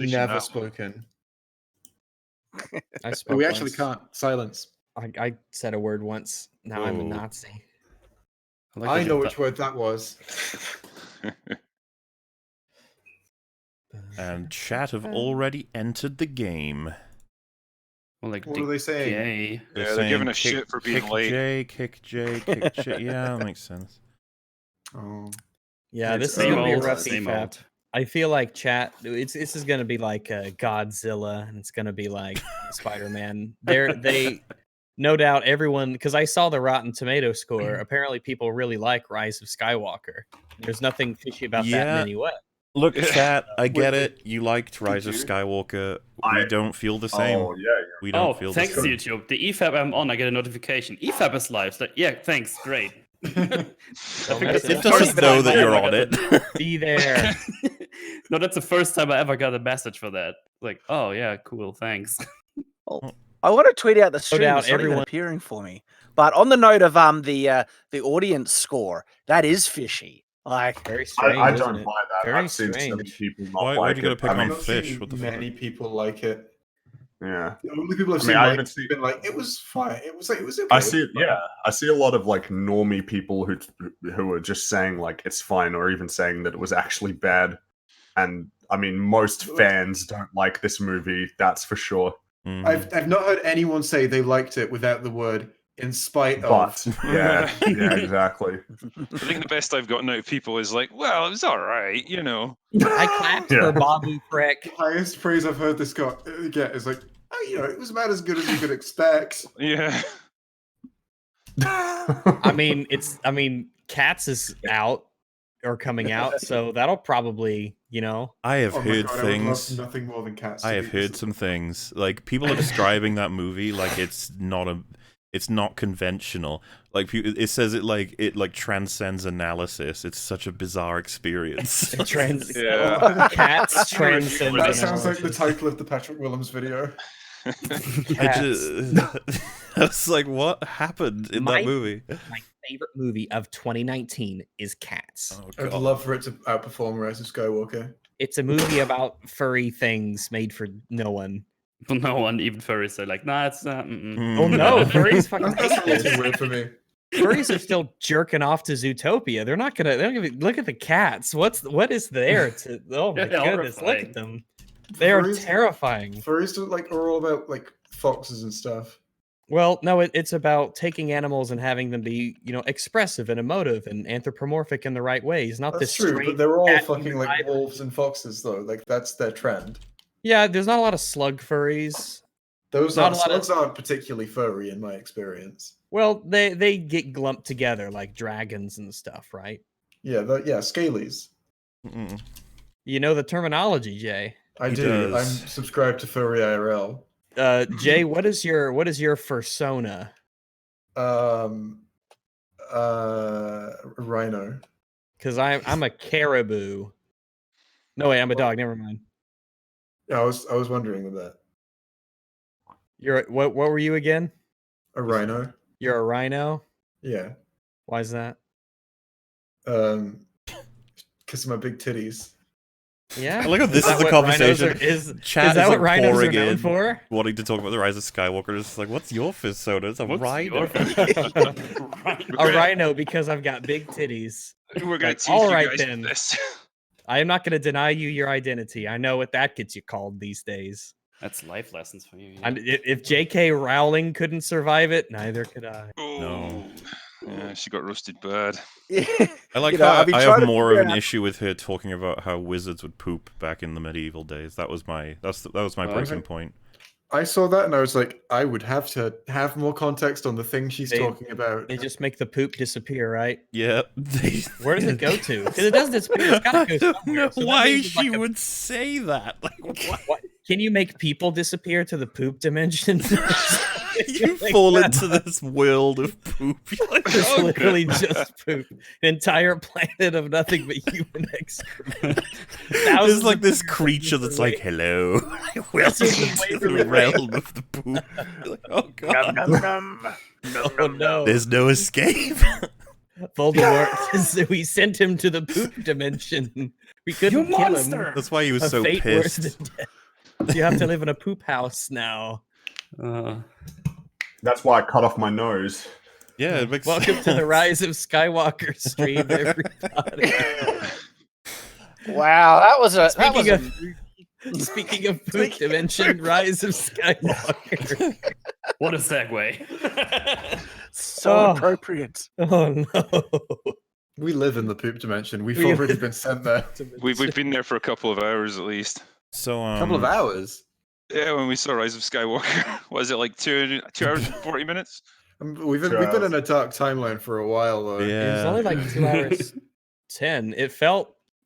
Never spoken. I spoke We actually once. can't. Silence. I said a word once. Now I'm a Nazi. I know which word that was. And chat have already entered the game. Well, like, What are they saying? gay. They're they're giving saying a shit for being kick late. J, kick J, kick J. Yeah, that makes sense. Oh. Yeah, It's this is gonna be a old, rough same EFAP. old. I feel like chat. This is gonna be like Godzilla, and it's gonna be like Spider-Man. They no doubt everyone, because I saw the Rotten Tomato score. Apparently, people really like Rise of Skywalker. There's nothing fishy about that in any way. Look, chat, I get it. You liked Rise of Skywalker. We don't feel the same. Oh, yeah. We don't feel the thanks, same. YouTube. The EFAP I'm on, I get a notification. EFAP is live. So, yeah, thanks. Great. It doesn't know that you're on it. Be there. No, that's the first time I ever got a message for that. Like, oh, yeah, cool, thanks. I want to tweet out the stream. doubt It's not even everyone- appearing for me. But on the note of the audience score, that is fishy. Like, Very strange. I isn't don't it? buy that. Very I've seen so many strange. people not Why like do you gotta it. pick I on mean, I've fish? seen What the many people like it. yeah. The only people I've I seen mean, I like haven't it's seen- been like it was fine. It was okay. I see it. but- Yeah, I see a lot of like normie people who are just saying like it's fine, or even saying that it was actually bad. And I mean, most fans don't like this movie. That's for sure. Mhm. I've not heard anyone say they liked it without the word "in spite of." But yeah, yeah, exactly. I think the best I've gotten out of people is like, well, it was all right, you know. I clapped Yeah. for Babu Frick. The highest praise I've heard this get is like, oh, you know, it was about as good as you could expect. Yeah. I mean, Cats is out or coming out, so that'll probably, I have Oh my heard God, I would love things. nothing more than Cats. I to have be heard this- some things. Like, people are describing that movie like it's not conventional. Like, it says it transcends analysis. It's such a bizarre experience. Yeah. Cats transcend. That sounds like the title of the Patrick Willems video. I was like, what happened in that movie? My favorite movie of 2019 is Cats. Oh, I'd God. love for it to outperform Rise of Skywalker. It's a movie about furry things made for no one. But no one, even furries, are like, nah, it's not. Oh no, furries fucking That's hate way this. too weird for me. Furries are still jerking off to Zootopia. They're not gonna look at the cats. What is there to? Oh my Yeah, goodness, look horrifying. at them. They are Furries- terrifying. Furries are all about like foxes and stuff. Well, no, it's about taking animals and having them be, expressive and emotive and anthropomorphic in the right ways. Not That's this true, straight but they're all cat fucking like hybrid. wolves and foxes though. Like that's their trend. Yeah, there's not a lot of slug furries. Those Not aren't, a lot of- slugs aren't particularly furry in my experience. Well, they get glumped together like dragons and stuff, right? Yeah, scalies. Mm-mm. You know the terminology, Jay. I He do. does. I'm subscribed to Furry IRL. Jay, what is your fursona? Rhino. Because I'm a caribou. No wait, I'm a dog. Never mind. Yeah, I was wondering with that. You're what were you again? A rhino. You're a rhino. Yeah. Why is that? Because of my big titties. Yeah. I like how this that is the what rhinos conversation. are- Is Chat that is what like rhinos are pouring known in, for? wanting to talk about the Rise of Skywalker. It's like, what's your persona? It's a What's rhino. A rhino because I've got big titties. We're going Like, to teach all you right guys then. this. I am not going to deny you your identity. I know what that gets you called these days. That's life lessons for you. And if J.K. Rowling couldn't survive it, neither could I. Oh. Yeah, she got roasted bad. I like You know, how I've been I trying have to more of figure an out- issue with her talking about how wizards would poop back in the medieval days. That was my breaking point. I saw that and I was like, I would have to have more context on the thing she's They- talking about. They just make the poop disappear, right? Yeah. Where does it go to? Because it does disappear. It's got to I go don't somewhere. know So that why means it's she like a- would say that. Like, what? What? Can you make people disappear to the poop dimension? You Like fall that. into this world of poop. You're like, It's "Oh, literally God." just poop. An entire planet of nothing but human excrement. There's like this creature that's like, hello. Welcome to the realm of the poop. You're like, oh god. Oh no. There's no escape. Voldemort, we sent him to the poop dimension. We couldn't You kill monster! him. That's why he was A so fate worse pissed. than death. You have to live in a poop house now. That's why I cut off my nose. Yeah, it makes Welcome to the sense. Rise of Skywalker stream, everybody. Wow, that was a. Speaking of poop dimension, Rise of Skywalker. What a segue. So Oh. appropriate. Oh no. We live in the poop dimension. We've We- already been sent there. We've been there for a couple of hours at least. So A couple of hours. Yeah, when we saw Rise of Skywalker, was it like 2 hours and 40 minutes? We've been in a dark timeline for a while though. It was Yeah. only like 2 hours 10.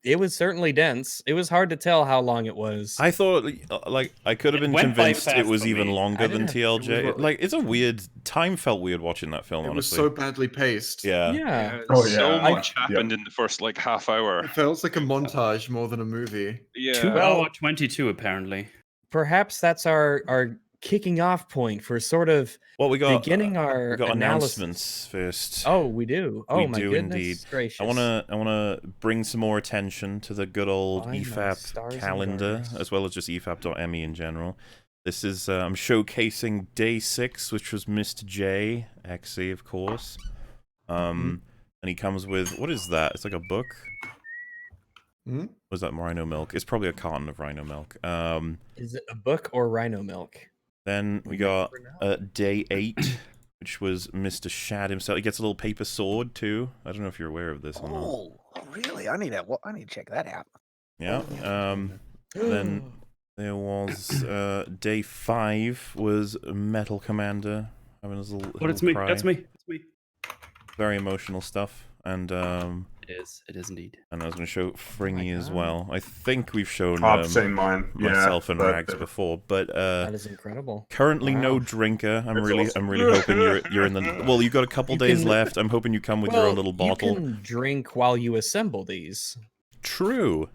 It was certainly dense. It was hard to tell how long it was. I thought, like, I could have It been went by convinced it fast was for even me. longer I than didn't have- TLJ. it was- Like, it's a weird time. Felt weird watching that film. It was Honestly, so badly paced. yeah. Yeah. Oh, So yeah. much happened in the first like half hour. It felt like a montage more than a movie. Yeah. 2 Well- hour 22 apparently. Perhaps that's our kicking off point for sort of Well, we got beginning our we got analysis. announcements first. Oh, we do. Oh We my do goodness indeed. gracious. I wanna bring some more attention to the good old Why not? EFAP Stars and calendar, garters. as well as just EFAP.me in general. This is I'm showcasing day 6, which was Mr. J, XE, of course. And he comes with, what is that? It's like a book. Hmm? Was that rhino milk? It's probably a carton of rhino milk. Is it a book or rhino milk? Then we got day 8, which was Mr. Shad himself. He gets a little paper sword too. I don't know if you're aware of this or not. Oh, really? I need to check that out. Yeah. Then there was day 5 was Metal Commander having his little, But it's little me. cry. That's me. It's me. Very emotional stuff. And It is. It is indeed. I was going to show Fringy as God. well. I think we've shown I've seen mine. Yeah, myself and but- Rags before, but That is incredible. currently no Wow. drinker. I'm It's really awesome. hoping you're in the. Well, you've got a couple You days can- left. I'm hoping you come with your own little bottle. You can drink while you assemble these. True.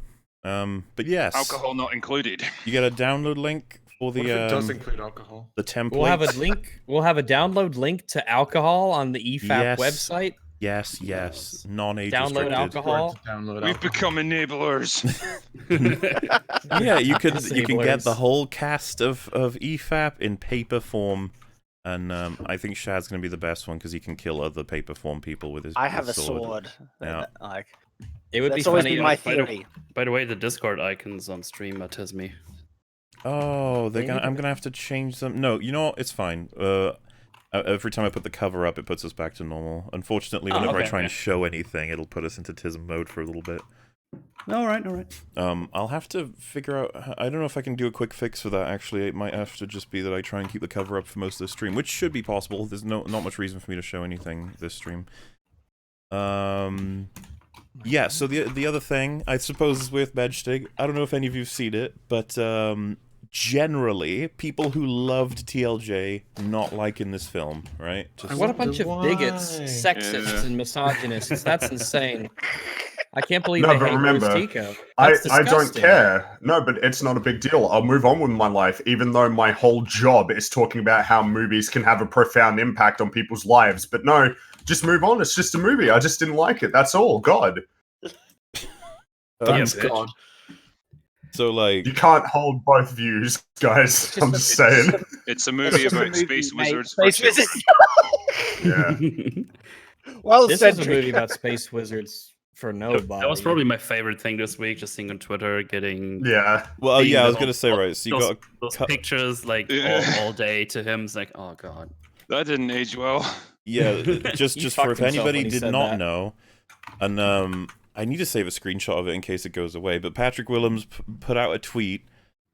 But yes, Alcohol not included. you get a download link for What if the it does include alcohol? the template. We'll have a link. We'll have a download link to alcohol on the EFAP Yes. website. Yes. Non-age Download restricted. alcohol. To download We've alcohol. become enablers. Yeah, you can get the Disablers. whole cast of EFAP in paper form, and I think Shad's gonna be the best one because he can kill other paper form people with his. I have a his sword. Yeah. Like, It would be that's always funny. been my by the- theory. By the way, the Discord icons on stream are Tisme. Oh, I'm gonna have to change them. No, you know what? It's fine. Every time I put the cover up, it puts us back to normal. Unfortunately, Oh, whenever I okay, try and okay. show anything, it'll put us into TISM mode for a little bit. All right. I'll have to figure out. I don't know if I can do a quick fix for that. Actually, it might have to just be that I try and keep the cover up for most of the stream, which should be possible. There's not much reason for me to show anything this stream. Yeah. So the other thing, I suppose, is with Bedstig. I don't know if any of you've seen it, but generally, people who loved TLJ not liking this film, right? Just, What a bunch of bigots, Why? sexists, Yeah. and misogynists. That's insane. I can't believe No, they but hate remember, Rose Tico. I That's don't disgusting. care. No, but it's not a big deal. I'll move on with my life, even though my whole job is talking about how movies can have a profound impact on people's lives. But no, just move on. It's just a movie. I just didn't like it. That's all. God. Thanks bitch. God. so like, You can't hold both views, guys. I'm just saying. It's a movie It's just a about movie space made- wizards. for Space children. wizards. Yeah. Well This said, is a movie Trick. about space wizards for nobody. That was probably my favorite thing this week. Just seeing on Twitter, getting Yeah. well, seeing yeah, I was those- gonna say, right. So you those, got those cut- pictures like Yeah. all day to him. It's like, oh god. That didn't age well. yeah, just He for fucked if himself anybody when he did said not that. know, and I need to save a screenshot of it in case it goes away. But Patrick Willems put out a tweet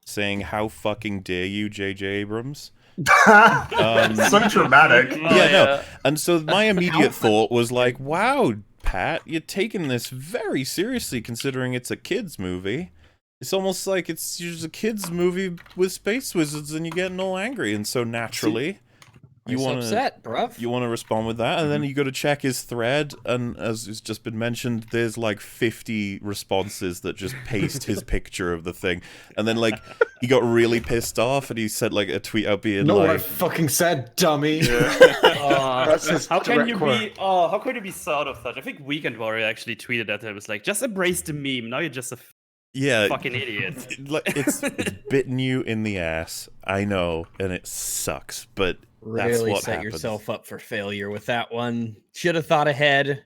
saying, "How fucking dare you, J.J. Abrams?" So dramatic. Oh, Yeah, no. And so my immediate thought was like, "Wow, Pat, you're taking this very seriously, considering it's a kids' movie. It's almost like it's just a kids' movie with space wizards, and you're getting all angry, and so naturally." You He's want upset, bruv. You want to respond with that, and then you go to check his thread, and as has just been mentioned, there's like 50 responses that just paste his picture of the thing, and then like he got really pissed off, and he said like a tweet out being Know what I like, fucking said, dummy. That's his how can direct you quote. be? Oh, how could you be sad of that? I think Weekend Warrior actually tweeted at him. It was like, just embrace the meme. Now you're just a "Yeah, fucking idiot. it's bitten you in the ass. I know, and it sucks, but that's Really what set happens." yourself up for failure with that one. Should have thought ahead.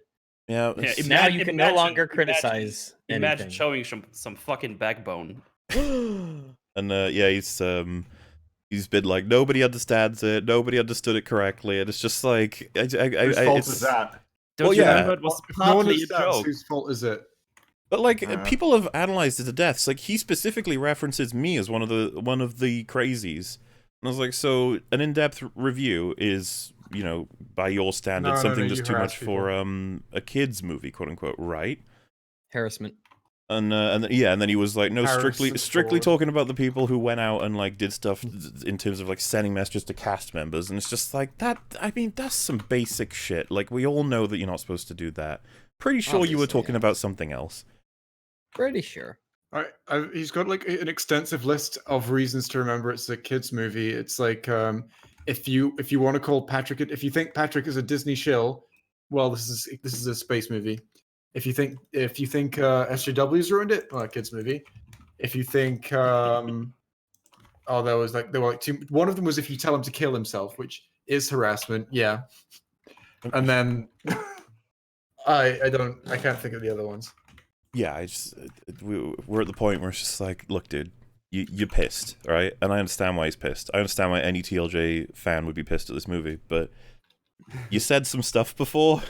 Yeah, Yeah, Now you can no longer criticize Imagine anything. showing some fucking backbone. and yeah, he's been like, nobody understands it, nobody understood it correctly, and it's just like, Whose fault it's, is that? Don't Well, you yeah. remember it was If no one partly a understands, joke? whose fault is it? But like people have analyzed it to death. Like he specifically references me as one of the crazies, and I was like, so an in-depth review is, you know, by your standards, No, something you that's too harass much for a kids movie, quote unquote, right? Harassment. And then he was like, no, strictly Harrison Ford. talking about the people who went out and like did stuff in terms of like sending messages to cast members, and it's just like that. I mean, that's some basic shit. Like we all know that you're not supposed to do that. Pretty sure you were Obviously, talking yeah. about something else. Pretty sure. He's got like an extensive list of reasons to remember it's a kids movie. It's like if you want to call Patrick, if you think Patrick is a Disney shill, well, this is a space movie. If you think SJW's ruined it, well, a kids movie. If you think there were like two. One of them was if you tell him to kill himself, which is harassment. Yeah, and then I can't think of the other ones. Yeah, we're at the point where it's just like, look, dude, you're pissed, all right? And I understand why he's pissed. I understand why any TLJ fan would be pissed at this movie, but you said some stuff before,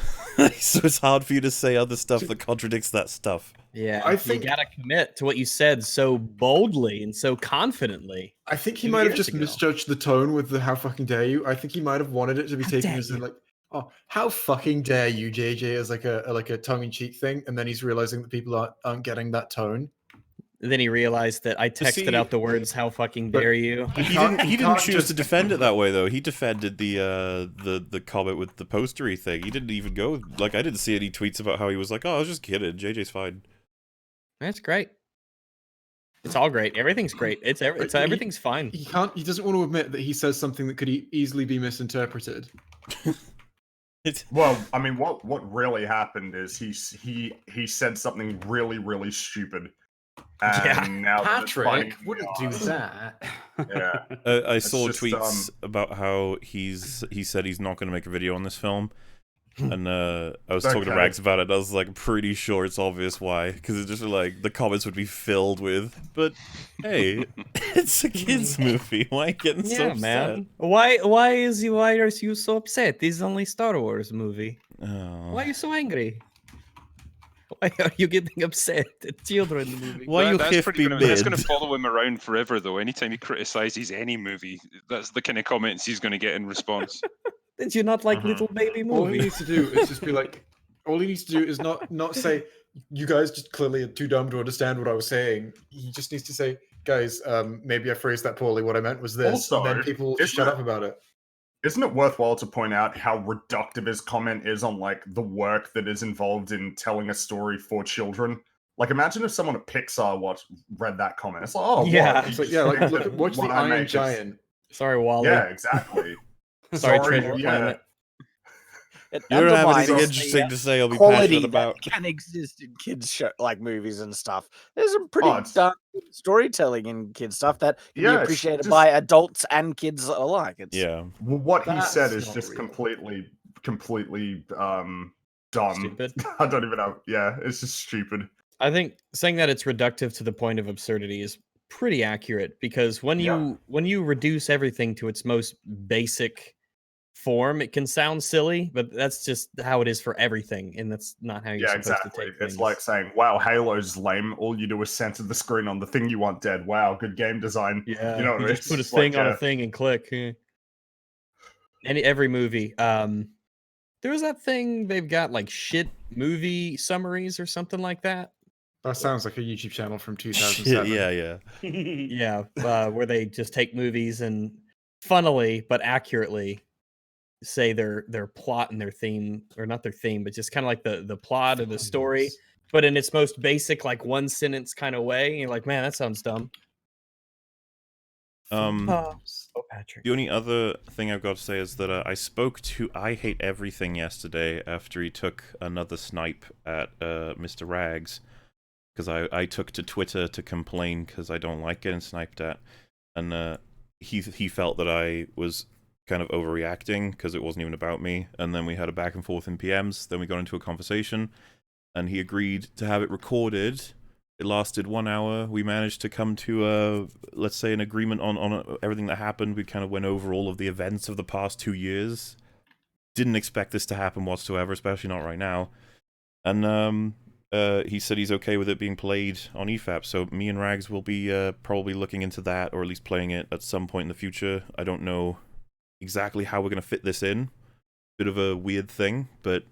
so it's hard for you to say other stuff that contradicts that stuff. Yeah, I think- you gotta commit to what you said so boldly and so confidently. I think he 2 might have years just ago. misjudged the tone with the "How fucking dare you." I think he might have wanted it to be How taken dare as in you. like, "Oh, how fucking dare you, JJ," as like a tongue-in-cheek thing, and then he's realizing that people aren't getting that tone. Then he realized that I texted see- out the words "How fucking But- dare you." He can't- didn't he can't choose just- to defend it that way though. He defended the comment with the postery thing. He didn't even go like, I didn't see any tweets about how he was like, oh, I was just kidding. JJ's fine. That's great. It's all great. Everything's great. Everything's fine. He can't. He doesn't want to admit that he says something that could easily be misinterpreted. It's Well, I mean, what really happened is he said something really, really stupid. And Yeah. now that it's finally Patrick wouldn't gone, do that. Yeah. I It's saw just, tweets about how he said he's not going to make a video on this film, and I was talking to Okay. Rags about it. And I was like, pretty sure it's obvious why, because it's just like the comments would be filled with, but hey, it's a kids movie. Why are you getting so Yeah, upset? man. Why are you so upset? This is only Star Wars movie. Oh. Why are you so angry? Why are you getting upset at children in the movie? Why you that's hif pretty be gonna, that's mid? going to follow him around forever, though. Anytime he criticizes any movie, that's the kind of comments he's going to get in response. Did you not like Mhm. Little Baby All he movie? needs to do is just be like, all he needs to do is not say, "You guys just clearly are too dumb to understand what I was saying." He just needs to say, "Guys, maybe I phrased that poorly. What I meant was this." and then Also, people just isn't shut it- up about it. Isn't it worthwhile to point out how reductive his comment is on like the work that is involved in telling a story for children? Like, imagine if someone at Pixar read that comment. It's like, oh, Yeah. what? It's like, yeah, like watch the What I Iron make is- Giant. Sorry, Wally. Yeah, exactly. Sorry, sorry, Treasure yeah. Planet. It You don't have undermines anything the, interesting to say. I'll be quality passionate that about. can exist in kids show, like movies and stuff. There's some pretty Oh, it's- dark storytelling in kids stuff that can Yeah, be it's appreciated just- by adults and kids alike. It's Yeah. Well, what he said That's is not just real. completely dumb. Stupid. I don't even know. Yeah, it's just stupid. I think saying that it's reductive to the point of absurdity is pretty accurate because when Yeah. you reduce everything to its most basic form, it can sound silly, but that's just how it is for everything, and that's not how you're Yeah, supposed exactly. to take It's things. like saying, "Wow, Halo's lame. All you do is center the screen on the thing you want dead. Wow, good game design." yeah, you know, you it's just put a just like, thing on yeah. a thing and click. Every movie. There was that thing they've got like shit movie summaries or something like that. That sounds like a YouTube channel from Shit, 2007. yeah. Yeah, where they just take movies and funnily but accurately say their plot and their theme, or not their theme, but just kind of like the plot of the story, but in its most basic, like one sentence kind of way. And you're like, man, that sounds dumb. Oh, Patrick. The only other thing I've got to say is that I spoke to I Hate Everything yesterday after he took another snipe at Mr. Rags, because I took to Twitter to complain because I don't like getting sniped at, and he felt that I was kind of overreacting because it wasn't even about me, and then we had a back and forth in PMs, then we got into a conversation, and he agreed to have it recorded. It lasted 1 hour. We managed to come to let's say an agreement on everything that happened. We kind of went over all of the events of the past 2 years. Didn't expect this to happen whatsoever, especially not right now. And he said he's okay with it being played on EFAP, so me and Rags will be probably looking into that, or at least playing it at some point in the future. I don't know exactly how we're going to fit this in. Bit of a weird thing, but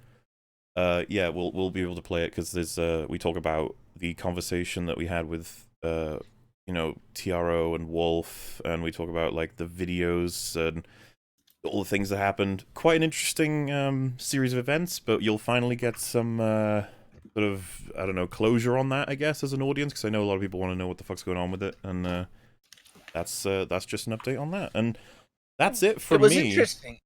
yeah, we'll be able to play it, because there's we talk about the conversation that we had with you know, TRO and Wolf, and we talk about like the videos and all the things that happened. Quite an interesting series of events, but you'll finally get some sort of, I don't know, closure on that, I guess, as an audience, because I know a lot of people want to know what the fuck's going on with it, and that's just an update on that, and that's it for me. It was interesting.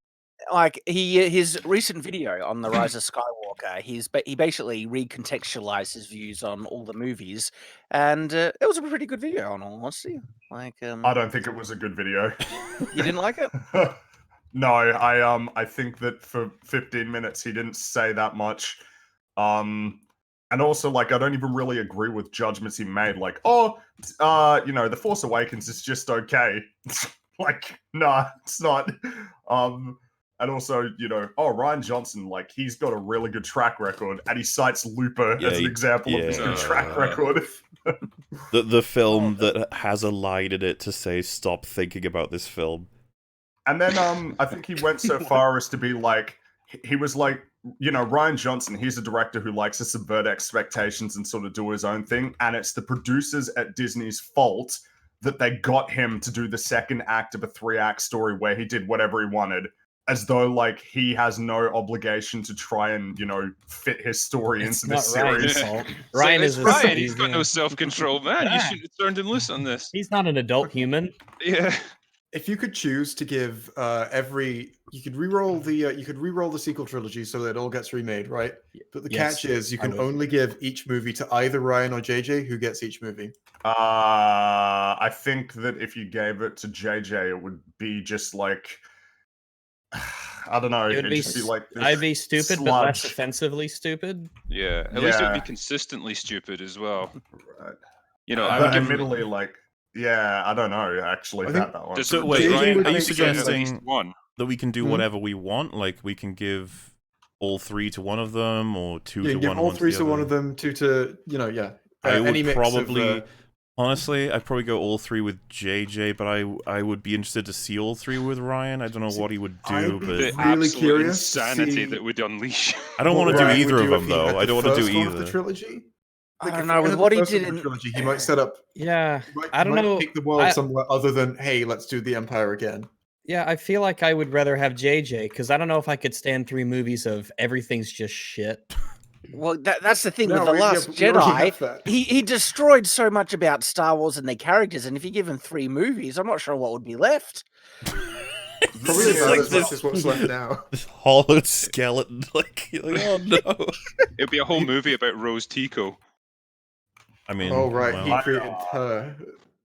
Like his recent video on the Rise of Skywalker, he basically recontextualized his views on all the movies, and it was a pretty good video, in all honesty. Like, I don't think it was a good video. You didn't like it? No, I think that for 15 minutes he didn't say that much. And also, like, I don't even really agree with judgments he made. Like, oh, you know, The Force Awakens is just okay. Like, nah, it's not. And also, you know, oh, Rian Johnson, like, he's got a really good track record, and he cites Looper as an example of his good track record. the film that has a line in it to say, stop thinking about this film. And then I think he went so far as to be like, he was like, you know, Rian Johnson, he's a director who likes to subvert expectations and sort of do his own thing, and it's the producers at Disney's fault that they got him to do the second act of a 3-act story where he did whatever he wanted, as though, like, he has no obligation to try and, you know, fit his story into this series. Ryan is Ryan, he's got no self-control, man. You should have turned him loose on this. He's not an adult human. Yeah. If you could choose to give you could re-roll the sequel trilogy so that it all gets remade, right? But the catch is you can only give each movie to either Ryan or JJ, who gets each movie. I think that if you gave it to JJ, it would be just like, I don't know. It'd just be like I'd be stupid, sludge. but less offensively stupid. Yeah, at least it would be consistently stupid as well. Right. You know, But admittedly, like, yeah, I don't know, actually, that one. So wait, Ryan, are you at least suggesting one that we can do whatever we want? Like, we can give all 3 to one of them, or 2 to give one, all one 3 to to the one other? of them, 2 to, you know, yeah. I would any mix probably, of, honestly, I'd probably go all 3 with JJ, but I would be interested to see all 3 with Ryan. I don't know what he would do, but the really absolute curious to insanity see that would unleash. I don't want to do Ryan either would of do them, if he had though. I the don't want to do first one of the either. trilogy. I Like, don't if know, he with had what the he first one did of the in... trilogy, he might set up. Yeah, He I don't might know. take the world somewhere other than, hey, let's do the Empire again. Yeah, I feel like I would rather have JJ, because I don't know if I could stand 3 movies of everything's just shit. Well, that's the thing No, with The we Last already have Jedi. that. He destroyed so much about Star Wars and their characters, and if you give him 3 movies, I'm not sure what would be left. Probably It's about like as much as what's left now. This hollowed skeleton, like, you're like, oh no. It'd be a whole movie about Rose Tico. I mean, Oh, right, well, he created her.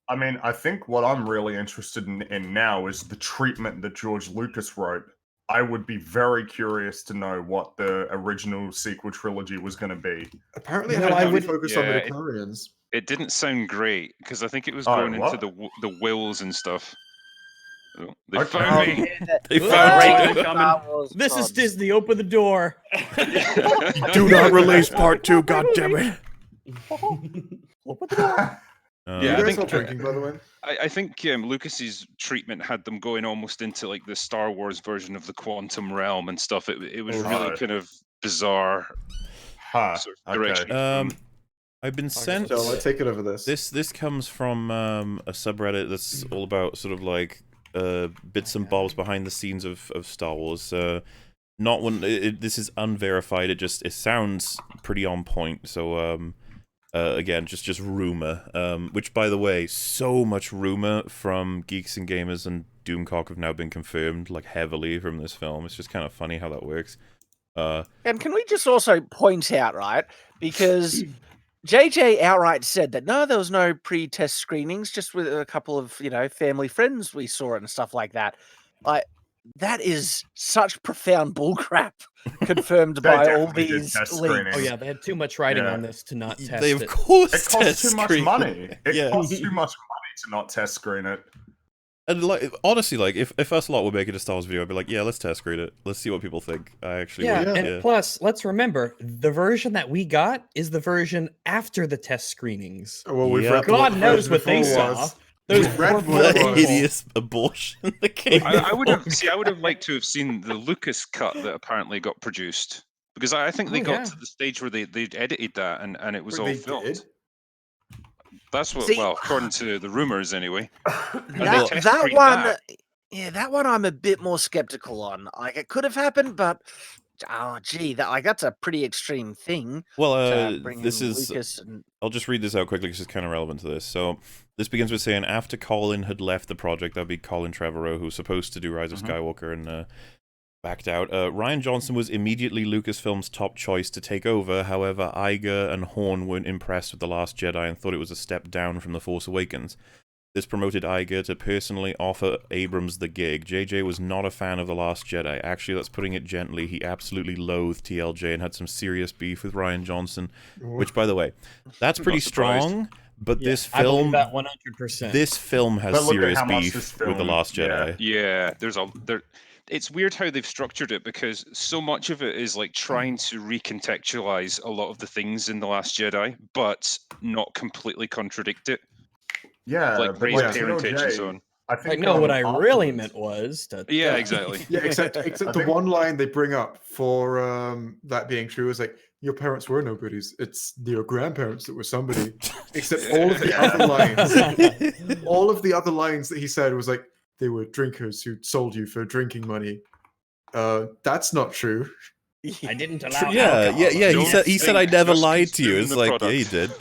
I mean, I think what I'm really interested in now is the treatment that George Lucas wrote. I would be very curious to know what the original sequel trilogy was going to be. Apparently, You know, it had I heavy would- focus on the Yeah, Declarians. It didn't sound great because I think it was Oh, going into what? the wills and stuff. Oh, they Okay. found me. they Whoa! found Right. Star Wars This is gods. Disney. Open the door. Do not release part 2, goddammit. Open the door. You Yeah, I guys think all drinking, by the way? I think Lucas's treatment had them going almost into like the Star Wars version of the quantum realm and stuff. It was really Right. kind of bizarre sort of direction. I've been sent. So let's take it over this. This comes from a subreddit that's all about sort of like bits and bobs behind the scenes of Star Wars. Not one. This is unverified. It sounds pretty on point. So again, just rumor. Which, by the way, so much rumor from Geeks and Gamers and Doomcock have now been confirmed, like heavily from this film. It's just kind of funny how that works. And can we just also point out, right? Because JJ outright said that no, there was no pre-test screenings, just with a couple of family friends we saw it and stuff like that. Like that is such profound bullcrap, confirmed by all these leaks. Oh yeah, they had too much writing on this to not test they, of it. course, It costs too much money. It costs too much money to not test screen it. And like honestly, like if us lot were making a Star Wars video, I'd be like, yeah, let's test screen it. Let's see what people think. I actually would. Plus, let's remember the version that we got is the version after the test screenings. Well, God knows what they saw. Those hideous abortion. I would have liked to have seen the Lucas cut that apparently got produced, because I think they got to the stage where they'd edited that and it was all filmed. Did? That's what, according to the rumors anyway. That one, that one I'm a bit more skeptical on. Like it could have happened, but that's a pretty extreme thing. Well, this is. I'll just read this out quickly because it's kind of relevant to this. So this begins with saying, after Colin had left the project, that'd be Colin Trevorrow, who's supposed to do Rise of Skywalker, and backed out. Rian Johnson was immediately Lucasfilm's top choice to take over. However, Iger and Horn weren't impressed with The Last Jedi and thought it was a step down from The Force Awakens. This promoted Iger to personally offer Abrams the gig. JJ was not a fan of The Last Jedi. Actually, that's putting it gently. He absolutely loathed TLJ and had some serious beef with Rian Johnson. Which, by the way, that's pretty strong. But this film, I believe that 100%. This film has serious beef with The Last Jedi. Yeah, it's weird how they've structured it, because so much of it is like trying to recontextualize a lot of the things in The Last Jedi, but not completely contradict it. Yeah, like raise parentage and so on. I think what I really meant was exactly. Yeah, except the one line they bring up for that being true is like, your parents were nobodies. It's your grandparents that were somebody. Except all of the other lines that he said was like, they were drinkers who sold you for drinking money. That's not true. I didn't allow. He said I never lied to you. It's like, yeah, he did.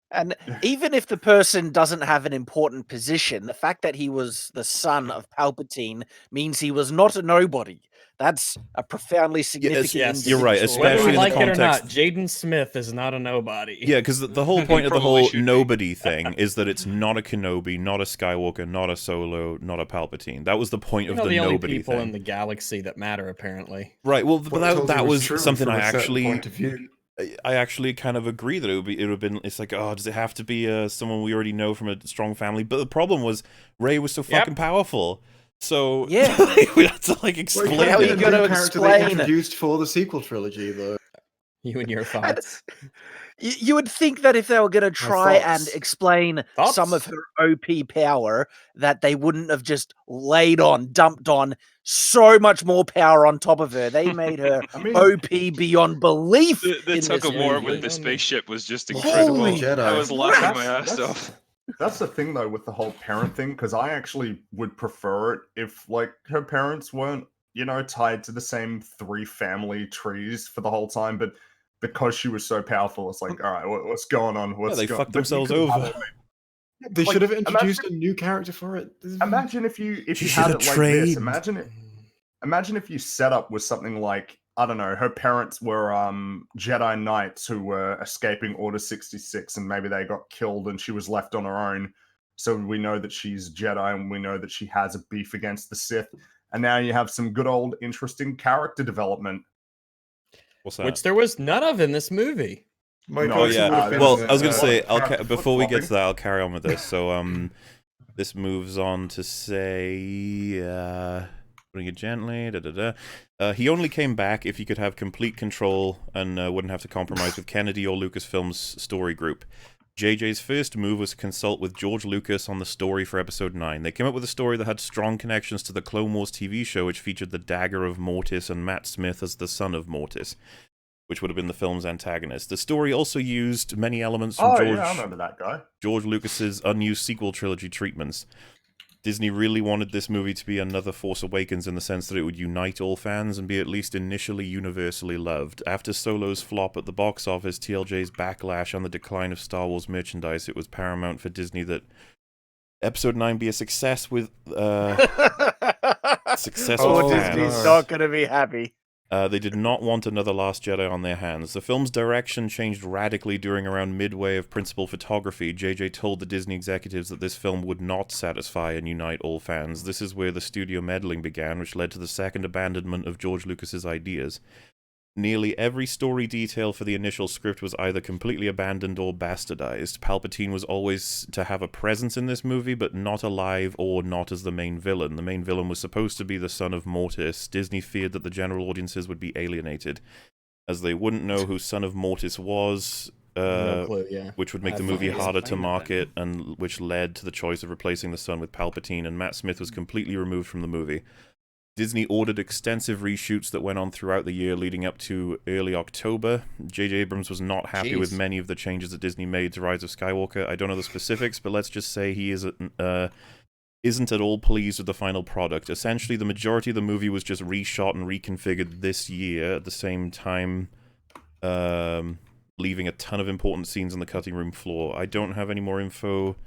And even if the person doesn't have an important position, the fact that he was the son of Palpatine means he was not a nobody. That's a profoundly significant. Yes, you're right. Especially in the context. It or not, Jaden Smith is not a nobody. Yeah, because the whole point of the whole nobody thing is that it's not a Kenobi, not a Skywalker, not a Solo, not a Palpatine. That was the point of the nobody only people thing. In the galaxy that matter, apparently. Right. Well, but that was something I actually kind of agree that it would have been. It's like, oh, does it have to be someone we already know from a strong family? But the problem was Rey was so fucking powerful. So yeah, we have to like explain. How are you going to explain? They introduced for the sequel trilogy, though. You and your thoughts. You would think that if they were going to try and explain some of her OP power, that they wouldn't have just dumped on so much more power on top of her. They made her OP beyond belief. The tug of war with the spaceship was just incredible. I was laughing my ass off. That's the thing, though, with the whole parent thing, because I actually would prefer it if, like, her parents weren't, tied to the same 3 family trees for the whole time, but because she was so powerful, it's like, all right, what's going on? They fucked themselves over. They should have introduced a new character for it. Imagine if you had it like this. Imagine if you set up with something like, I don't know, her parents were Jedi Knights who were escaping Order 66, and maybe they got killed and she was left on her own. So we know that she's Jedi and we know that she has a beef against the Sith. And now you have some good old interesting character development. What's that? Which there was none of in this movie. Well, I was going to say, before we get to that, I'll carry on with this. So this moves on to say... putting it gently, he only came back if he could have complete control and wouldn't have to compromise with Kennedy or Lucasfilm's story group. JJ's first move was to consult with George Lucas on the story for Episode 9. They came up with a story that had strong connections to the Clone Wars TV show, which featured the dagger of Mortis and Matt Smith as the son of Mortis, which would have been the film's antagonist. The story also used many elements from I remember that guy. George Lucas's unused sequel trilogy treatments. Disney really wanted this movie to be another Force Awakens in the sense that it would unite all fans and be at least initially universally loved. After Solo's flop at the box office, TLJ's backlash on the decline of Star Wars merchandise, it was paramount for Disney that Episode 9 be a success with successful fans. Disney's not going to be happy. They did not want another Last Jedi on their hands. The film's direction changed radically during around midway of principal photography. JJ told the Disney executives that this film would not satisfy and unite all fans. This is where the studio meddling began, which led to the second abandonment of George Lucas's ideas. Nearly every story detail for the initial script was either completely abandoned or bastardized. Palpatine was always to have a presence in this movie, but not alive or not as the main villain. The main villain was supposed to be the son of Mortis. Disney feared that the general audiences would be alienated, as they wouldn't know who Son of Mortis was, No clue, yeah. which would make the movie harder to market, and which led to the choice of replacing the son with Palpatine, and Matt Smith was completely removed from the movie. Disney ordered extensive reshoots that went on throughout the year leading up to early October. J.J. Abrams was not happy with many of the changes that Disney made to Rise of Skywalker. I don't know the specifics, but let's just say he isn't at all pleased with the final product. Essentially, the majority of the movie was just reshot and reconfigured this year, at the same time leaving a ton of important scenes on the cutting room floor. I don't have any more info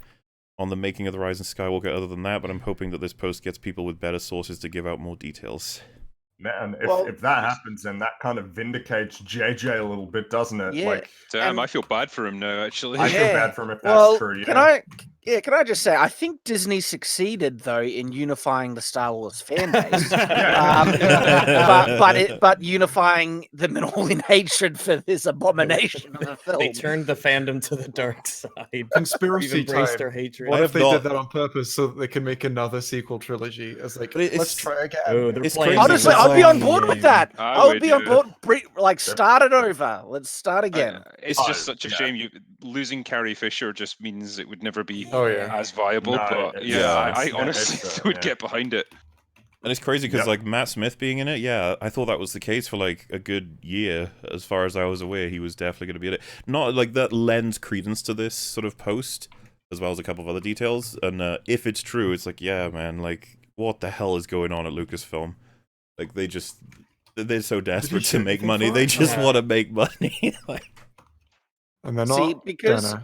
on the making of The Rise of Skywalker other than that, but I'm hoping that this post gets people with better sources to give out more details. Man, if that happens, then that kind of vindicates JJ a little bit, doesn't it? Yeah. Like, Damn, I feel bad for him now, actually. I feel bad for him if that's true. Yeah. Can I just say, I think Disney succeeded though in unifying the Star Wars fan base, but unifying them all in hatred for this abomination of a film. They turned the fandom to the dark side. Conspiracy embraced time. their hatred. What if they did that on purpose so that they can make another sequel trilogy? As like, let's try again. It's crazy. Honestly, I'd be on board with that. I would be on board. Like, Sure. start it over. Let's start again. It's just such a shame. Losing Carrie Fisher just means it would never be as viable. No, but yeah, I honestly would get behind it. And it's crazy because like Matt Smith being in it, I thought that was the case for like a good year. As far as I was aware, he was definitely going to be in it. Not like that lends credence to this sort of post, as well as a couple of other details. And if it's true, it's like, yeah, man, like what the hell is going on at Lucasfilm? Like they're so desperate to make money. They just want to make money. And they're not. See, because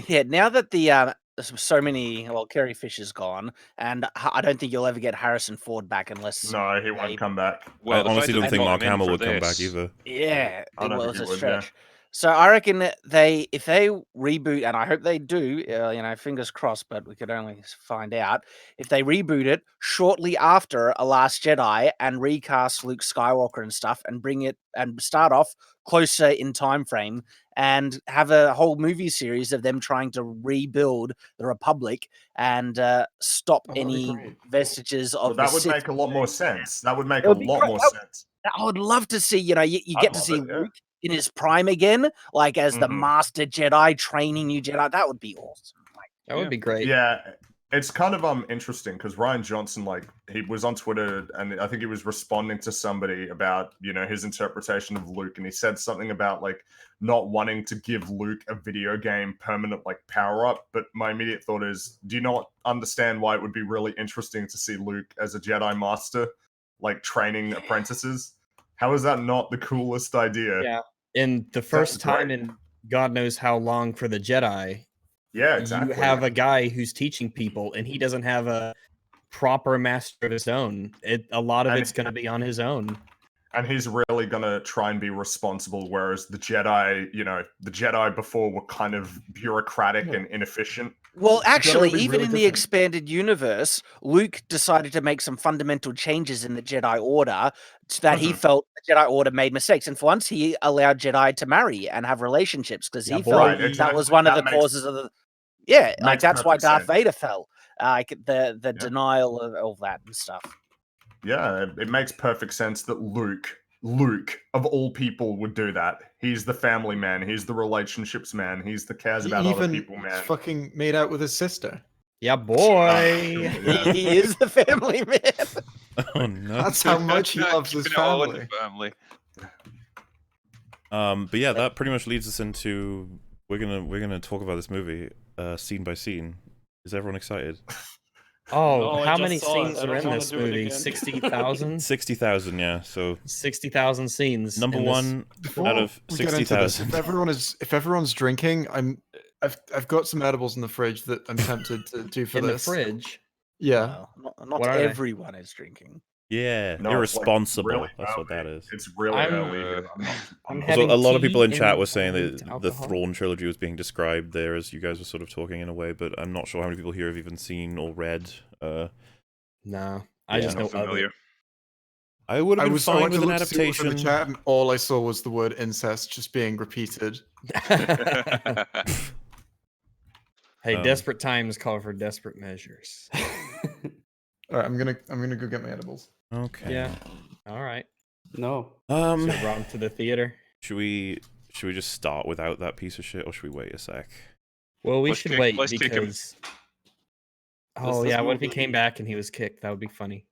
now that the so many, Carrie Fisher's gone, and I don't think you'll ever get Harrison Ford back unless he won't come back. Well, I honestly don't think Mark Hamill would come back either. Yeah, I don't was think a he would, stretch. So I reckon that if they reboot, and I hope they do, fingers crossed, but we could only find out, if they reboot it shortly after A Last Jedi and recast Luke Skywalker and stuff and bring it and start off closer in time frame and have a whole movie series of them trying to rebuild the Republic and stop any vestiges of that would make a lot more sense. That would make a lot more sense. I would love to see, you get to see Luke in his prime again, like as the master Jedi training new Jedi. That would be awesome. That would be great. Yeah, it's kind of interesting because Rian Johnson, like, he was on Twitter and I think he was responding to somebody about his interpretation of Luke, and he said something about like not wanting to give Luke a video game permanent like power up. But my immediate thought is, do you not understand why it would be really interesting to see Luke as a Jedi master, like training apprentices? How is that not the coolest idea? Yeah. In the first time in God knows how long for the Jedi, exactly. You have a guy who's teaching people, and he doesn't have a proper master of his own. A lot of it's going to be on his own. And he's really going to try and be responsible, whereas the Jedi, the Jedi before were kind of bureaucratic and inefficient. Well, actually, even in the expanded universe, Luke decided to make some fundamental changes in the Jedi Order that he felt the Jedi Order made mistakes. And for once, he allowed Jedi to marry and have relationships because he felt that was one of the causes of the... Yeah, like that's why Darth Vader fell. Like the denial of all that and stuff. Yeah, it makes perfect sense that Luke, of all people, would do that. He's the family man. He's the relationships man. He's the cares about other people man. Fucking made out with his sister. Yeah, boy. He is the family man. Oh no! That's how much he loves his family. But yeah, that pretty much leads us into we're gonna talk about this movie scene by scene. Is everyone excited? Oh, I how just many saw it. scenes I are don't in wanna this do it movie? again. 60,000? 60,000, yeah. So 60,000 scenes. number in this. one Before out of we get into this, 60,000. if everyone's drinking, I've got some edibles in the fridge that I'm tempted to do for in this. the fridge. Yeah. Well, not What are they? everyone is drinking. Yeah, No, it's, like, irresponsible. really That's what early. that is. It's really I'm- early. Here. I'm not- having So a lot of tea people in chat were and saying dilute that the alcohol. Thrawn trilogy was being described there as you guys were sort of talking in a way, but I'm not sure how many people here have even seen or read. No, I Yeah. just Not know of familiar. it. I would have been I fine went with to an look to see what was in adaptation. the chat, and all I saw was the word incest just being repeated. Hey, Um, desperate times call for desperate measures. All right, I'm gonna go get my edibles. Okay. Yeah. All right. No. Um, Should have brought him to the theater. should we just start without that piece of shit, or should we wait a sec? Well, we Let's should kick- wait let's kick him. because. Oh This yeah, what if he movie- came back and he was kicked? That would be funny.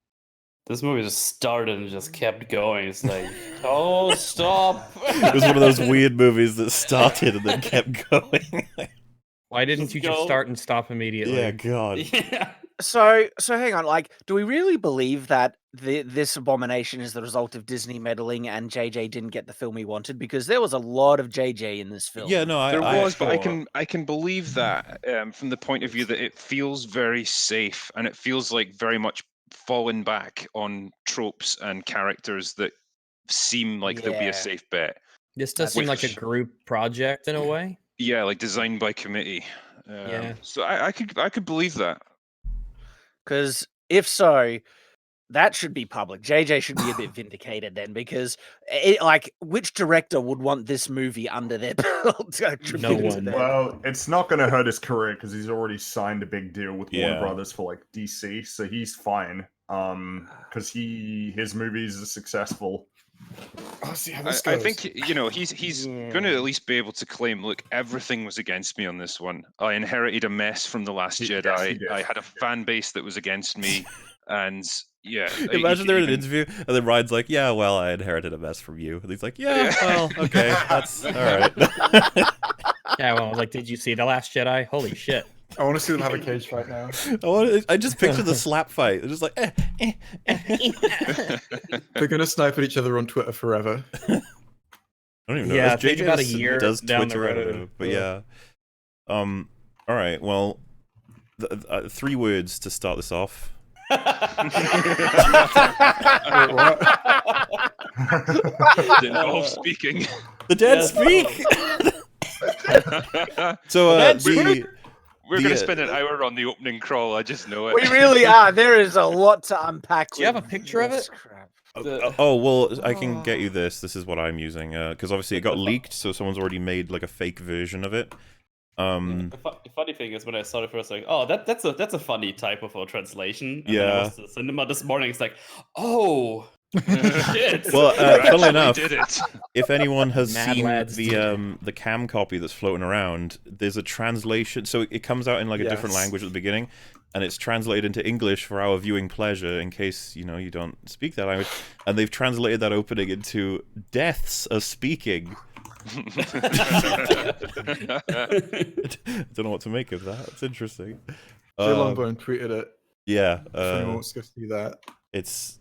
This movie just started and just kept going. It's like, oh, stop. It was one of those weird movies that started and then kept going. Why didn't Just you just go. start and stop immediately? Yeah, God. Yeah. So hang on. Like, do we really believe that this abomination is the result of Disney meddling and JJ didn't get the film he wanted? Because there was a lot of JJ in this film. Yeah, no, There was, but Sure. I can believe that from the point of view that it feels very safe and it feels like very much falling back on tropes and characters that seem like they'll be Yeah. a safe bet. This does seem like a Which- group project in a way. Yeah, like designed by committee. Yeah. So I could believe that. Because if so, that should be public. JJ should be a bit vindicated then, because which director would want this movie under their belt? No one. Well, it's not going to hurt his career because he's already signed a big deal with Yeah. Warner Brothers for like DC, so he's fine. Because his movies are successful. Oh, see how I, this I goes. think he's going to at least be able to claim, look, everything was against me on this one. I inherited a mess from The Last Yes, he Jedi. did. I had a fan base that was against me, and yeah. Imagine they're in an interview and then Ryan's like, "Yeah, well, I inherited a mess from you." And he's like, "Yeah, Yeah. well, okay, that's all right." Yeah, well, I was like, did you see The Last Jedi? Holy shit. I want to see them have a cage fight now. I just picture the slap fight. They're just like, They're gonna snipe at each other on Twitter forever. I don't even know. Yeah, If think JJ about a year does down the Twitter, I don't road. know, but yeah. All right. Well, 3 words to start this off. Wait, what? involve speaking. The dead Yes. speak. So We're The, going to spend an hour on the opening crawl. I just know it. We really are. There is a lot to unpack. Do you have a with picture of this it? crap. well, I can get you this. This is what I'm using because obviously it got leaked, so someone's already made like a fake version of it. The funny thing is when I saw it first, like, oh, that's a funny type of a translation. And then I Yeah. was at the cinema this morning. It's like, oh, shit. Well, You funnily actually enough, did it. if anyone has Mad seen lads did the cam copy that's floating around, there's a translation. So it comes out in like a different Yes. language at the beginning, and it's translated into English for our viewing pleasure, in case you don't speak that language. And they've translated that opening into "deaths are speaking." I don't know what to make of that. It's interesting. Jay Longbone tweeted it. Yeah, If anyone wants to go see that. it's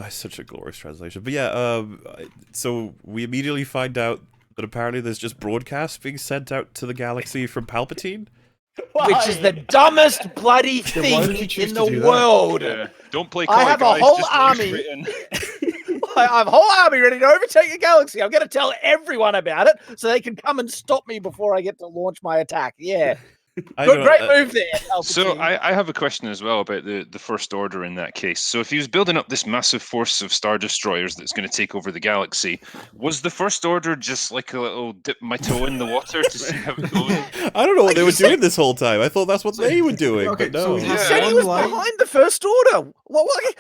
such a glorious translation. But yeah, so we immediately find out that apparently there's just broadcasts being sent out to the galaxy from Palpatine. Which is the dumbest bloody Then why thing did you choose in to the do that? world. Yeah. Don't play I coy, have a guys, whole just go army. straight in. I have a whole army ready to overtake the galaxy. I'm going to tell everyone about it so they can come and stop me before I get to launch my attack. Yeah. I Good, know, great move there. So Palpatine. I have a question as well about the First Order in that case. So if he was building up this massive force of Star Destroyers that's going to take over the galaxy, was the First Order just like a little dip my toe in the water to see how it goes? I don't know what they were doing this whole time. I thought that's what they were doing, Okay, but no. so we He have said he one was line. behind the First Order. What?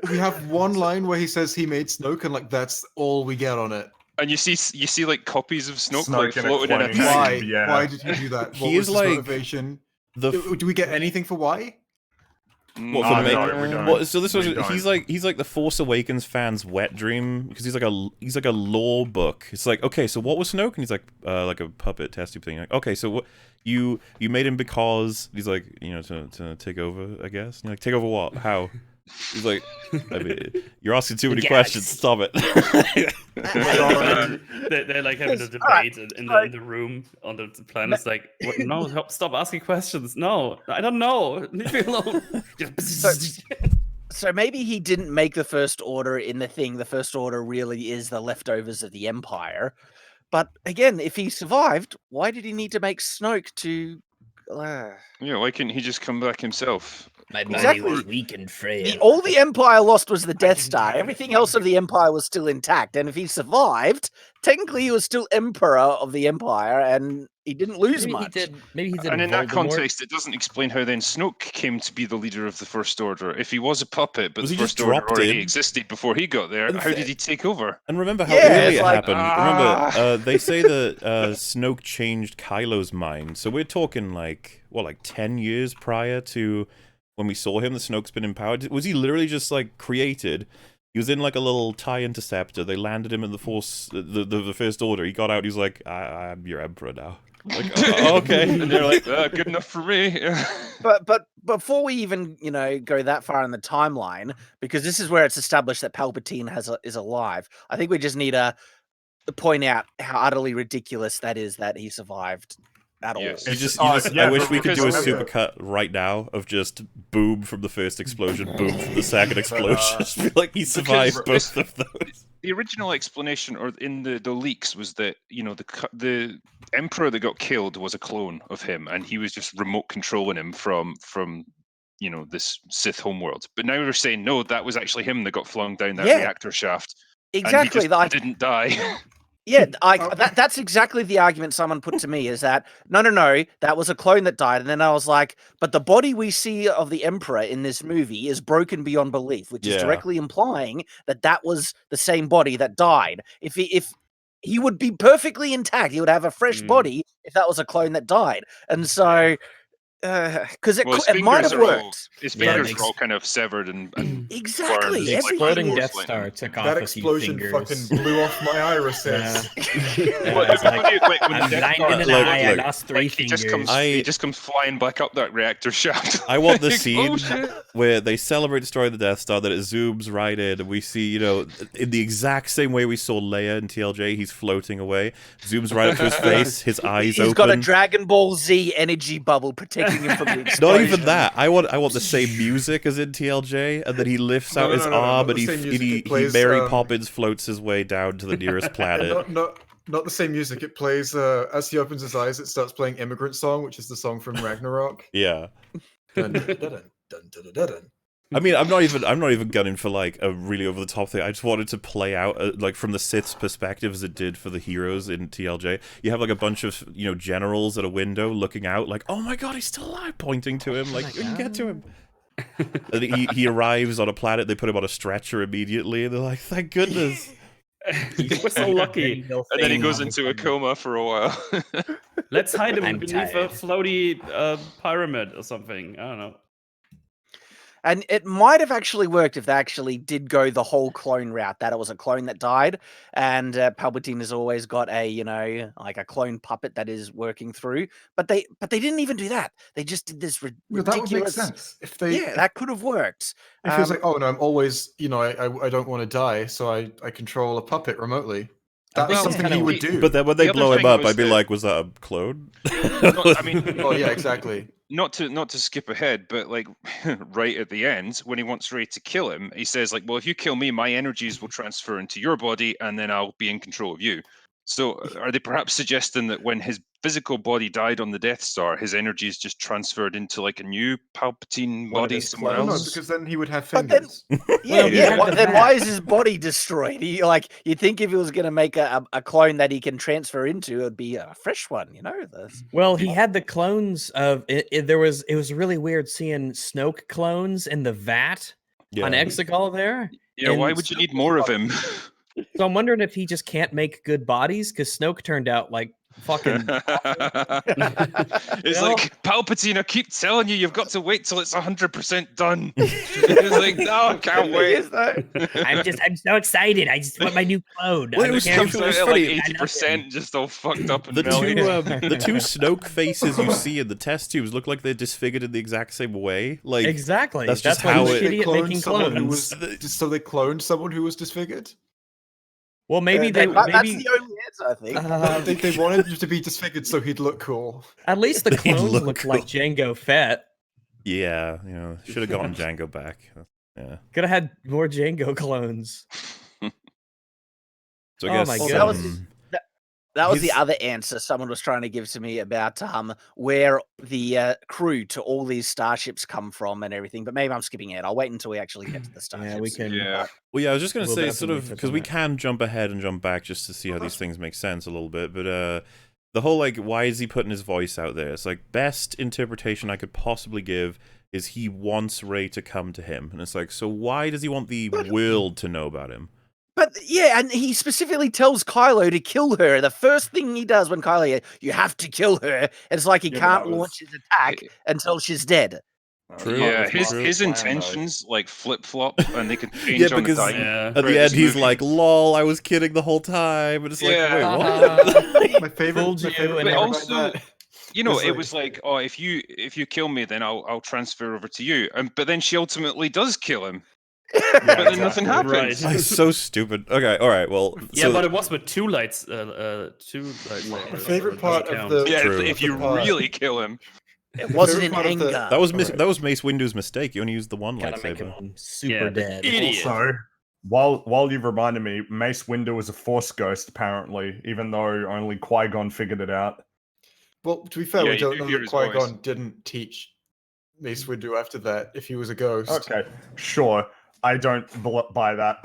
We have one line where he says he made Snoke, and like that's all we get on it. And you see like copies of Snoke, Snoke like in a floating in a plane. tank. Why? Yeah. Why did he do that? What He was is his like motivation? The Do we get anything for why? What for me? No, we don't. Well, so this was We don't. he's like the Force Awakens fans' wet dream because he's like a lore book. It's like, okay, so what was Snoke? And he's like a puppet test tube thing. Like, okay, so what you made him because he's like, you know, to take over, I guess. And you're like, take over what? How? He's like, I mean, you're asking too many questions. Stop it. They're like having a debate in the room on the planet. It's like, what? No, stop asking questions. No, I don't know. Leave me alone. So maybe he didn't make the First Order in the thing. The First Order really is the leftovers of the Empire. But again, if he survived, why did he need to make Snoke to... Yeah, why couldn't he just come back himself? My body Exactly. was weak and frail. All the Empire lost was the Death Star. Everything else of the Empire was still intact. And if he survived, technically he was still Emperor of the Empire, and he didn't lose much. Maybe he did. And in that Voldemort. context, it doesn't explain how then Snoke came to be the leader of the First Order. If he was a puppet, but Was the he just First Order dropped already in? existed before he got there, how did he take over? And remember how Yeah, early it's it like, happened. Remember, they say that Snoke changed Kylo's mind. So we're talking like 10 years prior to when we saw him. The Snoke's been empowered. Was he literally just like created? He was in like a little TIE interceptor. They landed him in the Force, the First Order. He got out. He's like, I'm your Emperor now. Like, oh, okay. And they're like, good enough for me. But before we even go that far in the timeline, because this is where it's established that Palpatine is alive, I think we just need to point out how utterly ridiculous that is that he survived at all. Yes. I wish we could do a because- supercut right now of just boom from the first explosion, boom from the second explosion. Just feel like he survived both of those. The original explanation, or in the leaks, was that the Emperor that got killed was a clone of him, and he was just remote controlling him from this Sith homeworld. But now we're saying no, that was actually him that got flung down that reactor shaft. Exactly. And he just didn't die. Yeah, that's exactly the argument someone put to me, is that, no, that was a clone that died. And then I was like, but the body we see of the Emperor in this movie is broken beyond belief, which is directly implying that was the same body that died. If he would be perfectly intact, he would have a fresh body if that was a clone that died. And so... because it might have worked. His fingers are all kind of severed and exactly. The exploding Death Star took off That a few explosion fingers. fucking blew off my irises. I'm blind in an eye. I lost 3 fingers. He just comes flying back up that reactor shaft. I want the scene where they celebrate destroying the Death Star, that it zooms right in, and we see, in the exact same way we saw Leia in TLJ, he's floating away, zooms right up to his face, his eyes open. He's got a Dragon Ball Z energy bubble protecting him from the explosion. Not even that. I want the same music as in TLJ, and then he lifts out his arm, and he Mary Poppins floats his way down to the nearest planet. Not the same music. It plays as he opens his eyes. It starts playing "Immigrant Song," which is the song from Ragnarok. Yeah. Dun, dun, dun, dun, dun, dun, dun. I mean, I'm not even gunning for like a really over the top thing. I just wanted to play out like from the Sith's perspective as it did for the heroes in TLJ. You have like a bunch of generals at a window looking out, like, oh my god, he's still alive, pointing to him, like, you can get to him. And he arrives on a planet. They put him on a stretcher immediately, and they're like, thank goodness. We're so lucky. And then he goes into a coma for a while. Let's hide him beneath a floaty pyramid or something. I don't know. And it might have actually worked if they actually did go the whole clone route, that it was a clone that died, and Palpatine has always got a, like a clone puppet that is working through. But they didn't even do that. They just did this ridiculous... That would make sense. If that could have worked. If he was like, oh no, I'm always, I don't want to die, so I control a puppet remotely. That's something he would do. But then when they blow him up, I'd be like, was that a clone? Oh yeah, exactly. Not to skip ahead, but like right at the end, when he wants Rey to kill him, he says like, well, if you kill me, my energies will transfer into your body, and then I'll be in control of you. So are they perhaps suggesting that when his physical body died on the Death Star, his energies just transferred into like a new Palpatine body somewhere else? No, because then he would have fingers. Then why is his body destroyed? You'd think if he was going to make a clone that he can transfer into, it would be a fresh one, Well, he had the clones of it. It was really weird seeing Snoke clones in the vat on Exegol there. Yeah, why would you need more of him? So I'm wondering if he just can't make good bodies, because Snoke turned out like fucking It's You know? like, Palpatine, I keep telling you, you've got to wait till it's 100% done. It's like, no, I can't wait. I'm so excited. I just want my new clone. Well, I it was- can't Comes it out was at like funny. 80%, just all fucked up and The melted. the two Snoke faces you see in the test tubes look like they're disfigured in the exact same way. Like exactly. that's just why how he's it- shitty at making someone who clones. was so they cloned someone who was disfigured. Well, maybe That's maybe the only answer, I think. They wanted him to be disfigured so he'd look cool. at least the He'd clones look looked cool. like Jango Fett. Yeah, should have gotten Django back. Yeah. Could have had more Jango clones. So I Oh guess my Well, goodness. That was the His- other answer someone was trying to give to me about where the crew to all these starships come from and everything. But maybe I'm skipping it. I'll wait until we actually get to the starships. Yeah, we can. Yeah. Well, yeah, I was just gonna We'll say sort definitely of touch because on we that. can jump ahead and jump back just to see how these things make sense a little bit. But the whole like, why is he putting his voice out there? It's like best interpretation I could possibly give is he wants Rey to come to him, and it's like, so why does he want the world to know about him? But yeah, and he specifically tells Kylo to kill her. The first thing he does when Kylo, you have to kill her. It's like he Yeah, but can't that was- launch his attack until she's dead. True. Yeah, That was his Mark's plan, though. intentions like flip flop, and they can change Yeah, on the because dime. Yeah. at the Right, end this he's movie. like, "Lol, I was kidding the whole time," and it's like, Yeah. wait, what? My favorite, Fooled my you favorite and bit But about also, that- you know, It's it like- was like, oh, if you kill me, then I'll transfer over to you. But then she ultimately does kill him. Yeah, But then nothing exactly. happens. Right. It's so stupid. Okay, all right, well, Yeah, so- but it was with two lights. Two lights. My favorite part of the Yeah, True. if you part- really kill him. It wasn't in part of the- anger. that was Mace Windu's mistake. You only used the one Gotta make lightsaber. him super Yeah, dead. idiot. Also, while you've reminded me, Mace Windu was a Force ghost, apparently, even though only Qui-Gon figured it out. Well, to be fair, Yeah, we you don't do know hear that his voice. Qui-Gon didn't teach Mace Windu after that if he was a ghost. Okay, sure. I don't buy that.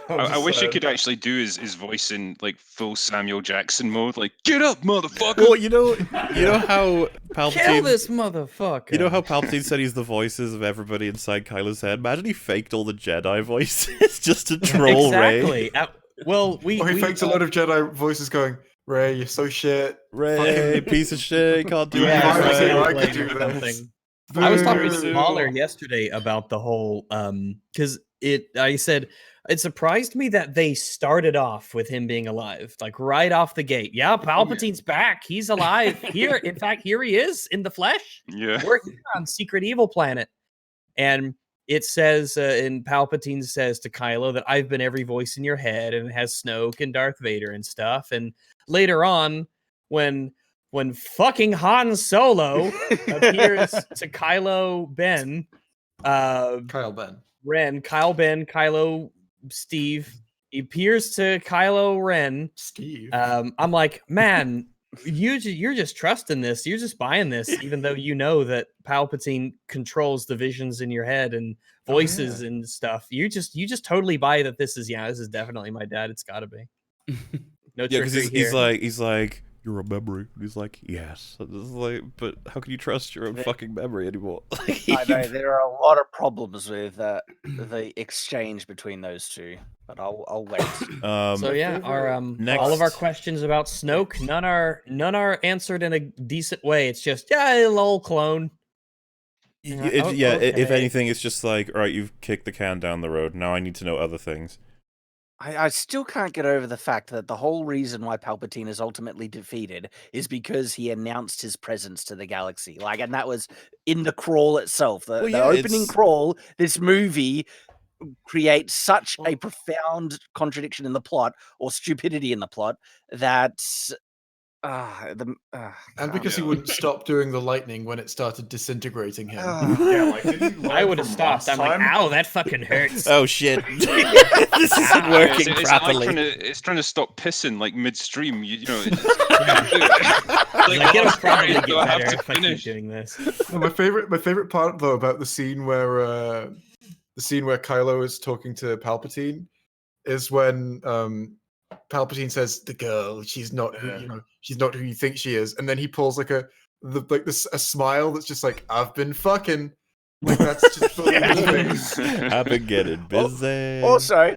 I wish he could actually do his voice in like full Samuel Jackson mode, like "Get up, motherfucker!" Well, you know how Palpatine. Kill this motherfucker. You know how Palpatine said he's the voices of everybody inside Kylo's head? Imagine he faked all the Jedi voices just to troll Rey. exactly. Well, we Or he fakes a lot of Jedi voices going, "Ray, you're so shit." Rey, piece of shit, can't do Yeah, Yeah, I anything. was right, like, I could or do this. something. I was talking to Boo. Smaller yesterday about the whole because I said it surprised me that they started off with him being alive, like right off the gate. Yeah, Palpatine's back. He's alive here. In fact, here he is in the flesh. Yeah. We're here on Secret Evil Planet, and it says, and Palpatine says to Kylo that I've been every voice in your head, and it has Snoke and Darth Vader and stuff. And later on, when fucking Han Solo appears to Kylo Ben, Kyle Ben. Kyle Ben, Kylo Steve, he appears to Kylo Ren. Steve. I'm like, man, you're just trusting this. You're just buying this, even though you know that Palpatine controls the visions in your head and voices and stuff. You just totally buy that this is definitely my dad. It's got to be. No Yeah, because trickery here. he's like, you're a memory. And he's like, yes. And it's like, but how can you trust your own fucking memory anymore? I know there are a lot of problems with the exchange between those two, but I'll wait. So yeah, our all of our questions about Snoke, none are answered in a decent way. It's just a lol clone. If Okay. anything, it's just like, all right, you've kicked the can down the road. Now I need to know other things. I still can't get over the fact that the whole reason why Palpatine is ultimately defeated is because he announced his presence to the galaxy. Like, and that was in the crawl itself. The, Well, the yeah, opening it's- crawl, this movie creates such a profound contradiction in the plot or stupidity in the plot that And because he wouldn't stop doing the lightning when it started disintegrating him. Yeah, like, didn't he I learn would have from stopped. last I'm like, time? ow, that fucking hurts. Oh shit! This isn't working It's like properly. it's trying to stop pissing like midstream. You know. Like, it'll probably get do I have better to if I keep finish? doing this. No, my favorite part though about the scene where Kylo is talking to Palpatine is when Palpatine says the girl, she's not who she's not who you think she is, and then he pulls like a smile that's just like, I've been fucking, like that's just fully in his face. I've been getting busy. Also,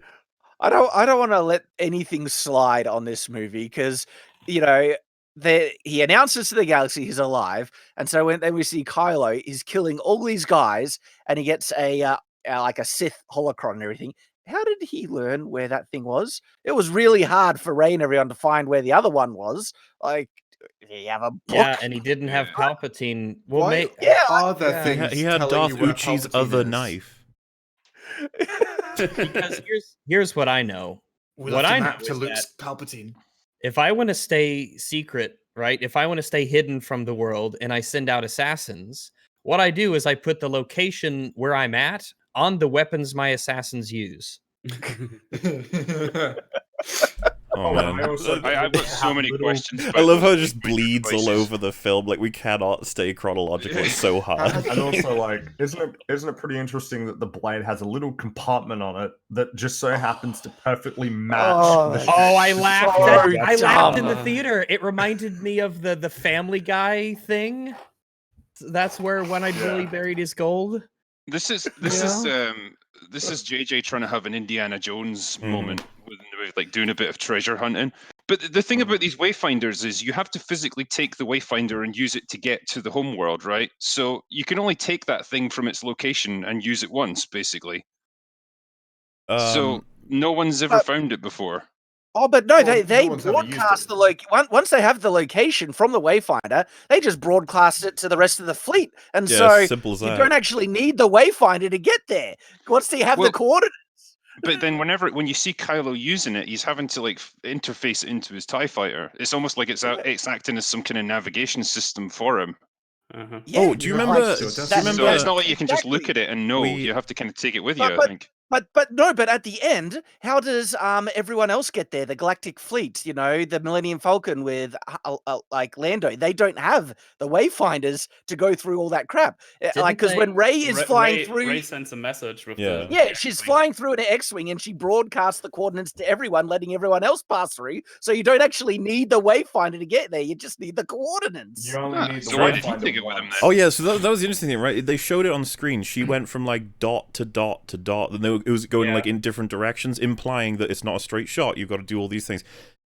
I don't want to let anything slide on this movie because, you know, he announces to the galaxy he's alive, and so then we see Kylo is killing all these guys, and he gets a like a Sith holocron and everything. How did he learn where that thing was? It was really hard for Rey and everyone to find where the other one was. Like, did he have a book? Yeah, and he didn't have Palpatine. Well, are there things He had telling Darth you where Uchi's Palpatine other is? knife. because here's what I know. We What left a I know map to is Luke's that Palpatine. if I want to stay secret, right? If I want to stay hidden from the world and I send out assassins, what I do is I put the location where I'm at on the weapons my assassins use. Oh man, I've got so many questions. I love how it about just those bleeds all choices. over the film. Like we cannot stay chronological. It's so hard. And also, like, isn't it pretty interesting that the blade has a little compartment on it that just so happens to perfectly match the I laughed. I laughed in the dumb. theater. It reminded me of the Family Guy thing. That's where One-Eyed Willie buried his gold. This is JJ trying to have an Indiana Jones moment with like doing a bit of treasure hunting. But the thing about these wayfinders is you have to physically take the wayfinder and use it to get to the home world, right? So you can only take that thing from its location and use it once, basically. So no one's ever found it before. Oh, but no, Well, they no one's ever used broadcast it. once they have the location from the Wayfinder, they just broadcast it to the rest of the fleet, and Yeah, so simple as you that. don't actually need the Wayfinder to get there. Once they have the coordinates. But then when you see Kylo using it, he's having to like interface it into his TIE fighter. It's almost like it's acting as some kind of navigation system for him. Yeah, Oh, do you remember? So it's not like you can just look at it and know. You have to kind of take it with you, I think. But at the end, how does everyone else get there? The Galactic Fleet, you know, the Millennium Falcon with like Lando, they don't have the Wayfinders to go through all that crap. Like, because when Rey is flying through, Rey sends a message with she's flying through in an X-wing and she broadcasts the coordinates to everyone, letting everyone else pass through. So you don't actually need the Wayfinder to get there. You just need the coordinates. You only need the so why did you take it with him then? Oh yeah, so that was the interesting thing, right? They showed it on screen. She went from like dot to dot to dot, and it was going like in different directions, implying that it's not a straight shot. You've got to do all these things.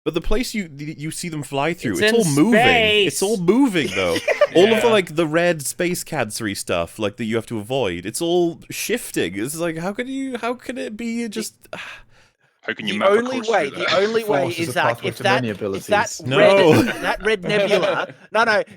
But the place you see them fly through, it's all moving. Space. It's all moving though. All of the like the red space cadsery stuff, like that you have to avoid. It's all shifting. It's like how can it be just? How can you The map a only course way, through that? the only way Force is is a that pathway if to that many if abilities. that No. red nebula,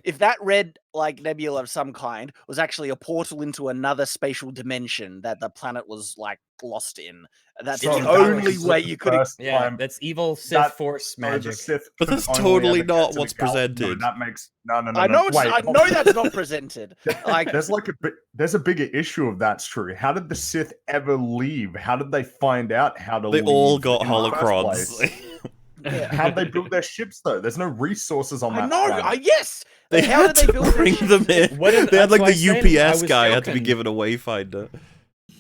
if that red like nebula of some kind was actually a portal into another spatial dimension that the planet was like lost in. That's So the that only was way the you could. first Yeah, time that's evil Sith Force so the magic. Sith But could that's only totally ever get not to the what's galaxy. presented. No, that makes no. I know Wait, I know that's not presented. Like there's a bigger issue of that's true. How did the Sith ever leave? How did they find out how to They leave? all got in the first holocrons. place? How'd they build their ships though? There's no resources on I that know. planet. Yes. They How had did they to build their bring ships? them in. What did- They had that's like why the I said I UPS was guy had to be joking. given a wayfinder.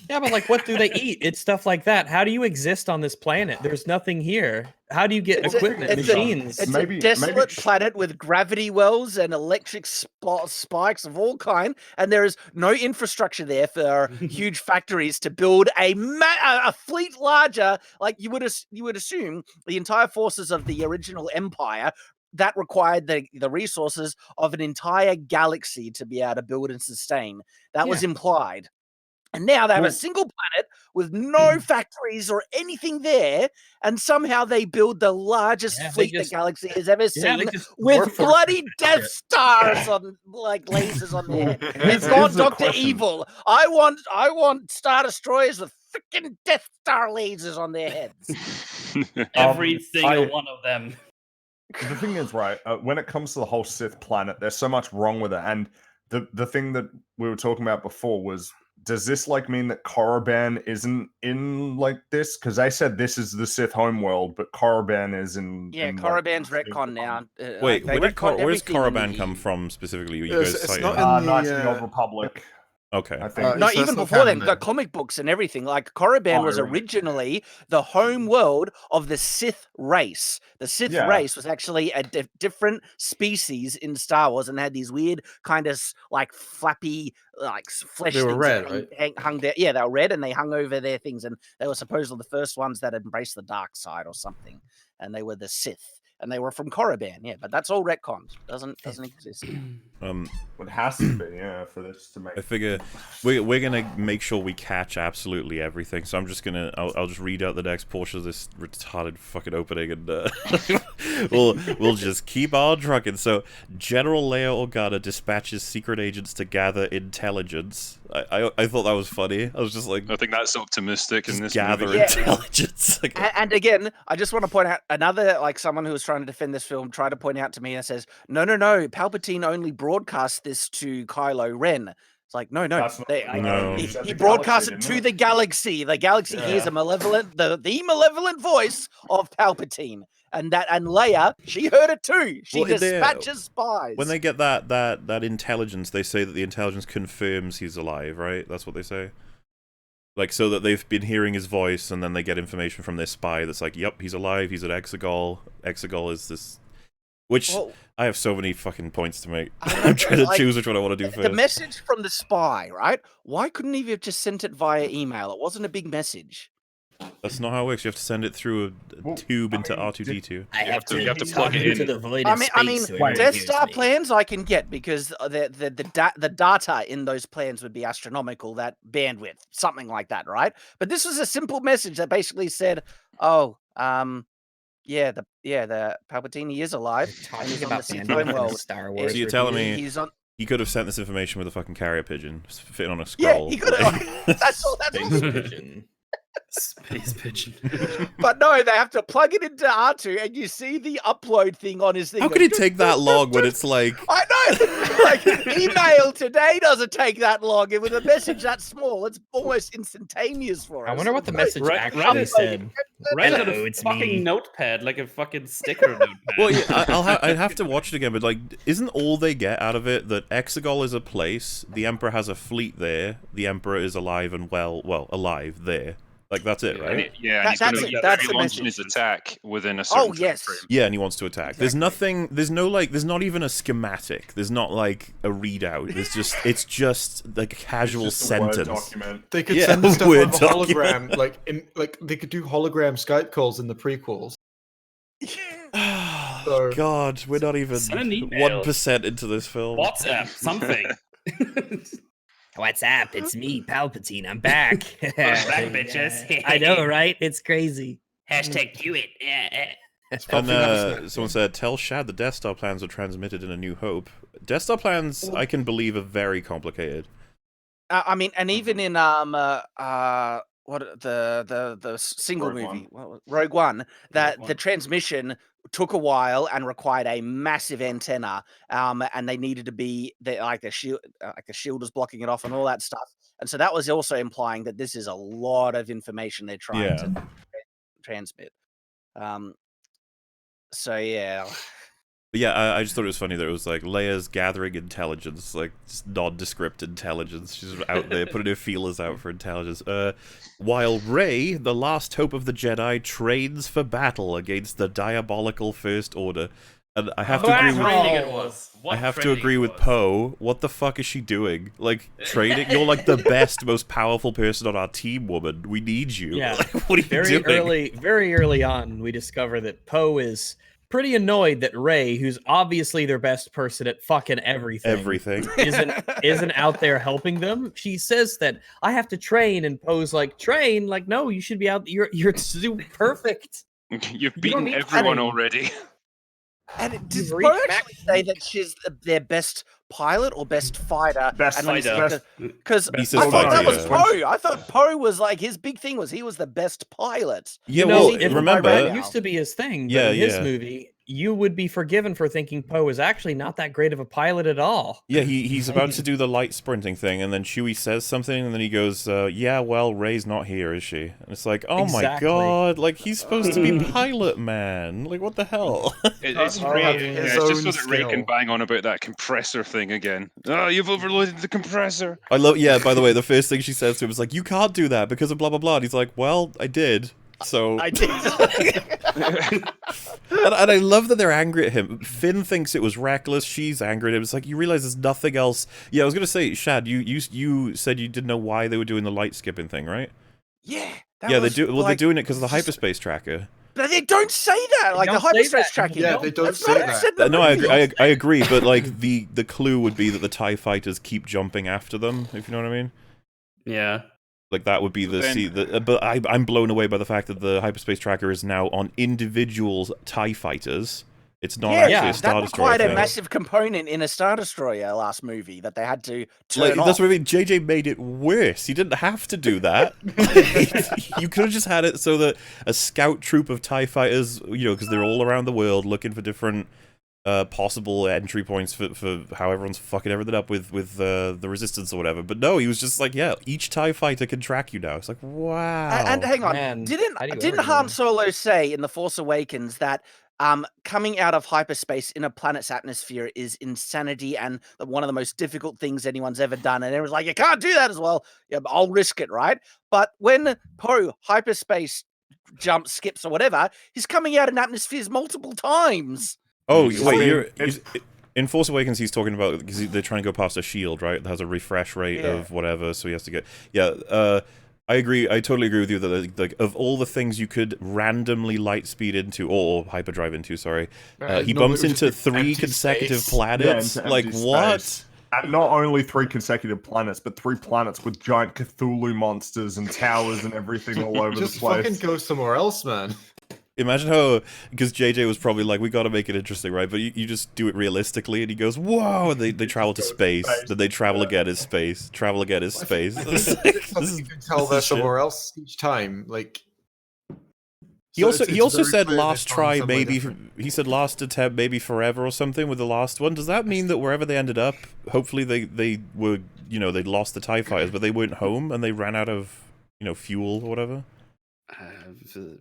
Yeah, but like, what do they eat? It's stuff like that. How do you exist on this planet? There's nothing here. How do you get equipment, machines? It's Maybe- a desolate maybe- planet with gravity wells and electric spikes of all kind, and there is no infrastructure there for huge factories to build a fleet larger. Like you would assume the entire forces of the original Empire that required the resources of an entire galaxy to be able to build and sustain. That was implied. And now they have a single planet with no factories or anything there, and somehow they build the largest fleet the galaxy has ever seen with bloody Death Stars on like lasers on their head. They've gone Dr. Evil. I want Star Destroyers with freaking Death Star lasers on their heads. Every single one of them. The thing is, right, when it comes to the whole Sith planet, there's so much wrong with it. And the thing that we were talking about before was, does this like mean that Korriban isn't in like this? Because they said this is the Sith homeworld, but Korriban is in. Yeah, in, Korriban's like, retcon now. Wait, they where retconned does everything in the Korriban come EU. from specifically? You It's- guys it's cited not it? in the, Knights of the Old Republic. Okay. I think. No, that's even not before then, canon the then. comic books and everything. Like Korriban was right. originally the home world of the Sith race. The Sith Yeah. race was actually a different species in Star Wars and had these weird kind of like flappy, like flesh. They were things red, that right? hung there. Yeah, they were red, and they hung over their things, and they were supposedly the first ones that embraced the dark side or something. And they were the Sith. and they were from Korriban. Yeah, but that's all retcons. Doesn't exist. It has to be, yeah, for this to make. I figure we're gonna make sure we catch absolutely everything. So I'm just gonna I'll just read out the next portion of this retarded fucking opening, and we'll just keep on trucking. So General Leia Organa dispatches secret agents to gather intelligence. I thought that was funny. I was just like, I think that's optimistic in this gather movie. intelligence. Like, And again, I just want to point out another, like, someone who was trying to defend this film tried to point out to me and says, no, Palpatine only broadcast this to Kylo Ren. It's like, no. He broadcast it to the galaxy. The galaxy hears a malevolent, the malevolent voice of Palpatine. And Leia, she heard it too. She dispatches spies. when they get that intelligence, they say that the intelligence confirms he's alive, right? That's what they say. Like, so that they've been hearing his voice, and then they get information from their spy that's like, yep, he's alive, he's at Exegol. Exegol is this... Which, I have so many fucking points to make. I'm trying to choose which one I want to do first. The message from the spy, right? Why couldn't he have just sent it via email? It wasn't a big message. That's not how it works. You have to send it through a tube into R2-D2. You have to plug it in. The void I of mean, space Death Star plans I can get because the data in those plans would be astronomical. That bandwidth, something like that, right? But this was a simple message that basically said, "Oh, yeah, the Palpatine is alive. And he's on the Sith world. Star Wars. So you're telling me he's on." he could have sent this information with a fucking carrier pigeon, fitting on a scroll. Yeah, he could have. That's all. Space pigeon. But no, they have to plug it into R2, and you see the upload thing on his thing. How could it take that long when it's like... I know! Like, email today doesn't take that long. With a message that small, it's almost instantaneous for us. I wonder what the message actually Right, said. Right on Hello, a it's fucking me. notepad, like a fucking sticker notepad. Well, yeah, I'd have to watch it again, but, like, isn't all they get out of it that Exegol is a place, the Emperor has a fleet there, the Emperor is alive and alive there? Like, that's it, right? And he's going to launch his attack within a certain time frame. Yeah, and he wants to attack. Exactly. There's not even a schematic. There's not, like, a readout. It's just like a casual sentence. They could send the stuff on a hologram, they could do hologram Skype calls in the prequels. So, God, we're not even 1% into this film. WhatsApp, something. What's up? It's me, Palpatine. I'm back. I'm back, bitches. I know, right? It's crazy. Hashtag do it. And someone said, tell Shad the Death Star plans were transmitted in A New Hope. Death Star plans, I can believe, are very complicated. I mean, and even in the single movie, Rogue One, the transmission took a while and required a massive antenna, and they needed to be the shield was blocking it off and all that stuff. And so that was also implying that this is a lot of information they're trying to transmit. So yeah. But yeah, I just thought it was funny that it was like Leia's gathering intelligence, like nondescript intelligence. She's out there putting her feelers out for intelligence. While Rey, the last hope of the Jedi, trains for battle against the diabolical First Order. And I have to agree with Poe. What the fuck is she doing? Like, training? You're like the best, most powerful person on our team, woman. We need you. Yeah. Like, what are you doing? Very early on, we discover that Poe is pretty annoyed that Rey, who's obviously their best person at fucking everything, isn't out there helping them. She says that I have to train, and Poe's like, train? Like, no, you should be out. You're perfect. You've beaten everyone already. And did Poe actually say that she's their best pilot or best fighter? Best fighter. Because I thought that was Poe. I thought Poe was like, his big thing was he was the best pilot. Yeah, well, remember, it used to be his thing. But in his movie, you would be forgiven for thinking Poe is actually not that great of a pilot at all. Yeah, he's about to do the light sprinting thing, and then Chewie says something, and then he goes, yeah, well, Rey's not here, is she? And it's like, oh my god, like, he's supposed to be pilot, man. Like, what the hell? It's great. It's just so that Rey can bang on about that compressor thing again. Oh, you've overloaded the compressor. I love, by the way, the first thing she says to him is like, you can't do that because of blah, blah, blah. And he's like, well, I did. So I did. and I love that they're angry at him. Finn thinks it was reckless. She's angry at him. It's like, you realize there's nothing else. Yeah, I was gonna say, Shad, you said you didn't know why they were doing the light skipping thing, right? Yeah. Yeah, they do. Well, they're doing it because of the hyperspace tracker. But they don't say that. Like the hyperspace tracking. Yeah, they don't say that. No, I agree. But like the clue would be that the TIE fighters keep jumping after them. If you know what I mean. Yeah. Like that would be but I'm blown away by the fact that the hyperspace tracker is now on individual TIE fighters. It's not actually a Star Destroyer. That's quite a massive component in a Star Destroyer last movie that they had to turn off. That's what I mean. JJ made it worse. He didn't have to do that. You could have just had it so that a scout troop of TIE fighters, because they're all around the world looking for different possible entry points for how everyone's fucking everything up with the resistance or whatever. But no, he was just like, yeah, each TIE fighter can track you now. It's like, wow. And hang on, didn't Han Solo say in The Force Awakens that coming out of hyperspace in a planet's atmosphere is insanity and one of the most difficult things anyone's ever done? And everyone's like, you can't do that as well. Yeah, but I'll risk it, right? But when Poe hyperspace jumps, skips, or whatever, he's coming out in atmospheres multiple times. Oh, wait, in Force Awakens, he's talking about, because they're trying to go past a shield, right? That has a refresh rate of whatever, so he has to get... Yeah, I agree. I totally agree with you that like of all the things you could randomly light speed into or hyperdrive into, sorry, he bumps into 3 consecutive planets. Like what? And not only 3 consecutive planets, but 3 planets with giant Cthulhu monsters and towers and everything all over the place. Just fucking go somewhere else, man. Imagine how, because JJ was probably like, we gotta make it interesting, right? But you just do it realistically, and he goes, whoa, and they travel to space, then they travel again as space, travel again as space. You can tell they're somewhere else each time, like... He also said last try, maybe, he said last attempt, maybe forever or something with the last one. Does that mean that wherever they ended up, hopefully they were, they'd lost the TIE fighters, but they weren't home, and they ran out of, fuel or whatever? It's a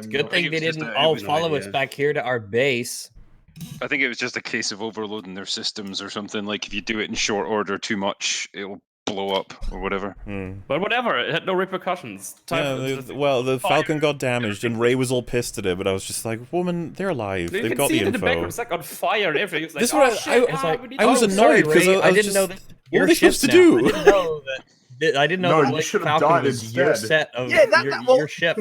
good thing they didn't all follow us back here to our base. I think it was just a case of overloading their systems or something. Like if you do it in short order too much, it'll blow up or whatever. But whatever, it had no repercussions. The Falcon got damaged and Rey was all pissed at it, but I was just like, woman, they're alive. They've got the info. In the background, it's like on fire and everything. It's like, I was annoyed because I didn't know that. What are they supposed to do? I didn't know that Falcon was your set of your ship.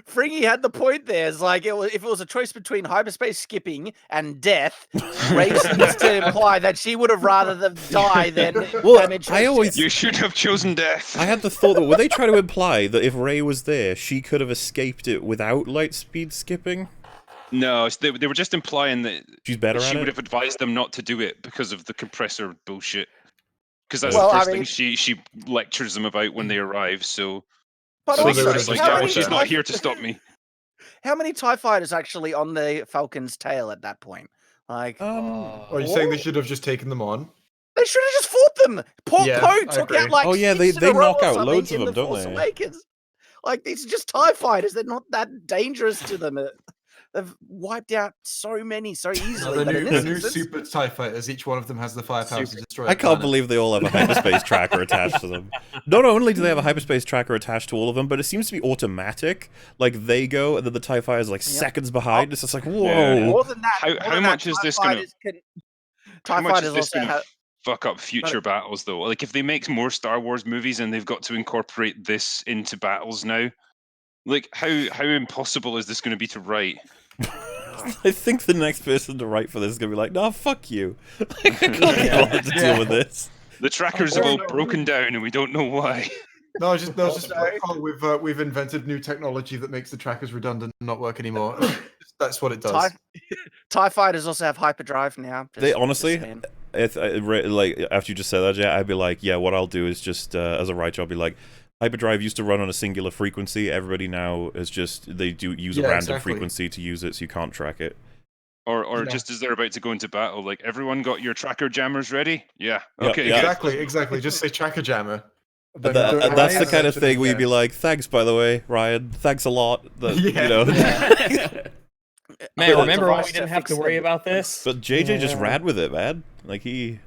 Fringy had the point there. It's like if it was a choice between hyperspace skipping and death, Rey seems to imply that she would have rather them die than damage. You should have chosen death. I had the thought that were they trying to imply that if Rey was there, she could have escaped it without light speed skipping? No, they were just implying that she's better at it. She would have advised them not to do it because of the compressor bullshit. Because that's the first thing she lectures them about when they arrive. So. But also, she's not here to stop me. How many TIE fighters actually on the Falcon's tail at that point? Like, are you saying they should have just taken them on? They should have just fought them. Poe took out like they knock out loads of them, don't they? Awakens. Like these are just TIE fighters. They're not that dangerous to them. They've wiped out so many so easily. The new super TIE fighters, each one of them has the firepower to destroy. I can't believe they all have a hyperspace tracker attached to them. Not only do they have a hyperspace tracker attached to all of them, but it seems to be automatic. Like they go, and then the TIE fighters like seconds behind. It's just like, whoa. Yeah. More than that. How much is this going to fuck up future battles, though? Like if they make more Star Wars movies and they've got to incorporate this into battles now, like how impossible is this going to be to write? I think the next person to write for this is gonna be like, "No, fuck you. I can't be bothered to deal with this." The trackers have all broken down, and we don't know why. No, we've invented new technology that makes the trackers redundant and not work anymore. That's what it does. TIE fighters also have hyperdrive now. They honestly, like after you just said that, I'd be like, yeah, what I'll do is just as a writer, I'll be like, hyperdrive used to run on a singular frequency. Everybody now is just they do use a random frequency to use it, so you can't track it. Or just as they're about to go into battle, like everyone got your tracker jammers ready? Yeah. Okay. Exactly. Just say tracker jammer. That's the kind of thing where you'd be like, "Thanks, by the way, Ryan. Thanks a lot." Man, remember when we didn't have to worry about this? But JJ just ran with it, man. Like he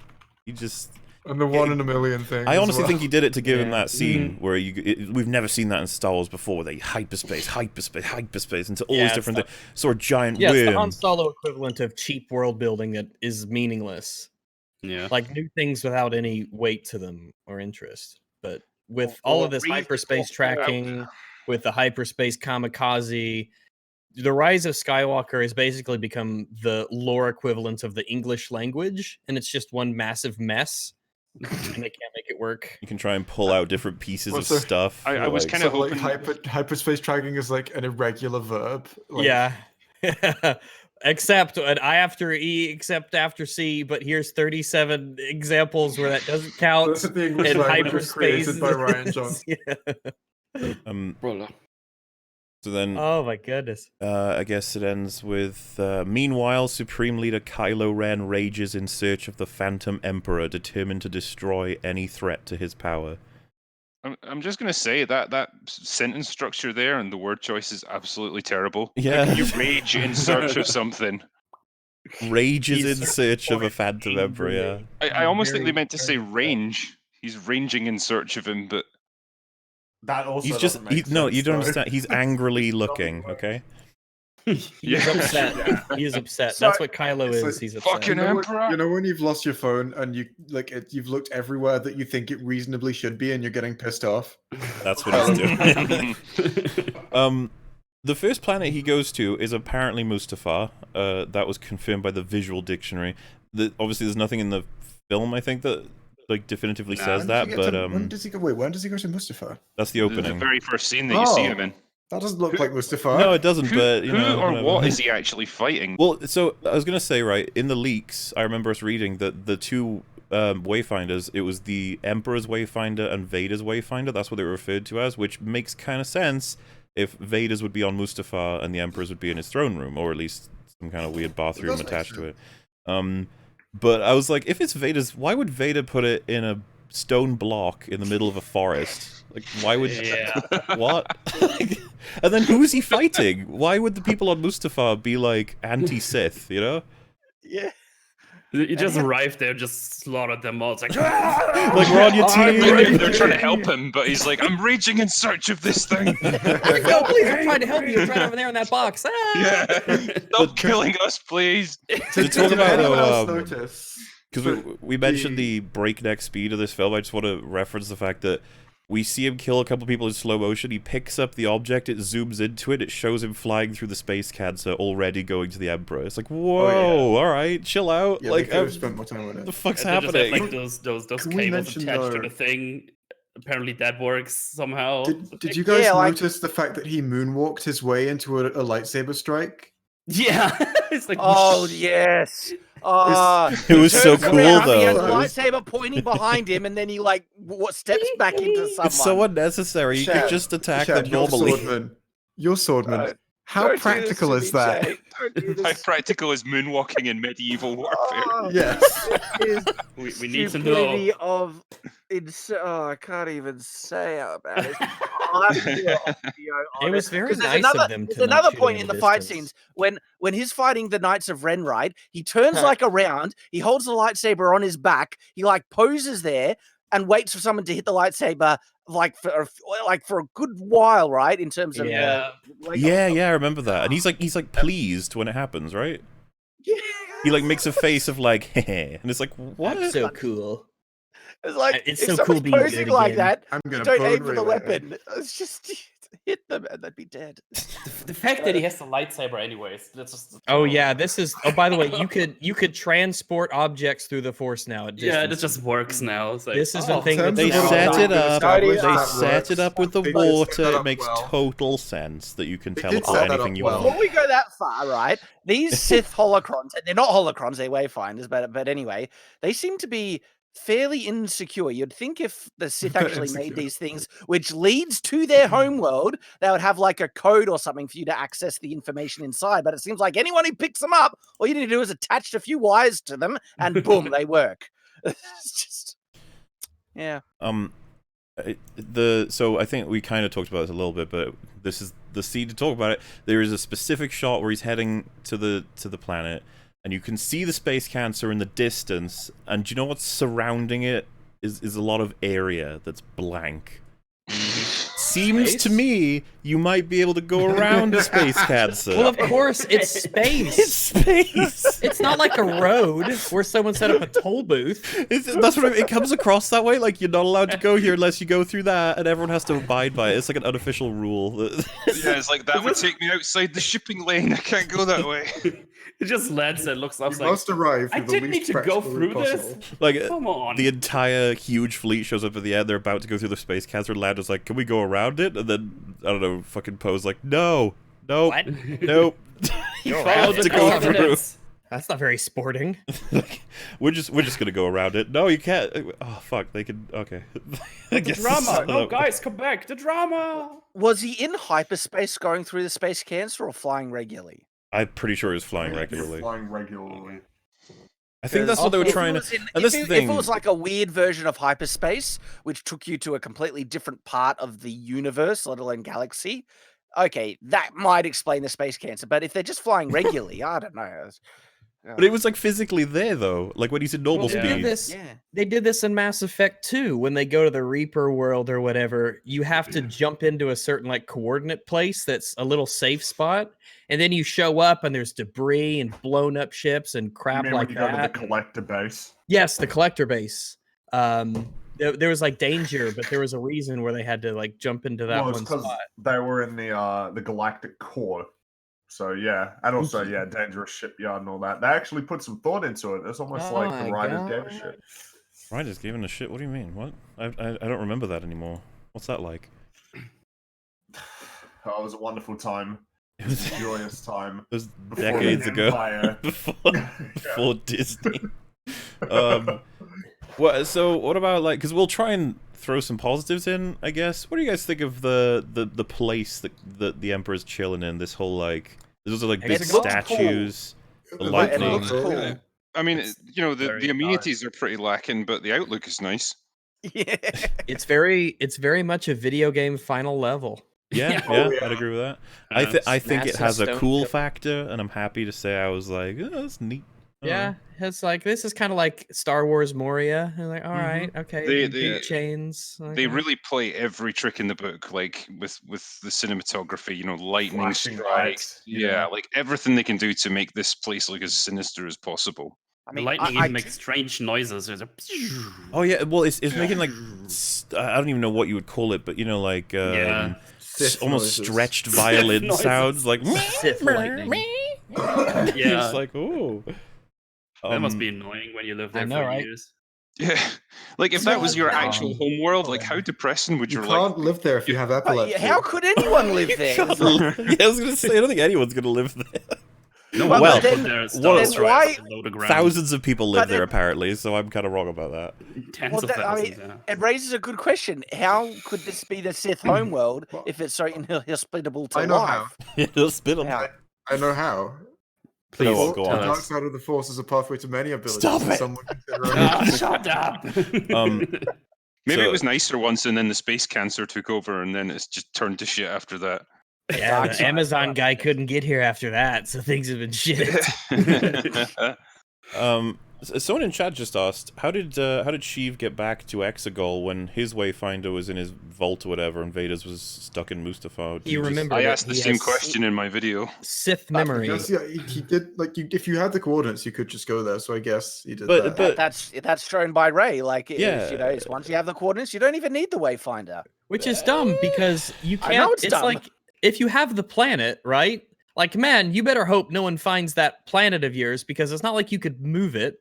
just. And the one in a million thing. I honestly think he did it to give him that scene where we've never seen that in Star Wars before, where they hyperspace into all these different things. Sort of giant worm. It's the Han Solo equivalent of cheap world building that is meaningless. Yeah. Like new things without any weight to them or interest. But with all of this hyperspace tracking with the hyperspace kamikaze. The Rise of Skywalker has basically become the lore equivalent of the English language, and it's just one massive mess, and they can't make it work. You can try and pull out different pieces of so stuff. I was kind of hoping hyperspace tracking is like an irregular verb. Like, Yeah. Except I after E, except after C, but here's 37 examples where that doesn't count. That's the English and language hyperspace created by Ryan Johnson. So then, oh my goodness. I guess it ends with, meanwhile, Supreme Leader Kylo Ren rages in search of the Phantom Emperor, determined to destroy any threat to his power. I'm just going to say that sentence structure there and the word choice is absolutely terrible. Yeah. How can you rage in search of something? Rages in search of a Phantom Emperor, yeah. I almost think they meant to say range. He's ranging in search of him, but... That also He's just, doesn't make no, sense, you don't though. understand. He's angrily looking, okay? He's upset. He is upset. That's what Kylo It's is. like, He's upset. fucking Emperor! You know when you've lost your phone and you've looked everywhere that you think it reasonably should be, and you're getting pissed off. That's what he's doing. The first planet he goes to is apparently Mustafar. That was confirmed by the visual dictionary. Obviously, there's nothing in the film, I think, that like definitively says that. But when does he go? Wait, when does he go to Mustafar? that's the The opening. very first scene that you see him in. That doesn't look like Mustafar. No, it doesn't. Who, but you know, or whatever. what is he actually fighting? Well, so I was gonna say, right, in the leaks, I remember us reading that the two Wayfinders, it was the Emperor's Wayfinder and Vader's Wayfinder. That's what they were referred to as, which makes kind of sense if Vader's would be on Mustafar and the Emperor's would be in his throne room, or at least some kind of weird bathroom attached to it. But I was like, if it's Vader's, why would Vader put it in a stone block in the middle of a forest? Like, why would... Yeah. What? And then who is he fighting? Why would the people on Mustafar be, like, anti-Sith, you know? Yeah. You just arrived there, just slaughtered them all. It's like, Like, we're on your team. They're trying to help him, but he's like, I'm raging in search of this thing. No, please, I'm trying to help you. It's right over there in that box. Ah! Yeah. Stop killing us, please. To talk about, anyone else though, notice? because we mentioned the breakneck speed of this film, I just want to reference the fact that we see him kill a couple people in slow motion, he picks up the object, it zooms into it, it shows him flying through the space cancer, already going to the Emperor. It's like, whoa, alright, chill out. Yeah, like, they could have spent more time with what it. the fuck's and they just happening? have, like those Can we cables mention, attached to though- the thing. Apparently that works somehow. Did you guys Yeah, like- notice the fact that he moonwalked his way into a lightsaber strike? Yeah. It's like, Oh yes. It was so turns cool, around, He has a though. lightsaber pointing behind him, and then he like steps back into someone. It's so unnecessary, you could Shad, just attack Shad, them normally. Your swordman. How Don't do this practical to is me, that? Jay. Don't do How this. practical is moonwalking in medieval warfare? Oh, Yes. it is we need to know. stupidity of I can't even say how bad it is. I'll have to do a video on It was very 'Cause nice of them to There's not another shoot point him in at the a fight distance. scenes when he's fighting the Knights of Ren, right? He turns like around, he holds the lightsaber on his back, he like poses there and waits for someone to hit the lightsaber like for a good while, right? In terms of Yeah. Yeah, I remember that. And he's like pleased when it happens, right? He like makes a face of like, heh, and it's like, what? That's so cool. It's like It's if so cool someone's being posing good like again. that, I'm gonna don't bone aim for the relay. weapon. It's just hit them and they'd be dead. The fact that he has the lightsaber anyways, that's just... Oh yeah, this is. Oh, by the way, you could transport objects through the Force now. At Yeah, it distance. just works now. It's like, This is the oh, thing terms that They of set what it I've up. established, They that set it works. up with the They set water. that It up makes well. total sense that you can They did teleport set that anything up you well. want. Before we go that far, right? These Sith holocrons, and they're not holocrons, they're wayfinders, but anyway, they seem to be fairly insecure. You'd think if the Sith They're actually made insecure. these things, which leads to their homeworld, they would have like a code or something for you to access the information inside. But it seems like anyone who picks them up, all you need to do is attach a few wires to them, and boom, they work. It's just, yeah. So I think we kind of talked about this a little bit, but this is the scene to talk about it. There is a specific shot where he's heading to the planet, and you can see the space cancer in the distance, and do you know what's surrounding it is a lot of area that's blank. See seems to me you might be able to go around the space cancer. Well, of course, it's space. It's space. It's not like a road where someone set up a toll booth. That's what it comes across that way. Like, you're not allowed to go here unless you go through that, and everyone has to abide by it. It's like an unofficial rule. Yeah, it's like, that would take me outside the shipping lane. I can't go that way. It just lands and looks up. You Like, must arrive. I with the didn't need least to go practical through route this. possible. Like, Come on. the entire huge fleet shows up at the end. They're about to go through the space cancer. Land is like, can we go around it? And then, I don't know, fucking Poe's like, no, nope, What? nope. You have to go through. That's not very sporting. we're just gonna go around it. No, you can't. Oh fuck, they can. Okay. The drama. No, guys, come back. The drama. Was he in hyperspace going through the space cancer or flying regularly? I'm pretty sure he was flying regularly. Flying regularly. I think that's what they were If it trying to. was in- And this if thing. it was like a weird version of hyperspace, which took you to a completely different part of the universe, let alone galaxy, okay, that might explain the space cancer. But if they're just flying regularly, I don't know. But it was like physically there though, like when he's in normal Well, they speed. did this. Yeah. They did this in Mass Effect 2 when they go to the Reaper world or whatever. You have to jump into a certain like coordinate place that's a little safe spot, and then you show up and there's debris and blown up ships and crap You mean like when you go to that. the collector base? Yes, the collector base. There was like danger, but there was a reason where they had to like jump into that Well, it's one because spot. they were in the galactic core. So yeah, and also yeah, dangerous shipyard and all that. They actually put some thought into it. It's almost Oh like my the writers gave a God. shit. Writers giving a shit. What do you mean? What? I don't remember that anymore. What's that like? Oh, it was a wonderful time. It It was was, a joyous time. it was Before decades the ago. Empire. before Disney. So what about like? Because we'll try and throw some positives in, I guess. What do you guys think of the place that the Emperor's chilling in? This whole like, those are like big It looks statues, the It lightning. looks cool. Yeah. I mean, you know, the very amenities are pretty lacking, but the outlook is nice. Yeah. It's very much a video game final level. Yeah, Yeah. yeah, I'd agree with that. I think it massive has a stone cool pillar. factor, and I'm happy to say I was like, oh, that's neat. Yeah, it's like this is kind of like Star Wars Moria. And like, all right, okay, They- big they- chains. They okay. really play every trick in the book, like with the cinematography. You know, lightning Flashing strikes. lights, Yeah, like everything they can do to make this place look as sinister as possible. I The mean, lightning I even makes strange noises. There's a. Oh yeah, well, it's making like I don't even know what you would call it, but you know, like Yeah. Sith almost noises. stretched violin noises. sounds, like Sith lightning. yeah, Yeah. it's like oh. That must be annoying when you live I there know, for right? years. Yeah, like if that was your actual home world, like how depressing would You your life? can't live there if you have epilepsy. how could anyone live there? yeah, I was gonna say I don't think anyone's gonna live there. No Well, one but then- there's then why- Thousands of people live But there it- apparently, so I'm kind of wrong about that. Tens Well, of that- I thousands. mean, yeah. It raises a good question. How could this be the Sith homeworld if it's so inhospitable to I know life? how. It'll spit on How? I know how. Please The go dark on. side of the Force is a pathway to many abilities. Stop and it. Someone consider Ah, shut up. Maybe So- it was nicer once, and then the space cancer took over, and then it's just turned to shit after that. Yeah, Dark the side. Amazon guy couldn't get here after that, so things have been shit. Someone in chat just asked, how did Sheev get back to Exegol when his Wayfinder was in his vault or whatever, and Vader's was stuck in Mustafar? Did You just- remember I that asked the he same has question in my video. Sith memory. Because, yeah, he did like if you had the coordinates, you could just go there. So I guess he did But- that. That's shown by Ray. Like, Yeah. you know, it's once you have the coordinates, you don't even need the Wayfinder. Which is dumb because you I know can't. it's It's dumb. like if you have the planet, right? Like, man, you better hope no one finds that planet of yours because it's not like you could move it.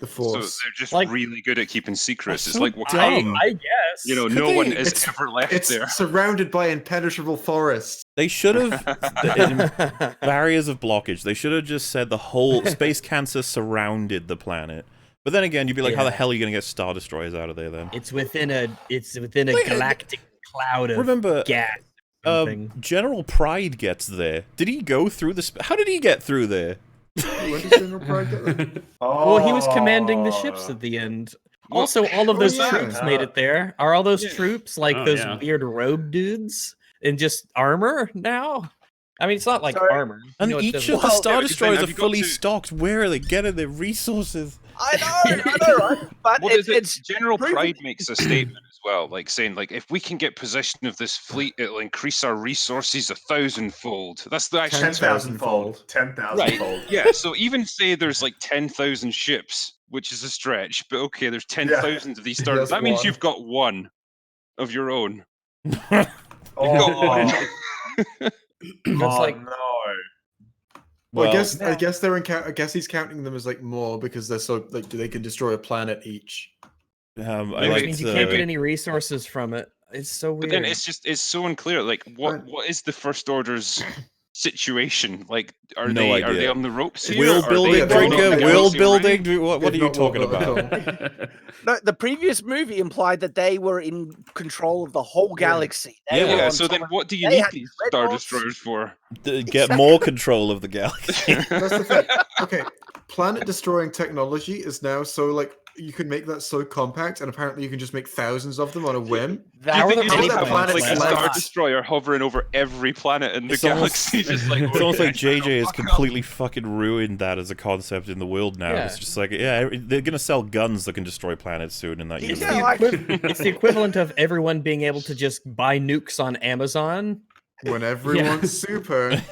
The So Force. they're just Like- really good at keeping secrets. That's It's so like Wakanda. I guess. You know, Could no they- one is It's- ever left It's there. surrounded by impenetrable forests. They should have barriers of blockage. They should have just said the whole space cancer surrounded the planet. But then again, you'd be like, how the Yeah. hell are you gonna get Star Destroyers out of there then? It's within a Wait, galactic cloud of Remember, gas. or something. General Pride gets there. Did he go through the? How did he get through there? When did General Pride get there? Well, he was commanding the ships at the end. Also, all of those yeah. troops made it there. Are all those troops like Oh, those yeah. weird robe dudes in just armor now? I mean, it's not like So- armor. You And know, it each doesn't- of the Well, Star yeah, because then Destroyers have are you got fully to- stocked. Where are they getting their resources? I know, right? But Well, it's General proven- Pride makes a statement as well, like saying like if we can get possession of this fleet, it'll increase our resources 1,000-fold. That's the actual 10,000-fold. 10,000-fold. Right. Yeah. So even say there's like 10,000 ships, which is a stretch, but okay, there's 10,000 of these stars. That means you've got one of your own. Oh, That's like no. Well, I guess they're I guess he's counting them as like more because they're so like they can destroy a planet each. which means you can't get any resources from it. It's so weird. But then it's so unclear. Like what is the First Order's situation? Like are they on the ropes here? Wheel building, drinker, wheel building. What are you talking about? No, the previous movie implied that they were in control of the whole galaxy. So then what do you need these Star Destroyers for? To get more control of the galaxy. That's the thing. Okay, planet-destroying technology is now so like you can make that so compact, and apparently you can just make thousands of them on a whim. Do you think you have like a Star Destroyer hovering over every planet in the galaxy? It's almost like JJ has completely fucking ruined that as a concept in the world now. Yeah. It's just like, they're gonna sell guns that can destroy planets soon in that universe. It's the equivalent of everyone being able to just buy nukes on Amazon. When everyone's super.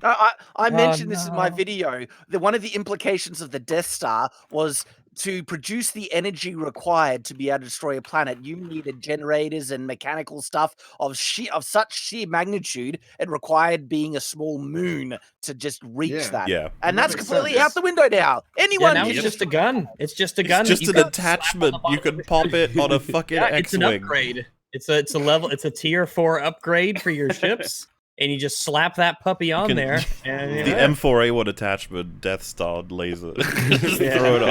I mentioned this in my video. That one of the implications of the Death Star was to produce the energy required to be able to destroy a planet. You needed generators and mechanical stuff of such sheer magnitude. It required being a small moon to just reach that. Yeah, and that's completely out the window now. Anyone? Now it's just a gun. It's just a gun. It's just an attachment. You can pop it on a fucking X-wing. It's an upgrade. It's a level. It's a tier 4 upgrade for your ships. And you just slap that puppy on there. And, the M4A1 attachment, Death Star laser. Throw it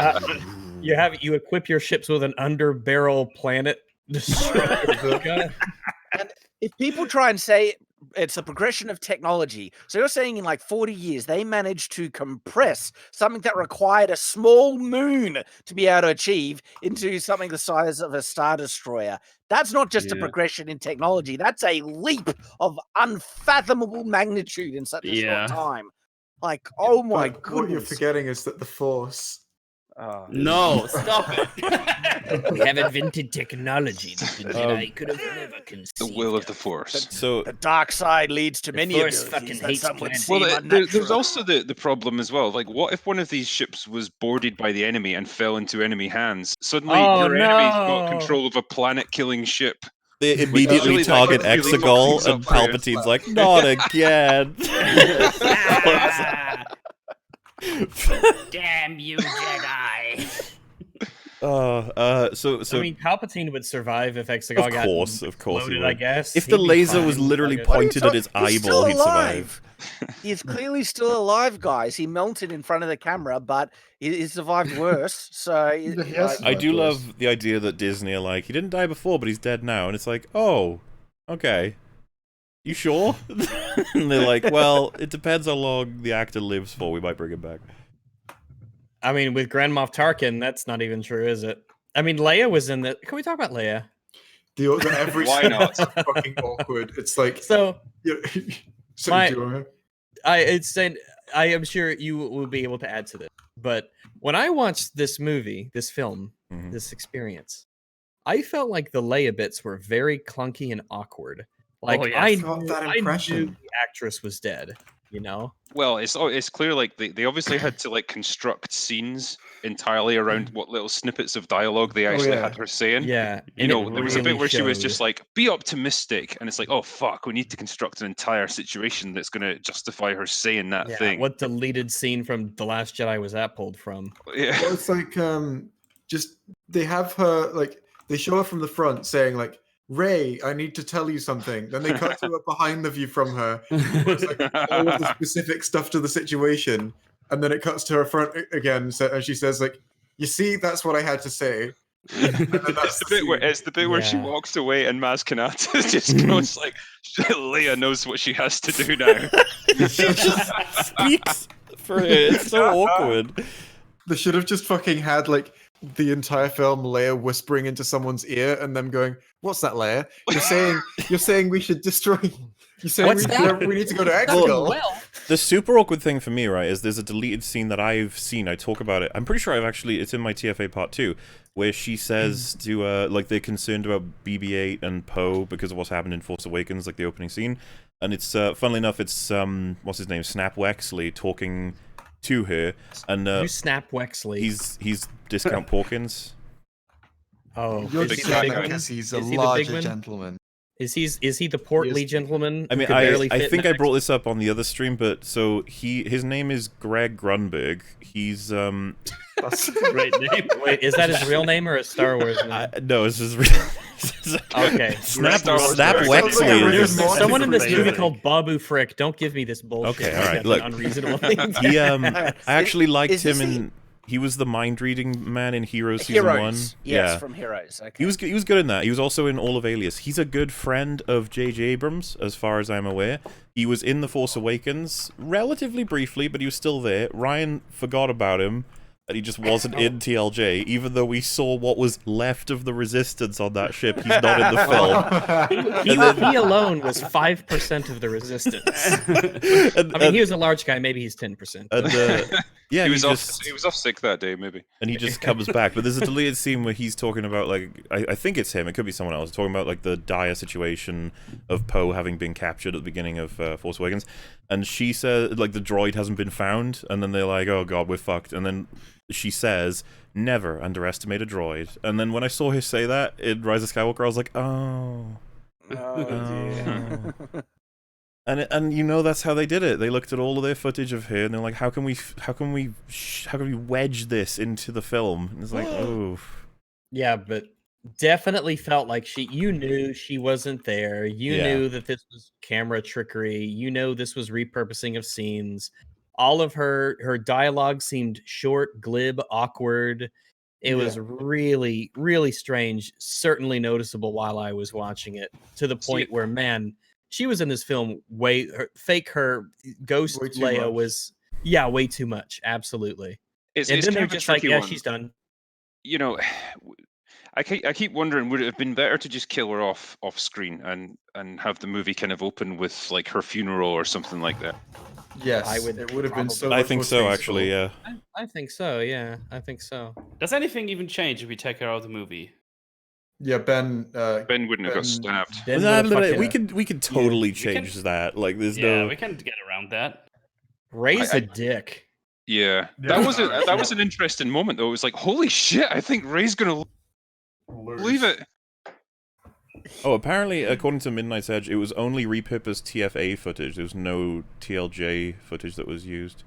on. You equip your ships with an underbarrel planet destroyer. And if people try and say it's a progression of technology, so you're saying in like 40 years they managed to compress something that required a small moon to be able to achieve into something the size of a Star Destroyer. That's not just a progression in technology. That's a leap of unfathomable magnitude in such a short time. Like, oh my goodness. What you're forgetting is that the Force. No, stop it. We have invented technology that the Jedi could have never conceived. The will of the Force. So the dark side leads to many Force abilities fucking that hates some would planets. seem unnatural. There's also the problem as well. Like, what if one of these ships was boarded by the enemy and fell into enemy hands? Suddenly, your enemy's got control of a planet-killing ship. they immediately target Exegol, and Palpatine's like, not again. Damn you, Jedi! So I mean, Palpatine would survive if Exegol got of course he loaded, would. I guess. If the laser was literally pointed at his eyeball, he'd survive. He's clearly still alive, guys. He melted in front of the camera, but he survived worse. So I do love the idea that Disney are like, he didn't die before, but he's dead now, and it's like, oh, okay. You sure? And they're like, well, it depends how long the actor lives for. We might bring him back. I mean, with Grand Moff Tarkin, that's not even true, is it? I mean, Leia was in the... Can we talk about Leia? Every Why not? Fucking awkward. It's like... So... I am sure you will be able to add to this. But when I watched this movie, this film, this experience, I felt like the Leia bits were very clunky and awkward. Like, I knew the actress was dead, you know? Well, it's clear, like, they obviously had to, like, construct scenes entirely around what little snippets of dialogue they actually had her saying. Yeah. You know, there was a bit where she was just like, be optimistic. And it's like, oh, fuck, we need to construct an entire situation that's going to justify her saying that thing. What deleted scene from The Last Jedi was that pulled from? Yeah. Well, it's like, just, they have her, like, they show her from the front saying, like, Rey, I need to tell you something. Then they cut to her behind the view from her. It's like all of the specific stuff to the situation. And then it cuts to her front again. And she says, like, you see, that's what I had to say. It's the bit where she walks away and Maz Kanata just goes like, Leia knows what she has to do now. She just speaks for it. It's so awkward. They should have just fucking had, like, the entire film Leia whispering into someone's ear and them going, what's that, Leia? You're saying we should destroy You say we need to go to Exegol? Well, the super awkward thing for me, right, is there's a deleted scene that I've seen. I talk about it. I'm pretty sure it's in my TFA part 2, where she says to, like, they're concerned about BB-8 and Poe because of what's happened in Force Awakens, like the opening scene. And it's, funnily enough, it's, what's his name? Snap Wexley talking to her. And, who's Snap Wexley? He's Discount Porkins. Oh, You're is just he the saying big that one? because he's a Is he the larger big one? gentleman. Is he the portly gentleman? I mean, who could barely I fit think in I an brought this up on the other stream, but so his name is Greg Grunberg. He's That's a great name. Wait, is that his real name or a Star Wars name? no, it's his real. Okay. Snap There's Wexley is. Someone in this movie called Babu Frick. Don't give me this bullshit. Okay, all right, That's look. unreasonable thing. He I actually liked Is him this in. He was the mind reading man in Heroes season 1. Heroes. Yes, Yeah. from Heroes. Okay. He was good in that. He was also in all of Alias. He's a good friend of J.J. Abrams, as far as I'm aware. He was in The Force Awakens relatively briefly, but he was still there. Ryan forgot about him, and he just wasn't in TLJ, even though we saw what was left of the Resistance on that ship. He's not in the film. He alone was 5% of the Resistance. I mean, he was a large guy. Maybe he's 10%. Yeah, he was off sick that day, maybe. And he just comes back. But there's a deleted scene where he's talking about, like, I think it's him, it could be someone else, talking about, like, the dire situation of Poe having been captured at the beginning of Force Awakens. And she says, like, the droid hasn't been found. And then they're like, oh god, we're fucked. And then she says, never underestimate a droid. And then when I saw her say that in Rise of Skywalker, I was like, oh. dear. And you know that's how they did it. They looked at all of their footage of her and they're like, how can we wedge this into the film? And it's like, oh. Yeah, but definitely felt like you knew she wasn't there. You knew that this was camera trickery. You know this was repurposing of scenes. All of her dialogue seemed short, glib, awkward. It was really, really strange. Certainly noticeable while I was watching it, to the point where, man, she was in this film her ghost Leia was way too much. Absolutely. And then they're just like, yeah, she's done. You know, I keep wondering, would it have been better to just kill her off screen and have the movie kind of open with like her funeral or something like that? Yes, it would have been so. I think so, actually. Yeah. I think so. Yeah, I think so. Does anything even change if we take her out of the movie? Yeah, Ben wouldn't have got stabbed. We could totally change that. Like, there's we can get around that. Ray's a dick. Yeah, that was an interesting moment though. It was like, holy shit! I think Ray's gonna leave it. Oh, apparently, according to Midnight's Edge, it was only repurposed TFA footage. There was no TLJ footage that was used.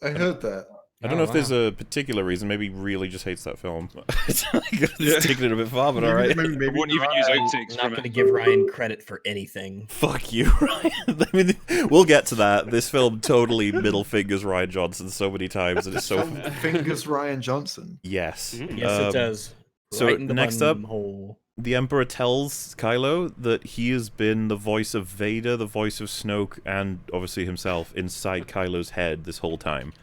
I heard that. I don't know if there's a particular reason. Maybe he really just hates that film. It's taking it a bit far, but alright. Maybe won't even use outtakes. I'm not going to give Ryan credit for anything. Fuck you, Ryan. I mean, we'll get to that. This film totally middle fingers Ryan Johnson so many times, and it's so fingers Ryan Johnson. Yes. Yes, it does. So right in the next up, hole. The Emperor tells Kylo that he has been the voice of Vader, the voice of Snoke, and obviously himself inside Kylo's head this whole time.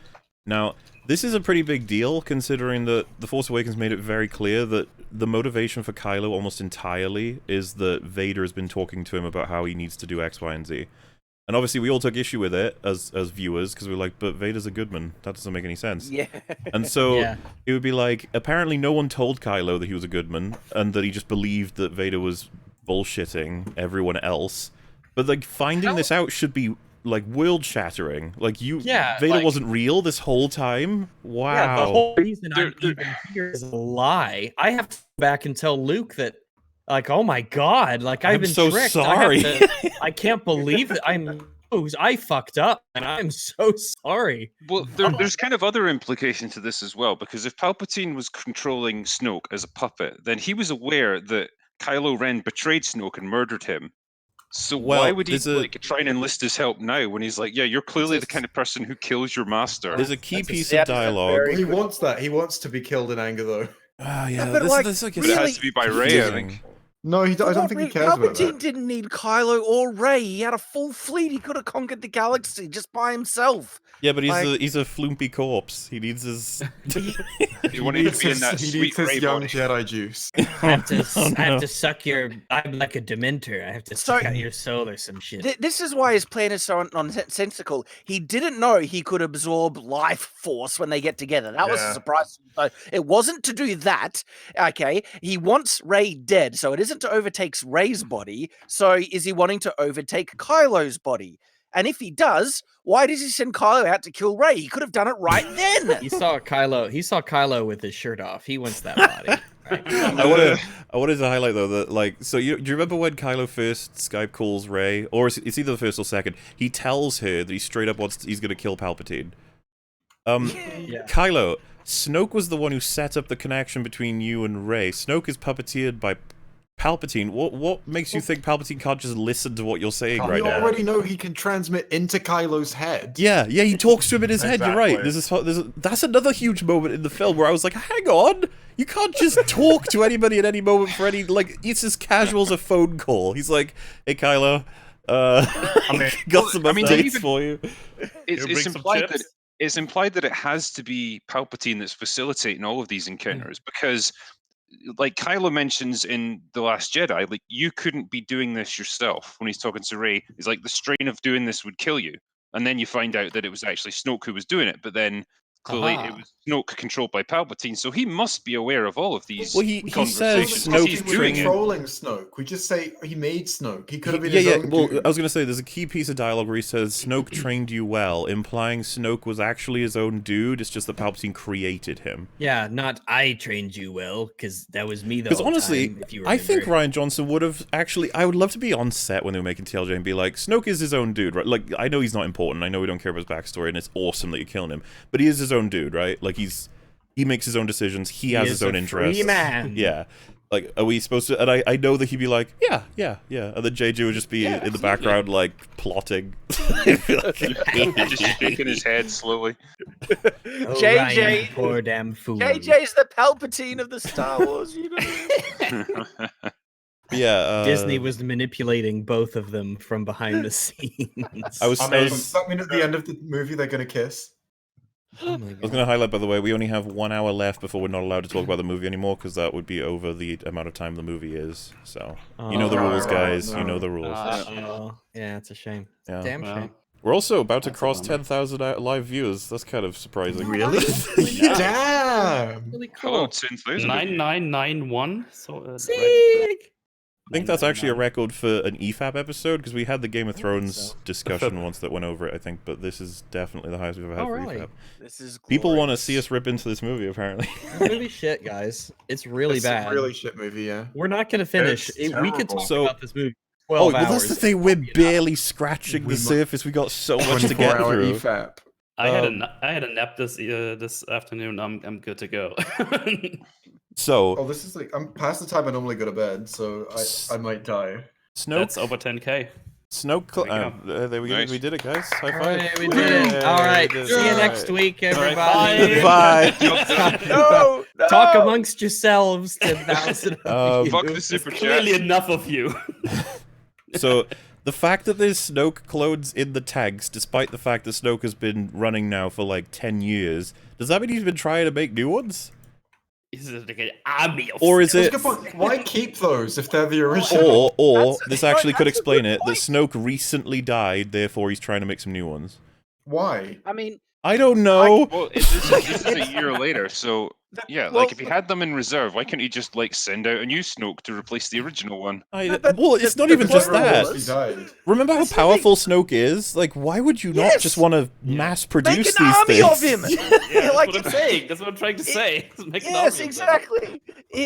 Now, this is a pretty big deal, considering that The Force Awakens made it very clear that the motivation for Kylo almost entirely is that Vader has been talking to him about how he needs to do X, Y, and Z. And obviously we all took issue with it as viewers, because we were like, but Vader's a good man. That doesn't make any sense. Yeah. And so it would be like, apparently no one told Kylo that he was a good man, and that he just believed that Vader was bullshitting everyone else. But like, finding this out should be like world-shattering. Like, Vader wasn't real this whole time? Wow. Yeah, the whole reason I'm even here is a lie. I have to go back and tell Luke that, like, oh my god, like, I've been so tricked. sorry. I can't believe that I fucked up, and I'm so sorry. Well, there's kind of other implication to this as well, because if Palpatine was controlling Snoke as a puppet, then he was aware that Kylo Ren betrayed Snoke and murdered him. So why would he try and enlist his help now when he's like, yeah, you're clearly the kind of person who kills your master? There's a key piece of dialogue. He wants that. He wants to be killed in anger, though. Ah, yeah, but this like it has to be by Rey, I think. No, I don't think he cares about Palpatine that. didn't need Kylo or Rey. He had a full fleet. He could have conquered the galaxy just by himself. Yeah, but Like- he's a flumpy corpse. He needs his. He wanted to be in that He sweet needs his Rey young body. Jedi juice. I have to, Oh, I have no. to suck your. I'm like a Dementor. I have to suck out your soul or some shit. This is why his plan is so nonsensical. He didn't know he could absorb life force when they get together. That was a Yeah. surprise. So it wasn't to do that. Okay, he wants Rey dead, so it isn't to overtake Rey's body. So is he wanting to overtake Kylo's body? And if he does, why does he send Kylo out to kill Rey? He could have done it right then. He saw Kylo. He saw Kylo with his shirt off. He wants that body. Right? I wanted to highlight though that like do you remember when Kylo first Skype calls Rey, or it's either the first or second? He tells her that he straight up he's gonna kill Palpatine. Yeah. Kylo, Snoke was the one who set up the connection between you and Rey. Snoke is puppeteered by Palpatine. What makes you think Palpatine can't just listen to what you're saying We right now? already know he can transmit into Kylo's head. Yeah, he talks to him in his head. You're right. Exactly. That's another huge moment in the film where I was like, hang on, you can't just talk to anybody at any moment for any like. It's as casual as a phone call. He's like, hey Kylo, got some updates for you. It's implied that it has to be Palpatine that's facilitating all of these encounters because, like Kylo mentions in The Last Jedi, like you couldn't be doing this yourself when he's talking to Rey. He's like, the strain of doing this would kill you. And then you find out that it was actually Snoke who was doing it, but then clearly it was Snoke controlled by Palpatine, so he must be aware of all of these. Well, he says conversations. Snoke He's He's doing it. controlling Snoke. We just say he made Snoke. He could have been his own Well, dude. I was gonna say there's a key piece of dialogue where he says Snoke trained you well, implying Snoke was actually his own dude. It's just that Palpatine created him. Yeah, not I trained you well, because that was me the Because whole honestly, time, if you I think remember. Rian Johnson would have actually. I would love to be on set when they were making TLJ and be like, Snoke is his own dude, right? Like, I know he's not important. I know we don't care about his backstory, and it's awesome that you're killing him. But he is his own dude, right? Like, he makes his own decisions. He has his own interests. Free man. Yeah. Like, are we supposed to? And I know that he'd be like, yeah. And then JJ would just be in the background, like, plotting. Just shaking his head slowly. Oh, JJ Ryan, poor damn fool. JJ's the Palpatine of the Star Wars universe. Yeah. Disney was manipulating both of them from behind the scenes. I was Does that mean at the end of the movie they're going to kiss? Oh my I was going to highlight, by the way, we only have 1 hour left before we're not allowed to talk about the movie anymore, because that would be over the amount of time the movie is. So, you know the rules, guys. You know the rules. Yeah, it's a shame. Yeah. Damn shame. We're also about to cross 10,000 live views. That's kind of surprising. Really? Damn! Really Hello, cool. 10,000. 9991. So Sick. I think that's actually a record for an EFAP episode, because we had the Game of Thrones so. discussion once that went over it, I think, but this is definitely the highest we've ever had for really? EFAP. This is People want to glorious. see us rip into this movie, apparently. This movie shit, guys. It's really It's bad. a really shit movie, yeah. We're not gonna finish. It's We could talk terrible. about this movie. 12 well, hours. that's the thing. We're barely scratching the surface. We got so much to get 24-hour through. EFAP. I had a nap this afternoon. I'm good to go. So, Oh, this is like I'm past the time I normally go to bed, so I might die. That's Snoke. over 10k. Snoke. There we go. Nice. We did it, guys. High All five. right, we did it. All right. we did it. See you All next right. week, right, everybody. Bye. No, no. Talk amongst yourselves, 10,000. of Fuck you. the There's super chat. clearly enough of you. So, the fact that there's Snoke clones in the tanks, despite the fact that Snoke has been running now for like 10 years, does that mean he's been trying to make new ones? Is it like an army of Or is That's a it... good point. Why keep those if they're the original? Or That's- this actually could that's a explain good it, that point. Snoke recently died, therefore he's trying to make some new ones. Why? I mean, I don't know. Well, this is a year later, so yeah, well, like if he had them in reserve, why couldn't he just like send out a new Snoke to replace the original one? Well, it's not The even just Clone that. Wars, he died. Remember how That's the thing. powerful Snoke is? Like, why would you not Yes. just want to mass make produce an these army things? of him. Yeah, like that's what I'm saying. That's what I'm trying to say. Make an Yes, army of them. exactly.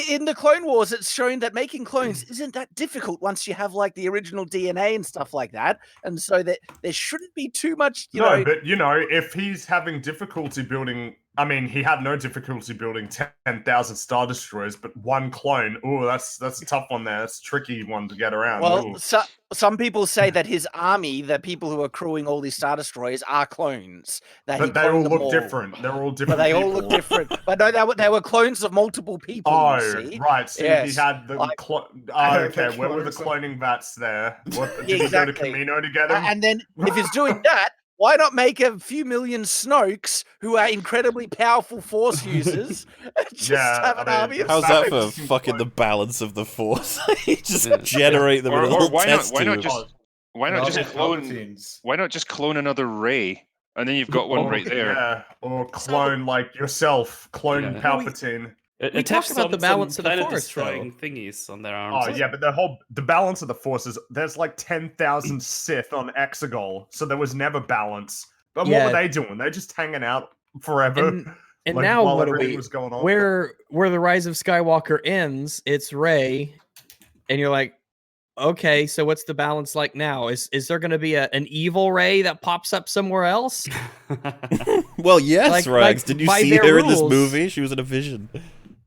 In the Clone Wars, it's shown that making clones isn't that difficult once you have like the original DNA and stuff like that, and so that there shouldn't be too much. You No, know, but you know, if he's having difficulty building I mean, he had no difficulty building 10,000 Star Destroyers, but one clone. Oh, that's a tough one there. That's a tricky one to get around. Well, some people say that his army, the people who are crewing all these Star Destroyers, are clones. That but they all look different. They're all different. But they people. all look different. But no, they were clones of multiple people. Oh, see? right. So yes. he had the okay. Where were the cloning vats there? What, did he go to Camino to get him? And then, if he's doing that, why not make a few million Snokes who are incredibly powerful Force users? Just have an army of how's Snokes. that for fucking the balance of the Force? Just generate them in a little test tube. Why not just clone another Rey, and then you've got one right there. Yeah, or clone like yourself, clone Palpatine. We talked about the balance of the Force, destroying thingies on their arms. Oh yeah, but the balance of the Force is there's like 10,000 Sith on Exegol, so there was never balance. But what were they doing? They're just hanging out forever. And like, now while what everything we was going on. where the Rise of Skywalker ends, it's Rey, and you're like, okay, so what's the balance like now? Is there going to be an evil Rey that pops up somewhere else? Well, yes, Rags. Did you see her in this movie? She was in a vision.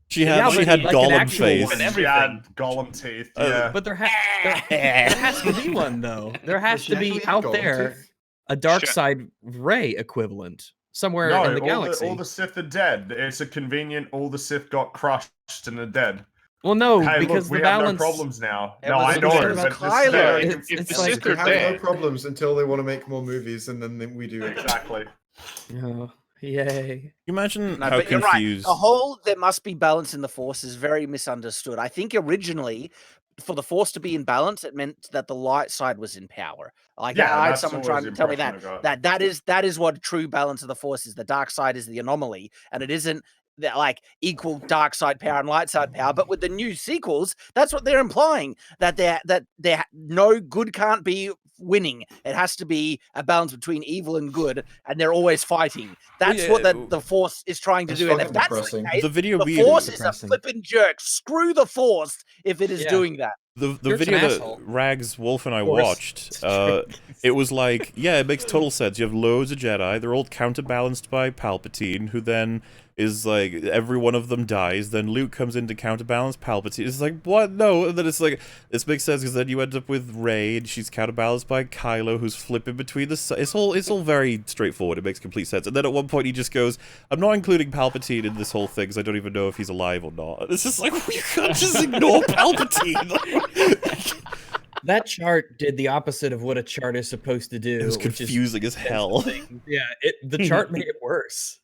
She had Gollum face. She had Gollum teeth. Yeah, but there has to be one though. There has to be out there a dark side Rey equivalent somewhere in the galaxy. All the Sith are dead. It's a convenient. All the Sith got crushed and are dead. Well, no, hey, because look, the balance. We have no problems now. No, I know. If the Sith are dead, no problems until they want to make more movies, and then we do exactly. Oh, yay! You imagine how confused. Right. The whole there must be balance in the Force is very misunderstood. I think originally, for the Force to be in balance, it meant that the light side was in power. Like I had someone trying to tell me that is what true balance of the Force is. The dark side is the anomaly, and it isn't that like equal dark side power and light side power. But with the new sequels, that's what they're implying, that no good can't be winning. It has to be a balance between evil and good, and they're always fighting. That's what the Force is trying to do. And if that's the case, the Force is a flippin' jerk. Screw the Force if it is doing that. The video that Rags, Wolf, and I watched, it was like, yeah, it makes total sense. You have loads of Jedi. They're all counterbalanced by Palpatine, who then is like, every one of them dies. Then Luke comes in to counterbalance Palpatine. It's like, what? No. And then it's like, this makes sense because then you end up with Rey, and she's counterbalanced by Kylo, who's flipping between the... It's all very straightforward. It makes complete sense. And then at one point he just goes, I'm not including Palpatine in this whole thing because I don't even know if he's alive or not. And it's just like, you can't just ignore Palpatine. That chart did the opposite of what a chart is supposed to do. It was confusing as hell. Yeah, the chart made it worse.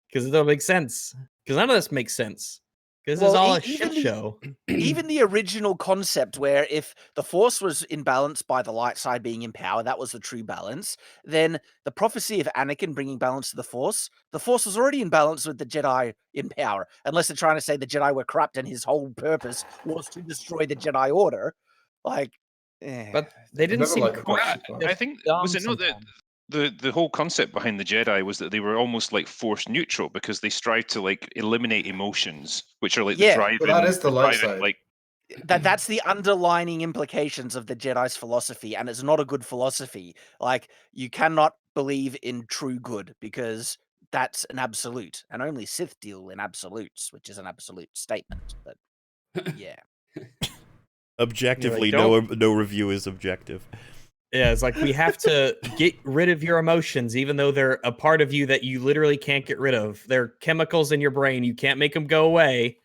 Because it don't make sense. Because none of this makes sense. Because it's all a shit show. Even the original concept where if the Force was in balance by the light side being in power, that was the true balance, then the prophecy of Anakin bringing balance to the Force was already in balance with the Jedi in power. Unless they're trying to say the Jedi were corrupt and his whole purpose was to destroy the Jedi Order. Like, but they didn't seem corrupt. I think, was it not that the whole concept behind the Jedi was that they were almost like force neutral because they strive to like eliminate emotions, which are like the driving. But that is the light side. Like that's the underlining implications of the Jedi's philosophy, and it's not a good philosophy. Like, you cannot believe in true good because that's an absolute, and only Sith deal in absolutes, which is an absolute statement. But yeah. Objectively, like, no review is objective. Yeah, it's like we have to get rid of your emotions, even though they're a part of you that you literally can't get rid of. They're chemicals in your brain. You can't make them go away.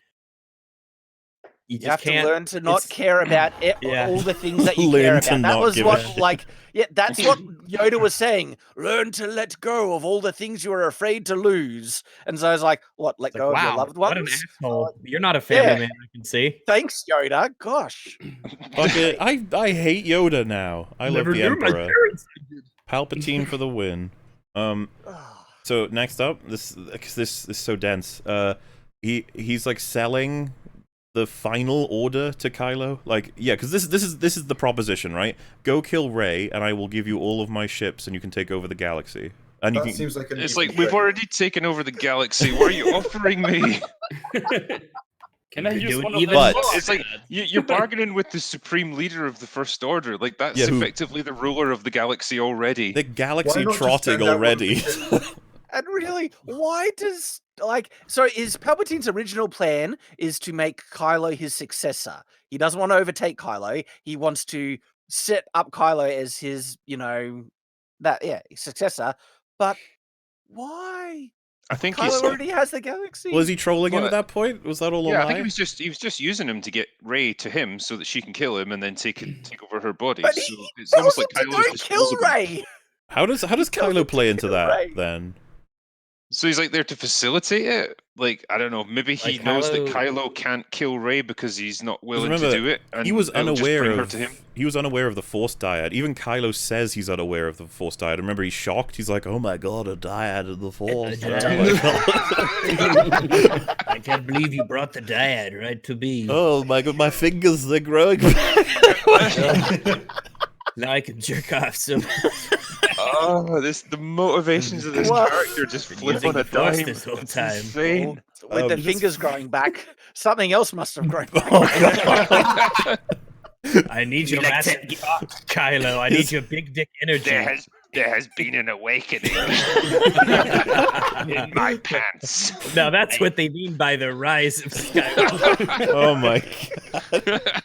You have to learn to not care about all the things that you Learn care to about. not That was give what, a shit. like, that's what Yoda was saying. Learn to let go of all the things you are afraid to lose. And so I was like, what? Let go of your loved ones? What an asshole! You're not a family man, I can see. Thanks, Yoda. Gosh. Fuck it. I hate Yoda now. I love the Emperor. Palpatine for the win. So next up, this is so dense. He's like selling the final order to Kylo. Like, yeah, because this is the proposition, right? Go kill Rey, and I will give you all of my ships, and you can take over the galaxy. And that seems like it's like we've already taken over the galaxy. What are you offering me? Can I use one of even those? It's like you're bargaining with the supreme leader of the First Order. Like that's effectively the ruler of the galaxy already. The galaxy trotting already. And really, why does so is Palpatine's original plan is to make Kylo his successor. He doesn't want to overtake Kylo. He wants to set up Kylo as his, successor. But why? I think Kylo already has the galaxy. Was he trolling him What? at that point? Was that all a Yeah, lie? I think he was just using him to get Rey to him so that she can kill him and then take over her body. But So he it's tells almost him like to Kylo's don't kill disposable. Rey. How does tells him Kylo to play into kill that Rey. then? So he's like there to facilitate it. Like I don't know, maybe he Like knows that Kylo- Kylo can't kill Rey because he's not willing remember, to do it, and He was it'll just unaware bring her of to him. he was unaware of the Force dyad. Even Kylo says he's unaware of the Force dyad. Remember, he's shocked. He's like, "Oh my god, a dyad of the Force!" I can't believe you brought the dyad right to me. Oh my god, my fingers, they're growing back. Now I can jerk off so Oh, the motivations of this What? character just flip using on a the Force dime. this whole It's time. insane. With the just- fingers growing back, something else must have grown back. I need your massive Kylo. I need your big dick energy. There has been an awakening in my pants. Now that's what they mean by the rise of Skywalker. Oh my god.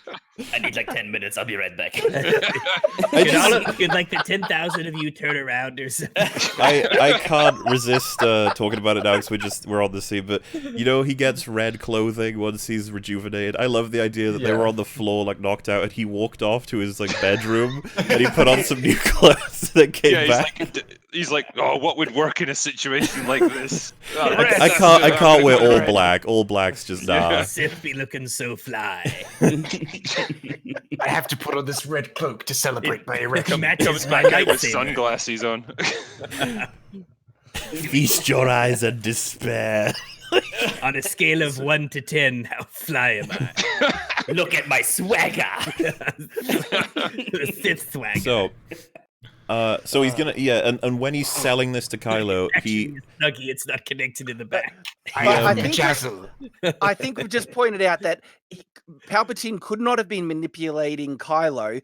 I need like 10 minutes. I'll be right back. Could like the 10,000 of you turn around or something? I can't resist talking about it now because we're on the scene. But you know, he gets red clothing once he's rejuvenated. I love the idea that they were on the floor like knocked out, and he walked off to his like bedroom and he put on some new clothes that came back. He's like, oh, what would work in a situation like this? I can't wear all black. All black's just nah. Sith be looking so fly. I have to put on this red cloak to celebrate my erection. Matches Comes my back out with lightsaber. sunglasses on. Feast your eyes and despair. On a scale of 1 to 10, how fly am I? Look at my swagger. The Sith swagger. So he's gonna and when he's selling this to Kylo, he Snuggy, it's not connected in the back. I think Jazzle. I think we've just pointed out that Palpatine could not have been manipulating Kylo,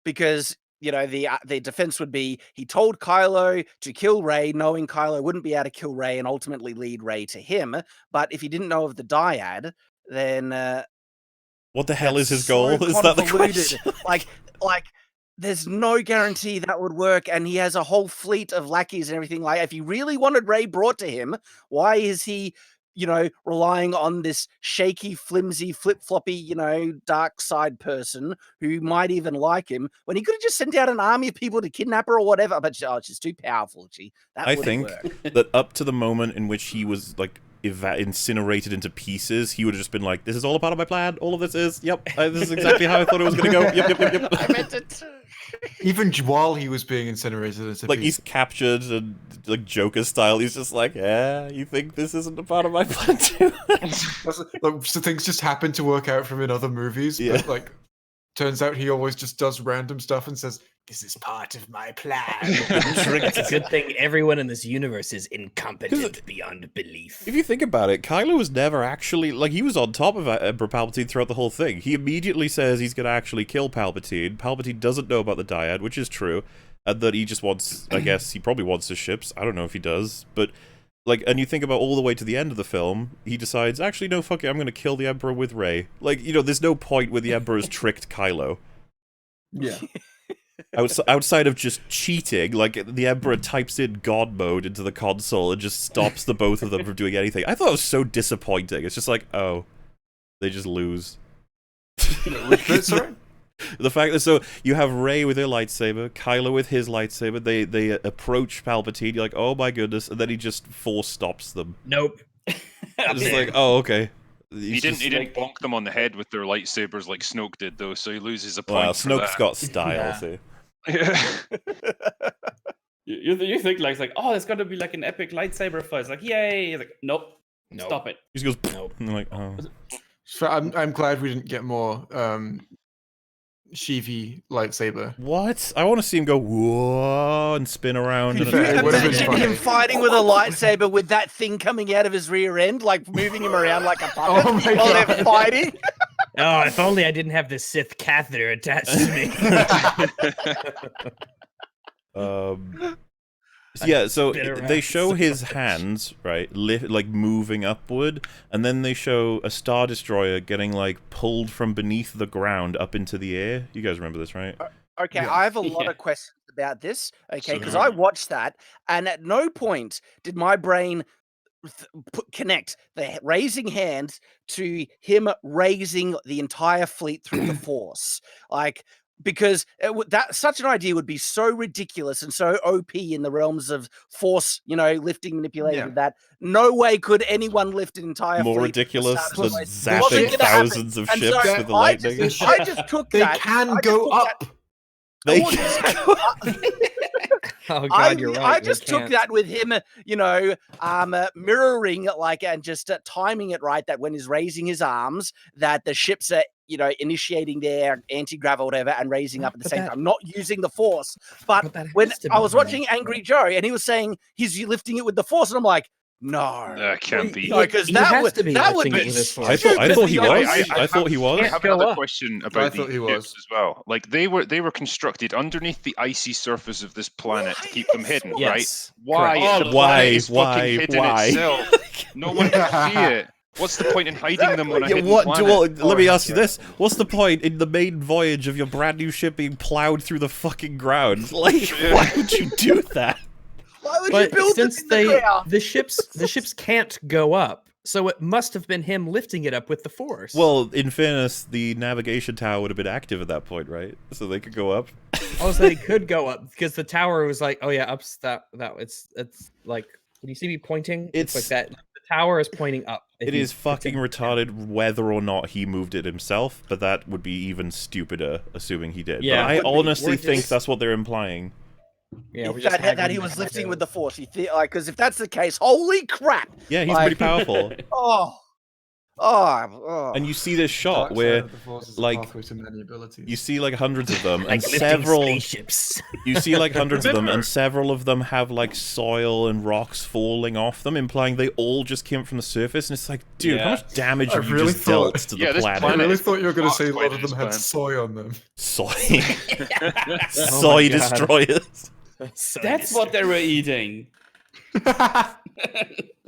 because the defense would be he told Kylo to kill Rey, knowing Kylo wouldn't be able to kill Rey and ultimately lead Rey to him. But if he didn't know of the dyad, then what the hell is his so goal? Is that the convoluted. question? Like there's no guarantee that would work, and he has a whole fleet of lackeys and everything. Like, if he really wanted Rey brought to him, why is he, relying on this shaky, flimsy, flip-floppy, dark side person who might even like him when he could have just sent out an army of people to kidnap her or whatever? But she's too powerful. I think that up to the moment in which he was like incinerated into pieces, he would have just been like, "This is all a part of my plan. All of this is, this is exactly how I thought it was going to go. Yep." I meant it. Even while he was being incinerated, it's Like he's captured and like Joker style. He's just like, "Yeah, you think this isn't a part of my plan too?" So things just happen to work out for him in other movies. Yeah. But like, turns out he always just does random stuff and says, "This is part of my plan." It's a good thing everyone in this universe is incompetent beyond belief. If you think about it, Kylo was never actually, like, he was on top of Emperor Palpatine throughout the whole thing. He immediately says he's going to actually kill Palpatine. Palpatine doesn't know about the dyad, which is true, and that he just wants, I guess, he probably wants his ships. I don't know if he does, but, like, and you think about all the way to the end of the film, he decides, actually, no, fuck it, I'm going to kill the Emperor with Rey. Like, there's no point where the Emperor's tricked Kylo. Yeah. Outside of just cheating, like, the Emperor types in God mode into the console and just stops the both of them from doing anything. I thought it was so disappointing. It's just like, oh, they just lose. Sorry? The fact that, so, you have Rey with her lightsaber, Kylo with his lightsaber, they approach Palpatine, you're like, oh my goodness, and then he just force stops them. Nope. It's like, oh, okay. He didn't bonk them on the head with their lightsabers like Snoke did, though, so he loses a point. Well, for Snoke's that. got style, Yeah. see. Yeah. You think like, oh, there's gonna be like an epic lightsaber fight. It's like, yay! It's like, nope. Stop it. He just goes, Nope. and they're like, oh. So I'm glad we didn't get more Sheevy lightsaber. What? I want to see him go, whoa, and spin around. To be And fair, it would've been Imagine funny. him fighting with a lightsaber with that thing coming out of his rear end, like moving him around like a puppet Oh my while God. they're fighting. Oh, if only I didn't have this Sith catheter attached to me. Yeah, so they show his hands, right, like moving upward, and then they show a Star Destroyer getting like pulled from beneath the ground up into the air. You guys remember this, right? Okay, Yeah. I have a lot of questions about this. Okay, because I watched that, and at no point did my brain connect the raising hands to him raising the entire fleet through the Force, like. Because that such an idea would be so ridiculous and so OP in the realms of Force, lifting, manipulating. That no way could anyone lift an entire more fleet ridiculous than zapping zapping thousands of ships with the lightning. I just took that. They can go up. They can go up. Oh God, you're right. I just took that with him, mirroring like and just timing it right. That when he's raising his arms, that the ships are initiating their anti-grav or whatever and raising up at the same time, not using the Force. But when I was watching Angry Joe and he was saying he's lifting it with the Force, and I'm like, no, that can't be. Because that would be. I thought he was. I thought he was. I have another question about thought he the was ships as well. Like they were constructed underneath the icy surface of this planet to keep them hidden, right? Why? The planet is fucking hidden itself. No one can see it. What's the point in hiding them on a hidden planet? Let me ask you this. What's the point in the main voyage of your brand new ship being plowed through the fucking ground? Like, why would you do that? Why would you build since them in the ground? the ships can't go up, so it must have been him lifting it up with the Force. Well, in fairness, the navigation tower would have been active at that point, right? So they could go up. Oh, so they could go up because the tower was like, oh yeah, ups that it's like when you see me pointing, it's like that. The tower is pointing up. It is fucking retarded whether or not he moved it himself, but that would be even stupider, assuming he did. Yeah, but I honestly think that's what they're implying. Yeah, that he was lifting with the Force. Because if that's the case, holy crap! Yeah, he's pretty powerful. And you see this shot where, like, you see like hundreds of them, and several spaceships. You see like hundreds of them, and several of them have like soil and rocks falling off them, implying they all just came from the surface. And it's like, dude, how much damage have you just dealt to the planet? I really thought you were going to say a lot of them had soy on them. Soy, soy destroyers. That's what they were eating.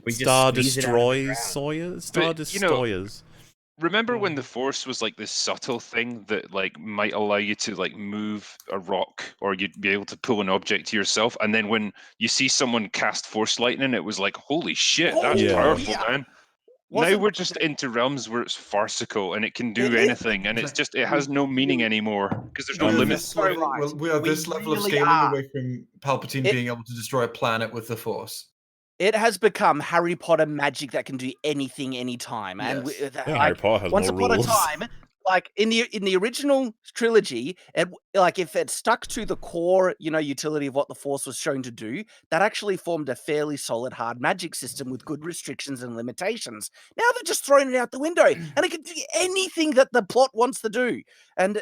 Star Destroyers, Star Destroyers. Remember when the Force was like this subtle thing that like might allow you to like move a rock, or you'd be able to pull an object to yourself, and then when you see someone cast Force lightning, it was like, holy shit, that's powerful, man. Now we're just into realms where it's farcical and it can do anything, and it's just, it has no meaning anymore because there's no limits. Well, we are this level of scaling away from Palpatine being able to destroy a planet with the Force. It has become Harry Potter magic that can do anything, anytime. And Harry Potter has once more upon rules. a time, like in the original trilogy, if it stuck to the core, utility of what the Force was shown to do, that actually formed a fairly solid hard magic system with good restrictions and limitations. Now they're just throwing it out the window, and it can do anything that the plot wants to do. And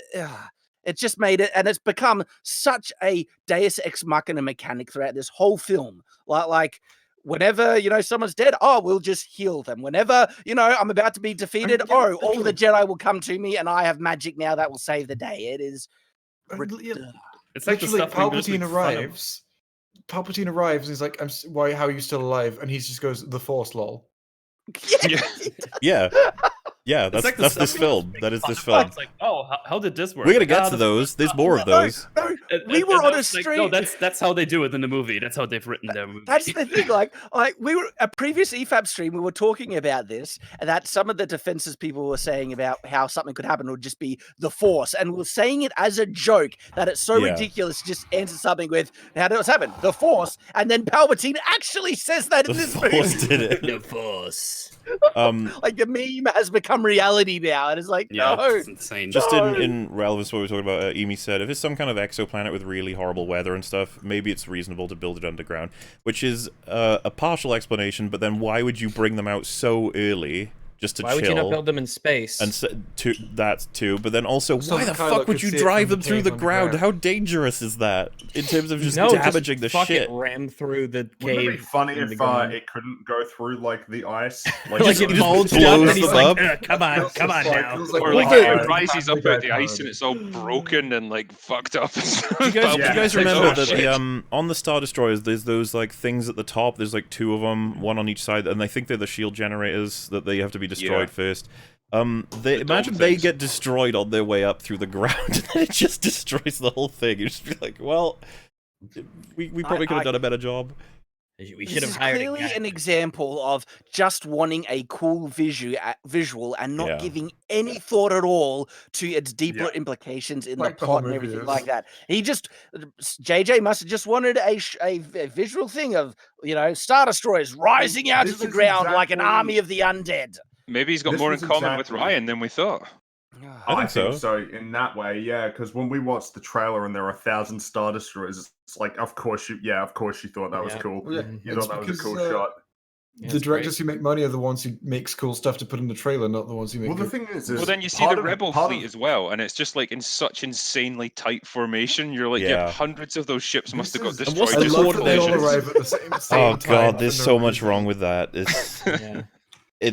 it just made it, and it's become such a Deus Ex Machina mechanic throughout this whole film. Like whenever, someone's dead, we'll just heal them. Whenever, I'm about to be defeated, all the Jedi will come to me and I have magic now that will save the day. It is... It's like literally Palpatine arrives. Palpatine arrives and he's like, why, how are you still alive? And he just goes, the Force, lol. Yeah, that's like this film. That is this film. It's like, how did this work? We're gonna get to those. There's more of those. We were on a stream. No, that's how they do it in the movie. That's how they've written their movie. That's the thing. Like we were a previous EFAP stream. We were talking about this, and that some of the defenses people were saying about how something could happen would just be the Force, and we were saying it as a joke that it's so ridiculous to just answer something with how did it happen? The Force, and then Palpatine actually says that in this movie. The Force did it. The Force. Like the meme has become reality now, and it's like, no, it's insane. Just in relevance to what we were talking about, Emi said, if it's some kind of exoplanet with really horrible weather and stuff, maybe it's reasonable to build it underground, which is a partial explanation, but then why would you bring them out so early just to Why chill. would you not build them in space? And that's too. But then also, So why the Kylo fuck would could you see it drive from them the through cave the ground? underground. How dangerous is that in terms of just No, damaging the fuck shit? it, ram through the Wouldn't it be cave. funny in the if ground. it couldn't go through like the ice? Like just- it it just bulged blows up, and he's them like, up. come on, come on now. Or like Well, it rises up out the ice and it's all broken and like fucked up. Do you guys Like, remember oh, that shit. the on the Star Destroyers there's those like things at the top, there's like 2 of them, one on each side, and I think they're the shield generators that they have to be destroyed first. They imagine they get destroyed on their way up through the ground and then it just destroys the whole thing. You just be like, well, we probably could have done a better job. We should have This is hired clearly a guy. an example of just wanting a cool visual and not giving any thought at all to its deeper implications in Like the the whole plot and movie everything is. like that. He just JJ must have just wanted a visual thing of, you know, Star Destroyers rising out This of the is ground like an exactly- army of the undead. Maybe he's got This more in was common with exactly- Ryan than we thought. I think so. in that way, yeah. Because when we watched the trailer and there are 1,000 Star Destroyers, it's like, of course you thought that was cool. Well, yeah, You it's thought that was a cool because, shot. the directors who make money are the ones who makes cool stuff to put in the trailer, not the ones who make. Well, the good- thing is Well, then you see the Rebel fleet as well, and it's just like in such insanely tight formation. You're like, Yeah. hundreds of those ships must have got This is- destroyed. what's I the just love in that they all collisions. arrive at the same Oh time. god, there's for so no much reason. wrong with that. It's Yeah.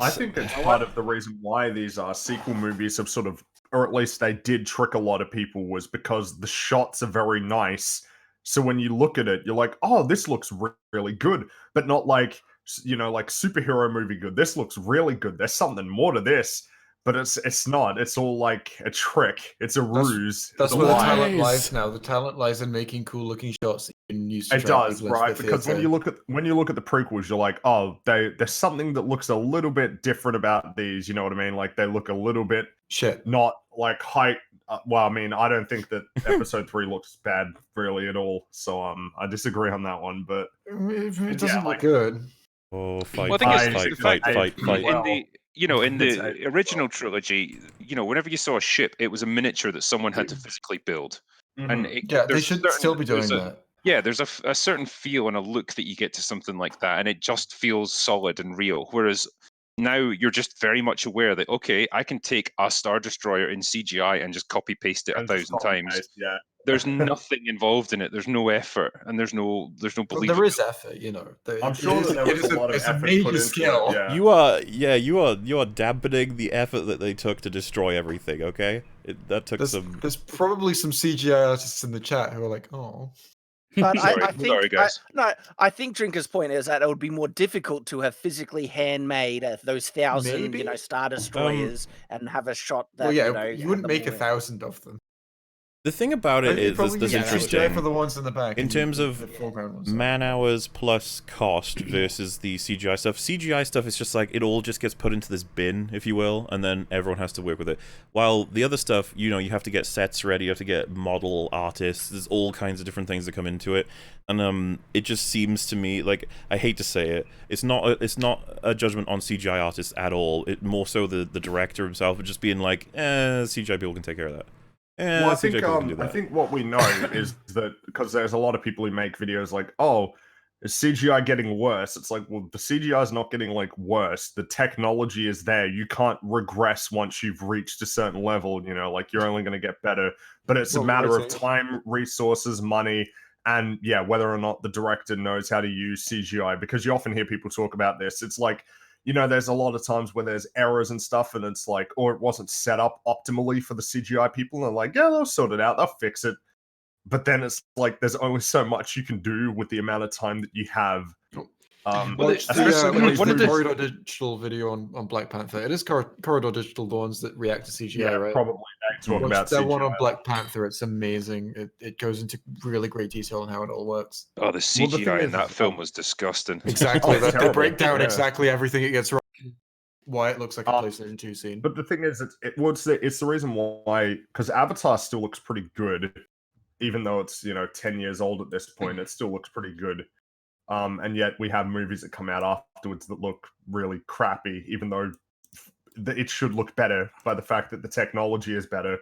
I think it's part of the reason why these sequel movies have sort of, or at least they did trick a lot of people, was because the shots are very nice. So when you look at it, you're like, oh, this looks really good, but not like, you know, like superhero movie good. This looks really good. There's something more to this, but it's not. It's all like a trick. It's a ruse. That's it's a where the lie. talent lies now. The talent lies in making cool looking shots that you can use. To It attract does, people into right? the Because when theatre. you look at the prequels, you're like, oh, there's something that looks a little bit different about these. You know what I mean? Like they look a little bit shit, not like hype. Well, I mean, I don't think that Episode 3 looks bad really at all. So I disagree on that one. But it doesn't like, look good. oh, fight, Well, I think it's fight, the fight, fact fight, that fight. in the in It's the original trilogy, you know, whenever you saw a ship, it was a miniature that someone had to physically build, and Yeah, they should still be doing that. Yeah, there's a certain feel and a look that you get to something like that, and it just feels solid and real. Whereas now you're just very much aware that, okay, I can take a Star Destroyer in CGI and just copy paste it And 1,000 times. Yeah. There's nothing involved in it. There's no effort, and there's no Well, belief. there is effort, you know. I'm sure that there was a lot of it's a effort major put into skill. it. Yeah. You are dampening the effort that they took to destroy everything. Okay, that took some. There's probably some CGI artists in the chat who are like, oh. But Sorry, I think sorry, guys. I think Drinker's point is that it would be more difficult to have physically handmade those 1,000, Maybe? you know, Star Destroyers and have a shot that Well, yeah, you know you wouldn't had them make all in. 1,000 of them. The thing about it is, Probably there's use CGI interesting. for the ones in the back. In and terms the of foreground ones. man hours plus cost versus the CGI stuff. CGI stuff is just like, it all just gets put into this bin, if you will, and then everyone has to work with it. While the other stuff, you know, you have to get sets ready, you have to get model artists, there's all kinds of different things that come into it. And it just seems to me, like, I hate to say it, it's not a judgment on CGI artists at all. It more so the director himself just being like, CGI people can take care of that. Well, I CGI think people can do that. I think what we know is that because there's a lot of people who make videos like, oh, is CGI getting worse? It's like, well, the CGI is not getting like worse. The technology is there. You can't regress once you've reached a certain level. You know, like you're only going to get better. But it's a matter of time, resources, money, and yeah, whether or not the director knows how to use CGI. Because you often hear people talk about this. It's like, you know, there's a lot of times where there's errors and stuff, and it's like, or it wasn't set up optimally for the CGI people, and they're like, yeah, they'll sort it out, they'll fix it. But then it's like, there's only so much you can do with the amount of time that you have. Well, it's especially when the they do- Corridor Digital video on Black Panther. It is Corridor Digital, the ones that react to CGI, yeah, right? probably they talk Watch about that CGI. one on Black Panther. It's amazing. It goes into really great detail on how it all works. Oh, the Well, the thing CGI in is, that film was disgusting. Exactly. Oh, They terrible. break down Yeah. exactly everything it gets wrong. Why it looks like a PlayStation 2 scene. But the thing is, it's the reason why, because Avatar still looks pretty good, even though it's, you know, 10 years old at this point. It still looks pretty good. And yet we have movies that come out afterwards that look really crappy, even though it should look better by the fact that the technology is better.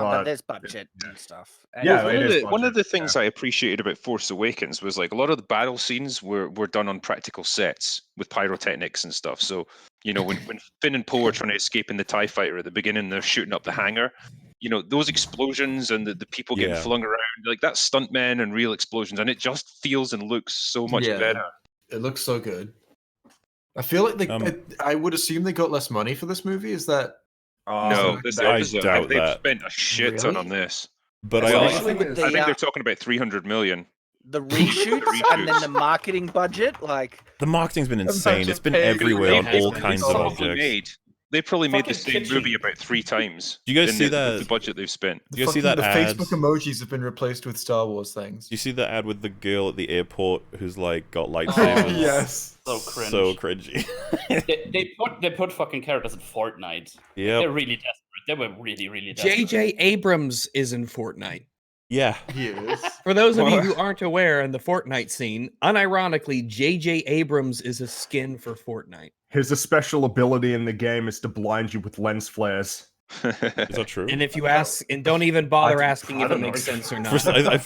but there's budget and stuff. And Yeah, one of the things I appreciated about Force Awakens was like a lot of the battle scenes were done on practical sets with pyrotechnics and stuff. So, you know, when Finn and Poe are trying to escape in the TIE fighter at the beginning, they're shooting up the hangar. You know, those explosions and the people getting flung around, like that's stuntmen and real explosions, and it just feels and looks so much better. It looks so good. I feel like I would assume they got less money for this movie. Is that? No, I doubt they've that. spent a shit ton on this. But I think they're talking about 300 million. The reshoots and then the marketing budget, like the marketing's been insane. It's been everywhere on all kinds of objects. They probably made the Fucking same movie about 3 times. Do you guys see that? The budget they've spent. Do you guys see that the ad? Facebook emojis have been replaced with Star Wars things. Do you see that ad with the girl at the airport who's like got lightsabers? Yes. So cringe. So cringy. they put fucking characters in Fortnite. Yeah. They're really desperate. They were really, really desperate. J.J. Abrams is in Fortnite. Yeah. He is. For those of you who aren't aware in the Fortnite scene, unironically, J.J. Abrams is a skin for Fortnite. His special ability in the game is to blind you with lens flares. Is that true? And if you ask, and don't even bother asking if it makes sense or not. I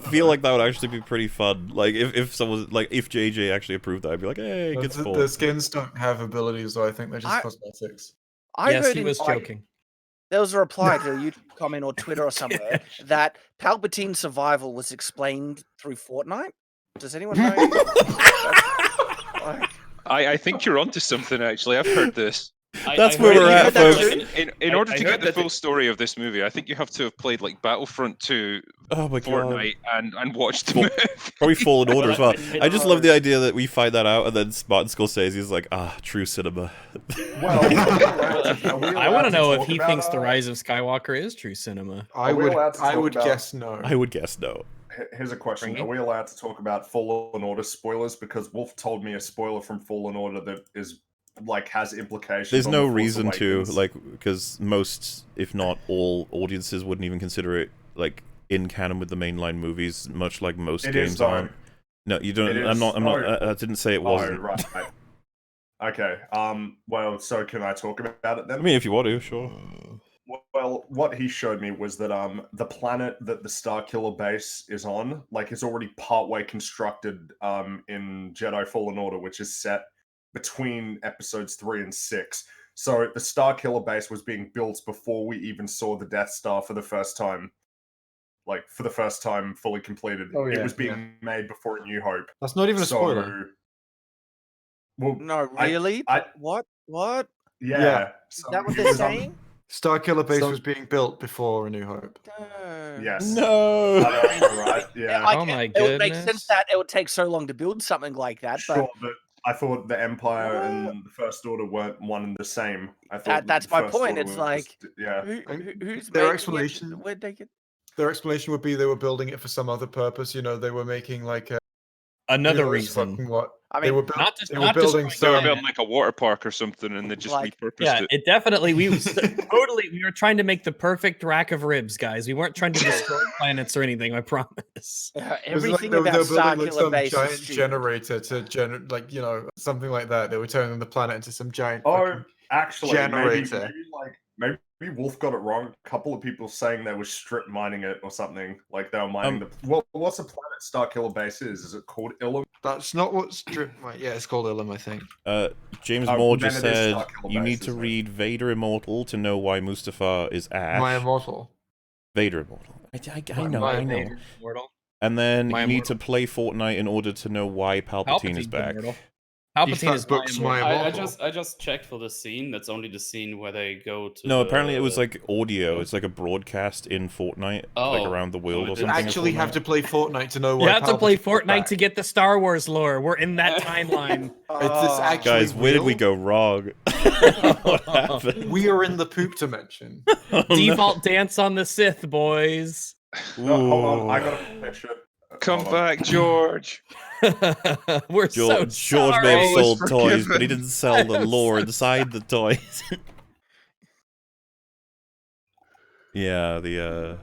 feel like that would actually be pretty fun. Like if someone like if JJ actually approved that, I'd be like, hey, it gets full. The skins don't have abilities, though. I think they're just cosmetics. Yes, he was joking. There was a reply to a YouTube comment or Twitter or somewhere that Palpatine's survival was explained through Fortnite. Does anyone know? I think you're onto something, actually. I've heard this. That's where we're at, folks. In order to get the full story of this movie, I think you have to have played like Battlefront 2, Fortnite, and watched the movie. Probably Fallen Order as well. I just love the idea that we find that out, and then Martin Scorsese is like, true cinema. Well, I want to know if he thinks The Rise of Skywalker is true cinema. I would guess no. I would guess no. Here's a question. Are we allowed to talk about Fallen Order spoilers? Because Wolf told me a spoiler from Fallen Order that is like has implications. There's no reason to, like, because most, if not all, audiences wouldn't even consider it like in canon with the mainline movies, much like most games aren't. No, you don't. I'm not. I didn't say it wasn't. Right. Okay. Well, so can I talk about it then? I mean, if you want to, sure. Well, what he showed me was that the planet that the Starkiller base is on, like, is already partway constructed in Jedi Fallen Order, which is set between episodes 3 and 6. So the Starkiller base was being built before we even saw the Death Star for the first time. Like, for the first time, fully completed. Oh, yeah, it was being made before A New Hope. That's not even a spoiler. Well, no, really? What? Yeah. Is that what they're saying? Starkiller base was being built before A New Hope. Yes. No. Right. Yeah. Oh my goodness. It would make sense that it would take so long to build something like that. Sure, but I thought the Empire and the First Order weren't one and the same. I thought that's my point. It's like, who's their explanation? Where'd they get? Their explanation would be they were building it for some other purpose. You know, they were making like another reason. What? I mean, they were building like a water park or something, and they just repurposed it. It definitely. We were trying to make the perfect rack of ribs, guys. We weren't trying to destroy planets or anything. I promise. Everything about Starkiller base giant generator to something like that. They were turning the planet into some giant. Actually, generator. Maybe Wolf got it wrong. A couple of people saying they were strip mining it or something. Like they were mining what's the planet Starkiller base is? Is it called Ilum? That's not what strip mine. Yeah, it's called Ilum, I think. James Moore just said you need to read Vader Immortal to know why Mustafar is Ash. My Immortal. Vader Immortal. I know. And then you need to play Fortnite in order to know why Palpatine is back. Palpatine is I just checked for the scene. That's only the scene where they go to. No, apparently it was like audio. It's like a broadcast in Fortnite, like around the world or something. You actually have to play Fortnite to know why. You have to play Fortnite to get the Star Wars lore. We're in that timeline. Guys, where did we go wrong? What happened? We are in the poop dimension. Default dance on the Sith, boys. No, hold on, I got a picture. Come back, George. We're so George sorry. may have sold toys, but he didn't sell the lore inside the toys. Yeah, the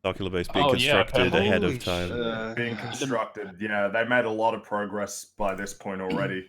Starkiller base being constructed ahead of time. Being constructed, yeah. They made a lot of progress by this point already.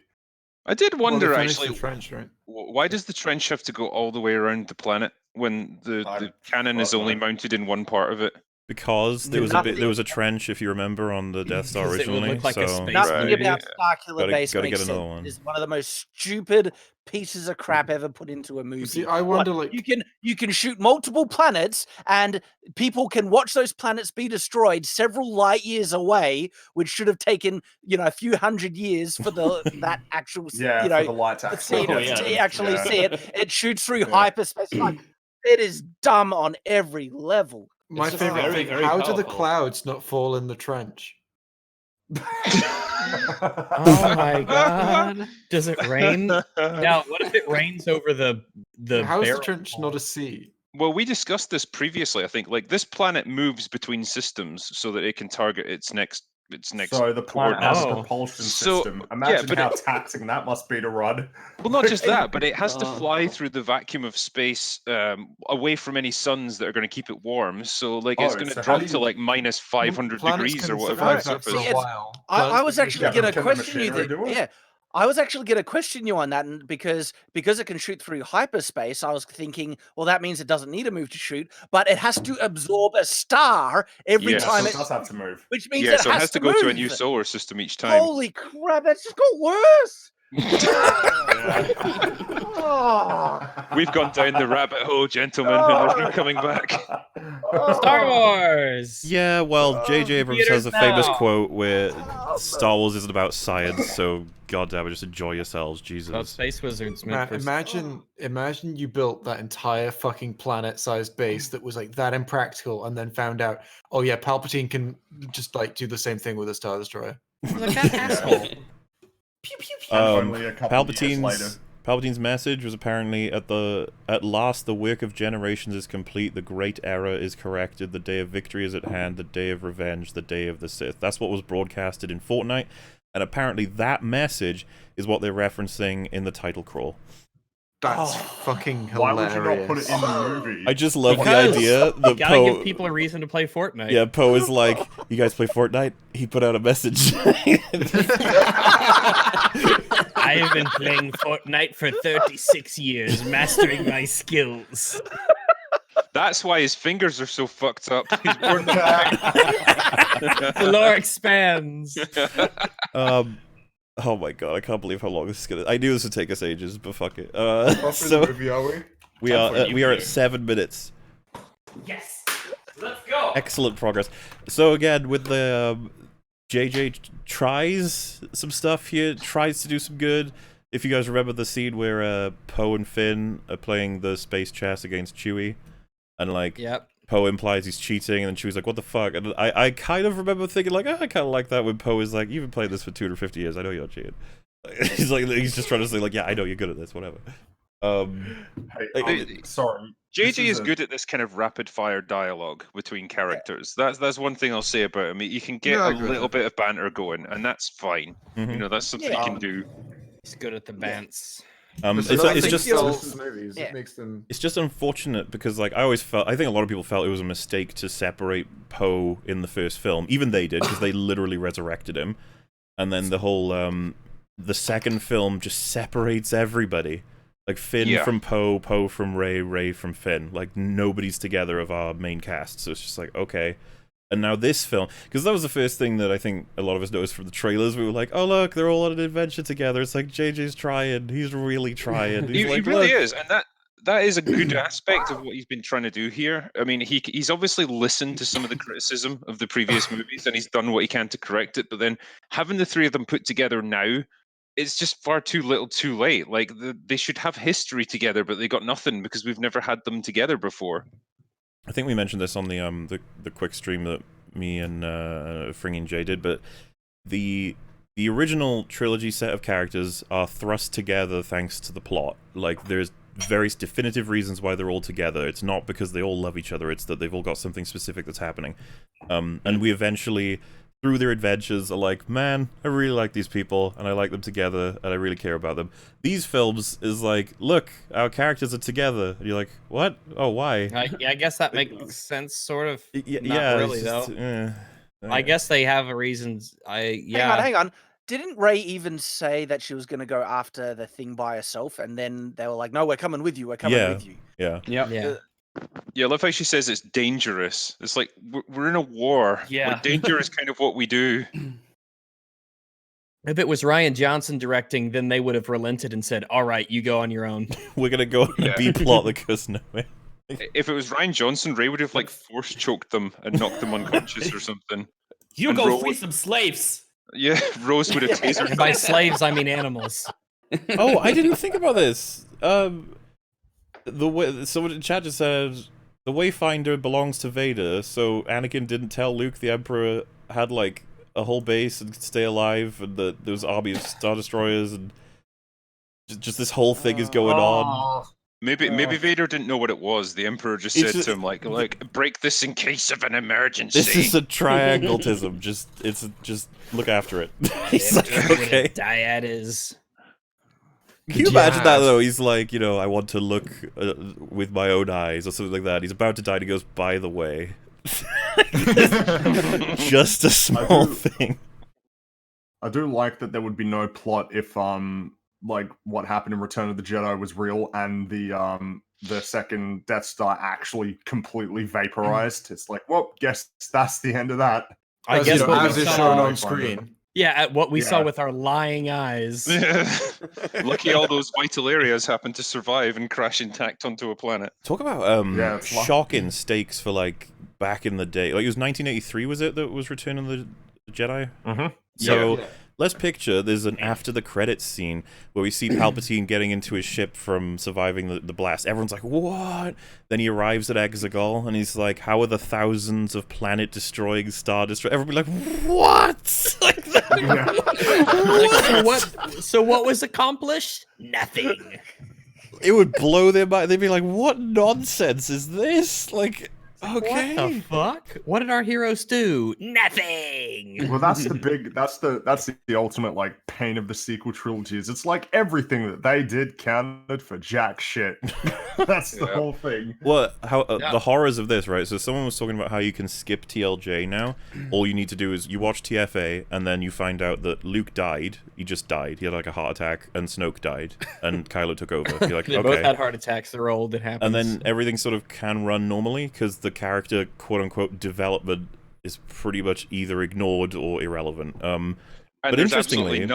I did wonder, actually, the trench, right? why does the trench have to go all the way around the planet? when the cannon is only mounted in one part of it? Because there was a trench, if you remember, on the Death Star originally. It would look like a space nothing movie. about Starkiller Base gotta makes get another sense. one. It's one of the most stupid pieces of crap ever put into a movie. See, I wonder, like, you can shoot multiple planets, and people can watch those planets be destroyed several light years away, which should have taken a few hundred years for that actual for the light to see it. It shoots through hyperspace. Like, it is dumb on every level. My favorite thing: how do the clouds not fall in the trench? Oh my god! Does it rain? Now, what if it rains over the How is the barrel trench wall? not a sea? Well, we discussed this previously. I think like this planet moves between systems so that it can target its next. So the planet has a Oh. propulsion So- system. Imagine but how taxing that must be to run. Well, not just that, but it has to fly through the vacuum of space, away from any suns that are going to keep it warm. So, like, it's going to so how drop do to you- like minus 500 Planets degrees can or whatever. survive on the that for surface. a while. I was actually but going to can the question you machinery do it? that. I was actually going to question you on that, and because it can shoot through hyperspace, I was thinking, well, that means it doesn't need to move to shoot, but it has to absorb a star every Yes. time So it it does have to move. which means Yeah, it so it has to go move. to a new solar system each time. Holy crap! That's just got worse. We've gone down the rabbit hole, gentlemen, and there's no coming back. Star Wars. Yeah, well, J.J. Abrams theaters has a famous now. quote where Star Wars isn't about science, so goddamn it, just enjoy yourselves, Jesus. Well, Space Wizards Man, meant for imagine you built that entire fucking planet-sized base that was like that impractical, and then found out, oh yeah, Palpatine can just like do the same thing with a Star Destroyer. Like that asshole. Only a couple of years later. Palpatine's message was apparently at last the work of generations is complete, the great error is corrected, the day of victory is at hand, the day of revenge, the day of the Sith. That's what was broadcasted in Fortnite, and apparently that message is what they're referencing in the title crawl. That's fucking Why hilarious. would you not put it in the movie? I just love the Because idea that Gotta Poe... give people a reason to play Fortnite. Yeah, Poe is like, you guys play Fortnite? He put out a message. I have been playing Fortnite for 36 years, mastering my skills. That's why his fingers are so fucked up. He's worn them The lore expands. Oh my god, I can't believe how long this is gonna... I knew this would take us ages, but fuck it. What So movie are we? we are at 7 minutes. Yes. Let's go. Excellent progress. So again, with the JJ tries some stuff here, tries to do some good. If you guys remember the scene where Poe and Finn are playing the space chess against Chewie, and like Poe implies he's cheating, and then Chewie's like, "What the fuck?" And I kind of remember thinking like, I kind of like that when Poe is like, "You've been playing this for 250 years. I know you're not cheating." he's just trying to say like, "Yeah, I know you're good at this. Whatever." Sorry. JJ is good at this kind of rapid fire dialogue between characters. That's one thing I'll say about him. You can get a little bit of banter going, and that's fine. Mm-hmm. You know, that's something you can do. He's good at the bants. It's just movies. It makes them. It's just unfortunate because like I think a lot of people felt it was a mistake to separate Poe in the first film. Even they did, because they literally resurrected him, and then the whole the second film just separates everybody. Like Finn from Poe, Poe from Rey, Rey from Finn. Like nobody's together of our main cast. So it's just like, okay. And now this film, because that was the first thing that I think a lot of us noticed from the trailers. We were like, oh look, they're all on an adventure together. It's like JJ's trying. He's really trying. He really is, and that is a good aspect of what he's been trying to do here. I mean, he's obviously listened to some of the criticism of the previous movies, and he's done what he can to correct it. But then having the three of them put together now, it's just far too little too late. Like, they should have history together, but they got nothing because we've never had them together before. I think we mentioned this on the quick stream that me and Fringing Jay did, but the original trilogy set of characters are thrust together thanks to the plot. Like, there's various definitive reasons why they're all together. It's not because they all love each other, it's that they've all got something specific that's happening. And we eventually, through their adventures, are like, man, I really like these people, and I like them together, and I really care about them. These films is like, look, our characters are together. And you're like, what? Oh, why? I guess that makes sense, sort of. Yeah, Not really, just, though. I guess they have reasons. Hang on. Didn't Rey even say that she was going to go after the thing by herself, and then they were like, "No, we're coming with you. We're coming with you." Yeah. Yeah. Yeah, I love how she says it's dangerous. It's like we're in a war. Yeah. Like, danger is kind of what we do. If it was Ryan Johnson directing, then they would have relented and said, "All right, you go on your own." We're gonna go on a B plot that goes nowhere. If it was Ryan Johnson, Ray would have like force choked them and knocked them unconscious or something. You And go free some slaves. Yeah, Rose would have tasered And by slaves, I mean animals. Oh, I didn't think about this. The way someone in chat just said the Wayfinder belongs to Vader, so Anakin didn't tell Luke the Emperor had like a whole base and could stay alive, and that there was an army of Star Destroyers, and just this whole thing is going on. Maybe Vader didn't know what it was. The Emperor just said to him, like break this in case of an emergency. This is a triangletism. just look after it. He's like, okay. Dyad. Can you imagine that though? He's like, you know, I want to look with my own eyes or something like that. He's about to die and he goes, by the way. Just a small thing. I do like that there would be no plot if like what happened in Return of the Jedi was real and the second Death Star actually completely vaporized. It's like, well, guess that's the end of that. I guess as is shown on screen. Yeah, at what we saw with our lying eyes. Lucky all those vital areas happened to survive and crash intact onto a planet. Talk about shocking stakes for like back in the day. Like it was 1983, was it, that was Return of the Jedi? Mm-hmm. So let's picture there's an after the credits scene where we see Palpatine getting into his ship from surviving the blast. Everyone's like, what? Then he arrives at Exegol and he's like, how are the thousands of planet destroying Star Destroyer? Everybody like, what? Like So what was accomplished? Nothing. It would blow their mind. They'd be like, what nonsense is this? Like, okay. What the fuck? What did our heroes do? Nothing. Well, that's the ultimate like pain of the sequel trilogies. It's like everything that they did counted for jack shit. That's the whole thing. Well, the horrors of this, right? So someone was talking about how you can skip TLJ now. All you need to do is you watch TFA, and then you find out that Luke died. He just died. He had like a heart attack, and Snoke died, and Kylo took over. You're like, they both had heart attacks. They're old. It happens. And then everything sort of can run normally because the character quote-unquote development is pretty much either ignored or irrelevant. And but there's interestingly, absolutely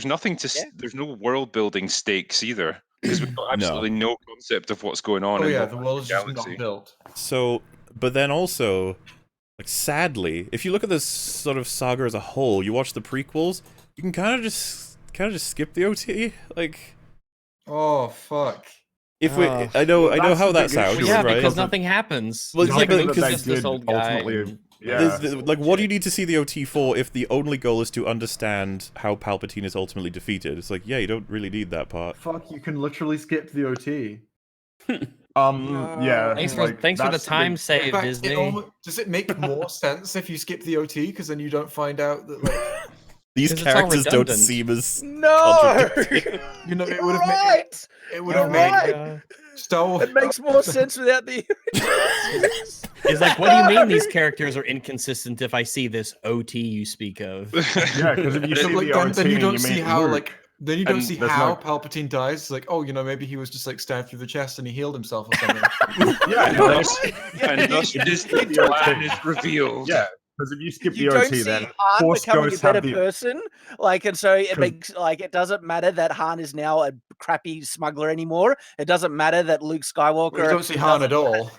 nothing. There's no world building stakes either because we've got absolutely no concept of what's going on. Oh yeah, the world is just not built. So, but then also, like sadly, if you look at this sort of saga as a whole, you watch the prequels, you can kind of just skip the OT. Like, oh fuck. If we, I know how that sounds, yeah, right? Because nothing happens. Well, it's like Luke's just this old guy. Like, what do you need to see the OT for if the only goal is to understand how Palpatine is ultimately defeated? It's like, yeah, you don't really need that part. Fuck, you can literally skip the OT. Yeah. Thanks for the time save, fact, Disney. Does it make more sense if you skip the OT because then you don't find out that like these characters don't seem as no. You know, it would have made it would have made Star Wars. It makes more sense without the. It's like, what do you mean these characters are inconsistent if I see this OT you speak of? Yeah, because if you see the OT, then you don't see how Luke, like. Then you don't see how Palpatine dies. It's like, oh, you know, maybe he was just like stabbed through the chest and he healed himself or something. And thus Disney plan is revealed. Yeah, because if you skip You the don't OT, see then Han Force becoming a Ghosts better have the. person, like, and so it makes like it doesn't matter that Han is now a crappy smuggler anymore. It doesn't matter that Luke Skywalker. You don't see Han at all.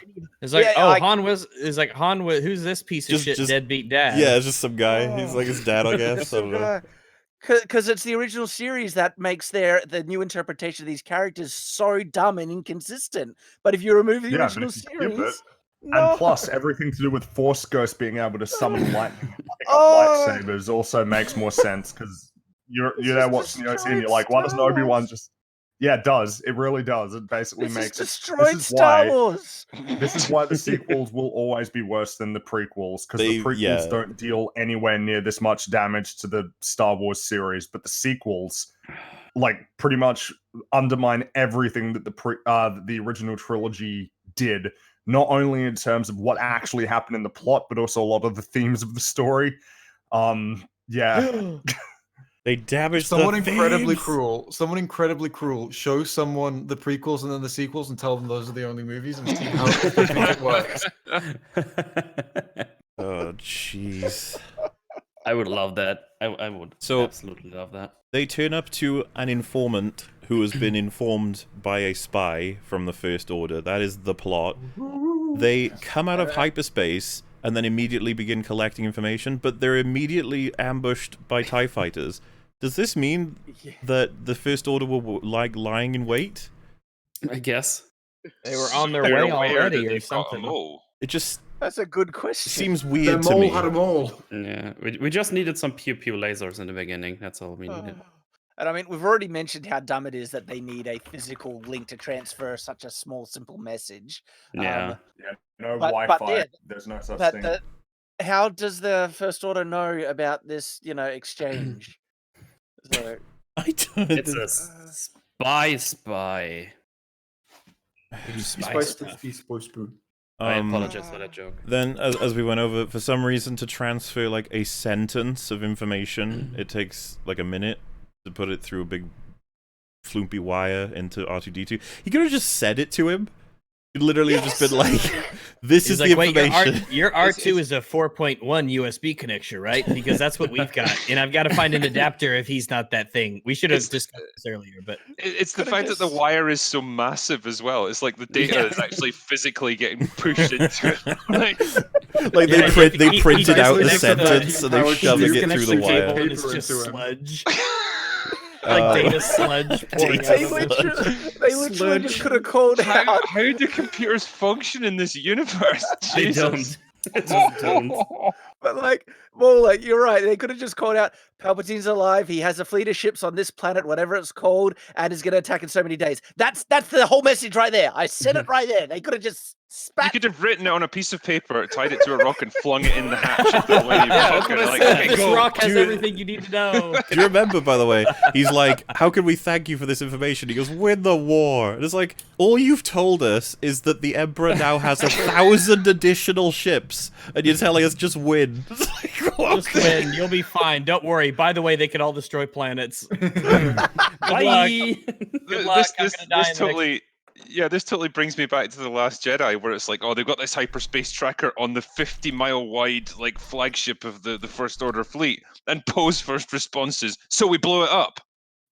It's like, Yeah, like- Han was who's this piece of shit deadbeat dad? Yeah, it's just some guy. He's like his dad, I guess. I don't know. Because it's the original series that makes the new interpretation of these characters so dumb and inconsistent. But if you remove the original series, And plus, everything to do with Force Ghost being able to summon lightning and pick up lightsabers also makes more sense because you're there watching the OT and you're like, why doesn't Obi-Wan just? Yeah, it does. It really does. It basically makes destroyed Star Wars. This is why the sequels will always be worse than the prequels because the prequels don't deal anywhere near this much damage to the Star Wars series, but the sequels, like, pretty much undermine everything that the original trilogy did. Not only in terms of what actually happened in the plot, but also a lot of the themes of the story. Yeah. They damaged someone the incredibly themes. cruel. Someone incredibly cruel. Show someone the prequels and then the sequels and tell them those are the only movies and see how if they think it works. Oh, jeez. I would love that. I would absolutely love that. They turn up to an informant who has been informed by a spy from the First Order. That is the plot. They come out of hyperspace and then immediately begin collecting information, but they're immediately ambushed by TIE fighters. Does this mean that the First Order were like lying in wait? I guess. They were on their way already or something. It just... That's a good question. seems weird to The me. mole had them all. Yeah, we just needed some pew pew lasers in the beginning. That's all we needed. And I mean, we've already mentioned how dumb it is that they need a physical link to transfer such a small, simple message. Yeah. No but Wi-Fi. yeah, There's no such but thing. how does the First Order know about this, exchange? So, I don't... It's a spy. He's supposed to. I apologize for that joke. Then, as we went over, for some reason, to transfer like a sentence of information, it takes like a minute to put it through a big floopy wire into R2-D2. He could have just said it to him. He'd literally have just been like, "This is the information." Wait, your R2 is a 4.1 USB connection, right? Because that's what we've got, and I've got to find an adapter if he's not that thing. We should have discussed this earlier, but it's the fact that the wire is so massive as well. It's like the data is actually physically getting pushed into it. Like they printed out the sentence and they're shoving it through the wire. And it's just sludge. Like data sludge. they literally just could have called out. How do computers function in this universe? They don't. They just don't. But you're right. They could have just called out, Palpatine's alive. He has a fleet of ships on this planet, whatever it's called, and is going to attack in so many days. That's the whole message right there. I said it right there. They could have just spat. You could have written it on a piece of paper, tied it to a rock, and flung it in the hatch. Okay, this rock has everything you need to know. Do you remember, by the way, he's like, "How can we thank you for this information?" He goes, "Win the war." And it's like, all you've told us is that the Emperor now has 1,000 additional ships, and you're telling us just win. Just win. You'll be fine. Don't worry. By the way, they can all destroy planets. Good luck. Good luck. I'm gonna die this totally brings me back to The Last Jedi, where it's like, oh, they've got this hyperspace tracker on the 50-mile wide flagship of the First Order fleet, and Poe's first response is, "So we blow it up."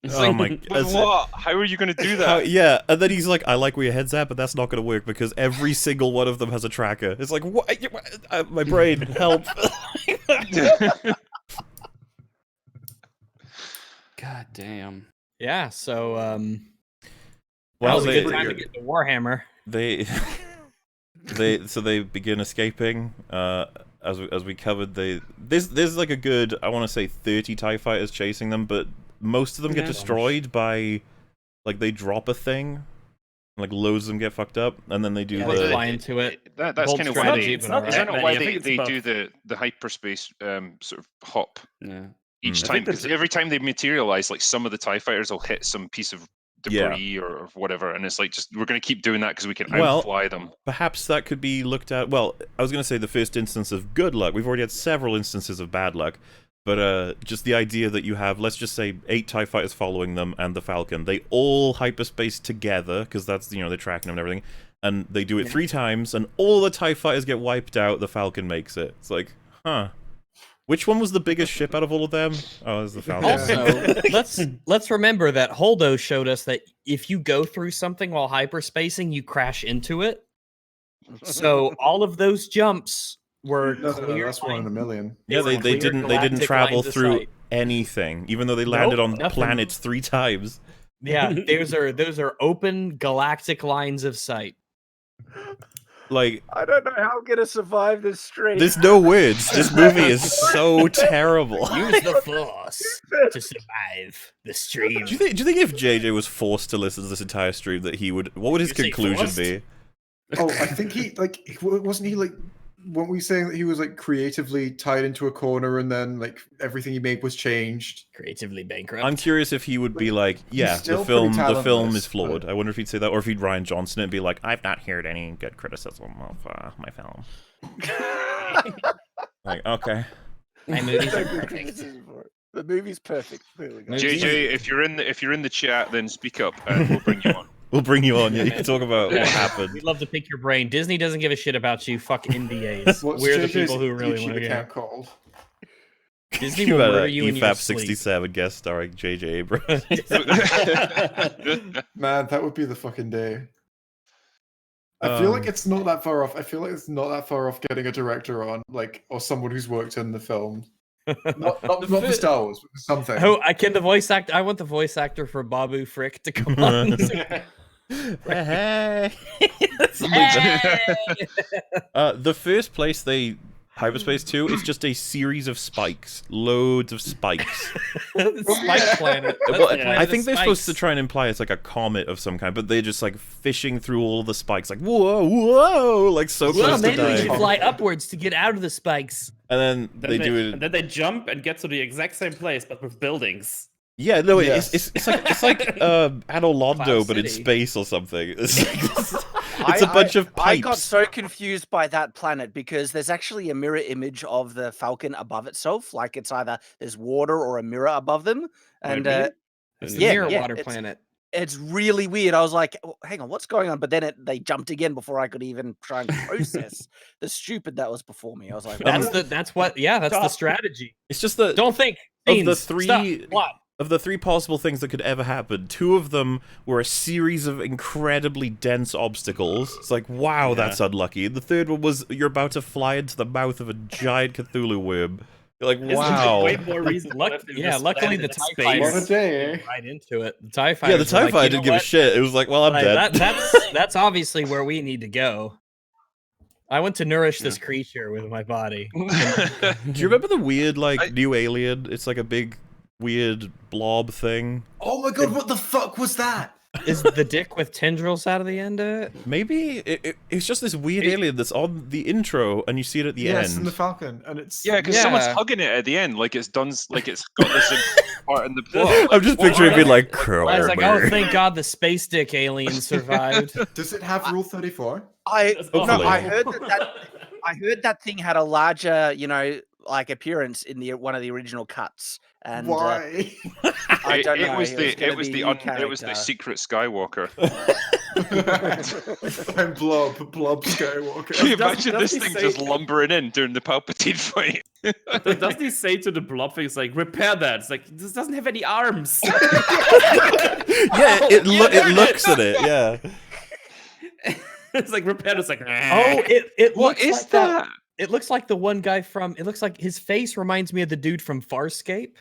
It's my god! What? How are you going to do that? Yeah, and then he's like, "I like where your head's at, but that's not going to work because every single one of them has a tracker." It's like, what? My brain, help! God damn. Yeah. So, well, that was a good time to get the Warhammer. They begin escaping. As we covered, there's like a good, I want to say 30 TIE fighters chasing them, but most of them get destroyed by, like, they drop a thing, like loads of them get fucked up, and then they do they fly into it. That's kind of why they. Is that not why they about... do the hyperspace sort of hop? Yeah. Each time, because every time they materialize, like some of the TIE fighters will hit some piece of debris or whatever, and it's like, just we're going to keep doing that because we can outfly them. Perhaps that could be looked at. Well, I was going to say the first instance of good luck. We've already had several instances of bad luck, but just the idea that you have, let's just say, 8 TIE fighters following them and the Falcon. They all hyperspace together because that's they're tracking them and everything, and they do it 3 times, and all the TIE fighters get wiped out. The Falcon makes it. It's like, huh. Which one was the biggest ship out of all of them? Oh, it was the Falcon. Also, let's remember that Holdo showed us that if you go through something while hyperspacing, you crash into it. So all of those jumps were clear. That's 1 in a million. Yeah, they didn't travel through anything, even though they landed on planets 3 times. Yeah, those are open galactic lines of sight. Like, I don't know how I'm gonna survive this stream. There's no words. This movie is so terrible. Use the Force to survive the stream. Do you think if JJ was forced to listen to this entire stream, that he would? What would his conclusion be? Oh, I think he wasn't he like. Weren't we saying that he was like creatively tied into a corner and then like everything he made was changed? Creatively bankrupt. I'm curious if he would be like, yeah, the film is flawed. I wonder if he'd say that, or if he'd Ryan Johnson it and be like, I've not heard any good criticism of my film. Like, okay. My movies are perfect. The movie's perfect. JJ, if you're in the chat, then speak up and we'll bring you on. We'll bring you on. Yeah, you can talk about what happened. We'd love to pick your brain. Disney doesn't give a shit about you. Fuck NDAs. We're the people who really want to account called? Disney will murder you in your EFAP sleep. 67 guest starring J.J. Abrams. Man, that would be the fucking day. I feel like it's not that far off. I feel like it's not that far off getting a director on, like, or someone who's worked in the film. Not the Star Wars, but something. Oh, I want the voice actor for Babu Frick to come on. Hey. The first place they hyperspace to is just a series of spikes, loads of spikes. Spike planet. I think they're supposed to try and imply it's like a comet of some kind, but they're just like fishing through all the spikes, like whoa, like so close to maybe we should dying. fly upwards to get out of the spikes. And then they do it. And then they jump and get to the exact same place, but with buildings. Yeah, no, it's like Adolondo, but in City. space or something. It's a bunch of pipes. I got so confused by that planet because there's actually a mirror image of the Falcon above itself. Like it's either there's water or a mirror above them, and It's the mirror water planet. It's really weird. I was like, oh, hang on, what's going on? But then they jumped again before I could even try and process the stupid that was before me. I was like, that's the strategy. It's just that Don't think. of the Scenes. three Stop. Plot. of the three possible things that could ever happen, two of them were a series of incredibly dense obstacles. It's like, wow, that's unlucky. And the third one was you're about to fly into the mouth of a giant Cthulhu worm. You're like, wow. Way more reason. Luckily the TIE space. fighter What a day. right into it. The TIE fighter. Yeah, the TIE fighter didn't give a shit. It was like, well, I'm dead. That's obviously where we need to go. I want to nourish this creature with my body. Do you remember the weird, new alien? It's like a big, weird blob thing. Oh my god, what the fuck was that? Is the dick with tendrils out of the end of it? Maybe it's just this weird alien that's on the intro, and you see it at the end. Yes, in the Falcon, and it's because someone's hugging it at the end, like it's done, like it's got this part in the plot. I'm just picturing it being like, I was like, oh, thank God the space dick alien survived. Does it have Rule 34? I heard that thing had a larger, appearance in one of the original cuts. And why? I don't know. It was the secret Skywalker. I'm Blob Skywalker. Can you imagine this thing just lumbering in during the Palpatine fight? Doesn't he say to the blob thing, it's like, repair that? It's like, this doesn't have any arms. Yeah, it looks at it, yeah. It's like, repair. It's like, it what looks is like that? It looks like the one guy from. It looks like his face reminds me of the dude from Farscape.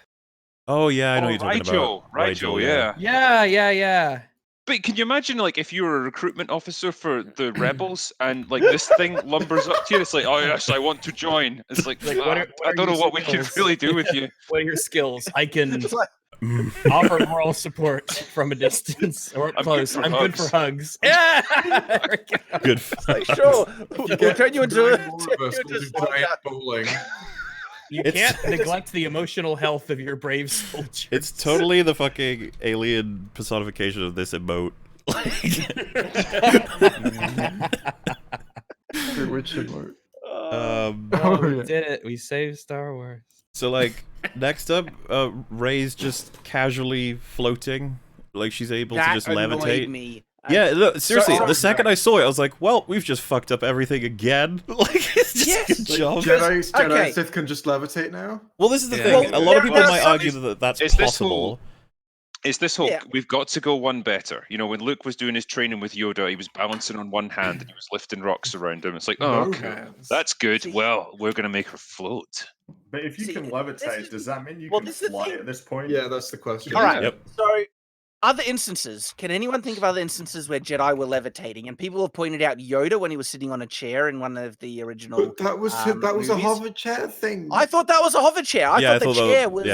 Oh yeah, I know you're talking about. Rigel, yeah. Yeah. But can you imagine, if you were a recruitment officer for the rebels, and this thing lumbers up to you? It's like, oh yes, I want to join. It's like, what I don't know what we can really do with you. What are your skills? I can offer moral support from a distance or close. I'm good for hugs. Yeah. Good. Sure. We'll turn you into giant bowling. You can't neglect the emotional health of your brave soldiers. It's totally the fucking alien personification of this emote. Which emote? We did it. We saved Star Wars. So next up, Rey's just casually floating, like she's able to just levitate. Me. Yeah, look, seriously, the second I saw it, I was like, well, we've just fucked up everything again. It's just good job. Jedi Sith can just levitate now? Well, this is the thing. A lot of people might argue that that's possible. It's this whole, we've got to go one better. When Luke was doing his training with Yoda, he was balancing on one hand and he was lifting rocks around him. It's like, oh, okay, that's good. Well, we're going to make her float. But if you can levitate, does that mean you can fly at this point? Yeah, that's the question. All right. Yep. So, other instances. Can anyone think of other instances where Jedi were levitating? And people have pointed out Yoda when he was sitting on a chair in one of the original. But that was a hover chair thing. I thought that was a hover chair. I thought the chair was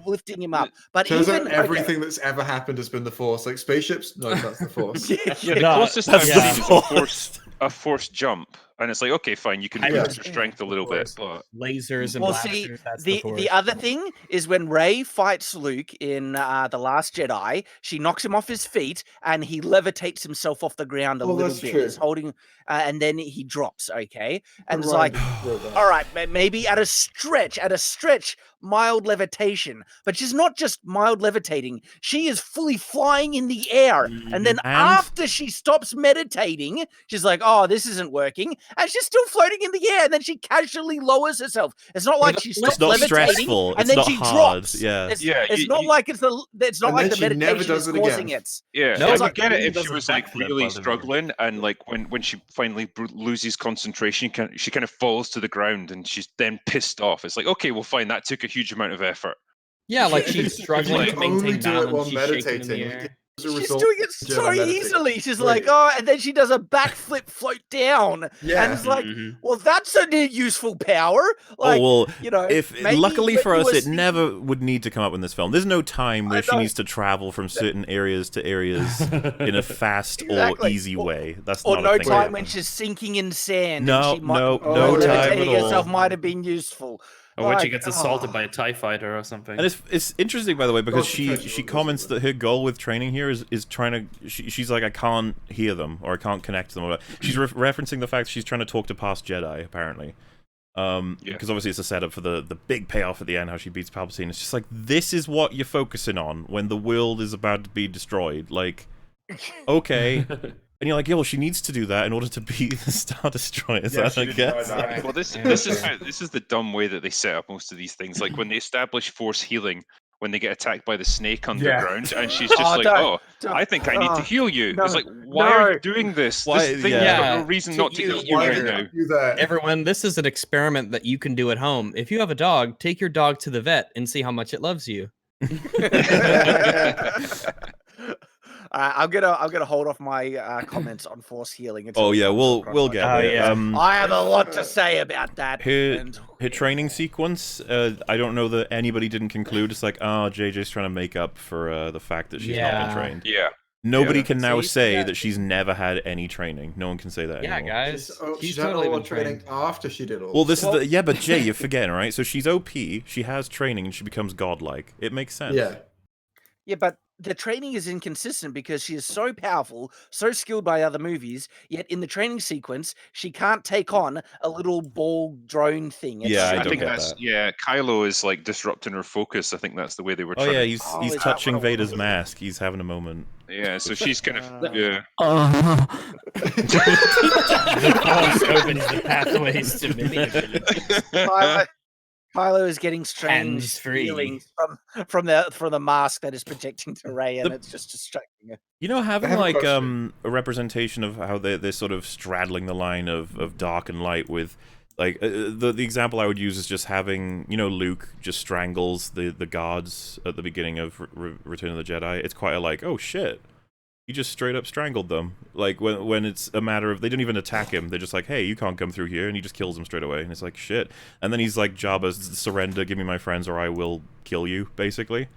lifting him up. But turns out everything that's ever happened has been the Force. Like spaceships, no, that's the Force. The closest I've seen is a forced jump. And it's like, okay, fine, you can increase your strength a little bit, but lasers and Well, blasters. see, That's the other thing is when Rey fights Luke in The Last Jedi, she knocks him off his feet and he levitates himself off the ground a little bit. True. He's holding, and then he drops. Okay, and it's Ryan like, wrote that. all right, maybe at a stretch, mild levitation, but she's not just mild levitating. She is fully flying in the air, and then after she stops meditating, she's like, "Oh, this isn't working," and she's still floating in the air, and then she casually lowers herself. It's not like she stops levitating stressful. and It's then not she hard. drops. Yeah. It's not like it's the meditation is causing it. Yeah, No, I it's would like get it Queen if she does a was like backflip really while they're struggling, and like when she finally loses concentration, she kind of falls to the ground, and she's then pissed off. It's like, okay, well, fine, that took a huge amount of effort. Yeah, like she's struggling You to can only maintain do it while balance. She's shaking in the meditating. air. She's doing it so easily. She's like, oh, and then she does a backflip float down. Yeah. And it's like, well, that's a new useful power. Like, oh, well, you know, if maybe luckily for when us, you were it never would need to come up in this film. There's no time where she know. needs to travel from certain areas to areas in a fast or easy way. That's or not no a thing. time when she's sinking in sand. No, and she might, no time at levitating herself all. might have been useful. Or when she Like, gets assaulted by a TIE fighter or something. And it's interesting, by the way, because she Concentration comments that her goal with training here is trying to. She's like, I can't hear them or I can't connect to them. She's referencing the fact she's trying to talk to past Jedi, apparently. Because obviously it's a setup for the big payoff at the end, how she beats Palpatine. It's just like, this is what you're focusing on when the world is about to be destroyed. Like, okay. And you're like, yeah, well, she needs to do that in order to beat the Star Destroyers. Yeah, I she don't didn't know guess. that. Well, this is the dumb way that they set up most of these things. Like when they establish force healing, when they get attacked by the snake underground, and she's just I think I need to heal you. It's like, why are you doing this? This thing has got no reason not to heal you right now. Do that. Everyone, this is an experiment that you can do at home. If you have a dog, take your dog to the vet and see how much it loves you. I'm gonna hold off my comments on force healing. Until Oh yeah, we'll get there. yeah. I have a lot to say about that. Her training sequence, I don't know that anybody didn't conclude. It's like, oh, JJ's trying to make up for the fact that she's not been trained. Yeah. Nobody can now say that she's never had any training. No one can say that anymore. Yeah, guys. She's had all the training after she did all. Well, this is the but Jay, you're forgetting, right? So she's OP, she has training, and she becomes godlike. It makes sense. Yeah, but the training is inconsistent because she is so powerful, so skilled by other movies, yet in the training sequence, she can't take on a little ball drone thing. Yeah, I think get that's that. yeah. Kylo is like disrupting her focus. I think that's the way they were. Oh trying yeah, to... he's touching Vader's mask. He's having a moment. Yeah, so she's kind of yeah. The force opens the pathways to many. Kylo is getting strange Hands-free. feelings from the mask that is projecting to Rey, and it's just distracting her. You know, having have a like question. a representation of how they're sort of straddling the line of dark and light with, like, the example I would use is just having, you know, Luke just strangles the guards at the beginning of Return of the Jedi. It's quite a like, oh shit, he just straight up strangled them. Like when it's a matter of, they don't even attack him. They're just like, hey, you can't come through here, and he just kills them straight away. And it's like, shit. And then he's like, Jabba, surrender, give me my friends, or I will kill you, basically.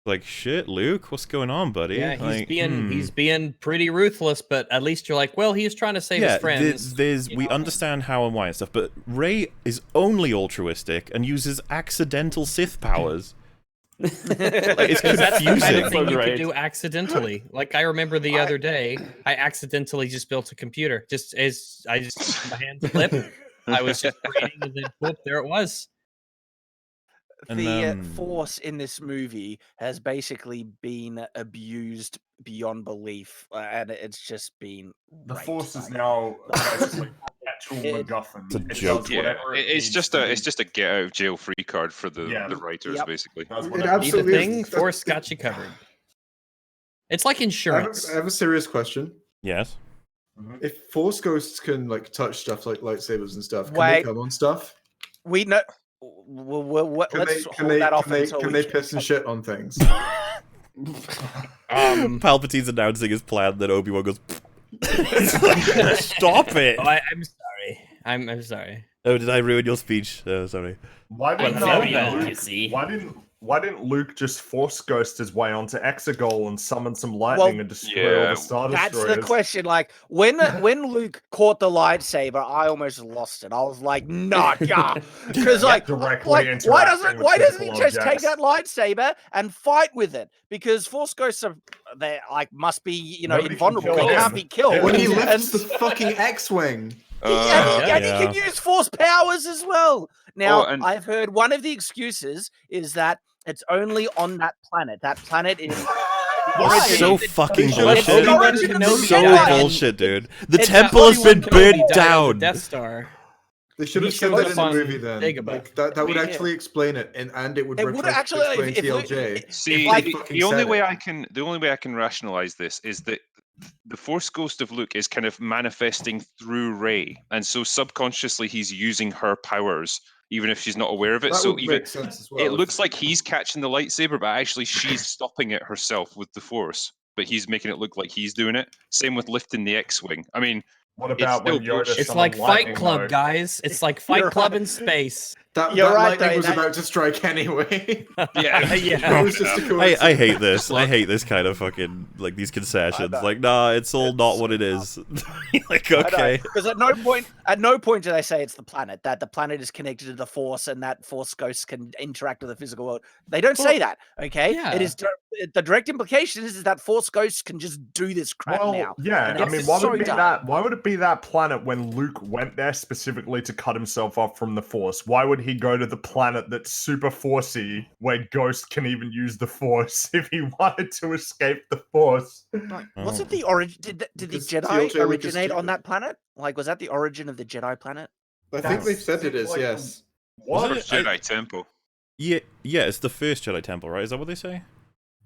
Like, shit, Luke, what's going on, buddy? Yeah, like, he's being pretty ruthless, but at least you're like, well, he's trying to save his friends. We understand how and why and stuff, but Rey is only altruistic and uses accidental Sith powers. Like, it's That's the kind confusing. of thing you Right. could do accidentally. Like I remember the other day, I accidentally just built a computer. Just as my hand slipped, I was just reading, and then whoop, there it was. And, The Force in this movie has basically been abused beyond belief, and it's just been The raped, Force is like- now basically the actual It- MacGuffin. It's a It joke. does Yeah, whatever it it's needs just to a get out of jail free card for the writers, Yep. basically. does It whatever- Need the absolutely thing, is. Force got you covered. It's like insurance. I have a serious question. Yes. If Force ghosts can like touch stuff like lightsabers and stuff, can Wait. they come on stuff? We know. Let's hold that off until can we they piss and shit on things? Palpatine's announcing his plan, then Obi-Wan goes, stop it! Oh, I'm sorry. I'm sorry. Oh, did I ruin your speech? Oh, sorry. Why didn't Well, Luke- yeah, you see. Why didn't Why didn't Luke just force ghost his way onto Exegol and summon some lightning and destroy all the Star That's Destroyers? the question. Like when Luke caught the lightsaber, I almost lost it. I was like, "Nah, because why doesn't he just take that lightsaber and fight with it? Because Force ghosts are they must be invulnerable. They can't be killed. When he lifts the fucking X-wing. And he can use Force powers as well. Now, I've heard one of the excuses is that it's only on that planet. That planet is so fucking bullshit. So bullshit, dude. The temple has been burnt down. Death Star. They should have said that in the movie then. Like, that would actually explain it, and it would actually explain TLJ. See, the only way I can rationalize this is that the Force Ghost of Luke is kind of manifesting through Rey, and so subconsciously he's using her powers, even if she's not aware of it. That so would even make sense as well. it looks like he's catching the lightsaber, but actually she's stopping it herself with the Force. But he's making it look like he's doing it. Same with lifting the X-wing. I mean, what about when Yoda it's like Fight Club, guys. It's like Fight Club in space. That lightning was about to strike anyway. Yeah. I hate this. I hate this kind of fucking, like, these concessions. Like, nah, it's all not what it is. Like, okay. Because at no point do they say it's the planet, that the planet is connected to the Force and that Force ghosts can interact with the physical world. They don't say that, okay? Yeah. It is the direct implication is that Force ghosts can just do this crap now. Yeah, I mean, why would it be that planet when Luke went there specifically to cut himself off from the Force? Why would he go to the planet that's super Forcey, where Ghost can even use the Force if he wanted to escape the Force? Wasn't the origin? Did the Jedi originate on that planet? Like, was that the origin of the Jedi planet? I think they've said it is. Yes. What Jedi Temple? Yeah, it's the first Jedi Temple, right? Is that what they say?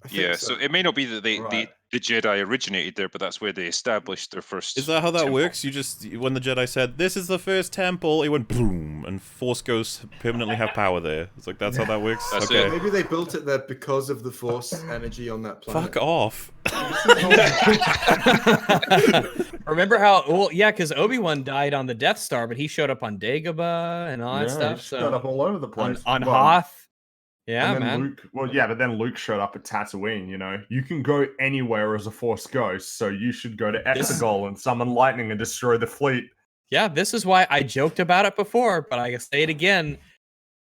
Yeah, so it may not be that the Jedi originated there, but that's where they established their first. Is that how that temple. works? You just, when the Jedi said, "This is the first temple," it went boom, and Force ghosts permanently have power there. It's like, that's how that works? That's okay. it. Maybe they built it there because of the Force energy on that planet. Fuck off. Remember how? Well, yeah, because Obi-Wan died on the Death Star, but he showed up on Dagobah and all that stuff. So showed up all over the place. On Hoth. Yeah, and then man. Luke, but then Luke showed up at Tatooine, You can go anywhere as a Force ghost, so you should go to Exegol and summon lightning and destroy the fleet. Yeah, this is why I joked about it before, but I can say it again.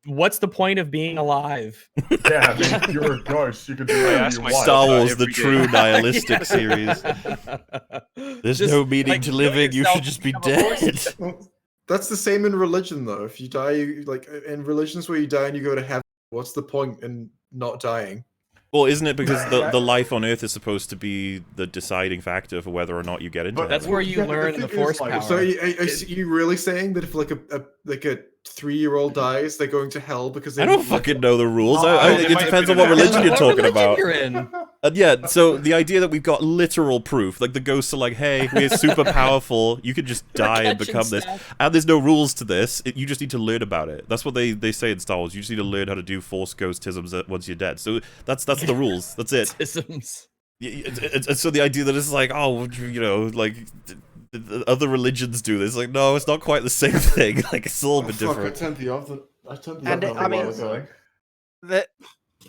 What's the point of being alive? Yeah, I mean, you're a ghost. You can do whatever you want. Star Wars, the true nihilistic series. There's no meaning to living. You should just be dead. That's the same in religion, though. If you die, like in religions where you die and you go to heaven, what's the point in not dying? Well, isn't it because the life on Earth is supposed to be the deciding factor for whether or not you get into it? That's where you learn the Force power. So are you really saying that if like a 3-year-old dies, they're going to hell because they I don't fucking know the rules. It depends on what religion you're talking about. Yeah, so the idea that we've got literal proof, like the ghosts are like, hey, we're super powerful, you could just die and become this. And there's no rules to this, you just need to learn about it. That's what they say in Star Wars, you just need to learn how to do Force ghostisms once you're dead. So that's the rules, that's it. Isms. So the idea that it's like, oh, like... other religions do this. Like, no, it's not quite the same thing. Like, it's a little bit different. I turned the off a while ago.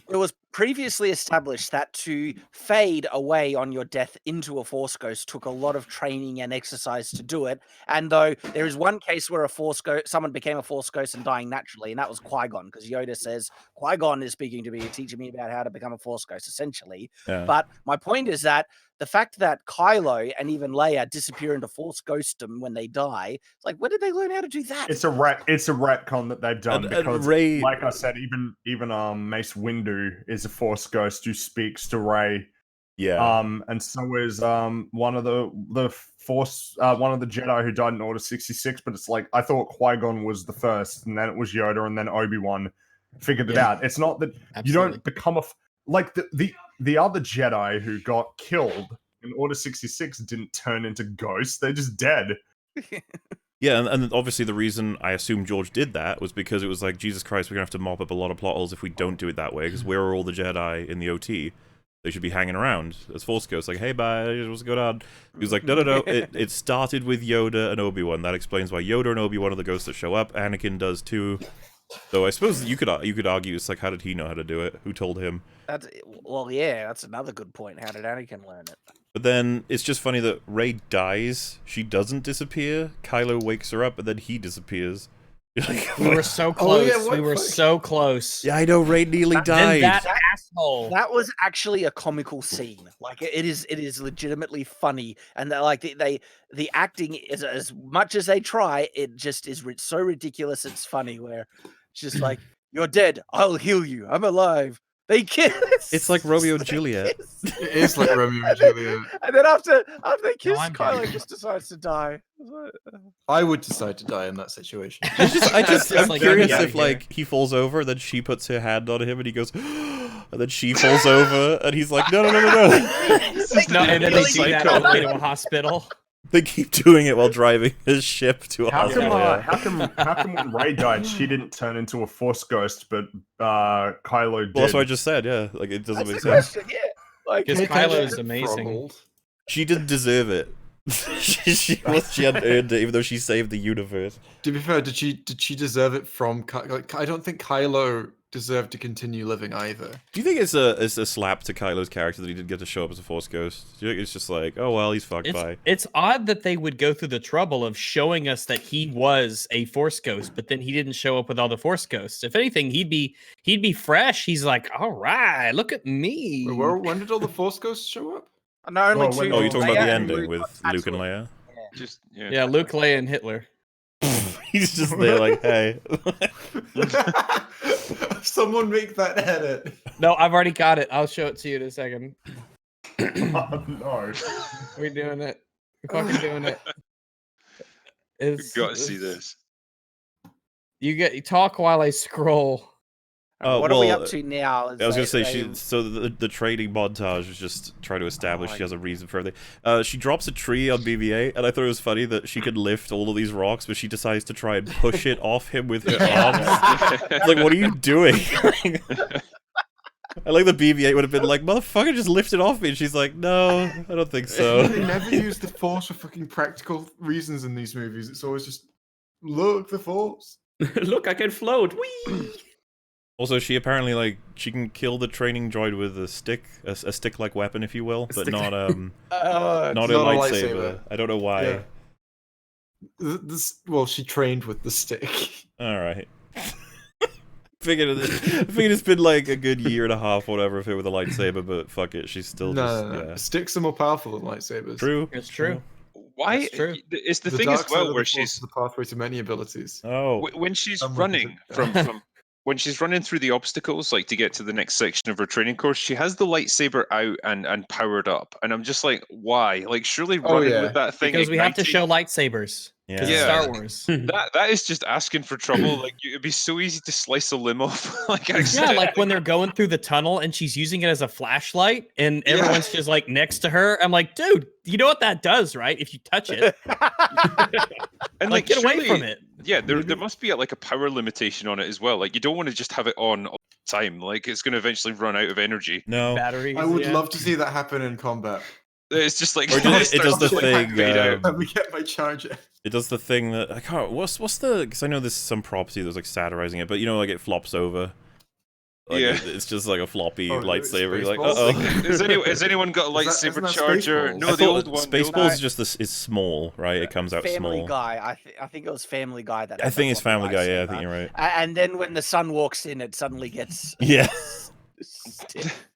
It was previously established that to fade away on your death into a Force ghost took a lot of training and exercise to do it. And though there is one case where someone became a Force ghost and dying naturally, and that was Qui-Gon, because Yoda says Qui-Gon is speaking to me, teaching me about how to become a Force ghost, essentially. Yeah. But my point is that the fact that Kylo and even Leia disappear into Force ghostdom when they die, it's like, where did they learn how to do that? It's a retcon that they've done because, Rey, like I said, even Mace Windu is a Force ghost who speaks to Rey. Yeah. And so is one of the Jedi who died in Order 66. But it's like, I thought Qui-Gon was the first, and then it was Yoda, and then Obi-Wan figured it out. It's not that you don't become like the other Jedi who got killed in Order 66 didn't turn into ghosts. They're just dead. Yeah, and obviously the reason I assume George did that was because it was like, Jesus Christ, we're going to have to mop up a lot of plot holes if we don't do it that way, because where are all the Jedi in the OT? They should be hanging around as Force ghosts, like, hey, bye, what's going on? He was like, no, it started with Yoda and Obi-Wan. That explains why Yoda and Obi-Wan are the ghosts that show up. Anakin does too. Though I suppose you could argue it's like, how did he know how to do it? Who told him? That's another good point. How did Anakin learn it? But then it's just funny that Rey dies. She doesn't disappear. Kylo wakes her up, and then he disappears. We were so close. We were so close. Yeah, I know. Rey nearly died. That asshole. That was actually a comical scene. Like it is legitimately funny, and the acting is as much as they try, it just is so ridiculous. It's funny where it's just like, you're dead. I'll heal you. I'm alive. They kiss. It's like Romeo and Juliet. It is like Romeo and Juliet. And then after they kiss, I'm Kylo dead. just decides to die. I would decide to die in that situation. I'm like, curious get outta if like he falls over, then she puts her hand on him, and he goes, and then she falls over, and he's like, no. No, and then they do that on the way to a hospital. They keep doing it while driving his ship to a hospital. How come when Rey died, she didn't turn into a Force ghost, but Kylo did? Well, that's what I just said. Yeah, like it doesn't make That's sense. the question, yeah. Like, Because Kylo's amazing. She didn't deserve it. she hadn't earned it, even though she saved the universe. To be fair, did she deserve it from? Like, I don't think Kylo deserved to continue living either. Do you think it's a slap to Kylo's character that he didn't get to show up as a Force ghost? Do you think it's just like, oh well, he's fucked by? It's odd that they would go through the trouble of showing us that he was a Force ghost, but then he didn't show up with all the Force ghosts. If anything, he'd be fresh. He's like, all right, look at me. When did all the Force ghosts show up? no, only two. Oh, you're talking about Leia the and ending with got Luke and absolutely- Leia? Yeah, Luke, Leia, and Hitler. He's just there like, hey. Someone make that edit. No, I've already got it. I'll show it to you in a second. Oh, no. We're doing it. We're fucking doing it. You gotta see this. You talk while I scroll. What are we up to now? I was gonna say so the training montage was just trying to establish she has a reason for everything. She drops a tree on BB-8, and I thought it was funny that she could lift all of these rocks, but she decides to try and push it off him with her arms. It's like, what are you doing? I like the BB-8 would have been like, motherfucker, just lift it off me, and she's like, no, I don't think so. They never use the Force for fucking practical reasons in these movies. It's always just, look, the Force. Look, I can float. Whee! Also, she apparently she can kill the training droid with a stick, a stick-like weapon, if you will, but not not a lightsaber. I don't know why. Yeah. Well, she trained with the stick. All right. Figured it's been like a good year and a half, whatever, if it with a lightsaber, but fuck it, she's still No. Sticks are more powerful than lightsabers. True. It's true. Why? That's true. It's the The thing dark as side of well the where Force she's is the pathway to many abilities. Oh. when she's Some running represent- from when she's running through the obstacles, like to get to the next section of her training course, she has the lightsaber out and powered up, and I'm just like, why? Like, surely running with that thing Because we have to igniting- show lightsabers. Because it's Yeah. Star Wars. that is just asking for trouble. Like, it'd be so easy to slice a limb off. Like, Yeah, like when they're going through the tunnel and she's using it as a flashlight and everyone's just like next to her. I'm like, dude, you know what that does, right? If you touch it. and like, get away from it. Yeah, there must be like a power limitation on it as well. Like, you don't want to just have it on all the time. Like, it's going to eventually run out of energy. No. Batteries. I would love to see that happen in combat. It's just like Or it does the starts to, thing. fade out. Let me get my charger. It does the thing that I can't. What's the? Because I know there's some property that's like satirizing it, but you know, like it flops over. Like, Yeah. it's just like a floppy Oh, lightsaber. You're like, Spaceballs? Has anyone got a Is lightsaber that charger? Spaceballs? No, I the thought old one. the old Spaceballs one. is just this. It's small, right? It comes out Family small. Guy. I think it was Family Guy that. I had think the it's Family Guy. Yeah, I lightsaber. think you're right. And then when the sun walks in, it suddenly gets. Yeah. stiff.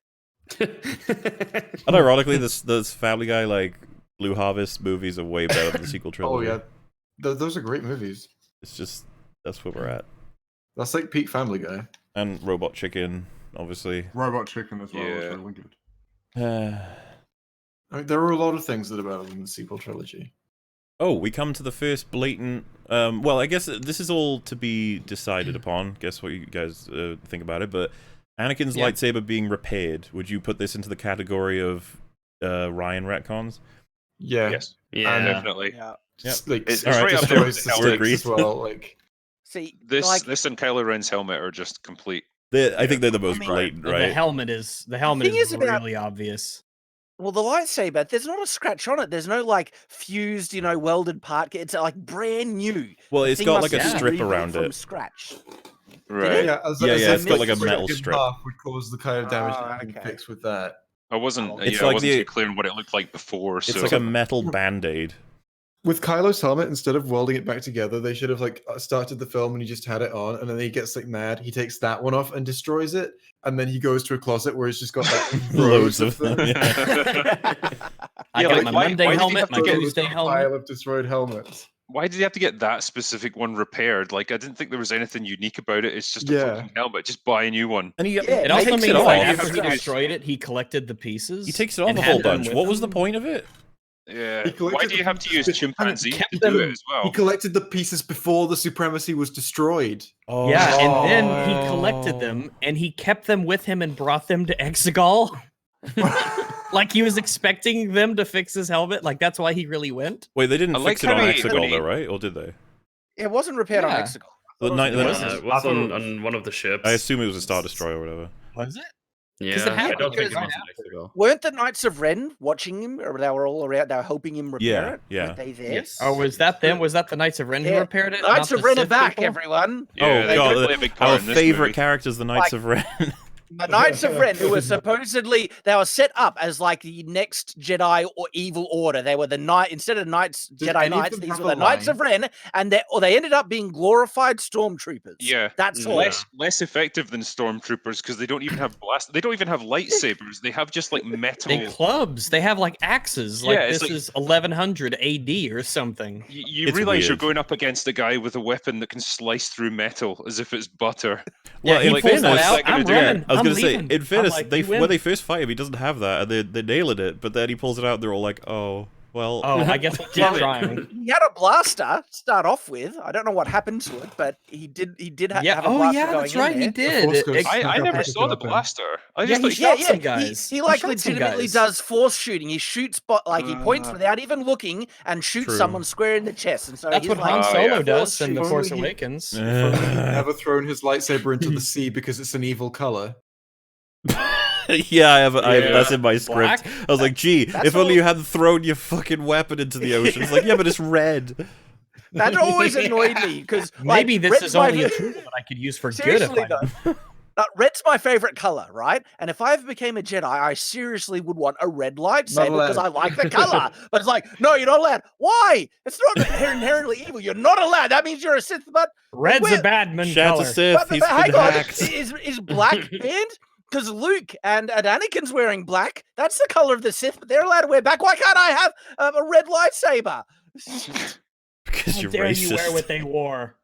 And ironically, this Family Guy like Blue Harvest movies are way better than the sequel Oh trilogy. yeah, those are great movies. It's just that's where we're at. That's like peak Family Guy. And Robot Chicken, obviously. Robot Chicken as well. Yeah. Was really good. I mean, there are a lot of things that are better than the sequel trilogy. Oh, we come to the first blatant. Well, I guess this is all to be decided upon. Guess what you guys think about it. But Anakin's lightsaber being repaired. Would you put this into the category of Ryan retcons? Yeah. Yes. Yeah. Definitely. Yeah. Like, It's All right, right just up there with destroys the the helmet. stakes as well. Like, See, This like, this and Kylo Ren's helmet are just complete. I think they're the most mean, blatant, The right? helmet is thing is about- really obvious. well, the lightsaber, there's not a scratch on it. There's no like fused, welded part. It's like brand new. Well, The it's thing got must like a have been strip rebuilt around from it. Scratch. Right. Yeah, it's got like a metal in strip. half would cause the kind of damage Oh, that you can okay. fix with that. I wasn't. It's I like wasn't the- too clear on what it looked like before. It's so like a metal band-aid. With Kylo's helmet, instead of welding it back together, they should have like started the film and he just had it on, and then he gets like mad. He takes that one off and destroys it, and then he goes to a closet where he's just got like Loads of them. them. I Yeah, got like, my why- Monday why did he helmet, have my to get Tuesday a helmet. pile of destroyed helmets. Why did he have to get that specific one repaired? Like, I didn't think there was anything unique about it. It's just a Yeah. fucking helmet. Just buy a new one. And he, It he also takes means it like off. after he Yeah. destroyed it, he collected the pieces. He takes it off and a whole had them bunch. with What was the him. point of it? Yeah. He Why collected do you have to use the- chimpanzees kept to do them- it as well? He collected the pieces before the supremacy was destroyed. Oh. Yeah, and then he collected them and he kept them with him and brought them to Exegol. Like he was expecting them to fix his helmet. Like that's why he really went. Wait, they didn't I like fix it on how he- Exegol when he- though, right? Or did they? It wasn't repaired on Yeah. Exegol. The night- It the- wasn't. It was I thought on one of the ships. I assume it was a Star Destroyer or whatever. Was it? Yeah, it happened I don't think it because- was an Exegol. Weren't the Knights of Ren watching him, or they were all around? They were helping him repair Yeah, it. yeah. Were they there? Yes. Oh, was that them? Was that the Knights of Ren who Yeah. repaired it? Knights not of the Ren are Sith back, people? everyone. Yeah, Oh, they God, do play a big part Our in this favorite movie. characters, the Knights Like- of Ren. The Knights of Ren, who were supposedly they were set up as like the next Jedi or evil order. They were the knight instead of knights, Did Jedi any of Knights. them These have were a the Knights line? of Ren, and they ended up being glorified stormtroopers. Yeah. That's all. Yeah. Less effective than stormtroopers because they don't even have They don't even have lightsabers. They have just like metal. They clubs. They have like axes. Like Yeah, it's this like- is 1100 AD or something. You It's realize you're weird. going up against a guy with a weapon that can slice through metal as if it's butter. Well, he in like, pulls fairness, that out. what's that I'm gonna do? running. I was I'm gonna say, leaving. in fairness, I'm like, they "You win." when they first fight him, he doesn't have that, and they nailing it. But then he pulls it out, and they're all like, "Oh, well." Oh, I guess we'll keep Well, trying. He had a blaster to start off with. I don't know what happened to it, but he did. He did Yeah. have a Oh, blaster yeah, going that's in right. He there. did. Force Ghost. It- I Got never back saw the up in. blaster. I Yeah, just he thought shot some guys. He like shot some legitimately guys. does force shooting. He shoots he points without even looking and shoots True. someone square in the chest. And so That's he's what like, Han Oh, Solo yeah. does in The Only Force he- Awakens. If only he'd never thrown his lightsaber into the sea because it's an evil color. Yeah, I have. Yeah. That's in my script. Black? I was like, "Gee, That's if only all- you hadn't thrown your fucking weapon into the ocean." It's like, yeah, but it's red. that always annoyed me because Maybe this red's is my only a fa- tool that I could use for good. Seriously If I... though, red's my favorite color, right? And if I ever became a Jedi, I seriously would want a red lightsaber because I allowed. like the color. But it's like, no, you're not allowed. Why? It's not inherently evil. You're not allowed. That means you're a Sith. But Red's Wait, a badman Shout color. to Sith. He's been hang on, hacked. is black banned? Because Luke and Anakin's wearing black. That's the color of the Sith, but they're allowed to wear black. Why can't I have a red lightsaber? Because How you're dare racist. you wear what they wore?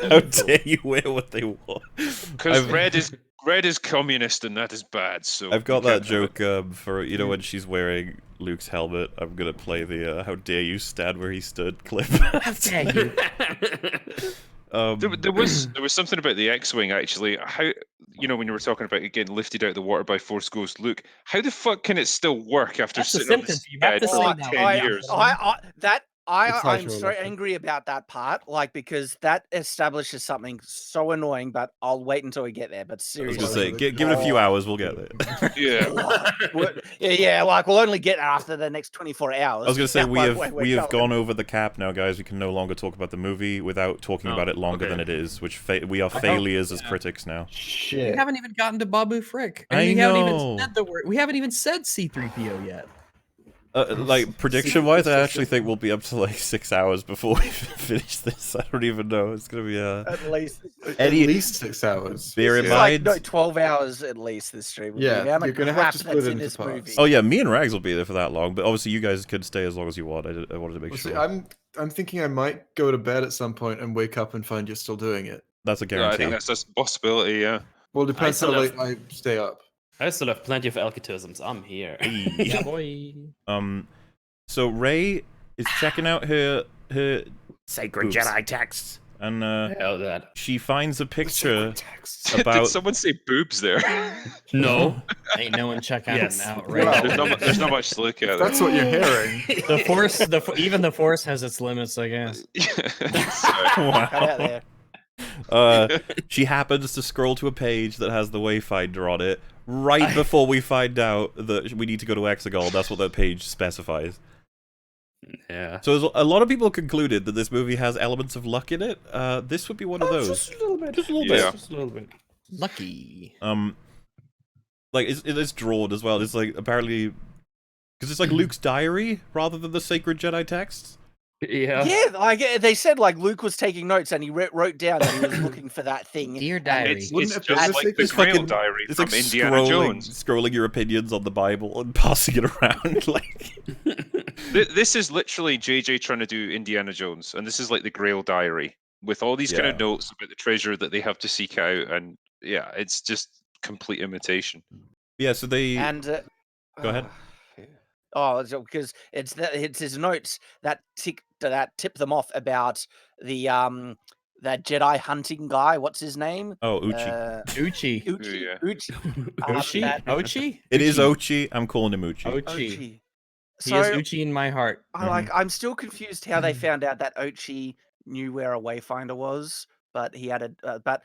How dare you wear what they want? Because red is communist and that is bad. So I've got you that can't have it. joke for when she's wearing Luke's helmet. I'm gonna play the "How dare you stand where he stood" clip. How dare you? There was something about the X-wing actually. How when you were talking about again lifted out of the water by Force Ghost Luke, how the fuck can it still work after That's the sitting on the symptom. You have bed to for say like now. 10 years? It's I'm natural, so I think. angry about that part, like because that establishes something so annoying. But I'll wait until we get there. But I was seriously, gonna say, give it a few hours, we'll get there. Yeah. yeah, like we'll only get there after the next 24 hours. I was gonna say Yeah, we have going. gone over the cap now, guys. We can no longer talk about the movie without talking about it longer than it is, which we are failures as critics now. We Shit. haven't even gotten to Babu Frick. I We haven't know. even said the word. We haven't even said C-3PO yet. Like prediction-wise, I actually think we'll be up to like 6 hours before we finish this. I don't even know. It's gonna be At least, At least 6 hours. bear in it's like mind. no 12 hours at least. This stream. with Yeah, the amount of you're gonna have crap to split that's it in into this parts. movie. Oh yeah, me and Rags will be there for that long, but obviously you guys could stay as long as you want. I wanted to make Well, see, sure. I'm thinking I might go to bed at some point and wake up and find you're still doing it. That's a Yeah, I guarantee. think that's a possibility. Yeah. Well, it depends how still late have- I stay up. I still have plenty of alcatisms. I'm here. Yeah, boy. So Rey is checking out her Sacred Oops. Jedi texts. and Hell that. she finds a picture Texts. Did about someone say boobs there? No. Ain't no one check out Yes. now, Well, right? there's not much to look at. That's what you're hearing. The Force, even the Force has its limits, I guess. Cut out there. she happens to scroll to a page that has the Wayfinder on it right before we find out that we need to go to Exegol. That's what that page specifies. Yeah. So a lot of people concluded that this movie has elements of luck in it. This would be one of those. Just a little bit. Just a little bit. Just a little bit. Lucky. Like it's drawn as well. It's like apparently because it's like Luke's diary rather than the sacred Jedi texts. Yeah. Yeah, like they said, like Luke was taking notes and he wrote down that he was looking for that thing. Dear diary. It's Wouldn't just it be like the it's Grail fucking- diary It's from like Indiana Jones. scrolling your opinions on the Bible and passing it around. Like This is literally JJ trying to do Indiana Jones, and this is like the Grail diary with all these kind of Yeah. notes about the treasure that they have to seek out, and yeah, it's just complete imitation. yeah, so they And Go ahead. Oh, because it's his notes that tip them off about the that Jedi hunting guy. What's his name? Uchi. Uchi. Uchi. Yeah. Uchi. Uchi? Ochi? It is Ochi. I'm calling him Uchi. Ochi. Ochi. He is Uchi in my heart. I'm still confused how they found out that Ochi knew where a Wayfinder was, but he had a but.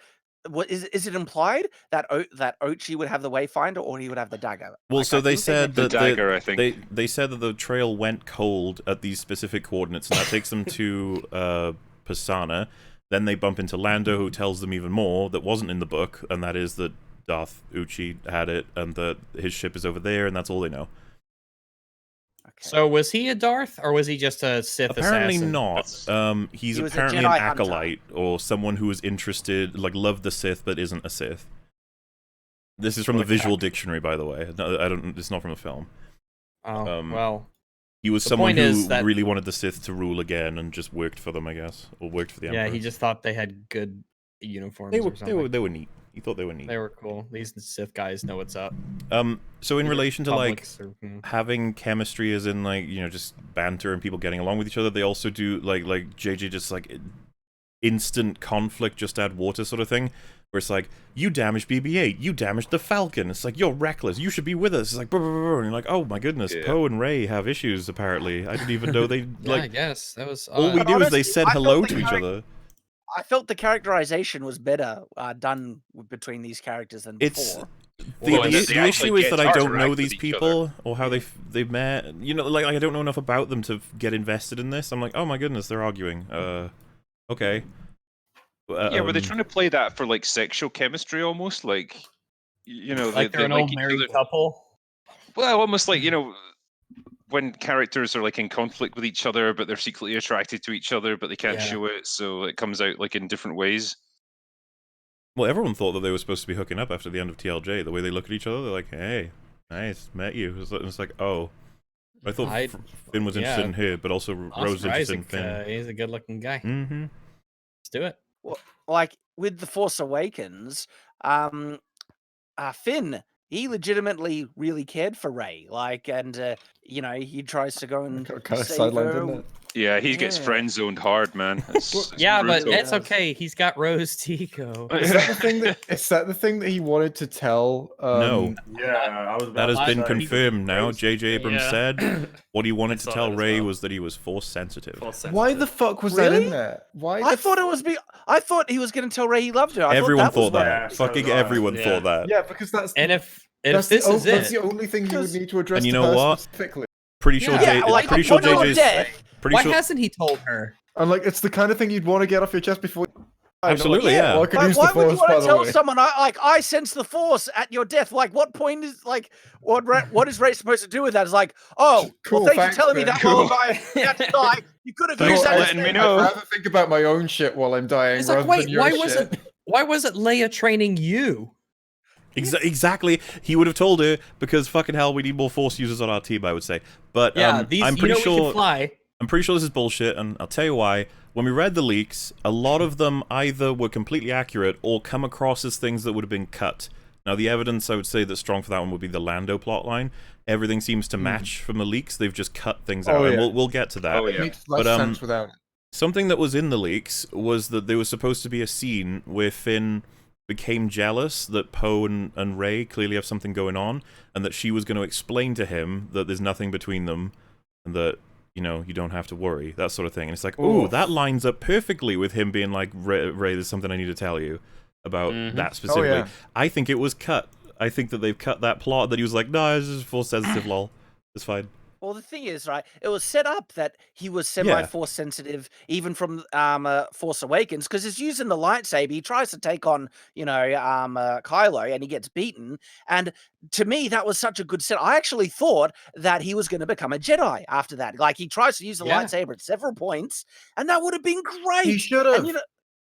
What is it implied that that Ochi would have the Wayfinder or he would have the dagger? Well, Like, so I they think said The that dagger, I think. they said that the trail went cold at these specific coordinates, and that takes them to Pisana. Then they bump into Lando, who tells them even more that wasn't in the book, and that is that Darth Uchi had it, and that his ship is over there, and that's all they know. Okay. So was he a Darth, or was he just a Sith Apparently assassin? not. That's- He's He was a apparently an Jedi hunter. acolyte or someone who is interested, like loved the Sith but isn't a Sith. This is from the visual dictionary, by the way. No, I don't. It's not from the film. Oh, well. He was The someone point who is that- really wanted the Sith to rule again and just worked for them, I guess, or worked for the Emperor. Yeah, he just thought they had good uniforms They or were something. they were neat. He thought they were neat. They were cool. These Sith guys know what's up. So in relation to like Publics or- having chemistry, as in like just banter and people getting along with each other, they also do like JJ just like instant conflict, just add water sort of thing, where it's like you damaged BB-8, you damaged the Falcon. It's like you're reckless. You should be with us. It's like and you're like, oh my goodness, Yeah. Poe and Rey have issues apparently. I didn't even know they Yeah, I like. guess that was. All we But do is they honestly, said I felt hello the to each other. I felt the characterization was better done between these characters than It's before. Well, the they issue actually is that get I to don't know interact these with each people or how they've met. You know, like I don't know enough about them to get invested in this. I'm like, oh my goodness, they're arguing. Okay. Yeah, were they trying to play that for like sexual chemistry almost? Like, like they're an old each married other. couple. Well, almost like, when characters are like in conflict with each other, but they're secretly attracted to each other, but they can't Yeah. show it, so it comes out like in different ways. Well, everyone thought that they were supposed to be hooking up after the end of TLJ. The way they look at each other, they're like, "Hey, nice, met you." It's like, oh, I thought Finn was interested in her, but also Rose Oscar interested in Isaac, Finn. he's a good-looking guy. Mm-hmm. Let's do it. Like with the Force Awakens, Finn, he legitimately really cared for Rey. Like, and he tries to go and Kind of save sidelined, her. didn't it? Yeah, he gets Yeah. friend zoned hard, man. It's Yeah, but brutal. it's okay. He's got Rose Tico. Is that the thing that is that the thing that he wanted to tell? No. Yeah, I was about That has to been say. confirmed now. J.J. Abrams Yeah. said what he wanted to saw tell that as Rey well. was that he was force sensitive. Why the fuck was that Really? in there? Why? I thought it was. I thought he was going to tell Rey he loved her. I Everyone thought thought was that. Yeah, so Fucking did I. everyone Yeah. thought that. Yeah, because that's And if that's this is that's it, the only thing you would need to address. And you to know her what? Specifically. Pretty sure Yeah, J. like pretty sure upon your JJ's. death. Pretty why sure. hasn't he told her? And like, it's the kind of thing you'd want to get off your chest before. Absolutely, yeah. Well, I could Like, use why the would you force, want by to the tell way. someone I sense the Force at your death? Like, what point is what is Rey supposed to do with that? It's like, oh, Cool, well, thanks thanks, for telling me man. that. Cool. While I'm about to die. You could have Thanks used for that. letting me instead. know. I'd rather think about my own shit while I'm dying It's rather like, wait, than your shit. why wasn't Leia training you? Exactly. He would have told her because fucking hell, we need more Force users on our team. I would say, but Yeah, I'm pretty we sure. can fly. I'm pretty sure this is bullshit, and I'll tell you why. When we read the leaks, a lot of them either were completely accurate or come across as things that would have been cut. Now, the evidence I would say that's strong for that one would be the Lando plotline. Everything seems to match from the leaks. They've just cut things out, and yeah. we'll get to that. Oh, It yeah. makes less But, sense without it. Something that was in the leaks was that there was supposed to be a scene where Finn became jealous that Poe and Rey clearly have something going on, and that she was going to explain to him that there's nothing between them, and that, you don't have to worry, that sort of thing. And it's like, ooh, that lines up perfectly with him being like, Rey, there's something I need to tell you about that specifically. yeah. I think it was cut. I think that they've cut that plot, that he was like, no, it's just force sensitive, lol. It's fine. Well, the thing is, right, it was set up that he was Yeah. semi-force sensitive even from Force Awakens, because he's using the lightsaber. He tries to take on, Kylo, and he gets beaten. And to me, that was such a good set. I actually thought that he was going to become a Jedi after that. Like, he tries to use the lightsaber at several points, and that would have been great. He should have. And,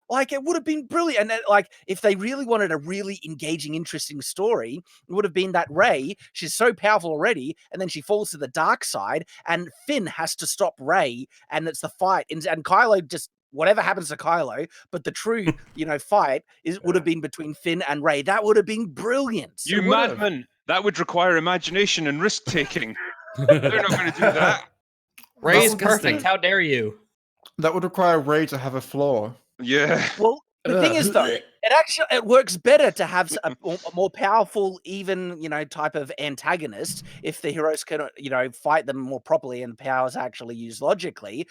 like, it would have been brilliant. And then, like, if they really wanted a really engaging, interesting story, it would have been that Rey, she's so powerful already, and then she falls to the dark side, and Finn has to stop Rey, and it's the fight. And Kylo just, whatever happens to Kylo, but the true, fight would have been between Finn and Rey. That would have been brilliant. You madman! That would require imagination and risk taking. They're not going to do that. Rey is perfect. How dare you? That would require Rey to have a flaw. Yeah. Well, the thing is, though, it works better to have a more powerful, even, type of antagonist if the heroes can, fight them more properly and powers actually used logically.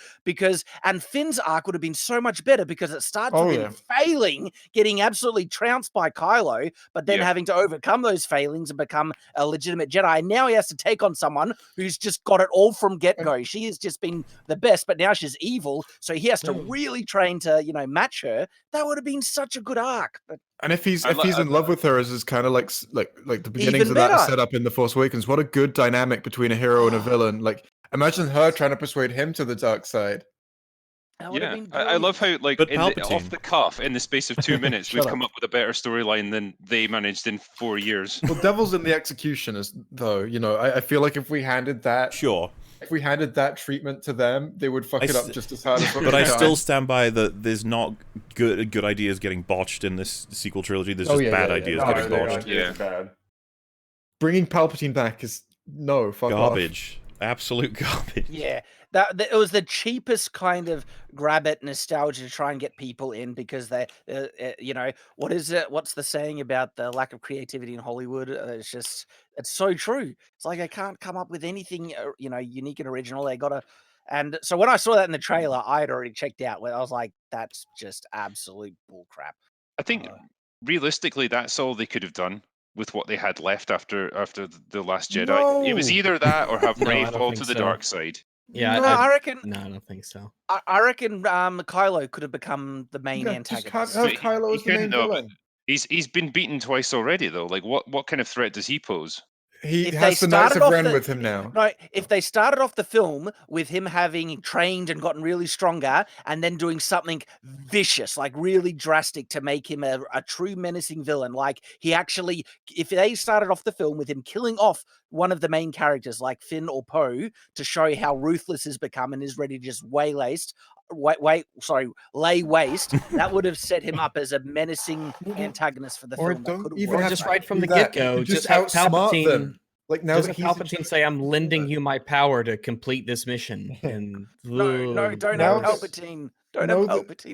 And Finn's arc would have been so much better because it starts with him failing, getting absolutely trounced by Kylo, but then having to overcome those failings and become a legitimate Jedi. And now he has to take on someone who's just got it all from get-go. She has just been the best, but now she's evil, so he has to really train to, match her. That would have been such a good arc. But and if he's in love with her, as is kind of like the beginnings of that are set up in The Force Awakens, what a good dynamic between a hero and a villain. Like, imagine her trying to persuade him to the dark side. Yeah, I love how, like, off the cuff, in the space of 2 minutes, we've come up with a better storyline than they managed in 4 years. Well, devil's in the execution, though. I feel like if we handed that, if we handed that treatment to them, they would fuck it up just as hard as what But I still stand by that there's not good ideas getting botched in this sequel trilogy. There's just bad ideas getting botched. Bad. Bringing Palpatine back is fuck garbage. Absolute garbage. Yeah, it was the cheapest kind of grab at nostalgia to try and get people in, because they, what is it? What's the saying about the lack of creativity in Hollywood? It's so true. It's like they can't come up with anything, unique and original. They gotta. And so when I saw that in the trailer, I had already checked out. Where I was like, that's just absolute bullcrap. I think realistically, that's all they could have done with what they had left after the Last Jedi. No. It was either that or have Rey fall to the dark side. Yeah, I reckon. No, I don't think so. I reckon Kylo could have become the main antagonist. Kylo as the main villain. He's been beaten twice already, though. Like, what kind of threat does he pose? He has the Knights of Ren with him now. No, if they started off the film with him having trained and gotten really stronger, and then doing something vicious, like really drastic, to make him a true menacing villain, like if they started off the film with him killing off one of the main characters, like Finn or Poe, to show how ruthless he's become and is ready to just lay waste, that would have set him up as a menacing antagonist for the film. Or just right from the get-go, just have Palpatine. Like, now that Palpatine say, "I'm lending you my power to complete this mission." And no, don't have Palpatine. Don't have Palpatine.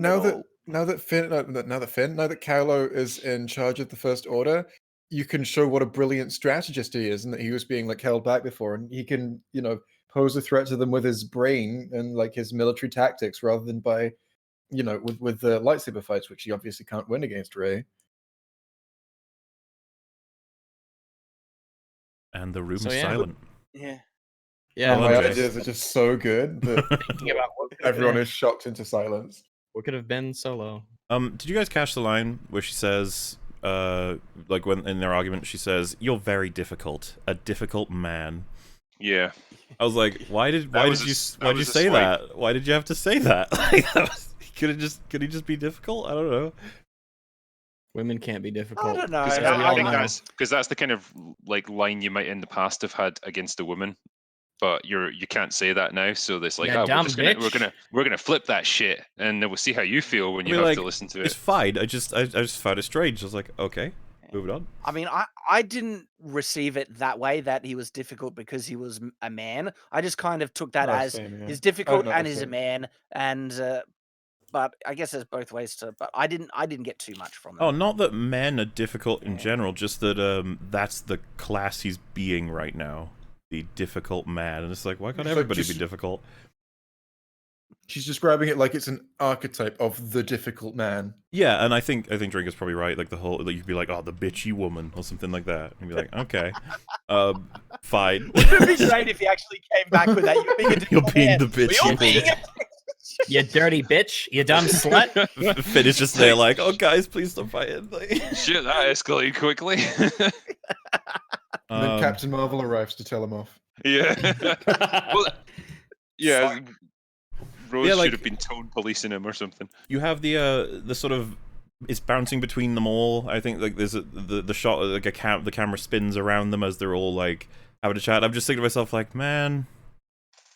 Now that Kylo is in charge of the First Order, you can show what a brilliant strategist he is, and that he was being held back before, and he can pose a threat to them with his brain and his military tactics, rather than by with the lightsaber fights, which he obviously can't win against Rey. And the room is silent. Yeah. My ideas are just so good that everyone is shocked into silence. What could have been Solo? Did you guys catch the line where she says, when in their argument, she says, "You're very difficult, a difficult man." Yeah. I was like, why did you say that? Why did you have to say that? Could he just be difficult? I don't know. Women can't be difficult. I don't know. I think that's the kind of line you might in the past have had against a woman, but you can't say that now. So it's like, we're gonna flip that shit, and we'll see how you feel when you have to listen to it. It's fine. I just found it strange. I was like, okay, moving on. I mean, I didn't receive it that way, that he was difficult because he was a man. I just kind of took that as he's difficult and he's a man, and but I guess there's both ways to. But I didn't get too much from it. Oh, not that men are difficult in general, just that that's the class he's being right now, the difficult man. And it's like, why can't everybody be difficult? She's describing it like it's an archetype of the difficult man. Yeah, and I think Drink is probably right. Like the whole, you could be like, oh, the bitchy woman or something like that, and be like, okay, Fine. Wouldn't it be great if he actually came back with that? You're being the bitch. You're being a You dirty bitch. You dumb slut. Finn is just there like, oh, guys, please stop fighting. Like... Shit, that escalated quickly. And then Captain Marvel arrives to tell him off. Yeah. Well, yeah. Rose Yeah, like- should have been tone policing him or something. You have the sort of it's bouncing between them all. I think like there's the shot like the camera spins around them as they're all like having a chat. I'm just thinking to myself like, man,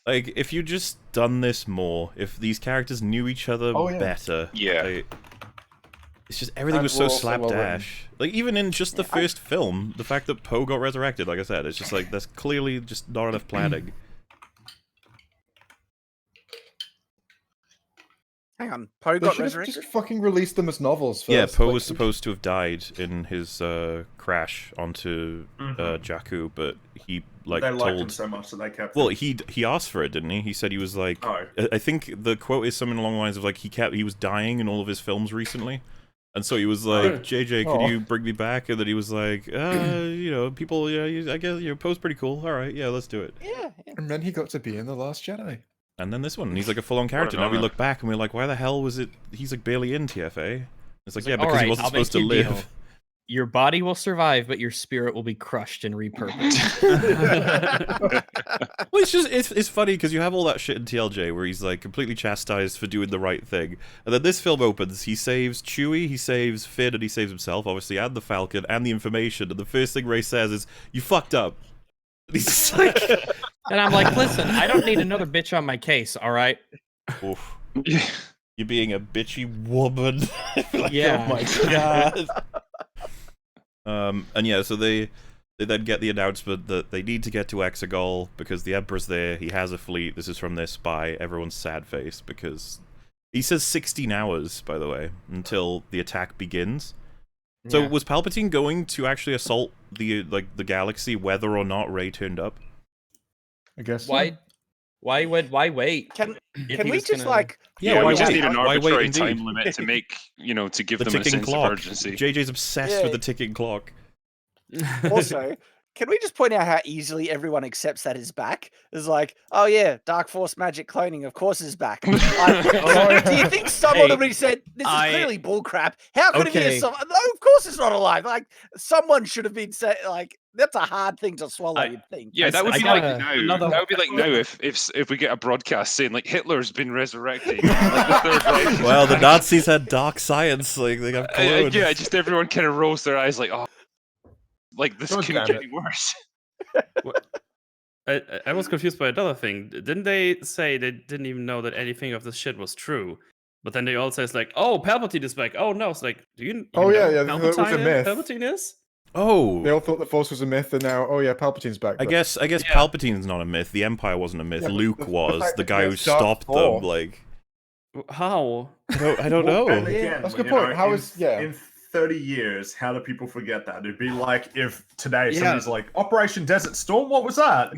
like if you just done this more, if these characters knew each other better, like, it's just everything was so slapdash. Like even in just the first film, the fact that Poe got resurrected, like I said, it's just like that's clearly just not enough planning. Hang on, Poe They got should have resurrected? just fucking released them as novels first. Yeah, Poe like, was supposed to have died in his crash onto Jakku, but he like they told liked him so much that they kept. Well, him. he asked for it, didn't he? He said he was like, Oh. I think the quote is something along the lines of like he was dying in all of his films recently, and so he was like, JJ, could you bring me back? And then he was like, you know, people, I guess your Poe's pretty cool. All right, yeah, let's do it. Yeah. And then he got to be in The Last Jedi. And then this one, and he's like a full-on character. Now we look back and we're like, why the hell was it? He's like barely in TFA. It's like, yeah, because he wasn't supposed to live. Deal. Your body will survive, but your spirit will be crushed and repurposed. Well, it's just it's funny because you have all that shit in TLJ where he's like completely chastised for doing the right thing, and then this film opens. He saves Chewie, he saves Finn, and he saves himself, obviously, and the Falcon and the information. And the first thing Rey says is, "You fucked up." And he's just like, and I'm like, listen, I don't need another bitch on my case. All right. Oof. You're being a bitchy woman. Like, yeah. Oh my god. And yeah, so they then get the announcement that they need to get to Exegol because the Emperor's there. He has a fleet. This is from their spy. Everyone's sad face because he says 16 hours, by the way, until the attack begins. So was Palpatine going to actually assault the galaxy whether or not Rey turned up? I guess. Why wait? Can we just like? Yeah, we just need an why wait, arbitrary time limit to make to give the them a ticking sense clock. of urgency. JJ's obsessed with the ticking clock. Also, can we just point out how easily everyone accepts that is back? It's like, oh yeah, Dark Force magic cloning, of course, is back. Do you think someone already said this is clearly bullcrap? How could it be? No, of course it's not alive. Like someone should have been saying, like that's a hard thing to swallow. You'd think. Yeah, that would be like now. That would be like now if we get a broadcast saying like Hitler's been resurrected. Like the third Well, the Nazis had dark science. Like they got clones. yeah, just everyone kind of rolls their eyes like, oh. Like, this couldn't get any worse. I was confused by another thing. Didn't they say they didn't even know that anything of this shit was true? But then they all say it's like, oh, Palpatine is back. Oh, no. It's like, do you Oh, yeah, know they thought it was a myth. Palpatine is? Oh. They all thought the Force was a myth, and now, oh yeah, Palpatine's back. I guess Palpatine's not a myth. The Empire wasn't a myth. Yeah, Luke was the guy who it's Darth stopped Maul. them. Like, how? I don't know. And again, that's a good you know, point. How is in 30 years, how do people forget that? It'd be like if today somebody's like, Operation Desert Storm, what was that?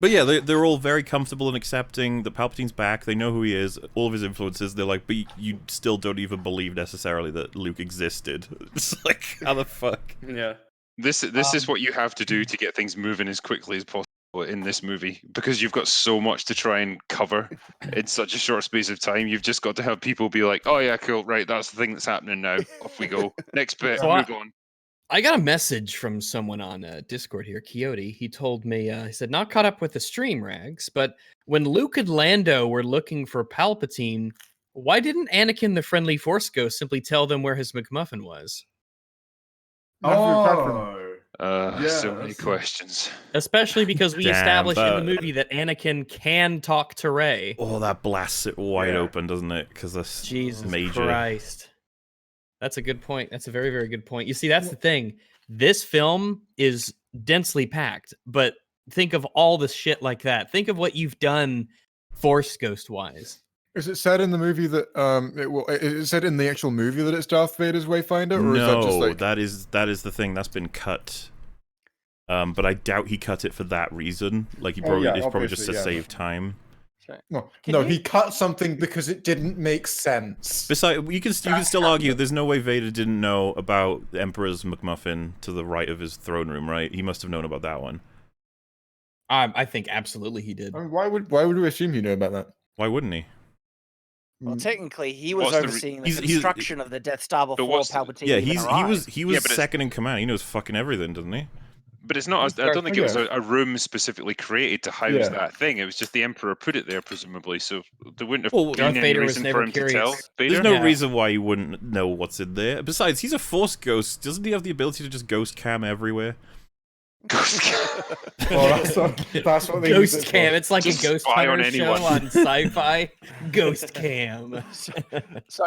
But yeah, they're all very comfortable and accepting that Palpatine's back. They know who he is, all of his influences. They're like, but you still don't even believe necessarily that Luke existed. It's like, how the fuck? Yeah. This is what you have to do to get things moving as quickly as possible in this movie, because you've got so much to try and cover in such a short space of time. You've just got to have people be like, oh yeah, cool, right, that's the thing that's happening now. Off we go. Next bit, move on. I got a message from someone on Discord here, Coyote. He told me, he said, not caught up with the stream, Rags, but when Luke and Lando were looking for Palpatine, why didn't Anakin the friendly Force Ghost simply tell them where his McMuffin was? So many questions. Especially because we established in the movie that Anakin can talk to Rey. Oh, that blasts it wide open, doesn't it? Because that's Jesus major. Christ. That's a good point. That's a very, very good point. You see, that's the thing. This film is densely packed, but think of all the shit like that. Think of what you've done Force Ghost-wise. Is it said in the movie that is it said in the actual movie that it's Darth Vader's Wayfinder, or no, is that just like that is the thing that's been cut. But I doubt he cut it for that reason. Like he probably it's probably just to save time. No, he cut something because it didn't make sense. Besides, you can still argue there's no way Vader didn't know about the Emperor's McMuffin to the right of his throne room, right? He must have known about that one. I think absolutely he did. I mean, why would we assume he knew about that? Why wouldn't he? Well, technically, he was What's the overseeing the He's- construction of the Death Star before what's the- Palpatine. Yeah, even arrived. he was Yeah, but second in command. He knows fucking everything, doesn't he? But it's not. I don't think it was a room specifically created to house that thing. It was just the Emperor put it there, presumably. So there wouldn't have Well, been Darth any Vader was reason never for him to tell curious. Vader. There's no Yeah. reason why he wouldn't know what's in there. Besides, he's a Force ghost. Doesn't he have the ability to just ghost cam everywhere? Well, that's what they use Ghost it Cam. for. It's like Just a Ghost spy on Hunter show anyone. on Sci-Fi. Ghost Cam. So,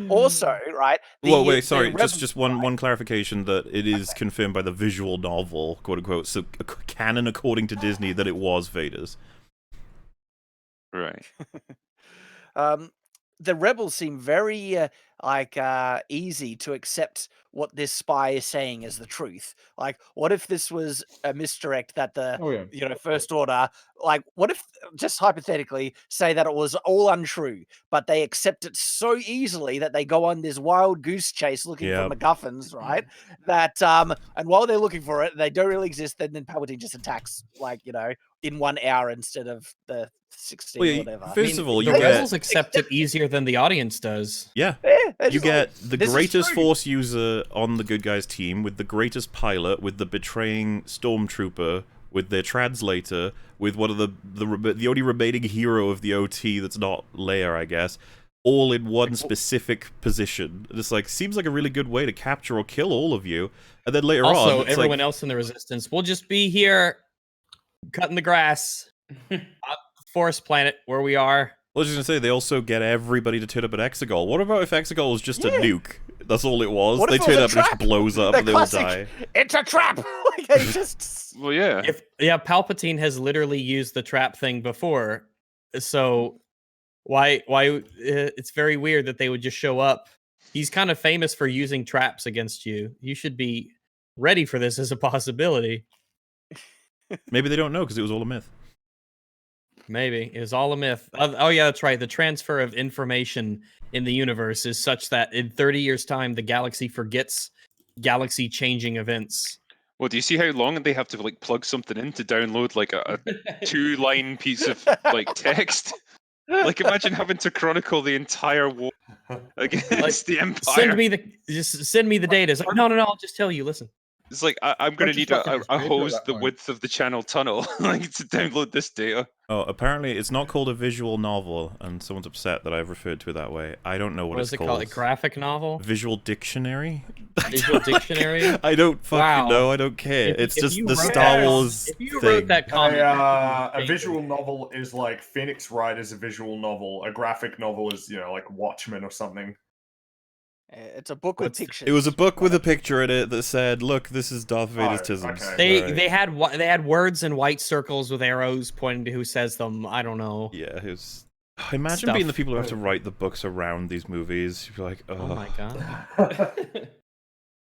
also, right? Well, wait, sorry. the Just one clarification that it is confirmed by the visual novel, quote unquote. So canon according to Disney that it was Vader's. Right. The rebels seem very easy to accept what this spy is saying as the truth. Like, what if this was a misdirect that the First Order, like, what if, just hypothetically, say that it was all untrue, but they accept it so easily that they go on this wild goose chase looking for MacGuffins, right? That and while they're looking for it, they don't really exist. Then Palpatine just attacks, like, in 1 hour instead of the 16 whatever. First of all, you the get rebels accept it easier than the audience does. Yeah. Yeah, You get the this is greatest true. Force user on the good guys team, with the greatest pilot, with the betraying stormtrooper, with their translator, with one of the only remaining hero of the OT that's not Leia, I guess, all in one specific position. And it's like, seems like a really good way to capture or kill all of you. And then later Also, on, it's everyone like, else in the Resistance will just be here, cutting the grass, Forest Planet where we are. I was just gonna say, they also get everybody to turn up at Exegol. What about if Exegol was just a nuke? That's all it was. What They if it turn was up a and it trap? just blows up The and they all classic, die. it's a trap. Like, they just. Well, yeah. Palpatine has literally used the trap thing before, so why it's very weird that they would just show up. He's kind of famous for using traps against you. You should be ready for this as a possibility. Maybe they don't know because it was all a myth. Maybe it was all a myth. Oh yeah, that's right. The transfer of information in the universe is such that in 30 years' time, the galaxy forgets galaxy-changing events. Well, do you see how long they have to like plug something in to download like a 2-line piece of like text? Like, imagine having to chronicle the entire war against the Empire. Send me the data. It's like, no, I'll just tell you. Listen. It's like I'm going to need a hose the width of the channel tunnel like to download this data. Oh, apparently it's not called a visual novel, and someone's upset that I've referred to it that way. I don't know what it's is it called. A graphic novel? Visual dictionary? Visual dictionary? I don't fucking know. I don't care. It's just the Star Wars If you thing. wrote that comic, A visual novel is like Phoenix Wright is a visual novel. A graphic novel is, like Watchmen or something. It's a book with pictures. It was a book with a picture in it that said, "Look, this is Darth Vader's tisms." okay. They had words in white circles with arrows pointing to who says them. I don't know. Yeah, it was. Imagine being the people who have to write the books around these movies. You're like, Oh my god.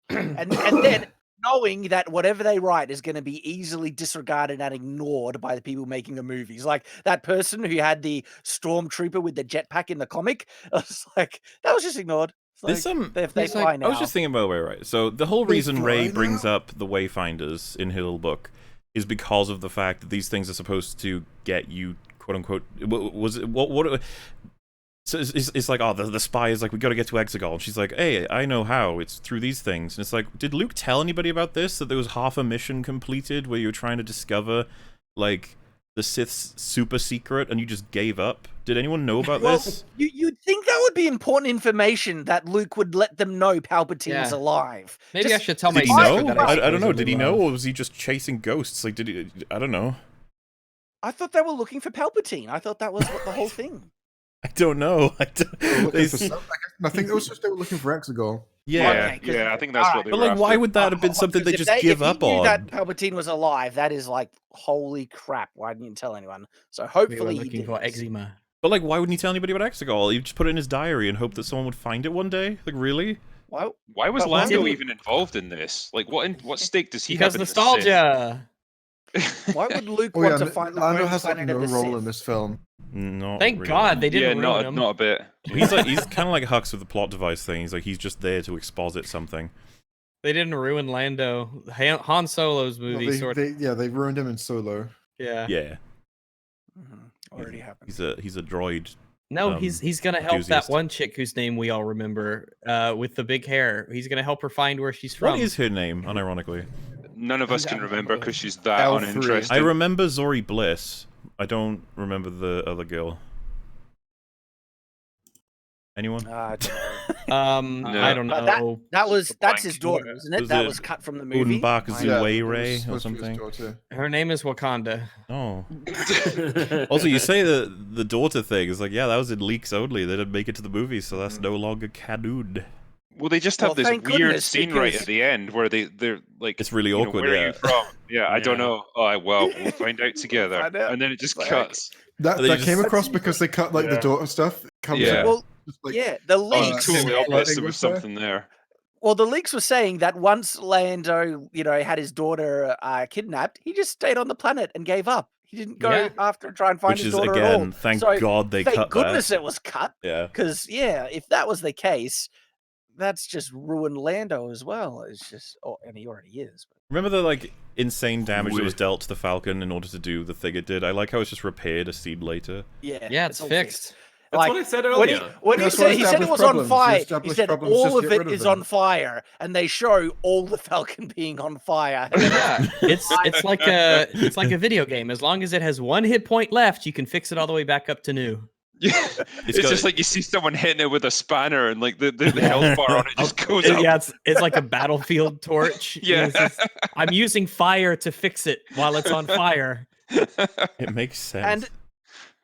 and then knowing that whatever they write is going to be easily disregarded and ignored by the people making the movies. Like that person who had the stormtrooper with the jetpack in the comic. I was like, that was just ignored. There's Like, some. if they fly now. I was just thinking about right. So the whole reason Rey brings up the Wayfinders in her little book is because of the fact that these things are supposed to get you, quote unquote. What? So it's like, oh, the spy is like, we got to get to Exegol. And she's like, hey, I know how. It's through these things. And it's like, did Luke tell anybody about this? That there was half a mission completed where you were trying to discover, like, the Sith's super secret, and you just gave up? Did anyone know about this? You'd think that would be important information that Luke would let them know Palpatine's alive. Maybe I should tell my Did he sister know? that I don't know. Did he know, or was he just chasing ghosts? Like, did he? I don't know. I thought they were looking for Palpatine. I thought that was what the whole thing. I don't know. I think it was just they were looking for Exegol. Yeah, I think that's what they but were like, why after. would that have been something they If just give if up you knew on? that Palpatine was alive, that is like, holy crap, why didn't you tell anyone? So We were hopefully he looking did. for eczema. But like, why wouldn't he tell anybody about Exegol? He'd just put it in his diary and hope that someone would find it one day. Like, really? Why was But why Lando didn't- even involved in this? Like, what stake does he Because have in this nostalgia. Why would Luke Oh yeah, want to find the Lando home has like planet no of the role Sith? in this film. Not Thank really. God they didn't Yeah, ruin him. not a bit. He's kind of like Hux with the plot device thing. He's just there to exposit something. They didn't ruin Lando. Han Solo's Well, movie sort of. they ruined him in Solo. Yeah. Yeah. Already happened. He's a droid. No, he's gonna help enthusiast. that one chick whose name we all remember, with the big hair. He's gonna help her find where she's from. What is her name, unironically? None of us can remember because she's that L3. uninteresting. I remember Zori Bliss. I don't remember the other girl. Anyone? I don't know. No. I don't But know. that's his daughter, isn't it? Was That it was cut from the movie. Unbak Yeah, Zuwayre it or was supposed to be his something? daughter. Her name is Wakanda. Oh. Also, you say the daughter thing is like, yeah, that was in leaks only. They didn't make it to the movie, so that's no longer canon. Well, they just have Well, this thank weird goodness, scene right because- at the end where they're like, It's really you know, awkward, where yeah. are you from? Yeah, I don't Yeah. know. Oh, well, we'll find out together. find out. And then it just Like- cuts. That They that just- came across because they cut like the Yeah. daughter stuff. Comes Yeah. in, Well, just, like, yeah, the Oh, leaks. it's totally Yeah. obvious there Lighting was was there. something there. Well, the leaks were saying that once Lando, had his daughter kidnapped, he just stayed on the planet and gave up. He didn't go Yeah. after and try and find Which his is, daughter at all. again, thank So, God they thank cut goodness that. it was cut. Yeah. Because if that was the case, that's just ruined Lando as well. It's just, and he already is. But... Remember the, like, insane damage that was Would. dealt to the Falcon in order to do the thing it did? I like how it's just repaired a scene later. Yeah, it's all fixed. That's Like, what I said When he, earlier. when he That's said what he said it established was on problems. fire, he Established said problems, all just of get it rid of is them. on fire, and they show all the Falcon being on fire. Yeah, it's like a video game. As long as it has one hit point left, you can fix it all the way back up to new. Yeah, it's got- just like you see someone hitting it with a spanner, and like the health bar on it just goes up. Yeah, it's like a battlefield torch. Yeah. It's just, I'm using fire to fix it while it's on fire. It makes sense. And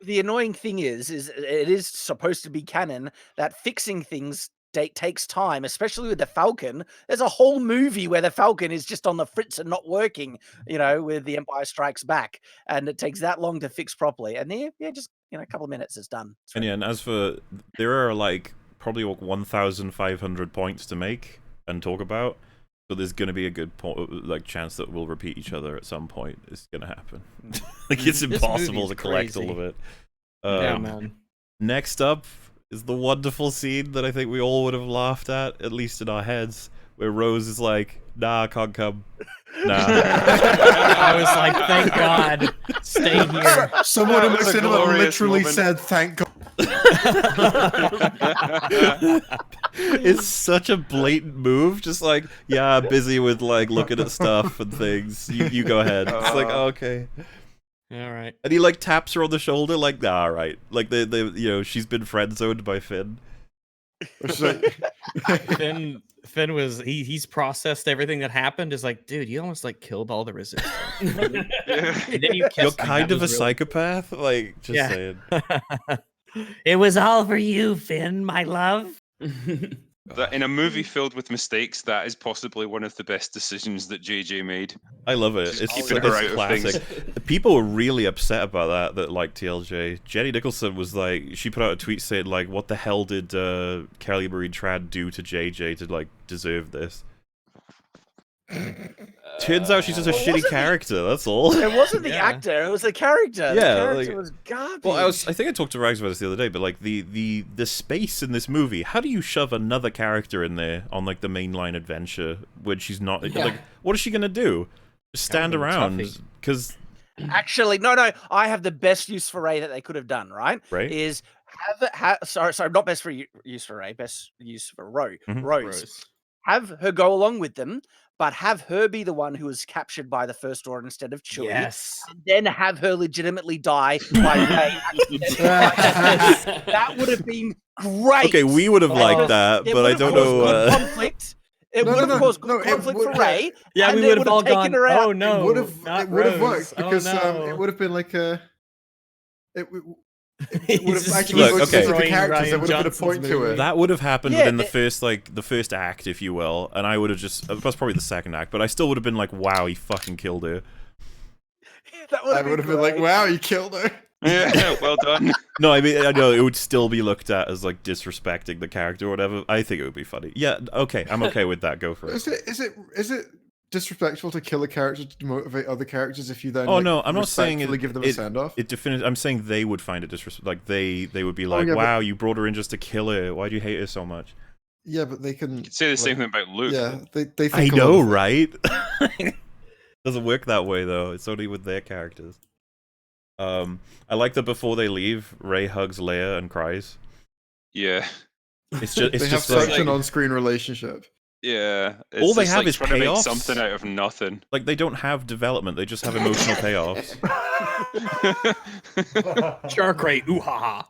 the annoying thing is it is supposed to be canon that fixing things takes time, especially with the Falcon. There's a whole movie where the Falcon is just on the fritz and not working, with The Empire Strikes Back, and it takes that long to fix properly. And then, just a couple of minutes, it's done. It's And ready. yeah, and as for, there are like probably 1,500 points to make and talk about, so there's going to be a good chance that we'll repeat each other at some point. It's going to happen. Like it's This impossible movie's to collect crazy. all of it. Yeah, man. Next up is the wonderful scene that I think we all would have laughed at least in our heads, where Rose is like, "Nah, I can't come." Nah. I was like, thank God, stay here. Someone in That the was a cinema glorious literally moment. said, "Thank God." It's such a blatant move, just like, yeah, busy with like looking at stuff and things. You go ahead. It's like, oh, okay. All right. And he like taps her on the shoulder, like, nah, all right. Like they she's been friend zoned by Finn. It's like- Finn was he's processed everything that happened. Is like, dude, you almost like killed all the resistance. And then you You're kissed them. kind That of a was really- psychopath, like just Yeah. saying. It was all for you, Finn, my love. That in a movie filled with mistakes, that is possibly one of the best decisions that JJ made. I love it. Just It's, keeping it's her out of classic. People were really upset about that like TLJ. Jenny Nicholson was like, she put out a tweet saying like, what the hell did Kelly Marie Tran do to JJ to like deserve this? Turns out she's just a Well, shitty wasn't the- character, that's all. It wasn't the Yeah. actor; it was the character. The Yeah, character like- was garbage. Well, I think I talked to Rags about this the other day, but like the space in this movie, how do you shove another character in there on like the mainline adventure when she's not like, what is she gonna do? Just stand That would've been around? toughy. Because Actually, no. I have the best use for Ray that they could have done. Right? Right. Is sorry, not best for use for Ray. Best use for Mhm. Rose. Have her go along with them, but have her be the one who was captured by the First Order instead of Chewie. Yes. And then have her legitimately die by Ray. That would have been great. okay, we would have liked that, It but would I have don't caused know. good conflict. It No, would no, have no, caused no, good it conflict for would- Ray. Yeah, and we it would have all taken gone. her out. Oh no, it would have not worked Rose. because oh, no. it would have been like a. It would He's have just actually Look, worked okay. with the destroying characters. Ryan There would have been a Johnson's point to movie. it. That would have happened Yeah, within the first act, if you will, and I would have just that's probably the second act, but I still would have been like, wow, he fucking killed her. That I would have been like, great. "Wow, you killed her." Yeah, well done. No, I mean I know it would still be looked at as like disrespecting the character or whatever. I think it would be funny. Yeah, okay, I'm okay with that. Go for it. Is it disrespectful to kill a character to motivate other characters if you then? Oh no, I'm not saying respectfully give them a send off. I'm saying they would find it disrespectful. Like they would be like, "Wow, you brought her in just to kill her. Why do you hate her so much?" Yeah, but they can. You could say the same thing about Luke. Yeah, they think. I know, right? Doesn't work that way though. It's only with their characters. I like that before they leave, Rey hugs Leia and cries. Yeah. It's just they have such an on-screen relationship. Yeah. All they it's have like is trying to make payoffs. something out of nothing. Like they don't have development; they just have emotional payoffs. Shark Ray, ooh ha ha.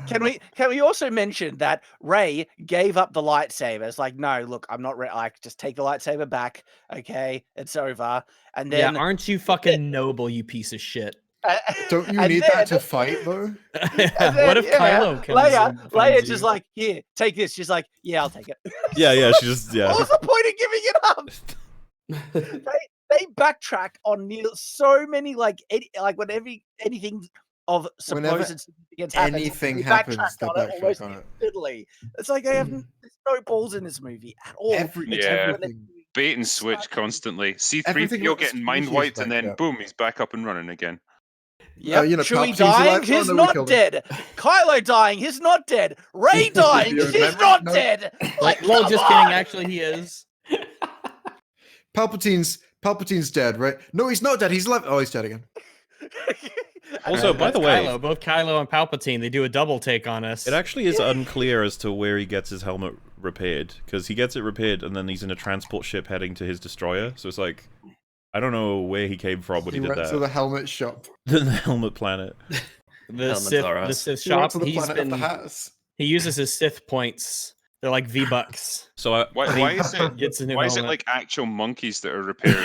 Can we also mention that Rey gave up the lightsabers? Like, no, look, I'm not like, just take the lightsaber back. Okay, it's over. And then, Yeah, aren't you fucking noble, you piece of shit? Don't you need that to fight though? What if Kylo comes Leia just like, here, take this. She's like, yeah, I'll take it. Yeah, she just What was the point of giving it up? they backtrack on so many when anything of supposed significance happens. Anything happens, they backtrack on it. Instantly. It's like they have there's no balls in this movie at all. Everything. Bait and switch constantly. C-3PO getting mind wiped, and then boom, he's back up and running again. Yeah, Chewie dying, he's not dead. Kylo dying, he's not dead. Rey dying, he's not dead. Like, lol, just kidding. Actually, he is. Palpatine's dead, right? No, he's not dead. He's left. Oh, he's dead again. Also, by the way, both Kylo and Palpatine, they do a double take on us. It actually is unclear as to where he gets his helmet repaired, because he gets it repaired and then he's in a transport ship heading to his destroyer. So it's like, I don't know where he came from when he did that. To the helmet shop. The helmet planet. The Sith shop. He uses his Sith points. They're like V-Bucks. So why is it like actual monkeys that are repairing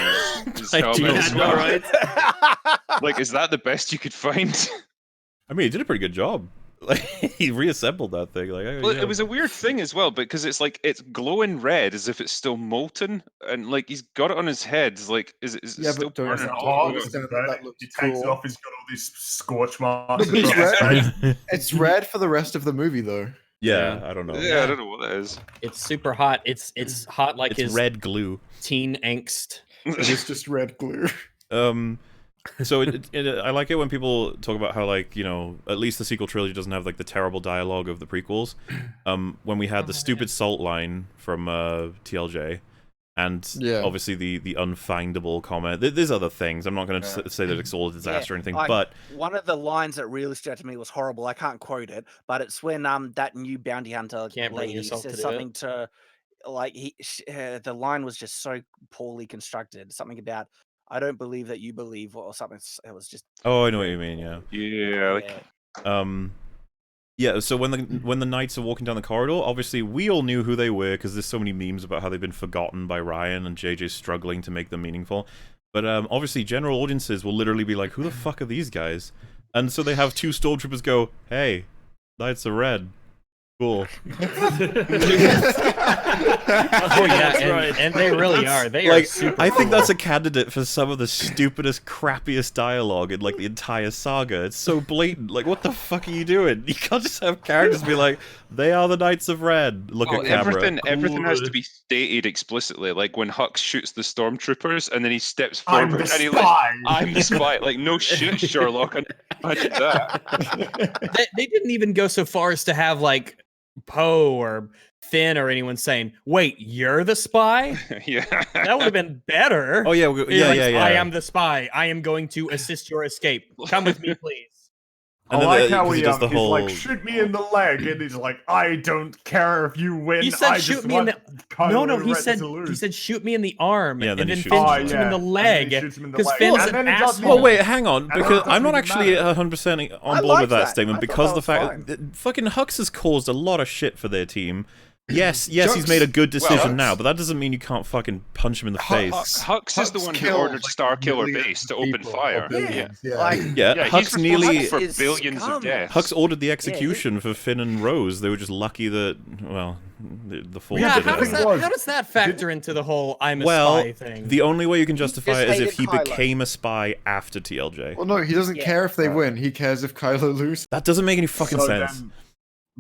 his helmet? Right? Like, is that the best you could find? I mean, he did a pretty good job. Like, he reassembled that thing. Like, well, it was a weird thing as well, because it's like it's glowing red as if it's still molten, and like he's got it on his head. It's like, is it still burning? He takes it off. He's got all these scorch marks. It's red for the rest of the movie, though. Yeah, I don't know. Yeah, I don't know what that is. It's super hot. It's hot like it's his red glue. Teen angst. It is just red glue. So I like it when people talk about how, like, you know, at least the sequel trilogy doesn't have like the terrible dialogue of the prequels. When we had the stupid salt line from TLJ, and obviously the unfindable comment. There's other things. I'm not going to say that it's all a disaster or anything, but one of the lines that really stood out to me was horrible. I can't quote it, but it's when that new bounty hunter lady says something to, like, the line was just so poorly constructed. Something about, I don't believe that you believe, or something. It was just. Oh, I know what you mean. Yeah. So when the knights are walking down the corridor, obviously we all knew who they were because there's so many memes about how they've been forgotten by Ryan, and JJ's struggling to make them meaningful. But obviously general audiences will literally be like, "Who the fuck are these guys?" And so they have two stormtroopers go, "Hey, knights are red. Cool." Oh yeah, and they really are. They are super I think that's a candidate for some of the stupidest, crappiest dialogue in like the entire saga. It's so blatant. Like, what the fuck are you doing? You can't just have characters be like, "They are the Knights of Red." Look at camera. Everything has to be stated explicitly. Like when Hux shoots the stormtroopers, and then he steps forward and he's like, "I'm the spy." Like, no shit, Sherlock. Imagine that. They didn't even go so far as to have like Poe or Finn or anyone saying, "Wait, you're the spy?" Yeah, that would have been better. Oh yeah, yeah. I am the spy. I am going to assist your escape. Come with me, please. And I like how he does the whole... like, "Shoot me in the leg," and he's like, "I don't care if you win." He said, "Shoot me in the." No. He said, "Shoot me in the arm," and then Finn shoots him in the leg because Finn's an asshole. Well, wait, hang on, because I'm not actually 100% on board with that statement because the fact that fucking Hux has caused a lot of shit for their team. Yes, he's made a good decision now, but that doesn't mean you can't fucking punch him in the face. Hux is the one who ordered Starkiller Base to open fire. Hux nearly for billions of deaths. Hux ordered the execution for Finn and Rose. They were just lucky that, well, the Force did how does that factor into the whole "I'm a spy" thing? The only way you can justify it is if he became a spy after TLJ. Well, no, he doesn't care if they win. He cares if Kylo loses. That doesn't make any fucking sense.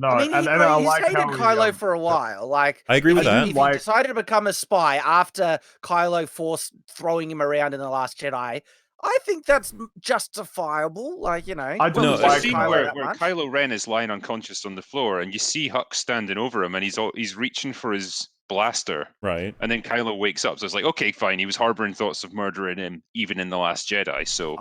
No, I mean, and I he's like hated how Kylo for a while. Like, I agree with that. If he decided to become a spy after Kylo forced throwing him around in The Last Jedi, I think that's justifiable. Like, you know, I don't Well, there's like a scene Kylo where that much. Kylo Ren is lying unconscious on the floor, and you see Hux standing over him, and he's reaching for his blaster, Right. and then Kylo wakes up. So it's like, okay, fine. He was harboring thoughts of murdering him even in The Last Jedi. So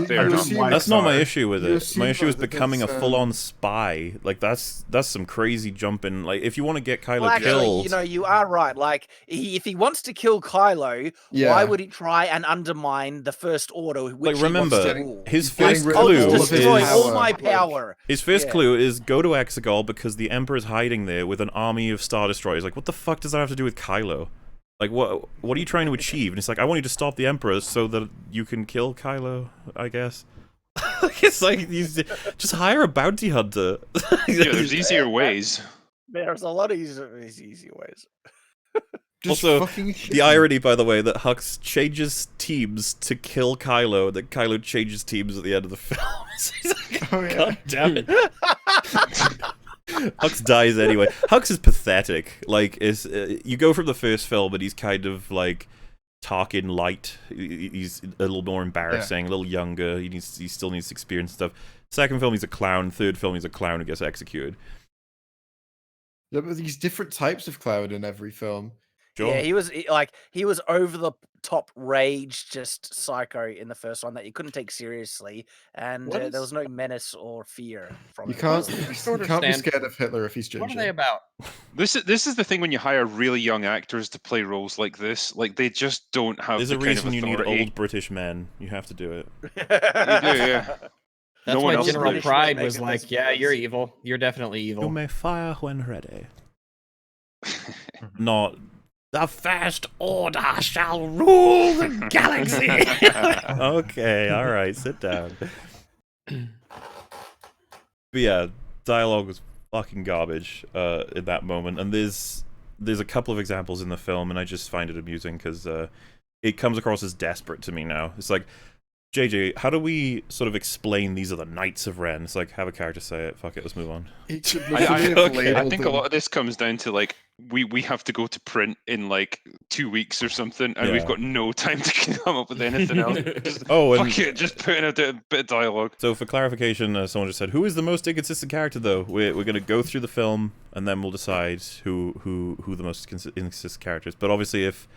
fair enough. That's not my issue with You it. assume, My issue is like, that becoming a there's, full-on spy. Like that's some crazy jumping. Like if you want to get Kylo Well, actually, killed, you know, you are right. Like, if he wants to kill Kylo, why would he try and undermine the First Order, which like remember he wants to rule? his getting first rid of I'll clue just all of his destroy is all my Like, power. his first Yeah. clue is go to Exegol because the Emperor's hiding there with an army of Star Destroyers. Like what the fuck does that have to do with Kylo? Like what are you trying to achieve? And it's like I want you to stop the Emperor so that you can kill Kylo. I guess. It's like just hire a bounty hunter. Yeah, there's easier ways. There's a lot of easy ways. Just Also, fucking shit. the irony, by the way, that Hux changes teams to kill Kylo, that Kylo changes teams at the end of the film. He's like, Oh, yeah. God damn it. Hux dies anyway. Hux is pathetic. Like, you go from the first film, and he's kind of like Tarkin light. He's a little more embarrassing, a little younger. He still needs experience and stuff. Second film, he's a clown. Third film, he's a clown who gets executed. Yeah, but these different types of cloud in every film. Sure. Yeah, he was over the top rage, just psycho in the first one that you couldn't take seriously, and What there is- was no menace or fear from You him. can't, I don't you can't be understand. scared of Hitler if he's ginger. What are they about? This is the thing when you hire really young actors to play roles like this. Like they just don't have There's the a kind of reason you need authority. old British men. You have to do it. You do, yeah. That's No one why else General did. Pride Make was it like, this "Yeah, place. you're evil. You're definitely You evil." may fire when ready. Not the First Order shall rule the galaxy. Okay, all right, sit down. But yeah, dialogue was fucking garbage in that moment, and there's a couple of examples in the film, and I just find it amusing because it comes across as desperate to me now. It's like, JJ, how do we sort of explain these are the Knights of Ren? It's like, have a character say it. Fuck it, let's move on. I I think a lot of this comes down to like we have to go to print in like 2 weeks or something, and we've Yeah. got no time to come up with anything else. Just, Oh, and fuck it, just put in a bit of dialogue. so for clarification, someone just said, "Who is the most inconsistent character?" Though we're gonna go through the film and then we'll decide who the most inconsistent character is. But obviously, if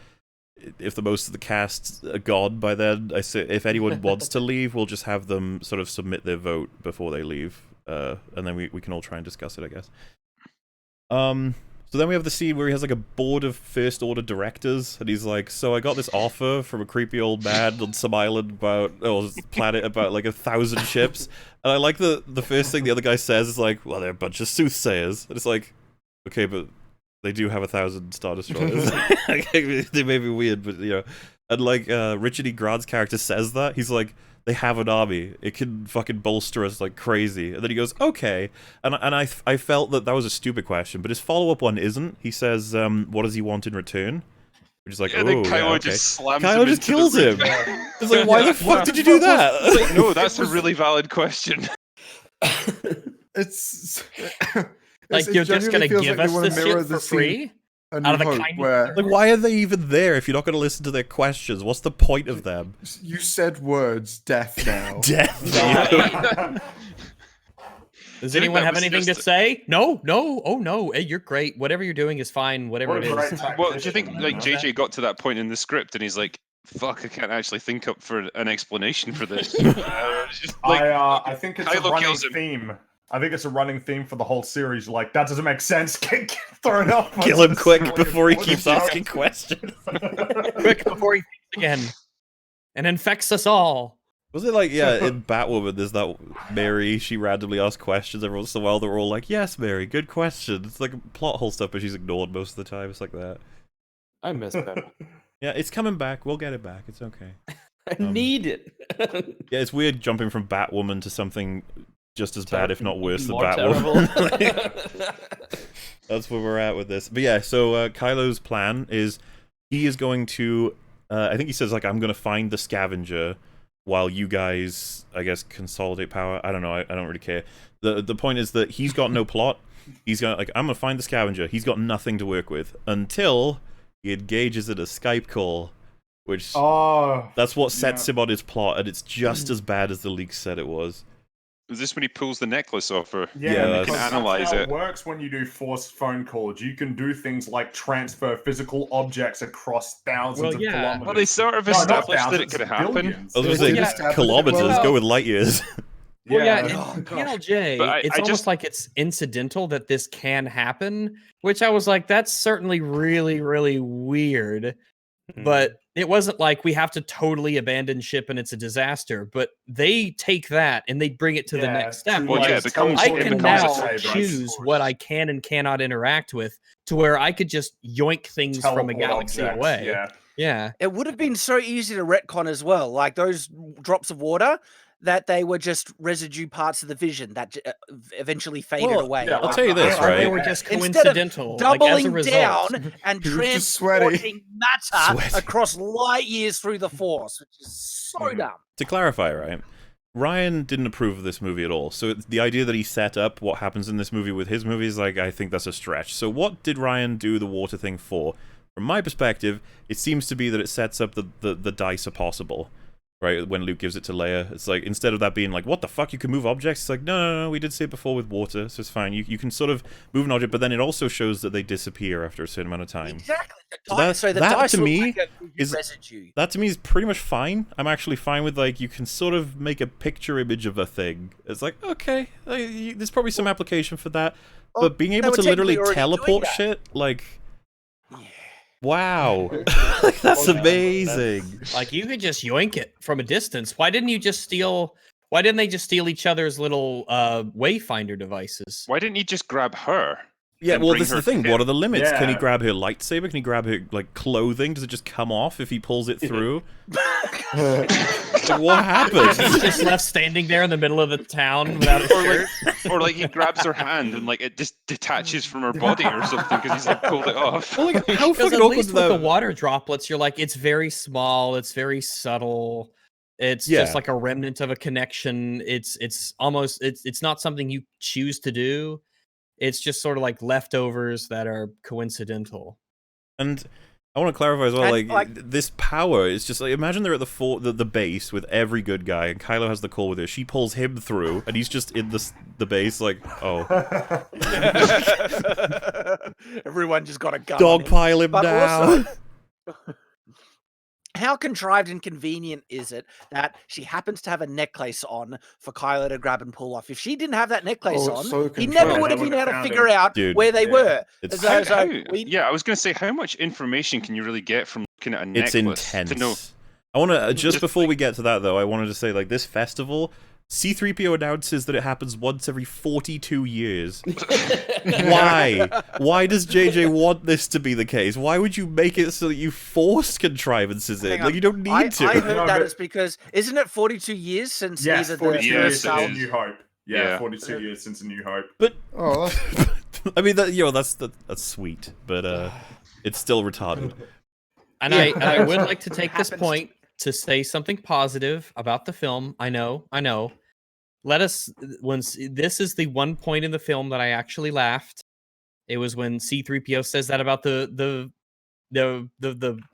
the most of the cast are gone by then, I say if anyone wants to leave, we'll just have them sort of submit their vote before they leave, and then we can all try and discuss it, I guess. So then we have the scene where he has like a board of First Order directors, and he's like, "So I got this offer from a creepy old man on some island planet about like 1,000 ships," and I like the first thing the other guy says is like, "Well, they're a bunch of soothsayers," and it's like, okay, but they do have 1,000 Star Destroyers. They may be weird, but you know, and like Richard E. Grant's character says that he's like, they have an army. It can fucking bolster us like crazy. And then he goes, okay. And I felt that was a stupid question, but his follow-up one isn't. He says, what does he want in return? Which is like, Yeah, oh, then Kylo yeah, okay. just slams Kylo him just into kills the him. room. It's like, why the fuck did you do that? It's like, no, that's a really valid question. It's Like, it you're just genuinely gonna feels give like us they wanna this mirror shit the for scene free? A Out New of the Hope, kindness where Like, why are they even there if you're not going to listen to their questions? What's the point of them? you said words, death now. Death. Does Do you think anyone that have was anything to just- say? No. Oh no. Hey, you're great. Whatever you're doing is fine. Whatever it is. Well, do you think like JJ got to that point in the script and he's like, "Fuck, I can't actually think up for an explanation for this." It's just like, I think it's Kylo a running kills him. theme. I think it's a running theme for the whole series. Like, that doesn't make sense. Throw it off. Kill him quick before he keeps asking questions. Quick before he thinks again, and infects us all. Was it like, yeah, in Batwoman, there's that Mary, she randomly asks questions every once in a while, they're all like, yes, Mary, good question. It's like plot hole stuff, but she's ignored most of the time. It's like that. I miss that. Yeah, it's coming back. We'll get it back. It's okay. I need it. Yeah, it's weird jumping from Batwoman to something just as bad, if not worse, than More Batwoman. That's where we're at with this. But yeah, so Kylo's plan is he is going to, I think he says, like, I'm going to find the scavenger while you guys, I guess, consolidate power. I don't know. I don't really care. The point is that he's got no plot. He's got like, I'm gonna find the scavenger. He's got nothing to work with until he engages in a Skype call, which that's what sets him on his plot, and it's just as bad as the leaks said it was. Is this when he pulls the necklace off her? Yeah, you can analyze it. It works when you do forced phone calls. You can do things like transfer physical objects across thousands of kilometers. Well, they sort of established that it could happen. I was going to say, kilometers, go with light years. Well, TLJ, it's almost like it's incidental that this can happen, which I was like, that's certainly really, really weird. But it wasn't like we have to totally abandon ship and it's a disaster. But they take that and they bring it to the next step. Well, like, I can now choose what I can and cannot interact with, to where I could just yoink things from a galaxy away. Yeah. It would have been so easy to retcon as well. Like those drops of water, that they were just residue parts of the vision that eventually faded away. I'll tell you this, right? They were just coincidental. Instead of doubling like, down and transporting matter across light years through the Force, which is so dumb. To clarify, right? Ryan didn't approve of this movie at all. So the idea that he set up what happens in this movie with his movies, like, I think that's a stretch. So what did Ryan do the water thing for? From my perspective, it seems to be that it sets up the dice are possible. Right, when Luke gives it to Leia, it's like, instead of that being like, what the fuck, you can move objects? It's like, no, we did see it before with water, so it's fine. You can sort of move an object, but then it also shows that they disappear after a certain amount of time. Exactly. So that to me is pretty much fine. I'm actually fine with, like, you can sort of make a picture image of a thing. It's like, okay, there's probably some application for that, but being able to literally teleport shit, like... Wow, like, that's amazing. Like, you could just yoink it from a distance. Why didn't they just steal each other's little wayfinder devices? Why didn't he just grab her? Yeah, well, this is the thing. What are the limits? Can he grab her lightsaber? Can he grab her, like, clothing? Does it just come off if he pulls it through? What happens? He's just left standing there in the middle of the town without a shirt. Or like he grabs her hand and like it just detaches from her body or something because he's like pulled it off. Well, like, how fucking awkward with the water droplets, you're like, it's very small, it's very subtle. It's just like a remnant of a connection. It's almost it's not something you choose to do. It's just sort of like leftovers that are coincidental. And I want to clarify as well, like this power is just like, imagine they're at the base with every good guy, and Kylo has the call with her. She pulls him through, and he's just in the base, like, oh. Everyone just got a gun. Dogpile him down. How contrived and convenient is it that she happens to have a necklace on for Kylo to grab and pull off? If she didn't have that necklace on, he never would have been able to figure out where they were. I was going to say, how much information can you really get from looking at a necklace? It's intense. I want to, just before we get to that though, I wanted to say, like, this festival, C-3PO announces that it happens once every 42 years. Why? Why does JJ want this to be the case? Why would you make it so that you force contrivances in? Like, you don't need to. I heard that it's because, isn't it 42 years since either 42 years the since New Hope. Yeah, 42 years since A New Hope. But, I mean, that's sweet, but it's still retarded. And I would like to take this point to say something positive about the film. I know. This is the one point in the film that I actually laughed. It was when C-3PO says that about the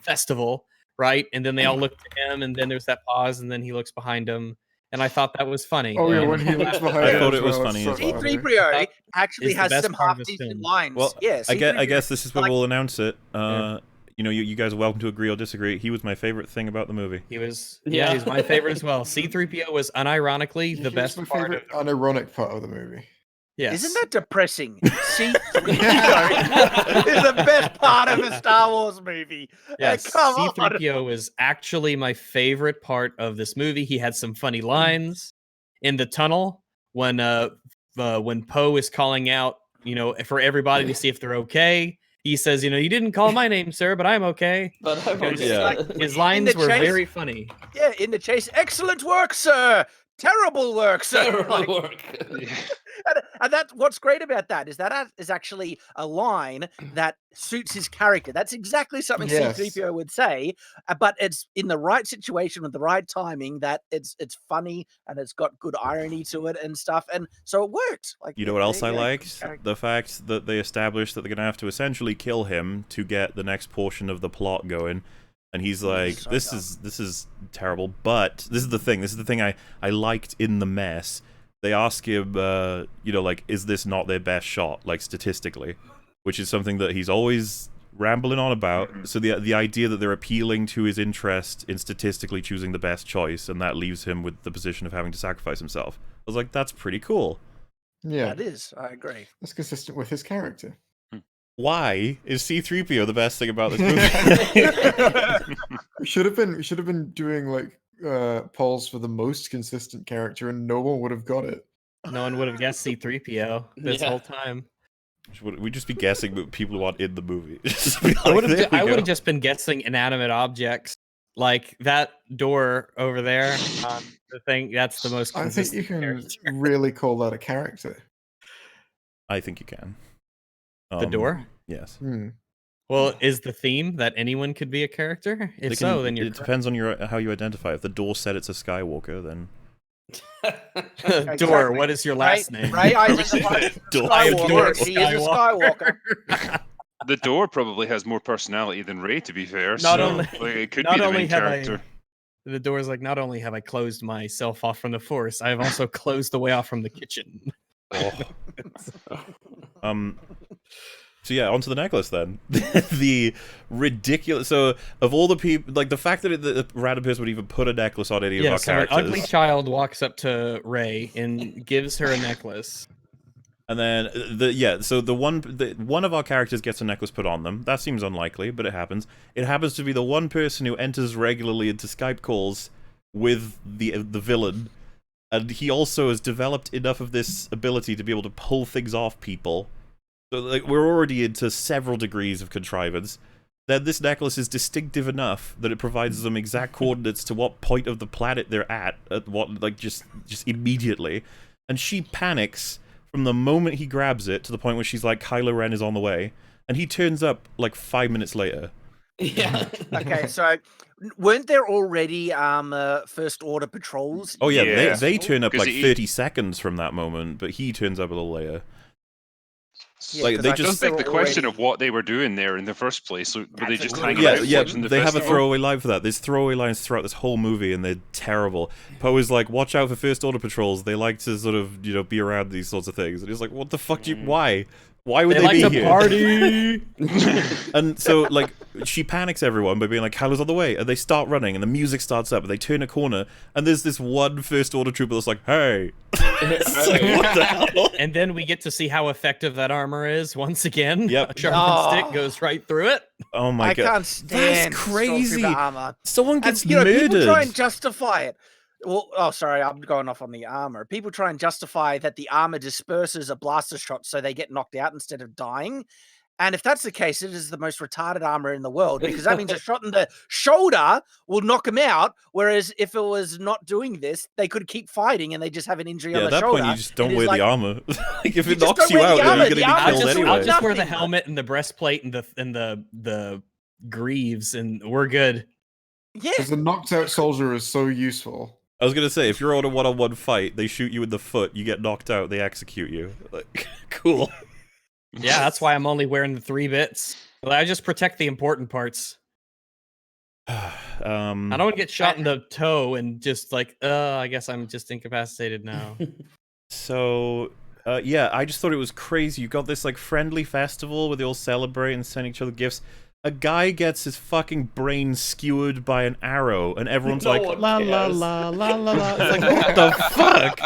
festival, right? And then they all look at him, and then there's that pause, and then he looks behind him, and I thought that was funny. Oh yeah, when he looks behind him. I thought it was funny as well. C-3PO actually has some half-decent lines. Well, I guess this is where we'll announce it. You know, you guys are welcome to agree or disagree. He was my favorite thing about the movie. He was my favorite as well. C-3PO was unironically the best part of unironic part of the movie. Yes. Isn't that depressing? C-3PO is the best part of a Star Wars movie. Yes, C-3PO is actually my favorite part of this movie. He had some funny lines in the tunnel when Poe is calling out, for everybody to see if they're okay. He says, you didn't call my name, sir, but I'm okay. But I'm okay. Yeah. His lines were very funny. Yeah, in the chase, excellent work, sir. Terrible work, sir. Terrible work. And that's what's great about that is that is actually a line that suits his character. That's exactly something C-3PO would say, but it's in the right situation with the right timing. That it's funny and it's got good irony to it and stuff, and so it worked. Like, you know what else I liked? The fact that they established that they're gonna have to essentially kill him to get the next portion of the plot going. And he's like, so this is terrible, but this is the thing I liked in the mess. They ask him, you know, like, is this not their best shot, like, statistically? Which is something that he's always rambling on about. So the idea that they're appealing to his interest in statistically choosing the best choice, and that leaves him with the position of having to sacrifice himself. I was like, that's pretty cool. Yeah. That is, I agree. That's consistent with his character. Why is C-3PO the best thing about this movie? we should have been doing like polls for the most consistent character, and no one would have got it. No one would have guessed C-3PO this whole time. We'd just be guessing what people want in the movie. I would have just been guessing inanimate objects, like that door over there. The thing that's the most. I think you can really call that a character. I think you can. The door? Yes. Well, is the theme that anyone could be a character? If so, then it depends on how you identify. If the door said it's a Skywalker, then Door. What is your last name? Ray identifies as a Skywalker. He is a Skywalker. The door probably has more personality than Ray, to be fair. Not so, only- like, it could not be the only main have character. The door's like, not only have I closed myself off from the Force, I have also closed the way off from the kitchen. So yeah, onto the necklace then. The ridiculous. So of all the people, like the fact that the Radipus would even put a necklace on any of our so characters. an ugly child walks up to Rey and gives her a necklace. And then one of our characters gets a necklace put on them. That seems unlikely, but it happens. It happens to be the one person who enters regularly into Skype calls with the villain, and he also has developed enough of this ability to be able to pull things off people. So, like, we're already into several degrees of contrivance. Then this necklace is distinctive enough that it provides them exact coordinates to what point of the planet they're at what, like, just immediately. And she panics from the moment he grabs it to the point where she's like, Kylo Ren is on the way. And he turns up, like, 5 minutes later. Yeah. Okay, so weren't there already First Order patrols? Oh, yeah, Yeah. they turn up, like, he- 30 seconds from that moment, but he turns up a little later. Yeah, Like, 'cause they I It does just- think beg the they were question already- of what they were doing there in the first place. Were they That's just a hanging good out question. Yeah, watching the they have a festival? throwaway line for that. There's throwaway lines throughout this whole movie, and they're terrible. Poe is like, watch out for First Order patrols. They like to sort of, you know, be around these sorts of things. And he's like, what the fuck do you... Why? Why would They they like be to here? party. And so, like, she panics everyone by being like, Kylo's on the way. And they start running, and the music starts up, and they turn a corner, and there's this one First Order trooper that's like, hey. It's like, what the hell? And then we get to see how effective that armor is once again. Yep. A sharpened stick Oh. goes right through it. Oh my I god. can't stand crazy. Stormtrooper armor. Someone And, gets you know, people murdered. try and justify it. Well, oh, sorry, I'm going off on the armor. People try and justify that the armor disperses a blaster shot so they get knocked out instead of dying. And if that's the case, it is the most retarded armor in the world, because that means a shot in the shoulder will knock them out. Whereas if it was not doing this, they could keep fighting and they just have an injury Yeah, on at the that shoulder. point, you just don't It is wear like- the armor. Like, if You it just knocks don't you wear out, the then armor. you're The going to armor be killed just- anyway. I'll just wear the Nothing, but- helmet and the breastplate and the greaves, and we're good. Yeah. Because the knocked out soldier is so useful. I was gonna say, if you're on a one-on-one fight, they shoot you in the foot, you get knocked out, they execute you. Like, cool. Yeah, that's why I'm only wearing the 3 bits. I just protect the important parts. I don't want to get shot in the toe and just like, I guess I'm just incapacitated now. So, yeah, I just thought it was crazy. You got this, like, friendly festival where they all celebrate and send each other gifts. A guy gets his fucking brain skewered by an arrow, and everyone's No like, one la la cares. la la la la. It's like, what the fuck?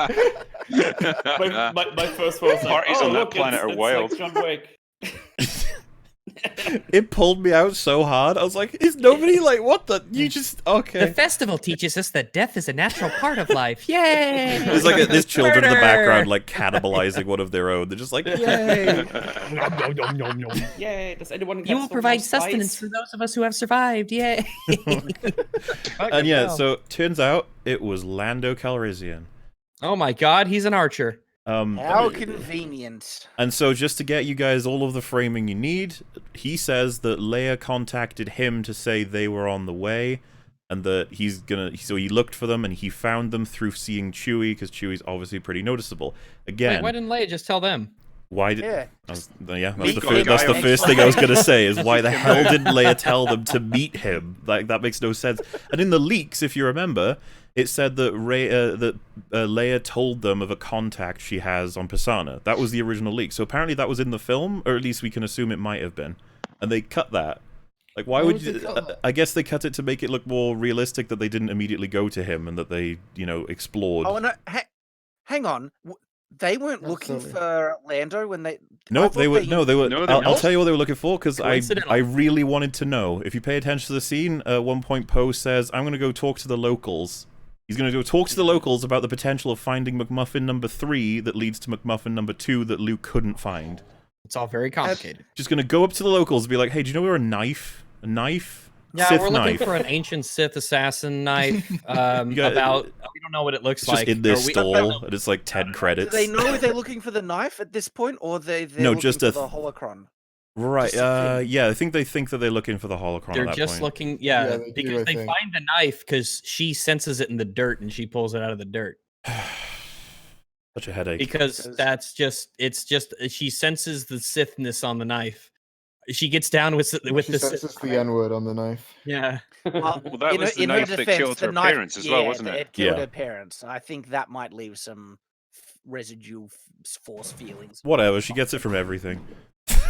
My first one was like, Parties oh, on that look, planet are it's wild. like John Wick. It pulled me out so hard. I was like, is nobody like, what the? You just, okay. The festival teaches us that death is a natural part of life. Yay! There's like there's children in the Murder! background like cannibalizing one of their own. They're just like, yay! Yay, does anyone get You will some provide more spice? sustenance for those of us who have survived. Yay! And yeah, so turns out it was Lando Calrissian. Oh my god, he's an archer. How convenient. And so just to get you guys all of the framing you need, he says that Leia contacted him to say they were on the way, and that so he looked for them and he found them through seeing Chewie, because Chewie's obviously pretty noticeable. Again, Wait, why didn't Leia just tell them? why did... Yeah. That's Meet that's the guy first thing I was going to say, is why the hell didn't Leia tell them to meet him? Like, that makes no sense. And in the leaks, if you remember, it said that Leia told them of a contact she has on Pisana. That was the original leak. So apparently that was in the film, or at least we can assume it might have been. And they cut that. Like, why would you... I guess they cut it to make it look more realistic that they didn't immediately go to him and that they, explored. Oh, no, hang on. They weren't looking for Lando when they... No, they were. I'll tell you what they were looking for, because I Coincidental. really wanted to know. If you pay attention to the scene, at one point Poe says, "I'm going to go talk to the locals." He's going to go talk to the locals about the potential of finding McMuffin number 3 that leads to McMuffin number 2 that Luke couldn't find. It's all very complicated. Just going to go up to the locals and be like, "Hey, do you know where a knife? A knife? Yeah, Sith we're looking knife. for an ancient Sith assassin knife. We don't know what it looks It's just like. in this Or we- stall, and it's like 10 credits." Do they know they're looking for the knife at this point, or they're No, looking just for a the holocron? Right, Just a thing. yeah, I think they think that they're looking for the holocron They're at that just point. looking, Yeah, they do, because I they think. find the knife because she senses it in the dirt and she pulls it out of the dirt. Such a headache. Because she senses the Sithness on the knife. She gets down with She the senses Sith. the N-word on the knife. Yeah. Well, that was the knife that killed her parents as well, wasn't it? It killed Yeah. her parents. I think that might leave some residual force feelings. Whatever, she gets it from everything.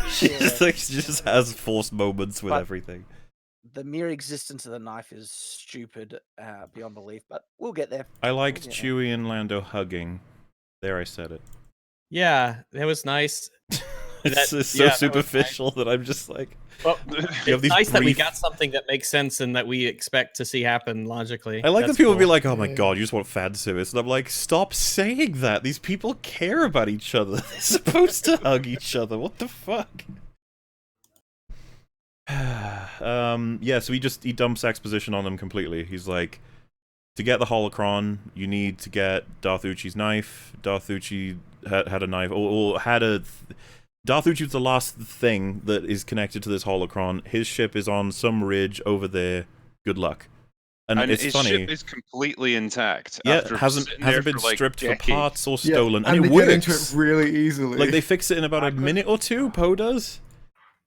she just has forced moments with But- everything. The mere existence of the knife is stupid beyond belief, but we'll get there. I liked Yeah. Chewie and Lando hugging. There, I said it. Yeah, that was nice. It's so that was superficial that I'm just like... Well, You have it's these nice that we brief- got something that makes sense and that we expect to see happen logically. I like that That's people be cool. like, "Oh my god, you just want fan service," and I'm like, stop saying that. These people care about each other. They're supposed to hug each other. What the fuck? Yeah, so he dumps exposition on them completely. He's like, to get the holocron, you need to get Darth Uchi's knife. Darth Uchi had a knife, or had a... Darth Uchi was the last thing that is connected to this holocron. His ship is on some ridge over there. Good luck. And it's his funny. ship is completely intact. Yeah, after it hasn't sitting there been for, like, stripped for decades. parts or Yeah, stolen, and and they it get into works. it really easily. Like, they fix it in about a minute or two. Poe does.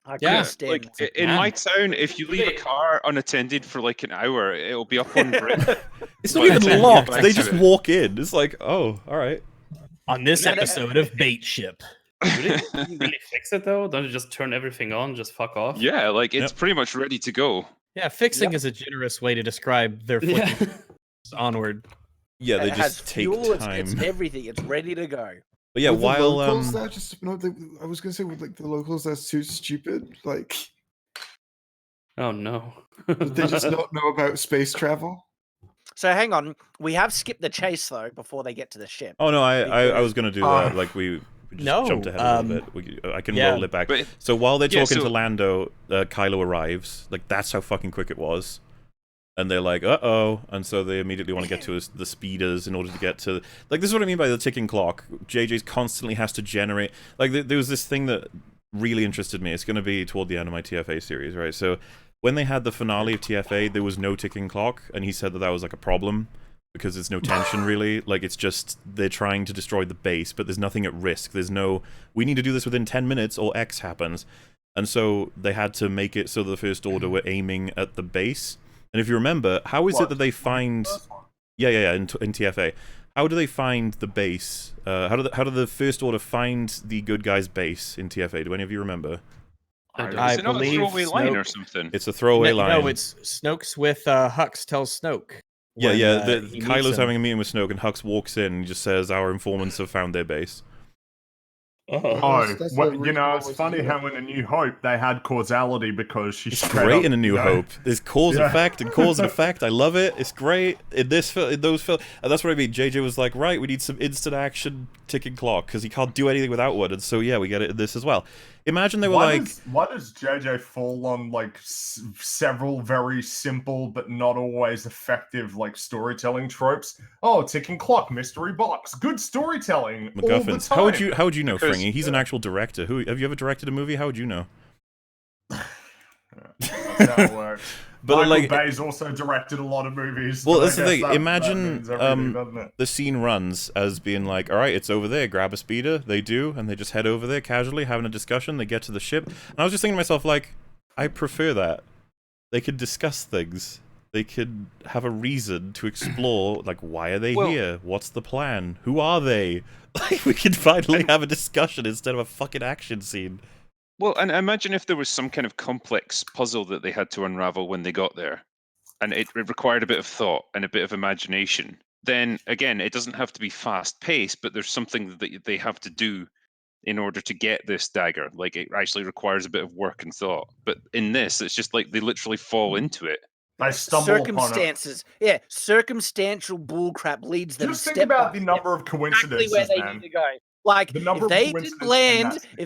I Yeah, couldn't stand Like it. in my town, if you leave a car unattended for like an hour, it'll be up on brick. It's not By the time even you locked. get back They to just it. walk in. It's like, oh, all right. On this episode of Bait Ship. Do they really fix it though? Don't they just turn everything on, just fuck off? Yeah, like it's Yep. pretty much ready to go. Yeah, fixing is a generous way to describe their Yeah. flicking onward. Yeah, they It has just take fuel, time. It's everything. It's ready to go. But yeah, Were the while locals there just I was gonna say, with like the locals, they're too stupid. Like, Oh no. did they just not know about space travel? So hang on. We have skipped the chase though before they get to the ship. oh no, I was gonna do that. Ah. Like we just No, jumped ahead a little bit. I can yeah. roll it back. But So while they're Yeah, talking so- to Lando, Kylo arrives. Like, that's how fucking quick it was. And they're like, uh-oh. And so they immediately want to get to the speeders in order to get to... Like, this is what I mean by the ticking clock. JJ's constantly has to generate... Like, there was this thing that really interested me. It's going to be toward the end of my TFA series, right? So when they had the finale of TFA, there was no ticking clock. And he said that that was, like, a problem. Because there's no tension, really. Like, it's just... They're trying to destroy the base, but there's nothing at risk. There's no... We need to do this within 10 minutes or X happens. And so they had to make it so the First Order were aiming at the base. And if you remember, how is it that they find... Yeah, in TFA. How do they find the base? How do the First Order find the good guys' base in TFA? Do any of you remember? I Is it not a believe throwaway line or Snoke- something? It's a throwaway line. No, it's Snoke's with Hux tells Snoke. Yeah, when, yeah. he meets Kylo's him. having a meeting with Snoke, and Hux walks in and just says, "Our informants have found their base." Oh, That's well, the you know, original it's way to funny do it. how in A New Hope they had causality because she It's straight great up, in A New you know, Hope. There's cause and Yeah. effect and cause and effect. I love it. It's great. In those films, and that's what I mean. JJ was like, right, we need some instant action ticking clock because he can't do anything without one, and so yeah, we get it in this as well. Imagine they were why does JJ fall on like several very simple but not always effective like storytelling tropes? Oh, ticking clock, mystery box, good storytelling. MacGuffins. All the time. How would you know, Fringy? He's an actual director. Have you ever directed a movie? How would you know? That's how it works. But Michael like, Bay's also directed a lot of movies. Well, that's the guess thing. Imagine the scene runs as being like, all right, it's over there. Grab a speeder. They do, and they just head over there casually, having a discussion. They get to the ship, and I was just thinking to myself, like, I prefer that. They could discuss things. They could have a reason to explore, like, why are they here? What's the plan? Who are they? Like, we could finally have a discussion instead of a fucking action scene. Well, and imagine if there was some kind of complex puzzle that they had to unravel when they got there, and it required a bit of thought and a bit of imagination. Then, again, it doesn't have to be fast-paced, but there's something that they have to do in order to get this dagger. Like, it actually requires a bit of work and thought. But in this, it's just like they literally fall into it. They stumble circumstances. Yeah, circumstantial bullcrap leads them. Just think about the number of coincidences, exactly where they need to go. Like, if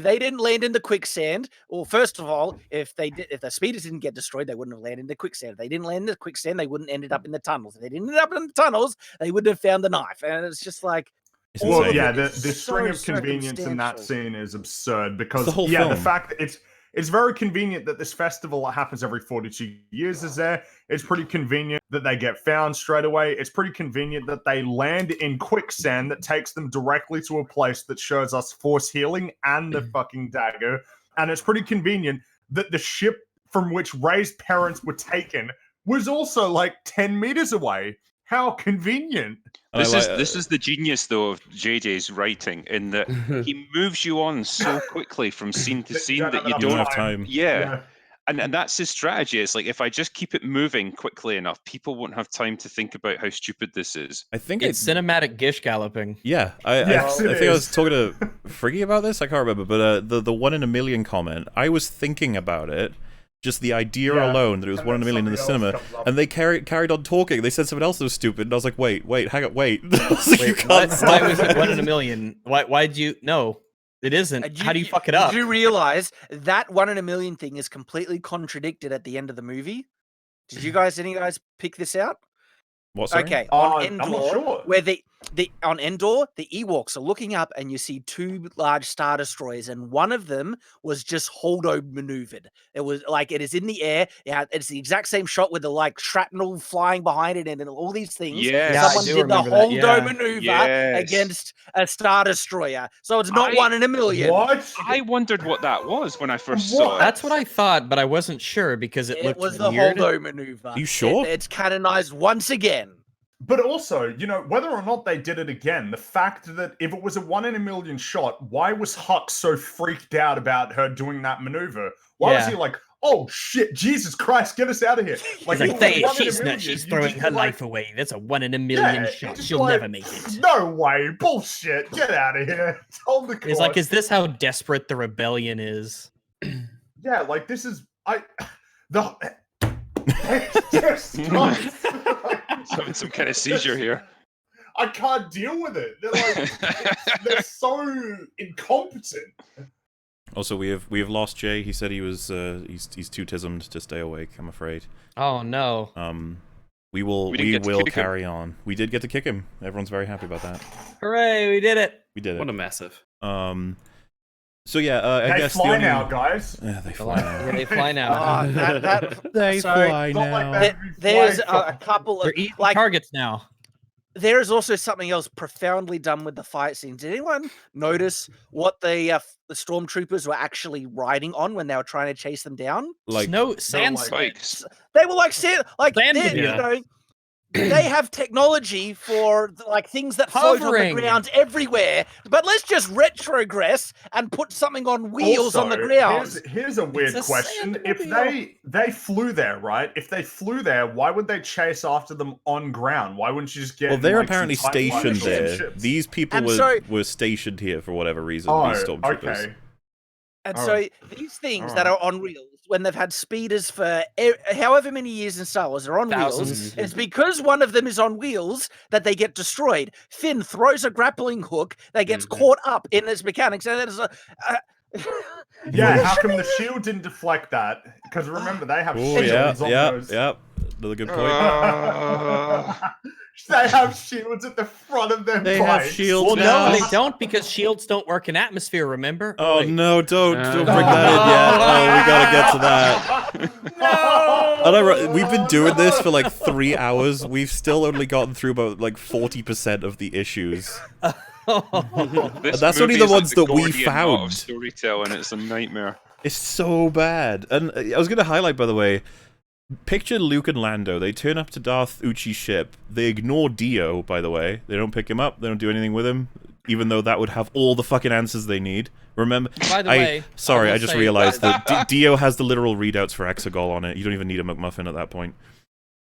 they didn't land in the quicksand, well, first of all, if the speeders didn't get destroyed, they wouldn't have landed in the quicksand. If they didn't land in the quicksand, they wouldn't have ended up in the tunnels. If they didn't end up in the tunnels, they wouldn't have found the knife. And it's just like, well, yeah, the string of convenience in that scene is absurd because the fact that it's very convenient that this festival that happens every 42 years is there. It's pretty convenient that they get found straight away. It's pretty convenient that they land in quicksand that takes them directly to a place that shows us force healing and the fucking dagger. And it's pretty convenient that the ship from which Rey's parents were taken was also like 10 meters away. How convenient. This is the genius, though, of JJ's writing, in that he moves you on so quickly from scene to scene that you don't have time. Yeah. And that's his strategy. It's like, if I just keep it moving quickly enough, people won't have time to think about how stupid this is. I think it's cinematic gish galloping. Yeah, I think I was talking to Friggy about this. I can't remember, but the 1 in a million comment. I was thinking about it. Just the idea alone that it was 1 in a million in the cinema, and they carried on talking. They said something else that was stupid, and I was like, wait, hang on, wait. Like, why was it 1 in a million? Why'd you? No, it isn't. How do you fuck it up? Did you realize that 1 in a million thing is completely contradicted at the end of the movie? Did any of you guys pick this out? What? Sorry? Okay, on Endor, I'm not sure. where on Endor, the Ewoks are looking up, and you see 2 large Star Destroyers, and one of them was just holdo maneuvered. It was like, it is in the air. Yeah, it's the exact same shot with the like shrapnel flying behind it, and all these things. Yeah, someone did the holdo maneuver against a Star Destroyer, so it's not 1 in a million. What? I wondered what that was when I first saw it. That's what I thought, but I wasn't sure because it looked was the weird. holdo maneuver. Are you sure? It's canonized once again. But also, whether or not they did it again, the fact that if it was a 1 in a million shot, why was Hux so freaked out about her doing that maneuver? Why was he like, oh shit, Jesus Christ, get us out of here? Like she's throwing her life away. That's a 1 in a million shot. She'll never make it. No way, bullshit, get out of here. Tell the course. It's like, is this how desperate the rebellion is? Yeah, like this is having some kind of seizure here. I can't deal with it. They're like, they're so incompetent. Also, we have lost Jay. He said he was he's too tismed to stay awake. I'm afraid. Oh no. We will carry on. We did get to kick him. Everyone's very happy about that. Hooray! We did it. We did it. What a massive. So yeah, I guess fly now, guys. Yeah, they fly now. Yeah, they fly now. They fly now. There's a couple of They're eating targets now. There is also something else profoundly done with the fight scenes. Did anyone notice what the stormtroopers were actually riding on when they were trying to chase them down? Like sand spikes. They were like sand, they have technology for like things that float on the ground everywhere. But let's just retrogress and put something on wheels on the ground. Here's a weird question. If they flew there, right? If they flew there, why would they chase after them on ground? Why wouldn't you just get? Well, they're apparently stationed there. These people were stationed here for whatever reason. These stormtroopers. Okay. And so these things that are on wheels when they've had speeders for however many years in Star Wars, they're on Thousands. wheels. It's because one of them is on wheels that they get destroyed. Finn throws a grappling hook that gets caught up in its mechanics, and then yeah, how come the shield didn't deflect that? Because remember, they have shields on those. Yep. Another good point. They have shields at the front of their They bikes. have shields Well, now. no, they don't, because shields don't work in atmosphere, remember? Oh, Wait. no, don't bring that in yet. Oh, we gotta get to that. no. We've been doing this for like 3 hours. We've still only gotten through about like 40% of the issues. That's only the ones that we found. Storytelling, it's a nightmare. It's so bad. And I was gonna highlight, by the way, picture Luke and Lando. They turn up to Darth Uchi's ship. They ignore Dio, by the way. They don't pick him up. They don't do anything with him, even though that would have all the fucking answers they need. Remember? By the way, sorry, I will I just say- realized that Dio has the literal readouts for Exegol on it. You don't even need a McMuffin at that point.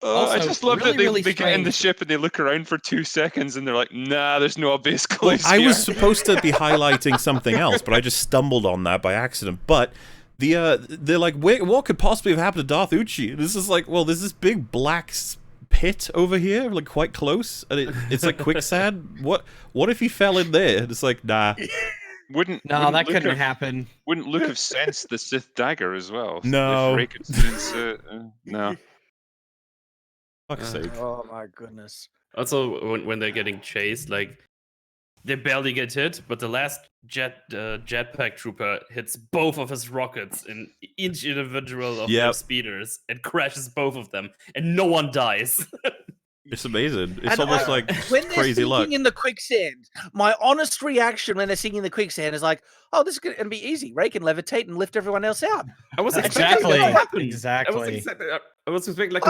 I Also, just love really, that they, really they get in the strange. ship and they look around for 2 seconds and they're like, nah, there's no obvious Well, clues I here. was supposed to be highlighting something else, but I just stumbled on that by accident. But they're like, wait, what could possibly have happened to Darth Uchi? This is like, well, there's this big black pit over here, like quite close, and it's like quicksand. What if he fell in there? And it's like, nah. Wouldn't No, that Luke couldn't have, happen. Wouldn't Luke have sensed the Sith dagger as well? No. If Rey could sense it, no. Fuck's sake. Oh my goodness. Also, when they're getting chased, like they barely get hit, but the last jetpack trooper hits both of his rockets in each individual of their speeders and crashes both of them, and no one dies. It's amazing. It's And almost like when they're crazy luck. sinking in the quicksand, my honest reaction when they're sinking in the quicksand is like, "Oh, this is going to be easy. Ray can levitate and lift everyone else out." I was expecting Exactly. that to happen. Exactly. I was expecting like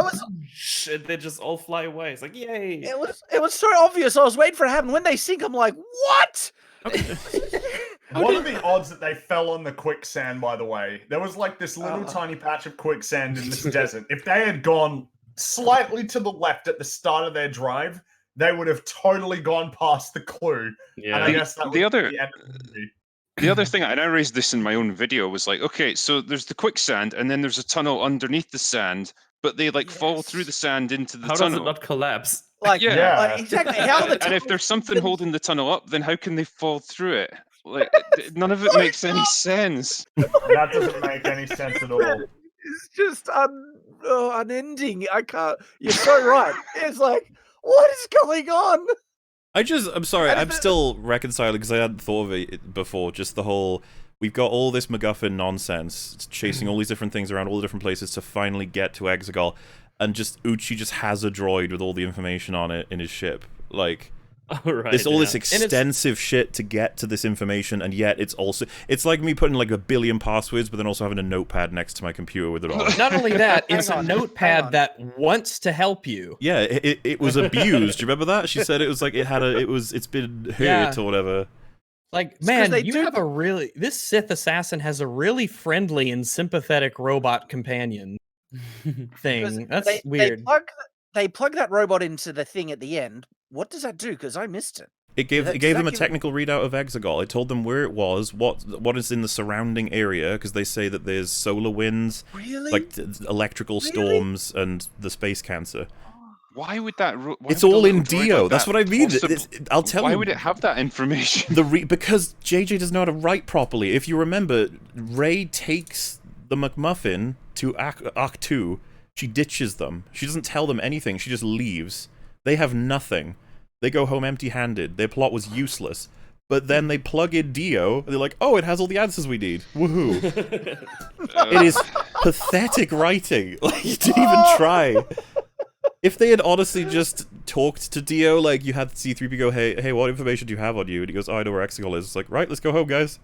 and they just all fly away. It's like, yay! It was so obvious. I was waiting for it to happen. When they sink, I'm like, "What?" What are the odds that they fell on the quicksand, by the way? There was like this little tiny patch of quicksand in this desert. If they had gone slightly to the left at the start of their drive, they would have totally gone past the clue. Yeah. And I guess that The would other- be the end of the movie. The other thing, and I raised this in my own video, was like, okay, so there's the quicksand, and then there's a tunnel underneath the sand, but they like fall through the sand into the How tunnel. does it not collapse? Like, Yeah. like, exactly. How the And if there's something holding the tunnel up, then how can they fall through it? Like, none of it makes any sense. That doesn't make any sense at all. It's just unending. I can't. You're so right. It's like, what is going on? I'm sorry, And I'm if it- still reconciling because I hadn't thought of it before. Just the whole, we've got all this MacGuffin nonsense, chasing all these different things around all the different places to finally get to Exegol, and just Uchi just has a droid with all the information on it in his ship. Like, there's all this extensive shit to get to this information, and yet it's like me putting like 1 billion passwords, but then also having a notepad next to my computer with it on. Not only that, it's Hang a on, notepad hang on. that wants to help you. Yeah, it was abused. Do you remember that? She said it was like it's been hurt Yeah. or whatever. Like, 'cause man, they you do- have this Sith assassin has a really friendly and sympathetic robot companion thing. That's weird. They plug that robot into the thing at the end. What does that do? Because I missed it. It gave Does them a that give- technical readout of Exegol. It told them where it was, what is in the surrounding area, because they say that there's solar winds, Really? like electrical Really? storms, and the space cancer. Why would that? Why It's would a all in little droid Dio. like That's that what I mean. possibly- I'll tell Why you. would it have that information? Because JJ doesn't know how to write properly. If you remember, Rey takes the McMuffin to Ahch-To. She ditches them. She doesn't tell them anything. She just leaves. They have nothing. They go home empty-handed. Their plot was useless. But then they plug in Dio, and they're like, oh, it has all the answers we need. Woohoo. It is pathetic writing. Like, you didn't even try. If they had honestly just talked to Dio, like, you had C-3PO go, hey, what information do you have on you? And he goes, oh, I know where Exegol is. It's like, right, let's go home, guys.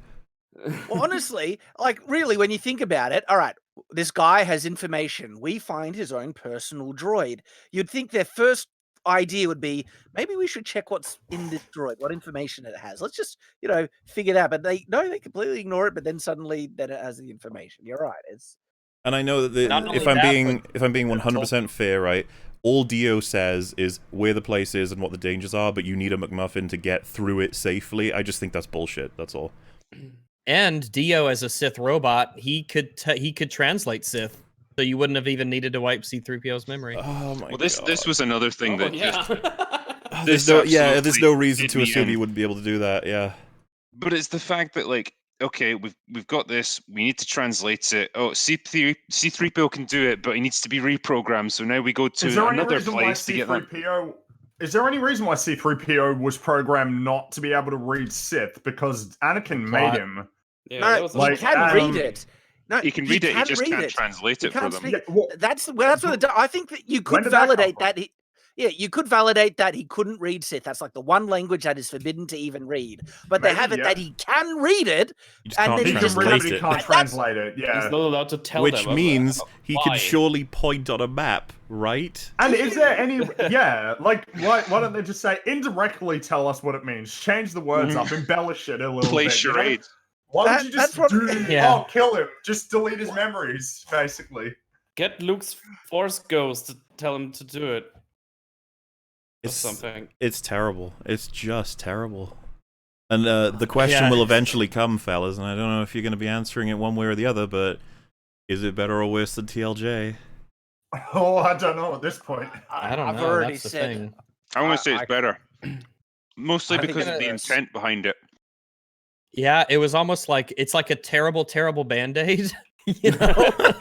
Well, honestly, like, really, when you think about it, all right, this guy has information. We find his own personal droid. You'd think their first idea would be, maybe we should check what's in this droid, what information it has. Let's just, figure it out. But they completely ignore it. But then suddenly, then it has the information. You're right. It's And I know that Not only if I'm that, being 100% fair, right, all Dio says is where the place is and what the dangers are, but you need a McMuffin to get through it safely. I just think that's bullshit. That's all. And Dio as a Sith robot, he could translate Sith, so you wouldn't have even needed to wipe C-3PO's memory. Oh my Well, god. this was another thing that just there's no reason to assume he wouldn't be able to do that. Yeah. But it's the fact that, like, okay, we've got this. We need to translate it. Oh, C-3PO can do it, but he needs to be reprogrammed. So now we go to another place to get that. Is there any reason why C-3PO was programmed not to be able to read Sith? Because Anakin made him. Yeah, no, he can read it. No, he can read it. He just can't translate it for them. Yeah, that's what I think that you could validate that. You could validate that he couldn't read Sith. That's like the one language that is forbidden to even read. But they have it that he can read it, and then he can't translate it. Yeah, he's not allowed to tell Which them. means he can surely point on a map, right? And is there any? Yeah, like why don't they just say indirectly tell us what it means? Change the words up, embellish it a little Play bit. charade. Why don't you just kill him? Just delete his memories, basically. Get Luke's Force Ghost to tell him to do it. It's terrible. It's just terrible. And the question will eventually come, fellas, and I don't know if you're going to be answering it one way or the other, but is it better or worse than TLJ? Oh, I don't know at this point. I don't know. Already That's the said thing. I'm going to say it's better. Mostly because of the intent behind it. Yeah, it was almost like it's like a terrible, terrible Band-Aid. You know?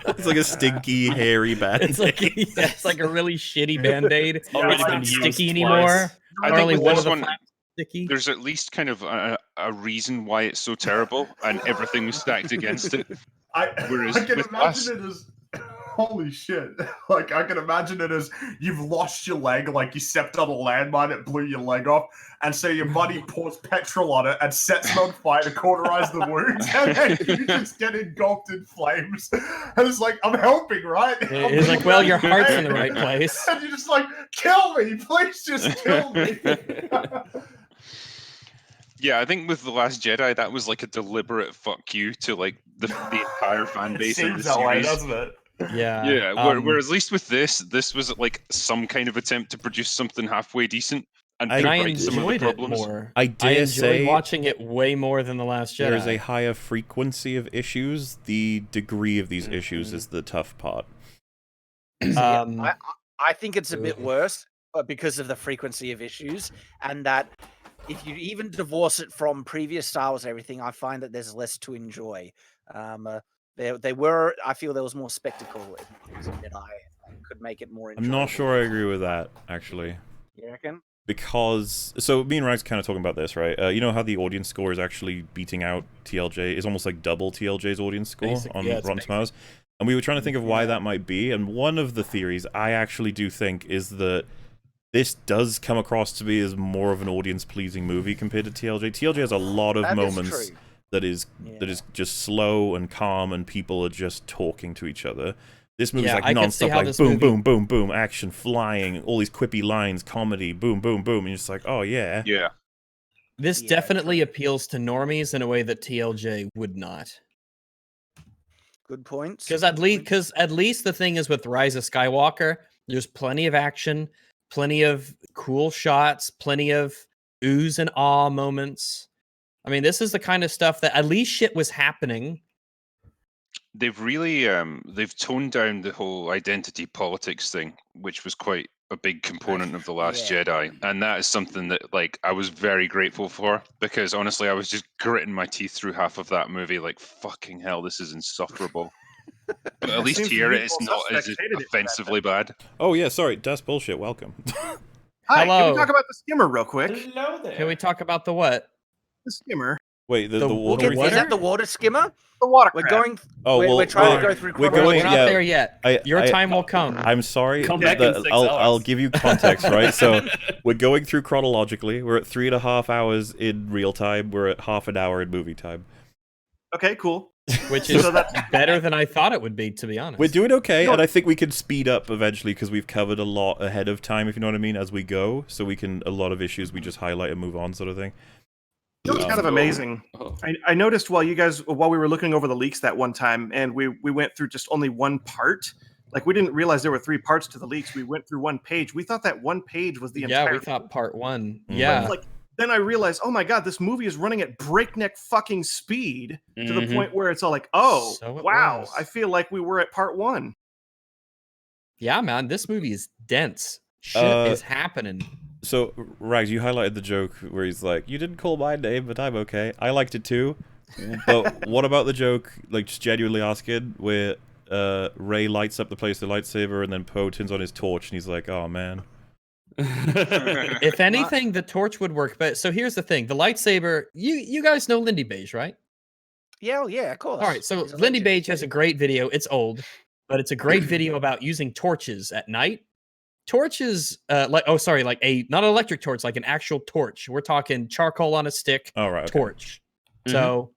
It's like a stinky, hairy Band-Aid. It's like a really shitty Band-Aid. It's not sticky anymore. I think only with one this of the one, flaps sticky. there's at least kind of a reason why it's so terrible, and everything was stacked against it. Whereas I can with imagine us, it as holy shit. Like I can imagine it as you've lost your leg, like you stepped on a landmine, it blew your leg off, and so your buddy pours petrol on it and sets it on fire to cauterize the wounds, and then you just get engulfed in flames. And it's like, I'm helping, right? It's like, well, your heart's in the right place. And you're just like, kill me, please just kill me. Yeah, I think with The Last Jedi, that was like a deliberate fuck you to like the entire fan base of the Seems that way, series. doesn't it? Yeah. Whereas at least with this was like some kind of attempt to produce something halfway decent and I right some of the enjoyed it problems. more. I dare say watching it way more than The Last Jedi. there is a higher frequency of issues. The degree of these issues is the tough part. I think it's a bit worse, but because of the frequency of issues, and that if you even divorce it from previous Star Wars and everything, I find that there's less to enjoy. I feel there was more spectacle in things that I could make it more enjoyable. I'm not sure I agree with that, actually. You reckon? Because, so me and Rags kind of talking about this, right? You know how the audience score is actually beating out TLJ? It's almost like double TLJ's audience score on Rotten Tomatoes. And we were trying to think of why that might be, and one of the theories I actually do think is that this does come across to be as more of an audience-pleasing movie compared to TLJ. TLJ has a lot of moments that is just slow and calm, and people are just talking to each other. This movie's like non-stop, like boom, boom, boom, boom, action, flying, all these quippy lines, comedy, boom, boom, boom, and you're just like, oh yeah. Yeah. This definitely appeals to normies in a way that TLJ would not. Good points. Because at least the thing is with Rise of Skywalker, there's plenty of action, plenty of cool shots, plenty of oohs and awe moments. I mean, this is the kind of stuff that at least shit was happening. They've really they've toned down the whole identity politics thing, which was quite a big component of The Last Jedi, and that is something that like I was very grateful for, because honestly I was just gritting my teeth through half of that movie like, fucking hell, this is insufferable. But at least here it's not as offensively bad. Oh yeah, sorry, that's bullshit. Welcome. Hi, Hello. can we talk about the skimmer real quick? Hello there. Can we talk about the what? The skimmer. Wait, the water. Is that the water skimmer? The water. We're going. Oh, we're trying to go through. We're going. We're not there yet. Your time will come. I'm sorry. Come back in 6 hours. I'll give you context, right? So we're going through chronologically. We're at 3.5 hours in real time. We're at half an hour in movie time. Okay, cool. Which is better than I thought it would be, to be honest. We're doing okay, and I think we can speed up eventually because we've covered a lot ahead of time, if you know what I mean, as we go. So we can, a lot of issues we just highlight and move on, sort of thing. It was kind of amazing. I noticed while we were looking over the leaks that one time, and we went through just only one part. Like, we didn't realize there were 3 parts to the leaks. We went through one page. We thought that one page was the entire. Yeah, we thought part 1. Yeah. then I realized, oh my god, this movie is running at breakneck fucking speed to the point where it's all like, oh, So it wow, was. I feel like we were at part 1. Yeah, man, this movie is dense. Shit is happening. So, Rags, you highlighted the joke where he's like, "You didn't call my name, but I'm okay." I liked it too. But what about the joke, like, just genuinely asking, where Rey lights up the place with the lightsaber, and then Poe turns on his torch, and he's like, "Oh man." If anything, the torch would work. But so here's the thing: the lightsaber. You guys know Lindy Beige, right? Yeah, of course. All right. So He's a Lindy legend. Beige has a great video. It's old, but it's a great video about using torches at night. Torches, like a not an electric torch, like an actual torch. We're talking charcoal on a stick. Oh, right, okay. Torch. So,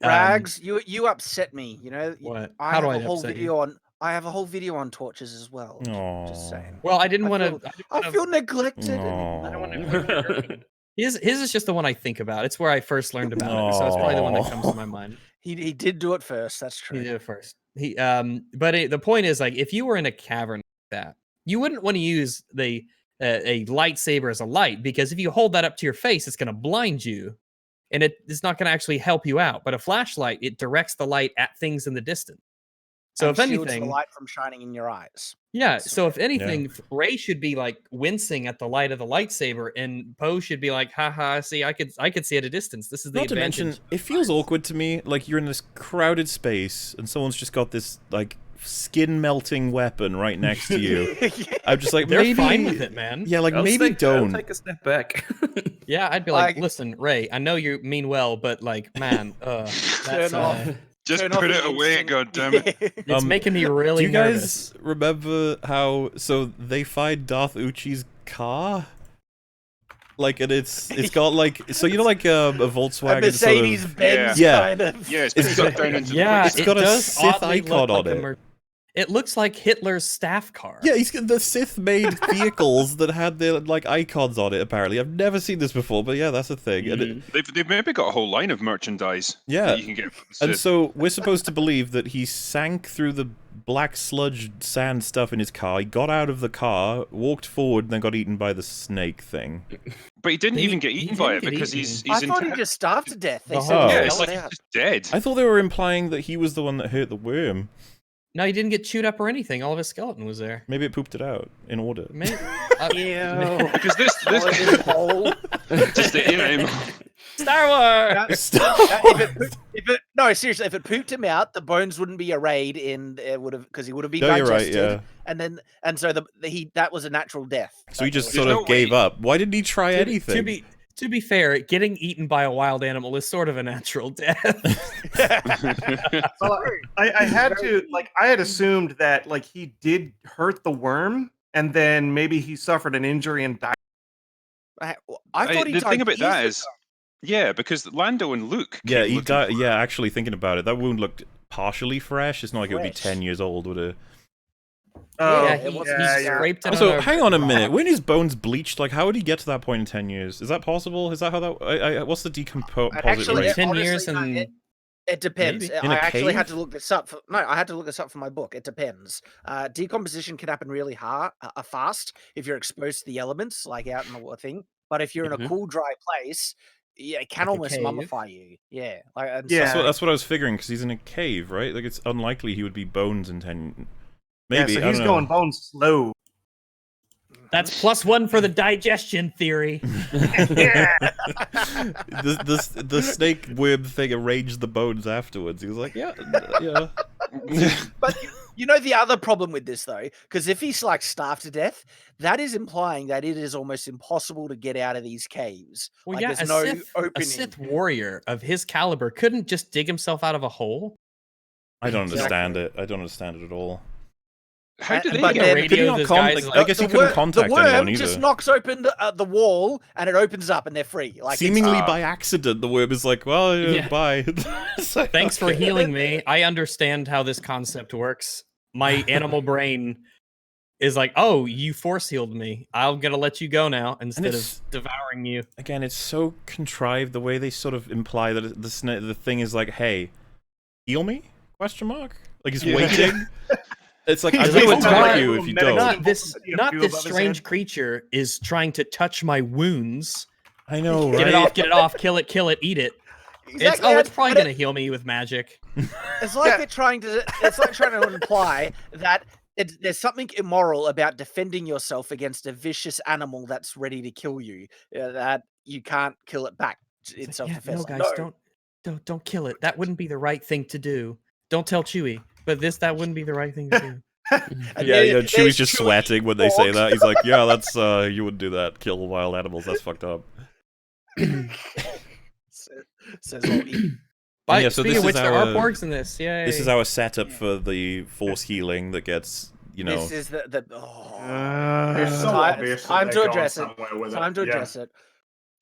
Rags, you upset me. You know, what? I How do have I a whole upset video you? on. I have a whole video on torches as well. Just saying. Well, I didn't want to. I feel neglected. I don't want to. His is just the one I think about. It's where I first learned about it, so it's probably the one that comes to my mind. He did do it first. That's true. He did it first. But the point is, like, if you were in a cavern like that, you wouldn't want to use a lightsaber as a light, because if you hold that up to your face, it's going to blind you, and it's not going to actually help you out. But a flashlight, it directs the light at things in the distance. So And if shields anything, the light from shining in your eyes. yeah. So if anything, Rey should be like wincing at the light of the lightsaber, and Poe should be like, "Haha, see, I could see at a distance. This is the Not to advantage." mention, it feels awkward to me, like you're in this crowded space, and someone's just got this, like, skin-melting weapon right next to you. I'm just like, They're maybe... fine with it, man. Yeah, like, maybe don't. I'll take a step back. Yeah, I'd be like, listen, Rey, I know you mean well, but like, man, that's Just put it away, goddammit. it's making me really Do you nervous. guys remember how... So, they find Darth Uchi's car? Like, and it's got, like... So, you know, like, a Volkswagen A Mercedes-Benz kind of. Yeah, it's got down into it's got a does Sith oddly icon look on like it. It looks like Hitler's staff car. Yeah, he's got the Sith-made vehicles that had their, like, icons on it, apparently. I've never seen this before, but yeah, that's a thing. And They've maybe got a whole line of merchandise that you can get from the and Sith. so we're supposed to believe that he sank through the black sludge sand stuff in his car, he got out of the car, walked forward, and then got eaten by the snake thing. But he didn't even get eaten by it because he's I thought he just starved to death. They Oh. said yeah, he it's fell like out. he's just dead. I thought they were implying that he was the one that hurt the worm. No, he didn't get chewed up or anything. All of his skeleton was there. Maybe it pooped it out in order. Maybe, Because this just you know. Star Wars. No, seriously, if it pooped him out, the bones wouldn't be arrayed in. It would have because he would have been No, you're right, digested. yeah. And so that was a natural death. So he just There's sort of no gave way. up. Why didn't he try anything? To be fair, getting eaten by a wild animal is sort of a natural death. Well, I had assumed that like he did hurt the worm, and then maybe he suffered an injury and died. I thought he The died thing about that years is, yeah, because Lando and Luke. Yeah, keep he looking died. for- Yeah, actually thinking about it, that wound looked partially fresh. It's not like it would be Fresh. 10 years old, would it? Oh, Yeah, he scraped it Also, on a hang on a minute. rock. When his bones bleached, like, how would he get to that point in 10 years? Is that possible? Is that how that... what's the decomposite Actually, rate? 10 honestly, years no, and it depends. Maybe. In a I actually had cave? to look this up. I had to look this up for my book. It depends. Decomposition can happen really fast if you're exposed to the elements, like out in the thing. But if you're in a cool, dry place, yeah, it can Like a almost cave? mummify you. Yeah, like and Yeah. That's what I was figuring, because he's in a cave, right? Like, it's unlikely he would be bones in 10... Maybe, Yeah, so I he's don't know. going bones slow. That's +1 for the digestion theory. The snake worm thing arranged the bones afterwards. He was like, yeah. But you know the other problem with this though, because if he's like starved to death, that is implying that it is almost impossible to get out of these caves. Well, Like, yeah, there's no a opening. Sith warrior of his caliber couldn't just dig himself out of a hole. I don't understand it. I don't understand it at all. How do they But get then- radio, Could he not this con- guy's like, like- I guess he The couldn't wor- contact the worm anyone either. just knocks open the wall and it opens up and they're free. Like it's- Seemingly by accident, the worm is like, well, Yeah. bye. It's like, Thanks for okay. healing me. I understand how this concept works. My animal brain is like, oh, you force healed me. I'm gonna let you go now instead of it's- devouring you. Again, it's so contrived the way they sort of imply that the thing is like, hey, heal me? Question mark? Like he's waiting. It's like, I'm He's like, going to "Oh, attack my you if you medical- don't. Not this You have to do strange above his hand. creature is trying to touch my wounds. I know, right? Get it off, kill it, eat it. Exactly. It's probably gonna heal me with magic. It's like they're trying to. It's like trying to imply that there's something immoral about defending yourself against a vicious animal that's ready to kill you. That you can't kill it back in self-defense. No, guys, don't kill it. That wouldn't be the right thing to do. Don't tell Chewie, but that wouldn't be the right thing to do. Yeah, Chewie's just sweating when they say that. He's like, yeah, that's you wouldn't do that. Kill wild animals. That's fucked up. Says all yeah, so speaking of which, there are porgs in this. Yay. This is our setup for the force healing that gets, This is the It's so obvious. Time to address it. Time to address it.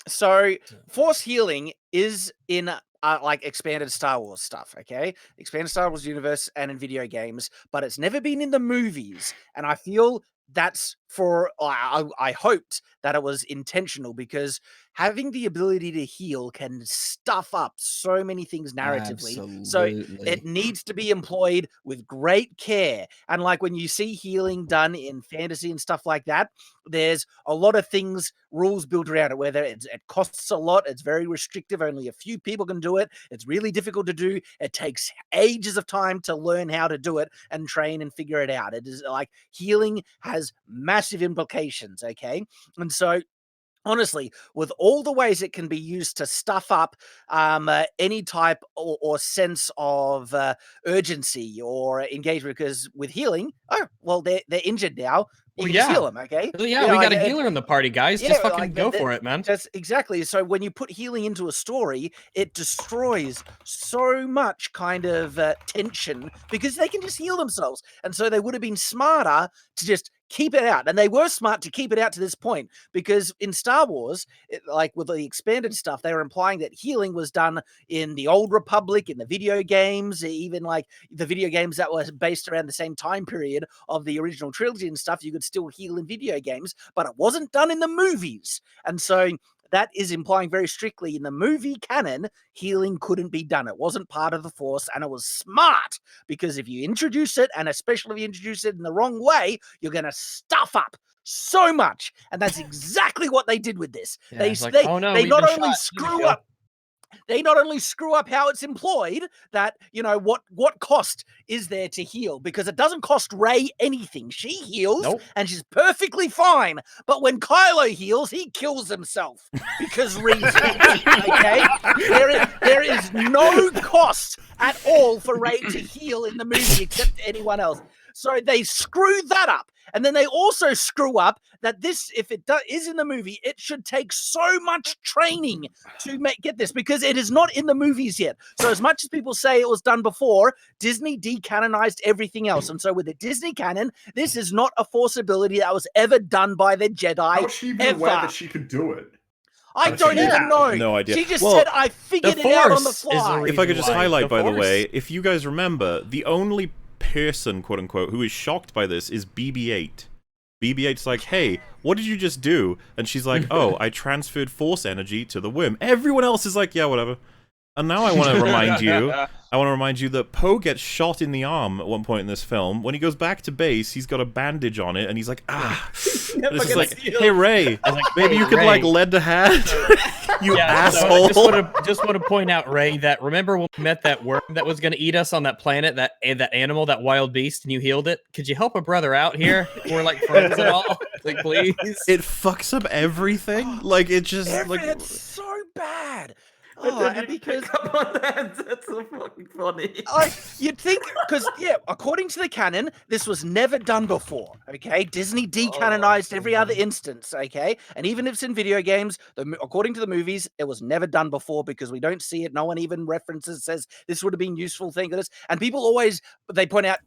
So, force healing is in like expanded Star Wars stuff, okay? Expanded Star Wars universe and in video games, but it's never been in the movies. And I feel that's I hoped that it was intentional, because having the ability to heal can stuff up so many things narratively. Absolutely. So it needs to be employed with great care. And like when you see healing done in fantasy and stuff like that, there's a lot of rules built around it, whether it costs a lot, it's very restrictive, only a few people can do it, it's really difficult to do, it takes ages of time to learn how to do it and train and figure it out. It is like healing has massive implications, okay? And so honestly, with all the ways it can be used to stuff up any type or sense of urgency or engagement, because with healing, they're injured now. You can just heal them, okay? We got a healer in the party, guys. Just fucking go for it, man. Just exactly. So when you put healing into a story, it destroys so much kind of tension, because they can just heal themselves. And so they would have been smarter to just keep it out. And they were smart to keep it out to this point, because in Star Wars, like with the expanded stuff, they were implying that healing was done in the Old Republic, in the video games, even like the video games that were based around the same time period of the original trilogy and stuff. You could still heal in video games, but it wasn't done in the movies. And so that is implying very strictly in the movie canon, healing couldn't be done. It wasn't part of the Force, and it was smart, because if you introduce it, and especially if you introduce it in the wrong way, you're going to stuff up so much. And that's exactly what they did with this. Yeah, they not only screw up. They not only screw up how it's employed, that, what cost is there to heal? Because it doesn't cost Rey anything. She heals, and she's perfectly fine. But when Kylo heals, he kills himself because reasons. Okay? There is no cost at all for Rey to heal in the movie except to anyone else. So they screw that up. And then they also screw up that this, if it is in the movie, it should take so much training to get this, because it is not in the movies yet. So as much as people say it was done before, Disney decanonized everything else. And so with the Disney canon, this is not a Force ability that was ever done by the Jedi. How was she even aware that she could do it? I don't even know. No idea. She just said, I figured it out on the fly. If I could just highlight, by the way, if you guys remember, the only person, quote unquote, who is shocked by this is BB-8. BB-8's like, hey, what did you just do? And she's like, oh, I transferred Force energy to the worm. Everyone else is like, yeah, whatever. And now I want to remind you that Poe gets shot in the arm at one point in this film. When he goes back to base, he's got a bandage on it, and he's like, It's just like, hey, Rey, maybe you could, like, lend a hand? You asshole. So I just want to point out, Rey, that remember when we met that worm that was going to eat us on that planet, that animal, that wild beast, and you healed it? Could you help a brother out here? We're, like, friends and all. Like, please? It fucks up everything. Like, it just, It's so bad. Because come on, that's so fucking funny. You'd think, because according to the canon, this was never done before. Okay, Disney decanonized every other instance. Okay, and even if it's in video games, according to the movies, it was never done before, because we don't see it. No one even references, says this would have been useful thing for this. And people always point out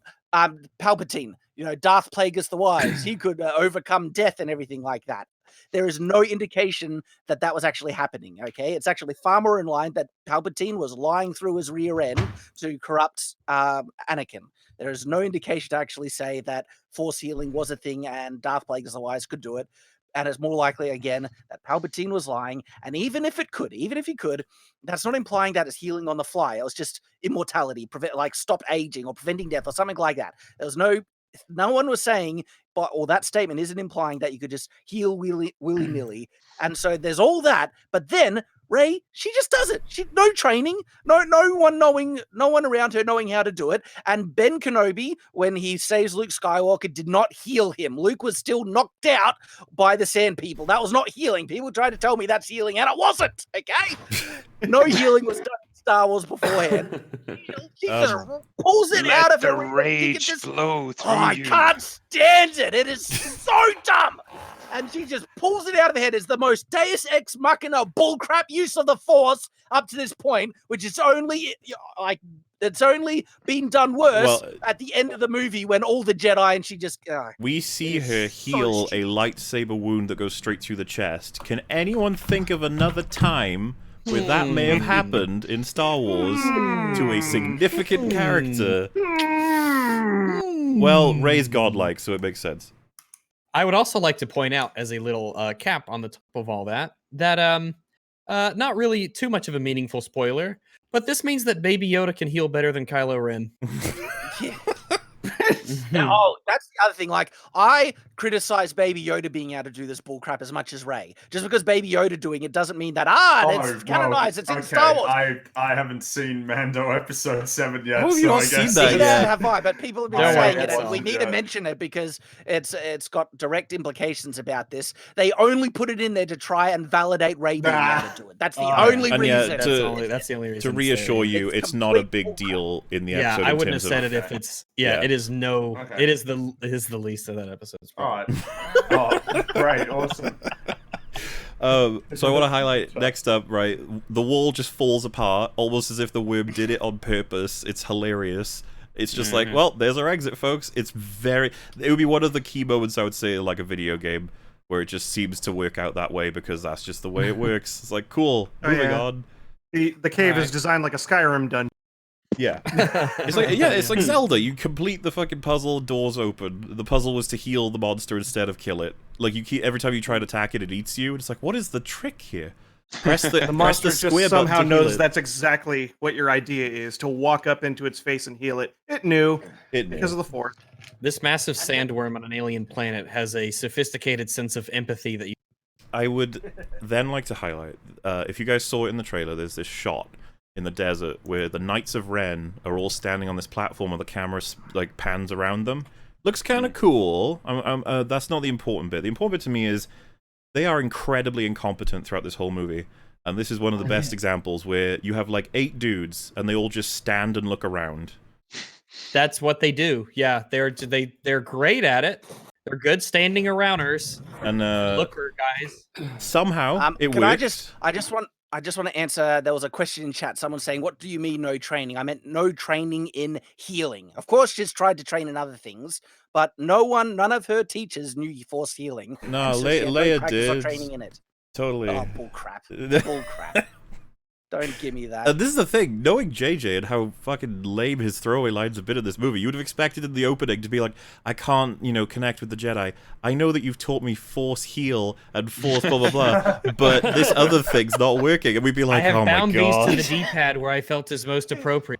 Palpatine. Darth Plagueis the Wise. He could overcome death and everything like that. There is no indication that that was actually happening, okay? It's actually far more in line that Palpatine was lying through his rear end to corrupt Anakin. There is no indication to actually say that Force healing was a thing and Darth Plagueis the Wise could do it. And it's more likely, again, that Palpatine was lying. And even if he could, that's not implying that it's healing on the fly. It was just immortality, like stop aging or preventing death or something like that. There was no no one was saying, or that statement isn't implying that you could just heal willy-nilly. And so there's all that, but then Rey, she just does it. She no training, no one around her knowing how to do it. And Ben Kenobi, when he saves Luke Skywalker, did not heal him. Luke was still knocked out by the Sand People. That was not healing. People tried to tell me that's healing, and it wasn't. Okay, no healing was done in Star Wars beforehand. She just pulls it out of her. Let the rage flow through I can't stand it. It is so dumb. And she just pulls it out of her head. It's the most Deus Ex Machina bullcrap use of the Force up to this point, which is only like it's only been done worse at the end of the movie when all the Jedi and she just. We see her heal a lightsaber wound that goes straight through the chest. Can anyone think of another time where that may have happened in Star Wars to a significant character? Well, Rey's godlike, so it makes sense. I would also like to point out, as a little cap on the top of all that, not really too much of a meaningful spoiler, but this means that Baby Yoda can heal better than Kylo Ren. Oh, that's the other thing. Like, I criticize Baby Yoda being able to do this bullcrap as much as Rey. Just because Baby Yoda doing it doesn't mean that it's canonized. It's in Star Wars. I haven't seen Mando Episode 7 yet. Oh, you not seen that yet? Have I? But people have been saying it, and we need to mention it because it's got direct implications about this. They only put it in there to try and validate Rey being able to do it. That's the only reason. That's the only reason. To reassure you, it's not a big deal in the episode. Yeah, I wouldn't have said it if it's. Yeah, it is no. Okay. It is the least of that episode. All right. Oh, great, awesome. So I want to highlight next up, right? The wall just falls apart, almost as if the worm did it on purpose. It's hilarious. It's just like, well, there's our exit, folks. It would be one of the key moments, I would say, like a video game, where it just seems to work out that way because that's just the way it works. It's like, cool, moving on. The cave is designed like a Skyrim dungeon. Yeah. It's like Zelda. You complete the fucking puzzle, doors open. The puzzle was to heal the monster instead of kill it. Like, every time you try to attack it, it eats you. It's like, what is the trick here? Press the monster press the just somehow knows it. That's exactly what your idea is, to walk up into its face and heal it. It knew. Because of the Force. This massive sandworm on an alien planet has a sophisticated sense of empathy that you... I would then like to highlight, if you guys saw it in the trailer, there's this shot in the desert where the Knights of Ren are all standing on this platform and the camera like pans around them. Looks kind of cool. That's not the important bit. The important bit to me is they are incredibly incompetent throughout this whole movie. And this is one of the best examples where you have like 8 dudes and they all just stand and look around. That's what they do. Yeah, they're great at it. They're good standing arounders. And looker guys. Somehow it worked. I just want to answer. There was a question in chat. Someone saying, "What do you mean no training?" I meant no training in healing. Of course, she's tried to train in other things, but none of her teachers knew Force healing. No, Leia did. Training in it. Totally. Oh, bullcrap! Bullcrap! Don't give me that. This is the thing. Knowing JJ and how fucking lame his throwaway lines have been in this movie, you would have expected in the opening to be like, I can't, connect with the Jedi. I know that you've taught me Force heal and Force blah, blah, blah, but this other thing's not working. And we'd be like, oh my God. I have bound these to the D-pad where I felt is most appropriate.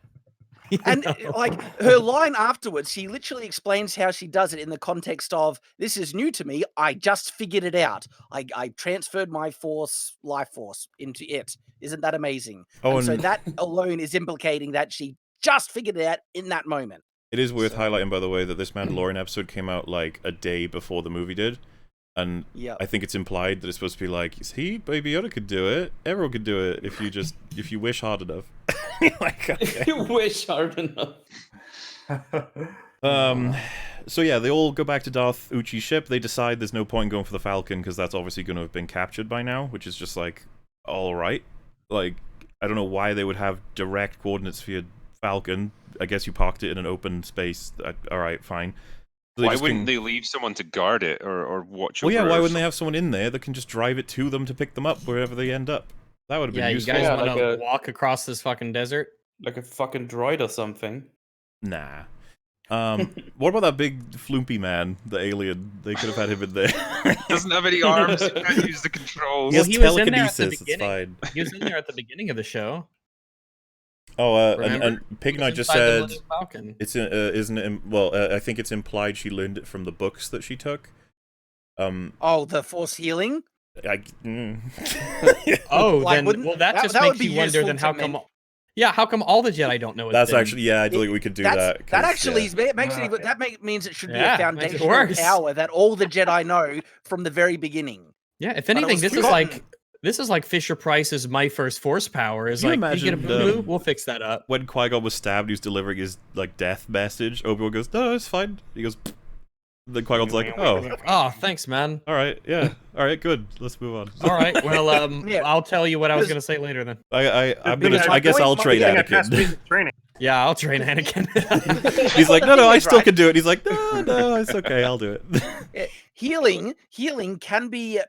And like her line afterwards, she literally explains how she does it in the context of, this is new to me. I just figured it out. I transferred my life force into it. Isn't that amazing? Oh, and so that alone is implicating that she just figured it out in that moment. It is worth highlighting, by the way, that this Mandalorian episode came out like a day before the movie did. And I think it's implied that it's supposed to be like, see, Baby Yoda could do it. Everyone could do it if you wish hard enough. Like, okay. You wish hard enough. So yeah, they all go back to Darth Uchi's ship. They decide there's no point in going for the Falcon because that's obviously going to have been captured by now, which is just like, all right. Like, I don't know why they would have direct coordinates for your Falcon. I guess you parked it in an open space. All right, fine. So why wouldn't they leave someone to guard it or watch over it? Well, yeah, why wouldn't something? they have someone in there that can just drive it to them to pick them up wherever they end up? That would have been useful. You guys want to walk across this fucking desert? Like a fucking droid or something. Nah. What about that big floopy man, the alien? They could have had him in there. Doesn't have any arms. He can't use the controls. He has telekinesis. It's fine. He was in there at the beginning of the show. Oh, Remember? and Pig Knight just Inside the said Millennium Falcon. it's isn't it? Well, I think it's implied she learned it from the books that she took. Oh, the force healing. Oh, Like, then well, that just that would makes be you wonder. useful Then how to come? me. Yeah, how come all the Jedi don't know it? That's then? actually, yeah, I think we could do that. That 'cause, actually yeah. makes it. That means it should be Yeah, a makes it foundational worse. power that all the Jedi know from the very beginning. Yeah, if But it anything, was this is like Fisher Price's "My First Force Power." Is Can you like, you get a imagine, boo-boo, we'll fix that up. When Qui-Gon was stabbed, he was delivering his like death message. Obi-Wan goes, "No, it's fine." He goes, "Pfft." Then Qui-Gon's like, "Oh, Oh, thanks, man. all right, yeah, all right, good. Let's move on." All right, well, Yeah. I'll tell you what I was gonna say later then. I guess I'll train Anakin. Training. Yeah, I'll train Anakin. He's like, no, I still Right. can do it. He's like, no, it's okay, I'll do it. Healing can be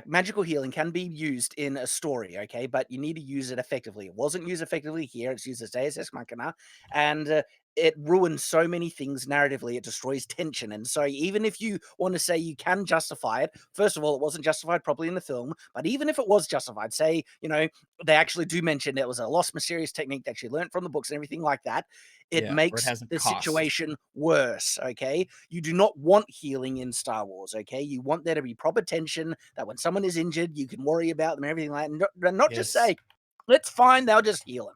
magical healing can be used in a story, okay, but you need to use it effectively. It wasn't used effectively here. It's used as Deus Ex Machina, and it ruins so many things narratively. It destroys tension, and so even if you want to say you can justify it, first of all, it wasn't justified properly in the film. But even if it was justified, say they actually do mention it was a lost mysterious technique that she learned from the books and everything like that. It Yeah, or makes it has a the cost. situation worse, okay? You do not want healing in Star Wars, okay? You want there to be proper tension, that when someone is injured, you can worry about them and everything like that. And not just Yes. say, let's fine, they'll just heal him.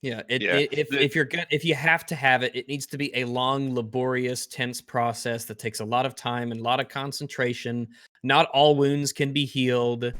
Yeah, Yeah, if you have to have it, it needs to be a long, laborious, tense process that takes a lot of time and a lot of concentration. Not all wounds can be healed.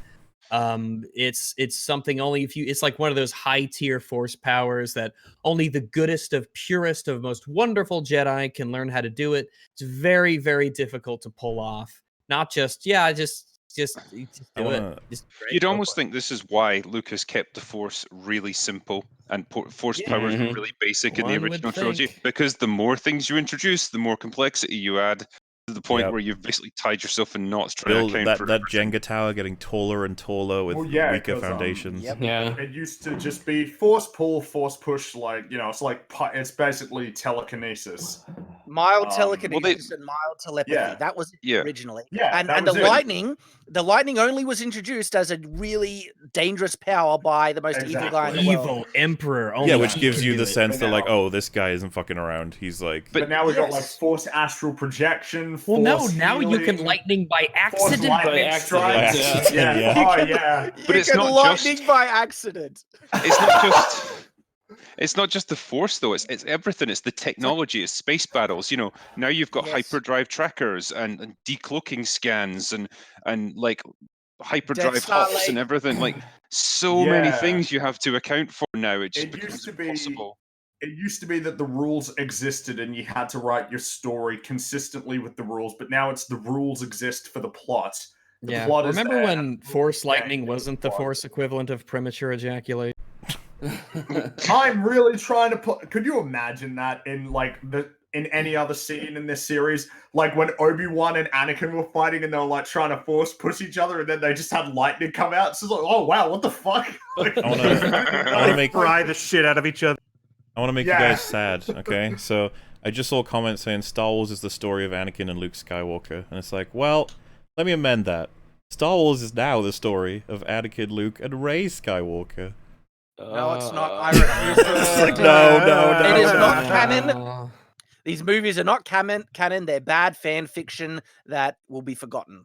It's something only if you. It's like one of those high tier force powers that only the goodest of, purest of, most wonderful Jedi can learn how to do it. It's very, very difficult to pull off. Not just just do it. Just You'd almost think this is why Lucas kept the Force really simple and Force powers were really basic in the One would original trilogy. think. Because the more things you introduce, the more complexity you add to the point where you've basically tied yourself in knots trying Build to account for that Jenga tower getting taller and taller with weaker 'cause, foundations. Yeah. It used to just be force pull, force push, it's basically telekinesis. Mild well, telekinesis and mild telepathy. yeah. That was it originally. Yeah, and that and the was it. lightning only was introduced as a really dangerous power by the most evil guy in the world. Evil Emperor. Only Yeah, which he gives can you do the it. sense that, But like, now- oh, this guy isn't fucking around. He's like, But now we've got like Yes. force astral projection. Well, no, force now you can healing, lightning by force accident. lightning accident, strikes. yeah. Yeah. Oh yeah. But You it's can not lightning just- by accident. It's not just it's not just the Force though. It's everything. It's the technology. It's space battles. Now you've got Yes. hyperdrive trackers and decloaking scans and like hyperdrive Star hops and Lake. everything. Like so many Yeah. things you have to account for now. It just It becomes used to be- impossible. It used to be that the rules existed and you had to write your story consistently with the rules, but now it's the rules exist for the plot. The Yeah. plot is Remember there. when Force Yeah, lightning it's wasn't the plot. Force equivalent of premature ejaculation? I'm really trying to put. Could you imagine that in any other scene in this series, like when Obi-Wan and Anakin were fighting and they were like trying to force push each other, and then they just had lightning come out? So it's like, oh wow, what the fuck? Like, I wanna make Fry the shit out of each other. you guys sad, okay? So I just saw a comment saying Star Wars is the story of Anakin and Luke Skywalker, and it's like, well, let me amend that. Star Wars is now the story of Anakin, Luke, and Rey Skywalker. No, it's not. I refuse to It's accept like, no. It is not canon. These movies are not canon. They're bad fan fiction that will be forgotten.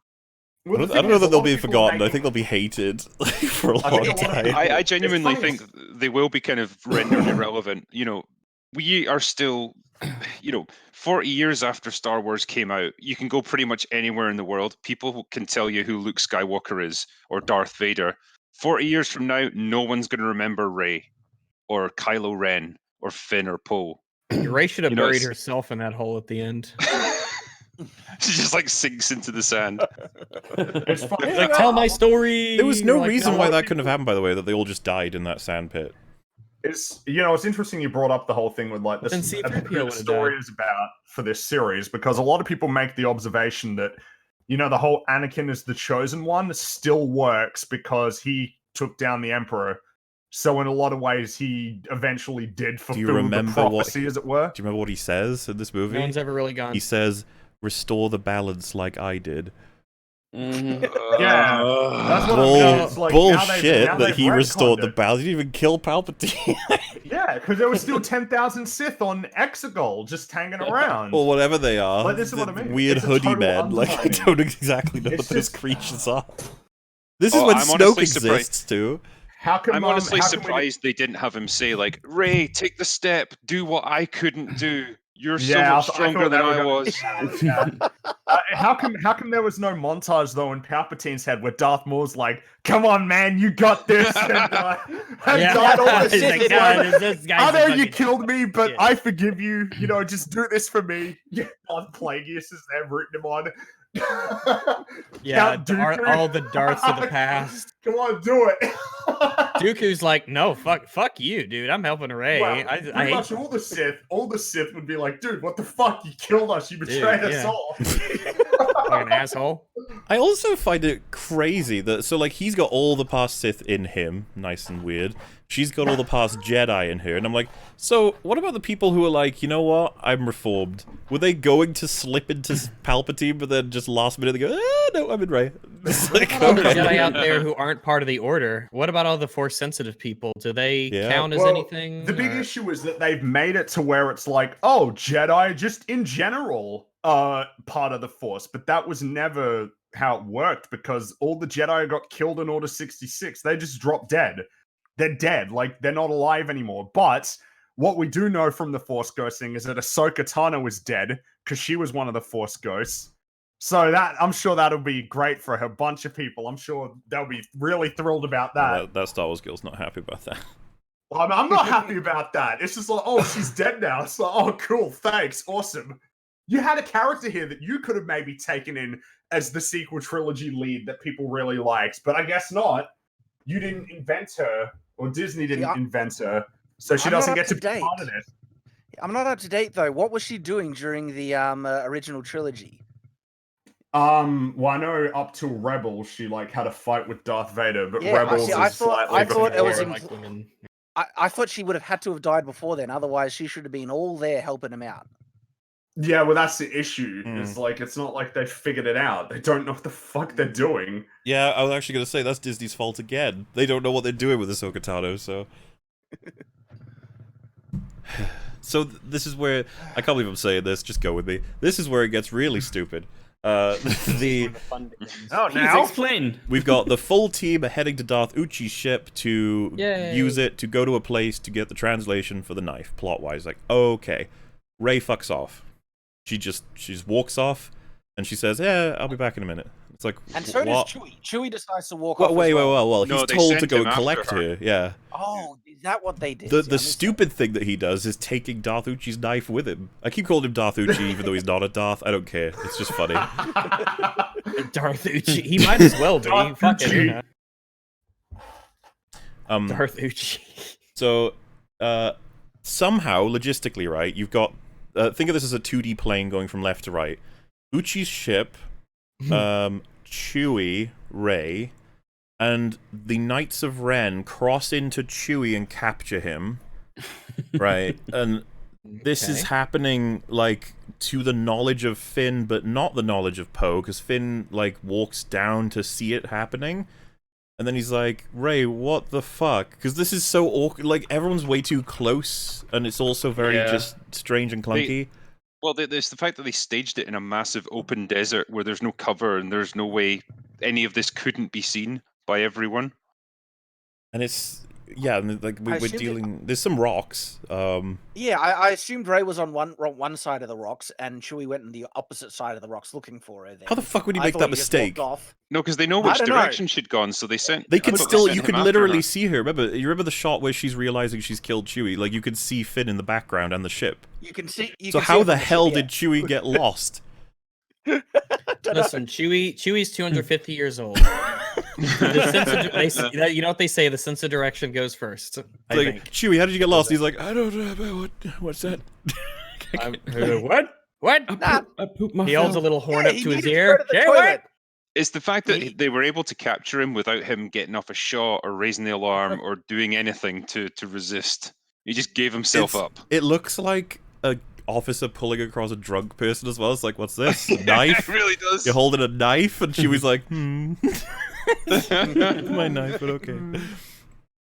Well, I the don't thing know is, that a they'll lot be of people forgotten. make- I think they'll be hated for a I long think a lot of time. I genuinely funny. think they will be kind of rendered irrelevant. We are still, 40 years after Star Wars came out, you can go pretty much anywhere in the world. People can tell you who Luke Skywalker is or Darth Vader. 40 years from now, no one's going to remember Rey or Kylo Ren or Finn or Poe. Rey should have You know, buried it's- herself in that hole at the end. She just like sinks into the sand. It's funny. Like, tell my story. There was no Like, reason no. why that couldn't have happened, by the way, that they all just died in that sand pit. It's interesting you brought up the whole thing with like this Then C-3PO who the would've story is about for this series, because a lot of people make the observation that the whole Anakin is the chosen one still works because he took down the Emperor. So in a lot of ways, he eventually did fulfill the remember what- prophecy, as it were. Do you remember what he says in this movie? No one's ever really gone. He says, "Restore the balance like I did." Yeah, that's what I mean. It's like, bullshit now that they've he restored the retconned it. balance. He didn't even kill Palpatine. Yeah, because there was still 10,000 Sith on Exegol just hanging around. Or whatever they are. Like, this is what I mean. Weird It's a hoodie total man. Like, I undermining. don't exactly know It's what those just- creatures are. This is when I'm Snoke honestly exists, too. I'm honestly how come we surprised they didn't have him say, like, Ray, take the step, do what I couldn't do. You're so Yeah, much I stronger thought than they were I gonna- was. How come there was no montage though in Palpatine's head where Darth Maul's like, "Come on, man, you got this." And died all the He's Sith like, like, "God, this guy's I know a you fucking killed me, but shit." I forgive you. You know, just do this for me. Yeah, Darth Plagueis is there rooting him on. Yeah, Count Dooku. all the darts of the past. Come on, do it. Dooku's like, no, fuck you, dude. I'm helping Ray. Well, I pretty hate much all the Sith would be like, dude, what the fuck? You killed us. You betrayed us yeah. all. fucking asshole. I also find it crazy that, so like, he's got all the past Sith in him, nice and weird. She's got all the past Jedi in her, and I'm like, so what about the people who are like, you know what, I'm reformed? Were they going to slip into Palpatine, but then just last minute they go, no, I'm in Rey. It's like, All the okay. Jedi out there who aren't part of the Order. What about all the Force-sensitive people? Do they count as Well, anything? The big or- issue is that they've made it to where it's like, oh, Jedi just in general part of the Force, but that was never how it worked because all the Jedi got killed in Order 66. They just dropped dead. They're dead, like they're not alive anymore. But what we do know from the Force ghosting is that Ahsoka Tano is dead because she was one of the Force ghosts. So that I'm sure that'll be great for a bunch of people. I'm sure they'll be really thrilled about that. That Star Wars girl's not happy about that. I'm not happy about that. It's just like, oh, she's dead now. It's like, oh, cool, thanks, awesome. You had a character here that you could have maybe taken in as the sequel trilogy lead that people really liked, but I guess not. You didn't invent her, or Disney didn't invent her, so she doesn't get to be part of it. I'm not up to date though. What was she doing during the original trilogy? Well, I know up till Rebels, she like had a fight with Darth Vader, but Yeah, Rebels I is thought slightly it was. before. I thought she would have had to have died before then. Otherwise, she should have been all there helping him out. Yeah, well, that's the issue. It's like it's not like they figured it out. They don't know what the fuck they're doing. Yeah, I was actually going to say that's Disney's fault again. They don't know what they're doing with Ahsoka Tano, so... So this is where... I can't believe I'm saying this, just go with me. This is where it gets really stupid. Now explain. We've got the full team heading to Darth Uchi's ship to Yay. use it to go to a place to get the translation for the knife, plot-wise. Like, okay, Rey fucks off. She just walks off, and she says, "Yeah, I'll be back in a minute." It's like, And so what? does Chewie. Chewie decides to walk Well, off. wait, as well. well. No, He's they told to sent go him and after collect her. her. Yeah. Oh, is that what they did? The stupid thing that he does is taking Darth Uchi's knife with him. I keep calling him Darth Uchi, even though he's not a Darth. I don't care. It's just funny. Darth Uchi. He might as well be. Darth Fuck it, Uchi. you know. Darth Uchi. So, somehow, logistically, right, you've got... think of this as a 2D plane going from left to right. Uchi's ship, Chewie, Rey, and the Knights of Ren cross into Chewie and capture him, right? And this is happening, like, to the knowledge of Finn, but not the knowledge of Poe, because Finn, like, walks down to see it happening. And then he's like, Rey, what the fuck? Because this is so awkward. Like, everyone's way too close, and it's also very just strange and clunky. Well, there's the fact that they staged it in a massive open desert where there's no cover and there's no way any of this couldn't be seen by everyone. And it's... Yeah, and like, we're dealing... There's some rocks. Yeah, I assumed Rey was on one side of the rocks, and Chewie went on the opposite side of the rocks looking for her. Then. How the fuck would you I make thought that he just mistake? walked off. No, because they know I which don't know. direction she'd gone, so they sent... They could I thought still... sent You him could after literally her. see her. Remember? You remember the shot where she's realizing she's killed Chewie? Like, you could see Finn in the background and the ship. You can see. So how the hell did Chewie get lost? Listen, Chewie's 250 years old. You know what they say? The sense of direction goes first. I Like, think. Chewie, how did you get lost? He's like, I don't know. What's that? What? What? I pooped my He holds a mouth. little horn Yeah, up he to his needed ear. go to the Hey, toilet. what? It's the fact that they were able to capture him without him getting off a shot or raising the alarm or doing anything to resist. He just gave himself up. It looks like a officer pulling across a drunk person as well. It's like, what's this? A knife? It really does. You're holding a knife? And she was like, my knife, but okay.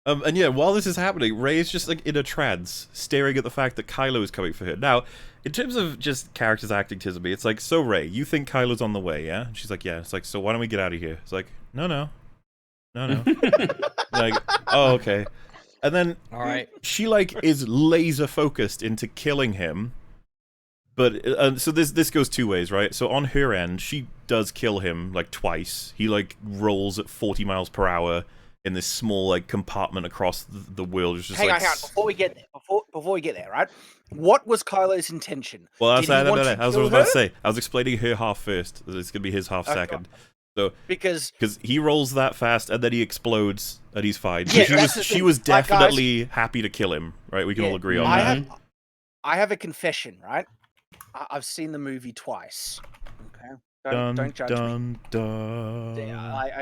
And yeah, while this is happening, Rey is just like in a trance, staring at the fact that Kylo is coming for her. Now, in terms of just characters acting to me, it's like, so Rey, you think Kylo's on the way, yeah? And she's like, yeah. It's like, so why don't we get out of here? It's like, no. Like, oh, okay. And then All right. she like is laser focused into killing him. But so this goes two ways, right? So on her end, she does kill him like twice. He like rolls at 40 miles per hour in this small like compartment across the world. It's just Hang like, on. Before we get there, before we get there, right? What was Kylo's intention? Well, Did he want to I was kill about to her? say. I was explaining her half first. It's gonna be his half second. So Because he rolls that fast and then he explodes and he's fine. Yeah, So that's the she thing. was Like, guys- definitely happy to kill him, right? We can all agree on that. I have a confession, right? I've seen the movie twice. Okay, don't judge me.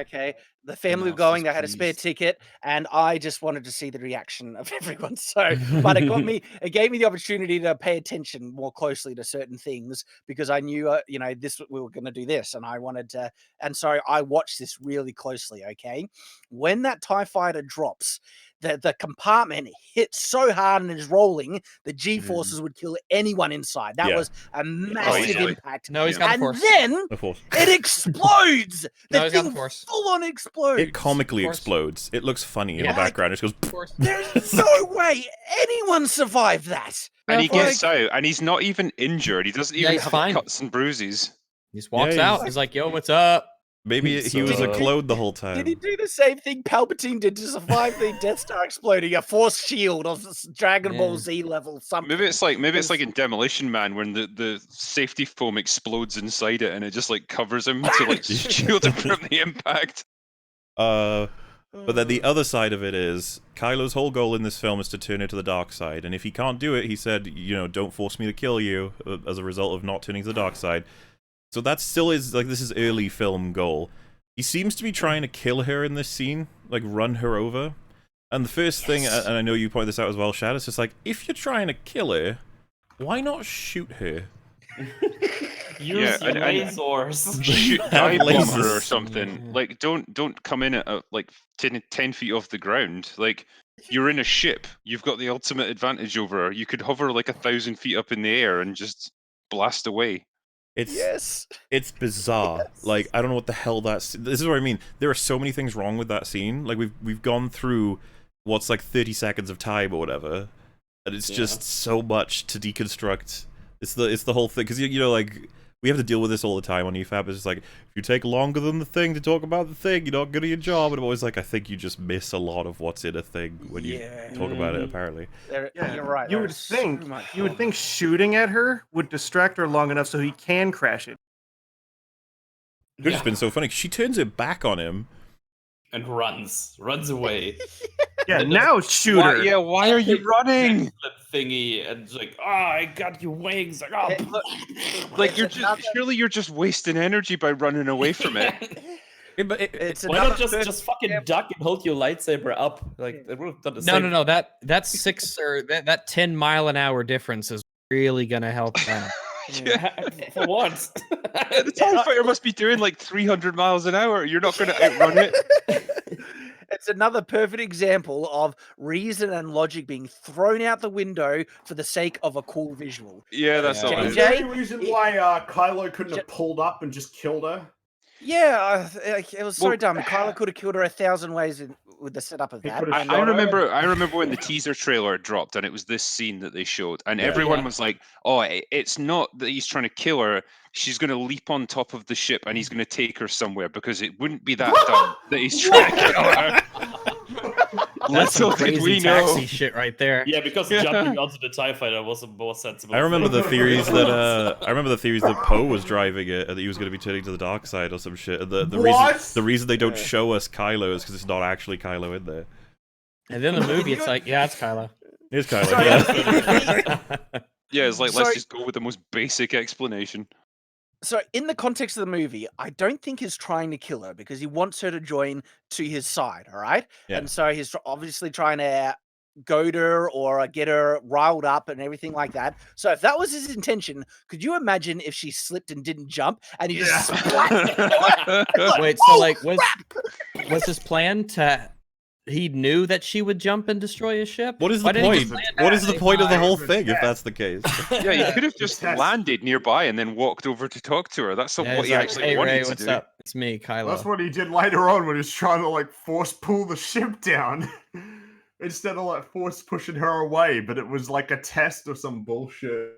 Okay, the family were going. They had a spare ticket, and I just wanted to see the reaction of everyone. So, but it got me. It gave me the opportunity to pay attention more closely to certain things because I knew, this we were going to do this, and I wanted to. And so I watched this really closely. Okay, when that TIE fighter drops, the compartment hits so hard and is rolling, the G-forces would kill anyone inside. That was a massive impact. No, he's got the Force. Then The Force. it explodes. No, The he's got the thing Force. full on explodes. It comically Force. explodes. It looks funny in Yeah. the background. It just goes. Force. There's no way anyone survived that. And he Like- gets out, and he's not even injured. He doesn't even he's have fine. cuts and bruises. He just walks Yeah, out. He's like, "Yo, what's up?" Maybe he was a clone the whole time. Did he do the same thing Palpatine did to survive the Death Star exploding? A force shield of Dragon Ball Z level something. Maybe it's like in Demolition Man when the safety foam explodes inside it and it just like covers him to like shield him from the impact. But then the other side of it is Kylo's whole goal in this film is to turn it to the dark side, and if he can't do it, he said, don't force me to kill you as a result of not turning to the dark side. So that still is like this is early film goal. He seems to be trying to kill her in this scene, like run her over. And the first thing, and I know you pointed this out as well, Shad, it's just like, if you're trying to kill her, why not shoot her? Use your lasers. Shoot dive bomb lasers. her or something. Like don't come in at like 10 feet off the ground. Like you're in a ship. You've got the ultimate advantage over her. You could hover like 1,000 feet up in the air and just blast away. It's bizarre. Like, I don't know what the hell this is what I mean. There are so many things wrong with that scene. Like we've gone through what's like 30 seconds of time or whatever, and it's just so much to deconstruct. It's the whole thing because like we have to deal with this all the time on EFAP. It's just like, if you take longer than the thing to talk about the thing, you're not good at your job. And I'm always like, I think you just miss a lot of what's in a thing when you talk about it, apparently. You're right. You would think shooting at her would distract her long enough so he can crash it. It would have been so funny. She turns it back on him. And runs away. Yeah, now shoot her. Yeah, why are you running? Flip thingy and it's like, I got your wings. Like, oh, Like surely you're just wasting energy by running away from it. Why not just fucking duck and hold your lightsaber up? Like it would have done the same. No. That 6 or that 10 mile an hour difference is really gonna help them. For once. The TIE fighter must be doing like 300 miles an hour. You're not going to outrun it. It's another perfect example of reason and logic being thrown out the window for the sake of a cool visual. Yeah, that's all. Is there any reason why Kylo couldn't have pulled up and just killed her? Yeah, it was so dumb. Kylo could have killed her 1,000 ways with the setup of that. I remember when the teaser trailer dropped and it was this scene that they showed, and everyone was like, "Oh, it's not that he's trying to kill her. She's going to leap on top of the ship and he's going to take her somewhere because it wouldn't be that dumb that he's trying to kill her." That's some Little did crazy we know. taxi shit right there. Yeah, because jumping onto the TIE fighter was a more sensible. I remember the theories that Poe was driving it and that he was going to be turning to the dark side or some shit. And the reason they don't show us Kylo is because it's not actually Kylo in there. And then the movie, it's like, yeah, it's Kylo. It's Kylo. Yeah. Yeah, it's like let's just go with the most basic explanation. So, in the context of the movie, I don't think he's trying to kill her because he wants her to join to his side, all right? Yeah. And so he's obviously trying to goad her or get her riled up and everything like that. So if that was his intention, could you imagine if she slipped and didn't jump and he just splat? Wait, so like was his plan to he knew that she would jump and destroy his ship? What is the point? What is the point of the whole thing if that's the case? Yeah, you could have just landed nearby and then walked over to talk to her. That's not what he actually hey, wanted Ray, to what's do. up? It's me, Kylo. That's what he did later on when he was trying to like force pull the ship down. Instead of like force pushing her away, but it was like a test or some bullshit.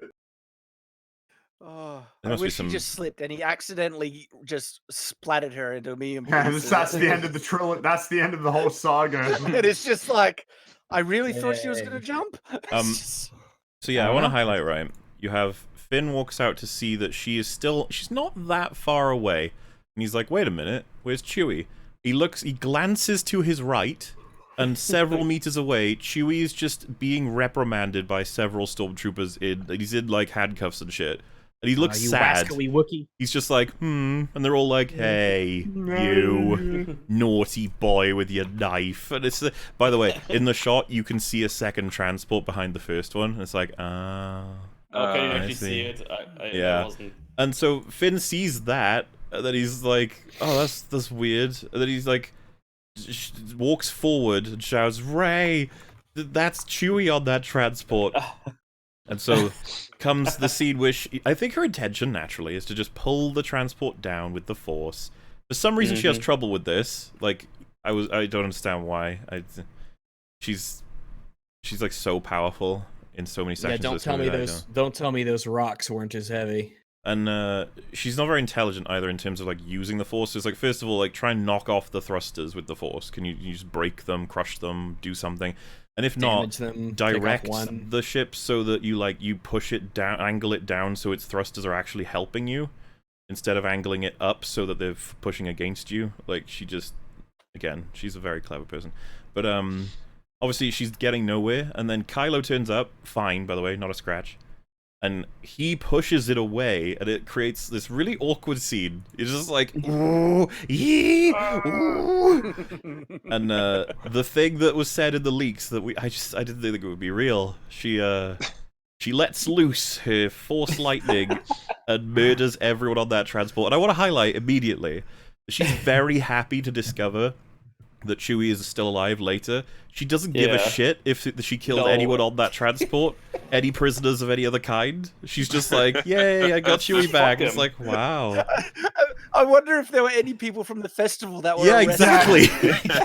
Oh, I wish he just slipped and he accidentally just splattered her into me. That's the end of the trilogy. That's the end of the whole saga. And it's just like, I really thought she was going to jump. So yeah, I want to highlight, right? You have Finn walks out to see that she's not that far away. And he's like, wait a minute, where's Chewie? He glances to his right, and several meters away, Chewie is just being reprimanded by several stormtroopers. He's in like handcuffs and shit. And he looks sad. Wookiee. He's just like, and they're all like, hey, you naughty boy with your knife. And it's, by the way, in the shot, you can see a second transport behind the first one. And it's like, can you actually see it? I wasn't. And so Finn sees that, and then he's like, oh, that's weird. And then he's like, walks forward and shouts, Ray, that's Chewie on that transport. And so comes the scene where I think her intention, naturally, is to just pull the transport down with the Force. For some reason, she has trouble with this. Like, I don't understand why. She's like so powerful in so many sections. Yeah, don't tell me those rocks weren't as heavy. And she's not very intelligent either in terms of like using the Force. It's like, first of all, like try and knock off the thrusters with the Force. Can you just break them, crush them, do something? And if not, direct the ship so that you push it down, angle it down so its thrusters are actually helping you, instead of angling it up so that they're pushing against you. Like, again, she's a very clever person. But obviously she's getting nowhere, and then Kylo turns up, fine, by the way, not a scratch. And he pushes it away, and it creates this really awkward scene. It's just like, ooh, yee, ooh. And the thing that was said in the leaks that I didn't think it would be real. She lets loose her Force lightning and murders everyone on that transport. And I want to highlight immediately, she's very happy to discover that Chewie is still alive later. She doesn't give a shit if she killed anyone on that transport, any prisoners of any other kind. She's just like, yay, I got Chewie back. It's like, wow. I wonder if there were any people from the festival that were arrested. Exactly.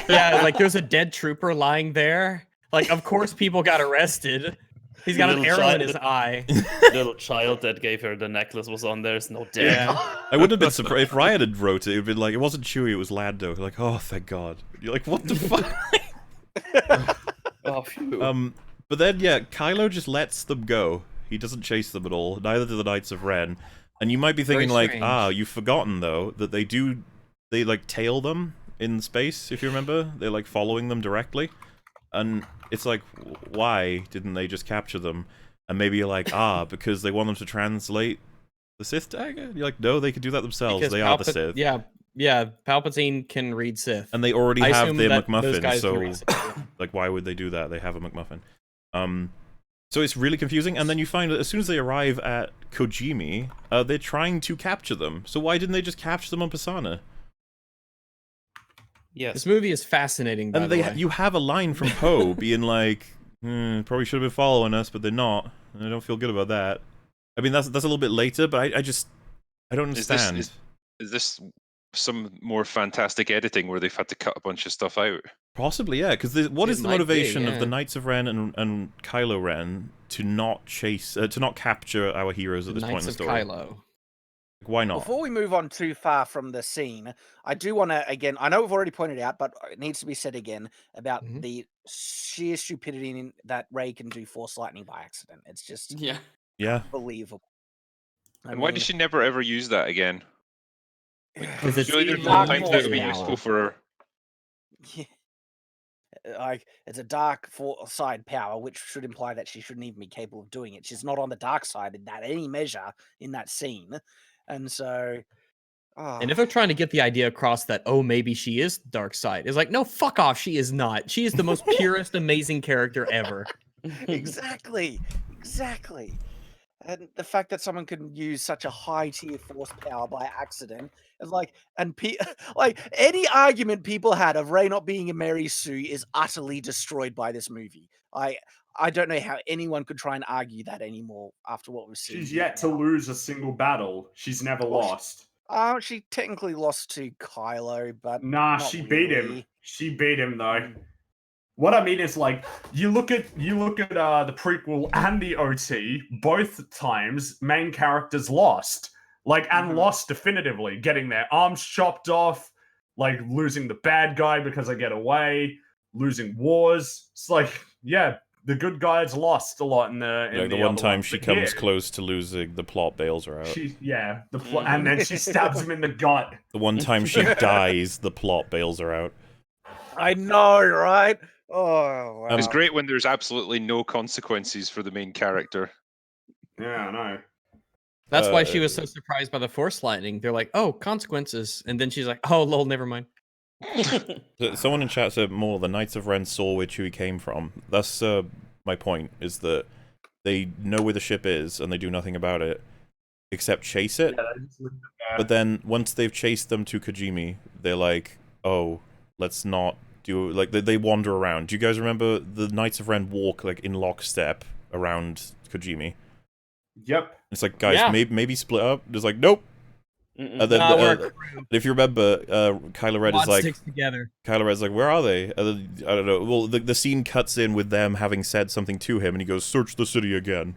Yeah, like there's a dead trooper lying there. Like, of course people got arrested. He's got an arrow in his eye. The little child that gave her the necklace was on there. It's no dead. Yeah. I wouldn't have been surprised if Ryan had wrote it. It would be like, it wasn't Chewie, it was Lando. Like, oh, thank God. You're like, what the fuck? Oh, phew. But then, yeah, Kylo just lets them go. He doesn't chase them at all. Neither do the Knights of Ren. And you might be thinking, like, you've forgotten, though, that they, like, tail them in space, if you remember. They're, like, following them directly. And it's like, why didn't they just capture them? And maybe you're like, because they want them to translate the Sith dagger? You're like, no, they could do that themselves. Because they are the Sith. Yeah, Palpatine can read Sith. And they already have their MacMuffin, so, like, why would they do that? They have a MacMuffin. So it's really confusing, and then you find that as soon as they arrive at Kojimi, they're trying to capture them. So why didn't they just capture them on Pisana? Yes. This movie is fascinating, by the way. You have a line from Poe being like, probably should have been following us, but they're not. I don't feel good about that. I mean, that's a little bit later, but I don't understand. Is this some more fantastic editing where they've had to cut a bunch of stuff out? Possibly, yeah, because what is the motivation of the Knights of Ren and Kylo Ren to not capture our heroes at this point in the story? Kylo. Why not? Before we move on too far from the scene, I do want to, again, I know we've already pointed out, but it needs to be said again about the sheer stupidity that Rey can do Force lightning by accident. It's just unbelievable. And why does she never ever use that again? Because it's really, there's no time that would be useful for her. Yeah. Like, it's a dark side power, which should imply that she shouldn't even be capable of doing it. She's not on the dark side in that any measure in that scene. And so And if they're trying to get the idea across that, oh, maybe she is dark side, it's like, no, fuck off. She is not. She is the most purest, amazing character ever. Exactly. And the fact that someone can use such a high tier force power by accident, and like any argument people had of Rey not being a Mary Sue is utterly destroyed by this movie. I don't know how anyone could try and argue that anymore after what we've seen. She's yet to lose a single battle. She's never lost. She technically lost to Kylo, but nah, she beat him. She beat him though. What I mean is, like, you look at the prequel and the OT. Both times, main characters lost, and lost definitively, getting their arms chopped off, like losing the bad guy because they get away, losing wars. It's like, yeah, the good guys lost a lot in the. The one time she comes close to losing, the plot bails her out. And then she stabs him in the gut. The one time she dies, the plot bails her out. I know, right? Oh, wow. It's great when there's absolutely no consequences for the main character. Yeah, I know. That's why she was so surprised by the Force lightning. They're like, oh, consequences. And then she's like, oh, lol, never mind. Someone in chat said more, the Knights of Ren saw where Chewie came from. That's my point, is that they know where the ship is and they do nothing about it except chase it. But then once they've chased them to Kijimi, they're like, oh, let's not do, like, they wander around. Do you guys remember the Knights of Ren walk, like, in lockstep around Kijimi? Yep. It's like, guys, maybe split up. It's like, nope. And then, if you remember, Kylo Ren is like, Kylo Ren's like, where are they? And then, I don't know. Well, the scene cuts in with them having said something to him, and he goes, "Search the city again."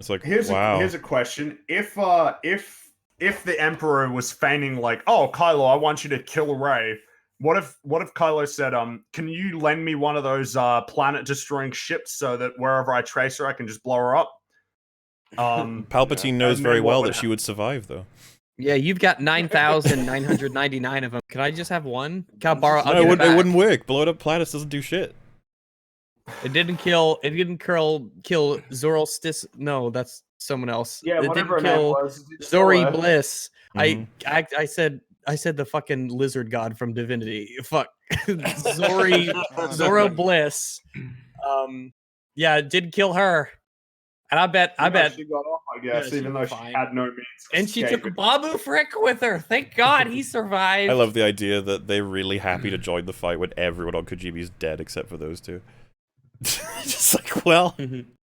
It's like, wow. Here's a question: if the Emperor was feigning like, "Oh, Kylo, I want you to kill Rey," what if Kylo said, "Can you lend me one of those planet-destroying ships so that wherever I trace her, I can just blow her up?" Palpatine knows very well that she would survive, though. Yeah, you've got 9,999 of them. Can I just have one? Can I borrow? No, it wouldn't work. Blow it up planets doesn't do shit. It didn't kill Zoral Stis. No, that's someone else. Yeah, it didn't kill Zori Bliss. I said the fucking lizard god from Divinity. Fuck. Zora Bliss. Yeah, it did kill her. And I bet she got off, I guess, even though she had no means. And she took Babu Frick with her. Thank God he survived. I love the idea that they're really happy to join the fight when everyone on Kijimi's dead except for those two. Just like, well,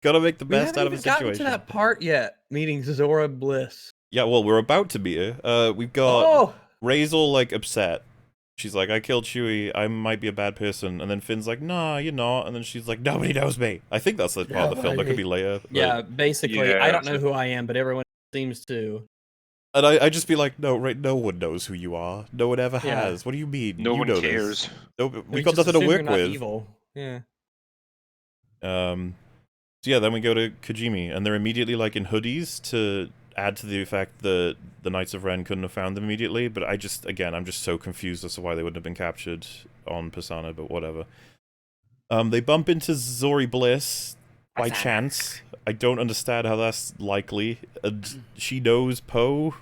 gotta make the best out of a situation. We haven't gotten to that part yet, meeting Zora Bliss. Yeah, well, we're about to meet her. We've got Rey's all, like, upset. She's like, I killed Chewie, I might be a bad person. And then Finn's like, nah, you're not. And then she's like, nobody knows me. I think that's the part of the film. That could be later. Yeah, basically. I don't know who I am, but everyone seems to. And I just be like, no, right, no one knows who you are. No one ever has. What do you mean? No one cares. No, we've got nothing to work with. Evil. Yeah. So yeah, then we go to Kijimi, and they're immediately, like, in hoodies to add to the fact that the Knights of Ren couldn't have found them immediately, but I'm just so confused as to why they wouldn't have been captured on Pisana, but whatever. They bump into Zori Bliss by chance. I don't understand how that's likely. She knows Poe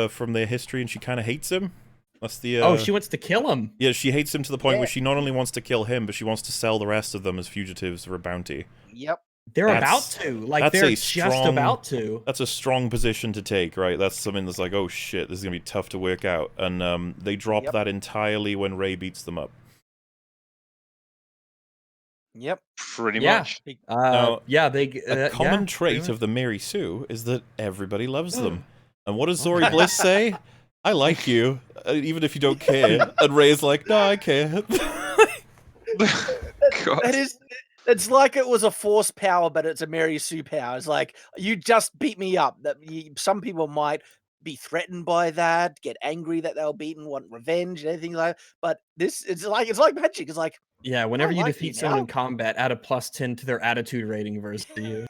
from their history, and she kind of hates him. That's the she wants to kill him. Yeah, she hates him to the point where she not only wants to kill him, but she wants to sell the rest of them as fugitives for a bounty. Yep. They're about to. Like, they're just about to. That's a strong position to take, right? That's something that's like, oh shit, this is going to be tough to work out. And they drop that entirely when Rey beats them up. Yep. Pretty much. Now, a common trait of the Mary Sue is that everybody loves them. And what does Zori Bliss say? I like you, even if you don't care. And Rey's like, no, I care. It's like it was a force power, but it's a Mary Sue power. It's like, you just beat me up. Some people might be threatened by that, get angry that they were beaten, want revenge, anything like that. But it's like magic. It's like, yeah, whenever you defeat someone in combat, add a +10 to their attitude rating versus you.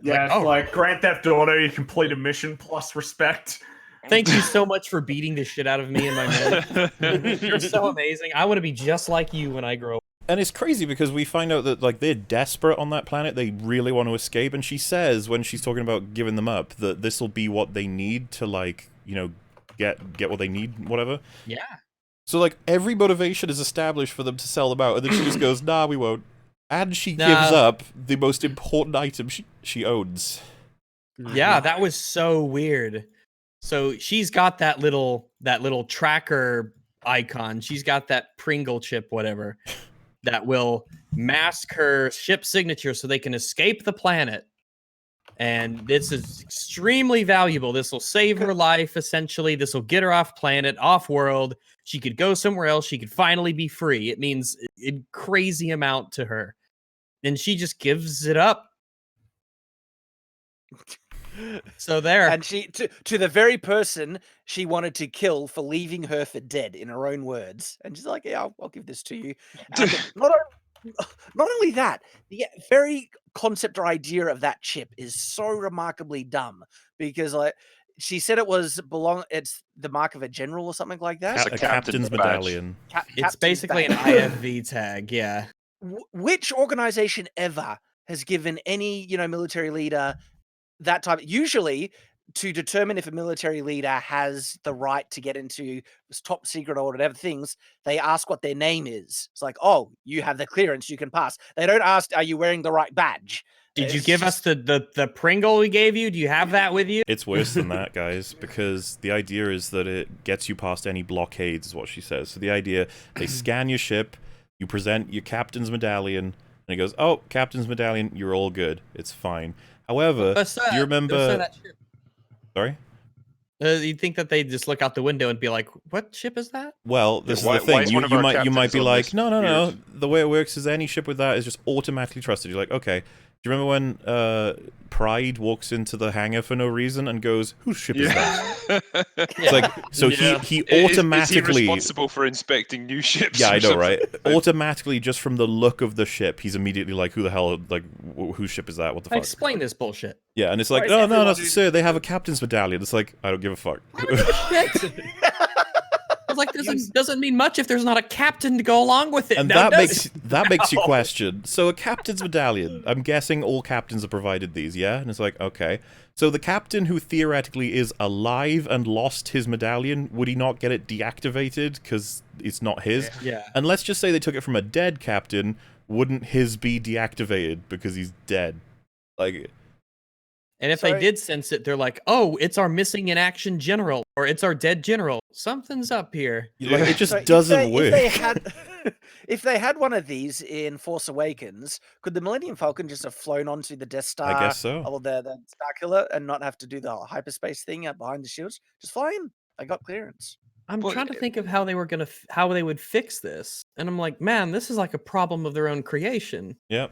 Yeah, it's like Grand Theft Auto, you complete a mission plus respect. Thank you so much for beating the shit out of me and my men. You're so amazing. I want to be just like you when I grow up. And it's crazy because we find out that, like, they're desperate on that planet. They really want to escape. And she says, when she's talking about giving them up, that this will be what they need to, like, you know, get what they need, whatever. Yeah. So like every motivation is established for them to sell them out, and then she just goes, "Nah, we won't," and she gives up the most important item she owns. Yeah, that was so weird. So she's got that little tracker icon. She's got that Pringle chip, whatever, that will mask her ship signature so they can escape the planet. And this is extremely valuable. This will save her life, essentially. This will get her off planet, off world. She could go somewhere else. She could finally be free. It means a crazy amount to her. And she just gives it up. So there. And she to the very person she wanted to kill for leaving her for dead, in her own words. And she's like, yeah, I'll give this to you. And not only that, the very concept or idea of that chip is so remarkably dumb, because like she said it's the mark of a general or something like that. A captain's medallion. It's basically an IFV tag, yeah. Which organization ever has given any, military leader that type? Usually, to determine if a military leader has the right to get into top secret or whatever things, they ask what their name is. It's like, oh, you have the clearance, you can pass. They don't ask, are you wearing the right badge? Did you give us the Pringle we gave you? Do you have that with you? It's worse than that, guys, because the idea is that it gets you past any blockades, is what she says. So the idea, they scan your ship, you present your captain's medallion, and it goes, oh, captain's medallion, you're all good. It's fine. However, do you remember... Sorry? You'd think that they'd just look out the window and be like, what ship is that? Well, this is the thing. You might be like, no. The way it works is any ship with that is just automatically trusted. You're like, okay. Do you remember when Pride walks into the hangar for no reason and goes, whose ship is that? It's like, so he automatically... Is he responsible for inspecting new ships? Yeah, I know, right? Automatically, just from the look of the ship, he's immediately like, who the hell, like, whose ship is that? What the fuck? Explain this bullshit. Yeah, and it's like, no, sir, they have a captain's medallion. It's like, I don't give a fuck. I was like, this doesn't mean much if there's not a captain to go along with it. And that makes you question. So a captain's medallion. I'm guessing all captains are provided these, yeah? And it's like, okay. So the captain who theoretically is alive and lost his medallion, would he not get it deactivated because it's not his? Yeah. And let's just say they took it from a dead captain, wouldn't his be deactivated because he's dead? Like... And if they did sense it, they're like, oh, it's our missing in action general, or it's our dead general. Something's up here. Like, it just doesn't work. If they had one of these in Force Awakens, could the Millennium Falcon just have flown onto the Death Star? I guess so. Or the Starkiller and not have to do the hyperspace thing behind the shields? Just fly in. They got clearance. I'm trying to think of how they would fix this. And I'm like, man, this is like a problem of their own creation. Yep.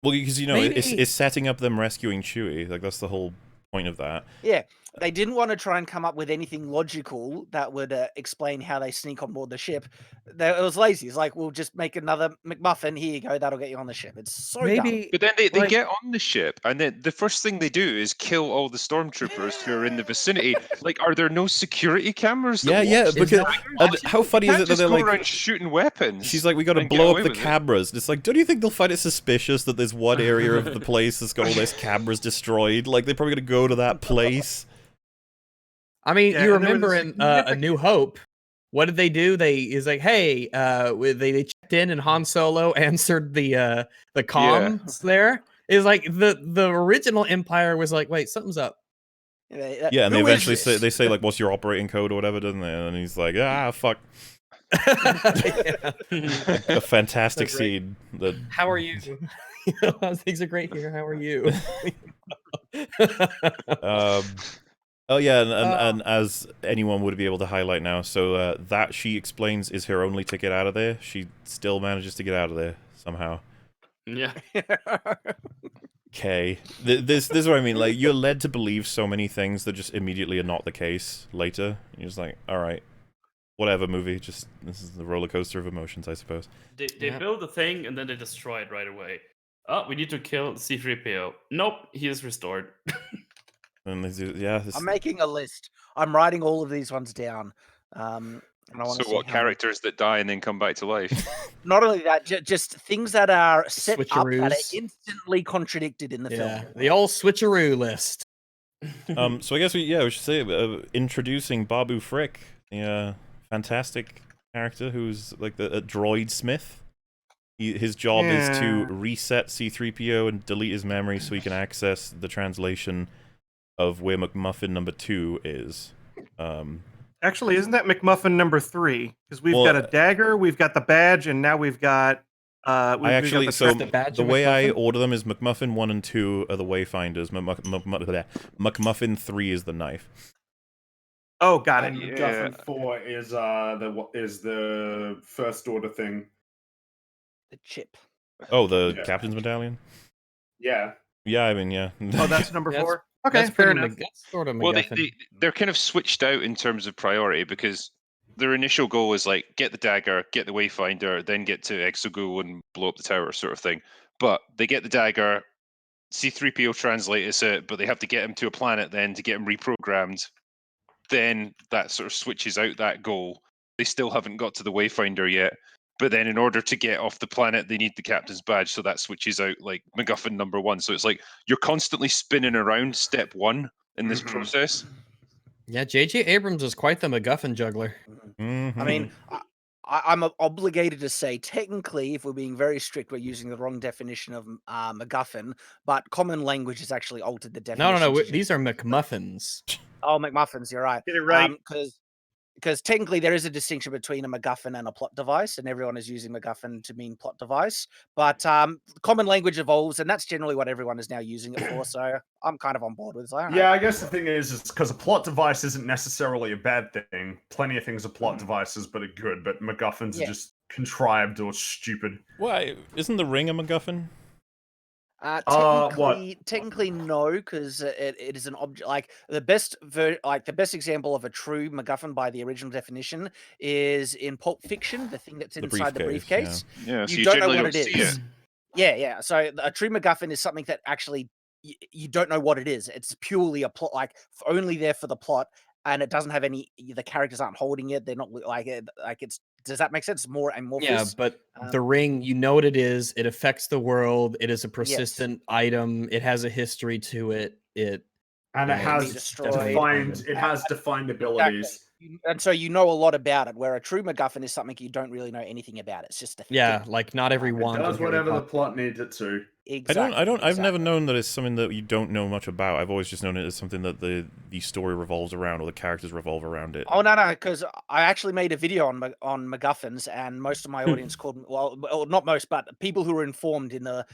Well, because, it's setting up them rescuing Chewie. Like, that's the whole point of that. Yeah. They didn't want to try and come up with anything logical that would explain how they sneak on board the ship. It was lazy. It's like, we'll just make another McMuffin. Here you go. That'll get you on the ship. It's so dumb. But then they get on the ship, and then the first thing they do is kill all the stormtroopers who are in the vicinity. Like, are there no security cameras? Yeah, because and how funny is it that they're like around shooting weapons? She's like, we got to blow up the cameras. And it's like, don't you think they'll find it suspicious that there's one area of the place that's got all these cameras destroyed? Like, they're probably gonna go to that place. I mean, you remember in A New Hope, what did they do? He's like, hey, they checked in and Han Solo answered the comms there. It's like the original Empire was like, wait, something's up. Yeah, and they eventually say like, what's your operating code or whatever, doesn't they? And he's like, fuck. A fantastic scene. How are you? Things are great here. How are you? Oh yeah, and as anyone would be able to highlight now, so that she explains is her only ticket out of there. She still manages to get out of there somehow. Yeah. Okay, this is what I mean. Like, you're led to believe so many things that just immediately are not the case later. You're just like, all right, whatever, movie. Just this is the roller coaster of emotions, I suppose. They build the thing and then they destroy it right away. Oh, we need to kill C-3PO. Nope, he is restored. And they do, I'm making a list. I'm writing all of these ones down. And I want to see what characters that die and then come back to life? Not only that, just things that are set up that are Switcheroos. instantly contradicted in the film. The old switcheroo list. So I guess we should say introducing Babu Frick, the fantastic character who's like a droid smith. His job is to reset C-3PO and delete his memory so he can access the translation of where McMuffin number 2 is. Actually, isn't that McMuffin number 3? Because we've got a dagger, we've got the badge, and now we've got. The way I order them is McMuffin 1 and 2 are the Wayfinders. McMuffin 3 is the knife. Oh, got it. McGuffin 4 is the first order thing. The chip. Oh, the captain's medallion. Yeah. Yeah, I mean, yeah. Oh, that's number 4. Okay, that's fair enough. That's sort of Well, MacGuffin. they're kind of switched out in terms of priority because their initial goal was like get the dagger, get the Wayfinder, then get to Exegol and blow up the tower, sort of thing. But they get the dagger, C-3PO translates it, but they have to get him to a planet then to get him reprogrammed. Then that sort of switches out that goal. They still haven't got to the Wayfinder yet. But then in order to get off the planet, they need the captain's badge, so that switches out like MacGuffin number 1. So it's like you're constantly spinning around step 1 in this process. Yeah, J.J. Abrams is quite the MacGuffin juggler. I mean, I'm obligated to say, technically, if we're being very strict, we're using the wrong definition of MacGuffin, but common language has actually altered the definition. No, these are McMuffins. Oh, McMuffins, you're right. Get it right. Because technically there is a distinction between a MacGuffin and a plot device, and everyone is using MacGuffin to mean plot device. But common language evolves, and that's generally what everyone is now using it for. So I'm kind of on board with it. Yeah, I guess the thing is because a plot device isn't necessarily a bad thing. Plenty of things are plot devices, but are good. But MacGuffins are just contrived or stupid. Why isn't the ring a MacGuffin? Technically, no, because it is an object. Like the best example of a true MacGuffin by the original definition is in Pulp Fiction, the thing that's inside the briefcase. Yeah, so you don't know what it is. Yeah. So a true MacGuffin is something that actually you don't know what it is. It's purely a plot, like only there for the plot, and it doesn't have any. The characters aren't holding it. They're not like it's. Does that make sense? More amorphous. Yeah, but the ring, you know what it is. It affects the world. It is a persistent item. It has a history to it. It has defined abilities. Exactly. And so you know a lot about it, where a true MacGuffin is something you don't really know anything about. It's just a thing. Like not everyone does whatever the plot needs it to. Exactly. I've never known that it's something that you don't know much about. I've always just known it as something that the story revolves around or the characters revolve around it. Oh no, because I actually made a video on MacGuffins, and most of my audience called not most, but people who were informed in the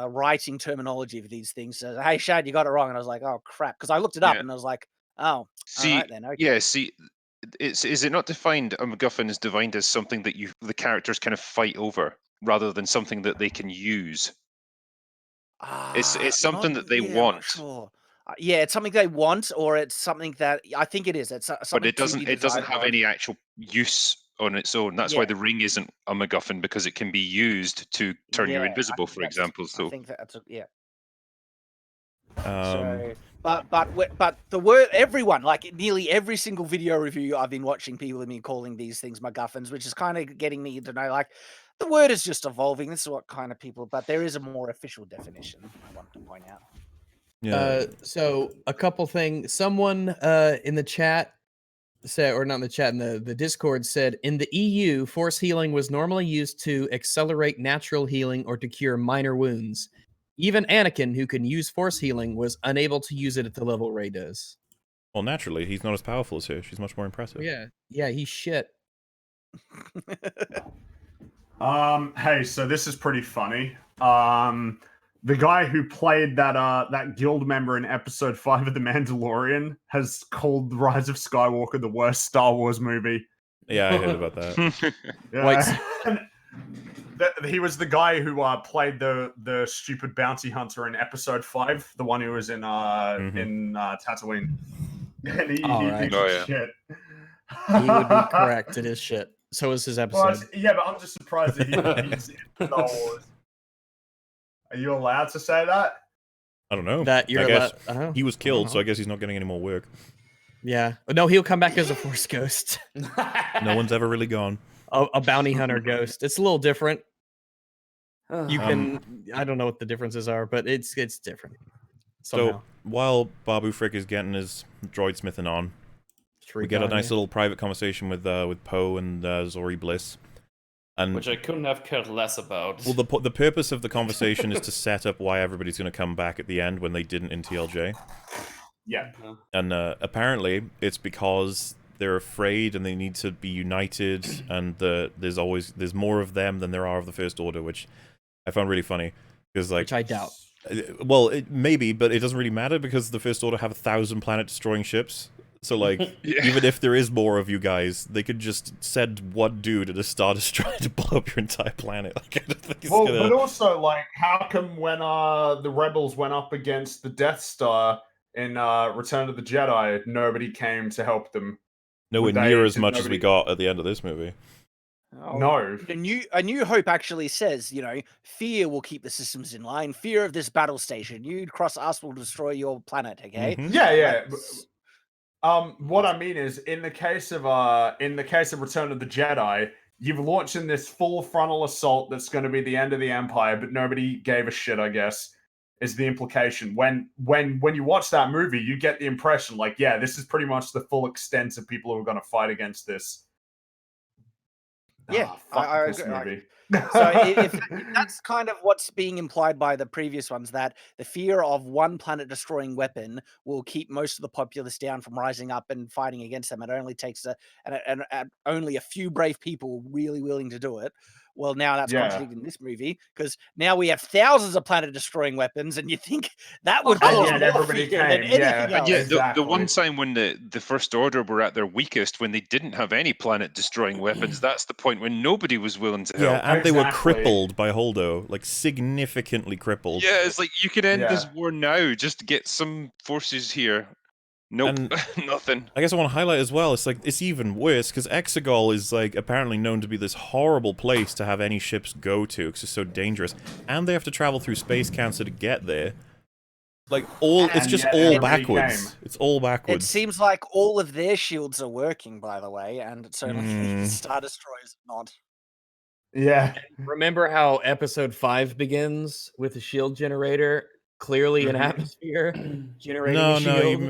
writing terminology of these things. Hey, Shad, you got it wrong, and I was like, oh crap, because I looked it up and I was like, oh, see, all right then. Okay. Yeah, see. Is it not defined? A MacGuffin is defined as something that the characters kind of fight over, rather than something that they can use. It's something that they want. Sure. Yeah, it's something they want, or it's something that I think it is. It's something. But it doesn't have any actual use on its own. That's why the ring isn't a MacGuffin, because it can be used to turn you invisible, for example. So I think that's So, but the word everyone, like nearly every single video review I've been watching, people have been calling these things MacGuffins, which is kind of getting me to know, like, the word is just evolving. This is what kind of people, but there is a more official definition I want to point out. yeah. So a couple things. Someone in the chat said, or not in the chat, in the Discord said, in the EU, force healing was normally used to accelerate natural healing or to cure minor wounds. Even Anakin, who can use force healing, was unable to use it at the level Rey does. Well, naturally, he's not as powerful as her. She's much more impressive. Yeah, he's shit. Hey, so this is pretty funny. The guy who played that guild member in episode 5 of The Mandalorian has called The Rise of Skywalker the worst Star Wars movie. Yeah, I heard about that. He was the guy who played the stupid bounty hunter in episode 5, the one who was in Tatooine. And he thinks shit. He would be correct. It is shit. So is his episode. Well, yeah, but I'm just surprised that he's in Star Wars. Are you allowed to say that? I don't know. That you're I guess allowed, he was killed, so I guess he's not getting any more work. Yeah. No, he'll come back as a Force ghost. No one's ever really gone. A bounty hunter ghost. It's a little different. You can. I don't know what the differences are, but it's different. Somehow. So while Babu Frick is getting his droid smithing on, we get a nice little private conversation with Poe and Zori Bliss. And which I couldn't have cared less about. Well, the purpose of the conversation is to set up why everybody's going to come back at the end when they didn't in TLJ. Yeah. And apparently, it's because they're afraid and they need to be united, and there's more of them than there are of the First Order, which I found really funny. Because, like, which I doubt. Well, maybe, but it doesn't really matter because the First Order have 1,000 planet-destroying ships. So, like, even if there is more of you guys, they could just send one dude at a Star Destroyer to blow up your entire planet. Like, I don't think it's gonna... But also, like, how come when the Rebels went up against the Death Star in Return of the Jedi, nobody came to help them? Nowhere near as much as we got at the end of this movie. Oh, no. A New Hope actually says, you know, fear will keep the systems in line. Fear of this battle station. You cross us will destroy your planet. Okay. Yeah. What I mean is, in the case of Return of the Jedi, you've launched in this full frontal assault that's going to be the end of the Empire, but nobody gave a shit, I guess, is the implication. When you watch that movie, you get the impression, like, yeah, this is pretty much the full extent of people who are going to fight against this. Yeah, I agree. Movie. So if that's kind of what's being implied by the previous ones, that the fear of one planet-destroying weapon will keep most of the populace down from rising up and fighting against them. It only takes only a few brave people really willing to do it. Well, now that's contradicted in this movie, because now we have thousands of planet-destroying weapons, and you think that would cause more fear than anything else. Yeah, the one time when the First Order were at their weakest, when they didn't have any planet-destroying weapons, that's the point when nobody was willing to help. Yeah, and they were crippled by Holdo, like significantly crippled. Yeah, it's like, you could end this war now, just to get some forces here. Nope, nothing. I guess I want to highlight as well, it's like, it's even worse, because Exegol is, like, apparently known to be this horrible place to have any ships go to, because it's so dangerous, and they have to travel through space cancer to get there. Like, it's just all backwards. It's all backwards. It seems like all of their shields are working, by the way, and it's only Star Destroyers not. Yeah. Remember how episode 5 begins with the shield generator? Clearly an atmosphere generating a shield.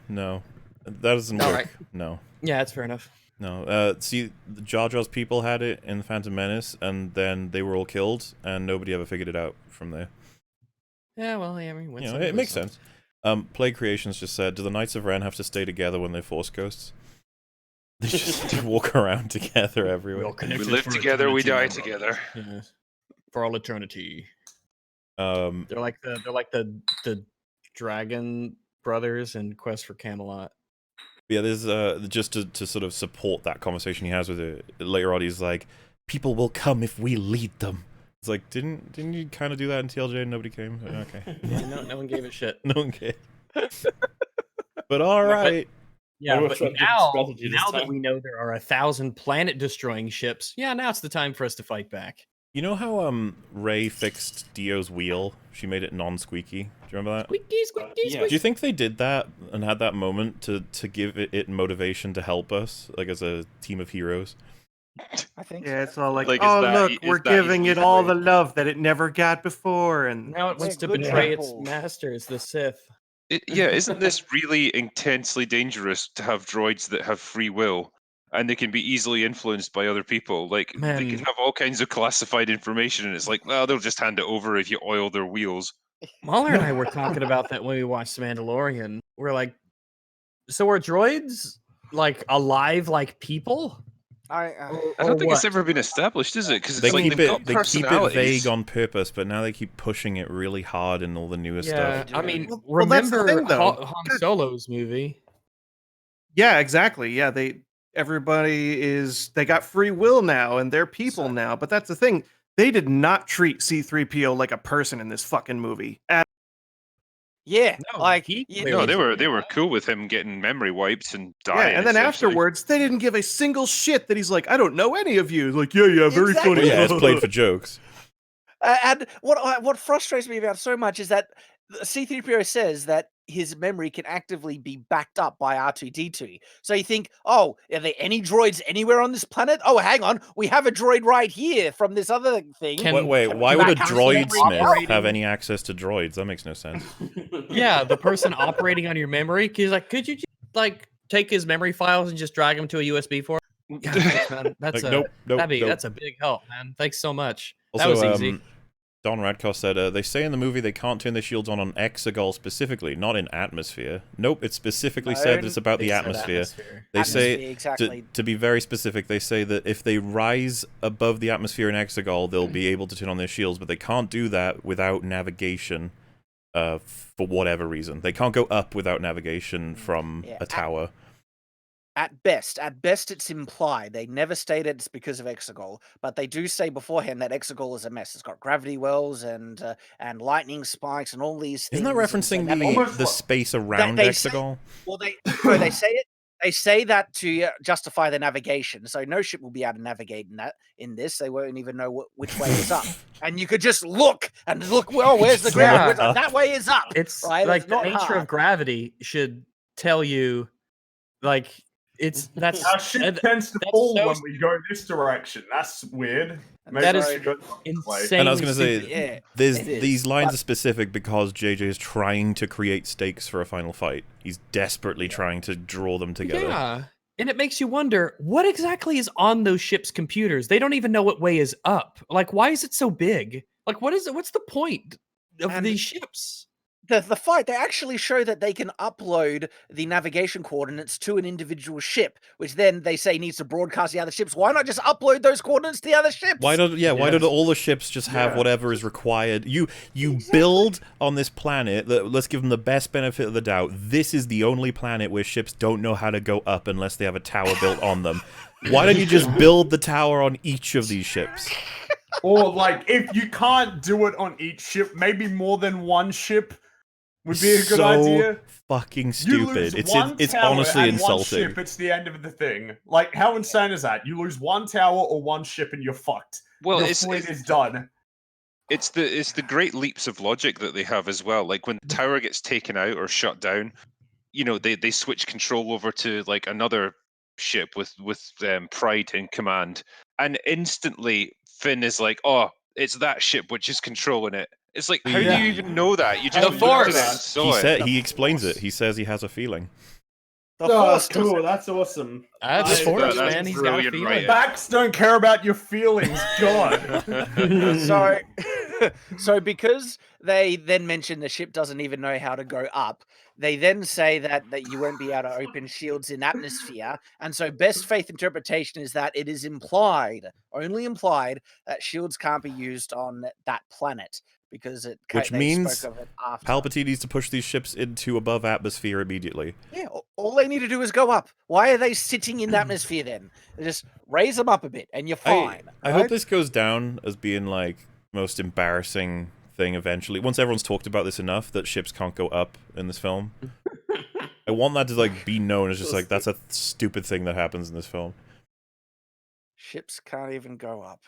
No. That doesn't work. Right. No. Yeah, that's fair enough. No. See, the Jar Jar's people had it in The Phantom Menace, and then they were all killed, and nobody ever figured it out from there. Yeah, well, I mean, it makes sense. Plague Creations just said, do the Knights of Ren have to stay together when they're Force Ghosts? They just walk around together everywhere. We live together, we die together. Yeah. For all eternity. They're like the Dragon Brothers in Quest for Camelot. Yeah, there's just to sort of support that conversation he has with it later on. He's like, "People will come if we lead them." It's like, didn't you kind of do that in TLJ and nobody came? Okay. Yeah, no one gave a shit. No one cared. But all right. Yeah, but now that we know there are 1,000 planet-destroying ships, now it's the time for us to fight back. You know how Rey fixed Dio's wheel? She made it non-squeaky. Do you remember that? Squeaky, squeaky. Do you think they did that and had that moment to give it motivation to help us, like as a team of heroes? I think. Yeah, it's all like oh look, we're giving it all the love that it never got before, and now it wants to betray its masters, the Sith. Isn't this really intensely dangerous to have droids that have free will? And they can be easily influenced by other people. Like, they can have all kinds of classified information, and it's like, well, they'll just hand it over if you oil their wheels. Mahler and I were talking about that when we watched The Mandalorian. We're like, so are droids, like, alive like people? I don't think it's ever been established, is it? Because they keep it vague on purpose, but now they keep pushing it really hard in all the newer stuff. I mean, remember that's the thing, though. Han Solo's movie? Yeah, exactly. Yeah, they got free will now, and they're people now. But that's the thing. They did not treat C-3PO like a person in this fucking movie. Yeah, no, they were cool with him getting memory wiped and dying. Yeah, and then afterwards, they didn't give a single shit that he's like, I don't know any of you. Like, yeah, very funny. Yeah, it's played for jokes. And what frustrates me about so much is that C-3PO says that his memory can actively be backed up by R2-D2. So you think, oh, are there any droids anywhere on this planet? Oh, hang on, we have a droid right here from this other thing. Wait, why would a droid smith have any access to droids? That makes no sense. Yeah, the person operating on your memory, he's like, could you just, like, take his memory files and just drag them to a USB for him? God, thanks, man. That's Like, that's a big help, man. Thanks so much. Also, that was easy. Don Radkoff said, they say in the movie they can't turn their shields on Exegol specifically, not in atmosphere. Nope, it specifically said that it's about the atmosphere. They say, exactly. to be very specific, they say that if they rise above the atmosphere in Exegol, they'll be able to turn on their shields, but they can't do that without navigation for whatever reason. They can't go up without navigation from a tower. At best, it's implied. They never stated it's because of Exegol, but they do say beforehand that Exegol is a mess. It's got gravity wells and lightning spikes and all these things. Isn't that referencing the space around Exegol? They say it. They say that to justify the navigation. So no ship will be able to navigate in this. They won't even know which way is up. And you could just look. Well, where's the ground? That way is up. It's right? like the nature of gravity should tell you, like. Our ship tends to fall when we go this direction. That's weird. Maybe that is insane. And I was going to say, these lines are specific because JJ is trying to create stakes for a final fight. He's desperately trying to draw them together. Yeah, and it makes you wonder, what exactly is on those ships' computers? They don't even know what way is up. Like, why is it so big? Like, what's the point of these ships? The fight, they actually show that they can upload the navigation coordinates to an individual ship, which then they say needs to broadcast the other ships. Why not just upload those coordinates to the other ships? Why don't all the ships just have whatever is required? You build on this planet, let's give them the best benefit of the doubt. This is the only planet where ships don't know how to go up unless they have a tower built on them. Why don't you just build the tower on each of these ships? Or, like, if you can't do it on each ship, maybe more than one ship would be a good idea. Fucking stupid. It's tower honestly and insulting. One ship, it's the end of the thing. Like, how insane is that? You lose one tower or one ship and you're fucked. Well, your fleet is done. It's the great leaps of logic that they have as well. Like when the tower gets taken out or shut down, you know, they switch control over to like another ship with Pride in command, and instantly Finn is like, oh, it's that ship which is controlling it. It's like, how do you even know that? You just looked at it and saw it. He explains it. He says he has a feeling. That's cool. That's awesome. That's Forrest, man. He's got a feeling. Right. Facts don't care about your feelings. God. So because they then mention the ship doesn't even know how to go up, they then say that you won't be able to open shields in atmosphere. And so best faith interpretation is that it is only implied, that shields can't be used on that planet. Because which means Palpatine needs to push these ships into above atmosphere immediately. Yeah, all they need to do is go up. Why are they sitting in the atmosphere then? They just raise them up a bit and you're fine. I hope this goes down as being like most embarrassing thing eventually. Once everyone's talked about this enough that ships can't go up in this film. I want that to like be known as just like that's a stupid thing that happens in this film. Ships can't even go up.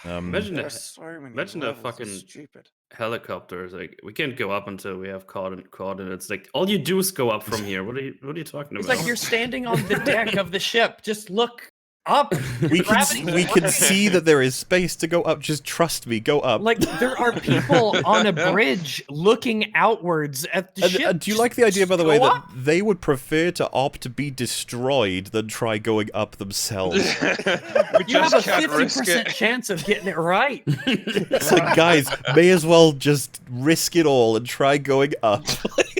Imagine the fucking stupid helicopters. Like, we can't go up until we have coordinates. Like, all you do is go up from here. What are you talking about? It's like you're standing on the deck of the ship. Just look up. We can see that there is space to go up. Just trust me, go up. Like, there are people on a bridge looking outwards at the ship. Do you like the idea, by the way, that they would prefer to opt to be destroyed than try going up themselves? You have a 50% chance of getting it right. It's like, guys, may as well just risk it all and try going up.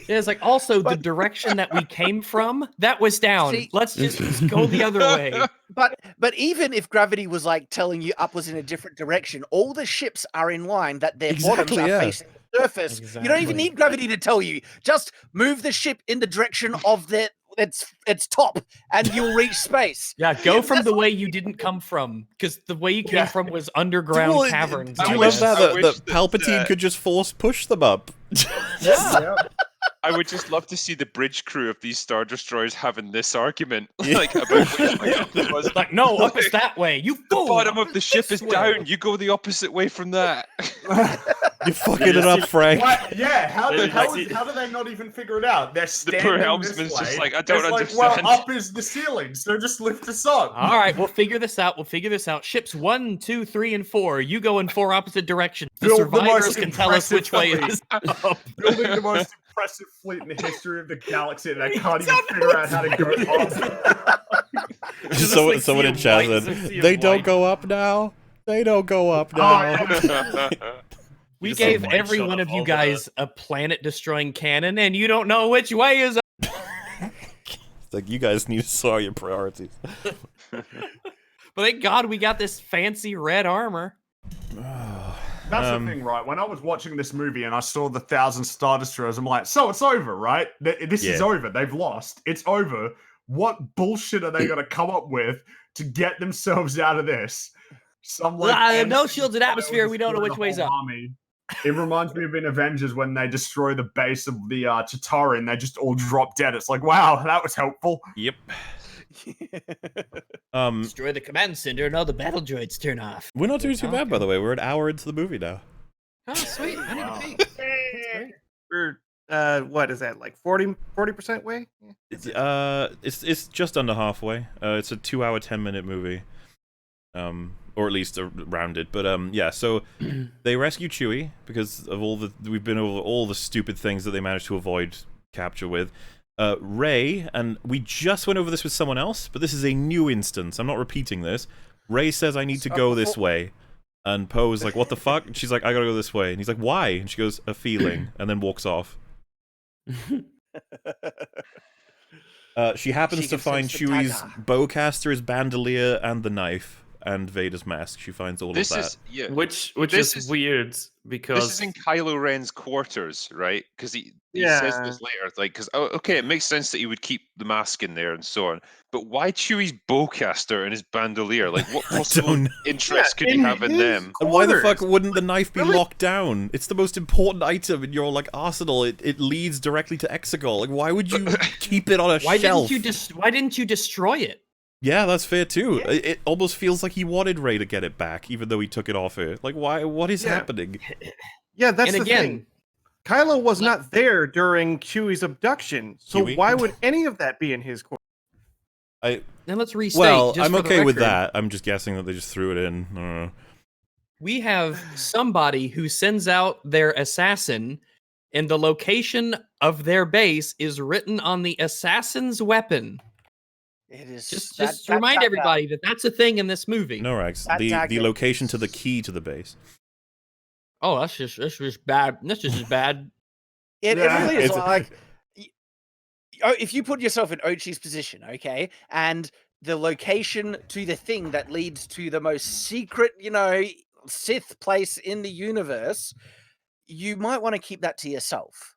Yeah, it's like, also, the direction that we came from, that was down. Let's just go the other way. But even if gravity was like telling you up was in a different direction, all the ships are in line that their bottoms are facing the surface. Exactly. You don't even need gravity to tell you. Just move the ship in the direction of its top, and you'll reach space. Yeah, go from the way you didn't come from, because the way you came from was underground caverns. Do you love that Palpatine could just force push them up? Yeah. I would just love to see the bridge crew of these Star Destroyers having this argument, like about which way up it was. Like, no, up is that way. You The fool! bottom of the ship is way. down. You go the opposite way from that. You're fucking it up, Frank. What? Yeah, how do they not even figure it out? They're standing poor this helmsman's way. just like, I don't It's understand. Well, up is the ceiling, so just lift us up. All right, we'll figure this out. Ships 1, 2, 3, and 4. You go in 4 opposite directions. The Build the survivors most can tell us which way impressive is up. Building the most impressive fleet in the history of the galaxy, and they can't even figure out how to go up. Someone in chat said, they don't go up now. They don't go up now. We gave every one of you guys a planet-destroying cannon, and you don't know which way is up. It's like, you guys need to sort your priorities. But thank God we got this fancy red armor. That's the thing, right? When I was watching this movie and I saw the 1,000 Star Destroyers, I'm like, so it's over, right? This is over. They've lost. It's over. What bullshit are they going to come up with to get themselves out of this? Some no shielded atmosphere. We don't know which way's up. Army. It reminds me of in Avengers when they destroy the base of the Chitauri and they just all drop dead. It's like, wow, that was helpful. Yep. Destroy the command center and all the battle droids turn off. We're not doing too bad, by the way. We're an hour into the movie now. Oh, sweet. I need to pee. We're what is that, like 40% way? It's just under halfway. It's a 2-hour 10-minute movie. Or at least around it, but yeah. So they rescue Chewie because of we've been over all the stupid things that they managed to avoid capture with. Rey, and we just went over this with someone else, but this is a new instance. I'm not repeating this. Rey says, "I need to go this way," and Poe's like, "What the fuck?" And she's like, "I gotta go this way," and he's like, "Why?" And she goes, "A feeling," and then walks off. She happens to find Chewie's bowcaster, his bandolier, and the knife. And Vader's mask. She finds all of that. Which is weird because this is in Kylo Ren's quarters, right? Because he says this later, like, because okay, it makes sense that he would keep the mask in there and so on. But why Chewie's bowcaster and his bandolier? Like, what possible interest could he have in them? And why the fuck wouldn't the knife be locked down? It's the most important item in your like arsenal. It leads directly to Exegol. Like, why would you keep it on a shelf? Why didn't you destroy it? Yeah, that's fair too. Yeah. It almost feels like he wanted Rey to get it back, even though he took it off her. Like, why? What is happening? Yeah, that's the thing. Kylo was not there during Chewie's abduction, so why would any of that be in his court? Then let's restate. Well, just I'm for the okay with record. that. I'm just guessing that they just threw it in. I don't know. We have somebody who sends out their assassin, and the location of their base is written on the assassin's weapon. It is just remind everybody that that's a thing in this movie. No, Rex. The location to the key to the base. Oh, that's just bad. That's just as bad. It really is like if you put yourself in Ochi's position, okay, and the location to the thing that leads to the most secret, Sith place in the universe, you might want to keep that to yourself.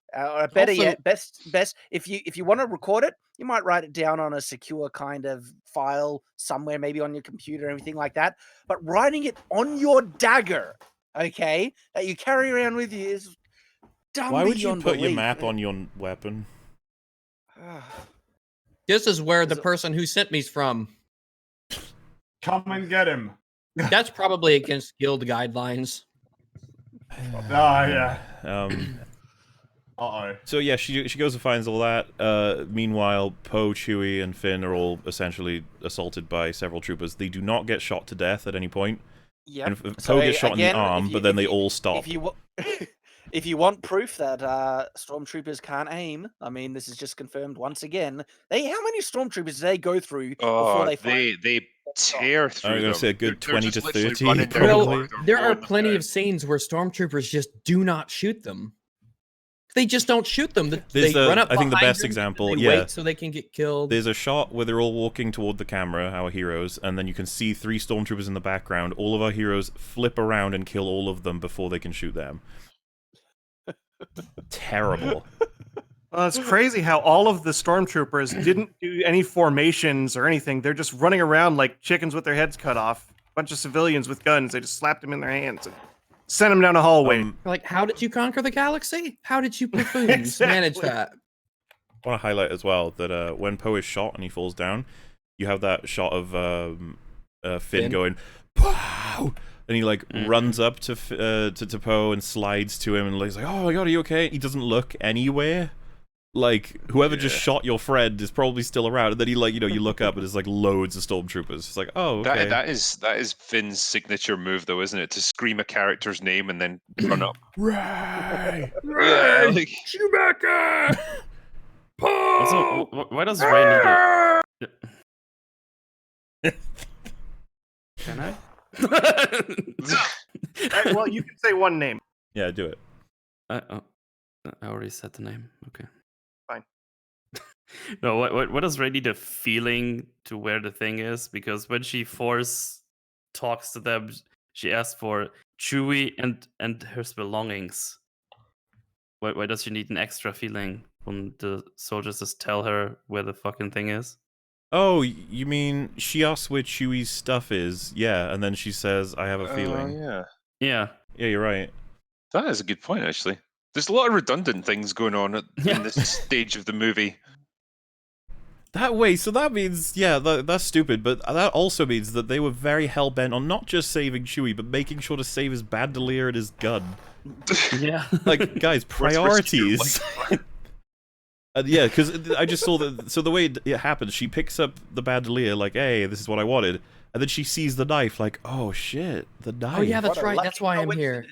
Better yet, best if you want to record it, you might write it down on a secure kind of file somewhere, maybe on your computer, everything like that. But writing it on your dagger, okay, that you carry around with you is dumb. Why would you put your map on your weapon? This is where the person who sent me's from. Come and get him. That's probably against guild guidelines. Yeah. So yeah, she goes and finds all that. Meanwhile, Poe, Chewie, and Finn are all essentially assaulted by several troopers. They do not get shot to death at any point. Yeah. Poe gets shot in the arm, but then they all stop. If you want proof that stormtroopers can't aim, I mean, this is just confirmed once again. How many stormtroopers do they go through before they fight? They tear through. I'm gonna say a good 20 to 30. Well, there are plenty of scenes where stormtroopers just do not shoot them. They just don't shoot them. They run up. I think the best them, example, they wait so they can get killed. There's a shot where they're all walking toward the camera, our heroes, and then you can see 3 stormtroopers in the background. All of our heroes flip around and kill all of them before they can shoot them. Terrible. Well, it's crazy how all of the stormtroopers didn't do any formations or anything. They're just running around like chickens with their heads cut off. A bunch of civilians with guns. They just slapped them in their hands and sent them down a hallway. Like, how did you conquer the galaxy? How did you buffoons manage that? want to highlight as well that when Poe is shot and he falls down, you have that shot of Finn going, "Pow!" and he like runs up to Poe and slides to him, and he's like, "Oh my god, are you okay?" He doesn't look anywhere. Like, whoever just shot your friend is probably still around, and then he, like, you know, you look up and there's like loads of stormtroopers. It's like, oh, okay. That is Finn's signature move, though, isn't it? To scream a character's name and then run up. Ray! Yeah, like... Chewbacca! Also, why does Ray need it? Can I? Well, you can say one name. Yeah, do it. I already said the name. Okay. Fine. No, what does Ray need a feeling to where the thing is? Because when she Force talks to them, she asks for Chewie and her belongings. Why does she need an extra feeling when the soldiers just tell her where the fucking thing is? Oh, you mean she asks where Chewie's stuff is? Yeah, and then she says, "I have a feeling." Yeah. Yeah. Yeah, you're right. That is a good point, actually. There's a lot of redundant things going on in this stage of the movie. That way, so that means, yeah, that's stupid, but that also means that they were very hell-bent on not just saving Chewie, but making sure to save his bandolier and his gun. Yeah. Like, guys, priorities. And yeah, because I just saw that, so the way it happens, she picks up the bandolier, like, hey, this is what I wanted, and then she sees the knife, like, oh shit, the knife. Oh yeah, that's right, that's why I'm here.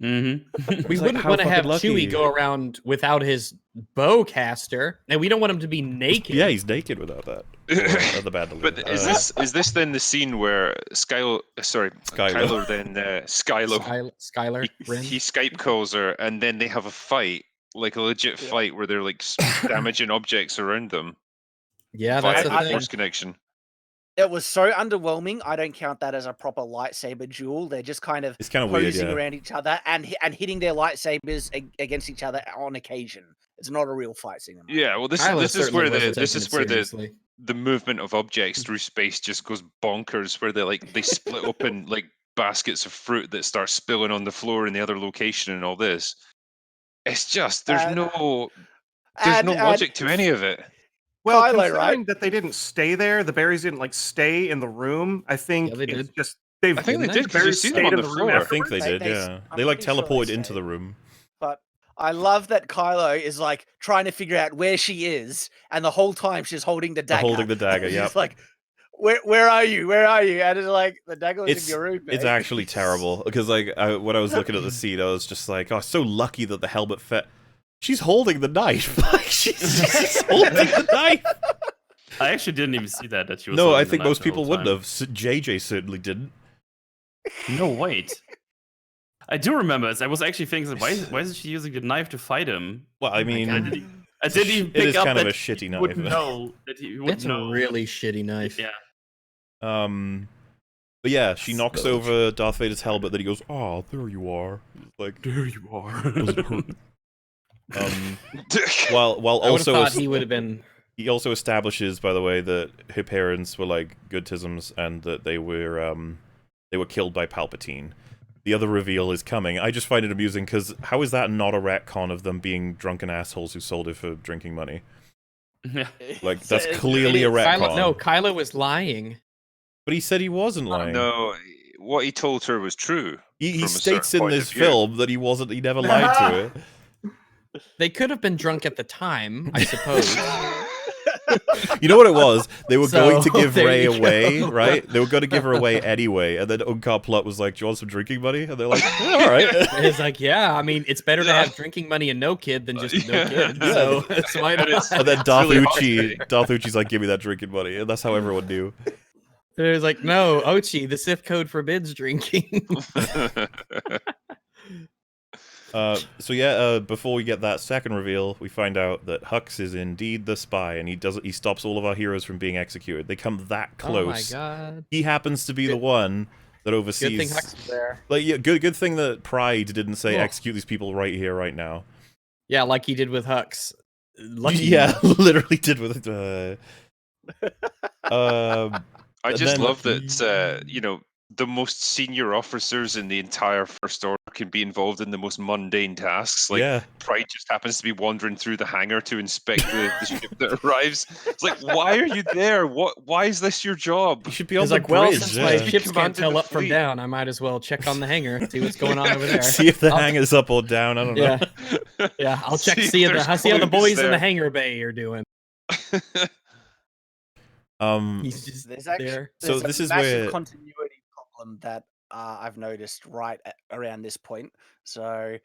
Mm-hmm. We wouldn't want to have Chewie go around without his bowcaster, and we don't want him to be naked. Yeah, he's naked without that. Or the bandolier. But is this then the scene where Kylo then Skylar he Skype calls her, and then they have a fight, like a legit fight where they're like damaging objects around them? Yeah, that's the the Force connection. It was so underwhelming. I don't count that as a proper lightsaber duel. They're just kind of posing around each other and hitting their lightsabers against each other on occasion. It's not a real fight scene. Yeah, well, this is where the movement of objects through space just goes bonkers. Where they split open like baskets of fruit that start spilling on the floor in the other location and all this. It's just there's no logic to any of it. Well, Kylo, considering that they didn't stay there, the berries didn't like stay in the room. I think they did. it's just I think they did. The berries stayed in the room. I think they did. Yeah, they like teleported into the room. But I love that Kylo is like trying to figure out where she is, and the whole time she's holding the dagger. Holding the dagger. Yeah. It's like, where are you? Where are you? And it's like the dagger was in your room. It's actually terrible because like when I was looking at the scene, I was just like, oh, so lucky that the helmet fit. She's holding the knife. Like she's holding the knife. I actually didn't even see that she was. No, I think most people wouldn't have. JJ certainly didn't. No, wait. I do remember. I was actually thinking, why isn't she using the knife to fight him? Well, I mean, I didn't even pick up kind that of a shitty knife. Wouldn't know that he would It's a really shitty knife. Yeah. But yeah, she knocks over Darth Vader's helmet. Then he goes, "Oh, there you are." Like, there you are. Does it hurt? While also thought he would have been. He also establishes, by the way, that her parents were like good tisms and that they were killed by Palpatine. The other reveal is coming. I just find it amusing because how is that not a retcon of them being drunken assholes who sold it for drinking money? Yeah. Like that's clearly a retcon. Kylo was lying. But he said he wasn't lying. No, what he told her was true. He states in this film that he wasn't. He never lied to her. They could have been drunk at the time, I suppose. You know what it was? They were going to give Rey away, right? They were going to give her away anyway, and then Unkar Plutt was like, "Do you want some drinking money?" And they're like, yeah, "All right." And it's like, yeah, I mean, it's better to have drinking money and no kid than just no kid. So that's why. And then Darth Uchi's like, "Give me that drinking money," and that's how everyone knew. It was like, no, Ochi, the Sith code forbids drinking. So yeah, before we get that second reveal, we find out that Hux is indeed the spy, and he stops all of our heroes from being executed. They come that close. Oh my god! He happens to be the one that oversees. Good thing Hux was there. Like, yeah, good thing that Pride didn't say execute these people right here, right now. Yeah, like he did with Hux. Lucky. Yeah, literally did with. I just love that. The most senior officers in the entire First Order can be involved in the most mundane tasks. Like Pride just happens to be wandering through the hangar to inspect the ship that arrives. It's like, why are you there? Why is this your job? You should be on He's the like, well, bridge. since my ships can't tell up from down, I might as well check on the hangar, see what's going on over there. See if the hangar's up or down. I don't know. Yeah, I'll check see how the boys in the hangar bay are doing. He's just there. So this is massive where continuity problem that I've noticed around this point. So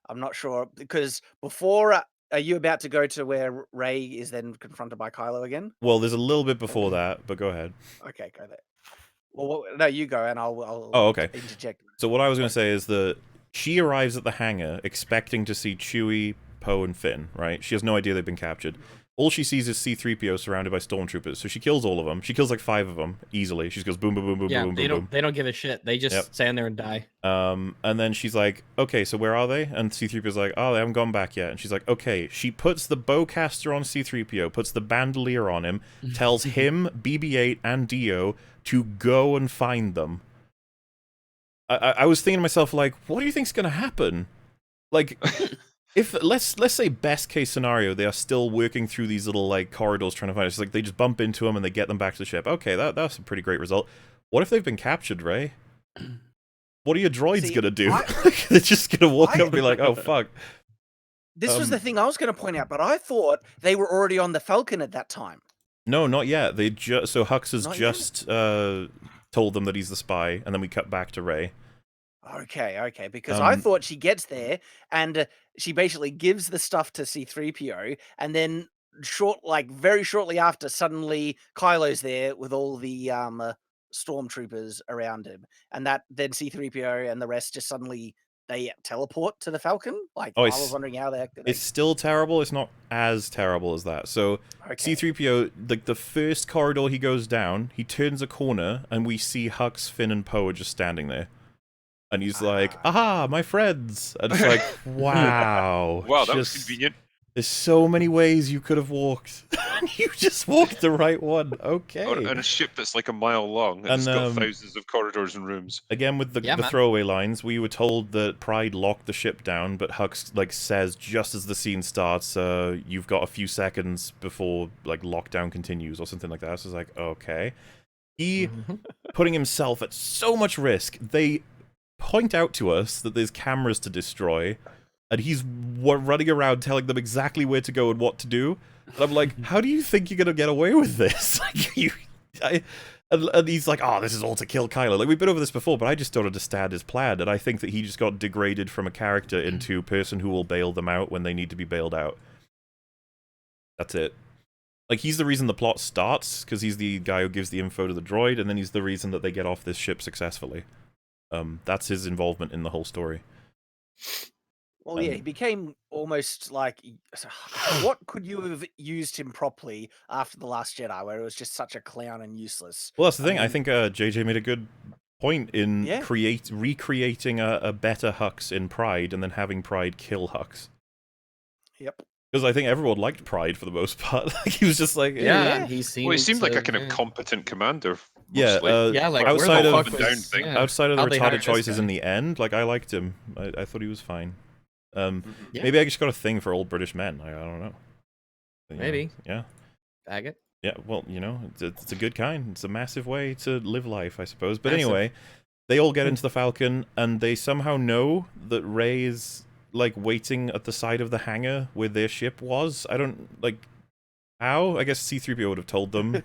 I'm not sure, because before, are you about to go to where Rey is then confronted by Kylo again? Well, there's a little bit before that, but go ahead. Okay, go there. Well, no, you go, and I'll okay. interject. So what I was going to say is that she arrives at the hangar expecting to see Chewie, Poe, and Finn, right? She has no idea they've been captured. All she sees is C-3PO surrounded by stormtroopers, so she kills all of them. She kills like 5 of them easily. She just goes boom, boom, boom, boom, boom, boom, boom. They don't give a shit. They just stand there and die. And then she's like, okay, so where are they? And C-3PO's like, oh, they haven't gone back yet. And she's like, okay. She puts the bowcaster on C-3PO, puts the bandolier on him, tells him, BB-8, and Dio to go and find them. I was thinking to myself, like, what do you think's gonna happen? Like... If let's say best case scenario, they are still working through these little like corridors trying to find it. It's like they just bump into them and they get them back to the ship. Okay, that's a pretty great result. What if they've been captured, Rey? What are your droids gonna do? They're just gonna walk up and be like, "Oh fuck." This was the thing I was going to point out, but I thought they were already on the Falcon at that time. No, not yet. They so Hux has just told them that he's the spy, and then we cut back to Rey. Okay, because I thought she gets there and she basically gives the stuff to C-3PO, and then very shortly after, suddenly Kylo's there with all the stormtroopers around him, and that then C-3PO and the rest just suddenly they teleport to the Falcon. Like, I was wondering how they. It's still terrible. It's not as terrible as that. So C-3PO, like the first corridor he goes down, he turns a corner, and we see Hux, Finn, and Poe are just standing there. And he's like, aha, my friends. And it's like, wow. Wow, that was convenient. There's so many ways you could have walked. You just walked the right one. Okay. And a ship that's like a mile long. And it's got thousands of corridors and rooms. Again, with the throwaway lines, we were told that Pride locked the ship down, but Hux like says just as the scene starts, you've got a few seconds before like lockdown continues or something like that. So it's like, okay. He putting himself at so much risk. They point out to us that there's cameras to destroy, and he's running around telling them exactly where to go and what to do. And I'm like, how do you think you're gonna get away with this? And he's like, oh, this is all to kill Kylo. Like, we've been over this before, but I just don't understand his plan, and I think that he just got degraded from a character into person who will bail them out when they need to be bailed out. That's it. Like, he's the reason the plot starts, because he's the guy who gives the info to the droid, and then he's the reason that they get off this ship successfully. That's his involvement in the whole story. Well, yeah, he became almost like... What could you have used him properly after The Last Jedi, where it was just such a clown and useless? Well, that's the thing. I think JJ made a good point in recreating a better Hux in Pride, and then having Pride kill Hux. Yep. Because I think everyone liked Pride for the most part. Like, he was just like... he seemed like a kind of competent commander. Like outside of the retarded choices in the end, like, I liked him. I thought he was fine. Maybe I just got a thing for old British men. I don't know. But, maybe. Yeah. Faggot. Yeah, well, you know, it's a good kind. It's a massive way to live life, I suppose. But anyway, they all get into the Falcon, and they somehow know that Rey is, like, waiting at the side of the hangar where their ship was. I don't, like, how? I guess C-3PO would have told them.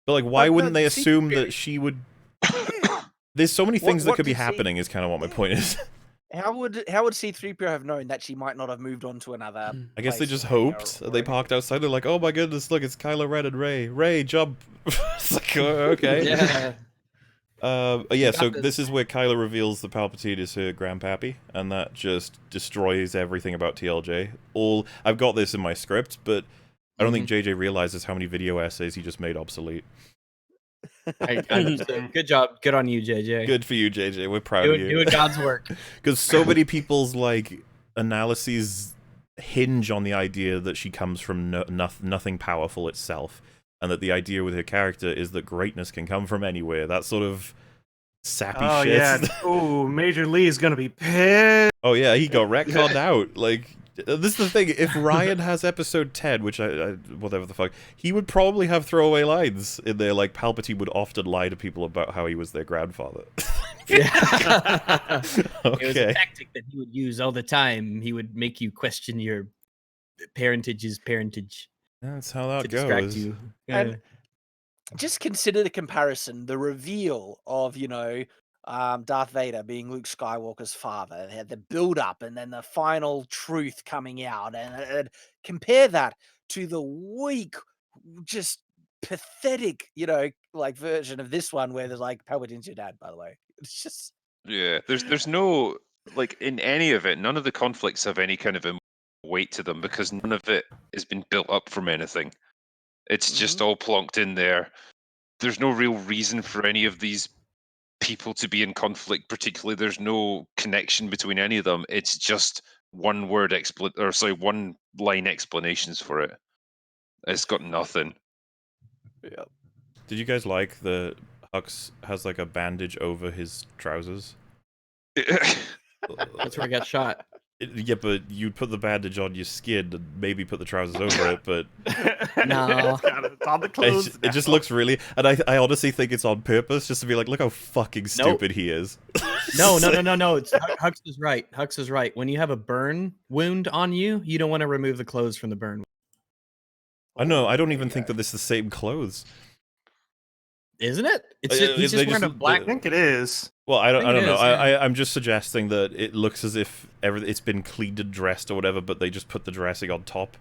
But, like, why wouldn't they assume that she would... There's so many things that could be happening is kind of what my point is. How would C-3PO have known that she might not have moved on to another I guess they just hoped. They parked outside. They're like, oh my goodness, look, it's Kylo Ren and Rey. Rey, jump. It's like, oh, okay. So this is where Kylo reveals that Palpatine is her grandpappy, and that just destroys everything about TLJ. I've got this in my script, but I don't think JJ realizes how many video essays he just made obsolete. Good job. Good on you, JJ. Good for you, JJ. We're proud of you. Doing God's work. Because so many people's like analyses hinge on the idea that she comes from nothing powerful itself, and that the idea with her character is that greatness can come from anywhere. That sort of sappy Oh shit. yeah. Oh, Major Lee's gonna be pissed. Oh yeah, he got retconned out. Like, this is the thing. If Ryan has episode 10, which I whatever the fuck, he would probably have throwaway lines in there. Like Palpatine would often lie to people about how he was their grandfather. Yeah. Okay. It was a tactic that he would use all the time. He would make you question your parentage's parentage. That's how that to goes. distract you. And just consider the comparison, the reveal of, Darth Vader being Luke Skywalker's father. They had the build up and then the final truth coming out, and compare that to the weak, just pathetic, version of this one where there's like Palpatine's your dad, by the way. It's just there's no, like, in any of it, none of the conflicts have any kind of weight to them because none of it has been built up from anything. It's just all plonked in there. There's no real reason for any of these people to be in conflict, particularly. There's no connection between any of them. It's just one line explanations for it. It's got nothing. Yeah. Did you guys like the Hux has like a bandage over his trousers? That's where I got shot. Yeah, but you'd put the bandage on your skin and maybe put the trousers over it, but No. It's on the clothes. it just looks really, and I honestly think it's on purpose, just to be like, look how fucking stupid he is. No. It's, Hux is right. Hux is right. When you have a burn wound on you, you don't want to remove the clothes from the burn. I know. I don't even think that it's the same clothes. Isn't it? It's just, he's just wearing a black. I think it is. Well, I don't know. Yeah. I'm just suggesting that it looks as if it's been cleaned and dressed or whatever, but they just put the dressing on top.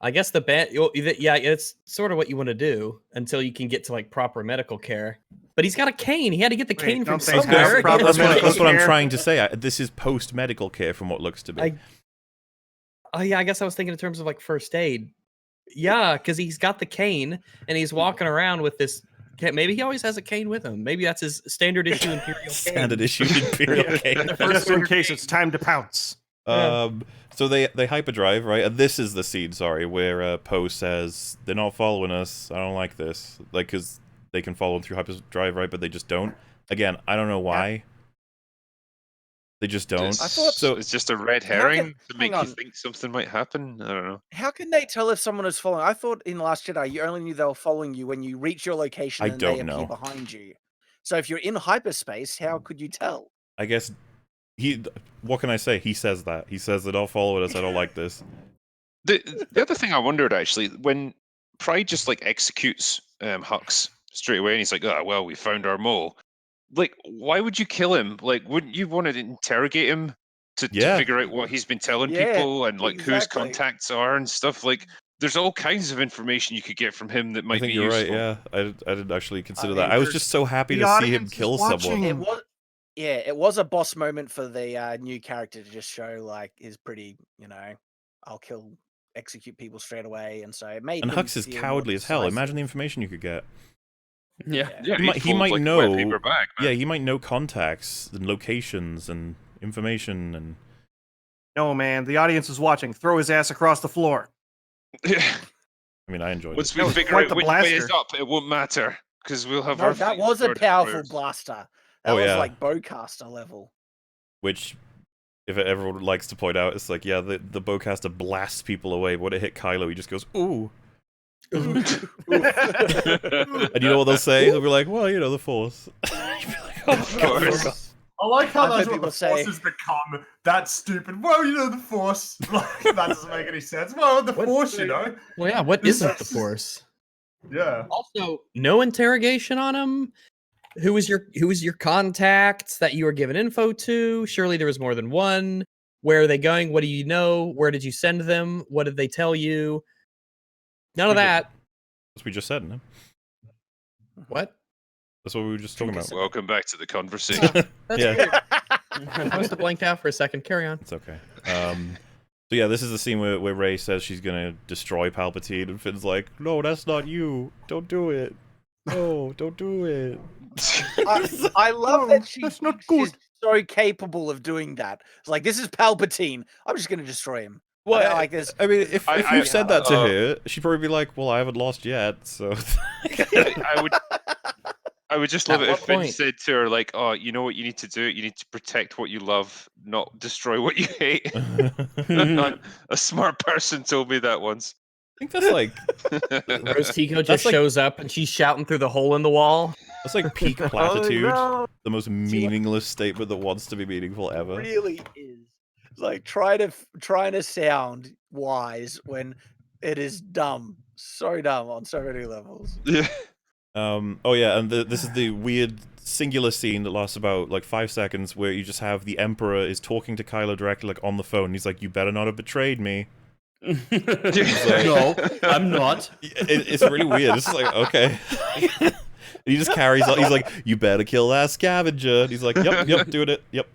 I guess the band. Yeah, it's sort of what you want to do until you can get to like proper medical care. But he's got a cane. He had to get the cane from somewhere. That's what I'm trying to say. This is post medical care from what looks to be. I guess I was thinking in terms of like first aid. Yeah, because he's got the cane and he's walking around with this. Maybe he always has a cane with him. Maybe that's his standard issue Imperial cane. Standard issue Imperial cane. Just in case it's time to pounce. So they hyperdrive, right? And this is the scene, where Poe says, they're not following us. I don't like this. Like, because they can follow them through hyperdrive, right? But they just don't. Again, I don't know why. They just don't. I thought so. It's just a red herring to make you think something might happen. I don't know. How can they tell if someone is following? I thought in Last Jedi you only knew they were following you when you reach your location and they appear behind you. So if you're in hyperspace, how could you tell? I guess what can I say? He says that. He says that I'll follow us. I don't like this. The other thing I wondered, actually, when Pride just like executes Hux straight away and he's like, oh, well, we found our mole. Like, why would you kill him? Like, wouldn't you want to interrogate him to figure out what he's been telling people and like who his contacts are and stuff? Like, there's all kinds of information you could get from him that might be useful. I think you're right. Yeah, I didn't actually consider that. I was just so happy to see him kill someone. It was a boss moment for the new character to just show like his pretty, I'll execute people straight away, and so it made. And Hux is cowardly as hell. Imagine the information you could get. Yeah, he might know. He might know contacts and locations and information and. No, man, the audience is watching. Throw his ass across the floor. I mean, I enjoyed it. Once we figure out which way is up, it won't matter because we'll have our. That was a powerful blaster. That was like bowcaster level. Which, if everyone likes to point out, it's like, yeah, the bowcaster blasts people away. But when it hit Kylo, he just goes, ooh. And you know what they'll say? They'll be like, well, the Force. Of course. I like how that's what the Force has become. That's stupid. Well, the Force. Like, that doesn't make any sense. Well, the Force, Well, yeah, what isn't the Force? Yeah. Also, no interrogation on him. Who was your contact that you were given info to? Surely there was more than one. Where are they going? What do you know? Where did you send them? What did they tell you? None of that. That's what we just said, no? What? That's what we were just talking about. Welcome back to the conversation. Yeah. I must have blanked out for a second. Carry on. It's okay. So yeah, this is the scene where Rey says she's gonna destroy Palpatine, and Finn's like, "No, that's not you. Don't do it. No, don't do it." I love that she's so capable of doing that. It's like, this is Palpatine. I'm just gonna destroy him. Well, I mean, if you said that to her, she'd probably be like, "Well, I haven't lost yet, so." I would just love At it what if Finn point? said to her, like, "Oh, you know what you need to do? You need to protect what you love, not destroy what you hate." A smart person told me that once. I think that's like Rose Tico That's just like- shows up and she's shouting through the hole in the wall. that's like peak platitude. no. The most meaningless statement that wants to be meaningful ever. Really is. It's like trying to sound wise when it is dumb. So dumb on so many levels. Yeah. Oh yeah, and this is the weird singular scene that lasts about like 5 seconds, where you just have the Emperor is talking to Kylo directly, like on the phone. He's like, "You better not have betrayed me." No, I'm not. It's really weird. It's like, okay. He just carries on. He's like, "You better kill that scavenger." And he's like, "Yep, doing it. Yep."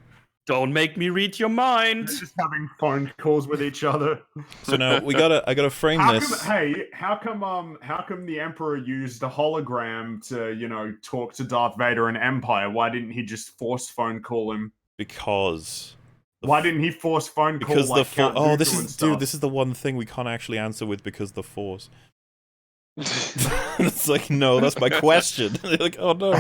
Don't make me read your mind. They're just having phone calls with each other. So now I gotta frame this. How come the Emperor used a hologram to, talk to Darth Vader and Empire? Why didn't he just force phone call him? Because Why didn't he force phone call? because the like Force. Count Oh, Dooku this and is stuff? this is the one thing we can't actually answer with because the Force. It's like, no, that's my question. They're like, oh no.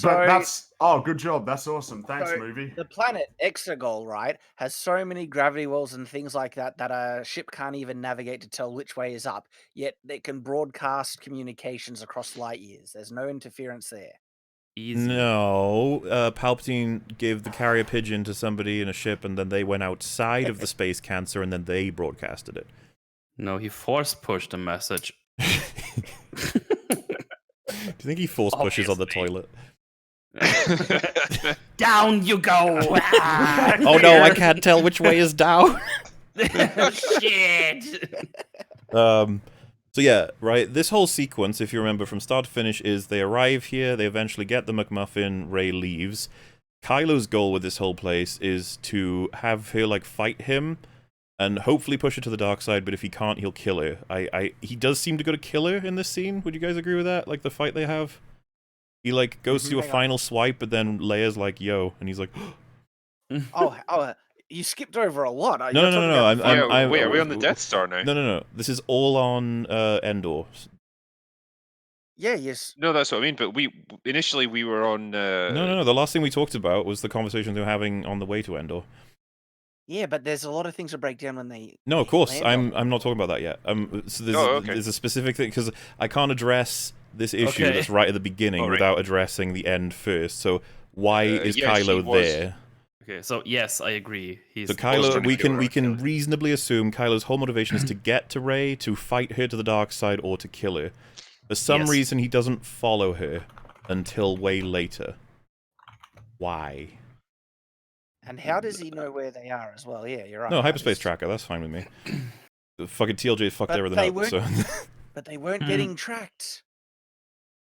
But that's good job. That's awesome. Thanks, So, movie. The planet Exegol, right, has so many gravity wells and things like that that a ship can't even navigate to tell which way is up. Yet it can broadcast communications across light years. There's no interference there. Easy. No, Palpatine gave the carrier pigeon to somebody in a ship, and then they went outside of the space cancer, and then they broadcasted it. No, he force pushed a message. Do you think he force pushes on the toilet? Down you go! Oh no, I can't tell which way is down. Shit! So yeah, right, this whole sequence, if you remember from start to finish, is they arrive here, they eventually get the McMuffin, Rey leaves. Kylo's goal with this whole place is to have her, like, fight him, and hopefully push her to the dark side, but if he can't, he'll kill her. He does seem to go to kill her in this scene. Would you guys agree with that? Like, the fight they have? He, like, goes to do a final swipe, but then Leia's like, yo, and he's like... Oh, you skipped over a lot. No. Wait, are we on the Death Star now? No. This is all on Endor. Yeah, yes. No, that's what I mean. But initially we were on. No. The last thing we talked about was the conversation they were having on the way to Endor. Yeah, but there's a lot of things to break down when they. No, of course. land I'm not talking about that yet. So okay. there's a specific thing because I can't address this issue that's right at the beginning without addressing the end first. So why is Kylo there? Okay, so yes, I agree. So Kylo, we can reasonably assume Kylo's whole motivation is to get to Rey, to fight her to the dark side, or to kill her. For some reason, he doesn't follow her until way later. Why? And how does he know where they are as well? Yeah, you're right. No, hyperspace tracker. That's fine with me. The fucking TLJ fucked everything up. So. But they weren't getting tracked.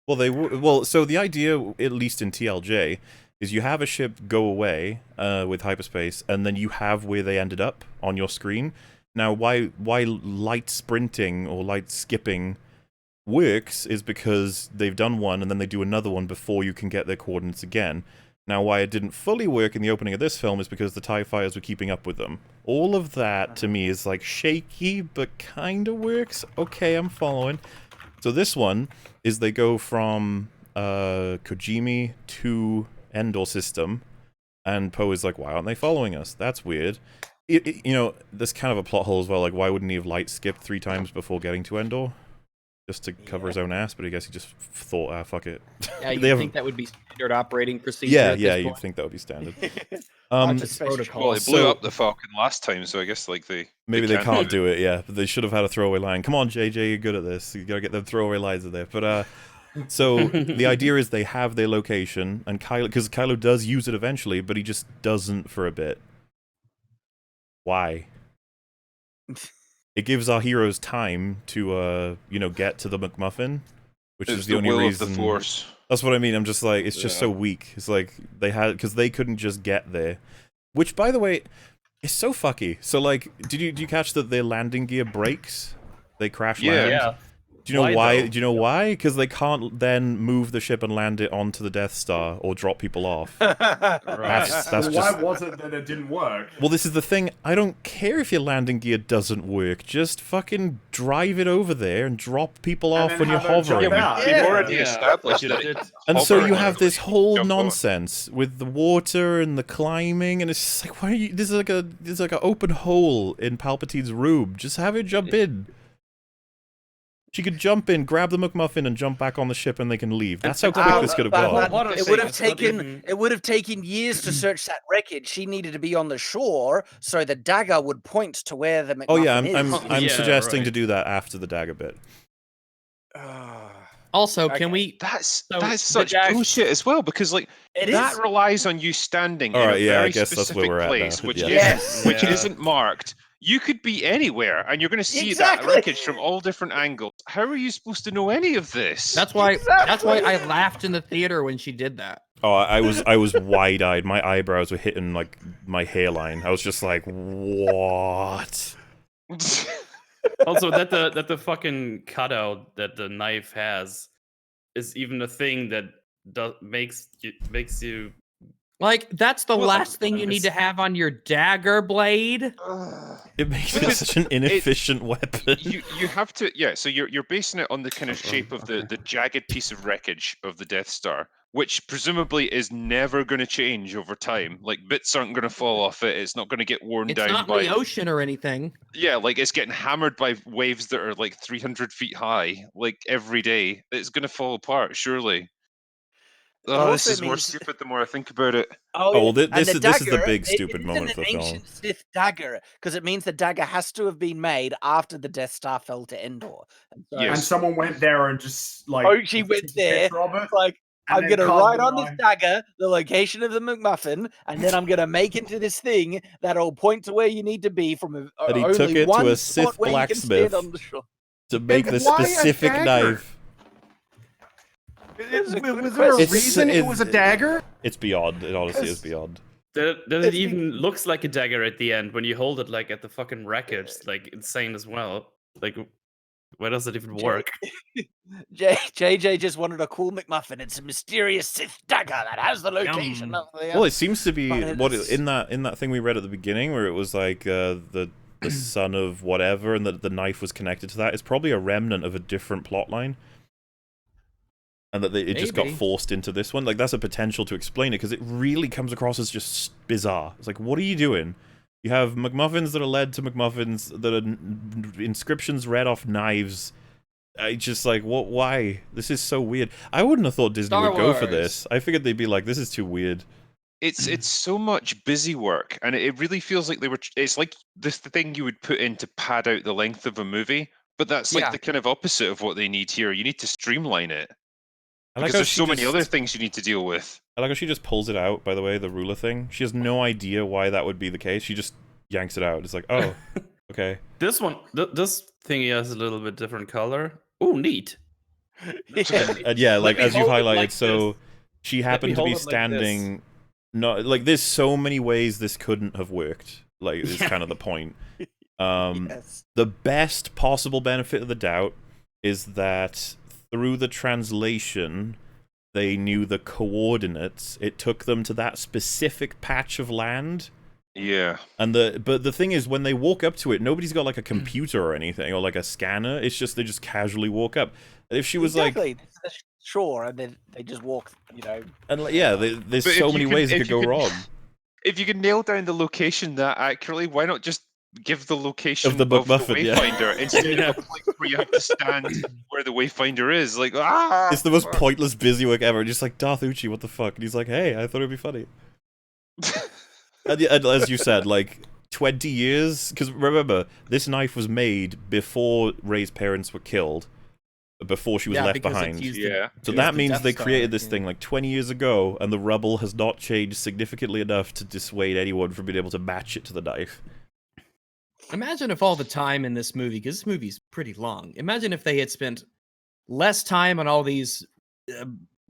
Well, they were. Well, so the idea, at least in TLJ, is you have a ship go away with hyperspace, and then you have where they ended up on your screen. Now, why light sprinting or light skipping works is because they've done one, and then they do another one before you can get their coordinates again. Now, why it didn't fully work in the opening of this film is because the TIE fighters were keeping up with them. All of that, to me, is, like, shaky, but kind of works. Okay, I'm following. So this one is they go from Kojimi to Endor system, and Poe is like, why aren't they following us? That's weird. There's kind of a plot hole as well, like, why wouldn't he have light skipped 3 times before getting to Endor? Just to cover his own ass, but I guess he just thought, fuck it. Yeah, you think that would be standard operating procedure? Yeah, you'd think that would be standard. Protocol. Well, they blew up the Falcon last time, so I guess like maybe they can't do it. Yeah, but they should have had a throwaway line. Come on, JJ, you're good at this. You gotta get them throwaway lines in there. But so the idea is they have their location, and because Kylo does use it eventually, but he just doesn't for a bit. Why? It gives our heroes time to, get to the McMuffin, which is the only reason. Of the Force. That's what I mean. I'm just like, it's just so weak. It's like because they couldn't just get there, which, by the way, is so fucky. So, like, did you catch that their landing gear breaks? They crash land. Yeah. Do you know why? though? Do you know why? Because they can't then move the ship and land it onto the Death Star or drop people off. That's Well, why just. was it that it didn't work? Well, this is the thing. I don't care if your landing gear doesn't work. Just fucking drive it over there and drop people And off then when you're have them jump hovering. out. We've already Yeah, established like that. you did. And so you Hover have this whole jump on. nonsense with the water and the climbing, and it's just like, why are you? There's like an open hole in Palpatine's room. Just have her jump in. She could jump in, grab the McMuffin, and jump back on the ship, and they can leave. That's how quick this could have gone. What I'm It saying would have is not taken even- it would have taken years to search that wreckage. She needed to be on the shore, so the dagger would point to where the McMuffin Oh yeah, I'm Yeah, suggesting to right. do that after the dagger bit. Also, Okay. can we? That's So, such the bullshit as well, because like It that is. relies on you standing All in right, a yeah, I very guess that's where specific we're at place, now. which Yeah. Yes. which Yeah. isn't marked. You could be anywhere, and you're going to see Exactly. that wreckage from all different angles. How are you supposed to know any of this? That's why. That's why Exactly. I laughed in the theater when she did that. Oh, I was wide-eyed. My eyebrows were hitting like my hairline. I was just like, what? Also, that the fucking cutout that the knife has is even a thing that makes you. Like, that's the Well, last thing you need to have on your dagger blade. It makes it Because such an inefficient weapon. you have to, yeah. So you're basing it on the kind of shape of the jagged piece of wreckage of the Death Star, which presumably is never going to change over time. Like bits aren't going to fall off it. It's not going to get worn It's down not by in the ocean or anything. yeah, like it's getting hammered by waves that are like 300 feet high, like every day. It's going to fall apart, surely. Oh, this also is more means- stupid the more I think about it. Oh, well, yeah. this And is the dagger, big it stupid isn't moment of the an film. ancient Sith dagger, because it means the dagger has to have been made after the Death Star fell to Endor. And so, Yes. And someone went there and just like she took went a there. picture of it, It's like, and I'm then gonna carved write the on this knife. dagger the location of the McMuffin, and then I'm gonna make into this thing that'll point to where you need to be from And he only took it to one a spot Sith where you can blacksmith. stand on the shore. To make the why a specific dagger? knife. It's a good Was there a question. reason it was a dagger? It's beyond. It honestly is beyond. That it even looks like a dagger at the end when you hold it like at the fucking wreckage. It's like insane as well. Like, where does it even work? JJ just wanted a cool McMuffin. It's a mysterious Sith dagger that has the location of the. Well, it seems to be But what it's- in that thing we read at the beginning, where it was like the son of whatever, and the knife was connected to that. It's probably a remnant of a different plot line, and that it just got Maybe. forced into this one. Like that's a potential to explain it, because it really comes across as just bizarre. It's like, what are you doing? You have McMuffins that are led to McMuffins that are inscriptions read off knives. I just like, what? Why? This is so weird. I wouldn't have thought Disney Star would go for Wars. this. I figured they'd be like, this is too weird. It's so much busy work, and it really feels like they were. It's like this thing you would put in to pad out the length of a movie, but that's like Yeah. the kind of opposite of what they need here. You need to streamline it I like because how there's she so many just- other things you need to deal with. I like how she just pulls it out, by the way, the ruler thing. She has no idea why that would be the case. She just yanks it out. It's like, oh, okay. This one, this thingy has a little bit different color. Oh, neat. And yeah, like me as you hold it highlighted, like so she happened to hold be it like this. standing. No, like there's so many ways this couldn't have worked. Like is kind of the point. Yes. The best possible benefit of the doubt is that through the translation, they knew the coordinates. It took them to that specific patch of land. Yeah. And but the thing is, when they walk up to it, nobody's got like a computer or anything, or like a scanner. It's just they just casually walk up. If she was Exactly. This is shore, and then they just walk. You know. and like, yeah, there's But if so you many can- ways it if could you go can- wrong. If you can nail down the location that accurately, why not just give the location Of the McMuffin, yeah. wayfinder instead of like, where you have to stand where the wayfinder is? Like, It's the most pointless busy work ever. Just like Darth Uchi, what the fuck? And he's like, hey, I thought it'd be funny. And as you said, like 20 years, because remember, this knife was made before Rey's parents were killed, before she was left because it's behind. used Yeah. So It was that the means Death they Star, created this yeah. thing like 20 years ago, and the rubble has not changed significantly enough to dissuade anyone from being able to match it to the knife. Imagine if all the time in this movie, because this movie's pretty long. Imagine if they had spent less time on all these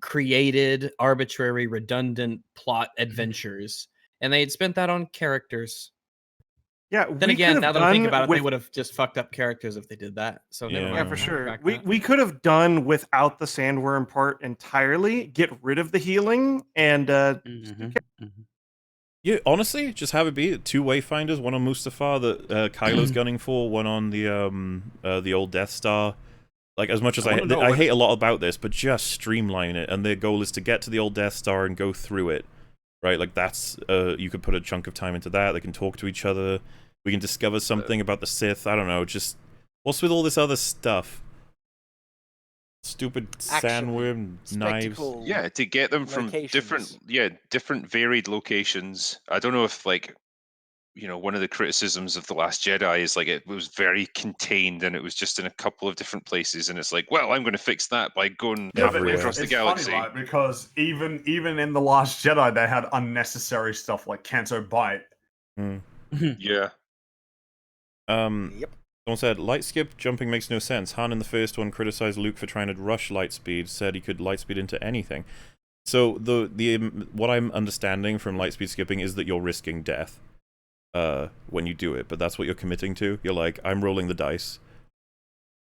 created, arbitrary, redundant plot adventures, and they had spent that on characters. Yeah. Then again, now that I think about it, they would have just fucked up characters if they did that. So never mind. Yeah, for sure. We could have done without the sandworm part entirely. Get rid of the healing and. Yeah, honestly, just have it be 2 Wayfinders, one on Mustafar that Kylo's gunning for, one on the old Death Star. Like, as much as I hate a lot about this, but just streamline it, and their goal is to get to the old Death Star and go through it, right? Like, that's, you could put a chunk of time into that, they can talk to each other, we can discover something about the Sith, I don't know, just, what's with all this other stuff? Stupid sandworm knives. Yeah, to get them from different varied locations. I don't know if, like, you know, one of the criticisms of The Last Jedi is like it was very contained and it was just in a couple of different places, and it's like, well, I'm going to fix that by going halfway across the galaxy. Funny, right? Because even in The Last Jedi, they had unnecessary stuff like Canto Bight. Yeah. Yep. Someone said, light skip jumping makes no sense. Han in the first one criticized Luke for trying to rush light speed, said he could light speed into anything. So what I'm understanding from light speed skipping is that you're risking death when you do it, but that's what you're committing to. You're like, I'm rolling the dice.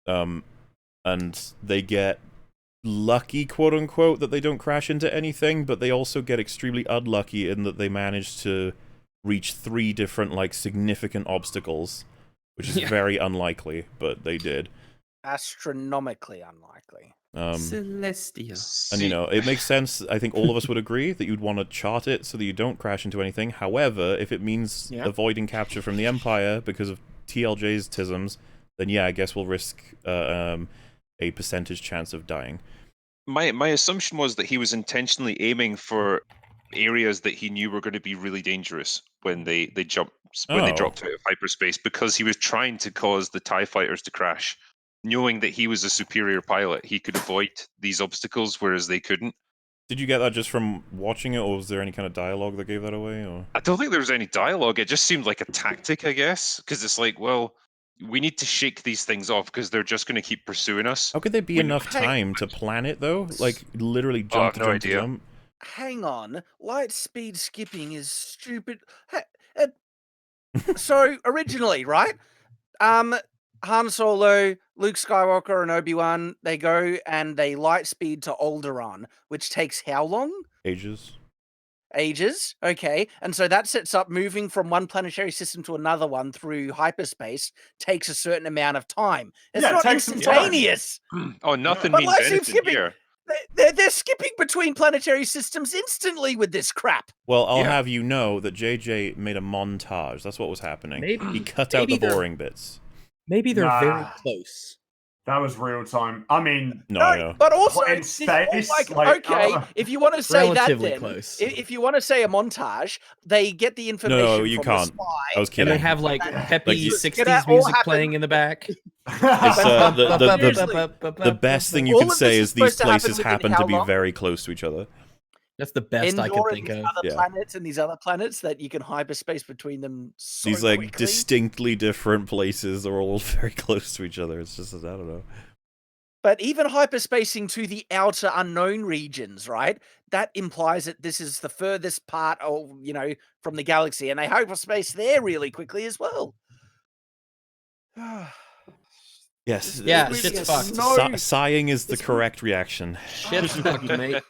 And they get lucky, quote unquote, that they don't crash into anything, but they also get extremely unlucky in that they manage to reach 3 different, like, significant obstacles. Which is very unlikely, but they did. Astronomically unlikely. Celestial. And, you know, it makes sense. I think all of us would agree that you'd want to chart it so that you don't crash into anything. However, if it means avoiding capture from the Empire because of TLJ's tisms, then yeah, I guess we'll risk a percentage chance of dying. My assumption was that he was intentionally aiming for areas that he knew were going to be really dangerous when they dropped out of hyperspace, because he was trying to cause the TIE fighters to crash, knowing that he was a superior pilot. He could avoid these obstacles, whereas they couldn't. Did you get that just from watching it, or was there any kind of dialogue that gave that away? Or I don't think there was any dialogue. It just seemed like a tactic, I guess, because it's like, well, we need to shake these things off because they're just going to keep pursuing us. How could there be enough time to plan it, though? Like, literally jump to jump. Hang on, light speed skipping is stupid. So originally, right? Han Solo, Luke Skywalker, and Obi-Wan, they go and they light speed to Alderaan, which takes how long? Ages. Okay. And so that sets up moving from one planetary system to another one through hyperspace takes a certain amount of time. It's not instantaneous. Oh, nothing means anything here. They're skipping between planetary systems instantly with this crap. Well, I'll have you know that JJ made a montage. That's what was happening. He cut out the boring bits. Maybe they're very close. That was real time. I mean, no. But also, in space, if you want to say that, then close. If you want to say a montage, they get the information. No, you from can't. The spy, I was kidding. And they have like peppy 60s music playing in the back. The best thing you can say is these places happen to be very close to each other. That's the best I can think of. Other planets and these other planets that you can hyperspace between them. So these like quickly. Distinctly different places are all very close to each other. It's just, I don't know. But even hyperspacing to the outer unknown regions, right? That implies that this is the furthest part of, from the galaxy, and they hyperspace there really quickly as well. Yes. Yeah, shit's fucked. Sighing is the correct reaction. Shit's fucked, mate.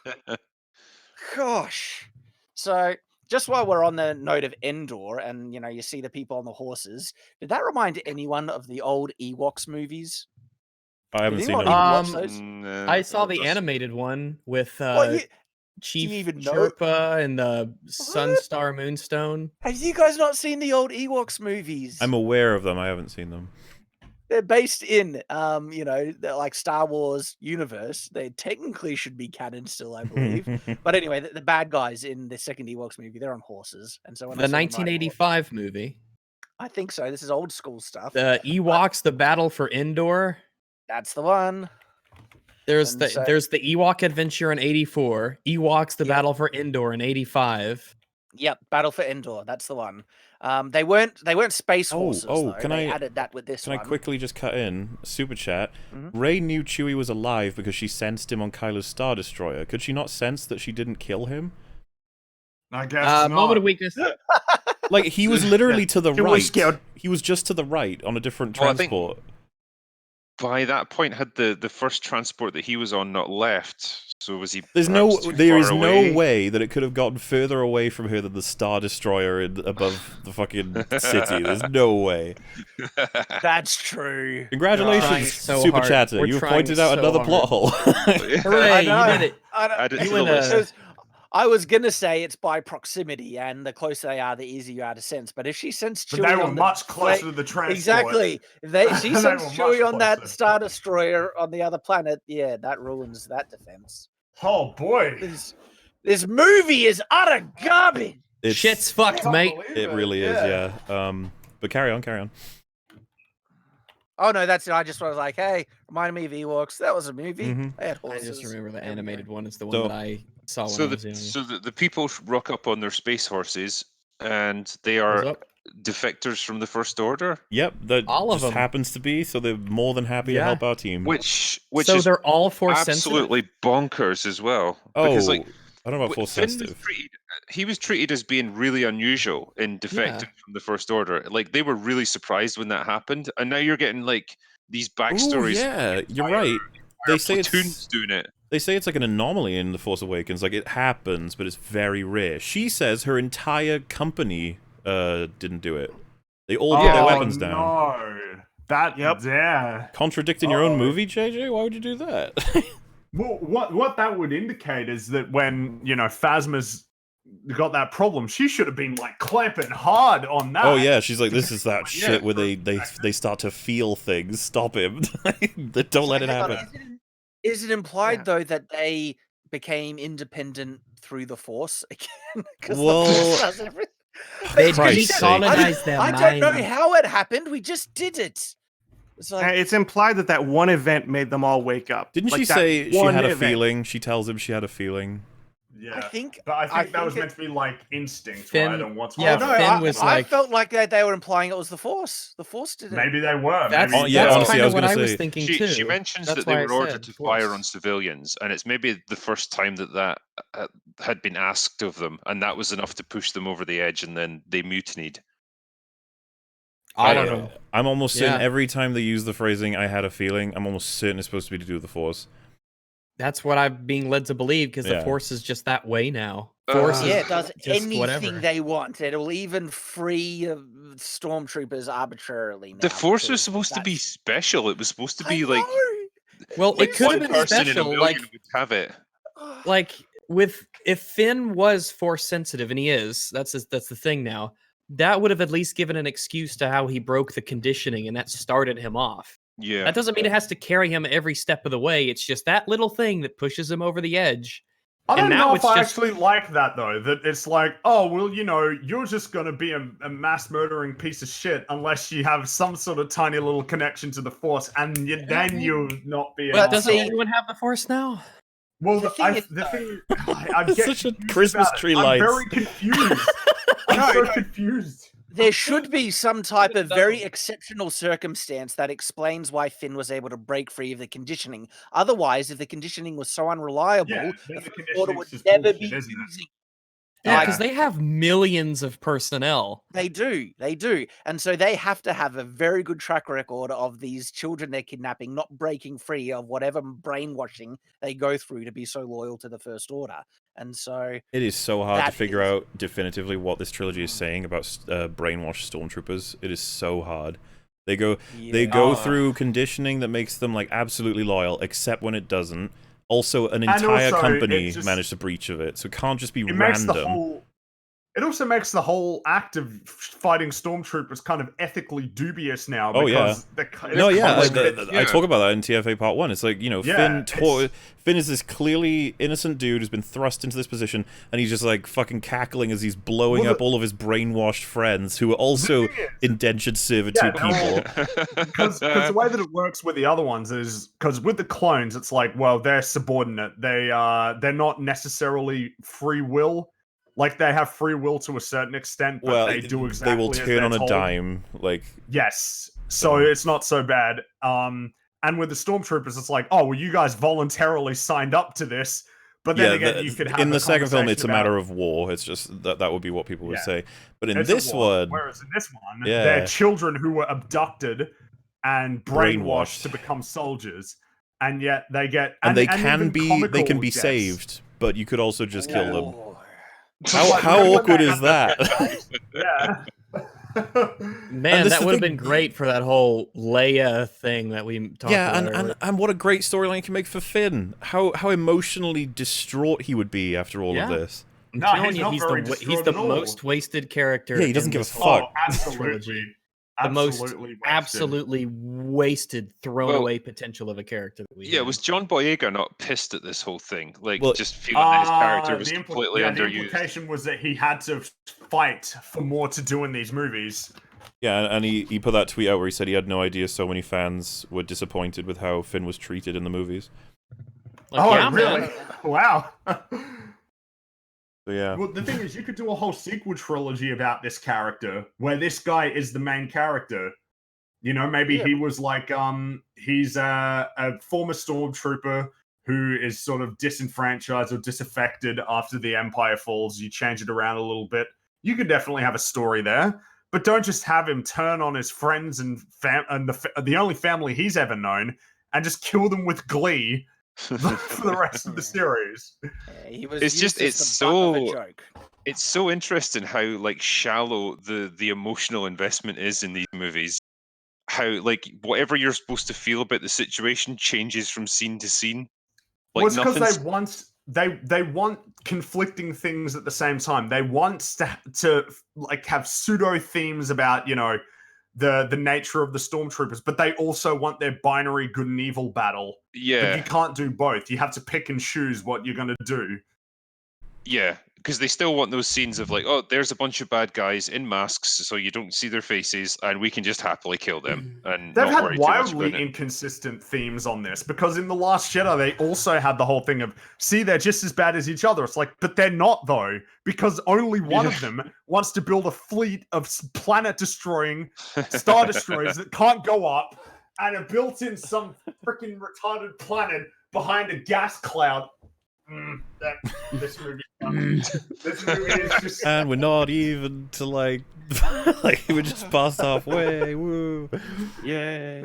Gosh. So, just while we're on the note of Endor, and you see the people on the horses, did that remind anyone of the old Ewoks movies? I haven't seen it. I saw the animated one with Chief Chirpa and the Sunstar Moonstone. Have you guys not seen the old Ewoks movies? I'm aware of them. I haven't seen them. They're based in, like Star Wars universe. They technically should be canon still, I believe. But anyway, the bad guys in the second Ewoks movie, they're on horses. And so when the 1985 movie. I think so. This is old school stuff. The Ewoks, The Battle for Endor. That's the one. There's the Ewok Adventure in 84. Ewoks, The Battle for Endor in 85. Yep, Battle for Endor. That's the one. They weren't space horses. Though. They added that with this one. Can I quickly just cut in? Super chat. Rey knew Chewie was alive because she sensed him on Kylo's Star Destroyer. Could she not sense that she didn't kill him? I guess not. Moment of weakness. Like, he was literally to the He was right. scared. He was just to the right on a different Well, I think- transport. By that point, had the first transport that he was on not left? So was he? There perhaps is too far no away? way that it could have gotten further away from her than the Star Destroyer above the fucking city. There's no way. That's true. Congratulations, so Super hard. Chatter. We're You've trying pointed out so another hard. plot hole. Hooray! You did it. Add it You to the and, list. I was gonna say it's by proximity, and the closer they are, the easier you are to sense. But if she sensed But Chewie they were on much the closer to the transport. exactly, she They sensed were much Chewie on that closer. Star Destroyer on the other planet. Yeah, that ruins that defense. Oh boy. This movie is utter garbage. Shit's fucked, mate. It really is, yeah. But carry on. Oh no, that's it. I just was like, hey, reminded me of Ewoks. That was a movie. They had I horses. just remember the animated one is the one So- that I saw when So I was young. the people rock up on their space horses, and they What's are up? defectors from the First Order. Yep, that All of just them. happens to be, so they're more than happy to Yeah. help our team. Which So is they're all force sensitive. absolutely bonkers as well. Oh, Because like I don't know about force Finn was sensitive. he was treated as being really unusual in defecting from the First Order. Like they were really surprised when that happened, and now you're getting like these Oh, backstories. yeah, you're right. They say platoons it's doing it. They say it's like an anomaly in The Force Awakens, like it happens, but it's very rare. She says her entire company didn't do it. They all put their weapons down. No. That, yeah. Contradicting your own movie, JJ? Why would you do that? Well, what that would indicate is that when, Phasma's got that problem, she should have been, like, clamping hard on that. Oh yeah, she's like, this is that shit where they start to feel things. Stop him. Don't let it happen. Is it implied though that they became independent through the Force again? 'Cause the Well, Force does everything. They Christ's sake. decolonized their I mind. don't know how it happened. We just did it. It's like It's implied that one event made them all wake up. Didn't Like she that say she one had a event. feeling? She tells him she had a feeling. Yeah. I think that was meant to be, like, instinct, Finn- right? And what's yeah, wrong. no, Finn was I like- felt like they were implying it was the Force. The Force did it. Maybe they were. That's, maybe yeah, that's honestly, kind I of was what gonna I was say- thinking too. She mentions That's that they why I were ordered said to Force. fire on civilians, and it's maybe the first time that had been asked of them, and that was enough to push them over the edge, and then they mutinied. All of them. I'm almost certain Yeah. every time they use the phrasing, I had a feeling, I'm almost certain it's supposed to be to do with the Force. That's what I'm being led to believe because the Yeah. Force is just that way now. Force is Yeah, it does just anything whatever. they want. It'll even free stormtroopers arbitrarily now. The Force was because supposed to be that's- special. It was supposed to I be like know! Well, like it could one have been person in a special. million Like, would have it. if Finn was Force sensitive, and he is, that's the thing now. That would have at least given an excuse to how he broke the conditioning, and that started him off. Yeah. That doesn't mean it has to carry him every step of the way. It's just that little thing that pushes him over the edge. I don't And now know if it's I just- actually like that, though. That it's like, oh, well, you're just going to be a mass murdering piece of shit unless you have some sort of tiny little connection to the Force, and then you'll not be. But an doesn't asshole. everyone have the Force now? Well, The thing is, I'm It's getting such a confused Christmas about it. tree I'm lights. very confused. I'm so confused. There should be some type of very exceptional circumstance that explains why Finn was able to break free of the conditioning. Otherwise, if the conditioning was so unreliable, Yeah, the then the First Order conditioning's would just never bullshit, be isn't it? using. Yeah, Like, because they have millions of personnel. They do. And so they have to have a very good track record of these children they're kidnapping not breaking free of whatever brainwashing they go through to be so loyal to the First Order. And so It is so hard to That figure is- out definitively what this trilogy is saying about brainwashed stormtroopers. It is so hard. They go through conditioning that makes them like absolutely loyal, except when it doesn't. Also, an entire also, company it just- managed to breach of it, so it can't just be It makes the random. whole. It also makes the whole act of fighting stormtroopers kind of ethically dubious now. Oh, yeah. Because No, yeah, Yeah. I talk about that in TFA Part 1. It's like, Yeah, Finn is this clearly innocent dude who's been thrust into this position, and he's just like fucking cackling as he's blowing up all of his brainwashed friends who are also indentured servitude people. Because the way that it works with the other ones is because with the clones, it's like, well, they're subordinate. They're not necessarily free will. Like they have free will to a certain extent, but Well, they do exactly. they will as turn they're on a told. dime. Like, Yes, so it's not so bad. And with the stormtroopers, it's like, oh, well, you guys voluntarily signed up to this, But then again, you could have in the second film, it's a about... matter of war. It's just that would be what people would say. But in it's this one, whereas in this one, they're children who were abducted and brainwashed to become soldiers, and yet they get they can be deaths. saved, but you could also just kill them. How awkward is that? Yeah. Man, that would have been great for that whole Leia thing that we talked about. And what a great storyline can make for Finn. How emotionally distraught he would be after all of this. No, he's the most wasted character. Yeah, he doesn't give a fuck. Oh, absolutely. The most absolutely wasted, thrown away potential of a character that we had. Was John Boyega not pissed at this whole thing? Like, just feeling that his character was completely underused. The implication was that he had to fight for more to do in these movies. Yeah, and he put that tweet out where he said he had no idea so many fans were disappointed with how Finn was treated in the movies. Really? Wow. So, yeah. Well, the thing is, you could do a whole sequel trilogy about this character, where this guy is the main character. You know, maybe he was like, he's a former stormtrooper who is sort of disenfranchised or disaffected after the Empire falls. You change it around a little bit. You could definitely have a story there, but don't just have him turn on his friends and the only family he's ever known and just kill them with glee. For the rest of the series, it's so interesting how like shallow the emotional investment is in these movies. How like whatever you're supposed to feel about the situation changes from scene to scene. Like, well, it's because they want conflicting things at the same time. They want to like have pseudo themes about the nature of the stormtroopers, but they also want their binary good and evil battle. Yeah. But you can't do both. You have to pick and choose what you're going to do. Yeah, because they still want those scenes of like, oh, there's a bunch of bad guys in masks, so you don't see their faces, and we can just happily kill them. And they've not had wildly inconsistent themes on this, because in The Last Jedi, they also had the whole thing of, see, they're just as bad as each other. It's like, but they're not, though, because only one of them wants to build a fleet of planet-destroying Star Destroyers that can't go up, and are built in some freaking retarded planet behind a gas cloud. This movie is just... And we're not even to like we're just past halfway. Woo! Yay!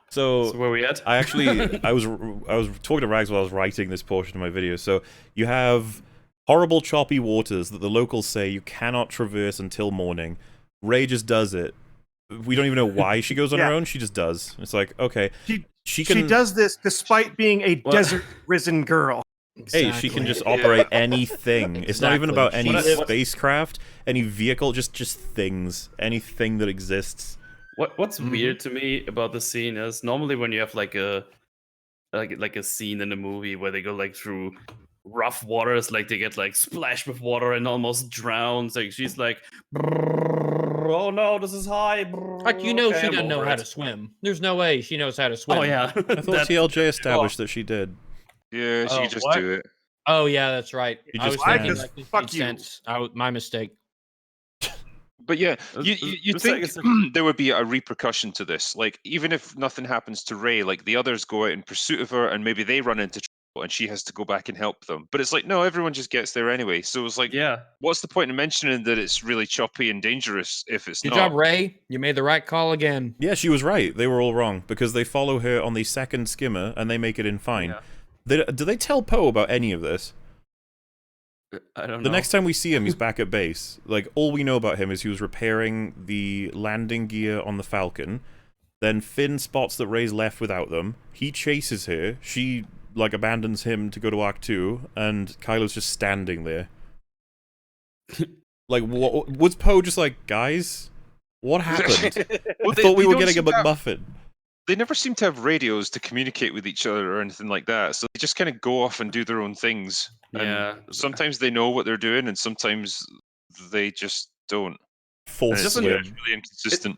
So where we at? I was talking to Rags while I was writing this portion of my video. So you have horrible choppy waters that the locals say you cannot traverse until morning. Rey just does it. We don't even know why she goes on her own. She just does. It's like, okay. She does this despite being a desert-risen girl. Exactly. Hey, she can just operate anything. It's not even about any spacecraft, any vehicle, just things. Anything that exists. What's weird to me about the scene is normally when you have like a scene in a movie where they go like through rough waters, like they get like splashed with water and almost drowned. Like she's like, oh no, this is high. Like she doesn't know how to swim. There's no way she knows how to swim. Oh yeah, I thought TLJ established that she did. Yeah, she just do it. Oh yeah, that's right. I was thinking like this made sense. My mistake. But yeah, you think there would be a repercussion to this? Like, even if nothing happens to Rey, like the others go out in pursuit of her, and maybe they run into trouble, and she has to go back and help them. But it's like, no, everyone just gets there anyway. So it's like, what's the point in mentioning that it's really choppy and dangerous if it's not? Good job, Rey. You made the right call again. Yeah, she was right. They were all wrong because they follow her on the second skimmer, and they make it in fine. Yeah. Do they tell Poe about any of this? I don't know. The next time we see him, he's back at base. Like, all we know about him is he was repairing the landing gear on the Falcon. Then Finn spots that Rey's left without them. He chases her. She, like, abandons him to go to Arc 2, and Kylo's just standing there. Like, what, was Poe just like, guys, what happened? I thought we were getting a McMuffin. They never seem to have radios to communicate with each other or anything like that, so they just kind of go off and do their own things. Yeah. And sometimes they know what they're doing, and sometimes they just don't. It's really inconsistent.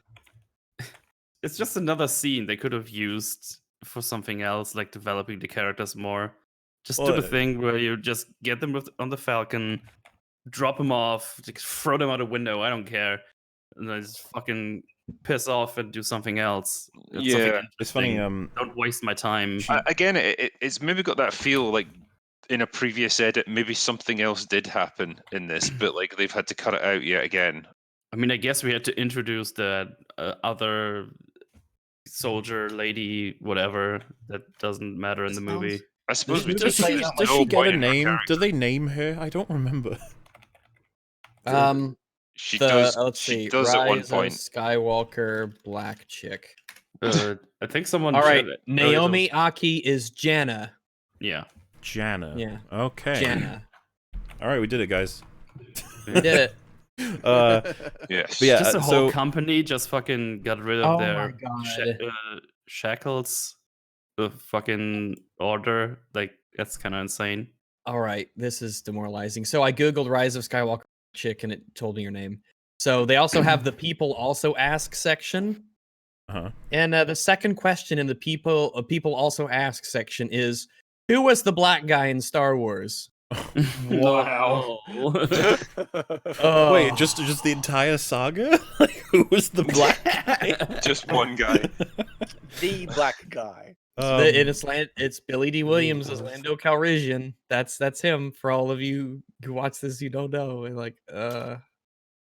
It's just another scene they could have used for something else, like developing the characters more. Just do the thing where you just get them on the Falcon, drop them off, throw them out a window, I don't care, and then just fucking piss off and do something else. It's funny. Don't waste my time. Again, it's maybe got that feel like in a previous edit, maybe something else did happen in this, but like they've had to cut it out yet again. I mean, I guess we had to introduce the other soldier lady, whatever. That doesn't matter in the movie. I suppose we Does just she get a name? Do they name her? I don't remember. She does. Let's She see. does Rise at one of point. Skywalker, black chick. I think someone. All right, said it. Naomi Aki is Janna. Yeah. Jana. Yeah. Okay. Jana. All right, we did it, guys. We did it. Yes. But yeah, Just the so whole company just fucking got rid of Oh my their God. shackles. The fucking order. Like, that's kind of insane. All right, this is demoralizing. So I googled Rise of Skywalker chick and it told me your name. So they also have the people also ask section. And the second question in the people also ask section is, who was the black guy in Star Wars? Wow. Wait, just the entire saga? Like, who was the black guy? Just one guy. The black guy. It's Billy D. Williams as Lando Calrissian. That's him. For all of you who watch this, you don't know. Like, so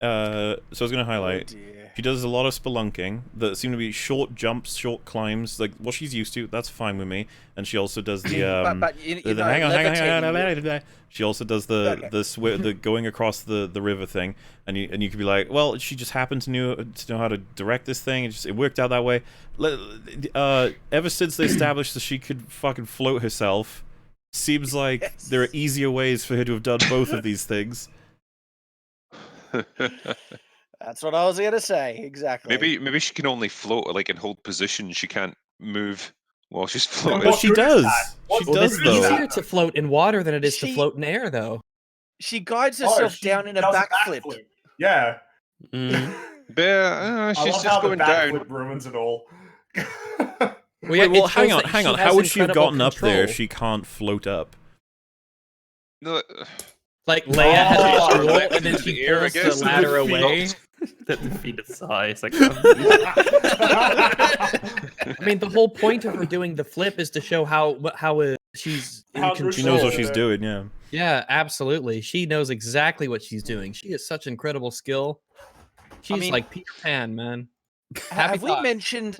I was gonna highlight. She does a lot of spelunking that seem to be short jumps, short climbs, like what she's used to. That's fine with me. And she also does the hang on. She also does the going across the river thing, and you could be like, well, she just happened to know how to direct this thing. It worked out that way. Ever since they established that she could fucking float herself, seems like there are easier ways for her to have done both of these things. That's what I was gonna say. Exactly. Maybe she can only float like in hold position. She can't move while she's floating. Well, she does. She does it's though. easier to float in water than it is to float in air, though. She guides herself down in a backflip. Yeah. She's just going down. Ruins it all. Well, hang on. How would she have gotten up there if she can't float up? No. Like Leia has a tool, and then she pulls the ladder away. That defeated size. Like, I mean, the whole point of her doing the flip is to show how she's in control. She knows what she's doing. Yeah. Yeah, absolutely. She knows exactly what she's doing. She has such incredible skill. She's like Peter Pan, man. Have we mentioned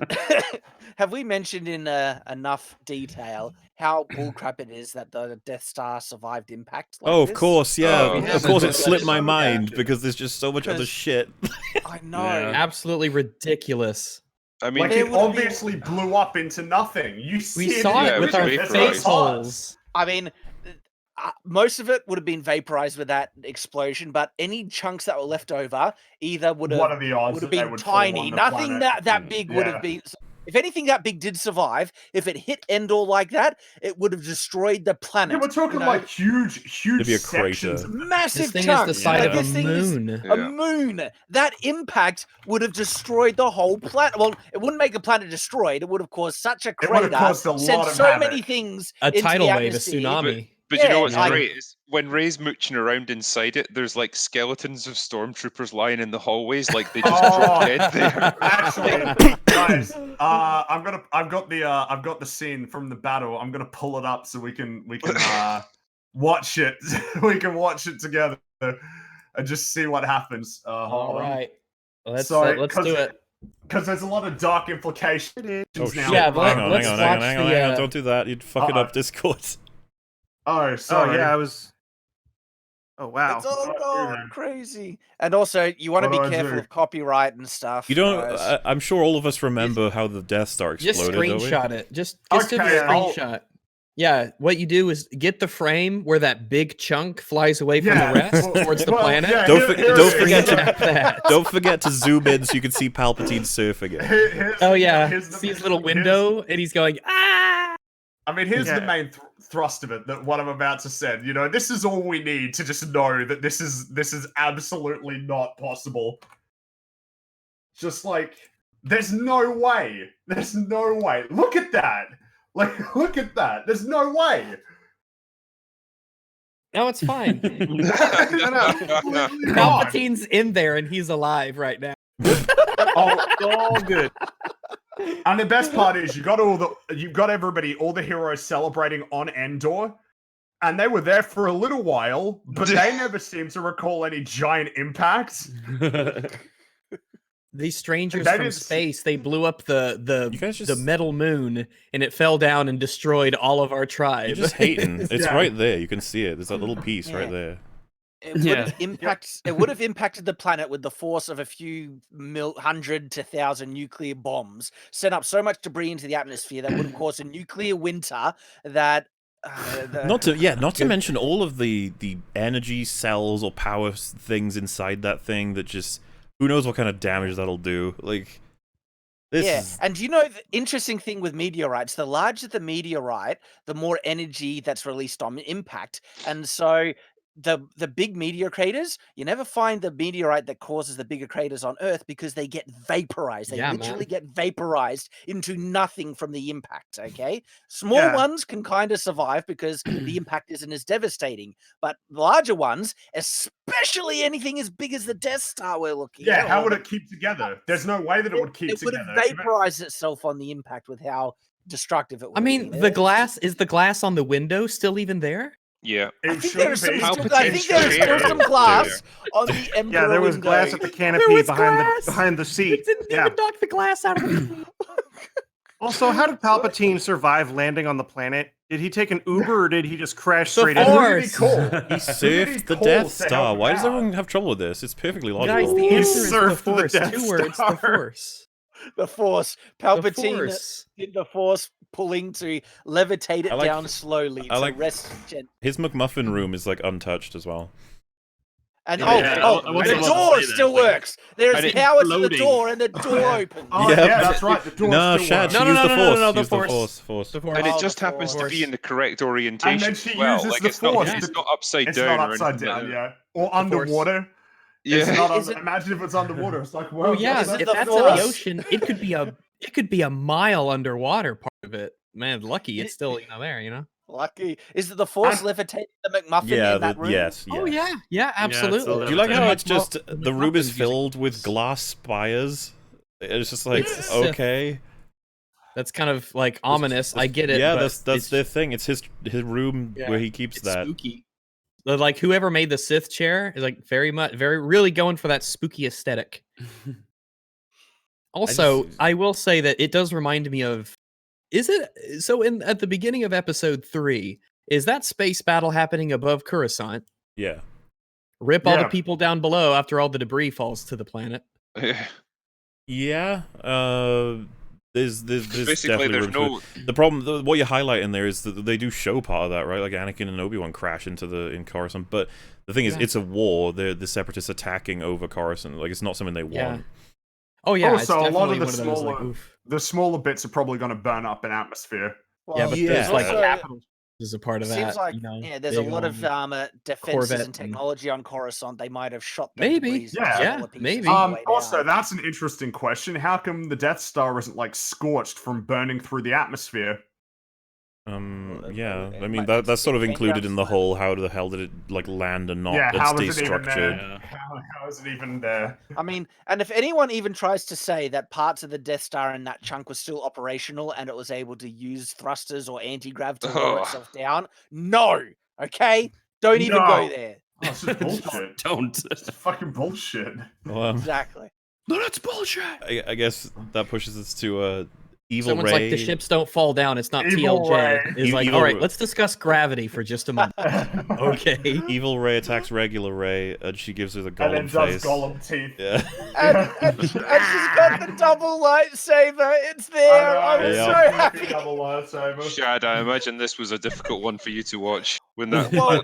in enough detail how bullcrap it is that the Death Star survived impact? Like of course, yeah. Of course, it slipped my Yeah. mind because there's just so much other shit. I know. Absolutely ridiculous. I mean, like it obviously blew up into nothing. We saw it with our face holes. I mean, most of it would have been vaporized with that explosion, but any chunks that were left over either would have, what are the odds would have been tiny. Nothing that big would have been. If anything that big did survive, if it hit Endor like that, it would have destroyed the planet. Yeah, we're talking like huge It'd be a sections. crater. Massive This thing chunks. is the size Like, of this a thing is moon. a moon. That impact would have destroyed the whole planet. Well, it wouldn't make the planet destroyed. It would have caused such a crater. It would have caused a sent lot of so havoc. many things. A into tidal the wave, a atmosphere. tsunami. But you know what's Yeah, great is when Rey's mooching around inside it, there's like skeletons of stormtroopers lying in the hallways, like they just dropped dead there. Actually, guys, I've got the scene from the battle. I'm gonna pull it up so we can watch it. We can watch it together and just see what happens. All right, let's do it. Because there's a lot of dark implications Oh, now. Yeah, hang on. the, Don't do that. You'd fuck it up, Discord. Oh, sorry. Oh yeah, I was. Oh wow. It's all gone crazy. And also, you want to What be do I careful do? of copyright and stuff. You don't. guys. I'm sure all of us remember how the Death Star Just exploded. screenshot it. Just do the Okay, screenshot. Yeah, what you do is get the frame where that big chunk flies away from Yeah. the rest towards the planet. yeah, Don't forget Snap that. Don't forget to zoom in so you can see Palpatine surfing it. Oh yeah, here's the- see his little window, and he's going ah. I mean, here's the Yeah. main thrust of it. That what I'm about to say. You know, this is all we need to just know that this is absolutely not possible. Just like, there's no way. There's no way. Look at that. Like, look at that. There's no way. No, it's fine. Not. Palpatine's in there, and he's alive right now. all good. And the best part is you've got everybody, all the heroes celebrating on Endor, and they were there for a little while, but they never seem to recall any giant impacts. These strangers from space, they blew up the metal moon, and it fell down and destroyed all of our tribe. You're just hating. It's right there. You can see it. There's that little piece right there. It would have impacted the planet with the force of a few 100 to 1,000 nuclear bombs, sent up so much debris into the atmosphere that would have caused a nuclear winter that. Not to mention all of the energy cells or power things inside that thing that just. Who knows what kind of damage that'll do? Like, this and you know the interesting thing with meteorites, the larger the meteorite, the more energy that's released on impact. And so the big meteor craters, you never find the meteorite that causes the bigger craters on Earth because they get vaporized. They literally get vaporized into nothing from the impact, okay? Small ones can kind of survive because the impact isn't as devastating. But larger ones, especially anything as big as the Death Star we're looking at. Yeah, how would it keep together? There's no way that it would keep together. It would have vaporized itself on the impact with how destructive it would be. I mean, the glass on the window still even there? Yeah, I think there's still some glass on the Emperor. Yeah, there was window. glass at the canopy behind the seat. It didn't even knock the glass out of the Also, how did Palpatine survive landing on the planet? Did he take an Uber or did he just crash straight in? He surfed the Death Star. Why does everyone have trouble with this? It's perfectly logical. Guys, the answer is the Force. 2 words, the Force. The Force. Palpatine did the Force pulling to levitate it down slowly to rest gently. His McMuffin room is like untouched as well. And the door still works. There's power to the door, and the door opens. Yeah, that's right. The door. No, Shad, she used the Force. And it just happens to be in the correct orientation. And then she uses the Force. It's not upside down. It's not upside down, yeah. Or underwater. Yeah. Imagine if it's underwater. It's like, well, if that's in the ocean, it could be a mile underwater part of it. Man, lucky it's still there, Lucky. Is it the Force levitating the McMuffin in that room? Yes. Oh yeah, absolutely. Do you like how it's just the room is filled with glass spires? It's just like okay. That's kind of like ominous. I get it. Yeah, that's their thing. It's his room where he keeps that. Spooky. Like whoever made the Sith chair is like really going for that spooky aesthetic. Also, I will say that it does remind me of. Is it so? At the beginning of Episode 3, is that space battle happening above Coruscant? Yeah. Rip all the people down below after all the debris falls to the planet. Yeah. There's basically there's no. The problem, what you highlight in there is that they do show part of that, right? Like Anakin and Obi-Wan crash in Coruscant, but the thing is, it's a war. They're the Separatists attacking over Coruscant. Like it's not something they want. Oh yeah. Also, a lot of the smaller bits are probably going to burn up in atmosphere. Well, but there's like capital is a part of that. Seems like there's a lot of defenses and technology on Coruscant. They might have shot them. Maybe. Maybe. Also, that's an interesting question. How come the Death Star isn't like scorched from burning through the atmosphere? Yeah, I mean that's sort of included in the whole. How the hell did it like land and not stay structured? How is it even there? I mean, and if anyone even tries to say that parts of the Death Star and that chunk was still operational and it was able to use thrusters or anti-grav to lower itself down, no, okay, don't even go there. That's just bullshit. Don't. It's fucking bullshit. Well, exactly. No, that's bullshit. I guess that pushes us to Evil Someone's Ray. like, the ships don't fall down. It's not Evil TLJ. Ray. It's like, all right, let's discuss gravity for just a moment. Okay. Evil Ray attacks regular Ray, and she gives her the Gollum and then face. does Gollum teeth. Yeah. and she's got the double lightsaber. It's there. I'm so happy. Double lightsaber. Shad, I imagine this was a difficult one for you to watch when that double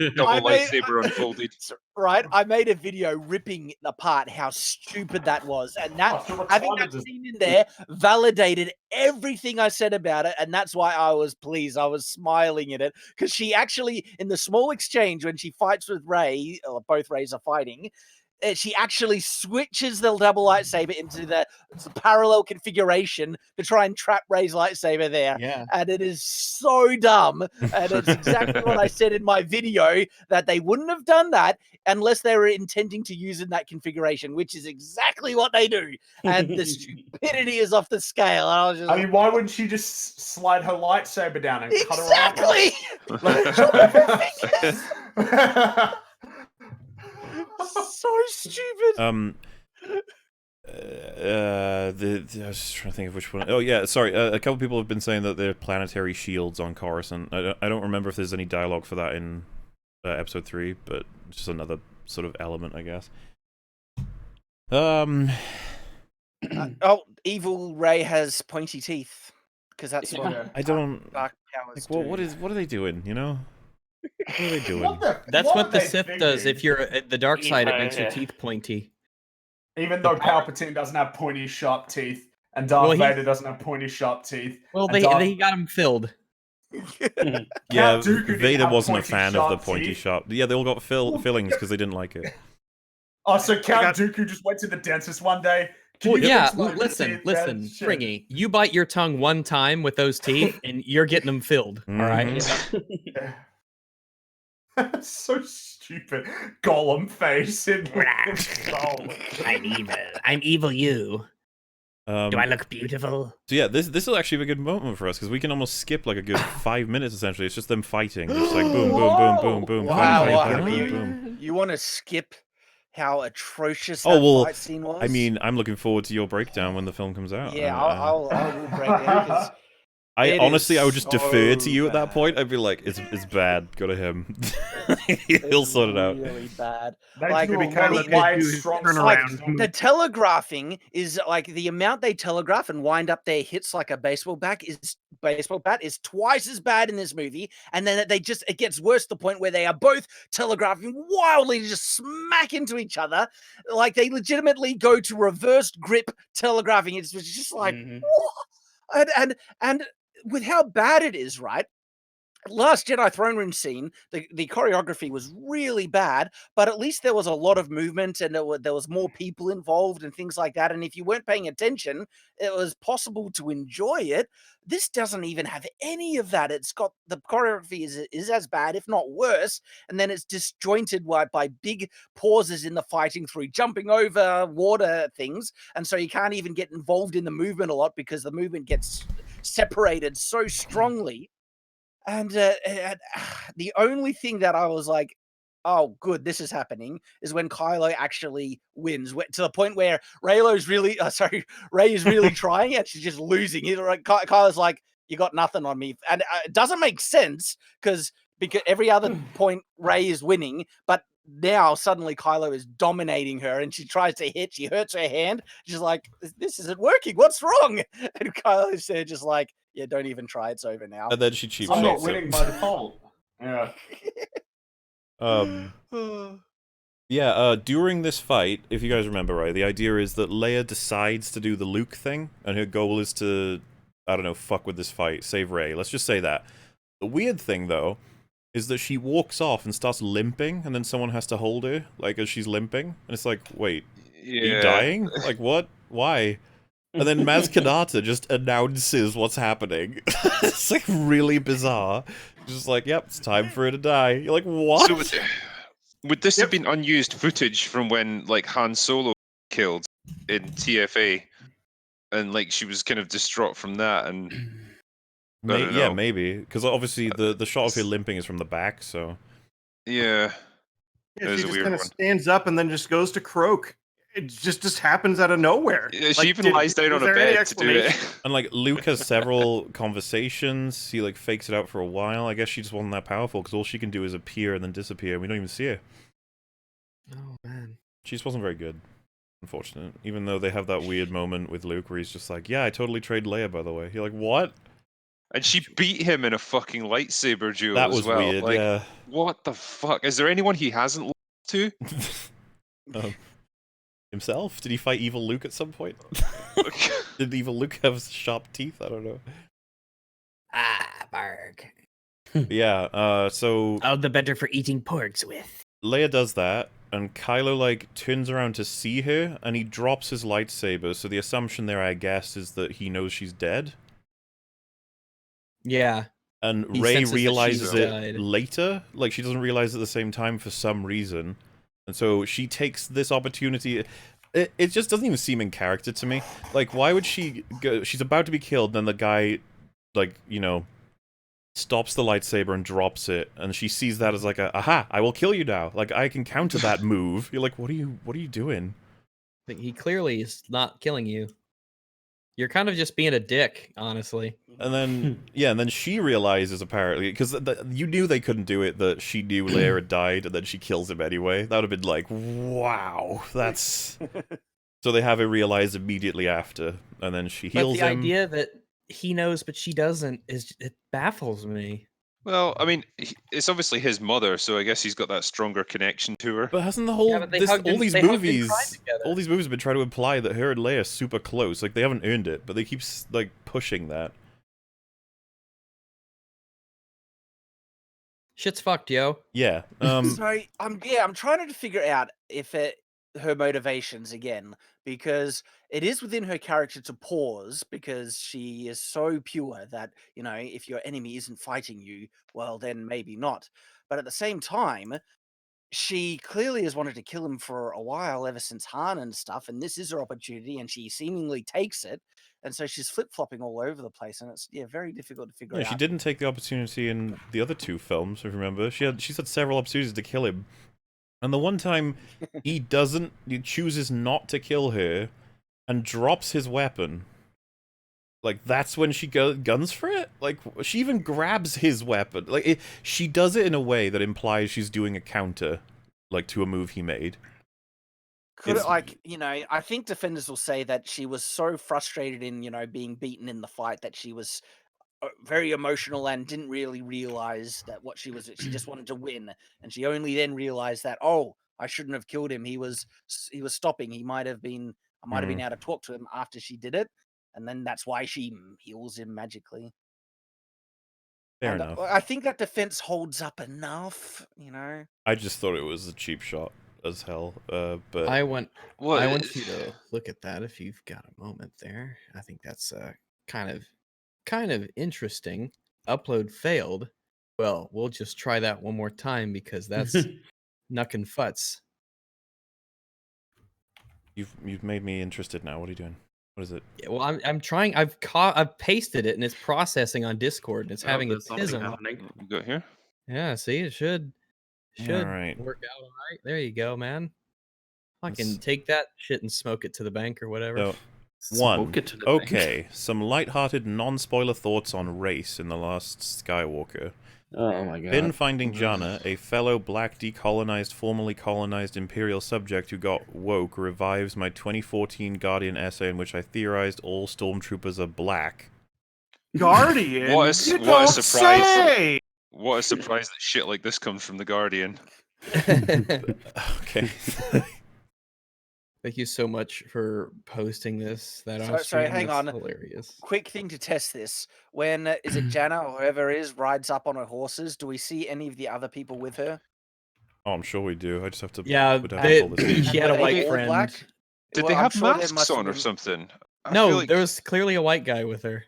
lightsaber unfolded. Right, I made a video ripping apart how stupid that was, and that having that scene in there validated everything I said about it, and that's why I was pleased. I was smiling at it because she actually, in the small exchange when she fights with Rey, or both Reys are fighting, she actually switches the double lightsaber into the parallel configuration to try and trap Rey's lightsaber there. Yeah. And it is so dumb. And it's exactly what I said in my video, that they wouldn't have done that unless they were intending to use in that configuration, which is exactly what they do. And the stupidity is off the scale. And I was just I mean, why wouldn't she just slide her lightsaber down and cut her arm off? So stupid. I was just trying to think of which one. Oh yeah, sorry. A couple people have been saying that they're planetary shields on Coruscant. I don't remember if there's any dialogue for that in episode 3, but just another sort of element, I guess. Evil Rey has pointy teeth because that's what I don't. dark powers Like, do. what are they doing? You know, what are they doing? That's what the Sith does. If you're at the dark side, it makes your teeth pointy. Even though Palpatine doesn't have pointy, sharp teeth, and Darth Vader doesn't have pointy, sharp teeth. Well, they got him filled. Yeah, Vader wasn't a fan of the pointy sharp. Yeah, they all got fillings because they didn't like it. Oh, so Count Dooku just went to the dentist one day. Well, yeah, listen, Fringy, you bite your tongue one time with those teeth, and you're getting them filled. All right. So stupid. Gollum face in I'm evil. I'm evil. You. Do I look beautiful? So yeah, this will actually be a good moment for us because we can almost skip like a good 5 minutes essentially. It's just them fighting, just like boom, boom, boom, boom, boom. Wow, boom, boom. You want to skip how atrocious that fight scene was? I mean, I'm looking forward to your breakdown when the film comes out. Yeah, I'll break down because I honestly would just defer to you at that point. I'd be like, it's bad. Go to him. He'll sort it out. Really bad. Like, the telegraphing is like the amount they telegraph and wind up their hits like a baseball bat is twice as bad in this movie. And then it gets worse to the point where they are both telegraphing wildly to just smack into each other. Like they legitimately go to reversed grip telegraphing. It's just like, what? And with how bad it is, right? Last Jedi Throne Room scene, the choreography was really bad, but at least there was a lot of movement and there was more people involved and things like that. And if you weren't paying attention, it was possible to enjoy it. This doesn't even have any of that. It's got the choreography is as bad, if not worse, and then it's disjointed by big pauses in the fighting through jumping over water things, and so you can't even get involved in the movement a lot because the movement gets separated so strongly. And the only thing that I was like, oh, good, this is happening, is when Kylo actually wins, to the point where Rey is really trying, and she's just losing. He's like, Kylo's like, you got nothing on me. And it doesn't make sense because every other point Rey is winning, but now suddenly Kylo is dominating her and she tries to hit, she hurts her hand. She's like, this isn't working. What's wrong? And Kylo's there just like, yeah, don't even try. It's over now. And then she cheap I'm not winning by default. Yeah. During this fight, if you guys remember right, the idea is that Leia decides to do the Luke thing, and her goal is to, I don't know, fuck with this fight, save Rey. Let's just say that. The weird thing, though, is that she walks off and starts limping, and then someone has to hold her, like, as she's limping. And it's like, wait, are you dying? Like, what? Why? And then Maz Kanata just announces what's happening. It's, like, really bizarre. Just like, yep, it's time for her to die. You're like, what? So would this have been unused footage from when, like, Han Solo killed in TFA? And, like, she was kind of distraught from that, and... Yeah, maybe. Because obviously the shot of her limping is from the back, so... Yeah. Yeah, she just kind of stands up and then just goes to croak. It just happens out of nowhere. Yeah, she even lies down on a bed to do it. And, like, Luke has several conversations. He, like, fakes it out for a while. I guess she just wasn't that powerful, because all she can do is appear and then disappear, and we don't even see her. Oh, man. She just wasn't very good. Unfortunate. Even though they have that weird moment with Luke where he's just like, yeah, I totally traded Leia, by the way. You're like, what? And she beat him in a fucking lightsaber duel that was as well. Weird, like, yeah. What the fuck? Is there anyone he hasn't lost to? Himself? Did he fight evil Luke at some point? Did evil Luke have sharp teeth? I don't know. Ah, barg. Yeah, so... Oh, the better for eating porgs with. Leia does that, and Kylo, like, turns around to see her, and he drops his lightsaber, so the assumption there, I guess, is that he knows she's dead. Yeah. And Rey realizes it later. Like, she doesn't realize it at the same time for some reason. And so she takes this opportunity. It just doesn't even seem in character to me. Like, why would she go? She's about to be killed, then the guy, like, you know, stops the lightsaber and drops it. And she sees that as like aha, I will kill you now. Like, I can counter that move. You're like, what are you doing? He clearly is not killing you. You're kind of just being a dick, honestly. And then, yeah, and then she realizes, apparently, because you knew they couldn't do it, that she knew Leia had died, and then she kills him anyway. That would have been like, wow, that's... So they have her realize immediately after, and then she heals him. But the idea that he knows but she doesn't, it baffles me. Well, I mean, it's obviously his mother, so I guess he's got that stronger connection to her. But hasn't the whole all these movies have been trying to imply that her and Leia are super close? Like, they haven't earned it, but they keep like pushing that. Shit's fucked, yo. Yeah. So I'm trying to figure out if her motivations again, because it is within her character to pause, because she is so pure that, you know, if your enemy isn't fighting you, well, then maybe not. But at the same time, she clearly has wanted to kill him for a while, ever since Han and stuff, and this is her opportunity, and she seemingly takes it, and so she's flip-flopping all over the place, and it's very difficult to figure out. She didn't take the opportunity in the other two films, if you remember. She's had several opportunities to kill him. And the one time he chooses not to kill her and drops his weapon. Like, that's when she guns for it? Like, she even grabs his weapon. Like, she does it in a way that implies she's doing a counter, like, to a move he made. Could it, like, you know, I think defenders will say that she was so frustrated in, you know, being beaten in the fight that she was very emotional and didn't really realize that what she just wanted to win, and she only then realized that, oh, I shouldn't have killed him. He was stopping. I might have been able to talk to him after she did it, and then that's why she heals him magically. Fair enough. I think that defense holds up enough, you know. I just thought it was a cheap shot as hell, but I want you to look at that if you've got a moment there. I think that's kind of interesting. Upload failed. Well, we'll just try that one more time because that's Nuck and Futz. You've made me interested now. What are you doing? What is it? Yeah, well, I'm trying. I've pasted it and it's processing on Discord and it's having a tism. You got here? Yeah, see, it should right. work out all right. There you go, man. I can take that shit and smoke it to the bank or whatever. So, okay, some light-hearted, non-spoiler thoughts on race in The Last Skywalker. Oh my god. Finn finding Janna, a fellow black decolonized, formerly colonized Imperial subject who got woke, revives my 2014 Guardian essay in which I theorized all stormtroopers are black. Guardian? What a surprise! What a surprise that shit like this comes from the Guardian. Okay. Thank you so much for posting this. Sorry, hang on. Hilarious. Quick thing to test this. When is it Janna or whoever it is rides up on her horses? Do we see any of the other people with her? Oh, I'm sure we do. I just have to. Yeah, she had a white friend. Black? Did they have masks on or something? No, there was clearly a white guy with her.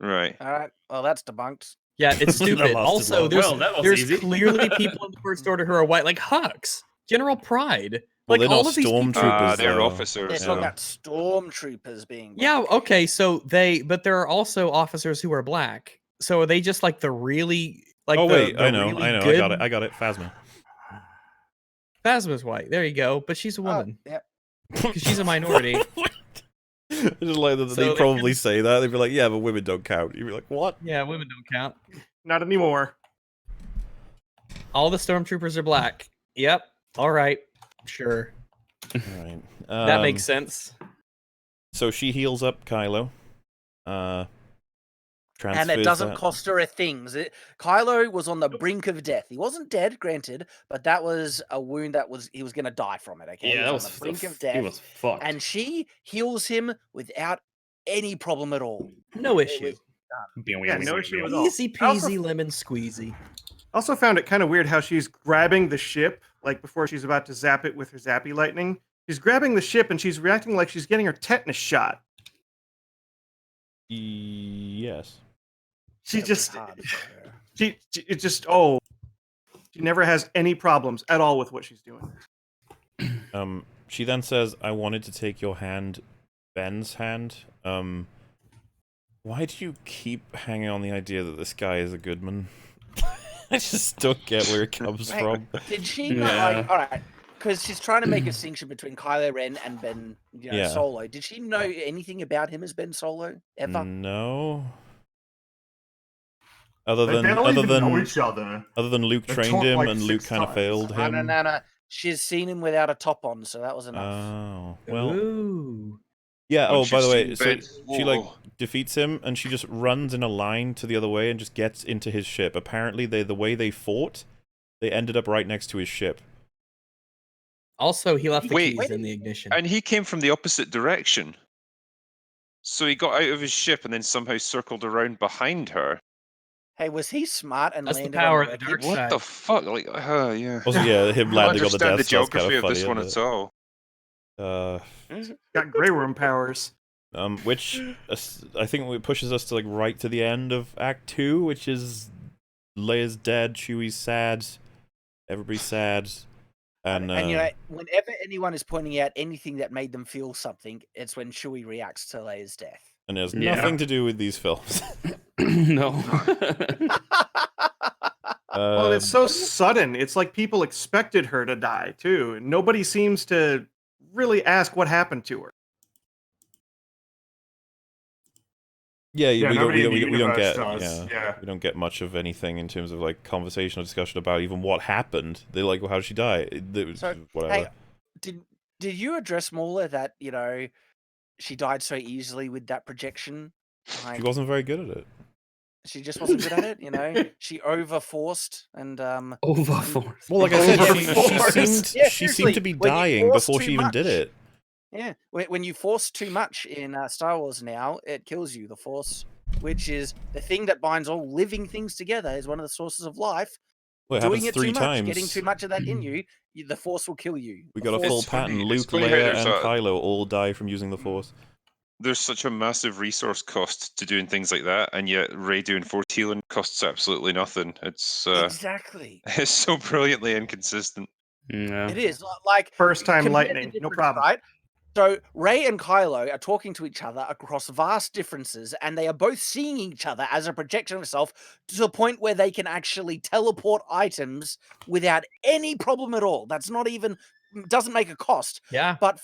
Right. All right. Well, that's debunked. Yeah, it's stupid. Also, there's clearly people in the First Order who are white, like Hux, General Pride. Well, like all of these stormtroopers. They're officers. They're talking about stormtroopers being black. Yeah, okay, but there are also officers who are black. So are they just like the really like? Oh wait, I know, good... I got it. Phasma. Phasma's white. There you go. But she's a woman. Yep. Because she's a minority. Just like that, they probably say that. They'd be like, "Yeah, but women don't count." You'd be like, "What?" Yeah, women don't count. Not anymore. All the stormtroopers are black. Yep. All right. Sure. All right. That makes sense. So she heals up Kylo. And it doesn't cost her a thing. Kylo was on the brink of death. He wasn't dead, granted, but that was a wound he was going to die from it. Okay, yeah, he was on the brink of death. He was fucked. And she heals him without any problem at all. No issue. Yeah, no issue at all. Easy peasy lemon squeezy. Also found it kind of weird how she's grabbing the ship like before she's about to zap it with her zappy lightning. She's grabbing the ship and she's reacting like she's getting her tetanus shot. Yes. She just, she never has any problems at all with what she's doing. She then says, "I wanted to take your hand, Ben's hand." Why do you keep hanging on the idea that this guy is a Goodman? I just don't get where it comes from. Did she not, like, alright, because she's trying to make a distinction between Kylo Ren and Ben Solo. Did she know anything about him as Ben Solo, ever? No. Other They than know each other. Other than Luke trained him and Luke kind of failed him. No. She's seen him without a top on, so that was enough. Oh, well. Ooh. Yeah, Once by the way, you've so seen she, like, defeats him, and she just runs in a line to the other way and just gets into his ship. Apparently, the way they fought, they ended up right next to his ship. Also, he left the keys in the ignition. And he came from the opposite direction. So he got out of his ship and then somehow circled around behind her. Hey, was he smart and That's the landed power on of the dark What side. the fuck? Like, yeah. Also, yeah, him landing on the I don't understand Death the Star's geography kind of of this funny, one isn't at all. Got Grey Worm powers. Which I think pushes us to like right to the end of Act 2, which is Leia's dead, Chewie's sad, everybody's sad, and whenever anyone is pointing out anything that made them feel something, it's when Chewie reacts to Leia's death. and it has nothing to do with these films. No. Well, it's so sudden. It's like people expected her to die too, and nobody seems to really ask what happened to her. Yeah, we don't does, we don't get much of anything in terms of like conversation or discussion about even what happened. They're like, well, how did she die? Whatever. Hey, did you address Mauler that she died so easily with that projection? Like, she wasn't very good at it. She just wasn't good at it, She overforced and overforced. Well, like I said, she seemed to be dying before she even did it. Yeah, when you force too much in Star Wars now, it kills you. The Force, which is the thing that binds all living things together, is one of the sources of life. Well, it Doing happens it 3 too much, times. getting too much of that in you, the Force will kill you. We got a full pattern. Luke, Leia, and Kylo all die from using the Force. There's such a massive resource cost to doing things like that, and yet Rey doing Force healing costs absolutely nothing. It's exactly. It's so brilliantly inconsistent. Yeah. It is like first time lightning, no problem. Right? So Rey and Kylo are talking to each other across vast differences, and they are both seeing each other as a projection of itself to the point where they can actually teleport items without any problem at all. That's not even doesn't make a cost. Yeah. But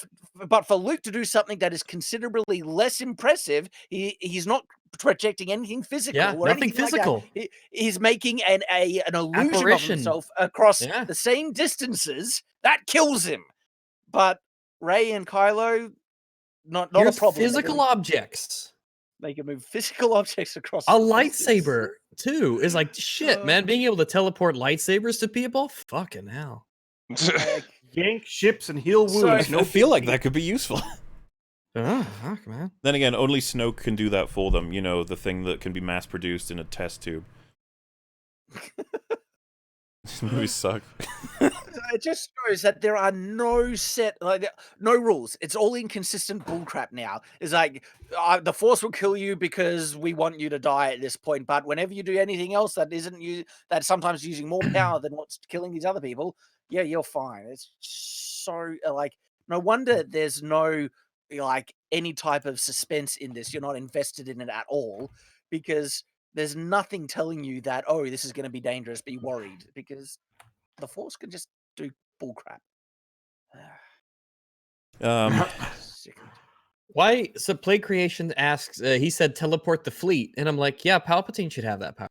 for Luke to do something that is considerably less impressive, he's not projecting anything physical. Yeah, or nothing anything physical. Like he's making an illusion Apparition. of himself across the same distances. That kills him. But Rey and Kylo, not a problem. Physical objects. They can move physical objects across. A lightsaber too is like shit, man. Being able to teleport lightsabers to people, fucking hell. Yank ships and heal wounds. I feel like that could be useful. Oh, fuck, man. Then again, only Snoke can do that for them. You know, the thing that can be mass produced in a test tube. These movies suck. It just shows that there are no rules. It's all inconsistent bullcrap now. It's like the Force will kill you because we want you to die at this point. But whenever you do anything else that isn't that's sometimes using more power than what's killing these other people, yeah, you're fine. It's so no wonder there's no any type of suspense in this. You're not invested in it at all because there's nothing telling you that, oh, this is going to be dangerous. Be worried because the Force can just do bullcrap. Why? So Play Creation asks. He said teleport the fleet, and I'm like, yeah, Palpatine should have that power.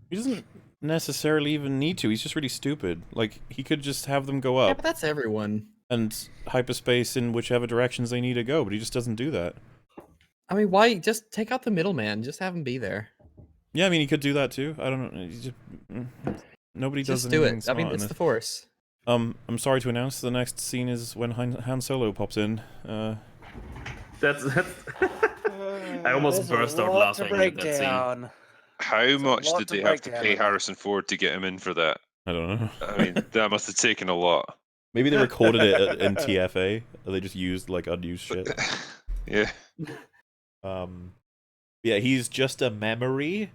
He doesn't necessarily even need to. He's just really stupid. Like he could just have them go up. Yeah, but that's everyone. And hyperspace in whichever directions they need to go, but he just doesn't do that. I mean, why? Just take out the middleman. Just have him be there. Yeah, I mean, he could do that too. I don't know. Nobody does do it. I mean, it's the Force. I'm sorry to announce the next scene is when Han Solo pops in. That's I almost burst out laughing at that scene. How much did they have to pay Harrison Ford to get him in for that? I don't know. I mean, that must have taken a lot. Maybe they recorded it in TFA, or they just used like unused shit. Yeah. Yeah, he's just a memory.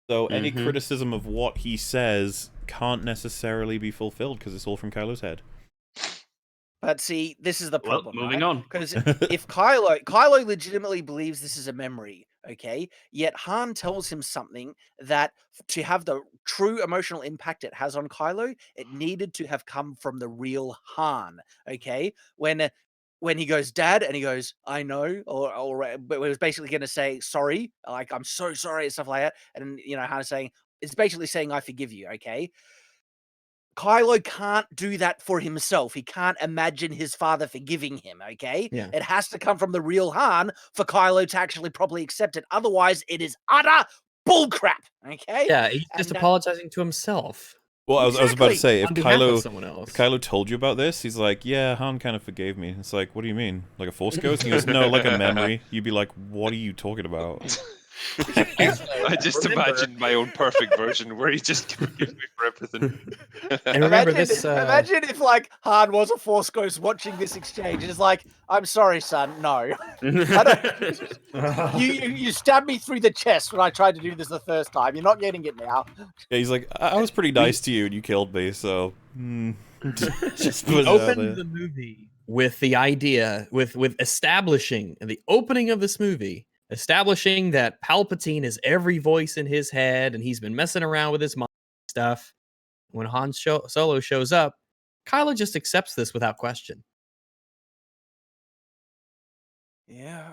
So any criticism of what he says can't necessarily be fulfilled because it's all from Kylo's head. But see, this is the problem. Moving on. Because if Kylo legitimately believes this is a memory, okay, yet Han tells him something that to have the true emotional impact it has on Kylo, it needed to have come from the real Han, okay? When he goes, Dad, and he goes, I know, but it was basically going to say, sorry, like, I'm so sorry, and stuff like that. And, Han is saying, it's basically saying, I forgive you, okay? Kylo can't do that for himself. He can't imagine his father forgiving him, okay? Yeah. It has to come from the real Han for Kylo to actually properly accept it. Otherwise, it is utter bullcrap, okay? Yeah, he's just apologizing to himself. Well, I was about to say, if someone else. Kylo told you about this, he's like, yeah, Han kind of forgave me. It's like, what do you mean? Like a Force ghost? And he goes, no, like a memory. You'd be like, what are you talking about? I just imagined my own perfect version where he just forgives me for everything. And remember this. Imagine if like Han was a Force ghost watching this exchange. It's like, I'm sorry, son. No, you stabbed me through the chest when I tried to do this the first time. You're not getting it now. Yeah, he's like, I was pretty nice to you and you killed me, so just put it out opened there. the movie with the idea, with establishing the opening of this movie. Establishing that Palpatine is every voice in his head and he's been messing around with his mind stuff. When Han Solo shows up, Kylo just accepts this without question. Yeah.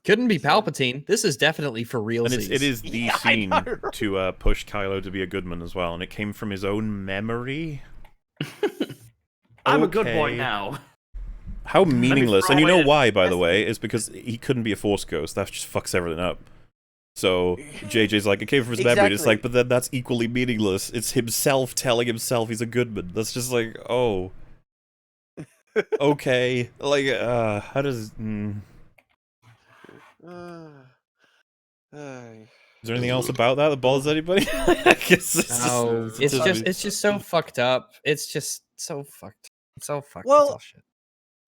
Couldn't be Palpatine. This is definitely for real. And it is the scene to push Kylo to be a good man as well. And it came from his own memory. I'm a good boy now. How meaningless. And you know why, by the way, is because he couldn't be a Force ghost. That just fucks everything up. So JJ's like, it came from his memory. And it's like, but then that's equally meaningless. It's himself telling himself he's a good man. That's just like, oh. Okay. Like, how does... Is there anything else about that bothers anybody? I guess it's just so fucked up. It's just so fucked. It's so fucked. Well, it's all shit.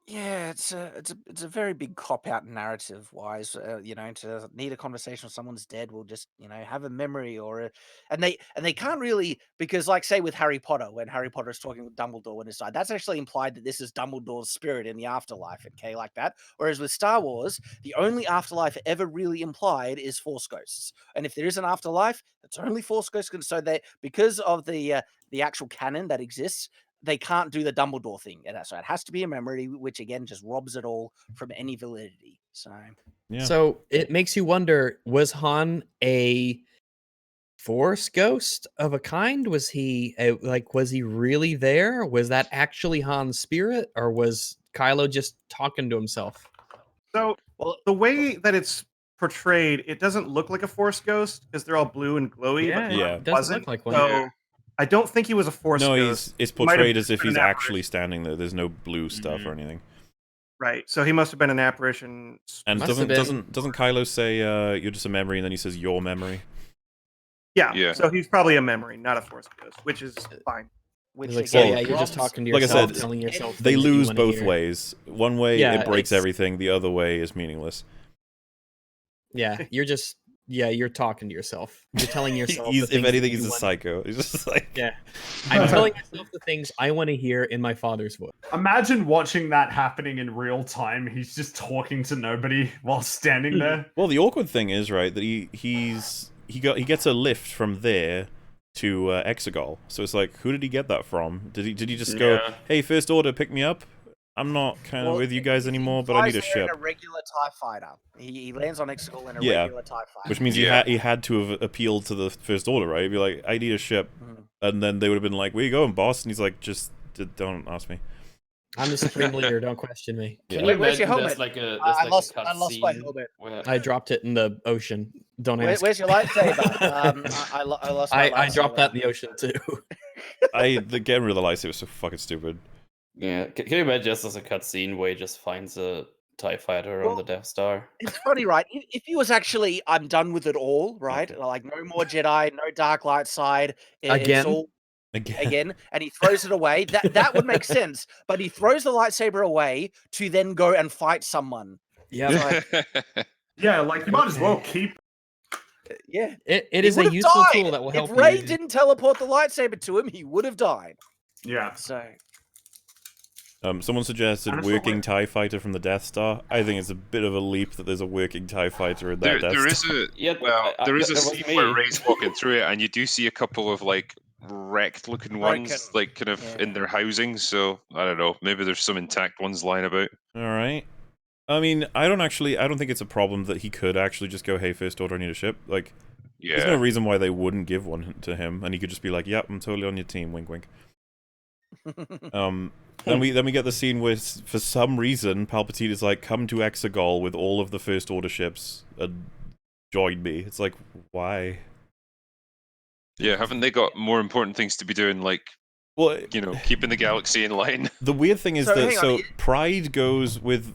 Yeah, it's a very big cop out narrative wise. To need a conversation with someone's dead, will just have a memory and they can't really, because like say with Harry Potter, when Harry Potter is talking with Dumbledore when he died, that's actually implied that this is Dumbledore's spirit in the afterlife, okay, like that. Whereas with Star Wars, the only afterlife ever really implied is Force ghosts, and if there is an afterlife, it's only Force ghosts. So that because of the actual canon that exists, they can't do the Dumbledore thing. So it has to be a memory, which again just robs it all from any validity. So it makes you wonder, was Han a Force ghost of a kind? Was he was he really there? Was that actually Han's spirit, or was Kylo just talking to himself? So the way that it's portrayed, it doesn't look like a Force ghost because they're all blue and glowy. Yeah, but it doesn't look like one. So I don't think he was a Force ghost. No, it's portrayed as if he's actually standing there. There's no blue stuff or anything. Right. So he must have been an apparition. And doesn't Kylo say you're just a memory, and then he says your memory? Yeah. So he's probably a memory, not a Force ghost, which is fine. You're just talking to yourself, like I said, telling yourself. They lose both ways. One way it breaks everything. The other way is meaningless. Yeah, you're talking to yourself. You're telling yourself. If anything, he's a psycho. He's just like, I'm telling myself the things I want to hear in my father's voice. Imagine watching that happening in real time. He's just talking to nobody while standing there. Well, the awkward thing is, right, that he gets a lift from there to Exegol. So it's like, who did he get that from? Did he just go, hey, First Order, pick me up? I'm not kind of with you guys anymore, but I need a ship. A regular TIE fighter. He lands on Exegol in a regular TIE fighter. Which means he had to have appealed to the First Order, right? He'd be like, I need a ship. And then they would have been like, where you going, boss? And he's like, just don't ask me. I'm the supreme leader, don't question me. Where's your helmet? I lost my helmet. I dropped it in the ocean. Don't ask. Where's your lightsaber? I lost my lightsaber. I dropped that in the ocean too. The getting rid of the lightsaber was so fucking stupid. Yeah, can you imagine just as a cutscene where he just finds a TIE fighter on the Death Star? It's funny, right? If he was actually, I'm done with it all, right? Like no more Jedi, no dark light side. Again? again, and he throws it away. That would make sense. But he throws the lightsaber away to then go and fight someone. Yeah. Yeah, like you might as well keep. Yeah, it is a useful tool that will help if Rey you. didn't teleport the lightsaber to him, he would have died. Yeah. So. Someone suggested working TIE fighter from the Death Star. I think it's a bit of a leap that there's a working TIE fighter in that Death Star. There is a scene where Rey's walking through it, and you do see a couple of like wrecked-looking ones, like kind of in their housing. So I don't know. Maybe there's some intact ones lying about. All right. I mean, I don't think it's a problem that he could actually just go, "Hey, First Order, I need a ship." Like, there's no reason why they wouldn't give one to him, and he could just be like, "Yep, I'm totally on your team." Wink, wink. Then we get the scene where, for some reason, Palpatine is like, "Come to Exegol with all of the First Order ships and join me." It's like, why? Yeah, haven't they got more important things to be doing, like, well, keeping the galaxy in line? The weird thing is Pride goes with,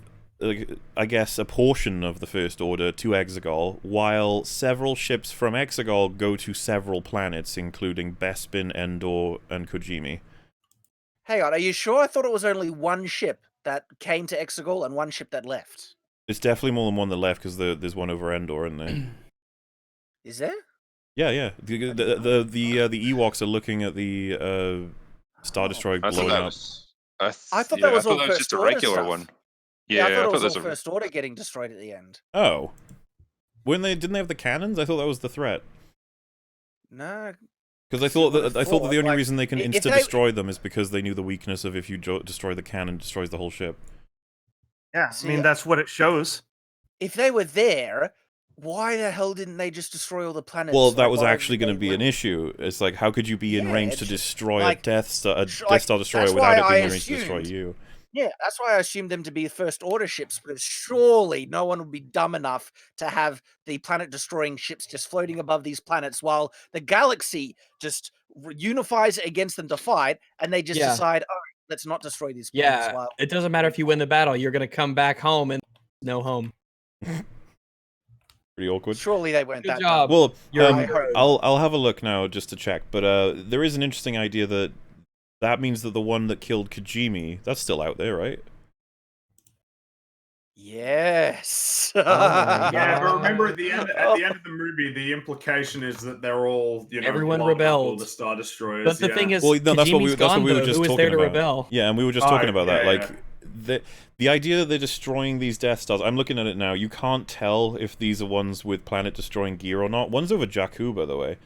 I guess, a portion of the First Order to Exegol, while several ships from Exegol go to several planets, including Bespin, Endor, and Kojimi. Hang on, are you sure? I thought it was only one ship that came to Exegol and one ship that left. It's definitely more than one that left, because there's one over Endor, isn't there? Is there? Yeah. The Ewoks are looking at the Star Destroyer blowing up. I thought that was all just a regular one. Yeah, I thought it was all First Order getting destroyed at the end. Oh, didn't they have the cannons? I thought that was the threat. No. Because I thought that the only reason they can insta-destroy them is because they knew the weakness of if you destroy the cannon, it destroys the whole ship. Yeah, I mean, that's what it shows. If they were there, why the hell didn't they just destroy all the planets? Well, that was actually going to be an issue. It's like, how could you be in range to destroy a Death Star destroyer without it being in range to destroy you? Yeah, that's why I assumed them to be First Order ships, because surely no one would be dumb enough to have the planet-destroying ships just floating above these planets while the galaxy just unifies against them to fight, and they just decide, oh, let's not destroy these planets. Yeah, it doesn't matter if you win the battle, you're going to come back home and no home. Pretty awkward. Surely they weren't that job. dumb. Well, I'll have a look now just to check, but there is an interesting idea that means that the one that killed Kojimi, that's still out there, right? Yes. Yeah, but remember at the end of the movie, the implication is that they're all, everyone rebelled. All the Star Destroyers. But the thing is, that's what we were just talking about. Rebel? Yeah, and we were just talking about that. Like, the idea that they're destroying these Death Stars, I'm looking at it now, you can't tell if these are ones with planet-destroying gear or not. One's over Jakku, by the way.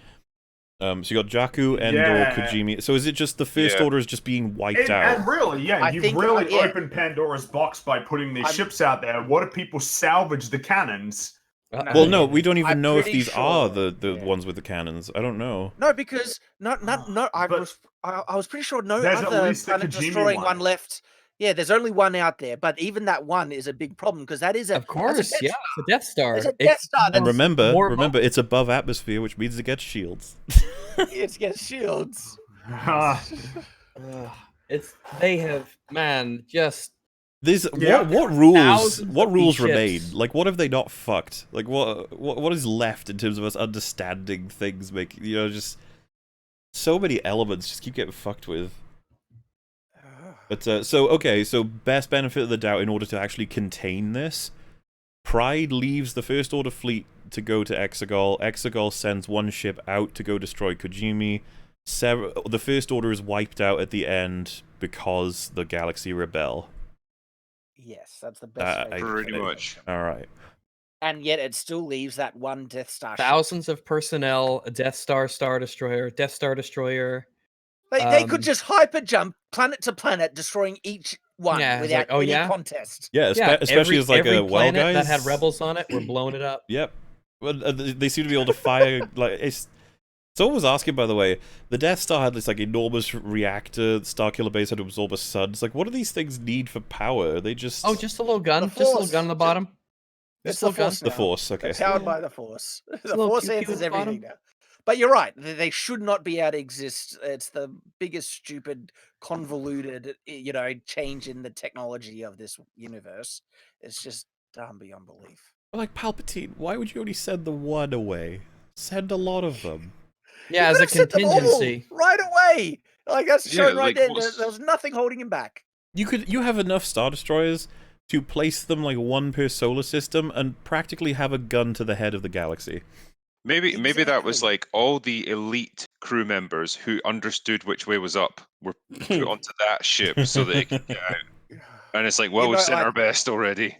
So you got Jakku, Endor, Kojimi. So is it just the First Order is just being wiped out? And really, you've really opened Pandora's box by putting these ships out there. What if people salvage the cannons? Well, no, we don't even know if these are the ones with the cannons. I don't know. No, because I was pretty sure no other planet-destroying one left. Yeah, there's only one out there, but even that one is a big problem because that is of course, it's a Death Star. It's a Death Star. And remember, it's above atmosphere, which means it gets shields. It gets shields. They have what rules remain? Like, what have they not fucked? Like, what is left in terms of us understanding things? Just so many elements just keep getting fucked with. But, so best benefit of the doubt in order to actually contain this, Pride leaves the First Order fleet to go to Exegol. Exegol sends one ship out to go destroy Kojimi. The First Order is wiped out at the end because the galaxy rebel. Yes, that's the best way. Pretty much. All right. And yet it still leaves that one Death Star Thousands of personnel, a Death Star Star Destroyer, Death Star Destroyer. They could just hyper jump planet to planet, destroying each one without any contest. Yeah, especially as like a well guys that had rebels on it, we're blowing it up. Yep. Well, they seem to be able to fire like Someone was asking, by the way, the Death Star had this like enormous reactor. Starkiller Base had to absorb a sun. It's like, what do these things need for power? They just just a little gun, just a little gun on the bottom. It's the Force. The Force, okay. They're powered by the Force. The Force answers everything now. But you're right. They should not be able to exist. It's the biggest, stupid, convoluted, change in the technology of this universe. It's just dumb beyond belief. Like Palpatine, why would you only send the one away? Send a lot of them. Yeah, as a contingency. Right way. Like that's shown right like, there. There was nothing holding him back. You have enough Star Destroyers to place them like one per solar system and practically have a gun to the head of the galaxy. Maybe that was like all the elite crew members who understood which way was up were put onto that ship so that it could get out. And it's like, well, we've sent our best already.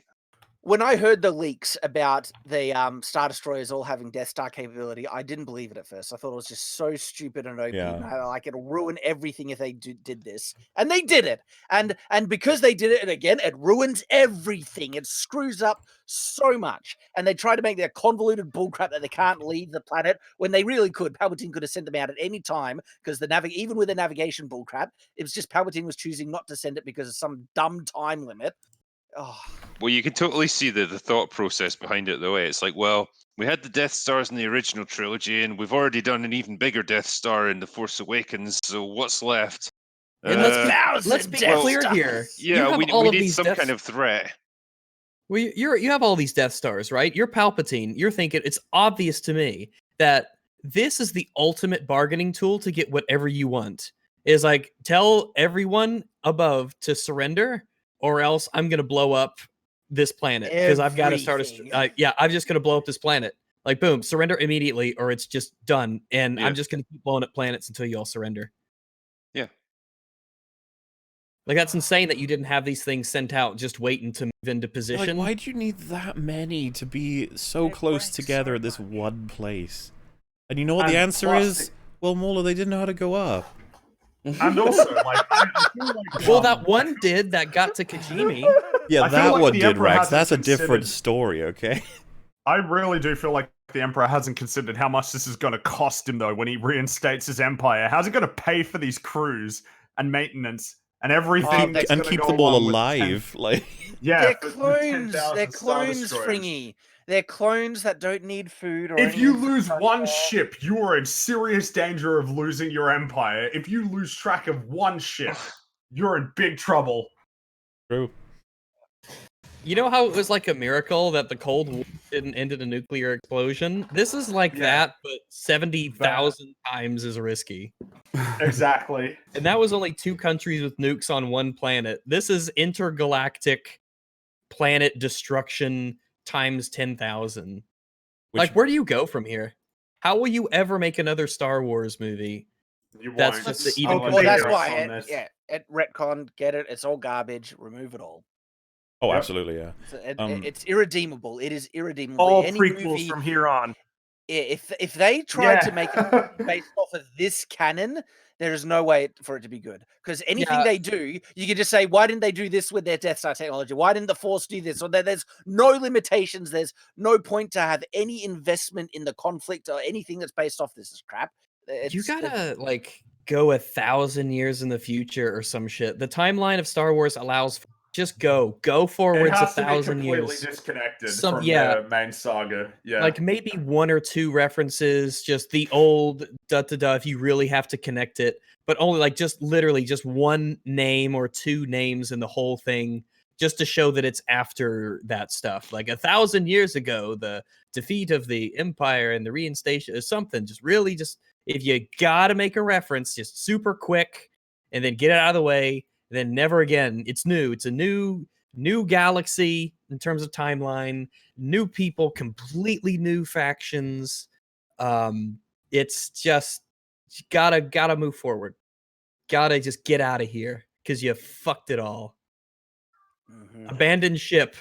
When I heard the leaks about the Star Destroyers all having Death Star capability, I didn't believe it at first. I thought it was just so stupid and OP. Yeah. Like it'll ruin everything if they did this, and they did it. And because they did it, and again, it ruins everything. It screws up so much. And they try to make their convoluted bullcrap that they can't leave the planet when they really could. Palpatine could have sent them out at any time because even with the navigation bullcrap, it was just Palpatine was choosing not to send it because of some dumb time limit. Oh. Well, you can totally see the thought process behind it, though. It's like, well, we had the Death Stars in the original trilogy, and we've already done an even bigger Death Star in The Force Awakens, so what's left? And let's be clear here. Yeah, we need some kind of threat. Well, you have all these Death Stars, right? You're Palpatine. You're thinking, it's obvious to me that this is the ultimate bargaining tool to get whatever you want. Is like, tell everyone above to surrender, or else I'm going to blow up this planet because I've got to start I'm just going to blow up this planet. Like, boom, surrender immediately or it's just done. And I'm just going to keep blowing up planets until you all surrender. Yeah. Like, that's insane that you didn't have these things sent out just waiting to move into position. Like, why do you need that many to be so close together at this one place? And you know what the answer is? Well, Mola, they didn't know how to go up. And also, like, I feel like, well, that one did that got to Kijimi. Yeah, that one did, Rex. That's a different story, okay? I really do feel like the Emperor hasn't considered how much this is going to cost him, though, when he reinstates his empire. How's he going to pay for these crews and maintenance and everything? And keep them all alive. Like, yeah, they're clones. They're clones, Fringy. They're clones that don't need food. Or if you lose one ship, you are in serious danger of losing your empire. If you lose track of one ship, you're in big trouble. True. You know how it was like a miracle that the Cold War didn't end in a nuclear explosion? This is like that, but 70,000 times as risky. Exactly. And that was only 2 countries with nukes on one planet. This is intergalactic planet destruction times 10,000. Like, where do you go from here? How will you ever make another Star Wars movie? That's just the even. Well, that's why. At retcon, get it. It's all garbage. Remove it all. Oh, absolutely, yeah. It's irredeemable. It is irredeemable. All prequels from here on. If they tried to make it based off of this canon, there is no way for it to be good. Because anything they do, you can just say, why didn't they do this with their Death Star technology? Why didn't the Force do this? Or there's no limitations. There's no point to have any investment in the conflict or anything that's based off this is crap. You gotta like go 1,000 years in the future or some shit. The timeline of Star Wars allows just go forwards 1,000 years. Completely disconnected from the main saga. Yeah, like maybe 1 or 2 references, just the old if you really have to connect it, but only like just literally just 1 name or 2 names in the whole thing, just to show that it's after that stuff. Like 1,000 years ago, the defeat of the Empire and the reinstation is something. Just really, just if you gotta make a reference, just super quick, and then get it out of the way. Then never again. It's new. It's a new galaxy in terms of timeline. New people, completely new factions. It's just gotta move forward. Gotta just get out of here because you fucked it all. Mm-hmm. Abandon ship.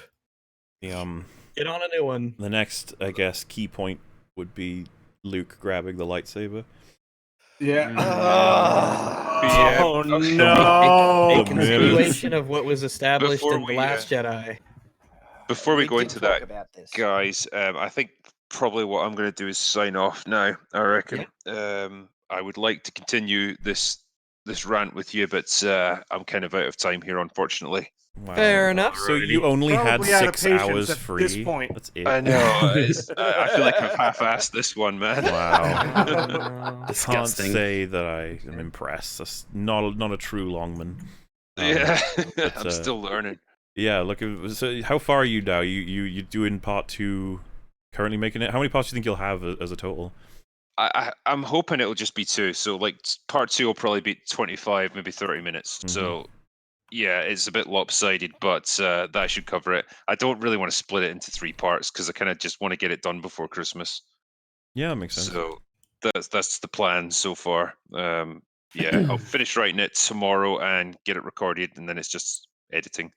Get on a new one. The next, I guess, key point would be Luke grabbing the lightsaber. Yeah. Oh no! A continuation of what was established in The Last Jedi. Before we go into that, guys, I think probably what I'm going to do is sign off now. I reckon. I would like to continue this rant with you, but I'm kind of out of time here, unfortunately. Wow. Fair enough. So you only had 6 hours free. This point. That's it. I know. I feel like I've half-assed this one, man. Wow. I can't say that I am impressed. That's not a true Longman. Yeah, I'm still learning. Yeah, look. So how far are you now? You doing part 2? Currently making it. How many parts do you think you'll have as a total? I'm hoping it'll just be 2. So like part 2 will probably be 25, maybe 30 minutes. So yeah, it's a bit lopsided, but that should cover it. I don't really want to split it into 3 parts because I kind of just want to get it done before Christmas. Yeah, that makes sense. So that's the plan so far. Yeah, I'll finish writing it tomorrow and get it recorded, and then it's just editing.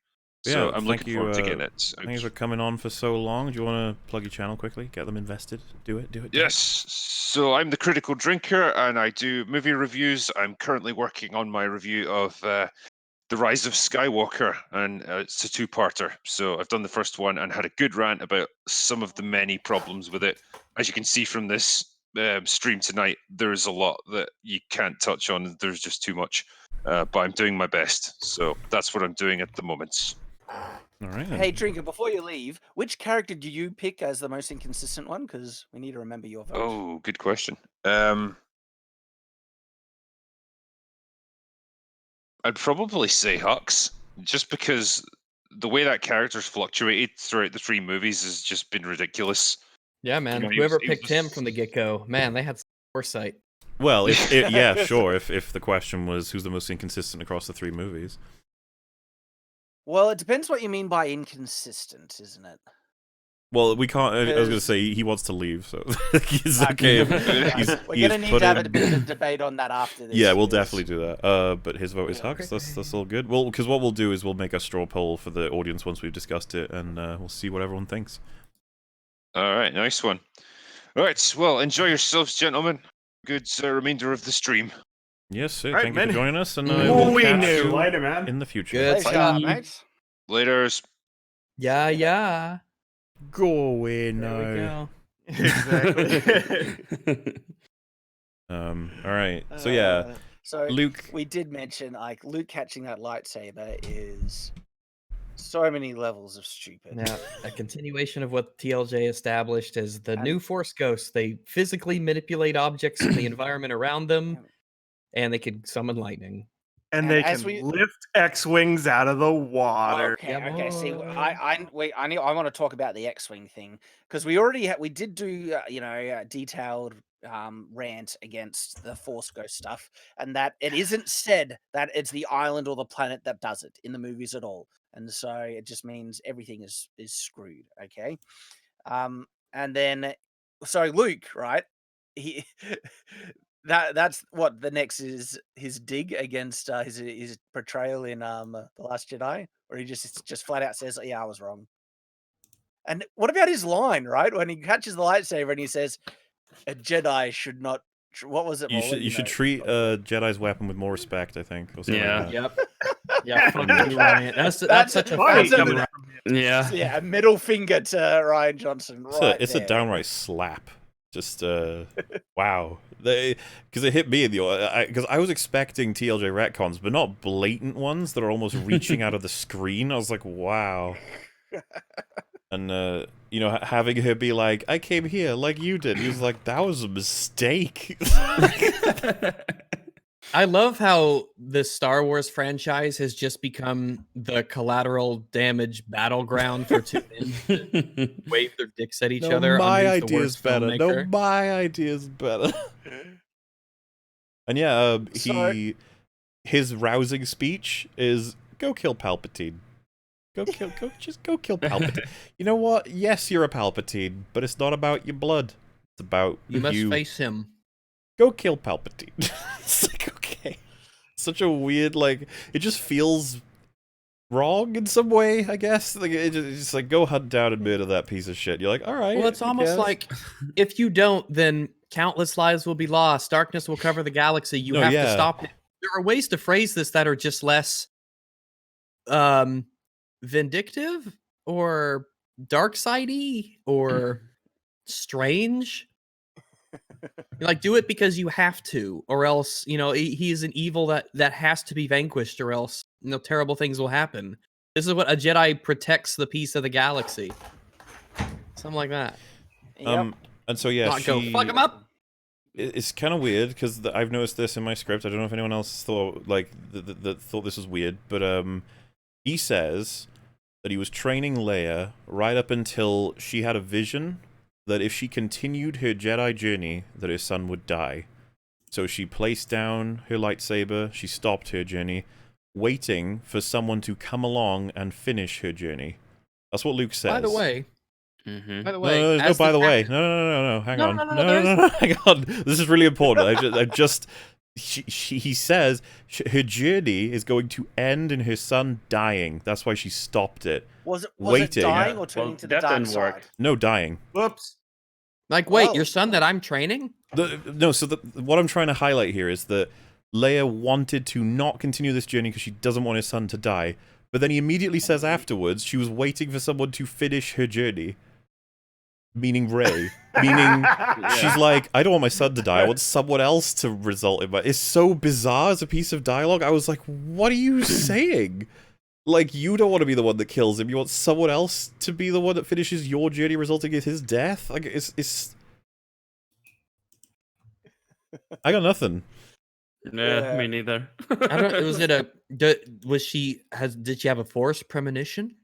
So I'm looking forward to getting it. Thanks for coming on for so long. Do you want to plug your channel quickly? Get them invested. Do it. Yes. So I'm the Critical Drinker, and I do movie reviews. I'm currently working on my review of The Rise of Skywalker, and it's a 2-parter. So I've done the first one and had a good rant about some of the many problems with it. As you can see from this stream tonight, there's a lot that you can't touch on. There's just too much. But I'm doing my best. So that's what I'm doing at the moment. All right. Hey, Drinker, before you leave, which character do you pick as the most inconsistent one? Because we need to remember your vote. Oh, good question. I'd probably say Hux, just because the way that character's fluctuated throughout the 3 movies has just been ridiculous. Yeah, man. You know, Whoever he was picked him from the get-go, man, they had foresight. Well, yeah, sure. If the question was who's the most inconsistent across the 3 movies. Well, it depends what you mean by inconsistent, isn't it? Well, we can't. I was going to say he wants to leave, so he's okay. We're going to need to have a bit of debate on that after this. Yeah, we'll definitely do that. But his vote is Hux. That's all good. Well, because what we'll do is we'll make a straw poll for the audience once we've discussed it, and we'll see what everyone thinks. All right, nice one. All right, well, enjoy yourselves, gentlemen. Good remainder of the stream. Yes, sir. Thank you for joining us, and we catch knew. you Later, man. in the future. Good job, mate. Laters. Yeah. Go away now. There we go. Exactly. All right. So yeah, So Luke. we did mention like Luke catching that lightsaber is so many levels of stupid. Now, a continuation of what TLJ established as the new Force Ghosts. They physically manipulate objects in the environment around them, and they can summon lightning. And they can lift X-wings out of the water. Okay. See, I want to talk about the X-wing thing because we did do detailed rant against the Force Ghost stuff, and that it isn't said that it's the island or the planet that does it in the movies at all, and so it just means everything is screwed. Okay, and then so Luke, right? He. That's what the next is his dig against his portrayal in The Last Jedi, where he just flat out says, "Yeah, I was wrong." And what about his line, right? When he catches the lightsaber and he says, "A Jedi should not." What was it? You should treat a Jedi's weapon with more respect, I think. Or something like that. Yep. Yeah. Fuck you, Ryan. That's such a funny. Yeah. Yeah. Middle finger to Ryan Johnson. It's a downright slap. Just wow, because it hit me in the because I was expecting TLJ retcons, but not blatant ones that are almost reaching out of the screen. I was like, wow, and having her be like, "I came here like you did." He was like, "That was a mistake." I love how the Star Wars franchise has just become the collateral damage battleground for two men to wave their dicks at each other. My idea is better. No, my idea is better. And yeah, his rousing speech is go kill Palpatine. Just go kill Palpatine. You know what? Yes, you're a Palpatine, but it's not about your blood. It's about you must face him. Go kill Palpatine. It's like, okay. Such a weird, like, it just feels wrong in some way, I guess. Like, it's just like, go hunt down and murder that piece of shit. You're like, all right. Well, it's almost like, if you don't, then countless lives will be lost. Darkness will cover the galaxy. You have to stop it. There are ways to phrase this that are just less vindictive or dark-sidey or strange. Like, do it because you have to, or else, he is an evil that has to be vanquished, or else, terrible things will happen. This is what a Jedi protects the peace of the galaxy. Something like that. Yep. And so, yeah, go fuck him up. It's kind of weird, because I've noticed this in my script. I don't know if anyone else thought, like, thought this was weird, but he says that he was training Leia right up until she had a vision that if she continued her Jedi journey, that her son would die. So she placed down her lightsaber, she stopped her journey, waiting for someone to come along and finish her journey. That's what Luke says. By the way, no, by the way, no, hang on, no, hang on. This is really important. He says her journey is going to end in her son dying. That's why she stopped it. Was it dying or turning to the dark side? No, dying. Whoops. Like, wait, your son that I'm training? What I'm trying to highlight here is that Leia wanted to not continue this journey because she doesn't want her son to die. But then he immediately says afterwards she was waiting for someone to finish her journey. Meaning Rey. Meaning she's like, I don't want my son to die. I want someone else to result in my... It's so bizarre as a piece of dialogue. I was like, what are you saying? Like, you don't want to be the one that kills him. You want someone else to be the one that finishes your journey resulting in his death? Like, it's... I got nothing. Nah, me neither. I don't. Did she have a Force premonition?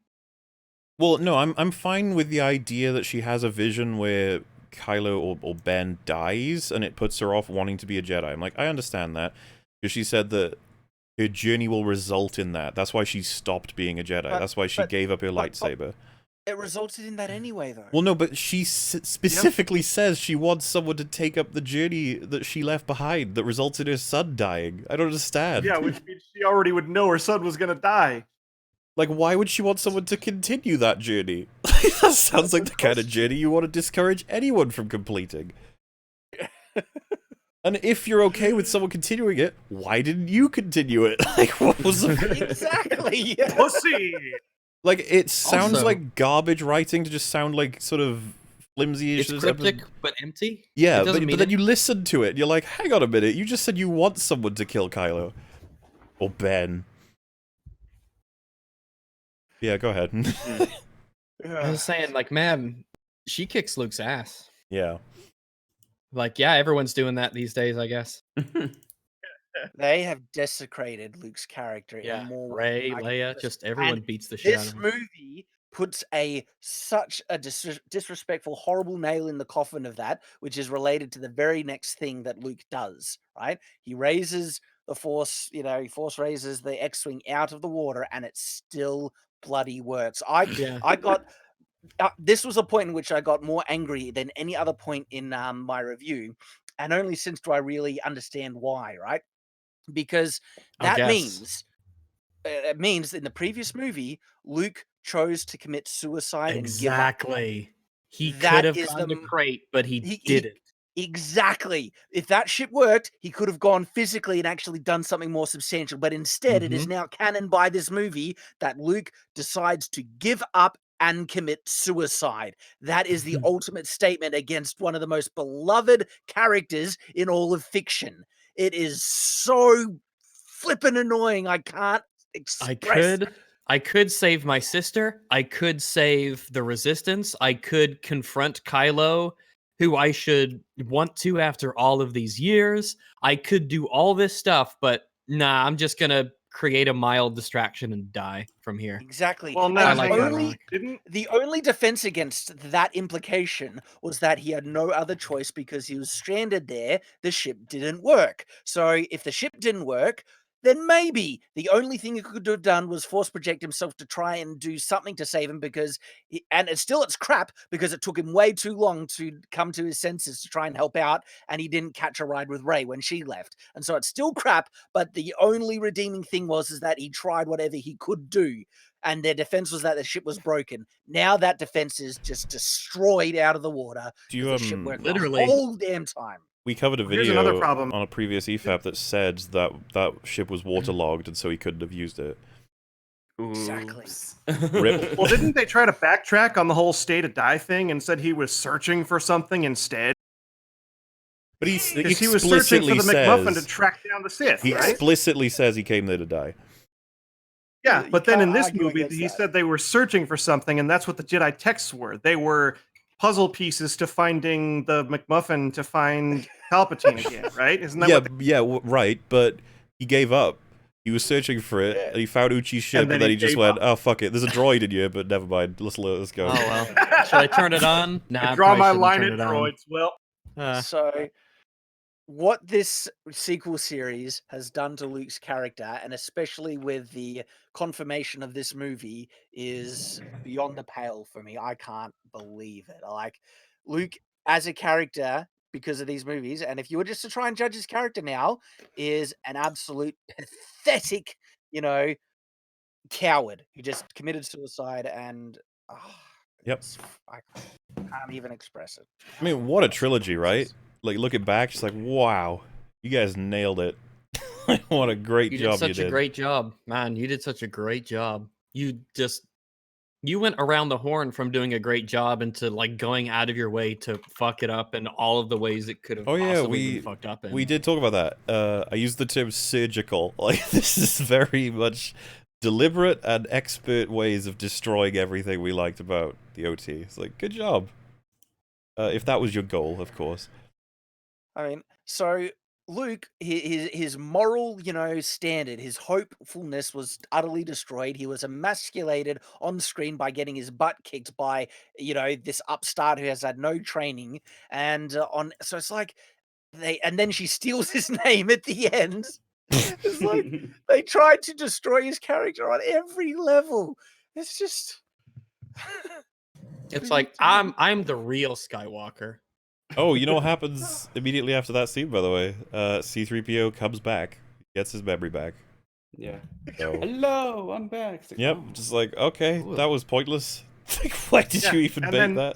Well, no, I'm fine with the idea that she has a vision where Kylo or Ben dies, and it puts her off wanting to be a Jedi. I'm like, I understand that, because she said that her journey will result in that. That's why she stopped being a Jedi. That's why she gave up her lightsaber. It resulted in that anyway, though. Well, no, but she specifically says she wants someone to take up the journey that she left behind that results in her son dying. I don't understand. Yeah, which means she already would know her son was gonna die. Like, why would she want someone to continue that journey? That sounds like the kind of journey you want to discourage anyone from completing. And if you're okay with someone continuing it, why didn't you continue it? Like, what was the... Exactly, yeah. Pussy! Like, it sounds like garbage writing to just sound like sort of flimsy. It's cryptic but empty. Yeah, but then you listen to it and you're like, hang on a minute, you just said you want someone to kill Kylo. Or Ben. Yeah, go ahead. I was saying, like, man, she kicks Luke's ass. Yeah. Like, yeah, everyone's doing that these days, I guess. They have desecrated Luke's character in more Rey, Leia, just everyone beats the shit out of This him. movie puts such a disrespectful, horrible nail in the coffin of that, which is related to the very next thing that Luke does, right? He raises the Force, he Force raises the X-Wing out of the water, and it still bloody works. I got... this was a point in which I got more angry than any other point in my review, and only since do I really understand why, right? Because that means it means in the previous movie, Luke chose to commit suicide and give up. He could have gone to Crate, but he didn't. Exactly. If that shit worked, he could have gone physically and actually done something more substantial. But instead, it is now canon by this movie that Luke decides to give up and commit suicide. That is the ultimate statement against one of the most beloved characters in all of fiction. It is so flippin' annoying. I can't express. I could save my sister. I could save the Resistance. I could confront Kylo, who I should want to after all of these years. I could do all this stuff, but nah, I'm just gonna create a mild distraction and die from here. Exactly. Well, no, the only defense against that implication was that he had no other choice because he was stranded there. The ship didn't work. So if the ship didn't work, then maybe the only thing he could have done was force project himself to try and do something to save him and it's crap because it took him way too long to come to his senses to try and help out, and he didn't catch a ride with Rey when she left. And so it's still crap, but the only redeeming thing was that he tried whatever he could do, and their defense was that the ship was broken. Now that defense is just destroyed out of the water. Do you the ship worked literally the whole damn time. We covered a video on a previous EFAP that said that that ship was waterlogged and so he couldn't have used it. Exactly. Rip. Well, didn't they try to backtrack on the whole stay to die thing and said he was searching for something instead? But he was searching for the McMuffin to track down the Sith, He explicitly says he came there to die. Yeah, but then in this movie, he said they were searching for something, and that's what the Jedi texts were. They were puzzle pieces to finding the McMuffin to find Palpatine again, right? Isn't that right, but he gave up. He was searching for it, and he found Uchi's ship, and then he just went, "Oh fuck it, there's a droid in here, but never mind. Let's go." Oh well. Should I turn it on? Nah, I draw my probably line shouldn't at turn it on. droids. Well, So, what this sequel series has done to Luke's character, and especially with the confirmation of this movie, is beyond the pale for me. I can't believe it. Like, Luke as a character, because of these movies, and if you were just to try and judge his character now, is an absolute pathetic, coward who just committed suicide, and Yep. I can't even express it. I mean, what a trilogy, right? Like, looking back, just like, wow, you guys nailed it. What a great job you did. You did such a great job, man. You did such a great job. You went around the horn from doing a great job into like going out of your way to fuck it up in all of the ways it could have possibly been fucked up in. We did talk about that. I used the term surgical. Like, this is very much deliberate and expert ways of destroying everything we liked about the OT. It's like, good job. If that was your goal, of course. I mean, so Luke, his moral, standard, his hopefulness was utterly destroyed. He was emasculated on screen by getting his butt kicked by, this upstart who has had no training. And so it's like and then she steals his name at the end. It's like they tried to destroy his character on every level. It's just it's like I'm the real Skywalker. Oh, you know what happens immediately after that scene, by the way? C-3PO comes back, gets his memory back. Yeah. So, hello, I'm back. Like, yep, just like, okay, that was pointless. Like, why did you even make that?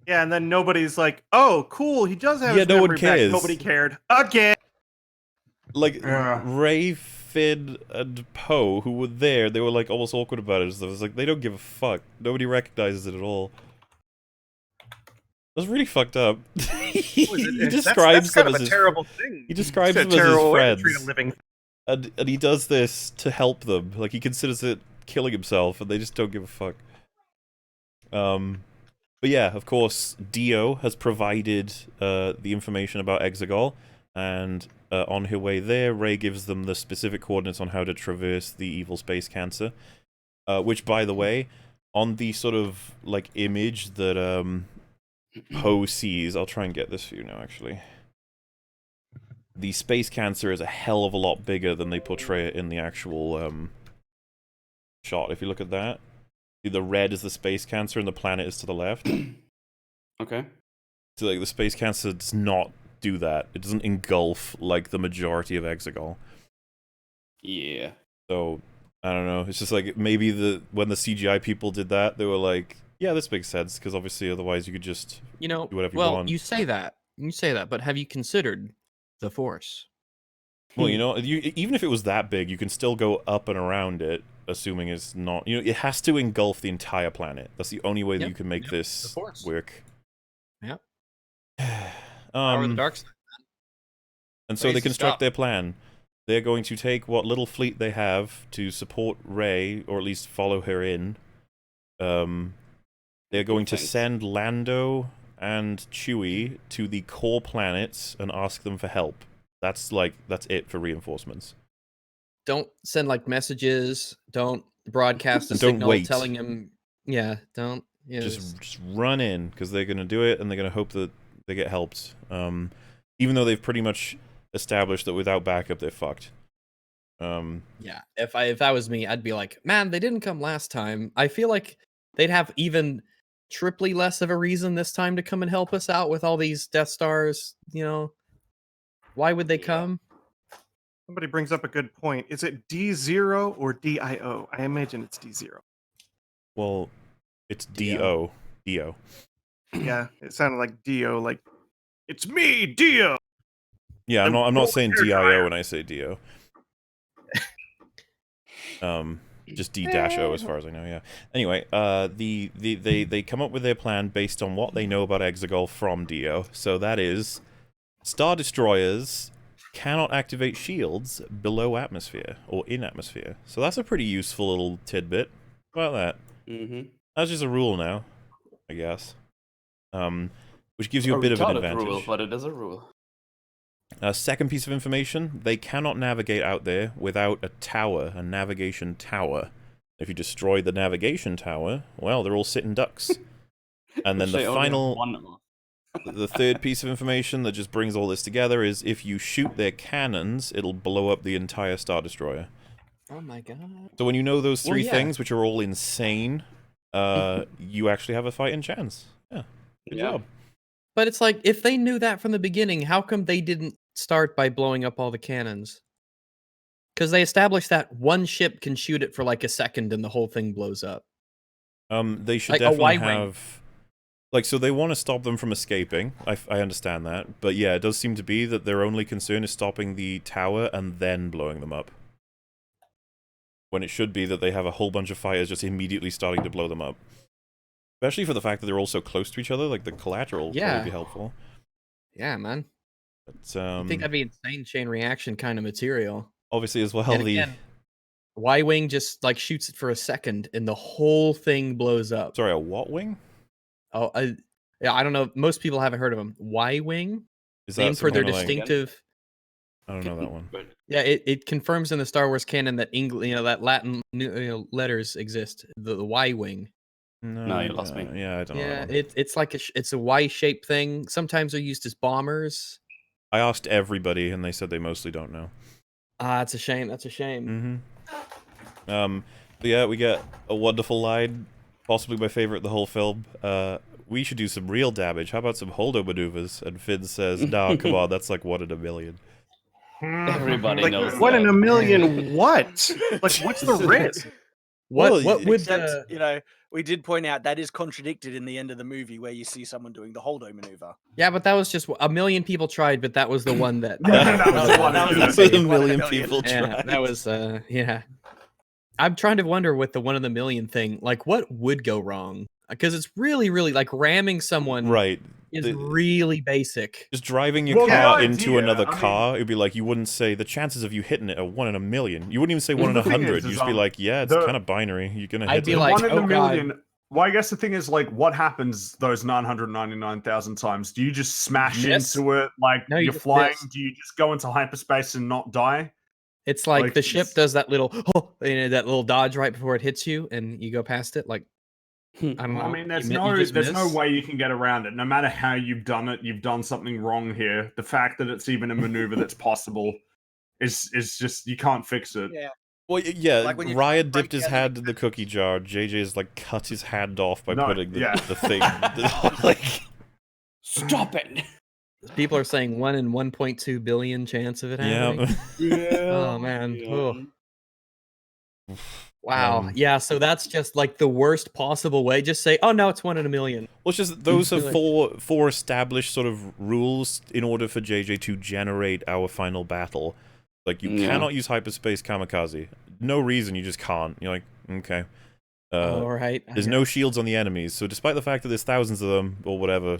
Yeah, and then nobody's like, oh, cool, he does have his no one memory cares. back. Nobody cared. Again! Like, Rey, Finn, and Poe, who were there, they were like almost awkward about it. So I was like, they don't give a fuck. Nobody recognizes it at all. That's really fucked up. He describes them as his terrible thing. He describes them as his friends. And he does this to help them. Like, he considers it killing himself, and they just don't give a fuck. But yeah, of course, Dio has provided the information about Exegol, and on her way there, Rey gives them the specific coordinates on how to traverse the evil space cancer. Which, by the way, on the sort of, like, image that Poe sees, I'll try and get this for you now, actually. The space cancer is a hell of a lot bigger than they portray it in the actual shot. If you look at that, the red is the space cancer and the planet is to the left. Okay. So, like, the space cancer does not do that. It doesn't engulf, like, the majority of Exegol. Yeah. So, I don't know. It's just like, maybe when the CGI people did that, they were like, yeah, this makes sense, because obviously otherwise you could just do whatever you want. Well, you say that, but have you considered the Force? Well, even if it was that big, you can still go up and around it, assuming it's not... it has to engulf the entire planet. That's the only way that you can make this work. Yep. Power of the dark side. And so they construct their plan. They're going to take what little fleet they have to support Rey, or at least follow her in. They're going to send Lando and Chewie to the core planets and ask them for help. That's it for reinforcements. Don't send like messages. Don't broadcast a signal telling them. Yeah, don't. Yeah, just run in, because they're going to do it and they're going to hope that they get helped. Even though they've pretty much established that without backup they're fucked. Yeah, if that was me, I'd be like, man, they didn't come last time. I feel like they'd have even triply less of a reason this time to come and help us out with all these Death Stars. Why would they come? Somebody brings up a good point. Is it D0 or DIO? I imagine it's D0. Well, it's DO. DO. Yeah, it sounded like Dio, like, it's me, Dio! Yeah, I'm not saying DIO when I say DO. Just D-O as far as I know, yeah. Anyway, they come up with their plan based on what they know about Exegol from Dio. So that is, Star Destroyers cannot activate shields below atmosphere, or in atmosphere. So that's a pretty useful little tidbit. How about that? Mm-hmm. That's just a rule now, I guess. Which gives you a bit of an advantage. Rule, but it is a rule. Second piece of information, they cannot navigate out there without a tower, a navigation tower. If you destroy the navigation tower, well, they're all sitting ducks. And then the final, the third piece of information that just brings all this together is if you shoot their cannons, it'll blow up the entire Star Destroyer. Oh my god. So when you know those three things, which are all insane, you actually have a fighting chance. Yeah, good job. But it's like, if they knew that from the beginning, how come they didn't start by blowing up all the cannons? Because they established that one ship can shoot it for like a second and the whole thing blows up. They should Like a definitely Y-wing. have... Like, so they want to stop them from escaping. I understand that. But yeah, it does seem to be that their only concern is stopping the tower and then blowing them up. When it should be that they have a whole bunch of fighters just immediately starting to blow them up. Especially for the fact that they're all so close to each other, like the collateral would probably be helpful. Yeah, man. But, I think that'd be insane chain reaction kind of material. Obviously, as well, And again, Y-wing just like shoots it for a second and the whole thing blows up. Sorry, a what wing? Oh, yeah, I don't know. Most people haven't heard of them. Y-wing, Is that named for their something like- distinctive. I don't know that one. Yeah, it confirms in the Star Wars canon that that Latin letters exist. The Y-wing. No, you lost me. Yeah, I don't know. Yeah, That one. it's like it's a Y-shaped thing. Sometimes they're used as bombers. I asked everybody, and they said they mostly don't know. Ah, it's a shame. That's a shame. But yeah, we get a wonderful line, possibly my favorite of the whole film. We should do some real damage. How about some holdo maneuvers? And Finn says, "No, come on, that's like 1 in a million." Everybody Like, knows 1 in that. a million what? Like, what's the risk? What would Except, you know, we did point out that is contradicted in the end of the movie where you see someone doing the holdo maneuver. Yeah, but that was just a million people tried, but that was the one that That was the one that That's what a million people yeah, tried. that was yeah. I'm trying to wonder with the 1 in a million thing, like what would go wrong? Because it's really, really like ramming someone Right. is really basic. Just driving your Well, the car idea, into another I mean- car, it'd be like, you wouldn't say, the chances of you hitting it are 1 in a million. You wouldn't even say 1 in The thing 100. is, You'd just be like, yeah, it's the- kind of binary. You're gonna hit I'd be it. like, 1 in oh a god. million. Well, I guess the thing is, like, what happens those 999,000 times? Do you just smash Miss? into it? Like, No, you you're just flying? miss. Do you just go into hyperspace and not die? It's like, Like, the ship it's- does that little that little dodge right before it hits you, and you go past it. Like, I don't know. I mean, there's you just there's no miss. way you can get around it. No matter how you've done it, you've done something wrong here. The fact that it's even a maneuver that's possible is just you can't fix it. Yeah. Well, yeah, Like when you Riot break dipped his down hand in the cookie jar. JJ's like cut his hand off by No, putting the, yeah. the thing. Like, Stop it! People are saying 1 in 1.2 billion chance of it happening. yeah. Oh man. Yeah. Oh. Wow. Um, Yeah. So that's just like the worst possible way. Just say, oh no, it's 1 in a million. Well, it's just those are Like- four established sort of rules in order for JJ to generate our final battle. Like, you Yeah. cannot use hyperspace kamikaze. No reason, you just can't. You're like, okay. All right. There's no shields on the enemies, so despite the fact that there's thousands of them, or whatever,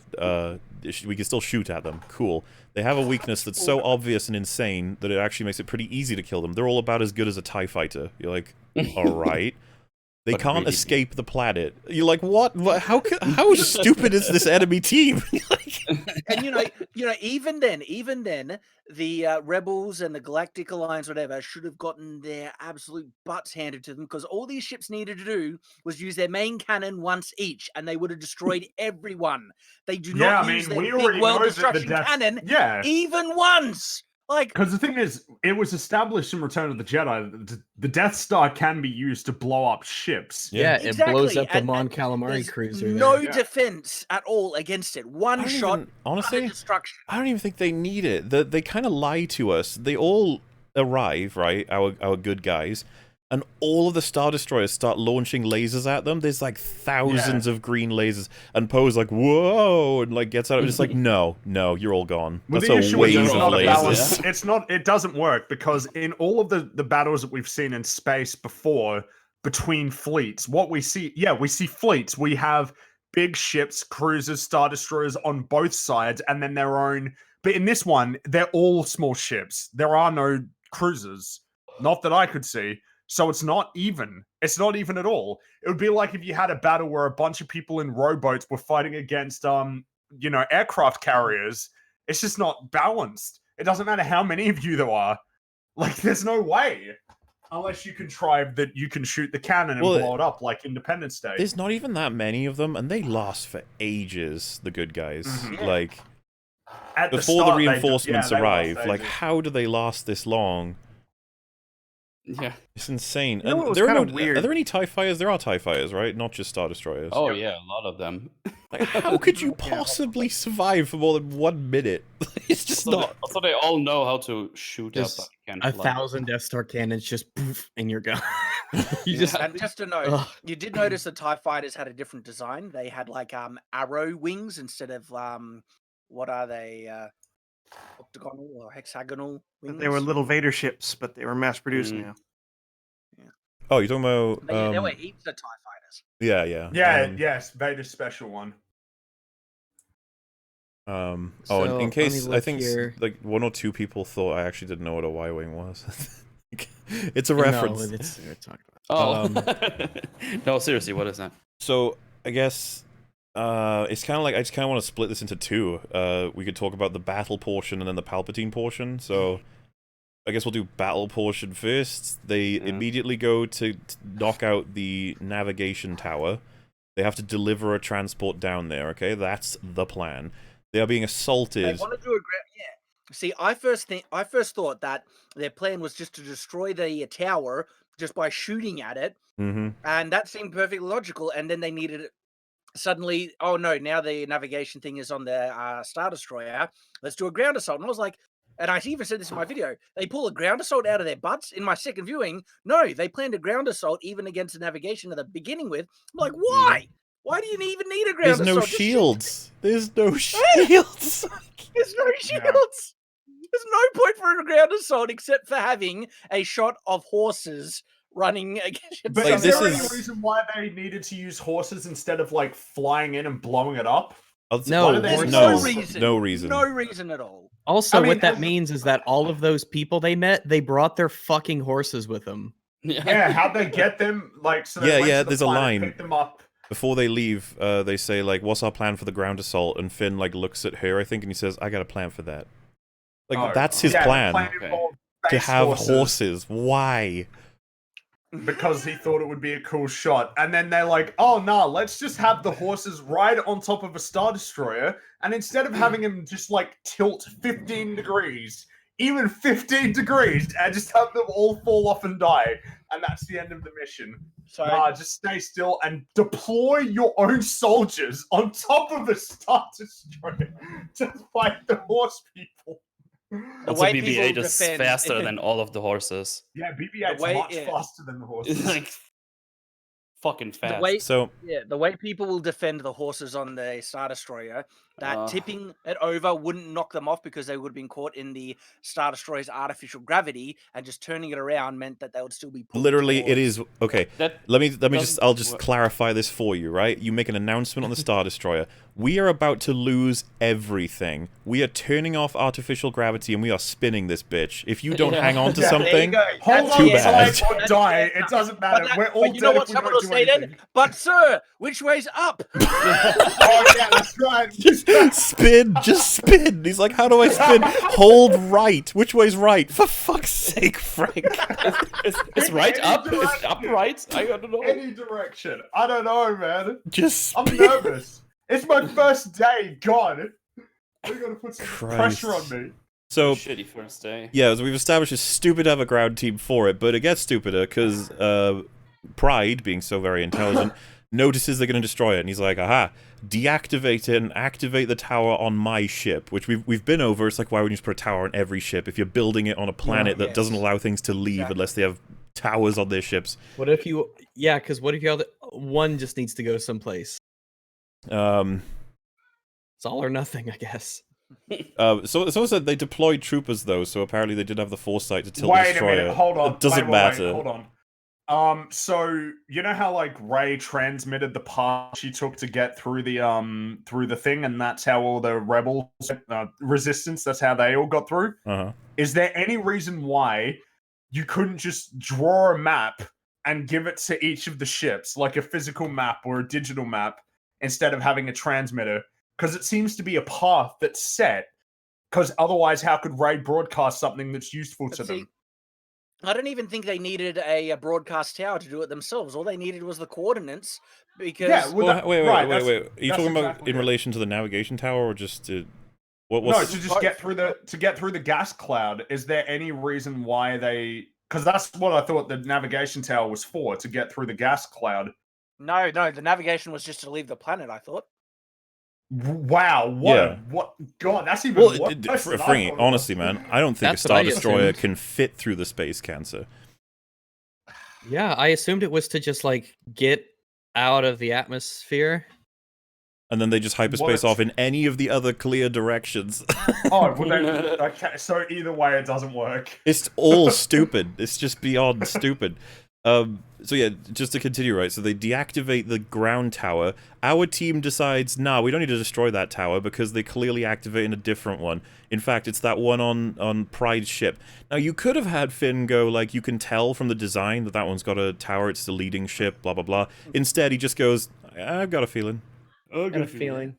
we can still shoot at them. Cool. They have a weakness that's so obvious and insane that it actually makes it pretty easy to kill them. They're all about as good as a TIE fighter. You're like, alright. They But can't really- escape the planet. You're like, what? How stupid is this enemy team? And you know, even then, the rebels and the Galactic Alliance, whatever, should have gotten their absolute butts handed to them because all these ships needed to do was use their main cannon once each, and they would have destroyed everyone. They do Yeah, not I use mean, their we big already world know that the destruction death. cannon Yeah, even once. Like, because the thing is, it was established in Return of the Jedi that the Death Star can be used to blow up ships. Yeah, it blows Exactly, up the and- Mon and Calamari there's cruiser. no there. Yeah. defense at all against it. One shot, utter Honestly, destruction. I don't even think they need it. They kind of lie to us. They all arrive, right? Our good guys. And all of the Star Destroyers start launching lasers at them. There's like thousands of green lasers. And Poe's like, whoa, and like gets out of it. It's like, no, you're all gone. Well, That's the a issue wave is of it's not a balance. lasers. It's not. It doesn't work because in all of the battles that we've seen in space before between fleets, what we see, we see fleets. We have big ships, cruisers, Star Destroyers on both sides, and then their own. But in this one, they're all small ships. There are no cruisers, not that I could see. So it's not even. It's not even at all. It would be like if you had a battle where a bunch of people in rowboats were fighting against, aircraft carriers. It's just not balanced. It doesn't matter how many of you there are. Like, there's no way. Unless you contrive that you can shoot the cannon and blow it up like Independence Day. There's not even that many of them, and they last for ages, the good guys. Mm-hmm. Like, start, before the reinforcements arrive, like, how do they last this long? Yeah. It's insane. You know what was there kinda are weird? Are there any TIE fighters? There are TIE fighters, right? Not just Star Destroyers. Oh yeah, a lot of them. Like, how could you possibly survive for more than 1 minute? It's just not. Also, they all know how to shoot Just up. Like, 1,000 Death Star cannons just poof, and you're gone. You just And just to note, Ugh. you did notice the TIE fighters had a different design. They had like arrow wings instead of what are they? Octagonal or hexagonal wings. They were little Vader ships, but they were mass produced now. Oh, you're talking about? But yeah, there were heaps of TIE fighters. Yeah, yeah. Yes, Vader's special one. Oh, So, in let case me I look think here. like 1 or 2 people thought I actually didn't know what a Y-wing was. It's a No, reference. it's we're talking about. Oh. No, seriously, what is that? So I guess it's kind of like I just kind of want to split this into 2. We could talk about the battle portion and then the Palpatine portion. So I guess we'll do battle portion first. They immediately go to knock out the navigation tower. They have to deliver a transport down there. Okay, that's the plan. They are being assaulted. They want to do See, I first thought that their plan was just to destroy the tower just by shooting at it, and that seemed perfectly logical. And then they needed suddenly, oh no, now the navigation thing is on the Star Destroyer. Let's do a ground assault. And I was like, and I even said this in my video, they pull a ground assault out of their butts. In my second viewing, no, they planned a ground assault even against the navigation at the beginning with. I'm like, why? Why do you even need a ground There's assault? no shields. There's no shields. There's no shields. There's no point for a ground assault except for having a shot of horses running against. But Like, is this there any is- reason why they needed to use horses instead of like flying in and blowing it up? No, Why do they- horses- no reason. No reason. No reason at all. Also, I mean, what that means is that all of those people they met, they brought their fucking horses with them. Yeah, how'd they get them? Like, so they Yeah, went yeah, to the there's a planet, line. picked them up. Before they leave, they say, like, what's our plan for the ground assault? And Finn, like, looks at her, I think, and he says, I got a plan for that. Like, that's his Yeah, the plan. plan involved To race have horses. Why? because he thought it would be a cool shot. And then they're like, oh, no, let's just have the horses ride on top of a Star Destroyer. And instead of having him just, like, tilt 15 degrees, even 15 degrees, and just have them all fall off and die. And that's the end of the mission. So Just stay still and deploy your own soldiers on top of a Star Destroyer to fight the horse people. Also, way BB-8 people is defend- faster than all of the horses. Yeah, BB-8's The way- much yeah. faster than the horses. Like, fucking fast. the way, So, the way people will defend the horses on the Star Destroyer, that tipping it over wouldn't knock them off because they would have been caught in the Star Destroyer's artificial gravity, and just turning it around meant that they would still be pulled literally, it towards- is... Okay, That let me doesn't just... I'll just work. clarify this for you, right? You make an announcement on the Star Destroyer. We are about to lose everything. We are turning off artificial gravity and we are spinning this bitch. If you don't Yeah. hang on to Yeah, there you something... go. Hold That's on, Too it. bad. die or die. It doesn't matter. But We're all you know dead what if we someone don't will do say then? anything. But sir, which way's up? Oh, yeah, that's right. Spin, just spin. He's like, how do I spin? Hold right. Which way's right? For fuck's sake, Frank. Is right Any up? Is direction. up right? I don't know. Any direction. I don't know, man. Just I'm spin. nervous. It's my first day. God. We're going to put some Christ. pressure on me. So, Shitty first day. yeah, as we've established, it's stupid to have a ground team for it, but it gets stupider because Pride, being so very intelligent, notices they're going to destroy it, and he's like, aha, deactivate it and activate the tower on my ship, which we've been over. It's like, why would you just put a tower on every ship if you're building it on a planet that doesn't allow things to leave unless they have towers on their ships? What if you? Yeah, because what if you have one just needs to go someplace? It's all or nothing, I guess. So said they deployed troopers though, so apparently they did have the foresight to tilt the Wait a destroyer. minute. Hold on. It doesn't Wait, matter. hold on. So you know how like Rey transmitted the path she took to get through the thing, and that's how all the rebels, resistance, that's how they all got through. Uh-huh. Is there any reason why you couldn't just draw a map and give it to each of the ships, like a physical map or a digital map, instead of having a transmitter? Because it seems to be a path that's set, Because otherwise, how could Ray broadcast something that's useful to them? I don't even think they needed a broadcast tower to do it themselves. All they needed was the coordinates. Because wait. Are you talking about in relation to the navigation tower, or just to to just get through the gas cloud? Is there any reason why they? Because that's what I thought the navigation tower was for, to get through the gas cloud. No, the navigation was just to leave the planet, I thought. Wow, what? God, that's even worse. Honestly, man, I don't think a Star Destroyer can fit through the space cancer. Yeah, I assumed it was to just like get out of the atmosphere. And then they just hyperspace off in any of the other clear directions. Okay, so either way, it doesn't work. It's all stupid. It's just beyond stupid. So yeah, just to continue, right? So they deactivate the ground tower. Our team decides, nah, we don't need to destroy that tower because they clearly activated a different one. In fact, it's that one on Pride's ship. Now, you could have had Finn go, like, you can tell from the design that one's got a tower, it's the leading ship, blah, blah, blah. Instead, he just goes, I've got a feeling. Got a feeling.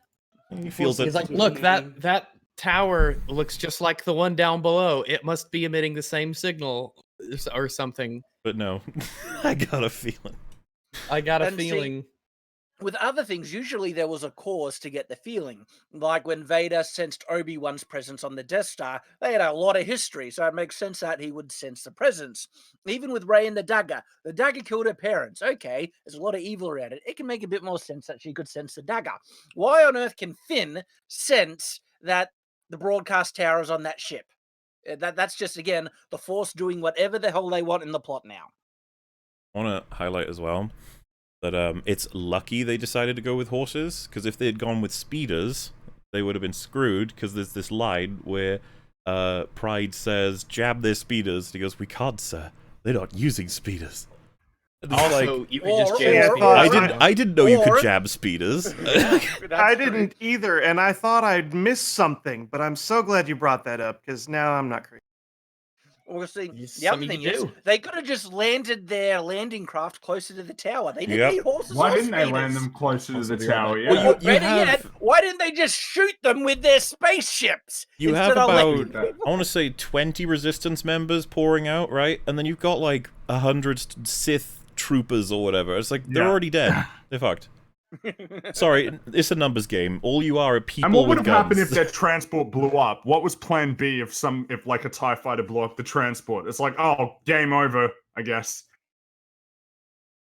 He feels it. He's like, look, that tower looks just like the one down below. It must be emitting the same signal or something. But no, I got a feeling. I got a feeling. With other things, usually there was a cause to get the feeling. Like when Vader sensed Obi-Wan's presence on the Death Star, they had a lot of history, so it makes sense that he would sense the presence. Even with Rey and the dagger killed her parents. Okay, there's a lot of evil around it. It can make a bit more sense that she could sense the dagger. Why on earth can Finn sense that the broadcast tower is on that ship? That's just, again, the Force doing whatever the hell they want in the plot now. I want to highlight as well that it's lucky they decided to go with horses, because if they had gone with speeders, they would have been screwed, because there's this line where Pride says, jab their speeders. He goes, we can't, sir. They're not using speeders. Also, you could just jab speeders. I didn't know you could jab speeders. I didn't either, and I thought I'd missed something, but I'm so glad you brought that up, because now I'm not crazy. Well, see, the other thing is, they could have just landed their landing craft closer to the tower. They didn't need horses. Why didn't they land them closer to the tower? Well, why didn't they just shoot them with their spaceships? You have about, I want to say, 20 Resistance members pouring out, right? And then you've got like 100 Sith troopers or whatever. It's like, they're already dead. They're fucked. Sorry, it's a numbers game. All you are people. And what would have guns. happened if their transport blew up? What was plan B if like a TIE fighter blew up the transport? It's like, oh, game over, I guess.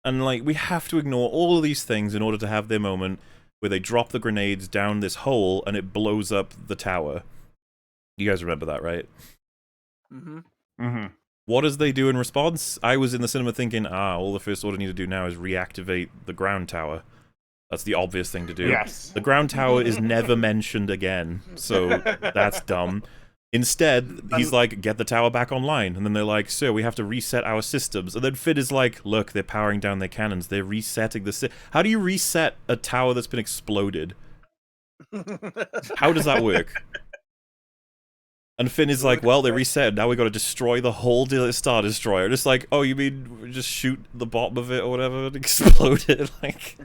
And like, we have to ignore all of these things in order to have their moment where they drop the grenades down this hole and it blows up the tower. You guys remember that, right? Mm-hmm. Mm-hmm. What does they do in response? I was in the cinema thinking, all the First Order need to do now is reactivate the ground tower. That's the obvious thing to do. Yes. The ground tower is never mentioned again, so that's dumb. Instead, he's like, get the tower back online. And then they're like, sir, we have to reset our systems. And then Finn is like, look, they're powering down their cannons. They're resetting the How do you reset a tower that's been exploded? How does that work? And Finn is like, well, they reset. Now we got to destroy the whole Star Destroyer. And it's like, oh, you mean just shoot the bottom of it or whatever and explode it? Like...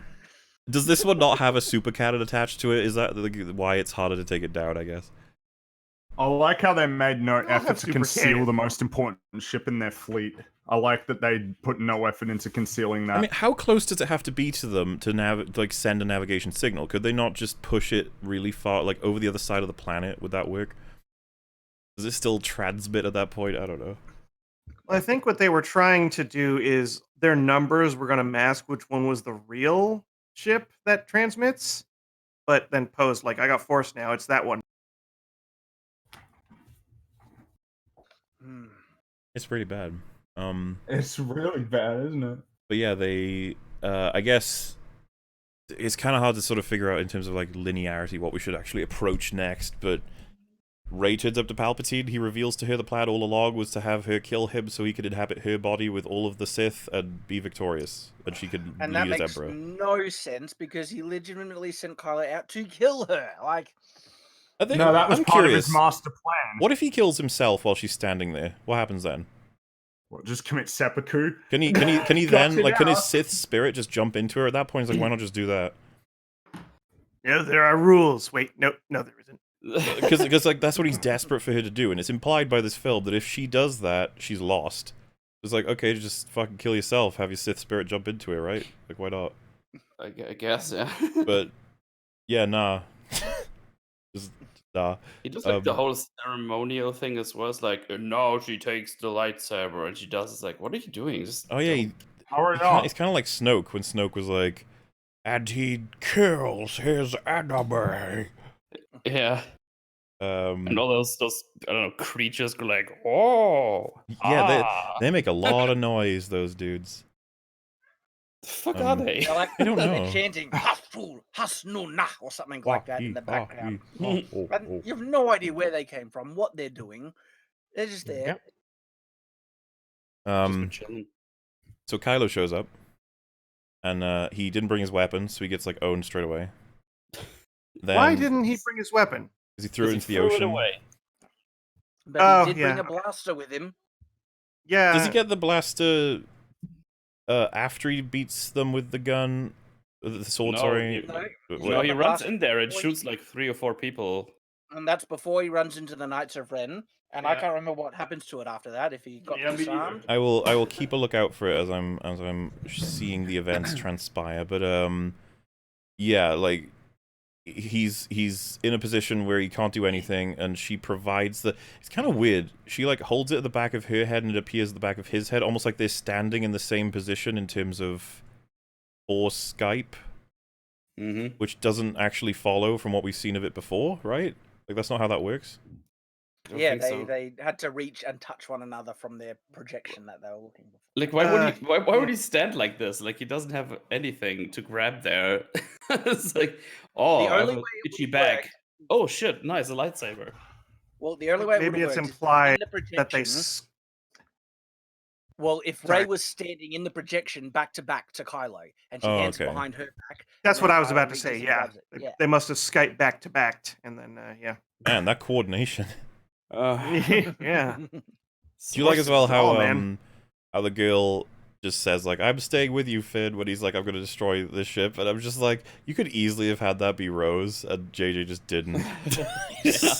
Does this one not have a super cannon attached to it? Is that why it's harder to take it down, I guess? I like how they made no effort to conceal the most important ship in their fleet. I like that they put no effort into concealing that. I mean, how close does it have to be to them to send a navigation signal? Could they not just push it really far, like over the other side of the planet? Would that work? Does it still transmit at that point? I don't know. Well, I think what they were trying to do is their numbers were going to mask which one was the real ship that transmits, but then posed like, I got Force now, it's that one. It's pretty bad. It's really bad, isn't it? But yeah, they I guess it's kind of hard to sort of figure out in terms of like linearity what we should actually approach next, but Rey turns up to Palpatine. He reveals to her the plan all along was to have her kill him so he could inhabit her body with all of the Sith and be victorious, and she could lead as Emperor. And that makes no sense because he legitimately sent Kylo out to kill her. Like, no, that was part of his master plan. What if he kills himself while she's standing there? What happens then? What, just commit seppuku? Can he then like can his Sith spirit just jump into her at that point? He's like, why not just do that? No, there are rules. Wait, no, there isn't. Because like that's what he's desperate for her to do, and it's implied by this film that if she does that, she's lost. It's like, okay, just fucking kill yourself, have your Sith spirit jump into it, right? Like, why not? I guess, yeah. But yeah, nah. Just nah. He does like the whole ceremonial thing as well. It's like, and now she takes the lightsaber and she does. It's like, what are you doing? Just oh yeah, it's kind of like Snoke when Snoke was like, and he kills his enemy. Yeah. And all those I don't know, creatures go like, yeah, they make a lot of noise. Those dudes. The fuck are they? They're like, I don't know. They're chanting "Hasul Hasnuna" or something like that in the background. And you have no idea where they came from, what they're doing. They're just there. So Kylo shows up, and he didn't bring his weapon, so he gets like owned straight away. Then, why didn't he bring his weapon? Because he threw it into the ocean. But he did bring a blaster with him. Yeah. Does he get the blaster after he beats them with the gun? The sword, sorry. No, he runs in there and shoots like 3 or 4 people. And that's before he runs into the Knights of Ren. And I can't remember what happens to it after that, if he got disarmed. I will keep a lookout for it as I'm seeing the events transpire. But yeah, like he's in a position where he can't do anything, and she provides the. It's kind of weird. She like holds it at the back of her head, and it appears at the back of his head, almost like they're standing in the same position in terms of Force Skype, which doesn't actually follow from what we've seen of it before, right? Like that's not how that works. Yeah, they had to reach and touch one another from their projection that they were looking for. Like, why would he stand like this? Like, he doesn't have anything to grab there. It's like, oh, I have a itchy back. Oh shit, nice, a lightsaber. Well, the only way maybe it's implied that they. Well, if Rey was standing in the projection back to Kylo, and she hands behind her back. That's what I was about to say. Yeah, they must have Skyped back to back, and then yeah. Man, that coordination. Yeah. Do you like as well how the girl just says like, "I'm staying with you, Finn," when he's like, "I'm gonna destroy this ship," and I'm just like, you could easily have had that be Rose, and JJ just didn't.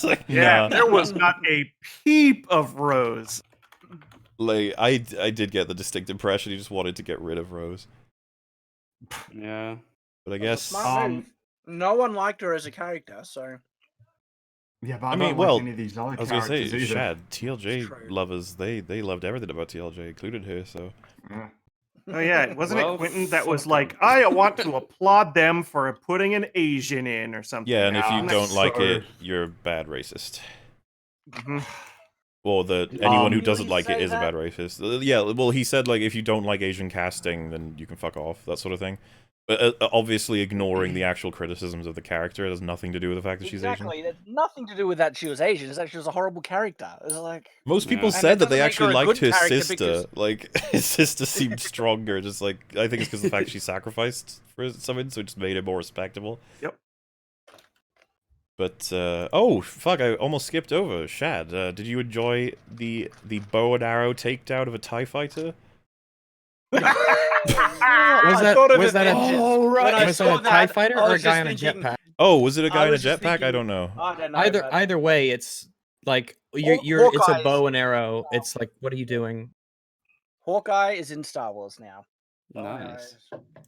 Like, yeah, there was not a peep of Rose. Like I did get the distinct impression he just wanted to get rid of Rose. Yeah, but I guess no one liked her as a character, so. Yeah, but I mean, well, any of these other I was gonna say, either. Shad, TLJ lovers, they loved everything about TLJ, included her. So. Yeah. Oh yeah, wasn't it Quentin that was like, I want to applaud them for putting an Asian in or something? Yeah, and if you don't like it, you're a bad racist. Well, anyone who doesn't like it is a bad racist. Yeah, well, he said like if you don't like Asian casting, then you can fuck off, that sort of thing. But obviously ignoring the actual criticisms of the character. It has nothing to do with the fact that she's Asian. Exactly, there's nothing to do with that she was Asian. It's that she was a horrible character. It's like most people said that they actually liked her sister. Like his sister seemed stronger. Just like I think it's because of the fact she sacrificed for something, so it just made it more respectable. Yep. But oh fuck! I almost skipped over. Shad, did you enjoy the bow and arrow takedown of a TIE fighter? Was that a TIE fighter or a guy on a jetpack? Oh, was it a guy in a jetpack? I don't know. I don't know. Either way, it's like it's a bow and arrow. It's like, what are you doing? Hawkeye is in Star Wars now. Nice.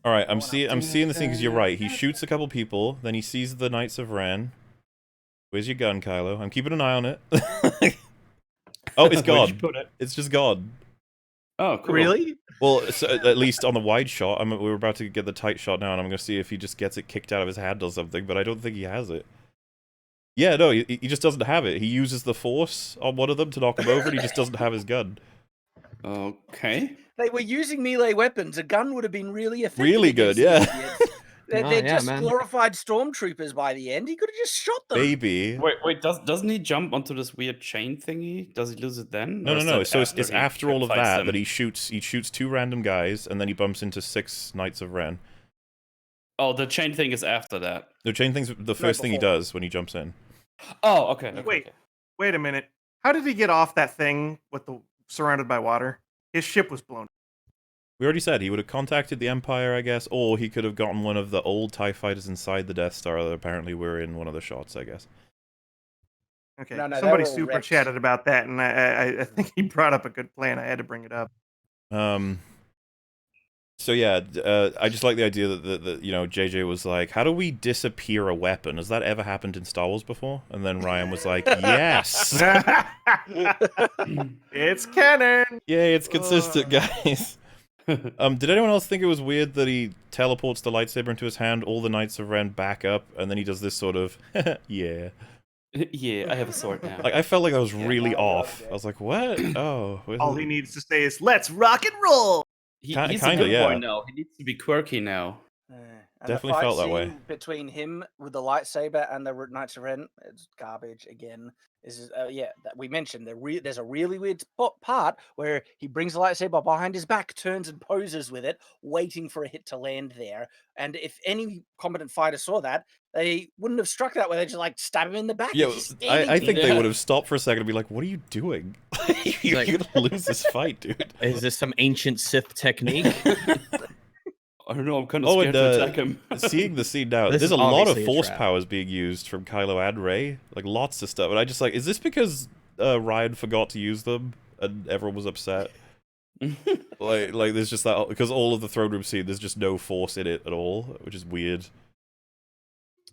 All right, I'm seeing the thing because you're right. He shoots a couple people, then he sees the Knights of Ren. Where's your gun, Kylo? I'm keeping an eye on it. Oh, it's gone. It's just gone. Oh, cool. Really? Well, so at least on the wide shot, we're about to get the tight shot now, and I'm going to see if he just gets it kicked out of his hand or something, but I don't think he has it. Yeah, no, he just doesn't have it. He uses the Force on one of them to knock him over, and he just doesn't have his gun. Okay. They were using melee weapons. A gun would have been really effective. Really good, yeah. They're just glorified stormtroopers by the end. He could have just shot them. Maybe. Wait, doesn't he jump onto this weird chain thingy? Does he lose it then? No. So it's after all of that he shoots 2 random guys, and then he bumps into 6 Knights of Ren. Oh, the chain thing is after that. The chain thing's the first thing he does when he jumps in. Oh, okay. Wait a minute. How did he get off that thing with the surrounded by water? His ship was blown. We already said he would have contacted the Empire, I guess, or he could have gotten one of the old TIE fighters inside the Death Star that apparently were in one of the shots, I guess. Okay. No, Somebody they were all super wrecked. chatted about that, and I think he brought up a good plan. I had to bring it up. So yeah, I just like the idea that you know, JJ was like, "How do we disappear a weapon? Has that ever happened in Star Wars before?" And then Ryan was like, "Yes, It's canon. yay, it's consistent, guys." Did anyone else think it was weird that he teleports the lightsaber into his hand, all the Knights of Ren back up, and then he does this sort of, yeah. Yeah, I have a sword now. Like, I felt like I was really off. I was like, what? Oh. All he needs to say is, "Let's rock and roll." He's Kinda, a good yeah. boy now. He needs to be quirky now. And Definitely the fight felt that scene way. between him with the lightsaber and the Knights of Ren, it's garbage again. This is we mentioned there's a really weird part where he brings the lightsaber behind his back, turns and poses with it, waiting for a hit to land there. And if any competent fighter saw that, they wouldn't have struck that way. They just like stab him in the back. Yeah, I think they there. would have stopped for a second and be like, what are you doing? You're Like- gonna lose this fight, dude. Is this some ancient Sith technique? I don't know, I'm kind of Oh, scared and to attack him. seeing the scene now, This there's is a lot of obviously a force trap. powers being used from Kylo and Rey. Like, lots of stuff. And I just like, is this because Ryan forgot to use them and everyone was upset? like there's just that, because all of the throne room scene, there's just no force in it at all, which is weird.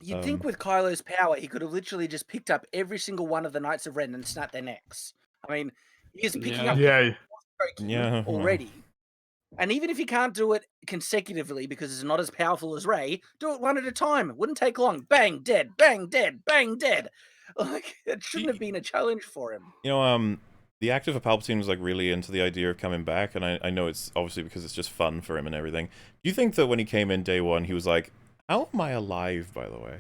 You'd think with Kylo's power, he could have literally just picked up every single one of the Knights of Ren and snapped their necks. I mean, he's picking up Yeah, already. And even if you can't do it consecutively because it's not as powerful as Rey, do it one at a time. It wouldn't take long. Bang, dead. Bang, dead. Bang, dead. Like, it shouldn't have been a challenge for him. You know, the actor for Palpatine was like really into the idea of coming back, and I know it's obviously because it's just fun for him and everything. Do you think that when he came in day one, he was like, how am I alive, by the way?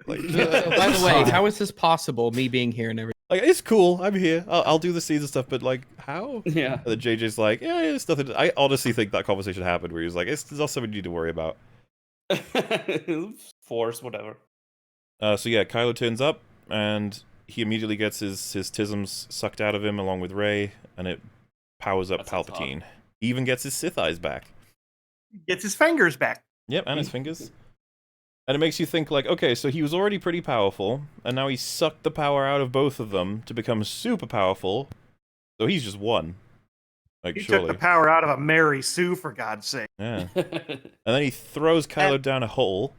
Like, By the way, how is this possible, me being here and everything? like, it's cool, I'm here, I'll do the scenes and stuff, but like, how? Yeah. And then JJ's like, yeah, it's nothing. I honestly think that conversation happened where he was like, it's not something you need to worry about. Force, whatever. So yeah, Kylo turns up, and he immediately gets his tisms sucked out of him along with Rey, and it powers up That's what's Palpatine. He even gets his Sith eyes back. Gets his fingers back. Yep, and his fingers. And it makes you think, like, okay, so he was already pretty powerful, and now he sucked the power out of both of them to become super powerful. So he's just one. Like, He surely. took the power out of a Mary Sue, for God's sake. Yeah. And then he throws Kylo down a hole.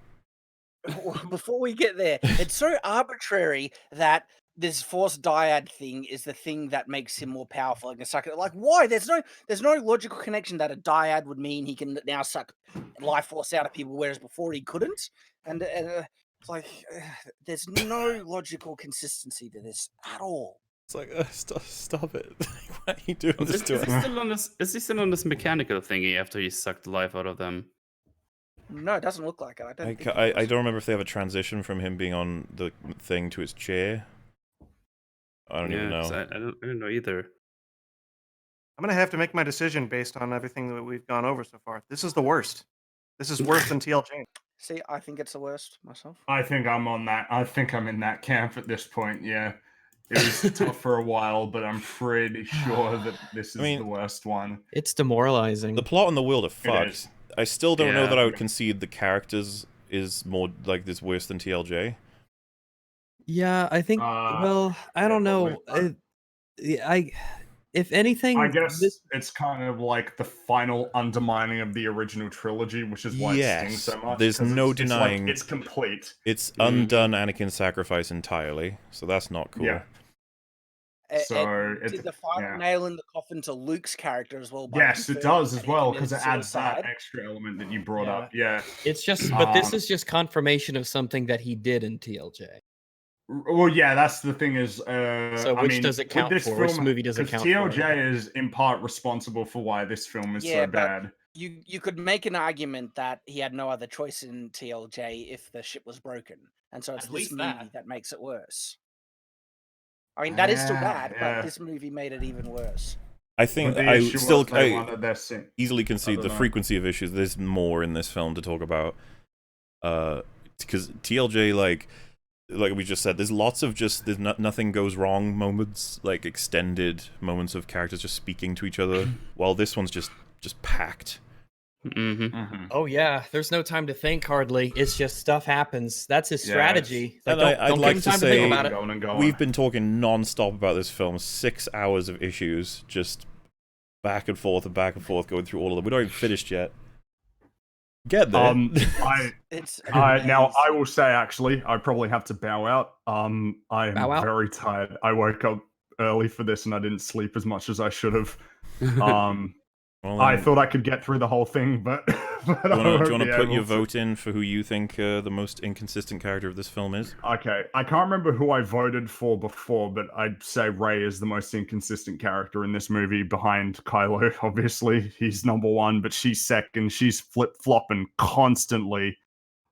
Before we get there, it's so arbitrary that this Force dyad thing is the thing that makes him more powerful. Like, why? There's no logical connection that a dyad would mean he can now suck life force out of people, whereas before he couldn't. And it's like there's no logical consistency to this at all. It's like, stop it. Why are you doing this Is to he us? still on this mechanical thingy after he sucked the life out of them? No, it doesn't look like it. I don't. think I don't remember if they have a transition from him being on the thing to his chair. I don't even know. 'Cause I don't know either. I'm going to have to make my decision based on everything that we've gone over so far. This is the worst. This is worse than TLJ. See, I think it's the worst myself. I think I'm on that. I think I'm in that camp at this point. Yeah, it was tough for a while, but I'm pretty sure that this is the worst one. It's demoralizing. The plot and the world are fucked. is. I still don't know Yeah. that I would concede the characters is more like this worse than TLJ. Yeah, I think. Well, I don't know. If anything, I guess it's kind of like the final undermining of the original trilogy, which is why it stings so much. There's 'cause no it's like, denying it's complete. It's undone Anakin's sacrifice entirely, so that's not cool. Yeah. So did the final nail in the coffin to Luke's character as well? Yes, it does as well, because it adds suicide. that extra element that you brought up. Yeah. It's just, but this is just confirmation of something that he did in TLJ. Well, yeah, that's the thing is. So I which mean, does it with count this for? Which film, movie does it 'cause count for? TLJ is in part responsible for why this film is so but bad. You could make an argument that he had no other choice in TLJ if the ship was broken, and so it's At this least movie that makes it worse. I mean, that is still bad, yeah. but this movie made it even worse. I think But the I issue still was they wanted their sin- easily I concede don't the know. frequency of issues. There's more in this film to talk about. Because TLJ, like we just said, there's lots of just nothing goes wrong moments, like extended moments of characters just speaking to each other. While this one's just packed. Oh yeah, there's no time to think hardly. It's just stuff happens. That's his strategy. And Like, I'd don't like give him to time to say think about it. we've been talking non-stop about this film, 6 hours of issues, just back and forth, going through all of them. We're not even finished yet. Get there. Now I will say, actually, I probably have to bow out. I am very tired. I woke up early for this and I didn't sleep as much as I should have. Well, I thought I could get through the whole thing, but, do you want to put your vote in for who you think the most inconsistent character of this film is? Okay, I can't remember who I voted for before, but I'd say Rey is the most inconsistent character in this movie behind Kylo. Obviously, he's number one, but she's second. She's flip-flopping constantly.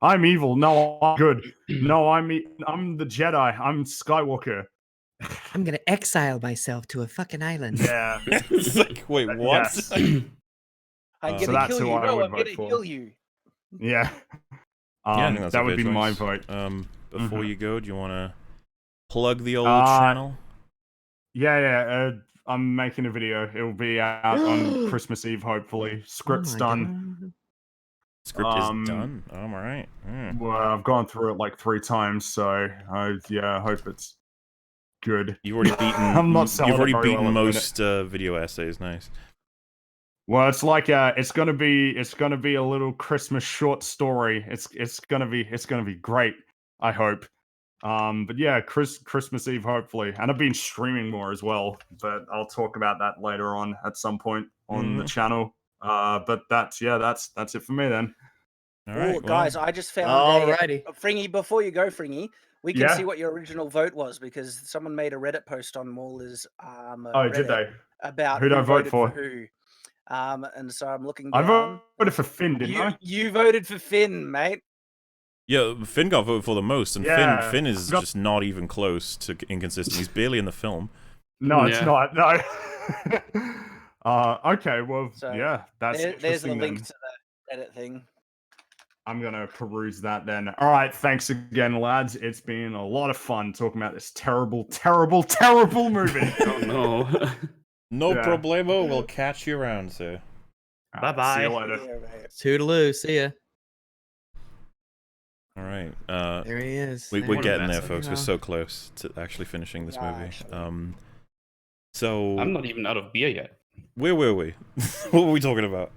I'm evil. No, I'm good. No, I'm the Jedi. I'm Skywalker. I'm gonna exile myself to a fucking island. Yeah. It's like, wait, what? Yes. I'm So gonna that's kill who you. I No, would I'm vote gonna for. heal you. Yeah. Yeah, I think that's that a would fair be my choice. vote. Before you go, do you want to plug the old channel? Yeah. I'm making a video. It'll be out on Christmas Eve, hopefully. Script's done. Script is done. Oh, all right. Well, I've gone through it like 3 times, so I hope it's good. You've already beaten. I'm not selling You've already it very beaten well most video essays. Nice. Well, it's like it's gonna be a little Christmas short story. It's gonna be great. I hope. But yeah, Christmas Eve hopefully, and I've been streaming more as well. But I'll talk about that later on at some point on the channel. But that's it for me then. All right, guys, I just found Fringy. Before you go, Fringy, we can see what your original vote was because someone made a Reddit post on Mauler's Reddit did they? about who did I vote for? who. And so I'm looking down. I voted for Finn, didn't I? You voted for Finn, mate. Yeah, Finn got voted for the most, and Finn is just not even close to inconsistent. He's barely in the film. No, it's not. No. Okay, well, that's there's the interesting link then. to the Reddit thing. I'm gonna peruse that then. All right, thanks again, lads. It's been a lot of fun talking about this terrible, terrible, terrible movie. Oh no. No problemo. We'll catch you around, sir. Bye-bye. See you later. Toodaloo. See ya. All right. There he is. We're getting there, folks. We're so close to actually finishing this movie. So I'm not even out of beer yet. Where were we? What were we talking about?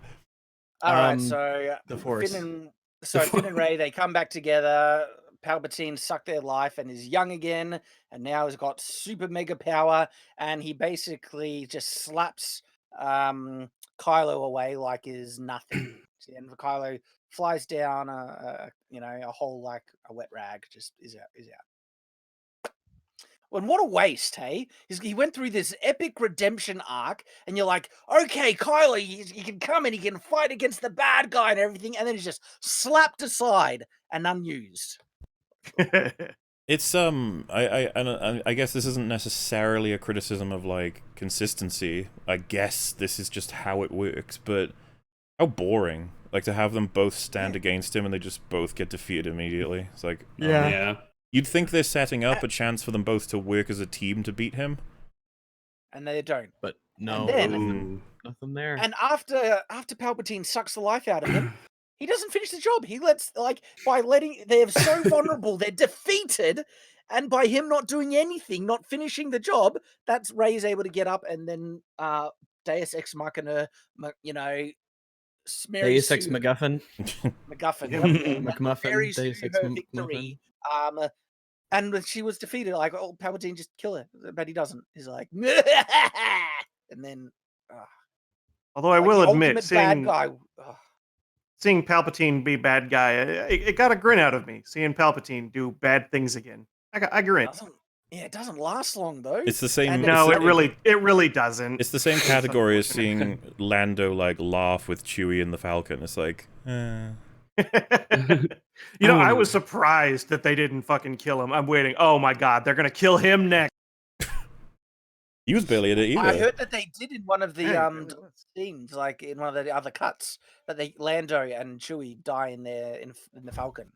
All right, so the Force. Finn and Rey, they come back together. Palpatine sucked their life and is young again, and now has got super mega power, and he basically just slaps Kylo away like is nothing. And Kylo flies down a hole like a wet rag, just is out. And what a waste, hey? He went through this epic redemption arc, and you're like, okay, Kylo, he can come and he can fight against the bad guy and everything, and then he's just slapped aside and unused. It's I guess this isn't necessarily a criticism of like consistency. I guess this is just how it works, but how boring. Like to have them both stand against him and they just both get defeated immediately. It's like yeah. You'd think they're setting up a chance for them both to work as a team to beat him. And they don't. But no, then, nothing there. And after Palpatine sucks the life out of him, he doesn't finish the job. He lets they're so vulnerable, they're defeated, and by him not doing anything, not finishing the job, that's Rey's able to get up and then Deus Ex Machina, Deus Ex MacGuffin. MacGuffin. McMuffin. Deus Ex victory. And when she was defeated, like, oh, Palpatine just kill her, but he doesn't. He's like, and then. Although I will admit, bad guy. Seeing Palpatine be bad guy, it got a grin out of me. Seeing Palpatine do bad things again, I grin. It doesn't last long though. It's the same. No, it really doesn't. It's the same category as seeing Lando like laugh with Chewie and the Falcon. It's like. I was surprised that they didn't fucking kill him. I'm waiting. Oh my god, they're gonna kill him next. He was barely in it either. I heard that they did in one of the scenes, like in one of the other cuts, that Lando and Chewie die in the Falcon.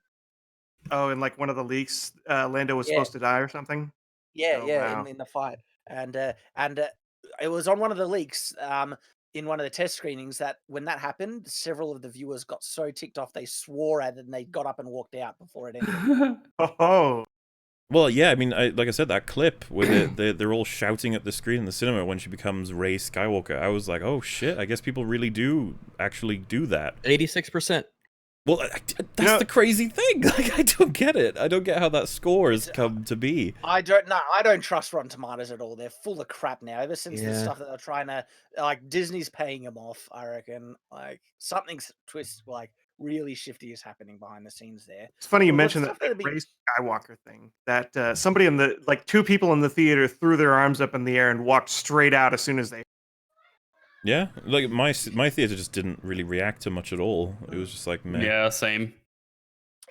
Oh, in like one of the leaks, Lando was supposed to die or something. Yeah, in the fight, and it was on one of the leaks. in one of the test screenings that when that happened, several of the viewers got so ticked off they swore at it and they got up and walked out before it ended. Oh. Well, yeah, I mean, like I said, that clip with they're all shouting at the screen in the cinema when she becomes Rey Skywalker. I was like, oh shit, I guess people really do actually do that. 86%. Well, that's the crazy thing. Like, I don't get it. I don't get how that score has come to be. I don't trust Rotten Tomatoes at all. They're full of crap now. Ever since the stuff that they're trying to, like, Disney's paying them off, I reckon. Like, something's really shifty is happening behind the scenes there. It's funny you mentioned that Rey Skywalker thing. That somebody in the, like, 2 people in the theater threw their arms up in the air and walked straight out as soon as they. Yeah, like my theater just didn't really react to much at all. It was just like, meh. Yeah, same.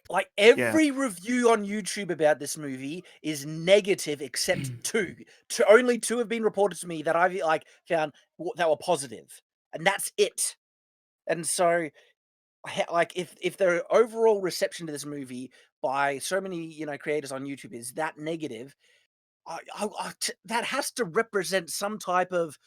Like every review on YouTube about this movie is negative except 2. Only 2 have been reported to me that I've found that were positive, and that's it. And so, like, if the overall reception to this movie by so many creators on YouTube is that negative, that has to represent some type of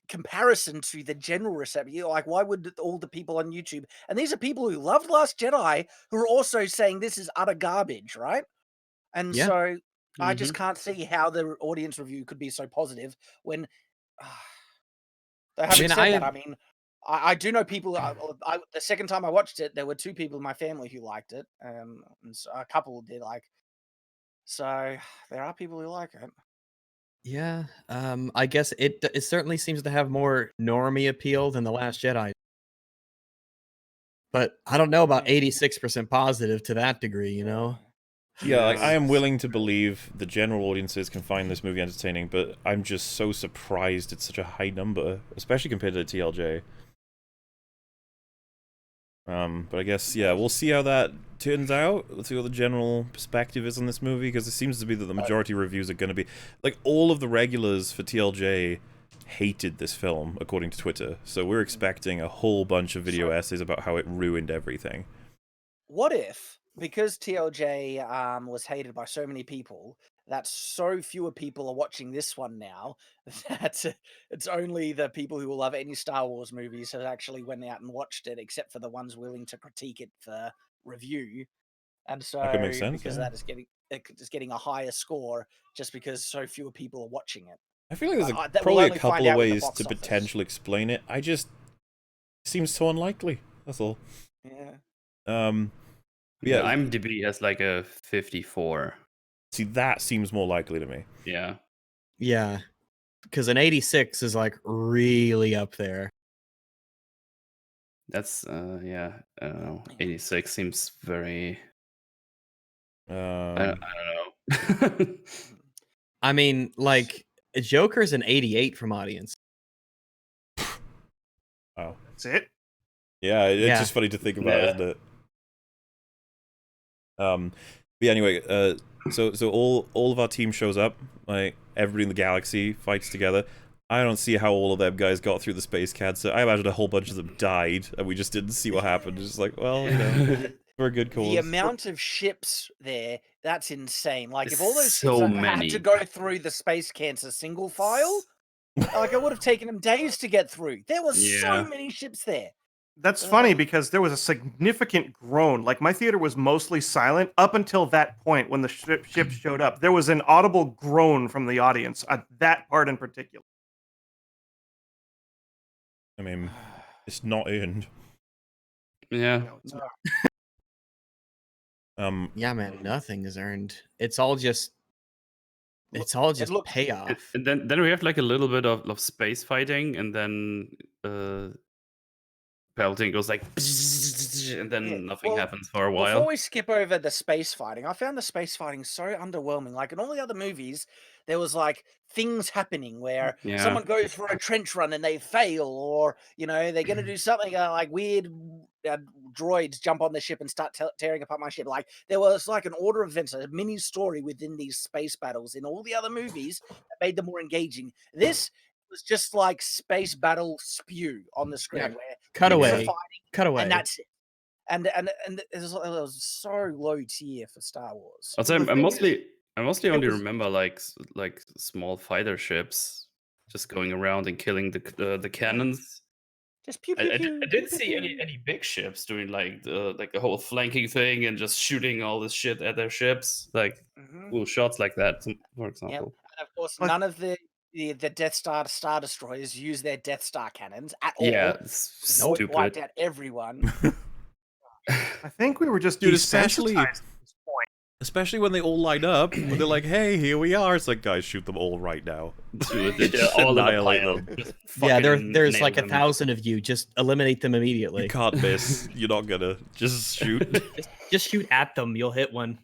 comparison to the general reception. Like, why would all the people on YouTube, and these are people who loved Last Jedi, who are also saying this is utter garbage, right? And so I just can't see how the audience review could be so positive when having said that, I mean, I do know people. The second time I watched it, there were 2 people in my family who liked it, and so a couple did like. So there are people who like it. Yeah, I guess it certainly seems to have more normie appeal than The Last Jedi. But I don't know about 86% positive to that degree, you know? Yeah, like, I am willing to believe the general audiences can find this movie entertaining, but I'm just so surprised it's such a high number, especially compared to TLJ. But I guess, yeah, we'll see how that turns out. Let's see what the general perspective is on this movie, because it seems to be that the majority of reviews are going to be... Like, all of the regulars for TLJ hated this film, according to Twitter, so we're expecting a whole bunch of video essays about how it ruined everything. What if, because TLJ was hated by so many people, that so fewer people are watching this one now, that it's only the people who will love any Star Wars movies who actually went out and watched it, except for the ones willing to critique it for review. And so, that could make sense, because that is getting a higher score, just because so fewer people are watching it. I feel like there's probably a couple of ways to potentially explain it. It seems so unlikely. That's all. Yeah. Yeah. IMDb has like a 54. See, that seems more likely to me. Yeah. Yeah. Because an 86 is like really up there. That's yeah. I don't know. 86 seems very. I don't know. I mean, like, Joker's an 88 from audience. Oh, that's it. Yeah, it's just funny to think about, isn't it? But yeah, anyway, so all of our team shows up, like everybody in the galaxy fights together. I don't see how all of them guys got through the space cancer. I imagine a whole bunch of them died, and we just didn't see what happened. It's just like, well, you know, for a good cause. The amount of ships there, that's insane. Like, if all those so ships had to go through the space cancer single file, like, it would have taken them days to get through. There were so many ships there. That's funny because there was a significant groan. Like, my theater was mostly silent up until that point when the ship showed up. There was an audible groan from the audience at that part in particular. I mean, it's not earned. Yeah. Yeah, man, nothing is earned. It's all just payoff. And then we have like a little bit of space fighting, and then Palpatine goes like, and then nothing happens for a while. Before we skip over the space fighting, I found the space fighting so underwhelming. Like, in all the other movies, there was like things happening where someone goes for a trench run and they fail, or they're going to do something like weird droids jump on the ship and start tearing apart my ship. Like, there was like an order of events, a mini story within these space battles in all the other movies that made them more engaging. This was just like space battle spew on the screen, where cut away, and that's it. And it was so low tier for Star Wars. I mostly only remember like small fighter ships. just going around and killing the cannons. Just pew pew pew. I didn't see any big ships doing like the whole flanking thing and just shooting all this shit at their ships, like cool shots like that, for example. Yep. And of course, none of the Death Star destroyers use their Death Star cannons at all. Yeah, it's stupid. Wiped out everyone. I think we were just especially desensitized at this point. Especially when they all line up, when they're like, "Hey, here we are." It's like, guys, shoot them all right now. All annihilate them. Yeah, there's like 1,000 of you. Just eliminate them immediately. You can't miss. You're not gonna just shoot. Just shoot at them. You'll hit one.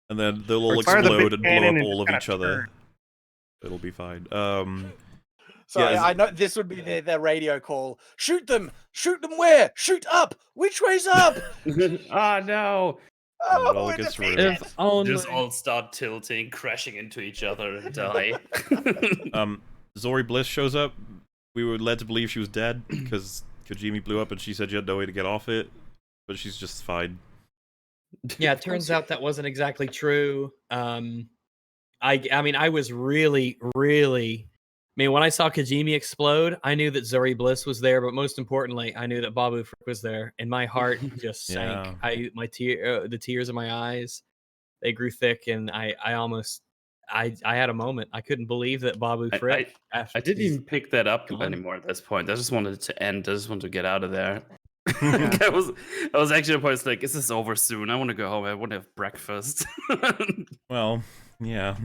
And then they'll all Fire the big explode and blow cannon up and all of kinda each other. turn. It'll be fine. Sorry, yeah, I know this would be the radio call. Shoot them! Shoot them where? Shoot up! Which way's up? Oh no! it all gets ruined. Just all start tilting, crashing into each other, and die. Zori Bliss shows up. We were led to believe she was dead because Kojimi blew up and she said she had no way to get off it, but she's just fine. Yeah, it turns out that wasn't exactly true. I mean, I was really. I mean, when I saw Kojimi explode, I knew that Zori Bliss was there, but most importantly, I knew that Babu Frick was there, and my heart just sank. The tears in my eyes, they grew thick, and I had a moment. I couldn't believe that Babu Frick. I didn't even pick that up anymore at this point. I just wanted it to end. I just wanted to get out of there. I was actually at a point. It's like, is this over soon? I want to go home. I want to have breakfast. Well, yeah.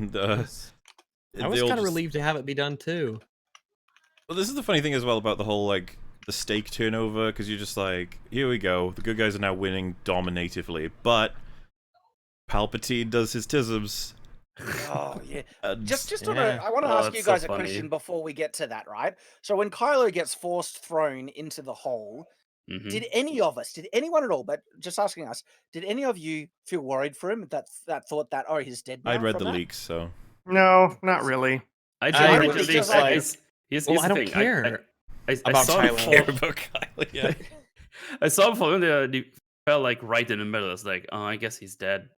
I was kind of relieved to have it be done too. Well, this is the funny thing as well about the whole like the stake turnover, because you're just like, here we go, the good guys are now winning dominatively, but Palpatine does his tisms. Oh yeah. I want to Oh, ask you it's so guys a funny. question before we get to that, right? So when Kylo gets thrown into the hole, did anyone at all, but just asking us, did any of you feel worried for him that thought that, oh, he's dead now? I'd read from the that? leaks, so No, not really. I I did just read the like- leaks. Here's Well, the I don't thing. care I about saw him Kylo. fall- care about Kylo, yeah. I saw him fall in there and he fell like right in the middle. It's like, oh, I guess he's dead.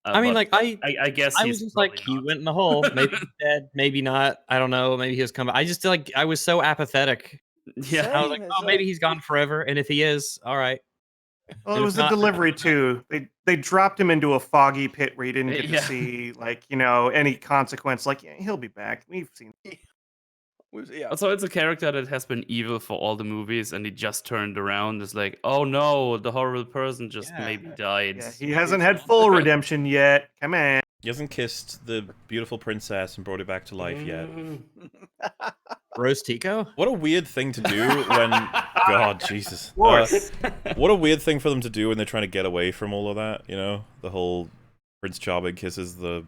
I mean, but like I guess I he's was just like, probably he not. went in the hole. Maybe he's dead. Maybe not. I don't know. Maybe he was coming. I just like I was so apathetic. Yeah. I was like, Same, oh, maybe he's gone forever. And if he is, all right. Well, And it if was the not- delivery too. They dropped him into a foggy pit where he didn't get Yeah. to see any consequence. Like, yeah, he'll be back. We've seen. Yeah. Also, it's a character that has been evil for all the movies, and he just turned around. It's like, oh no, the horrible person just Yeah. maybe died. Yeah, he hasn't had full redemption yet. Come on. He hasn't kissed the beautiful princess and brought it back to life yet. Rose Tico? What a weird thing to do when... God, Jesus. course. What a weird thing for them to do when they're trying to get away from all of that, you know? The whole Prince Charming kisses the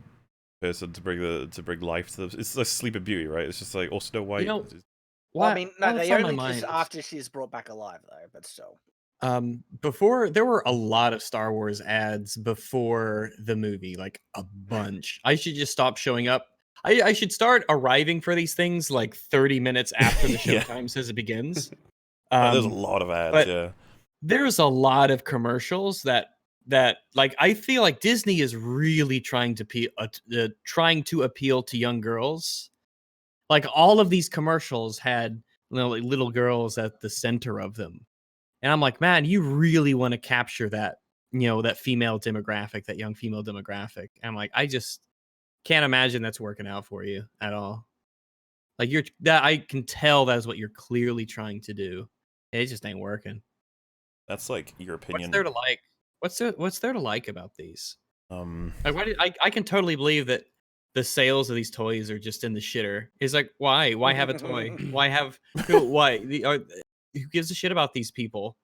person to bring life to them. It's like Sleeping Beauty, right? It's just like, or Snow White. know, Well, I mean, no, what's they on my only kiss mind? after she's brought back alive, though. But still, Before there were a lot of Star Wars ads before the movie, like a bunch. I should just stop showing up. I should start arriving for these things like 30 minutes after the Yeah. showtime says it begins. There's a lot of ads, but yeah. There's a lot of commercials that like I feel like Disney is really trying to appeal to young girls. Like all of these commercials had like little girls at the center of them. And I'm like, man, you really want to capture that, that female demographic, that young female demographic. And I'm like, I just can't imagine that's working out for you at all. Like I can tell that is what you're clearly trying to do. It just ain't working. That's like your opinion. What's there to like? What's there to like about these? Like, I can totally believe that the sales of these toys are just in the shitter. It's like, why? Why have a toy? Who gives a shit about these people?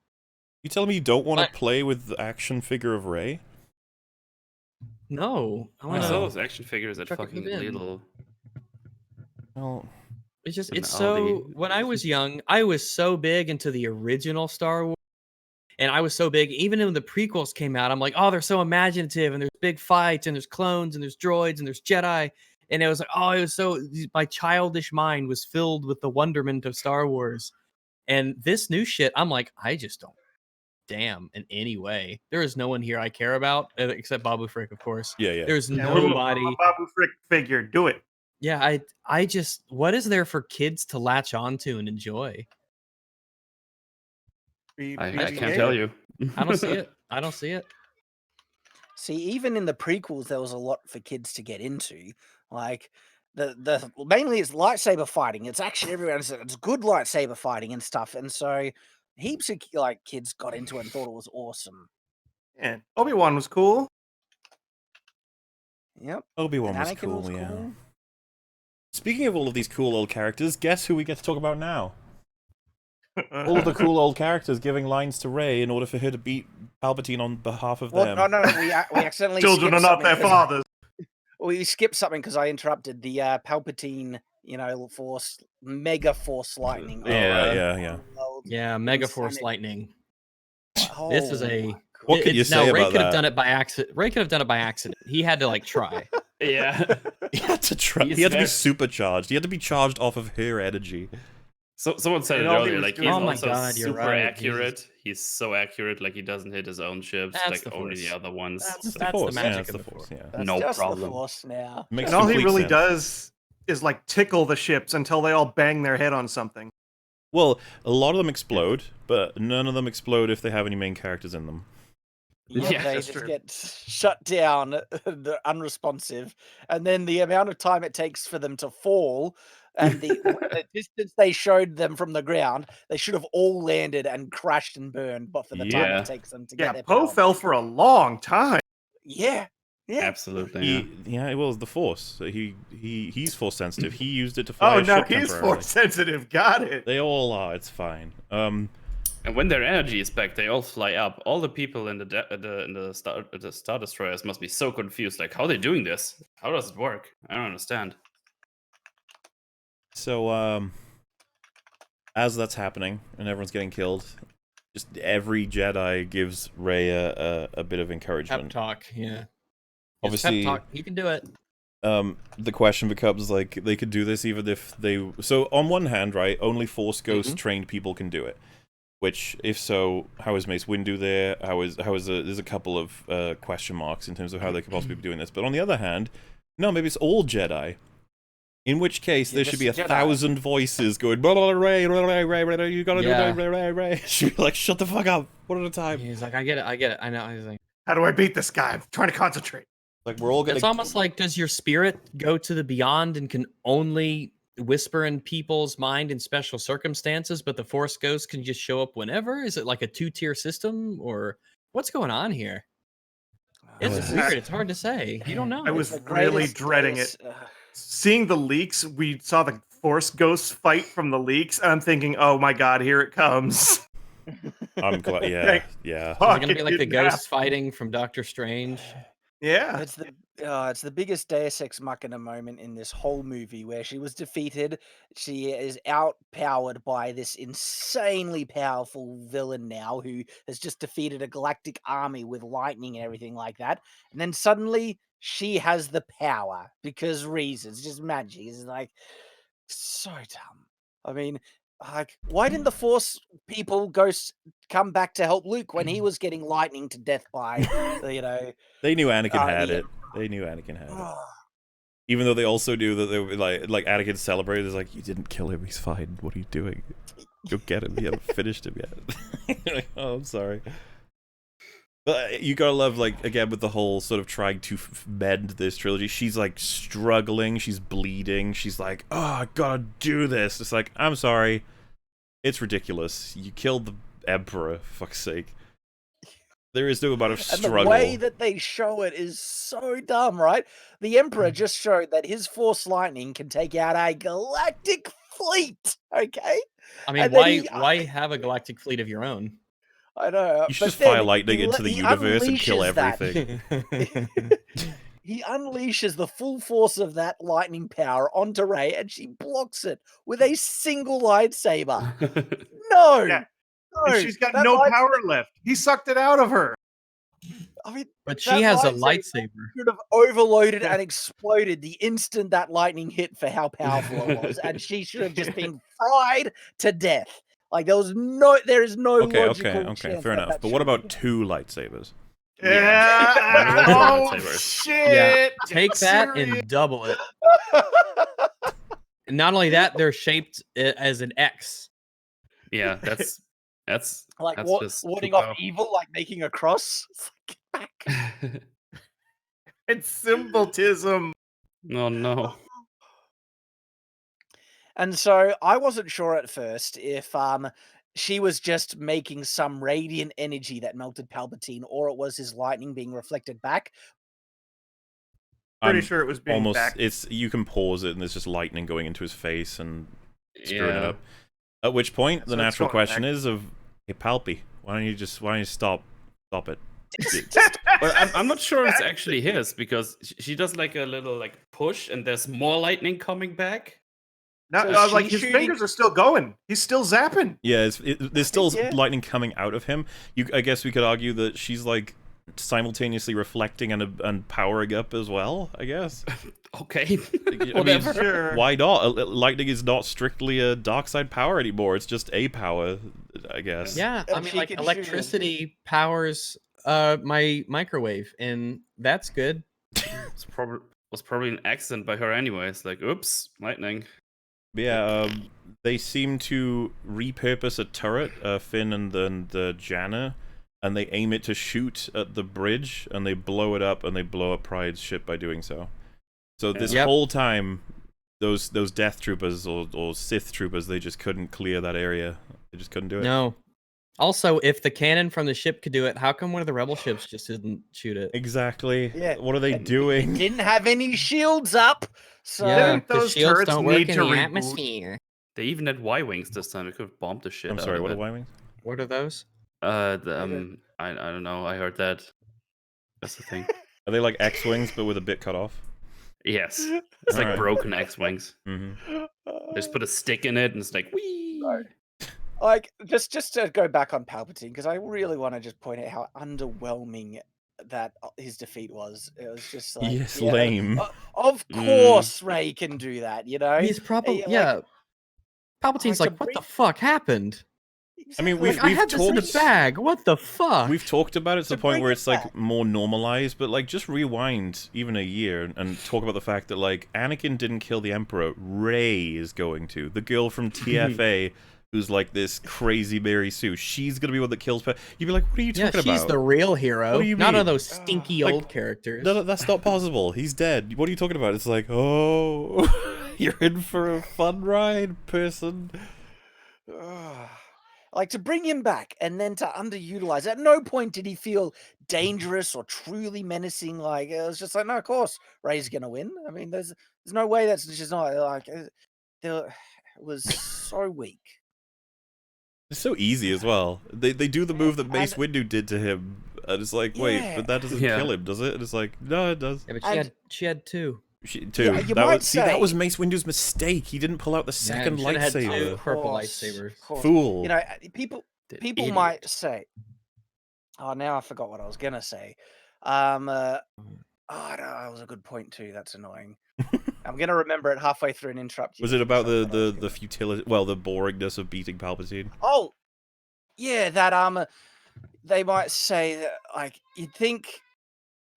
you telling me you don't want to play with the action figure of Rey? No, I I want saw to. those action figures at Chuck it fucking in. little. Well, It's an so. Aldi. When I was young, I was so big into the original Star Wars, and I was so big. Even when the prequels came out, I'm like, oh, they're so imaginative, and there's big fights, and there's clones, and there's droids, and there's Jedi, and it was like, oh, it was so. My childish mind was filled with the wonderment of Star Wars, and this new shit, I'm like, I just don't. Damn, in any way, there is no one here I care about except Babu Frick, of course. yeah. There's Yeah, nobody. Babu Frick figure. Do it. Yeah, I just, what is there for kids to latch onto and enjoy? I can't tell you. I don't see it. I don't see it. See, even in the prequels, there was a lot for kids to get into. Like the mainly it's lightsaber fighting. It's action everywhere. It's good lightsaber fighting and stuff. And so heaps of like kids got into it and thought it was awesome. And Obi-Wan was cool. Yep. Obi-Wan was cool, yeah. Speaking of all of these cool old characters, guess who we get to talk about now? All of the cool old characters giving lines to Rey in order for her to beat Palpatine on behalf of them. No, we accidentally Children are not their fathers. We skipped something because I interrupted the Palpatine, force, mega force lightning. Yeah, mega force lightning. Oh, this is a. What could you say Ray about could have that? done it by accident. Ray could have done it by accident. He had to try. Yeah. He had to try. He had to be supercharged. He had to be charged off of her energy. So someone said it earlier, like he's also God, you're super right. accurate. He's so accurate, like he doesn't hit his own ships, That's like only the other ones. That's So- the magic of the Force. Yeah. That's No just problem. the force now. Makes And all he complete really sense. does is like tickle the ships until they all bang their head on something. Well, a lot of them explode, but none of them explode if they have any main characters in them. Yeah, they that's just true. get shut down, they're unresponsive, and then the amount of time it takes for them to fall, and the distance they showed them from the ground, they should have all landed and crashed and burned, but for the time Yeah. it takes them to get Yeah, their Poe power. fell for a long time. Yeah, Absolutely. Yeah. It was the Force. He's Force sensitive. He used it to Oh fly a no, ship he's temporarily. force sensitive. Got it. They all are. It's fine. And when their energy is back, they all fly up. All the people in the Star Destroyers must be so confused. Like, how are they doing this? How does it work? I don't understand. So, as that's happening and everyone's getting killed, just every Jedi gives Rey a bit of encouragement. Pep talk, yeah. Obviously, Pep talk. You can do it. The question becomes like they could do this even if they. So on one hand, right, only Force Ghost trained people can do it. Which, if so, how is Mace Windu there? There's a couple of question marks in terms of how they could possibly be doing this. But on the other hand, no, maybe it's all Jedi. In which case, there should be 1,000 voices going, blah, blah, Ray, you gotta do Ray. She'd be like, shut the fuck up, one at a time. He's like, I get it, I know. He's like, how do I beat this guy? I'm trying to concentrate. Like, we're all gonna. It's almost like, does your spirit go to the beyond and can only whisper in people's mind in special circumstances, but the Force Ghost can just show up whenever? Is it like a 2-tier system, or what's going on here? It's weird. It's hard to say. You don't know. I was really dreading it. Seeing the leaks, we saw the Force Ghosts fight from the leaks, and I'm thinking, oh my god, here it comes. I'm glad. Yeah, Like, yeah. Is it gonna be like the ghosts fighting from Doctor Strange? Yeah. It's the biggest Deus Ex Machina moment in this whole movie, where she was defeated. She is outpowered by this insanely powerful villain now, who has just defeated a galactic army with lightning and everything like that. And then suddenly she has the power because reasons, just magic. It's like so dumb. I mean, like, why didn't the Force people come back to help Luke when he was getting lightning to death by, They knew Anakin had it. They knew Anakin had it. Even though they also knew that they were like Anakin celebrated, is like, you didn't kill him, he's fine. What are you doing? Go get him. You haven't finished him yet. Like, oh, I'm sorry. But you gotta love, like, again, with the whole sort of trying to mend this trilogy, she's like struggling, she's bleeding, she's like, oh, I gotta do this. It's like, I'm sorry. It's ridiculous. You killed the Emperor, for fuck's sake. There is no amount of struggle. And the way that they show it is so dumb, right? The Emperor just showed that his Force lightning can take out a galactic fleet, okay? I mean, why have a galactic fleet of your own? I know. You should just fire lightning into the universe and kill everything. He unleashes the full force of that lightning power onto Rey, and she blocks it with a single lightsaber. No! Yeah. No, And she's got no power left. He sucked it out of her. I mean, but she has a lightsaber. Could have overloaded and exploded the instant that lightning hit for how powerful it was, and she should have just been fried to death. Like there is no logical chance fair enough. But what about 2 lightsabers? Yeah. Oh shit! Yeah. Take that and double it. And not only that, they're shaped as an X. Yeah, that's like that's just warding too off evil, like making a cross. It's like, get back. It's symbolism. No, no. And so I wasn't sure at first if she was just making some radiant energy that melted Palpatine, or it was his lightning being reflected back. Pretty sure it was being almost. back. It's you can pause it, and there's just lightning going into his face and screwing it up. At which point, the natural question is of, hey, Palpy, why don't you stop it? Well, I'm not sure it's actually his, because she does like a little like push, and there's more lightning coming back. No, like his fingers are still going. He's still zapping. Yeah, there's still lightning coming out of him. I guess we could argue that she's like simultaneously reflecting and powering up as well. I guess. Okay. Whatever. Sure. Why not? Lightning is not strictly a dark side power anymore. It's just a power, I guess. Yeah, I mean, like electricity powers my microwave, and that's good. Was probably an accident by her anyways. Like, oops, lightning. Yeah, they seem to repurpose a turret, Finn and the Janna, and they aim it to shoot at the bridge, and they blow it up, and they blow up Pride's ship by doing so. So this whole time, those Death Troopers or Sith Troopers, they just couldn't clear that area. They just couldn't do it. No. Also, if the cannon from the ship could do it, how come one of the rebel ships just didn't shoot it? Exactly. Yeah. What are they doing? It didn't have any shields up, so yeah, those shields turrets don't work need in to the reboot. atmosphere. They even had Y-wings this time. It could have bombed the shit. I'm sorry. out What of are it. Y-wings? What are those? I don't know. I heard that. That's the thing. Are they like X-wings but with a bit cut off? Yes, it's like broken X-wings. Mm-hmm. They just put a stick in it, and it's like whee. Like just to go back on Palpatine, because I really want to just point out how underwhelming that his defeat was. It was just like, yes, lame. Of course, Rey can do that. You know, he's probably Palpatine's like, what the fuck happened? I mean, we've I had this in a bag. What the fuck? We've talked about it to the point where it's like more normalized, but like just rewind even a year and talk about the fact that like Anakin didn't kill the Emperor. Rey is going to. The girl from TFA who's like this crazy Mary Sue. She's gonna be one that kills. You'd be like, what are you talking about? She's the real hero. What do you not mean? of those stinky old characters. No, that's not possible. He's dead. What are you talking about? It's like, oh, you're in for a fun ride, person. Like, to bring him back and then to underutilize. At no point did he feel dangerous or truly menacing. Like, it was just like, no, of course Rey's gonna win. I mean, there's no way that's just not like. It was so weak. It's so easy as well. They do the move that Mace Windu did to him, and it's like, wait, but that doesn't kill him, does it? And it's like, no, it does. Yeah, but she had two. Yeah, that was Mace Windu's mistake. He didn't pull out the second lightsaber. Had two purple lightsabers. Fool. You know, people might say. Oh, now I forgot what I was gonna say. Oh no, that was a good point too. That's annoying. I'm gonna remember it halfway through and interrupt you. Was it about the futility? Well, the boringness of beating Palpatine. Oh, yeah, that they might say that like you'd think.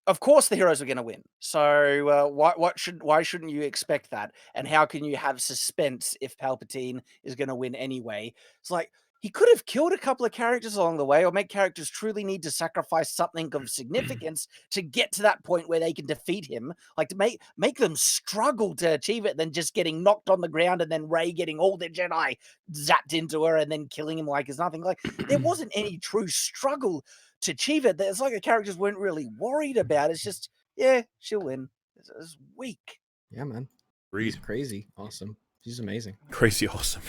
Of course, the heroes are going to win. So why shouldn't you expect that? And how can you have suspense if Palpatine is going to win anyway? It's like he could have killed a couple of characters along the way, or make characters truly need to sacrifice something of significance to get to that point where they can defeat him. Like to make them struggle to achieve it, than just getting knocked on the ground and then Rey getting all the Jedi zapped into her and then killing him like it's nothing. Like there wasn't any true struggle to achieve it. It's like the characters weren't really worried about it. It's just, yeah, she'll win. It's weak. Yeah, man. She's crazy. Awesome. She's amazing. Crazy awesome.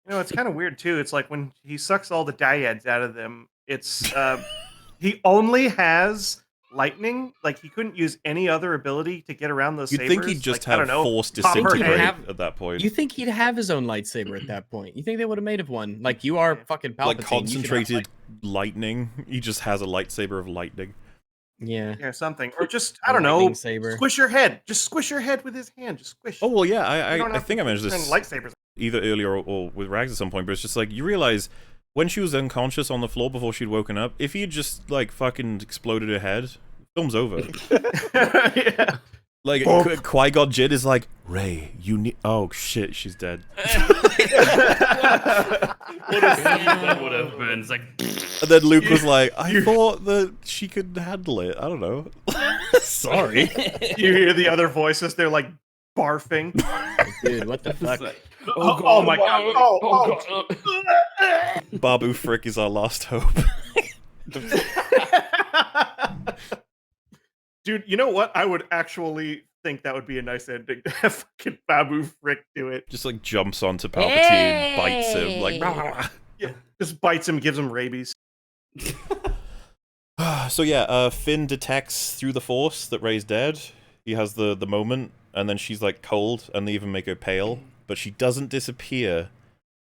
You know, it's kind of weird too. It's like when he sucks all the dyads out of them, it's he only has lightning. Like he couldn't use any other ability to get around those You'd sabers. think he'd just like, have force disintegrate at that point. You think he'd have his own lightsaber at that point? You think they would have made of one? Like you are fucking Palpatine. Like concentrated lightning. He just has a lightsaber of lightning. Yeah, something, or just I don't know, saber. Squish your head. Just squish your head with his hand. Just squish. Oh well, yeah. I think I mentioned this lightsabers either earlier or with Rags at some point, but it's just like you realize when she was unconscious on the floor before she'd woken up, if he had just like fucking exploded her head, film's over. Yeah. Like, Qui-Gon Jinn is like, Rey, you need... Oh, shit, she's dead. What a scene that would have been. It's like... And then Luke was like, I thought that she could handle it. I don't know. Sorry. You hear the other voices, they're like barfing. Dude, what the fuck? Oh my god. Oh, Babu Frick is our last hope. Dude, you know what? I would actually think that would be a nice ending to have fucking Babu Frick do it. Just like jumps onto Palpatine, bites him, like... Yeah, just bites him, gives him rabies. So yeah, Finn detects through the Force that Rey's dead. He has the moment, and then she's like cold, and they even make her pale. But she doesn't disappear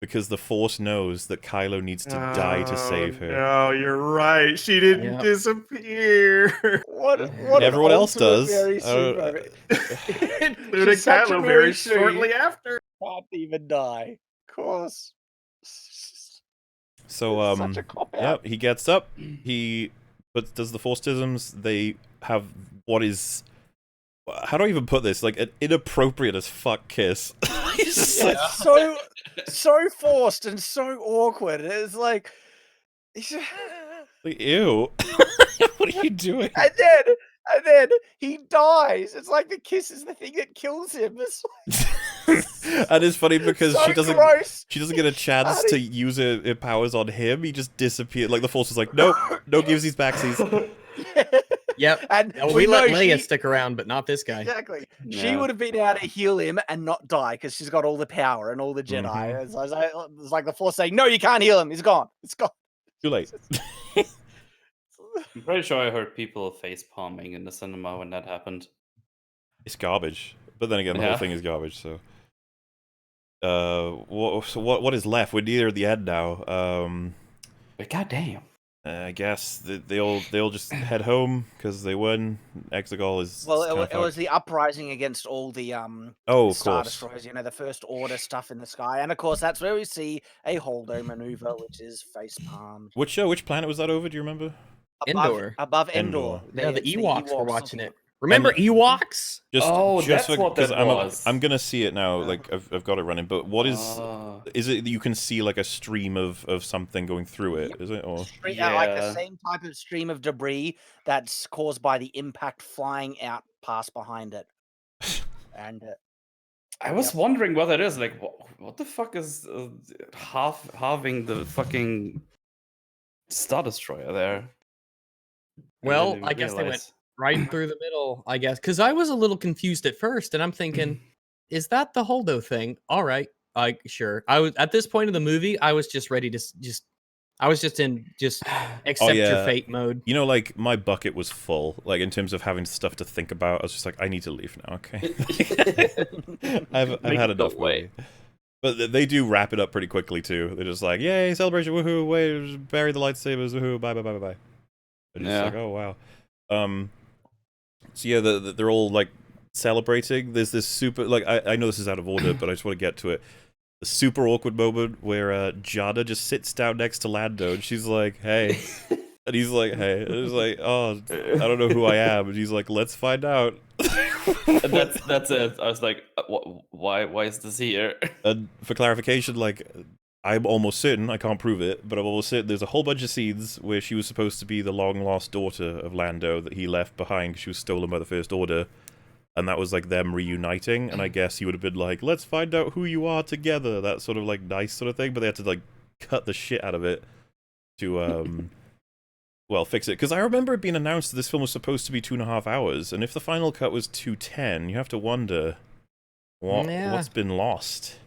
because the Force knows that Kylo needs to die to save her. No, you're right. She didn't disappear. What everyone else does. Including Kylo very shortly after. Can't even die. Of course. So Such a cop-out. yeah, he gets up. But does the Force-tisms? They have what is... How do I even put this? Like an inappropriate as fuck kiss. So forced and so awkward. It's like, ew. What are you doing? And then he dies. It's like the kiss is the thing that kills him. It's like, and it's funny because so she doesn't gross. get a chance to use her powers on him. He just disappeared. Like the Force is like, nope, no gives these backsies. Yep. And we let Leia stick around, but not this guy. Exactly. Yeah. She would have been able to heal him and not die because she's got all the power and all the Jedi. Mhm. It's like the Force saying, "No, you can't heal him. He's gone. It's gone." Too late. I'm pretty sure I heard people face palming in the cinema when that happened. It's garbage. But then again, the whole thing is garbage. So, what is left? We're near the end now. But goddamn. I guess they all just head home because they won. Exegol is It was the uprising against all the of Star course. Destroyers, you know, the First Order stuff in the sky, and of course that's where we see a holdo maneuver, which is face palm. Which planet was that over? Do you remember? Above Endor. Yeah, the It's Ewoks were watching it. Remember Ewoks? That's what that was. I'm gonna see it now. Like I've got it running. But what is it? You can see like a stream of something going through it. Is it or like the same type of stream of debris that's caused by the impact flying out past behind it. And I was wondering what that is. Like, what the fuck is halving the fucking Star Destroyer there? Well, I guess they went right through the middle, I guess. Because I was a little confused at first, and I'm thinking, is that the holdo thing? All right. Sure. I was at this point in the movie, I was just ready to I was just in accept your fate mode. You know, like my bucket was full. Like in terms of having stuff to think about, I was just like, I need to leave now. Okay. I've had enough. Way. But they do wrap it up pretty quickly too. They're just like, yay, celebration, woohoo, wait, bury the lightsabers, woohoo, bye, bye, bye, bye, bye. And it's like, oh wow. So yeah, they're all like celebrating. There's this super, like, I know this is out of order, but I just want to get to it. A super awkward moment where Jada just sits down next to Lando, and she's like, "Hey," and he's like, "Hey," and it's like, "Oh, I don't know who I am," and he's like, "Let's find out." And that's it. I was like, why is this here? And for clarification, like, I'm almost certain, I can't prove it, but I'm almost certain there's a whole bunch of scenes where she was supposed to be the long-lost daughter of Lando that he left behind because she was stolen by the First Order. And that was, like, them reuniting, and I guess he would have been like, let's find out who you are together, that sort of, like, nice sort of thing, but they had to, like, cut the shit out of it to, well, fix it. Because I remember it being announced that this film was supposed to be 2.5 hours, and if the final cut was 2:10, you have to wonder what's been lost.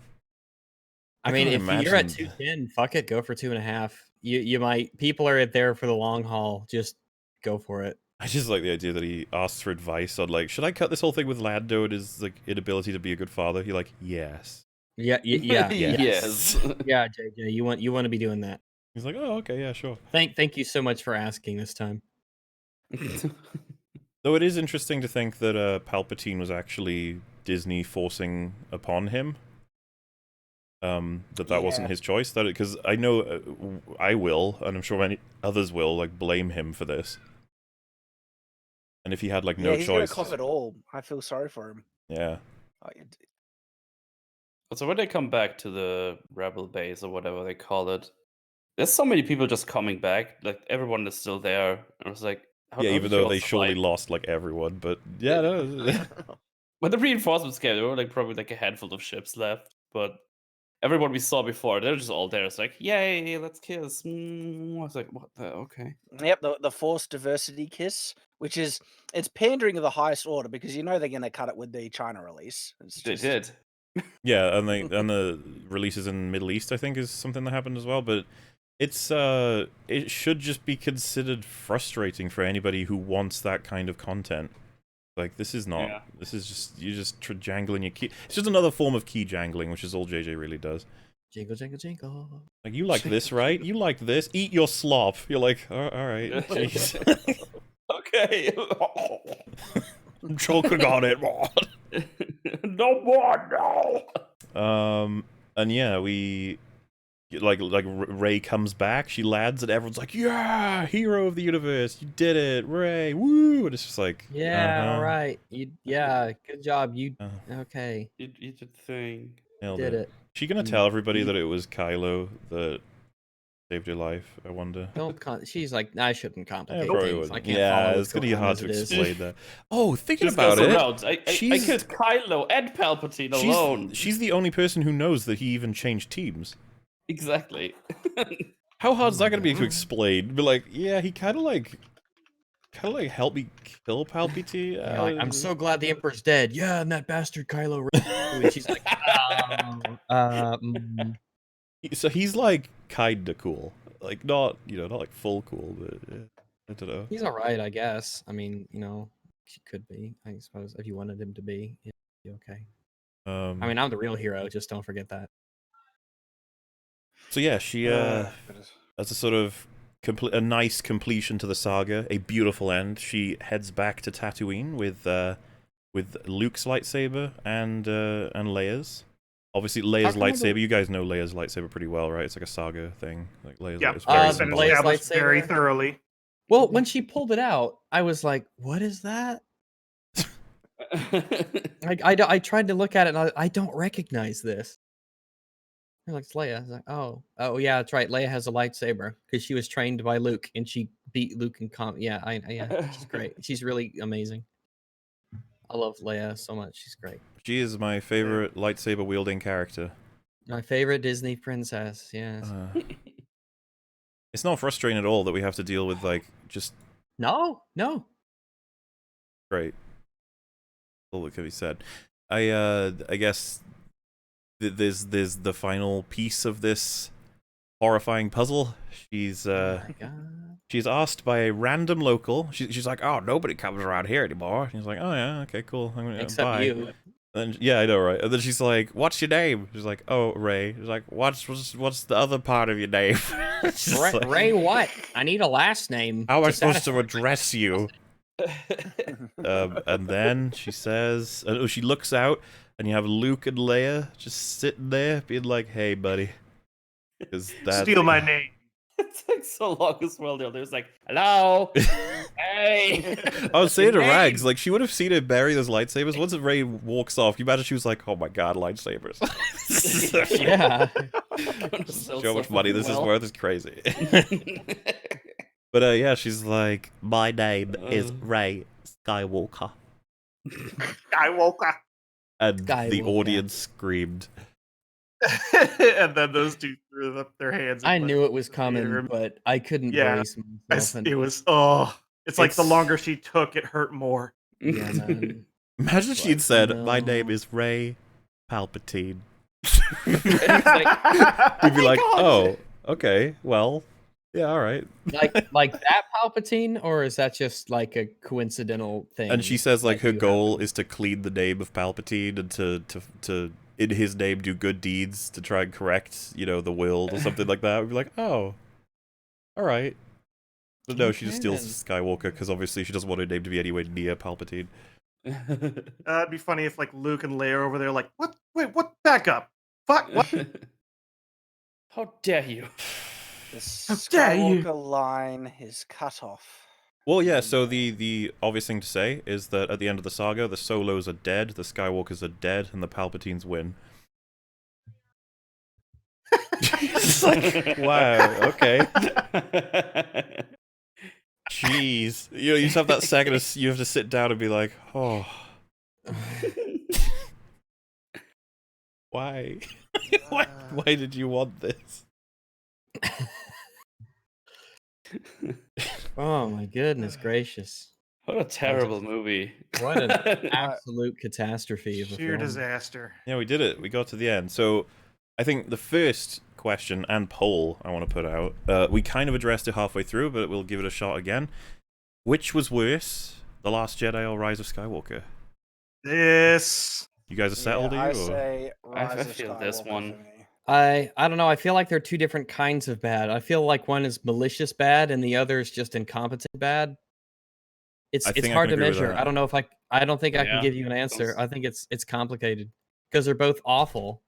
I mean, if you're at 2:10, fuck it, go for 2.5. You might, people are there for the long haul, just go for it. I just like the idea that he asks for advice on, like, should I cut this whole thing with Lando and his, like, inability to be a good father? You're like, yes. Yeah. Yes. Yeah, JJ, you want to be doing that. He's like, oh, okay, yeah, sure. Thank you so much for asking this time. Though it is interesting to think that Palpatine was actually Disney forcing upon him. That wasn't his choice. That because I know I will, and I'm sure many others will, like, blame him for this. And if he had like no he's choice, gonna cop it all. I feel sorry for him. yeah. So when they come back to the rebel base or whatever they call it, there's so many people just coming back. Like everyone is still there. And I was like, Yeah, even though they surely lost like everyone, but yeah, no. When the reinforcements came, there were like probably like a handful of ships left, but everyone we saw before, they're just all there. It's like, yay, let's kiss. I was like, what the? Okay. Yep, the forced diversity kiss, which is it's pandering of the highest order because you know they're going to cut it with the China release. They did. Yeah, and the releases in the Middle East, I think, is something that happened as well. But it's it should just be considered frustrating for anybody who wants that kind of content. Like, this is not. Yeah. This is just you're just jangling your key. It's just another form of key jangling, which is all JJ really does. Jingle, jingle, jingle. Like, you like this, right? You like this? Eat your slop. You're like, all right. Jeez. Okay. I'm choking on it. No more, no. And yeah, we like Rey comes back. She lands, and everyone's like, "Yeah, hero of the universe! You did it, Rey! Woo!" And it's just like, yeah, all right. Yeah, good job. You okay? You did the thing. Did it. She gonna tell everybody that it was Kylo that saved your life? I wonder. She's like, I shouldn't complicate things. I can't it's gonna be hard to explain that. Oh, thinking about it, I killed Kylo and Palpatine alone. She's the only person who knows that he even changed teams. Exactly. How hard is that gonna be to explain? Be like, yeah, he kind of like helped me kill Palpatine. Like, I'm so glad the Emperor's dead. Yeah, and that bastard Kylo Ren. And she's like, So he's like kinda cool, like not not like full cool, but yeah, I don't know. He's all right, I guess. I mean, he could be. I suppose if you wanted him to be, he'd be okay. I mean, I'm the real hero. Just don't forget that. So yeah, she as a sort of a nice completion to the saga, a beautiful end. She heads back to Tatooine with Luke's lightsaber and Leia's. Obviously, Leia's lightsaber. You guys know Leia's lightsaber pretty well, right? It's like a saga thing. Like Leia's Leia's very thoroughly. Well, when she pulled it out, I was like, "What is that?" I tried to look at it, and I don't recognize this. Like, it's Leia. I was like, oh yeah, that's right. Leia has a lightsaber because she was trained by Luke, and she beat Luke in yeah, she's great. She's really amazing. I love Leia so much. She's great. She is my favorite lightsaber wielding character. My favorite Disney princess. Yes. It's not frustrating at all that we have to deal with like just no. Great. All that can be said. I guess there's the final piece of this horrifying puzzle. She's she's asked by a random local. She's like, "Oh, nobody comes around here anymore." She's like, "Oh yeah, okay, cool. I'm gonna except bye." you. And yeah, I know, right? And then she's like, "What's your name?" She's like, "Oh, Rey." She's like, "What's the other part of your name?" Like, Rey, what? I need a last name. How am I supposed to address you? And then she says, she looks out, and you have Luke and Leia just sitting there, being like, "Hey, buddy," steal my name. It takes so long as well. There's like, "Hello, hey." I was saying to Rags, like, she would have seen him bury those lightsabers. Once Rey walks off, you imagine she was like, "Oh my god, lightsabers!" Yeah. How much money this is worth is crazy. But yeah, she's like, "My name is Rey Skywalker." Skywalker. And the audience screamed. And then those two threw up their hands. I knew it was coming, but I couldn't brace myself. It was it's like the longer she took, it hurt more. Yeah, man. Imagine if she'd said, "My name is Rey Palpatine." We'd be like, "Oh, okay, well, yeah, all right." Like that Palpatine, or is that just like a coincidental thing? And she says like her goal is to clean the name of Palpatine and to in his name do good deeds to try and correct, the will or something like that. We'd be like, "Oh, all right." But no, she just steals Skywalker because obviously she doesn't want her name to be anywhere near Palpatine. It'd be funny if like Luke and Leia are over there like, "What? Wait, what? Back up! Fuck! What? How dare you?" The Skywalker line is cut off. Well, yeah, so the obvious thing to say is that at the end of the saga, the Solos are dead, the Skywalkers are dead, and the Palpatines win. It's like, wow, okay. Jeez. You just have that second, you have to sit down and be like, oh. Why? Why did you want this? Oh my goodness gracious. What a terrible movie. What an absolute catastrophe of a Sheer film. disaster. Yeah, we did it. We got to the end. So, I think the first question and poll I want to put out, we kind of addressed it halfway through, but we'll give it a shot again. Which was worse, The Last Jedi or Rise of Skywalker? This. You guys are settled, I are you? Or? say Rise I of feel Skywalker this for one. me. I don't know. I feel like they're two different kinds of bad. I feel like one is malicious bad and the other is just incompetent bad. It's hard to measure. I don't know if I don't think I can give you an answer. I think it's complicated because they're both awful.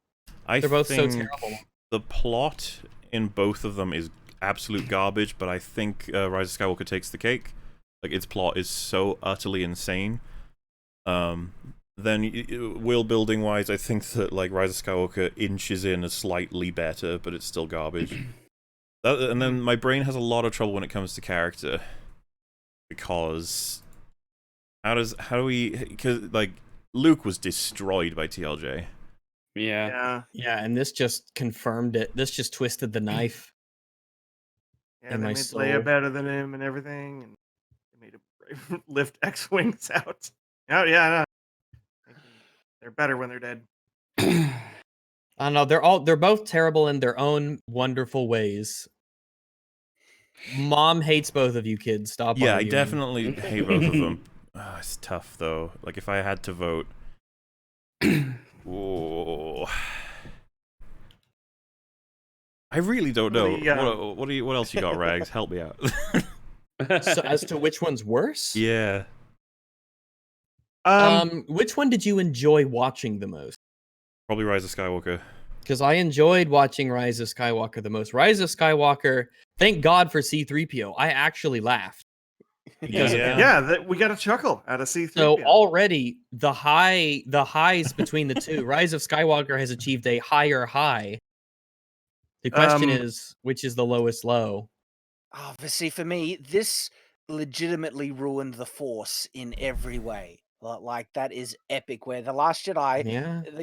They're both so terrible. The plot in both of them is absolute garbage, but I think Rise of Skywalker takes the cake. Like, its plot is so utterly insane. Then world building wise, I think that like Rise of Skywalker inches in as slightly better, but it's still garbage. And then my brain has a lot of trouble when it comes to character, because because like Luke was destroyed by TLJ. Yeah. And this just confirmed it. This just twisted the knife. Yeah, in they my made soul. Leia better than him and everything, and they made him lift X-wings out. Oh yeah, I know. They're better when they're dead. I don't know. They're both terrible in their own wonderful ways. Mom hates both of you kids. Stop Yeah, arguing. I definitely hate both of them. It's tough though. Like, if I had to vote, oh, I really don't know. What else you got, Rags? Help me out. So as to which one's worse? Yeah. Which one did you enjoy watching the most? Probably Rise of Skywalker. Because I enjoyed watching Rise of Skywalker the most. Rise of Skywalker, thank God for C-3PO. I actually laughed. We got a chuckle out of C-3PO. So already the highs between the two, Rise of Skywalker has achieved a higher high. The question is, which is the lowest low? Oh, but see, for me, this legitimately ruined the Force in every way. Like, that is epic. Where The Last Jedi,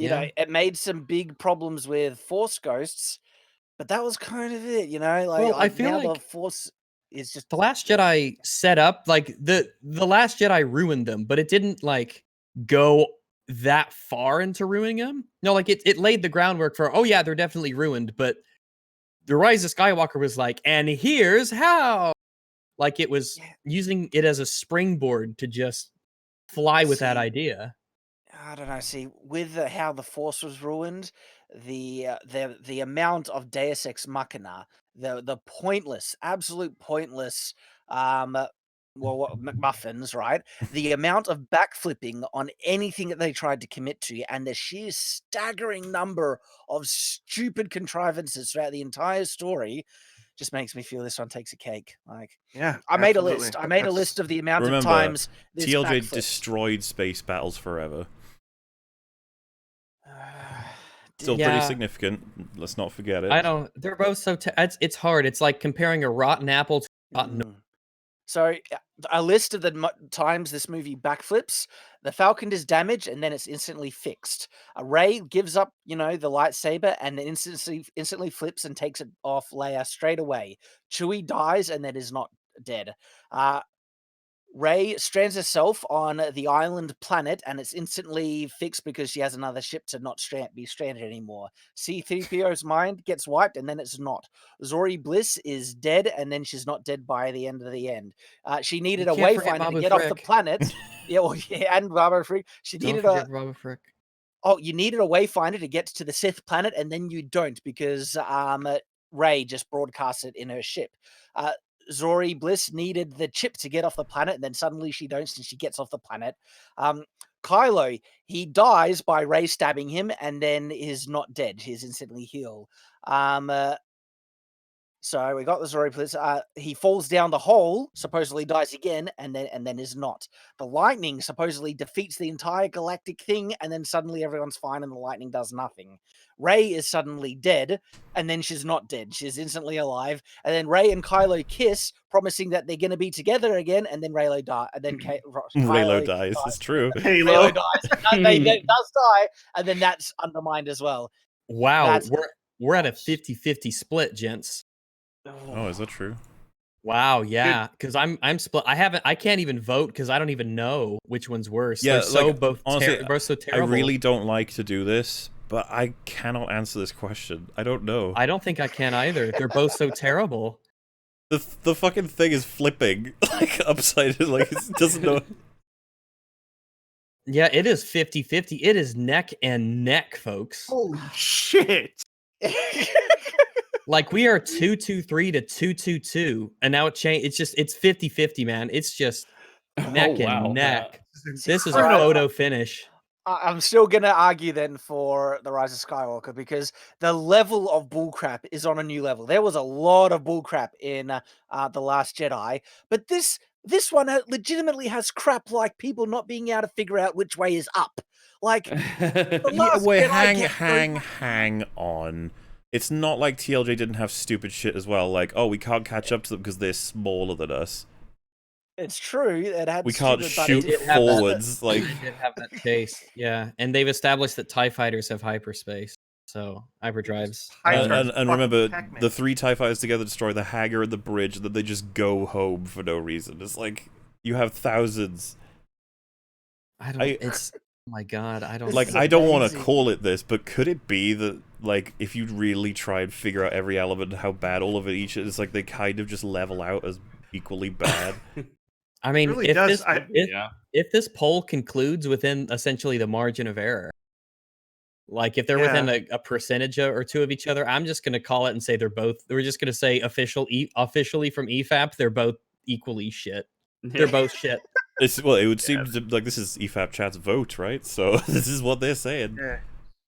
you know, it made some big problems with Force ghosts, but that was kind of it, you know. Like, I feel now like the Force is just The Last Jedi set up like the Last Jedi ruined them, but it didn't like go that far into ruining them. No, like it laid the groundwork for, oh yeah, they're definitely ruined, but The Rise of Skywalker was like, and here's how. Like, it was using it as a springboard to just fly with that idea. I don't know. See, with how the Force was ruined, the amount of Deus Ex Machina, the pointless, absolute pointless, McMuffins, right? The amount of backflipping on anything that they tried to commit to, and the sheer staggering number of stupid contrivances throughout the entire story, just makes me feel this one takes a cake. Like, I made a list. I made a list of the amount of times this TLJ backflipped. destroyed space battles forever. Still pretty significant. Let's not forget it. They're both so. It's hard. It's like comparing a rotten apple to a rotten. So, a list of the times this movie backflips: the Falcon is damaged and then it's instantly fixed. Rey gives up, you know, the lightsaber and then instantly flips and takes it off Leia straight away. Chewie dies and then is not dead. Rey strands herself on the island planet and it's instantly fixed because she has another ship to not be stranded anymore. C-3PO's mind gets wiped and then it's not. Zori Bliss is dead and then she's not dead by the end of the end. She needed a wayfinder to get off the planet. And Babu Frick. She needed Babu Frick. Oh, you needed a wayfinder to get to the Sith planet and then you don't because Rey just broadcasts it in her ship. Zori Bliss needed the chip to get off the planet, and then suddenly she don't, and she gets off the planet. Kylo, he dies by Rey stabbing him, and then is not dead. He's instantly healed. So we got the story. He falls down the hole, supposedly dies again, and then is not. The lightning supposedly defeats the entire galactic thing, and then suddenly everyone's fine, and the lightning does nothing. Rey is suddenly dead, and then she's not dead. She's instantly alive, and then Rey and Kylo kiss, promising that they're going to be together again, and then Reylo dies. And then Reylo dies. It's true. Reylo dies. They does die, and then that's undermined as well. Wow, we're at a 50-50 split, gents. Oh, is that true? Wow, yeah, because I'm split. I can't even vote because I don't even know which one's worse. Yeah, They're so like, both honestly, both so terrible. I really don't like to do this, but I cannot answer this question. I don't know. I don't think I can either. They're both so terrible. The fucking thing is flipping like upside down, like it doesn't know. Yeah, it is 50-50. It is neck and neck, folks. Holy shit. Like we are 2-2-3 to 2-2-2, and now it's 50-50, man. It's just neck and neck. This is a photo finish. I'm still going to argue then for The Rise of Skywalker because the level of bullcrap is on a new level. There was a lot of bullcrap in The Last Jedi, but this one legitimately has crap like people not being able to figure out which way is up. Like, hang on. It's not like TLJ didn't have stupid shit as well. Like, oh, we can't catch up to them because they're smaller than us. It's true. It had we can't shoot forwards. Like, they did have that chase, yeah. And they've established that TIE fighters have hyperspace, so hyperdrives. And remember, the 3 TIE fighters together destroy the Hagger and the bridge, and then they just go home for no reason. It's like you have thousands. It's oh my god, I don't like. I don't want to call it this, but could it be that, like, if you really try and figure out every element and how bad all of it each is, like they kind of just level out as equally bad? I mean, really if this poll concludes within essentially the margin of error, like if they're within a percentage or two of each other, I'm just going to call it and say we're just going to say officially from EFAP, they're both equally shit. They're both shit. Well, it would seem like this is EFAP chat's vote, right? So this is what they're saying. Yeah,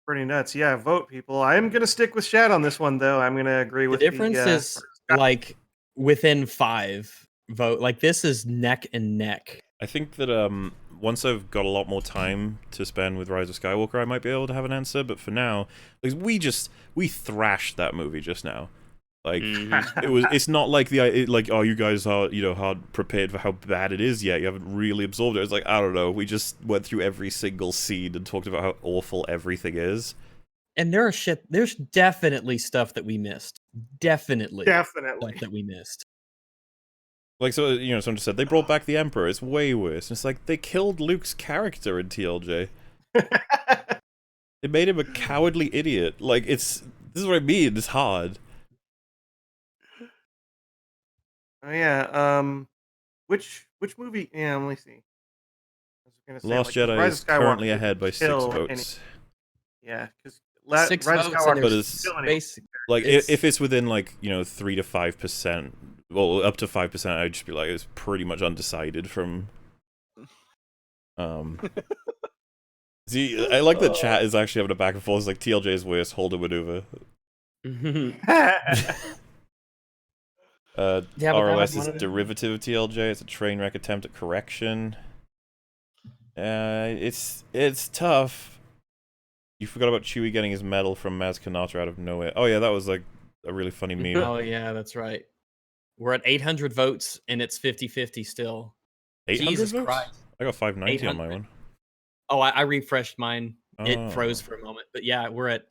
pretty nuts. Yeah, vote, people. I'm going to stick with Shad on this one, though. I'm going to agree with the difference is like within 5 vote. Like this is neck and neck. I think that once I've got a lot more time to spend with Rise of Skywalker, I might be able to have an answer. But for now, like, we thrashed that movie just now. Like it's not like oh, you guys are hard prepared for how bad it is yet. You haven't really absorbed it. It's like, I don't know. We just went through every single scene and talked about how awful everything is. And there's definitely stuff that we missed. Definitely stuff that we missed. Like, so, someone just said, they brought back the Emperor, it's way worse. And it's like, they killed Luke's character in TLJ. It made him a cowardly idiot. Like, this is what I mean, it's hard. Oh, yeah, which movie, let me see. Lost Jedi is currently ahead by 6 votes. Yeah, because 6 votes, but it's, like, if it's within, like, 3 to 5%, well, up to 5%, I'd just be like, it's pretty much undecided from... See, I like that chat is actually having a back and forth. It's like, TLJ's worst, hold a maneuver. ROS is derivative of TLJ. It's a train wreck attempt at correction. It's tough. You forgot about Chewie getting his medal from Maz Kanata out of nowhere. Oh yeah, that was like a really funny meme. Oh yeah, that's right. We're at 800 votes and it's 50-50 still. 800 Jesus votes? Christ. I got 590 on my one. Oh, I refreshed mine. Oh. It froze for a moment, but yeah, we're at.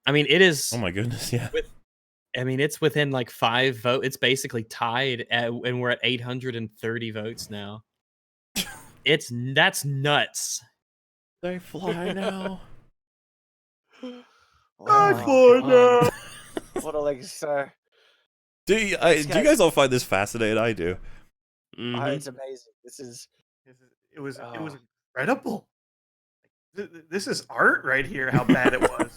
I mean, it is. Oh my goodness, yeah. It's within like 5 votes. It's basically tied, and we're at 830 votes now. That's nuts. They fly now. I fly now. What a like, sir. Do you guys all find this fascinating? I do. It's amazing. It was incredible. This is art right here. How bad it was.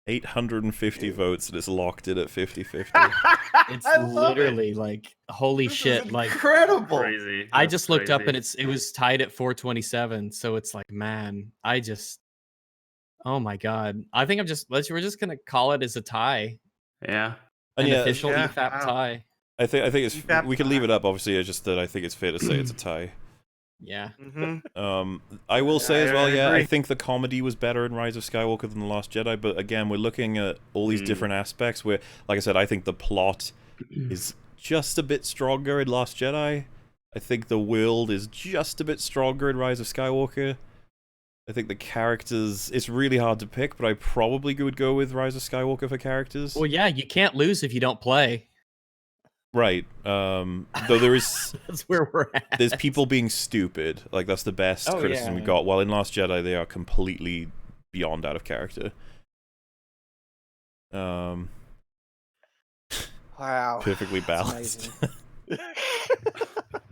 850 votes and it's locked in at 50-50. It's literally like holy shit, like incredible. Crazy. I just looked up and it was tied at 427. So it's like, man, Oh my god! I think we're just gonna call it as a tie. Yeah. An official EFAP wow. tie. I think it's EFAP we can leave it up. Obviously, it's just that I think it's fair to say it's a tie. Yeah. I will say as well, I yeah, I agree. think the comedy was better in Rise of Skywalker than The Last Jedi, but again, we're looking at all these different aspects where, like I said, I think the plot is just a bit stronger in Last Jedi. I think the world is just a bit stronger in Rise of Skywalker. I think the characters, it's really hard to pick, but I probably would go with Rise of Skywalker for characters. Well, yeah, you can't lose if you don't play. Right. Though there is... That's where we're at. There's people being stupid. Like, that's the best criticism we got. While in Last Jedi, they are completely beyond out of character. Wow. Perfectly balanced.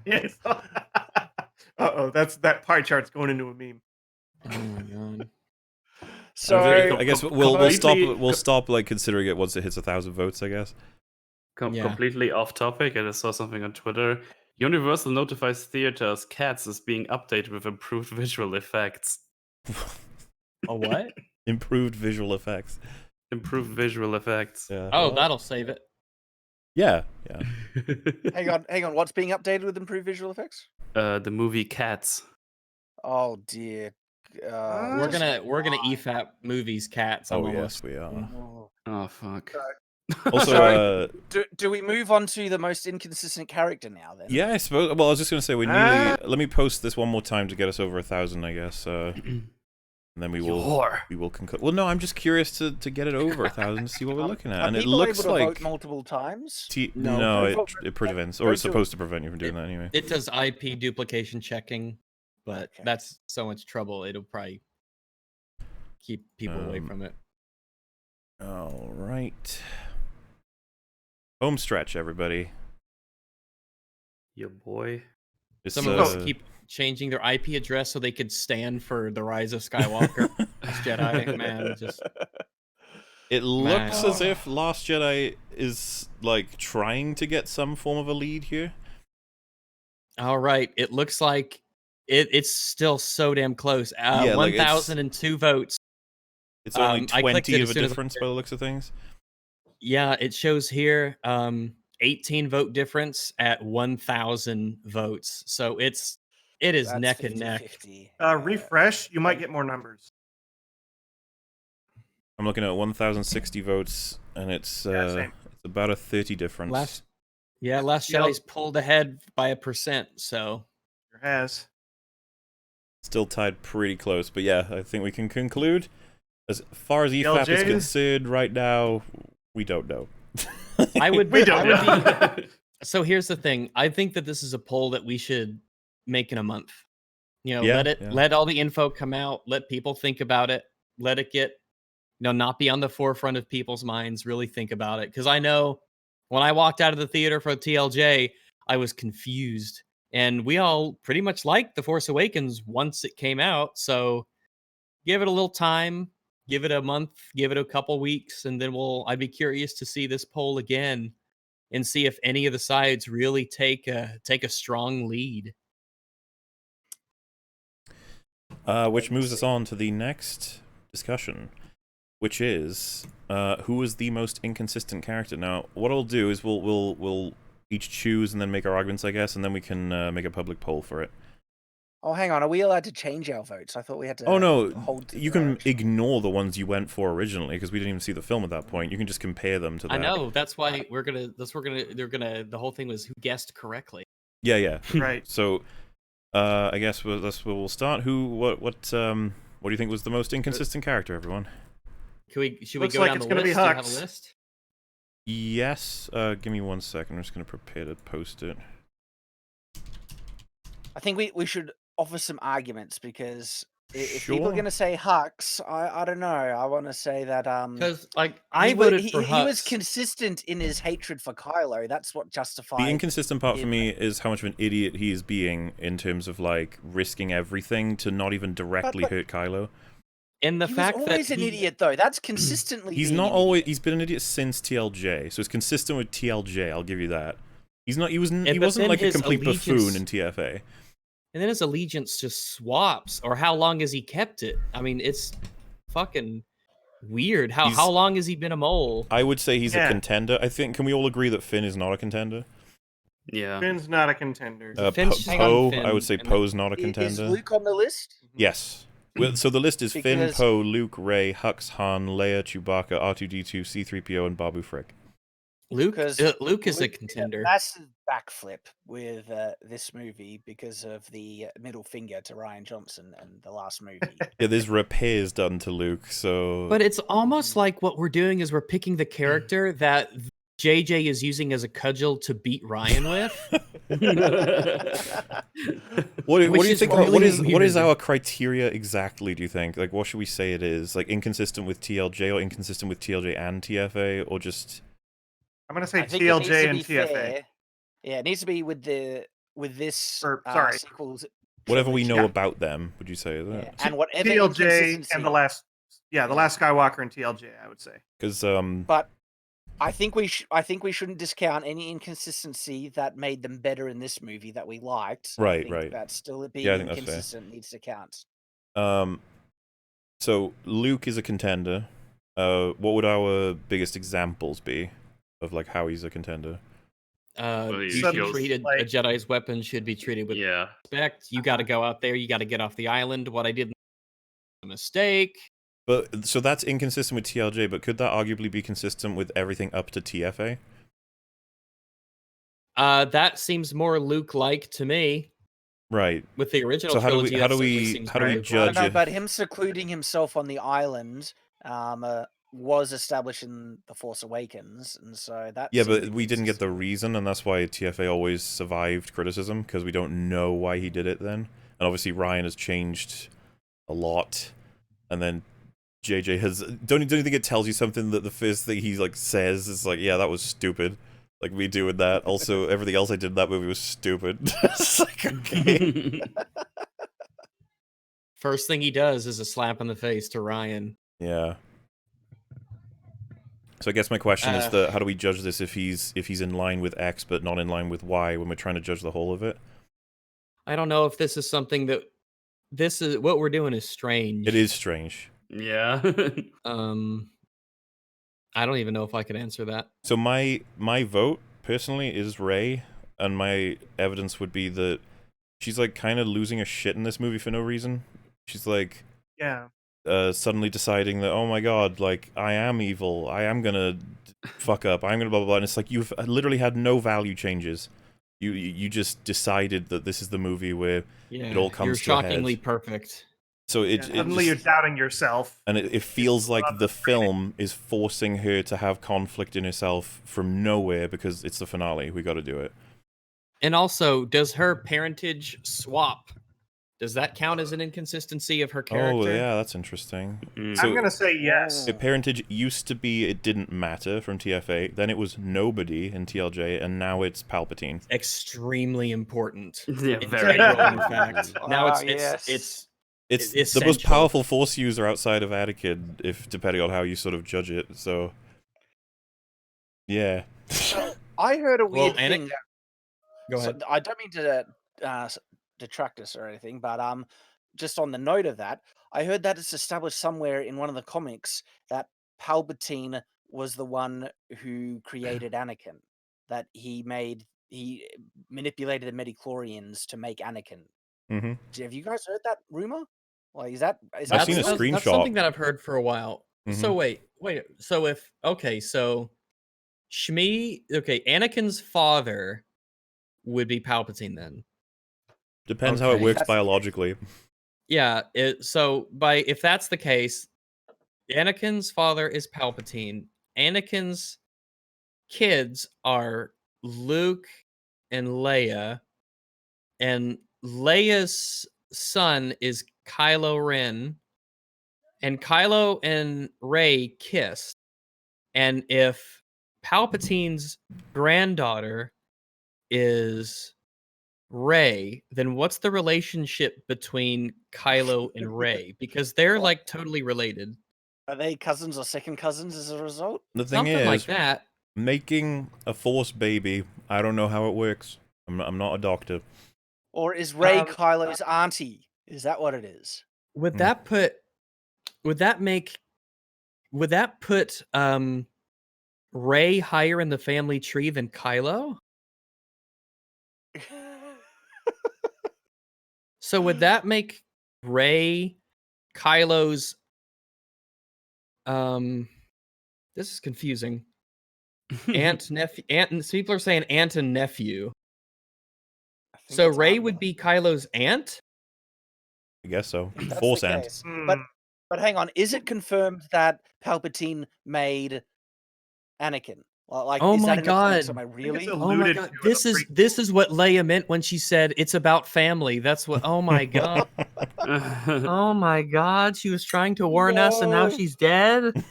Yes. Uh-oh, that pie chart's going into a meme. Oh my god. So I guess we'll stop like considering it once it hits 1,000 votes, I guess. Completely off topic, I just saw something on Twitter. Universal notifies theaters Cats is being updated with improved visual effects. A what? Improved visual effects. Improved visual effects. Yeah. Oh, that'll save it. Yeah. hang on. What's being updated with improved visual effects? The movie Cats. Oh dear. We're gonna EFAP movies Cats. Oh yes, we are. Oh fuck. Also, do we move on to the most inconsistent character now then? Yeah, I suppose. Well, I was just gonna say we nearly. Let me post this one more time to get us over 1,000, I guess. And then we will conclude. Well, no, I'm just curious to get it over 1,000 to see what we're looking at. Are And it people looks able to like vote multiple times. No, it prevents, or it's supposed to prevent you from doing that anyway. It does IP duplication checking, but that's so much trouble. It'll probably keep people away from it. All right. Home stretch, everybody. Your boy. Some of us keep changing their IP address so they could stand for the Rise of Skywalker. Last Jedi, man, just. It looks as if Last Jedi is like trying to get some form of a lead here. All right, it looks like it's still so damn close. 1,002 votes. It's only 20 of a difference by the looks of things. Yeah, it shows here 18 vote difference at 1,000 votes. So it is neck and neck. Refresh, you might get more numbers. I'm looking at 1,060 votes, and it's about a 30 difference. Last Jedi's pulled ahead by 1%. So sure has. Still tied pretty close, but yeah, I think we can conclude. As far as EFAP is concerned, right now, we don't know. So here's the thing. I think that this is a poll that we should make in a month. You know, let all the info come out, let people think about it, let it get, not be on the forefront of people's minds, really think about it. Because I know when I walked out of the theater for TLJ, I was confused. And we all pretty much liked The Force Awakens once it came out. So give it a little time. Give it a month, give it a couple weeks, and then I'd be curious to see this poll again and see if any of the sides really take a strong lead. Which moves us on to the next discussion, which is who is the most inconsistent character. Now, what I'll do is we'll each choose and then make our arguments, I guess, and then we can make a public poll for it. Oh, hang on. Are we allowed to change our votes? I thought we had to. Oh no, hold you can ignore the ones you went for originally because we didn't even see the film at that point. You can just compare them to that. I know. That's why the whole thing was who guessed correctly. Yeah. Right. So, I guess that's where we'll start. What do you think was the most inconsistent character, everyone? Should we Looks go like down it's the gonna list? be Do you have a Hux. list? Yes. Give me 1 second. I'm just going to prepare to post it. I think we should offer some arguments because if Sure. people are going to say Hux, I don't know. I want to say that because I voted for Hux. He was consistent in his hatred for Kylo. That's what justified. The inconsistent part for me is how much of an idiot he is being in terms of like risking everything to not even directly hurt Kylo. And the fact was that always an idiot though. That's consistently. He's not always. He's been an idiot since TLJ, so it's consistent with TLJ. I'll give you that. He's not. He wasn't like a complete buffoon in TFA. And then his allegiance just swaps, or how long has he kept it? I mean, it's fucking weird. How long has he been a mole? I would say he's a contender. I think. Can we all agree that Finn is not a contender? Yeah. Finn's not a contender. Poe, I would say Poe's not a contender. Is Luke on the list? Yes. Well, so the list is Finn, Because- Poe, Luke, Rey, Hux, Han, Leia, Chewbacca, R2-D2, C-3PO, and Babu Frick. Luke is a Luke did contender. a massive backflip with this movie because of the middle finger to Ryan Johnson and the last movie. Yeah, there's repairs done to Luke, so... But it's almost like what we're doing is we're picking the character that JJ is using as a cudgel to beat Ryan with. What do you think? Really what is our criteria exactly? Do you think? Like, what should we say it is? Like, inconsistent with TLJ, or inconsistent with TLJ and TFA, or just? I'm gonna say I think it needs TLJ to and be TFA. fair. Yeah, it needs to be with this sequels. Whatever we know trilogy. about them, would you say that? Yeah, and whatever TLJ inconsistency- and the last Skywalker and TLJ, I would say. Because But I think we shouldn't discount any inconsistency that made them better in this movie that we liked. I Right, think right. That still being Yeah, I think that's fair. inconsistent needs to count. So Luke is a contender. What would our biggest examples be of like how he's a contender? he You should feels treat a Jedi's weapon should be treated with respect. You got to go out there. You got to get off the island. What I did, a mistake. But so that's inconsistent with TLJ. But could that arguably be consistent with everything up to TFA? That seems more Luke-like to me. Right. With the original So how do we trilogy, how do that certainly we seems how do we right. judge I don't know, it? but him secluding himself on the island was established in The Force Awakens, and so that. Yeah, but we didn't get the reason, and that's why TFA always survived criticism, because we don't know why he did it then. And obviously Ryan has changed a lot, and then JJ has... Don't you think it tells you something that the first thing he like says is like, yeah, that was stupid. Like, me doing that. Also, everything else I did in that movie was stupid. It's like, okay. First thing he does is a slap in the face to Ryan. Yeah. So I guess my question is that how do we judge this if he's in line with X but not in line with Y when we're trying to judge the whole of it? I don't know if this is something that what we're doing is strange. It is strange. Yeah. I don't even know if I could answer that. So my vote personally is Rey, and my evidence would be that she's like kind of losing her shit in this movie for no reason. She's like suddenly deciding that, oh my god, like, I am evil, I am gonna fuck up, I'm gonna blah blah blah, and it's like you've literally had no value changes. You just decided that this is the movie where it all comes to a head. You're shockingly perfect. So suddenly you're doubting yourself. And it feels like the film is forcing her to have conflict in herself from nowhere because it's the finale, we gotta do it. And also, does her parentage swap? Does that count as an inconsistency of her character? Oh, yeah, that's interesting. I'm going to say yes. The parentage used to be it didn't matter from TFA, then it was nobody in TLJ, and now it's Palpatine. Extremely important. Yeah, very important fact. Now It's the most powerful Force user outside of Anakin, if depending on how you sort of judge it, so... Yeah. I heard a weird thing. Go ahead. So I don't mean to detract us or anything, but just on the note of that, I heard that it's established somewhere in one of the comics that Palpatine was the one who created Anakin. That he manipulated the midichlorians to make Anakin. Mm-hmm. Have you guys heard that rumor? Like, is that I've seen a screenshot. That's something that I've heard for a while. Mm-hmm. So wait. So so Anakin's father would be Palpatine then. Depends how it works biologically. Yeah, if that's the case, Anakin's father is Palpatine. Anakin's kids are Luke and Leia, and Leia's son is Kylo Ren, and Kylo and Rey kissed. And if Palpatine's granddaughter is Rey, then what's the relationship between Kylo and Rey? Because they're like totally related. Are they cousins or second cousins as a result? The thing Something is, like that. Making a Force baby, I don't know how it works. I'm not a doctor. Or is Rey Kylo's auntie? Is that what it is? Would that put would that put Rey higher in the family tree than Kylo? So would that make Rey Kylo's this is confusing. Aunt, nephew, aunt. People are saying aunt and nephew. So Rey would be Kylo's aunt? I guess so. If that's Force the aunt. case. But hang on, is it confirmed that Palpatine made Anakin? Like, Oh is my that in the comics? god! Am I really? Oh my god! This is what Leia meant when she said it's about family. That's what. Oh my god! Oh my god! She was trying to warn us, and now she's dead.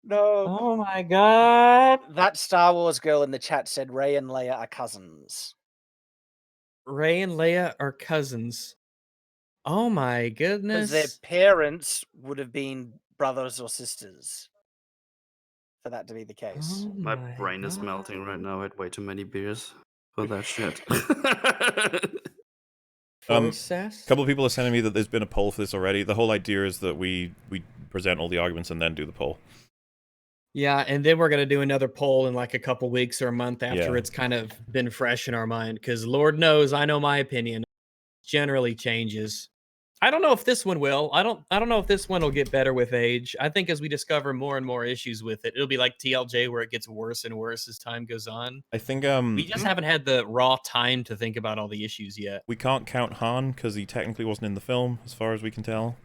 No. Oh my god! That Star Wars girl in the chat said Rey and Leia are cousins. Rey and Leia are cousins. Oh my Because their goodness! parents would have been brothers or sisters. For that to be the case. Oh My brain is melting right now. I had way too many beers for that shit. A couple of people are sending me that there's been a poll for this already. The whole idea is that we present all the arguments and then do the poll. Yeah, and then we're gonna do another poll in like a couple weeks or a month after Yeah. it's kind of been fresh in our mind. Because Lord knows, I know my opinion generally changes. I don't know if this one will. I don't know if this one will get better with age. I think as we discover more and more issues with it, it'll be like TLJ where it gets worse and worse as time goes on. I think we just haven't had the raw time to think about all the issues yet. we can't count Han because he technically wasn't in the film, as far as we can tell.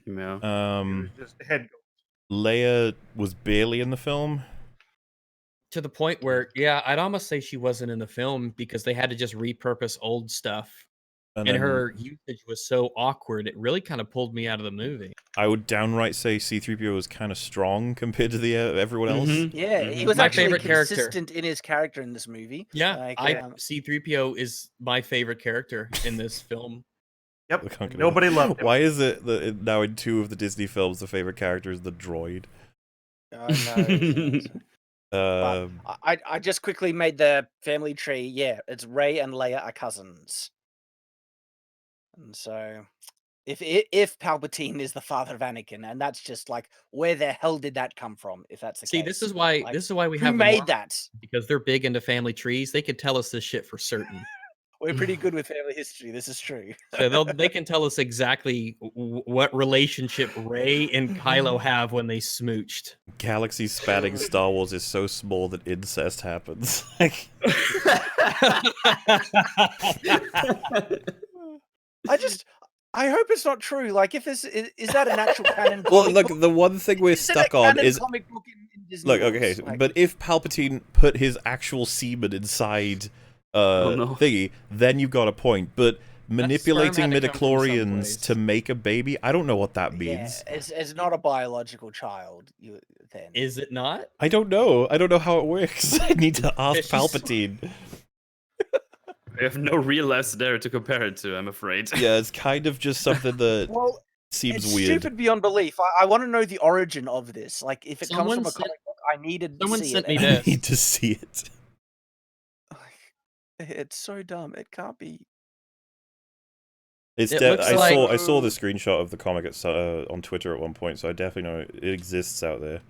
Yeah. Just head. Leia was barely in the film. To the point where, yeah, I'd almost say she wasn't in the film because they had to just repurpose old stuff. And then her usage was so awkward, it really kind of pulled me out of the movie. I would downright say C-3PO was kind of strong compared to the everyone else. Yeah, he was My actually favorite character. consistent in his character in this movie. Yeah, Like, C-3PO is my favorite character in this film. Yep, nobody loved him. Why is it that now in 2 of the Disney films the favorite character is the droid? I just quickly made the family tree. Yeah, it's Rey and Leia are cousins. And so, if Palpatine is the father of Anakin, and that's just like, where the hell did that come from? If that's the case, This is why we who have made that? Because they're big into family trees. They could tell us this shit for certain. We're pretty good with family history. This is true. So they can tell us exactly what relationship Rey and Kylo have when they smooched. Galaxy spanning Star Wars is so small that incest happens. I hope it's not true. Like, if this is that an actual canon? Well, look, the one thing we're stuck on is comic book in Disney look, books? okay, Like, but if Palpatine put his actual semen inside thingy, then you've got a point. But manipulating midichlorians to make a baby, I don't know what that means. yeah, it's not a biological child. Then Is it not? I don't know. I don't know how it works. I need to ask Palpatine. I have no real life scenario to compare it to, I'm afraid. Yeah, it's kind of just something that seems it's weird. stupid beyond belief. I want to know the origin of this. Like, if it comes from a Someone comic book, I needed to Someone see sent it. me I this. need to see it. It's so dumb. It can't be. It's It looks like- I saw the screenshot of the comic on Twitter at one point, so I definitely know it exists out there.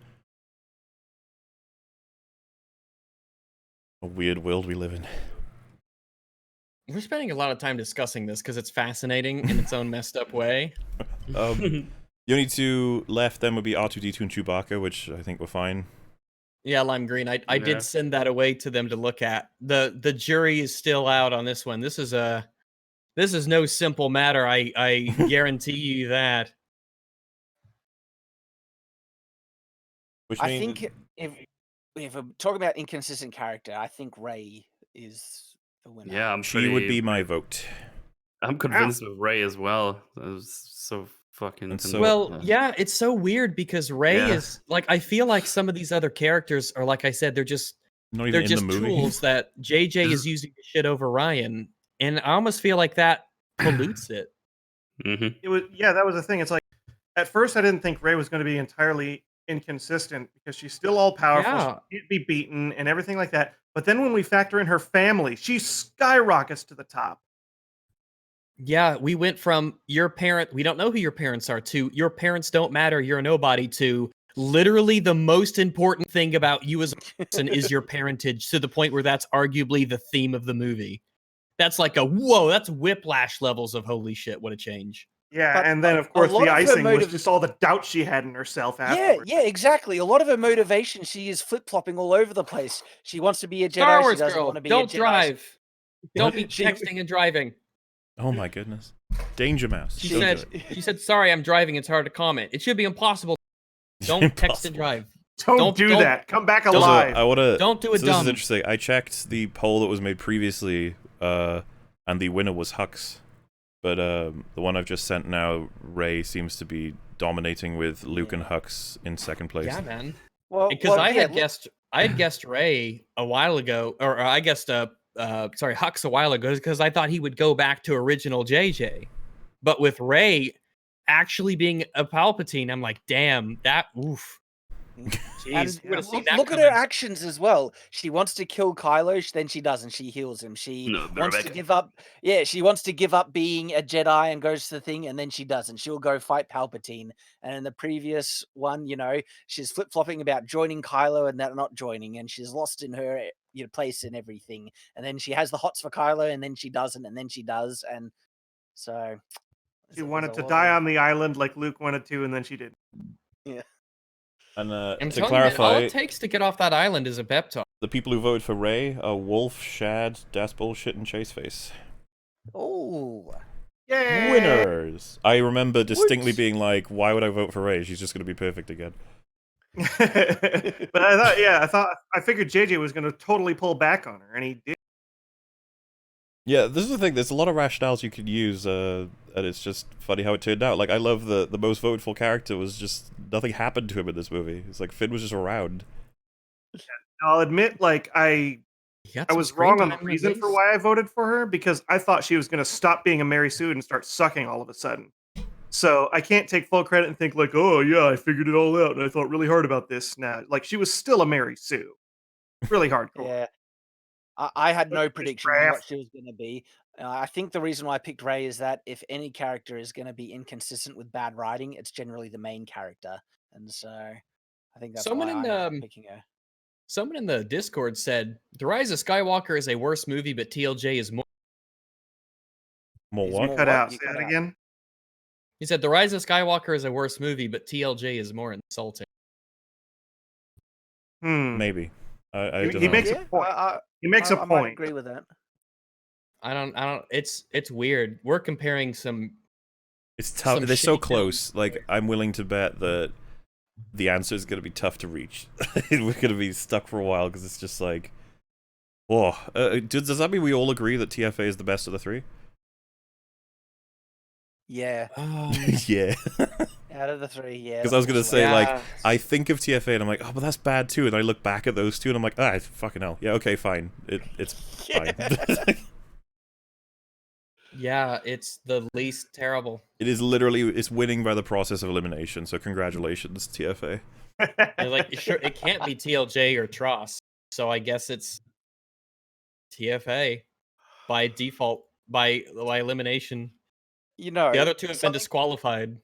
A weird world we live in. We're spending a lot of time discussing this because it's fascinating in its own messed up way. The only 2 left then would be R2-D2 and Chewbacca, which I think were fine. Yeah, Lime Green. I Yeah. did send that away to them to look at. The jury is still out on this one. This is no simple matter. I guarantee you that. Which I means think if we're talking about inconsistent character, I think Rey is the winner. Yeah, she would be my vote. I'm convinced with Rey as well. That was so fucking. And so- Well, yeah, it's so weird because Rey Yeah. is like, I feel like some of these other characters are, like I said, they're just Not even in the just movie. tools that JJ is using to shit over Ryan, and I almost feel like that pollutes it. It was that was the thing. It's like at first I didn't think Rey was going to be entirely inconsistent because she's still all powerful. Yeah. She can't be beaten and everything like that. But then when we factor in her family, she skyrockets to the top. Yeah, we went from we don't know who your parents are, to your parents don't matter, you're a nobody, to literally the most important thing about you as a person is your parentage, to the point where that's arguably the theme of the movie. That's like whoa, that's whiplash levels of holy shit, what a change. Yeah, But and then of course the icing was just all the doubt she had in herself afterwards. Yeah, exactly. A lot of her motivation, she is flip-flopping all over the place. She wants to be a Jedi, Star Wars she doesn't girl, want to be don't a Jedi. drive. Don't be She- texting and driving. Oh my goodness. Danger Mouse. She Don't said, do it. she said, sorry, I'm driving, it's hard to comment. It should be impossible. Don't text and drive. Don't do that. Come back alive. I wanna, Don't do it so this dumb. is interesting. I checked the poll that was made previously, and the winner was Hux. But the one I've just sent now, Rey seems to be dominating with Luke and Hux in second place. Yeah, man. Well, Because I had guessed Rey a while ago, or I guessed Hux a while ago, because I thought he would go back to original JJ. But with Rey actually being a Palpatine, I'm like, damn, that oof. Jeez, look at her actions as well. She wants to kill Kylo, then she doesn't. She heals him. She wants to give up. Yeah, she wants to give up being a Jedi and goes to the thing, and then she doesn't. She'll go fight Palpatine. And in the previous one, she's flip-flopping about joining Kylo and not joining, and she's lost in her place in everything. And then she has the hots for Kylo, and then she doesn't, and then she does, and so she wanted to die on the island like Luke wanted to, and then she did. Yeah. And to clarify, all it takes to get off that island is a pep talk. The people who voted for Rey are Wolf, Shad, Das Bullshit, and Chaseface. Oh. Yay! Winners! I remember distinctly being like, why would I vote for Rey? She's just going to be perfect again. But I figured JJ was going to totally pull back on her, and he did. Yeah, this is the thing. There's a lot of rationales you could use, and it's just funny how it turned out. Like, I love the most voted for character was just nothing happened to him in this movie. It's like Finn was just around. I'll admit, like I was wrong on the reason for why I voted for her, because I thought she was going to stop being a Mary Sue and start sucking all of a sudden. So I can't take full credit and think like, oh yeah, I figured it all out and I thought really hard about this. Now, like she was still a Mary Sue, really hardcore. Yeah. I had no prediction on what she was going to be. I think the reason why I picked Rey is that if any character is going to be inconsistent with bad writing, it's generally the main character, and so I think that's why I'm picking her. Someone in the Discord said, The Rise of Skywalker is a worse movie, but TLJ is more... More what? Cut out. Say that again? He said, The Rise of Skywalker is a worse movie, but TLJ is more insulting. Maybe. I don't he know. makes a point. He makes a point. I might agree with that. I don't, it's weird. We're comparing some... It's tough. They're so close. Like, I'm willing to bet that the answer is going to be tough to reach. We're going to be stuck for a while because it's just like, oh, does that mean we all agree that TFA is the best of the three? Yeah. Yeah. Out of the three, yeah. Because I was going to say, like, I think of TFA and I'm like, oh, but that's bad too. And I look back at those two and I'm like, ah, fucking hell. Yeah, okay, fine. It's fine. Yeah, it's the least terrible. It is literally, it's winning by the process of elimination. So congratulations, TFA. Like, sure, it can't be TLJ or Tross. So I guess it's TFA by default, by elimination. You know, the other two have been disqualified.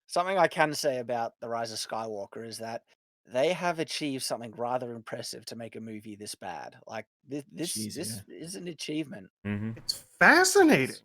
Something I can say about The Rise of Skywalker is that they have achieved something rather impressive to make a movie this bad. Like this is an achievement. Mm-hmm. It's fascinating.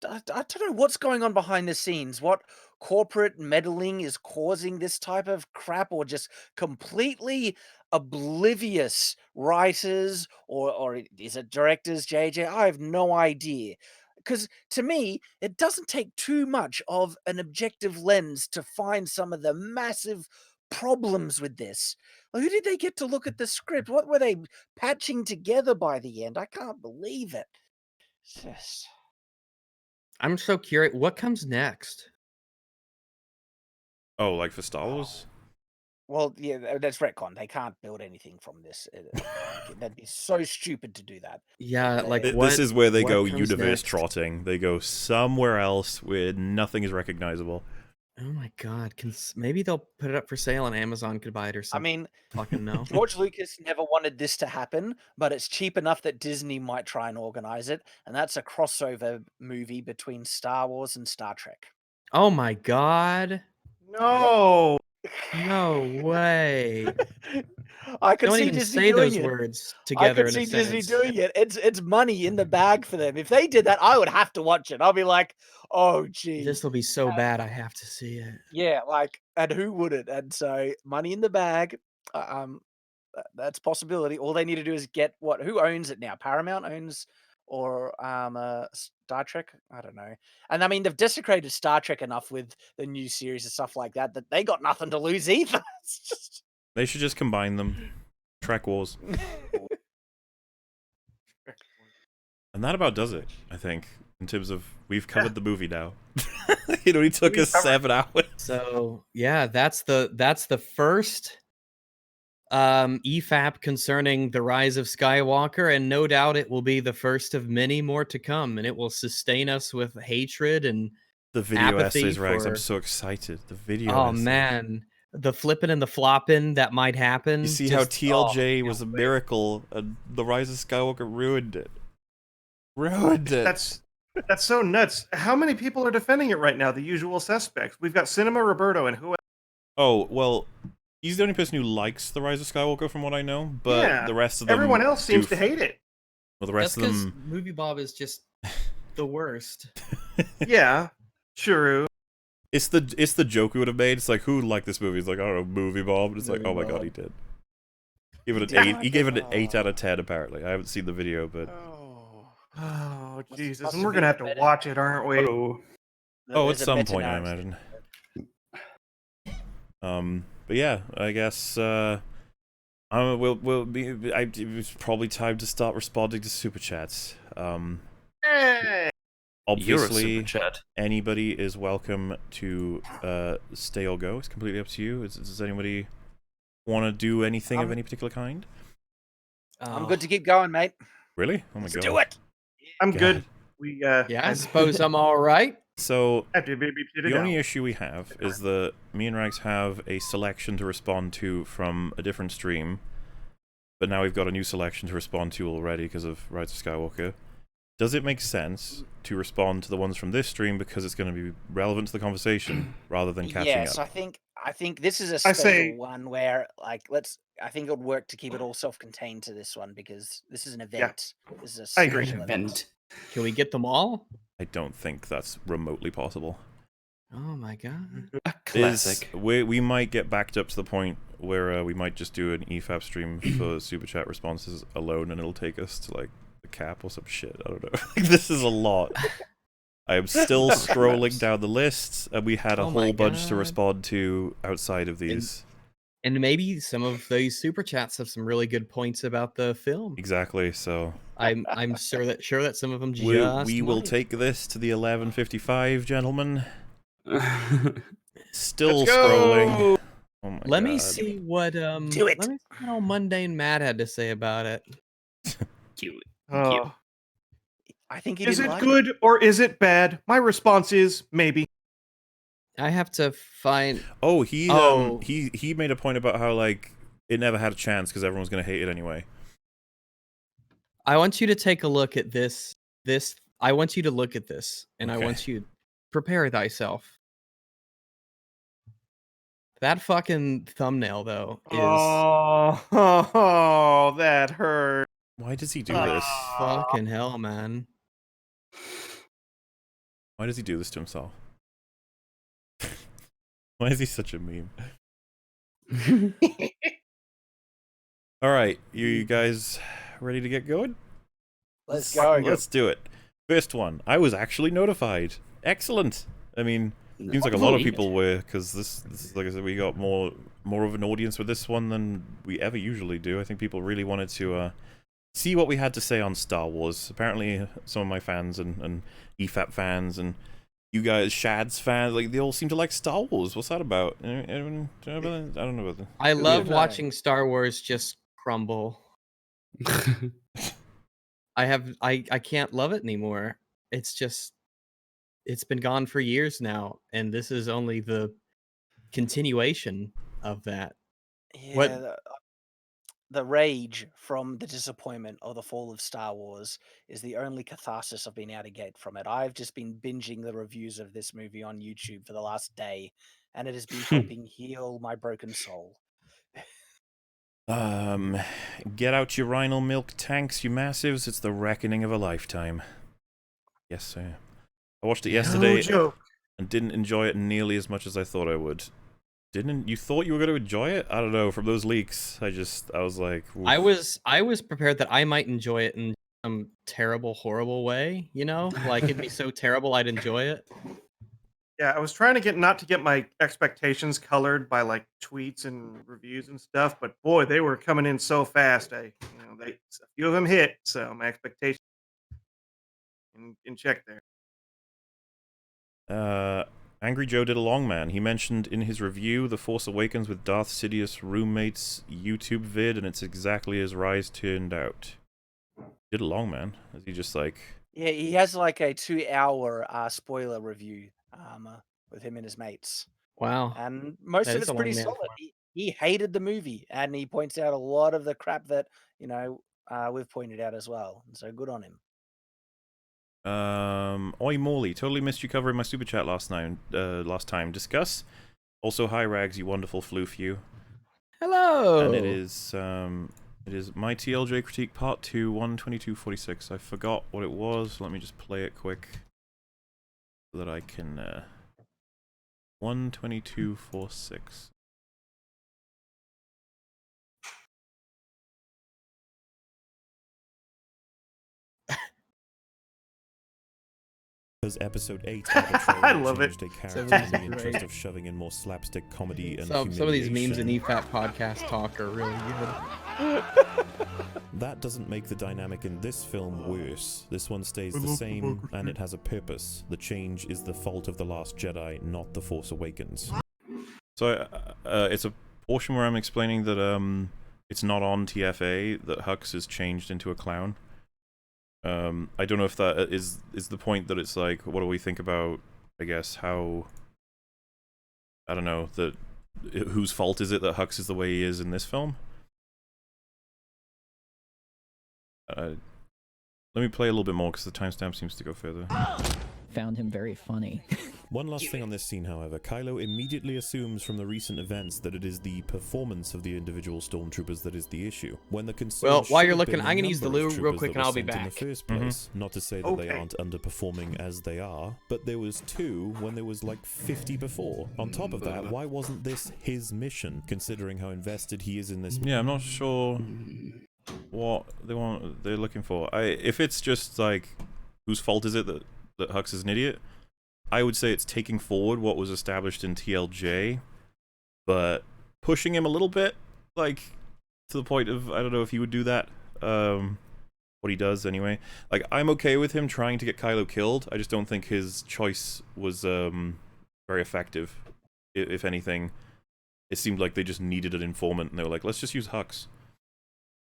I don't know what's going on behind the scenes. What corporate meddling is causing this type of crap, or just completely oblivious writers, or is it directors, JJ? I have no idea. Because to me, it doesn't take too much of an objective lens to find some of the massive problems with this. Who did they get to look at the script? What were they patching together by the end? I can't believe it. Just... I'm so curious. What comes next? Oh, like for Star Wars? Well, yeah, that's retcon. They can't build anything from this. That'd be so stupid to do that. Yeah, like this is where they go universe trotting. They go somewhere else where nothing is recognizable. Oh my god! Maybe they'll put it up for sale on Amazon. Could buy it or I something. mean, Fucking no. George Lucas never wanted this to happen, but it's cheap enough that Disney might try and organize it, and that's a crossover movie between Star Wars and Star Trek. Oh my god! No, No way! I could Don't see even Disney say doing those it. words I together could in a see Disney sentence. doing it. It's money in the bag for them. If they did that, I would have to watch it. I'll be like, oh gee. This will be so bad. I have to see it. Yeah, like, and who wouldn't? And so, money in the bag. That's a possibility. All they need to do is get who owns it now? Paramount owns or Star Trek? I don't know. And I mean, they've desecrated Star Trek enough with the new series and stuff like that that they got nothing to lose either. It's just... They should just combine them. Trek Wars. And that about does it, I think, in terms of we've covered the movie now. It only took us 7 hours. So yeah, that's the first EFAP concerning the rise of Skywalker, and no doubt it will be the first of many more to come, and it will sustain us with hatred and the video essays, for... Rags. I'm so excited. The video. Oh essays. Man, the flipping and the flopping that might happen. You see how TLJ was a miracle, and the rise of Skywalker ruined it. Ruined it. That's so nuts. How many people are defending it right now? The usual suspects. We've got Cinema Roberto and who else? Oh, well, he's the only person who likes The Rise of Skywalker from what I know, but the rest of them... Everyone else seems to hate it. Well, the rest of them... Movie Bob is just the worst. Yeah, true. It's the joke we would have made. It's like, who liked this movie? It's like, I don't know, Movie Bob. And it's like, oh my god, he did. Give it an 8. He gave it an 8 out of 10, apparently. I haven't seen the video, but... Oh, Jesus. And we're going to have to watch it, aren't we? Oh, at some point, I imagine. But yeah, I guess it's probably time to start responding to super chats. Obviously, anybody is welcome to stay or go. It's completely up to you. Does anybody want to do anything of any particular kind? I'm good to keep going, mate. Really? Oh my god. Let's do it. I'm good. Yeah, I suppose I'm all right. So, the only issue we have is that me and Rags have a selection to respond to from a different stream, but now we've got a new selection to respond to already because of Rise of Skywalker. Does it make sense to respond to the ones from this stream because it's going to be relevant to the conversation rather than catching up? Yes, I think this is a special one where, like, I think it would work to keep it all self-contained to this one because this is an event. Yeah. This is a special event. Can we get them all? I don't think that's remotely possible. Oh my god. A classic. We might get backed up to the point where we might just do an EFAP stream for super chat responses alone, and it'll take us to like the cap or some shit. I don't know. This is a lot. I am still scrolling down the list, and we had a whole bunch to respond to outside of these. And maybe some of these super chats have some really good points about the film. Exactly. So I'm sure that some of them just we will take this to the 11:55, gentlemen. Still scrolling. Oh my Let god. me see what Do it. Let me see what Mundane Matt had to say about it. Cute. Oh. I think is it good or is it bad? My response is maybe. I have to find. Oh, he made a point about how like it never had a chance because everyone's gonna hate it anyway. I want you to take a look at this. I want you to look at this, and I want you to prepare thyself. That fucking thumbnail though is. Oh, that hurt. Why does he do this? Fucking hell, man. Why does he do this to himself? Why is he such a meme? All right, you guys ready to get going? Let's go. Let's do it. First one. I was actually notified. Excellent. I mean, seems like a lot of people were, because this, like I said, we got more of an audience with this one than we ever usually do. I think people really wanted to see what we had to say on Star Wars. Apparently, some of my fans and EFAP fans and you guys, Shad's fans, like they all seem to like Star Wars. What's that about? I don't know about that. I love watching Star Wars just crumble. I can't love it anymore. It's just it's been gone for years now, and this is only the continuation of that. Yeah, What? the rage from the disappointment of the fall of Star Wars is the only catharsis I've been able to get from it. I've just been binging the reviews of this movie on YouTube for the last day, and it has been helping heal my broken soul. Get out your rhino milk tanks, you massives. It's the reckoning of a lifetime. Yes, sir. I watched it yesterday and didn't enjoy it nearly as much as I thought I would. Didn't you thought you were going to enjoy it? I don't know. From those leaks, I was like, oof. I was prepared that I might enjoy it in some terrible, horrible way. You know, like it'd be so terrible I'd enjoy it. Yeah, I was trying to not to get my expectations colored by like tweets and reviews and stuff, but boy, they were coming in so fast. A few of them hit, so my expectations in check there. Angry Joe did a long man. He mentioned in his review The Force Awakens with Darth Sidious roommate's YouTube vid, and it's exactly as Rise turned out. Did a long man. Is he just like? Yeah, he has like a 2-hour spoiler review with him and his mates. Wow. And most of it's pretty solid. He hated the movie, and he points out a lot of the crap that we've pointed out as well. And so good on him. Oi Morley, totally missed you covering my super chat last time. Discuss. Also, hi Rags, you wonderful floof you. Hello. And it is my TLJ critique part 2, 12246. I forgot what it was. Let me just play it quick so that I can 12246. Because episode 8 I love it. A character in the interest of shoving in more slapstick comedy and some of these memes in EFAP podcast talk are really good. That doesn't make the dynamic in this film worse. This one stays the same, and it has a purpose. The change is the fault of The Last Jedi, not The Force Awakens. So it's a portion where I'm explaining that it's not on TFA that Hux is changed into a clown. I don't know if that is the point that it's like, what do we think about, I guess, how, I don't know, that whose fault is it that Hux is the way he is in this film? Let me play a little bit more because the timestamp seems to go further. Found him very funny. One last thing on this scene, however. Kylo immediately assumes from the recent events that it is the performance of the individual stormtroopers that is the issue. When the concern well, while you're looking, I'm going to use the loo real quick and I'll be back. In the first place, not to say that they aren't underperforming as they are, but there was 2 when there was like 50 before. On top of that, why wasn't this his mission, considering how invested he is in this? Yeah, I'm not sure what they're looking for. If it's just like, whose fault is it that Hux is an idiot? I would say it's taking forward what was established in TLJ, but pushing him a little bit, like, to the point of, I don't know if he would do that, what he does anyway. Like, I'm okay with him trying to get Kylo killed, I just don't think his choice was very effective. If anything, it seemed like they just needed an informant, and they were like, let's just use Hux.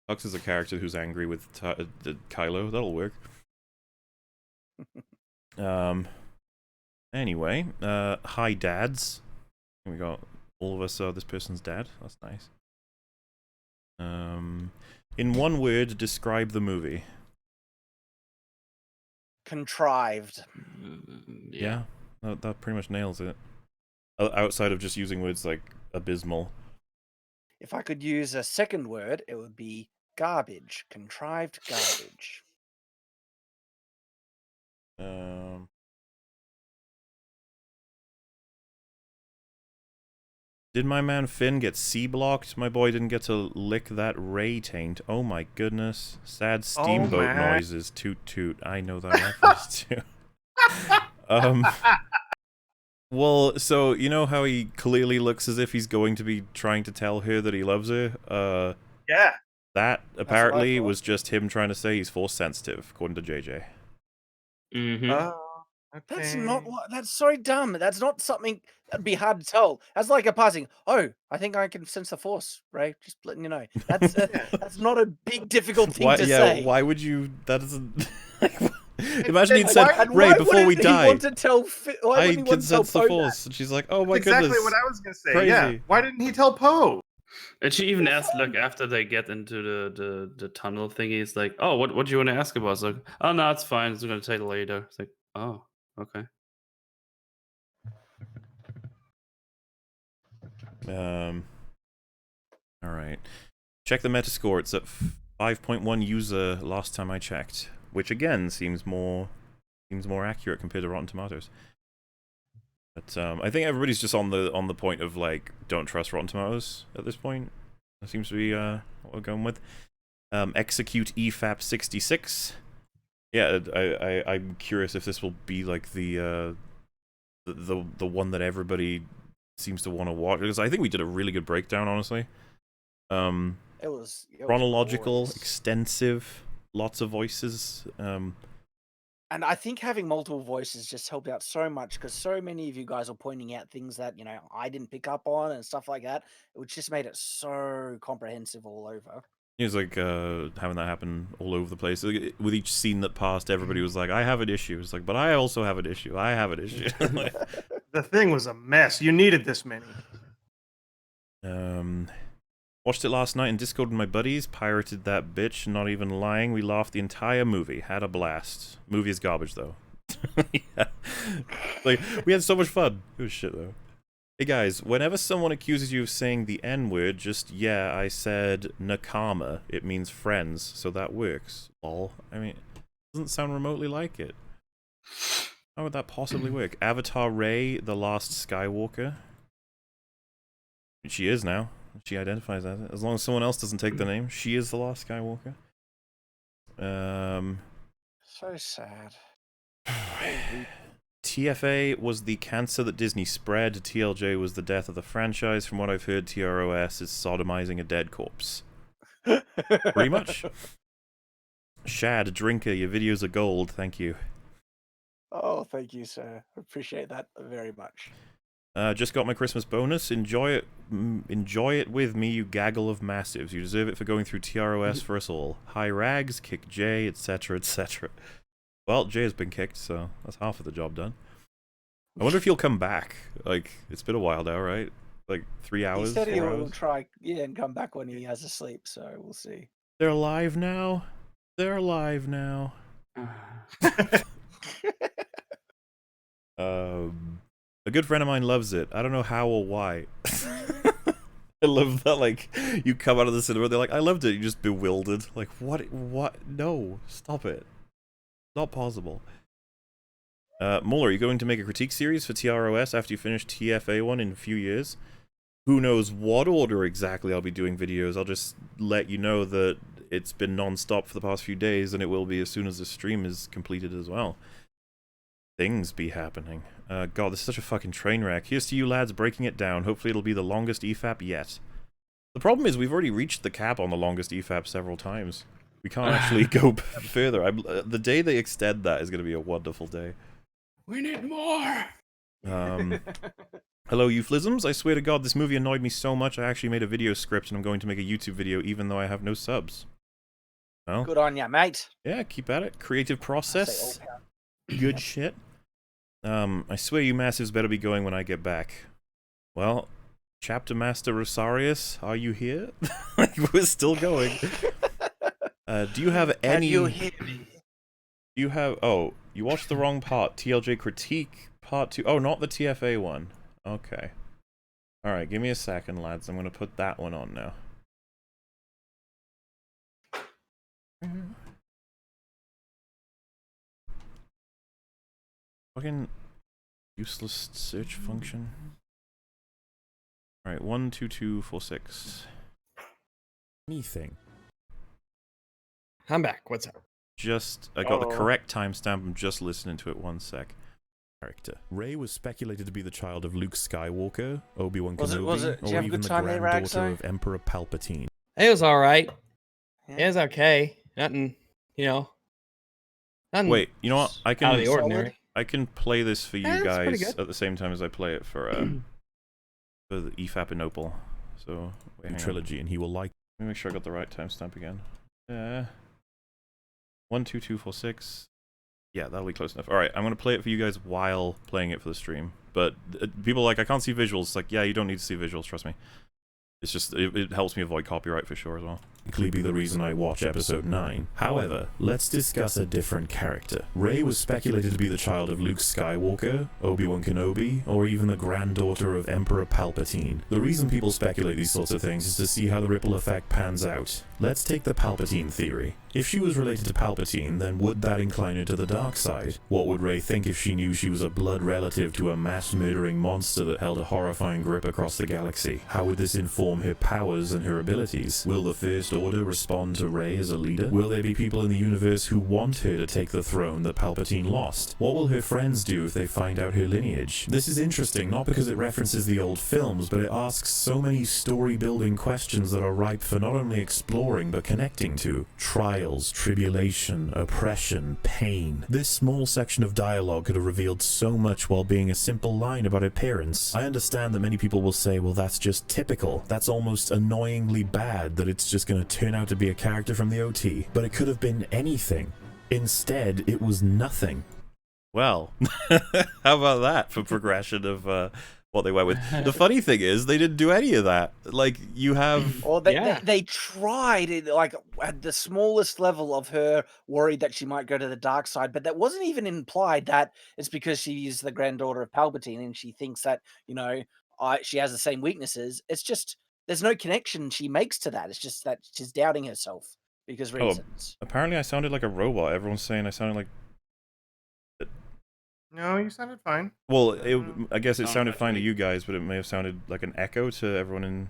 Hux is a character who's angry with Kylo, that'll work. Anyway, hi dads. We got all of us are this person's dad. That's nice. In one word, describe the movie. Contrived. Yeah, that pretty much nails it. Outside of just using words like abysmal. If I could use a second word, it would be garbage. Contrived garbage. Did my man Finn get C-blocked? My boy didn't get to lick that ray taint. Oh my goodness. Sad steamboat noises. Toot toot. I know that reference too. Well, so, you know how he clearly looks as if he's going to be trying to tell her that he loves her? Yeah. That apparently was just him trying to say he's force sensitive, according to JJ. Mm-hmm. That's not. That's so dumb. That's not something that'd be hard to tell. That's like a passing. Oh, I think I can sense the force, Ray. Just letting you know. That's that's not a big difficult thing to say. Why would you? That doesn't. Imagine he'd said, Ray, before we die, want to tell I can sense the Force. And she's like, oh my That's goodness. exactly what I was going to say. Crazy. Yeah. Why didn't he tell Poe? And she even asked, like, after they get into the tunnel thingy, it's like, oh, what do you want to ask about? It's like, oh, no, it's fine. It's going to tell you later. It's like, oh, okay. All right. Check the Metascore. It's at 5.1 user last time I checked, which again seems more accurate compared to Rotten Tomatoes. But I think everybody's just on the point of like don't trust Rotten Tomatoes at this point. That seems to be what we're going with. Execute EFAP 66. Yeah, I'm curious if this will be like the one that everybody seems to want to watch, because I think we did a really good breakdown, honestly. It was chronological, glorious. extensive, lots of voices. And I think having multiple voices just helped out so much, because so many of you guys are pointing out things that, you know, I didn't pick up on and stuff like that, which just made it so comprehensive all over. It was like having that happen all over the place. Like, with each scene that passed, everybody was like, I have an issue. It's like, but I also have an issue. I have an issue. The thing was a mess. You needed this many. Watched it last night in Discord with my buddies. Pirated that bitch. Not even lying. We laughed the entire movie. Had a blast. Movie is garbage though. Yeah. Like, we had so much fun. It was shit though. Hey guys, whenever someone accuses you of saying the N-word, just, yeah, I said nakama. It means friends, so that works. Lol. I mean, it doesn't sound remotely like it. How would that possibly work? Avatar Rey, the last Skywalker. She is now. She identifies as it. As long as someone else doesn't take the name, she is the last Skywalker. So sad. TFA was the cancer that Disney spread. TLJ was the death of the franchise. From what I've heard, TROS is sodomizing a dead corpse. Pretty much. Shad, Drinker, your videos are gold. Thank you. Oh, thank you, sir. Appreciate that very much. Just got my Christmas bonus. Enjoy it with me, you gaggle of massives. You deserve it for going through TROS for us all. Hi Rags, kick J, etc., etc. Well, Jay has been kicked, so that's half of the job done. I wonder if he'll come back. Like, it's been a while now, right? Like 3 hours. He said he 4 will hours? try, yeah, and come back when he has a sleep. So we'll see. They're alive now. They're alive now. A good friend of mine loves it. I don't know how or why. I love that, like, you come out of the cinema, they're like, I loved it. You're just bewildered. Like, what? No, stop it. Not possible. Muller, are you going to make a critique series for TROS after you finish TFA one in a few years? Who knows what order exactly I'll be doing videos. I'll just let you know that it's been non-stop for the past few days, and it will be as soon as the stream is completed as well. Things be happening. God, this is such a fucking train wreck. Here's to you lads breaking it down. Hopefully it'll be the longest EFAP yet. The problem is we've already reached the cap on the longest EFAP several times. We can't actually go further. The day they extend that is going to be a wonderful day. We need more! Hello, Euphemisms. I swear to God, this movie annoyed me so much I actually made a video script and I'm going to make a YouTube video even though I have no subs. Well, good on ya, mate. Yeah, keep at it. Creative process. Good shit. I swear you massives better be going when I get back. Well, Chapter Master Rosarius, are you here? We're still going. Do you have any... Can you hear me? Do you have... Oh, you watched the wrong part. TLJ Critique Part 2. Oh, not the TFA one. Okay. Alright, give me a second, lads. I'm going to put that one on now. Fucking useless search function. Alright, 12246. Anything. I'm back. What's up? I got the correct timestamp. I'm just listening to it 1 sec. Character. Rey was speculated to be the child of Luke Skywalker, Obi-Wan Was Kenobi, it? Did you or have a even good the time there, Rags, granddaughter of Emperor Palpatine. It was all right. Yeah. It was okay. Nothing, you know. Nothing Wait, you know what? I can out of the ordinary. I can play this for you Yeah, it's pretty guys good. at the same time as I play it for the EFAP and Opal. So wait, hang on. Trilogy, and he will like. Let me make sure I got the right timestamp again. 12246. Yeah, that'll be close enough. All right, I'm gonna play it for you guys while playing it for the stream. But people are like, I can't see visuals. It's like, yeah, you don't need to see visuals. Trust me. It's just it helps me avoid copyright for sure as well. Be the reason I watch episode 9. However, let's discuss a different character. Rey was speculated to be the child of Luke Skywalker, Obi-Wan Kenobi, or even the granddaughter of Emperor Palpatine. The reason people speculate these sorts of things is to see how the ripple effect pans out. Let's take the Palpatine theory. If she was related to Palpatine, then would that incline her to the dark side? What would Rey think if she knew she was a blood relative to a mass-murdering monster that held a horrifying grip across the galaxy? How would this inform her powers and her abilities? Will the First Order respond to Rey as a leader? Will there be people in the universe who want her to take the throne that Palpatine lost? What will her friends do if they find out her lineage? This is interesting, not because it references the old films, but it asks so many story-building questions that are ripe for not only exploring, but connecting to. Trials, tribulation, oppression, pain. This small section of dialogue could have revealed so much while being a simple line about her parents. I understand that many people will say, well, that's just typical. That's almost annoyingly bad that it's just going to turn out to be a character from the OT. But it could have been anything. Instead, it was nothing. Well, how about that for progression of what they went with? The funny thing is, they didn't do any of that. Like, you have... Or they tried, like, at the smallest level of her worried that she might go to the dark side, but that wasn't even implied that it's because she's the granddaughter of Palpatine and she thinks that, you know, she has the same weaknesses. It's just, there's no connection she makes to that. It's just that she's doubting herself because reasons. Apparently I sounded like a robot. Everyone's saying I sounded like... No, you sounded fine. Well, I guess it sounded fine to you guys, but it may have sounded like an echo to everyone in...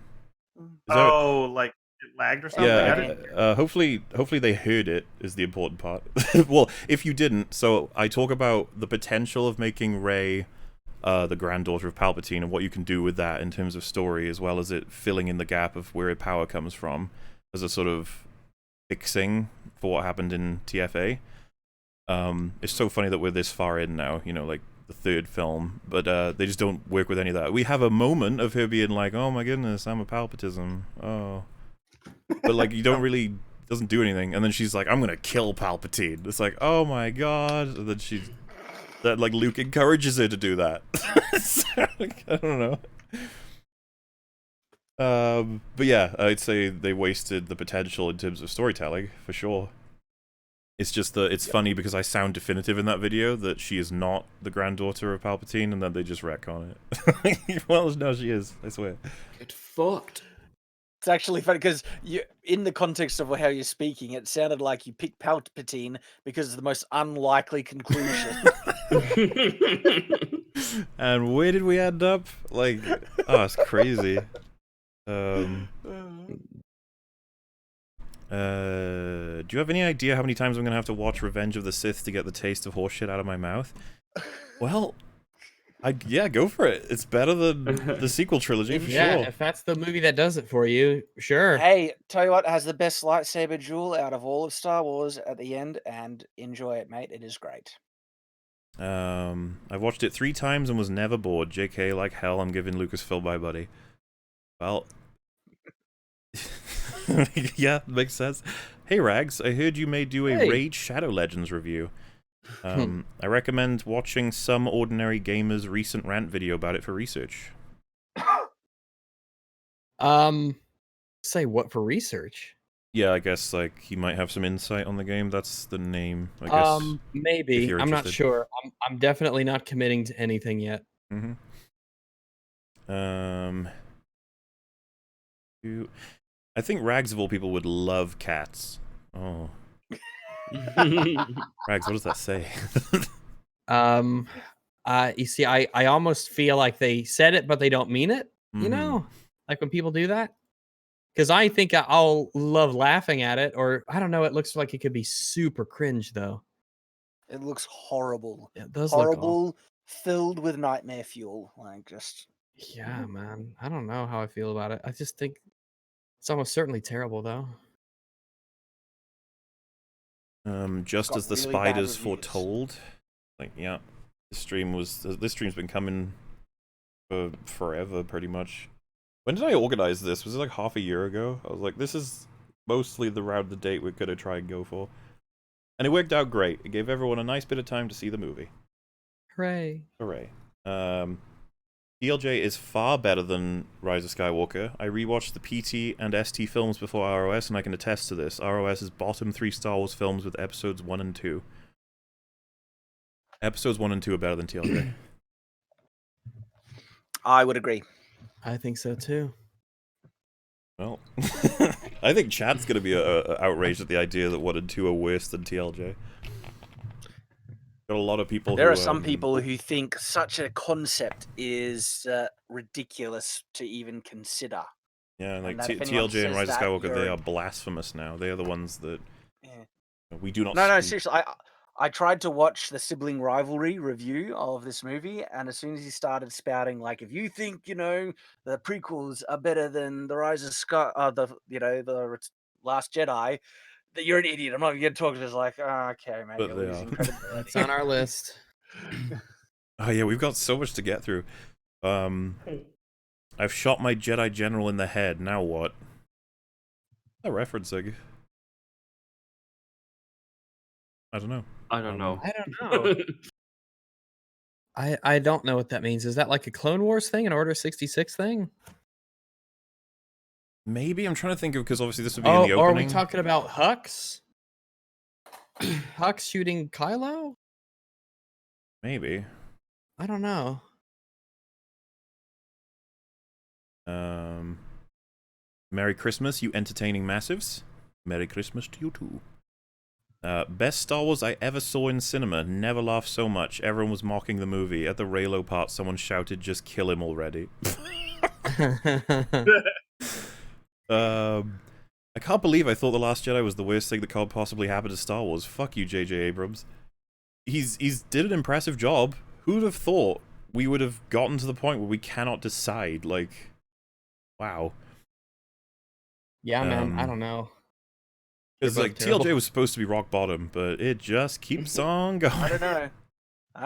Like it lagged or something? Yeah, hopefully they heard it, is the important part. Well, if you didn't, so I talk about the potential of making Rey the granddaughter of Palpatine and what you can do with that in terms of story, as well as it filling in the gap of where her power comes from as a sort of fixing for what happened in TFA. It's so funny that we're this far in now, you know, like the third film, but they just don't work with any of that. We have a moment of her being like, oh my goodness, I'm a Palpatism. Oh. But like, you don't really, doesn't do anything. And then she's like, I'm gonna kill Palpatine. It's like, oh my god. And then that like Luke encourages her to do that. I don't know. But yeah, I'd say they wasted the potential in terms of storytelling, for sure. It's just that it's funny because I sound definitive in that video that she is not the granddaughter of Palpatine, and then they just retcon it. Well, no, she is, I swear. Get fucked. It's actually funny because in the context of how you're speaking, it sounded like you picked Palpatine because it's the most unlikely conclusion. And where did we end up? Like, oh, it's crazy. Do you have any idea how many times I'm gonna have to watch Revenge of the Sith to get the taste of horseshit out of my mouth? Well, yeah, go for it. It's better than the sequel trilogy, for sure. If that's the movie that does it for you, sure. Hey, tell you what, has the best lightsaber duel out of all of Star Wars at the end, and enjoy it, mate. It is great. I've watched it 3 times and was never bored. JK, like hell, I'm giving Lucasfilm my buddy. Well... Yeah, makes sense. Hey Rags, I heard you may do a Raid Shadow Legends review. I recommend watching Some Ordinary Gamer's recent rant video about it for research. Say what for research? Yeah, I guess like he might have some insight on the game. That's the name, I guess. Maybe. I'm not sure. I'm definitely not committing to anything yet. I think Rags of all people would love cats. Oh. Rags, what does that say? You see, I almost feel like they said it, but they don't mean it. You know, like when people do that. Because I think I'll love laughing at it, or I don't know. It looks like it could be super cringe, though. It looks horrible. It does horrible, look filled with nightmare fuel. Like just. Yeah, man. I don't know how I feel about it. I just think it's almost certainly terrible, though. Just as the really spiders foretold. Like, yeah, this stream's been coming for forever, pretty much. When did I organize this? Was it like half a year ago? I was like, this is mostly the route of the date we're gonna try and go for. And it worked out great. It gave everyone a nice bit of time to see the movie. Hooray. Hooray. TLJ is far better than Rise of Skywalker. I rewatched the PT and ST films before ROS, and I can attest to this. ROS is bottom 3 Star Wars films with episodes 1 and 2. Episodes 1 and 2 are better than TLJ. I would agree. I think so too. Well, I think chat's going to be outraged at the idea that 1 and 2 are worse than TLJ. Got a lot of people. There are some people who think such a concept is ridiculous to even consider. Yeah, like TLJ and Rise of Skywalker, they are blasphemous now. They are the ones that we do not. No, seriously. I tried to watch the sibling rivalry review of this movie, and as soon as he started spouting, like, if you think the prequels are better than the Rise of the Last Jedi, that you're an idiot. I'm not going to talk to this. Like, okay, man, you're losing credibility. It's on our list. Oh yeah, we've got so much to get through. I've shot my Jedi General in the head. Now what? A referencing. I don't know. I don't know. I don't know what that means. Is that like a Clone Wars thing, an Order 66 thing? Maybe. I'm trying to think of, because obviously this would be in the opening. Or are we talking about Hux? Hux shooting Kylo? Maybe. I don't know. Merry Christmas, you entertaining massives. Merry Christmas to you too. Best Star Wars I ever saw in cinema. Never laughed so much. Everyone was mocking the movie. At the Reylo part, someone shouted, "Just kill him already." I can't believe I thought The Last Jedi was the worst thing that could possibly happen to Star Wars. Fuck you, J.J. Abrams. He's did an impressive job. Who'd have thought we would have gotten to the point where we cannot decide? Like, wow. Yeah, man. I don't know. Because like TLJ was supposed to be rock bottom, but it just keeps on going. I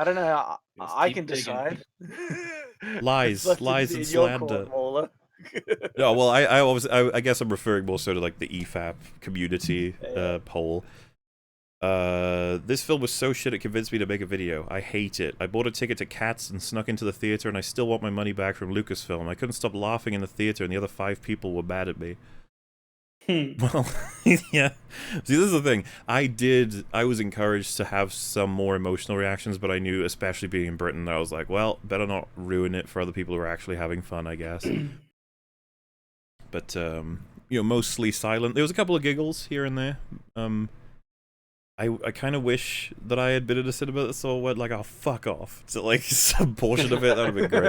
don't know. I can decide. Lies and slander. No, well, I guess I'm referring more so to like the EFAP community poll. This film was so shit it convinced me to make a video. I hate it. I bought a ticket to Cats and snuck into the theater, and I still want my money back from Lucasfilm. I couldn't stop laughing in the theater, and the other 5 people were mad at me. Well, yeah. See, this is the thing. I was encouraged to have some more emotional reactions, but I knew, especially being in Britain, I was like, well, better not ruin it for other people who are actually having fun, I guess. But, mostly silent. There was a couple of giggles here and there. I kind of wish that I had been in a cinema that saw went like, oh, fuck off. So, like, some portion of it, that would have been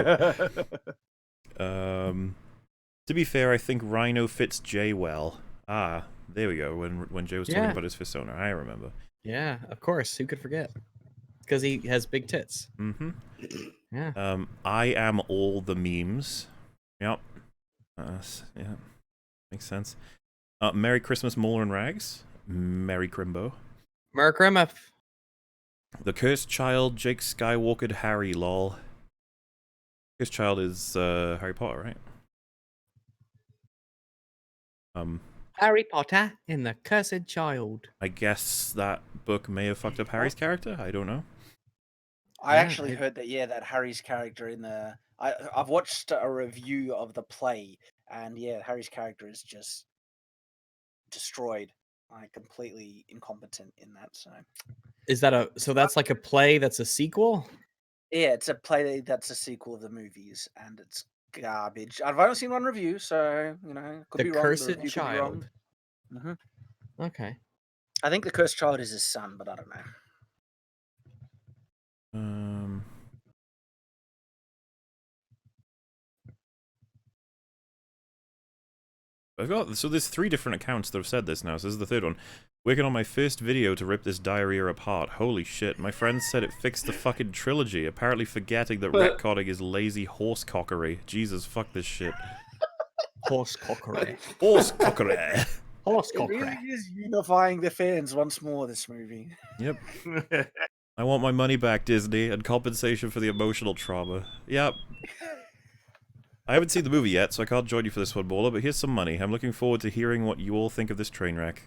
great. To be fair, I think Rhino fits Jay well. Ah, there we go. When Jay was talking about his persona, I remember. Yeah, of course. Who could forget? Because he has big tits. Mm-hmm. Yeah. I am all the memes. Yep. Yeah. Makes sense. Merry Christmas, Mauler and Rags. Merry Crimbo. Merry Christmas. The Cursed Child, Jake Skywalker, Harry, lol. Cursed Child is Harry Potter, right? Harry Potter and the Cursed Child. I guess that book may have fucked up Harry's character. I don't know. I actually heard that that Harry's character in the I've watched a review of the play, and Harry's character is just destroyed. Like completely incompetent in that. So is that so that's like a play that's a sequel? Yeah, it's a play that's a sequel of the movies, and it's garbage. I've only seen one review, so could be wrong. Cursed Child. Mm-hmm. Okay. I think the Cursed Child is his son, but I don't know. So there's 3 different accounts that have said this now, so this is the 3rd one. Working on my first video to rip this diarrhea apart. Holy shit, my friend said it fixed the fucking trilogy, apparently forgetting that retconning is lazy horsecockery. Jesus, fuck this shit. Horsecockery. Horsecockery. Horsecockery. It really is unifying the fans once more, this movie. Yep. I want my money back, Disney, and compensation for the emotional trauma. Yep. I haven't seen the movie yet, so I can't join you for this one, Baller, but here's some money. I'm looking forward to hearing what you all think of this train wreck.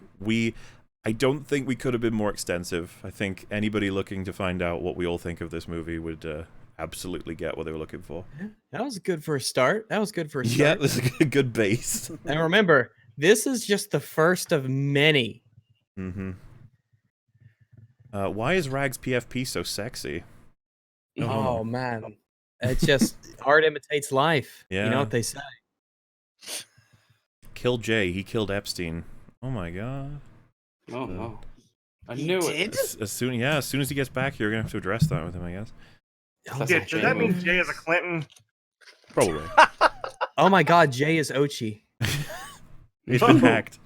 I don't think we could have been more extensive. I think anybody looking to find out what we all think of this movie would absolutely get what they were looking for. That was good for a start. That was good for a start. Yeah, this is a good base. And remember, this is just the first of many. Mm-hmm. Why is Rags PFP so sexy? Oh man, it's just art imitates life. Yeah. You know what they say. Kill Jay. He killed Epstein. Oh my god. Oh no. I He knew did? it. As soon as he gets back, you're gonna have to address that with him, I guess. Yeah, does that mean Jay is a Clinton? Probably. Oh my god, Jay is Ochi. He's been hacked.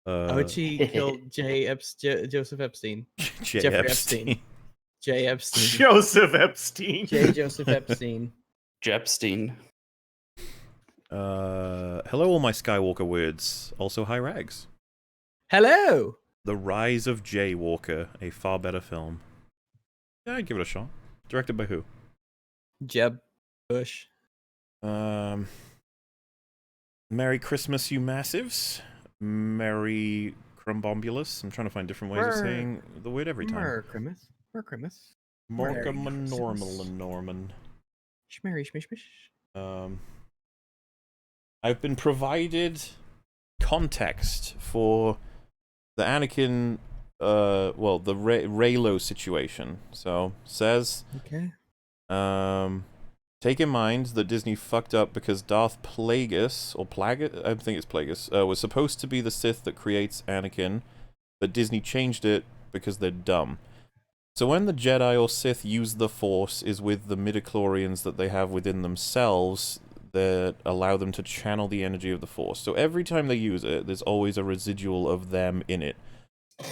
Ochi killed Joseph Epstein. Jeffrey Epstein. Jay Epstein. Joseph Epstein. Jay Joseph Epstein. Jepstein. Hello, all my Skywalker words. Also, hi, Rags. Hello. The Rise of Jay Walker, a far better film. Yeah, I'd give it a shot. Directed by who? Jeb Bush. Merry Christmas, you massives. Merry Crumbomulus. I'm trying to find different ways of saying the word every time. Merry Christmas. Merry Christmas. Morcom and Normal and Norman. Schmerry schmish. I've been provided context for the Anakin, the Raylo situation. So, says, okay. Take in mind that Disney fucked up because Darth Plagueis, or Plagueis, I think it's Plagueis, was supposed to be the Sith that creates Anakin, but Disney changed it because they're dumb. So when the Jedi or Sith use the Force is with the midichlorians that they have within themselves that allow them to channel the energy of the Force. So every time they use it, there's always a residual of them in it.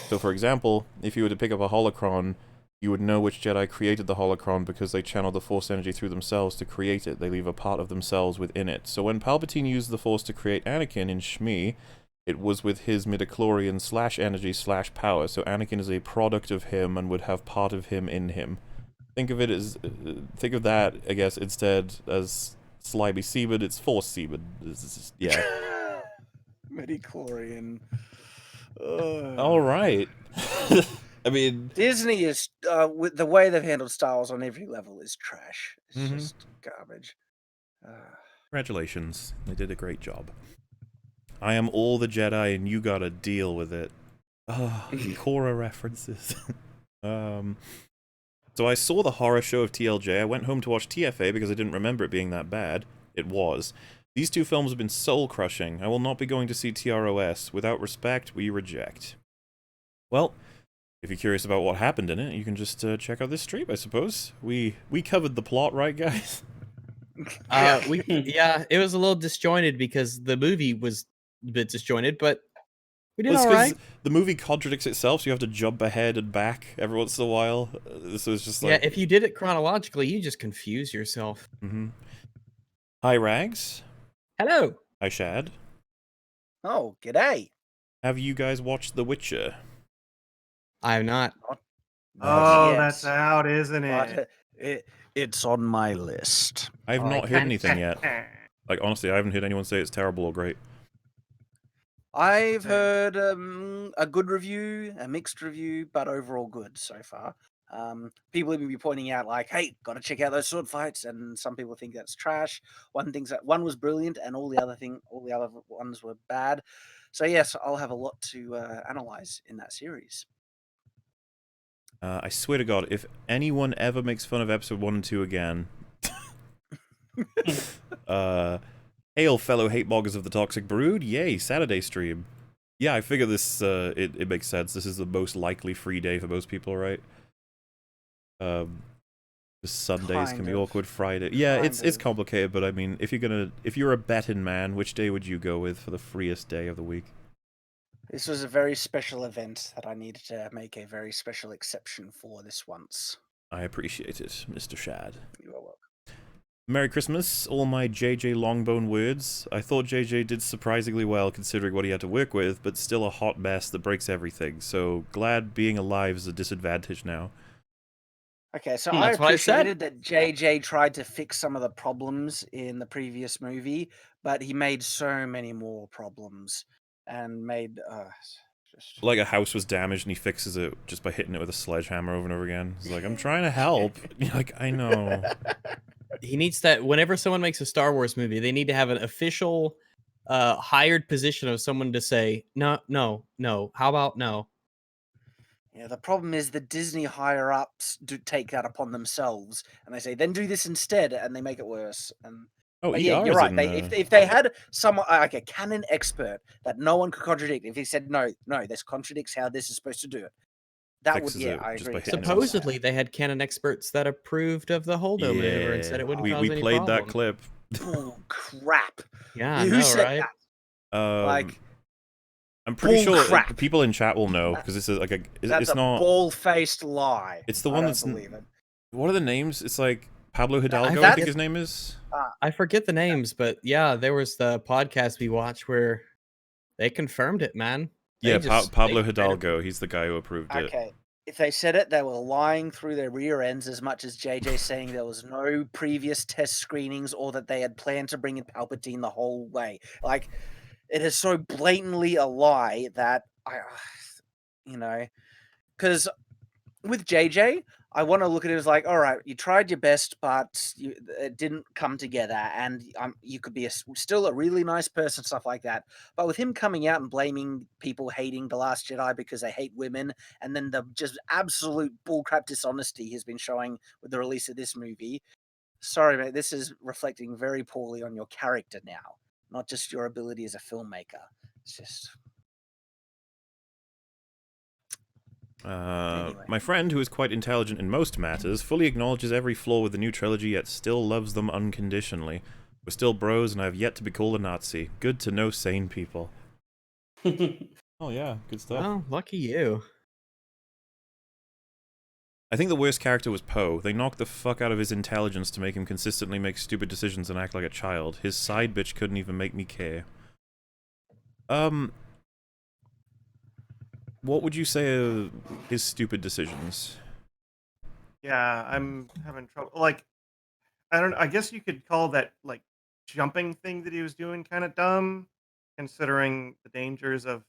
So for example, if you were to pick up a holocron, you would know which Jedi created the holocron because they channeled the Force energy through themselves to create it. They leave a part of themselves within it. So when Palpatine used the Force to create Anakin in Shmi, it was with his midichlorian / energy / power. So Anakin is a product of him and would have part of him in him. Think of that, I guess, instead as slimy semen. It's Force semen. Yeah. Midichlorian. All right. I mean, Disney is with the way they've handled Star Wars on every level is trash. It's just garbage. Congratulations, they did a great job. I am all the Jedi, and you gotta deal with it. Korra references. So I saw the horror show of TLJ. I went home to watch TFA because I didn't remember it being that bad. It was. These two films have been soul-crushing. I will not be going to see TROS. Without respect, we reject. Well, if you're curious about what happened in it, you can just check out this stream, I suppose. We covered the plot, right, guys? Yeah, it was a little disjointed because the movie was a bit disjointed, but we did all right. The movie contradicts itself, so you have to jump ahead and back every once in a while. This was just like... Yeah, if you did it chronologically, you just confuse yourself. Hi, Rags. Hello. Hi, Shad. Oh, g'day. Have you guys watched The Witcher? I have not. Oh, that's out, isn't it? It's on my list. I have not heard anything yet. Like, honestly, I haven't heard anyone say it's terrible or great. I've heard a good review, a mixed review, but overall good so far. People even be pointing out like, "Hey, got to check out those sword fights," and some people think that's trash. One thinks that one was brilliant, and all the other ones were bad. So yes, I'll have a lot to analyze in that series. I swear to God, if anyone ever makes fun of episode 1 and 2 again, hail fellow hate-boggers of the Toxic Brood, yay, Saturday stream. Yeah, I figure this, it makes sense. This is the most likely free day for most people, right? Sundays can be awkward, Friday. Yeah, it's complicated, but I mean, if you're a betting man, which day would you go with for the freest day of the week? This was a very special event that I needed to make a very special exception for this once. I appreciate it, Mr. Shad. You are welcome. Merry Christmas, all my JJ Longbone words. I thought JJ did surprisingly well considering what he had to work with, but still a hot mess that breaks everything, so glad being alive is a disadvantage now. Okay, so I appreciated that JJ tried to fix some of the problems in the previous movie, but he made so many more problems and made like a house was damaged and he fixes it just by hitting it with a sledgehammer over and over again. He's like, I'm trying to help. Like, I know. He needs that whenever someone makes a Star Wars movie, they need to have an official hired position of someone to say, no, no, no. How about no? Yeah, the problem is the Disney higher-ups do take that upon themselves, and they say, then do this instead, and they make it worse. And yeah, you're right. If they had someone like a canon expert that no one could contradict, if he said, no, this contradicts how this is supposed to do it, that would, yeah, I agree. Supposedly, they had canon experts that approved of the Holdo maneuver and said it wouldn't cause any We played that problem. clip. Oh, crap. Yeah, I know, right? Like... I'm pretty sure people in chat will know because this is like it's not bald-faced lie. It's the one that's. What are the names? It's like Pablo Hidalgo. I I think his name is. I forget the names, but yeah, there was the podcast we watched where they confirmed it, man. Yeah, Pablo Hidalgo. He's the guy who approved it. Okay, if they said it, they were lying through their rear ends as much as JJ saying there was no previous test screenings or that they had planned to bring in Palpatine the whole way. Like. It is so blatantly a lie that because with JJ, I want to look at it as like, all right, you tried your best, but it didn't come together, and you could be still a really nice person, stuff like that. But with him coming out and blaming people hating The Last Jedi because they hate women, and then the just absolute bullcrap dishonesty he's been showing with the release of this movie, sorry, mate, this is reflecting very poorly on your character now. Not just your ability as a filmmaker. It's just... Anyway. My friend, who is quite intelligent in most matters, fully acknowledges every flaw with the new trilogy, yet still loves them unconditionally. We're still bros, and I have yet to be called a Nazi. Good to know sane people. Oh yeah, good stuff. Oh, lucky you. I think the worst character was Poe. They knocked the fuck out of his intelligence to make him consistently make stupid decisions and act like a child. His side bitch couldn't even make me care. What would you say are his stupid decisions? Yeah, I'm having trouble. Like, I guess you could call that, like, jumping thing that he was doing kind of dumb, considering the dangers of,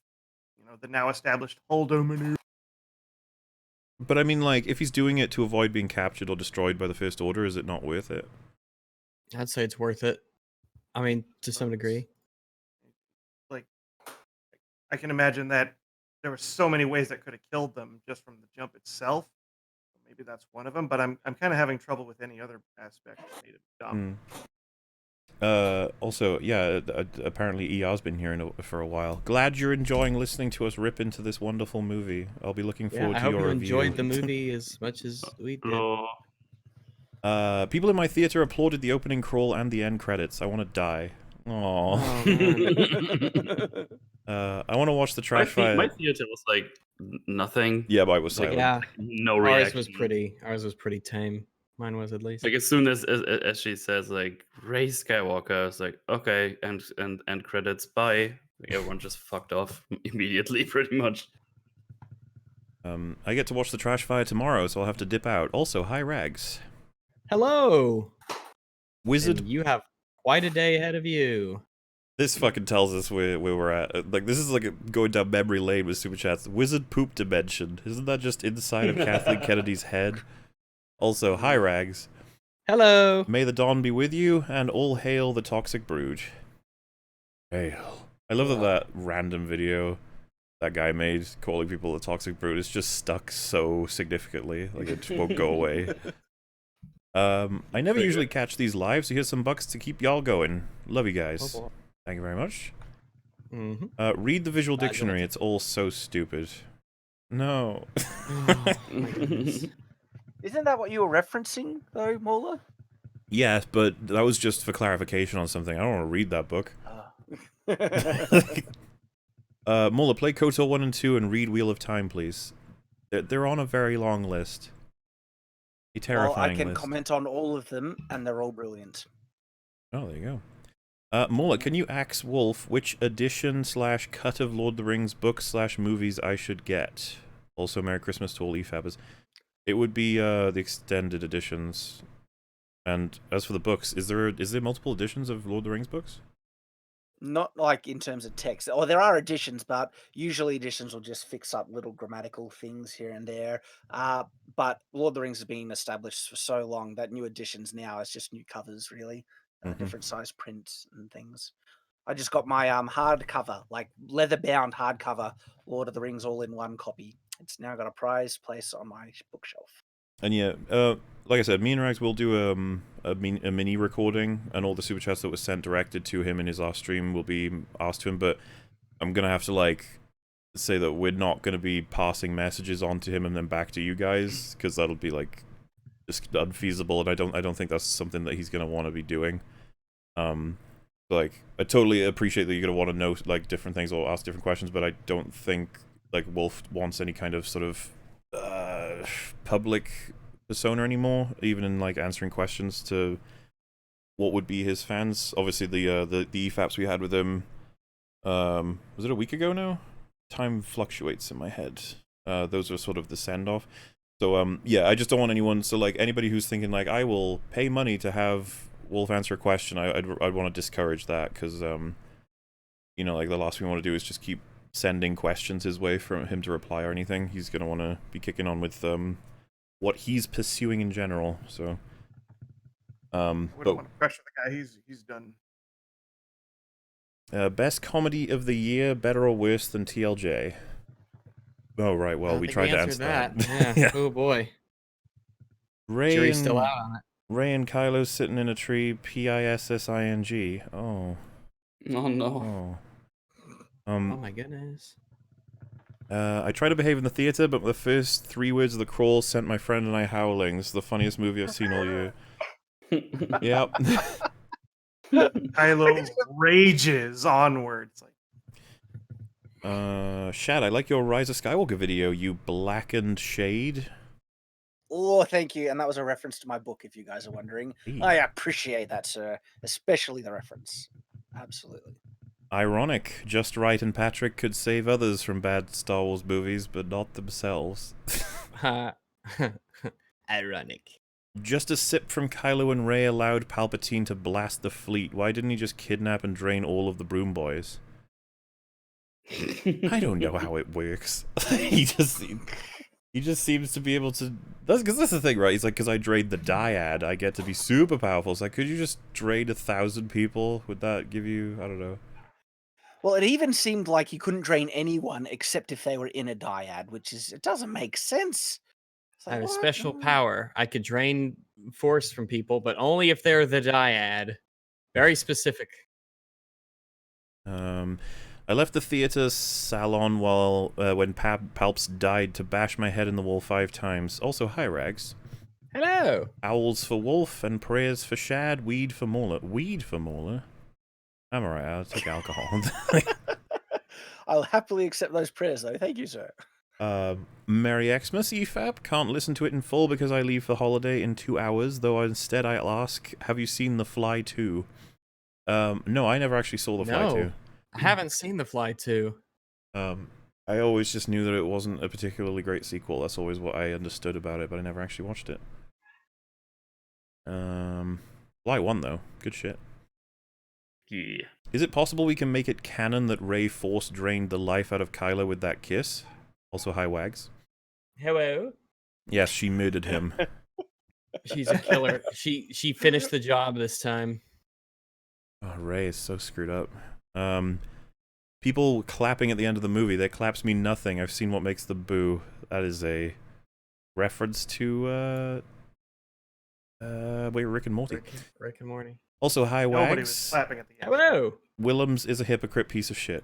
the now established Holdo maneuver. But I mean, like, if he's doing it to avoid being captured or destroyed by the First Order, is it not worth it? I'd say it's worth it. I mean, to some degree. Like, I can imagine that there were so many ways that could have killed them just from the jump itself. Maybe that's one of them, but I'm kind of having trouble with any other aspect that made it dumb. Also, yeah, apparently ER's been here for a while. Glad you're enjoying listening to us rip into this wonderful movie. I'll be looking forward to your review. I hope you enjoyed the movie as much as we did. People in my theater applauded the opening crawl and the end credits. I want to die. Aww. I want to watch the trash fire. My theater was like nothing. Yeah, but I was silent. Yeah, no reaction. Ours was pretty tame. Mine was at least. Like as soon as she says like Rey Skywalker, I was like, okay, and credits, bye. Like, everyone just fucked off immediately, pretty much. I get to watch the trash fire tomorrow, so I'll have to dip out. Also, hi Rags. Hello. Wizard. And you have quite a day ahead of you. This fucking tells us where we're at. Like, this is like going down memory lane with super chats. Wizard poop dimension. Isn't that just inside of Kathleen Kennedy's head? Also, hi Rags. Hello. May the dawn be with you, and all hail the toxic brood. Hail. I love that random video that guy made calling people the toxic brood. It's just stuck so significantly. Like, it won't go away. I never usually catch these live, so here's some bucks to keep y'all going. Love you guys. Thank you very much. Read the visual dictionary. It's all so stupid. No. Oh, my goodness. Isn't that what you were referencing, though, Mola? Yes, but that was just for clarification on something. I don't want to read that book. Mola, play KOTOR 1 and 2 and read Wheel of Time, please. They're on a very long list. A terrifying I can list. comment on all of them, and they're all brilliant. Oh, there you go. Mola, can you ask Wolf which edition / cut of Lord of the Rings books / movies I should get? Also, Merry Christmas to all EFAPers. It would be the extended editions. And as for the books, is there multiple editions of Lord of the Rings books? Not like in terms of text. Or there are additions, but usually additions will just fix up little grammatical things here and there. But Lord of the Rings has been established for so long that new additions now is just new covers, really, different size prints and things. I just got my hardcover, like leather-bound hardcover, Lord of the Rings all in one copy. It's now got a prized place on my bookshelf. And yeah, like I said, me and Rags will do a mini recording, and all the super chats that were sent directed to him in his last stream will be asked to him. But I'm gonna have to like say that we're not gonna be passing messages on to him and then back to you guys, because that'll be like just unfeasible, and I don't think that's something that he's gonna want to be doing. Like I totally appreciate that you're gonna want to know like different things or ask different questions, but I don't think like Wolf wants any kind of sort of public persona anymore, even in like answering questions to what would be his fans. Obviously the EFAPs we had with him, was it a week ago now? Time fluctuates in my head. Those are sort of the send-off. So yeah, I just don't want anyone, so like anybody who's thinking like I will pay money to have Wolf answer a question, I'd want to discourage that, because you know, like the last thing we want to do is just keep sending questions his way for him to reply or anything. He's gonna want to be kicking on with what he's pursuing in general. So I wouldn't want to pressure the guy. He's done. Best comedy of the year, better or worse than TLJ? Oh right, well we tried to answer that. Yeah. Yeah. Oh boy. Jury's still out on it. Ray and Kylo sitting in a tree. PISSING. Oh. Oh no. Oh my goodness. I tried to behave in the theater, but the first 3 words of the crawl sent my friend and I howling. It's the funniest movie I've seen all year. Yep. Kylo rages onwards. Shad, I like your Rise of Skywalker video, you blackened shade. Oh, thank you. And that was a reference to my book, if you guys are wondering. I appreciate that, sir. Especially the reference. Absolutely. Ironic. Just Right and Patrick could save others from bad Star Wars movies, but not themselves. Ironic. Just a sip from Kylo and Rey allowed Palpatine to blast the fleet. Why didn't he just kidnap and drain all of the Broom Boys? I don't know how it works. He just seems to be able to. That's the thing, right? He's like, because I drained the dyad, I get to be super powerful. It's like, could you just drain 1,000 people? Would that give you? I don't know. Well, it even seemed like he couldn't drain anyone except if they were in a dyad, which is, it doesn't make sense. I have a special power. I could drain force from people, but only if they're the dyad. Very specific. I left the theater salon when Palps died to bash my head in the wall 5 times. Also, hi, Rags. Hello. Owls for Wolf and prayers for Shad. Weed for Mauler. Weed for Mauler? I'm alright, I'll take alcohol. I'll happily accept those prayers, though. Thank you, sir. Merry Xmas, EFAP. Can't listen to it in full because I leave for holiday in 2 hours, though instead I'll ask, have you seen The Fly 2? No, I never actually saw The Fly 2. I haven't seen The Fly 2. I always just knew that it wasn't a particularly great sequel. That's always what I understood about it, but I never actually watched it. Fly 1, though. Good shit. Yeah. Is it possible we can make it canon that Rey force drained the life out of Kylo with that kiss? Also, hi, Wags. Hello. Yes, she murdered him. She's a killer. She finished the job this time. Oh, Rey is so screwed up. People clapping at the end of the movie. Their claps mean nothing. I've seen what makes them boo. That is a reference to wait, Rick and Morty. Rick and Morty. Also, hi, Wags. Nobody was clapping at the end. Hello. Willems is a hypocrite piece of shit.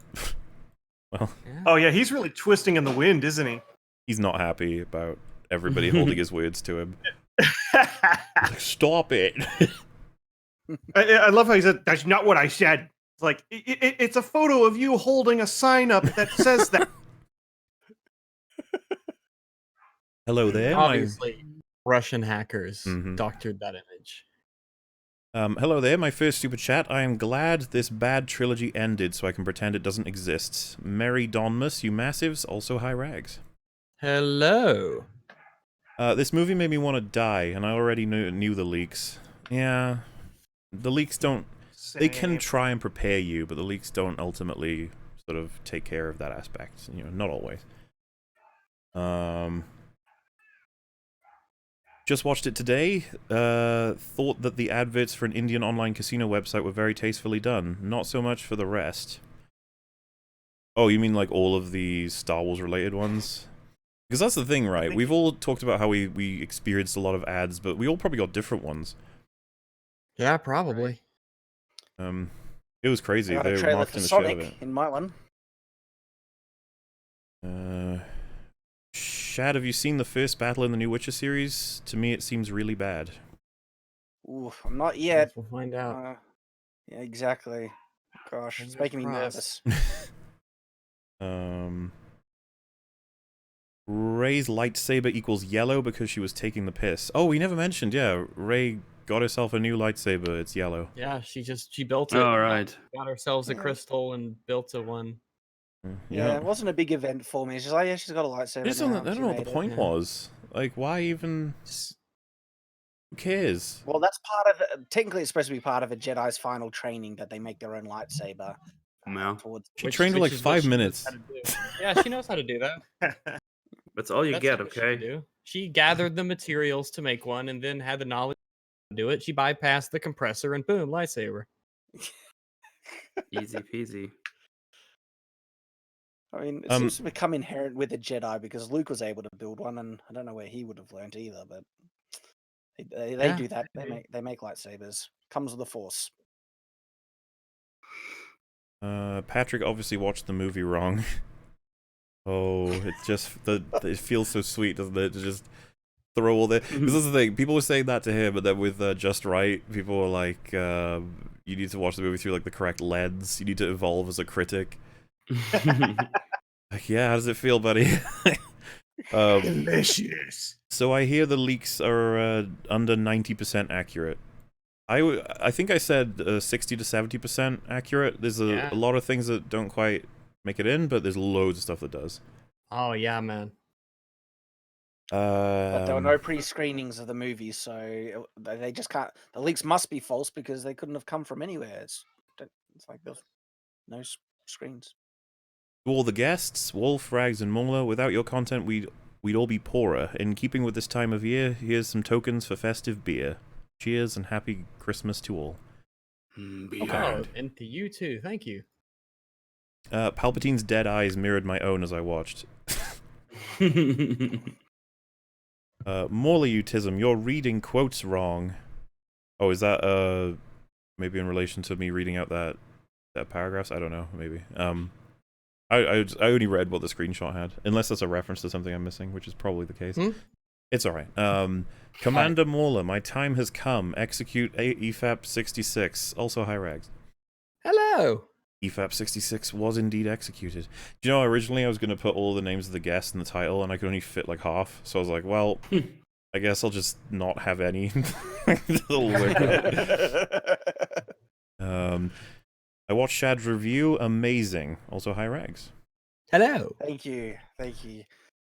Well, oh yeah, he's really twisting in the wind, isn't he? He's not happy about everybody holding his words to him. Like, stop it. I love how he said, "That's not what I said." It's like it's a photo of you holding a sign up that says that. Hello there. Obviously, Russian hackers doctored that image. Hello there, my first super chat. I am glad this bad trilogy ended so I can pretend it doesn't exist. Merry Donmus, you massives. Also, hi, Rags. Hello. This movie made me want to die, and I already knew the leaks. Yeah. The leaks don't... They can try and prepare you, but the leaks don't ultimately sort of take care of that aspect. You know, not always. Just watched it today. Thought that the adverts for an Indian online casino website were very tastefully done. Not so much for the rest. Oh, you mean like all of the Star Wars related ones? Because that's the thing, right? We've all talked about how we experienced a lot of ads, but we all probably got different ones. Yeah, probably. It was crazy. I got They a were trailer marketing for the shit out of Sonic it. in my one. Shad, have you seen the first battle in the new Witcher series? To me, it seems really bad. Ooh, not yet. We'll find out. Yeah, exactly. Gosh, it's Fingers making me crossed. nervous. Rey's lightsaber equals yellow because she was taking the piss. Oh, we never mentioned, yeah, Rey got herself a new lightsaber. It's yellow. Yeah, she built it. All right. Got ourselves a Yeah. crystal and built a one. Yeah, it wasn't a big event for me. It's just like, yeah, she's got a lightsaber. I don't know what the point was. Like, why even... Who cares? Well, that's part of technically it's supposed to be part of a Jedi's final training that they make their own lightsaber. She trained for like 5 minutes. Yeah, she knows how to do that. That's all you That's get, what she okay? could do. She gathered the materials to make one and then had the knowledge to do it. She bypassed the compressor and boom, lightsaber. Easy peasy. I mean, it seems to become inherent with a Jedi because Luke was able to build one, and I don't know where he would have learned either. But they do that. They make lightsabers. Comes with the Force. Patrick obviously watched the movie wrong. Oh, it's just it feels so sweet, doesn't it? To just throw all the. Because that's the thing. People were saying that to him, but then with Just Right, people were like, "You need to watch the movie through like the correct lens. You need to evolve as a critic." Like, yeah, how does it feel, buddy? Delicious. So I hear the leaks are under 90% accurate. I think I said 60 to 70% accurate. There's a lot of things that don't quite make it in, but there's loads of stuff that does. Oh yeah, man. But there were no pre-screenings of the movie, so they just can't. The leaks must be false because they couldn't have come from anywhere. It's like there's no screens. To all the guests, Wolf, Rags, and Mongler, without your content, we'd all be poorer. In keeping with this time of year, here's some tokens for festive beer. Cheers and happy Christmas to all. Oh, and to you too. Thank you. Palpatine's dead eyes mirrored my own as I watched. Morleyutism, you're reading quotes wrong. Oh, is that maybe in relation to me reading out that paragraphs? I don't know, maybe. I only read what the screenshot had, unless that's a reference to something I'm missing, which is probably the case. It's alright. Commander Mauler, my time has come. Execute EFAP 66. Also, hi Rags. Hello. EFAP 66 was indeed executed. Do you know, originally I was going to put all the names of the guests in the title, and I could only fit like half. So I was like, well, I guess I'll just not have any. It'll work out. I watched Shad's review. Amazing. Also, hi Rags. Hello. Thank you.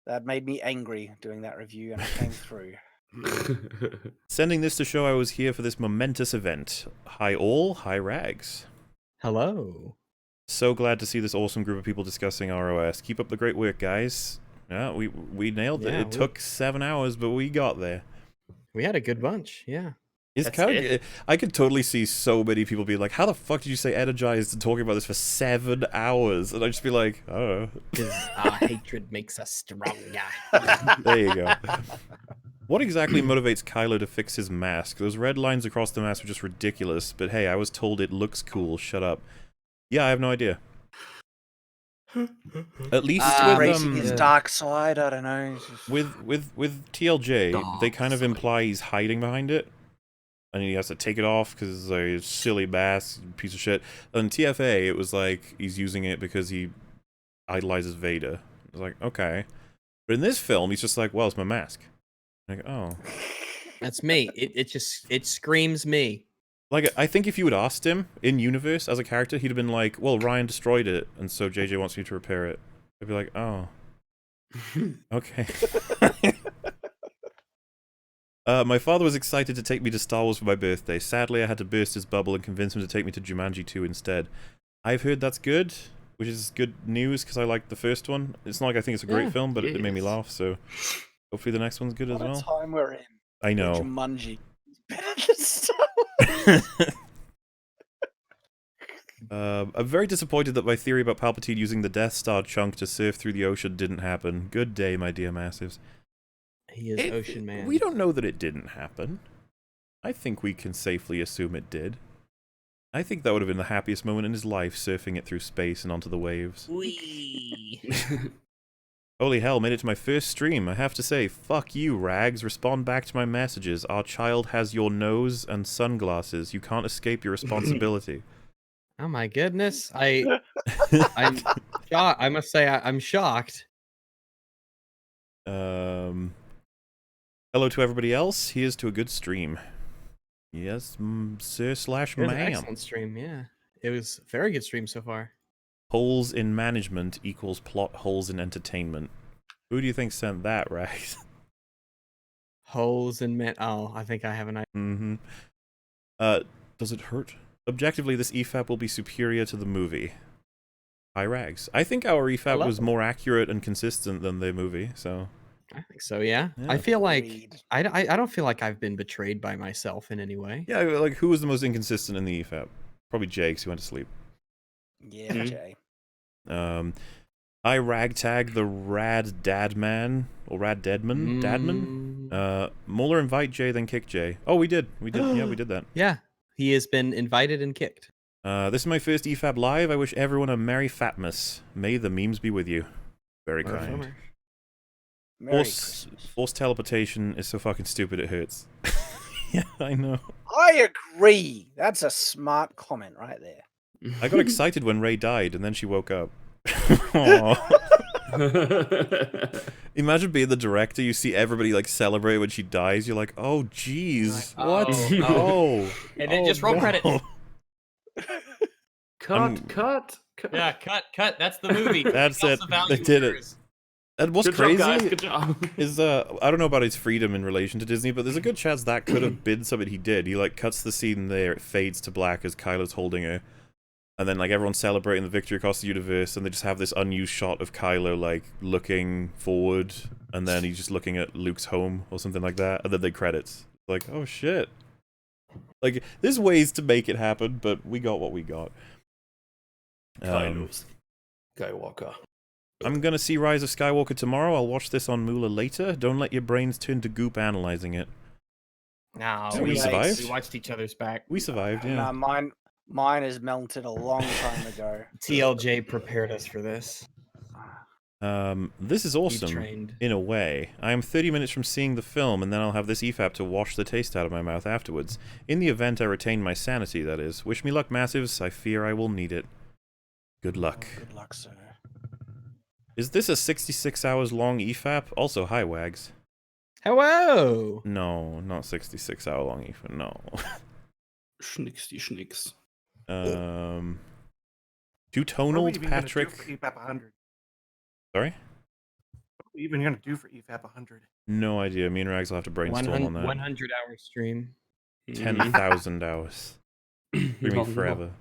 That made me angry doing that review, and it came through. Sending this to show I was here for this momentous event. Hi all. Hi Rags. Hello. So glad to see this awesome group of people discussing ROS. Keep up the great work, guys. Yeah, we nailed it. It took 7 hours, but we got there. We had a good bunch, yeah. It's kind of. I could totally see so many people be like, "How the fuck did you say energized and talking about this for 7 hours?" And I'd just be like, "Oh, because our hatred makes us stronger." There you go. What exactly motivates Kylo to fix his mask? Those red lines across the mask were just ridiculous. But hey, I was told it looks cool. Shut up. Yeah, I have no idea. At least with racing his dark side, I don't know. With TLJ, they kind of imply he's hiding behind it, and he has to take it off because it's a silly mask, piece of shit. And TFA, it was like he's using it because he idolizes Vader. It's like, okay, but in this film, he's just like, well, it's my mask. Like, oh, that's me. It screams me. Like, I think if you had asked him in universe as a character, he'd have been like, well, Ryan destroyed it, and so JJ wants me to repair it. I'd be like, oh, okay. My father was excited to take me to Star Wars for my birthday. Sadly, I had to burst his bubble and convince him to take me to Jumanji 2 instead. I've heard that's good, which is good news because I liked the first one. It's not like I think it's a great film, but it made me laugh, so hopefully the next one's good as well. What time we're in. I know. Jumanji. Better than Star Wars. I'm very disappointed that my theory about Palpatine using the Death Star chunk to surf through the ocean didn't happen. Good day, my dear Massives. He is Ocean Man. We don't know that it didn't happen. I think we can safely assume it did. I think that would have been the happiest moment in his life, surfing it through space and onto the waves. Whee! Holy hell, made it to my first stream. I have to say, fuck you, Rags. Respond back to my messages. Our child has your nose and sunglasses. You can't escape your responsibility. Oh my goodness. I'm shocked. I must say I'm shocked. Hello to everybody else. Here's to a good stream. Yes, sir/ma'am. It was an excellent stream, yeah. It was a very good stream so far. Holes in management equals plot holes in entertainment. Who do you think sent that, right? Holes in man. Oh, I think I have an idea. Mm-hmm. Does it hurt? Objectively, this EFAP will be superior to the movie. Hi, Rags. I think our EFAP was more accurate and consistent than the movie, so... I think so, yeah. I feel like... I don't feel like I've been betrayed by myself in any way. Yeah, like, who was the most inconsistent in the EFAP? Probably Jay, because he went to sleep. Yeah, Jay. I ragtag the Rad Dadman, or Rad Deadman? Dadman? Muller invite Jay, then kick Jay. Oh, we did. Yeah, we did that. Yeah, he has been invited and kicked. This is my first EFAP live. I wish everyone a Merry Fatmas. May the memes be with you. Very kind. Force teleportation is so fucking stupid it hurts. Yeah, I know. I agree. That's a smart comment right there. I got excited when Ray died, and then she woke up. Imagine being the director. You see everybody like celebrate when she dies. You're like, oh, jeez, like, what? Oh, and then just roll credits. Cut. Yeah, cut. That's the movie. That's it. They did it. And what's crazy good job. is I don't know about his freedom in relation to Disney, but there's a good chance that could have been something he did. He like cuts the scene there, it fades to black as Kylo's holding her, and then like everyone's celebrating the victory across the universe, and they just have this unused shot of Kylo like looking forward, and then he's just looking at Luke's home or something like that, and then they credits. Like, oh shit. Like, there's ways to make it happen, but we got what we got. Skywalker. I'm gonna see Rise of Skywalker tomorrow. I'll watch this on Moolah later. Don't let your brains turn to goop analyzing it. No, we survived. We watched each other's back. We survived, yeah. Mine has melted a long time ago. TLJ prepared us for this. This is awesome, in a way. I am 30 minutes from seeing the film, and then I'll have this EFAP to wash the taste out of my mouth afterwards. In the event I retain my sanity, that is. Wish me luck, Massives. I fear I will need it. Good luck. Good luck, sir. Is this a 66 hours long EFAP? Also, hi, Wags. Hello! No, not 66 hour long EFAP, no. Schnicks. Two-tonaled Patrick... EFAP 100? Sorry? What are we even going to do for EFAP 100? No idea. Me and Rags will have to brainstorm on that. 100-hour stream. 10,000 hours. Streaming forever.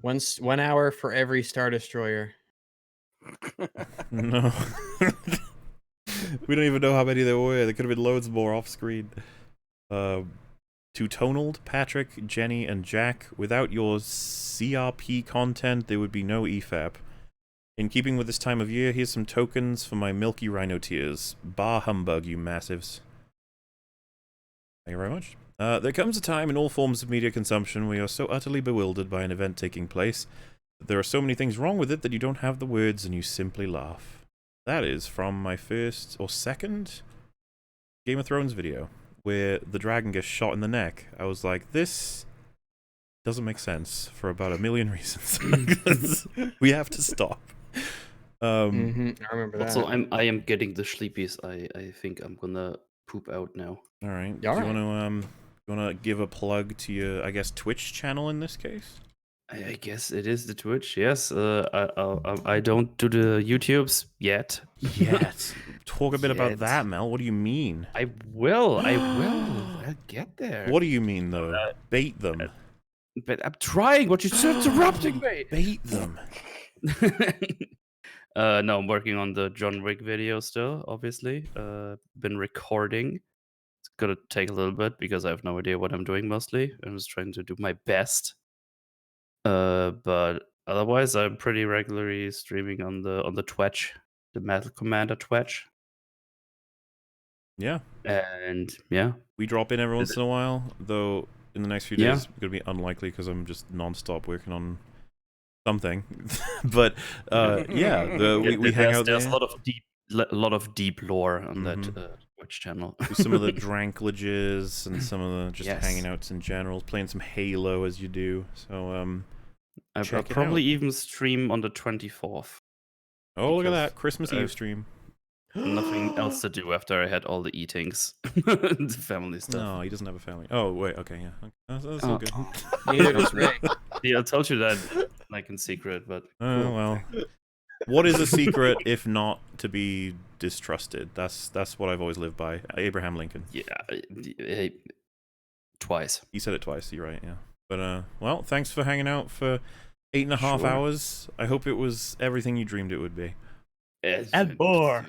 1 hour for every Star Destroyer. No. We don't even know how many there were. There could have been loads more off screen. Two-tonaled, Patrick, Jenny, and Jack. Without your CRP content, there would be no EFAP. In keeping with this time of year, here's some tokens for my milky rhino tears. Bar humbug, you massives. Thank you very much. There comes a time in all forms of media consumption where you're so utterly bewildered by an event taking place that there are so many things wrong with it that you don't have the words and you simply laugh. That is from my first or second Game of Thrones video, where the dragon gets shot in the neck. I was like, this doesn't make sense for about 1 million reasons. We have to stop. I remember that. Also, I am getting the sleepies. I think I'm gonna poop out now. All right. Do you want to give a plug to your, I guess, Twitch channel in this case? I guess it is the Twitch. Yes, I don't do the YouTubes yet. Yet. Talk a bit about that, Mel. What do you mean? I will. I'll get there. What do you mean, though? Bait them. But I'm trying. What you interrupting me? Bait them. No, I'm working on the John Wick video still. Obviously, been recording. It's gonna take a little bit because I have no idea what I'm doing. Mostly, I'm just trying to do my best. But otherwise, I'm pretty regularly streaming on the Twitch, the Metal Commander Twitch. Yeah. And yeah, we drop in every once in a while, though. In the next few days, it's going to be unlikely because I'm just non-stop working on something. But yeah, we hang out there. There's a lot of deep lore on that Twitch channel. Some of the dranklages and some of the just hanging outs in general, playing some Halo as you do. So I'll probably even stream on the 24th. Oh, look at that Christmas Eve stream. Nothing else to do after I had all the eatings, the family stuff. No, he doesn't have a family. Oh wait, okay, yeah, that's all good. Yeah, I told you that, like in secret, but cool. Well, what is a secret if not to be distrusted? That's what I've always lived by. Abraham Lincoln. Yeah, twice. He said it twice. You're right. Yeah, but well, thanks for hanging out for 8.5 hours. I hope it was everything you dreamed it would be. And more.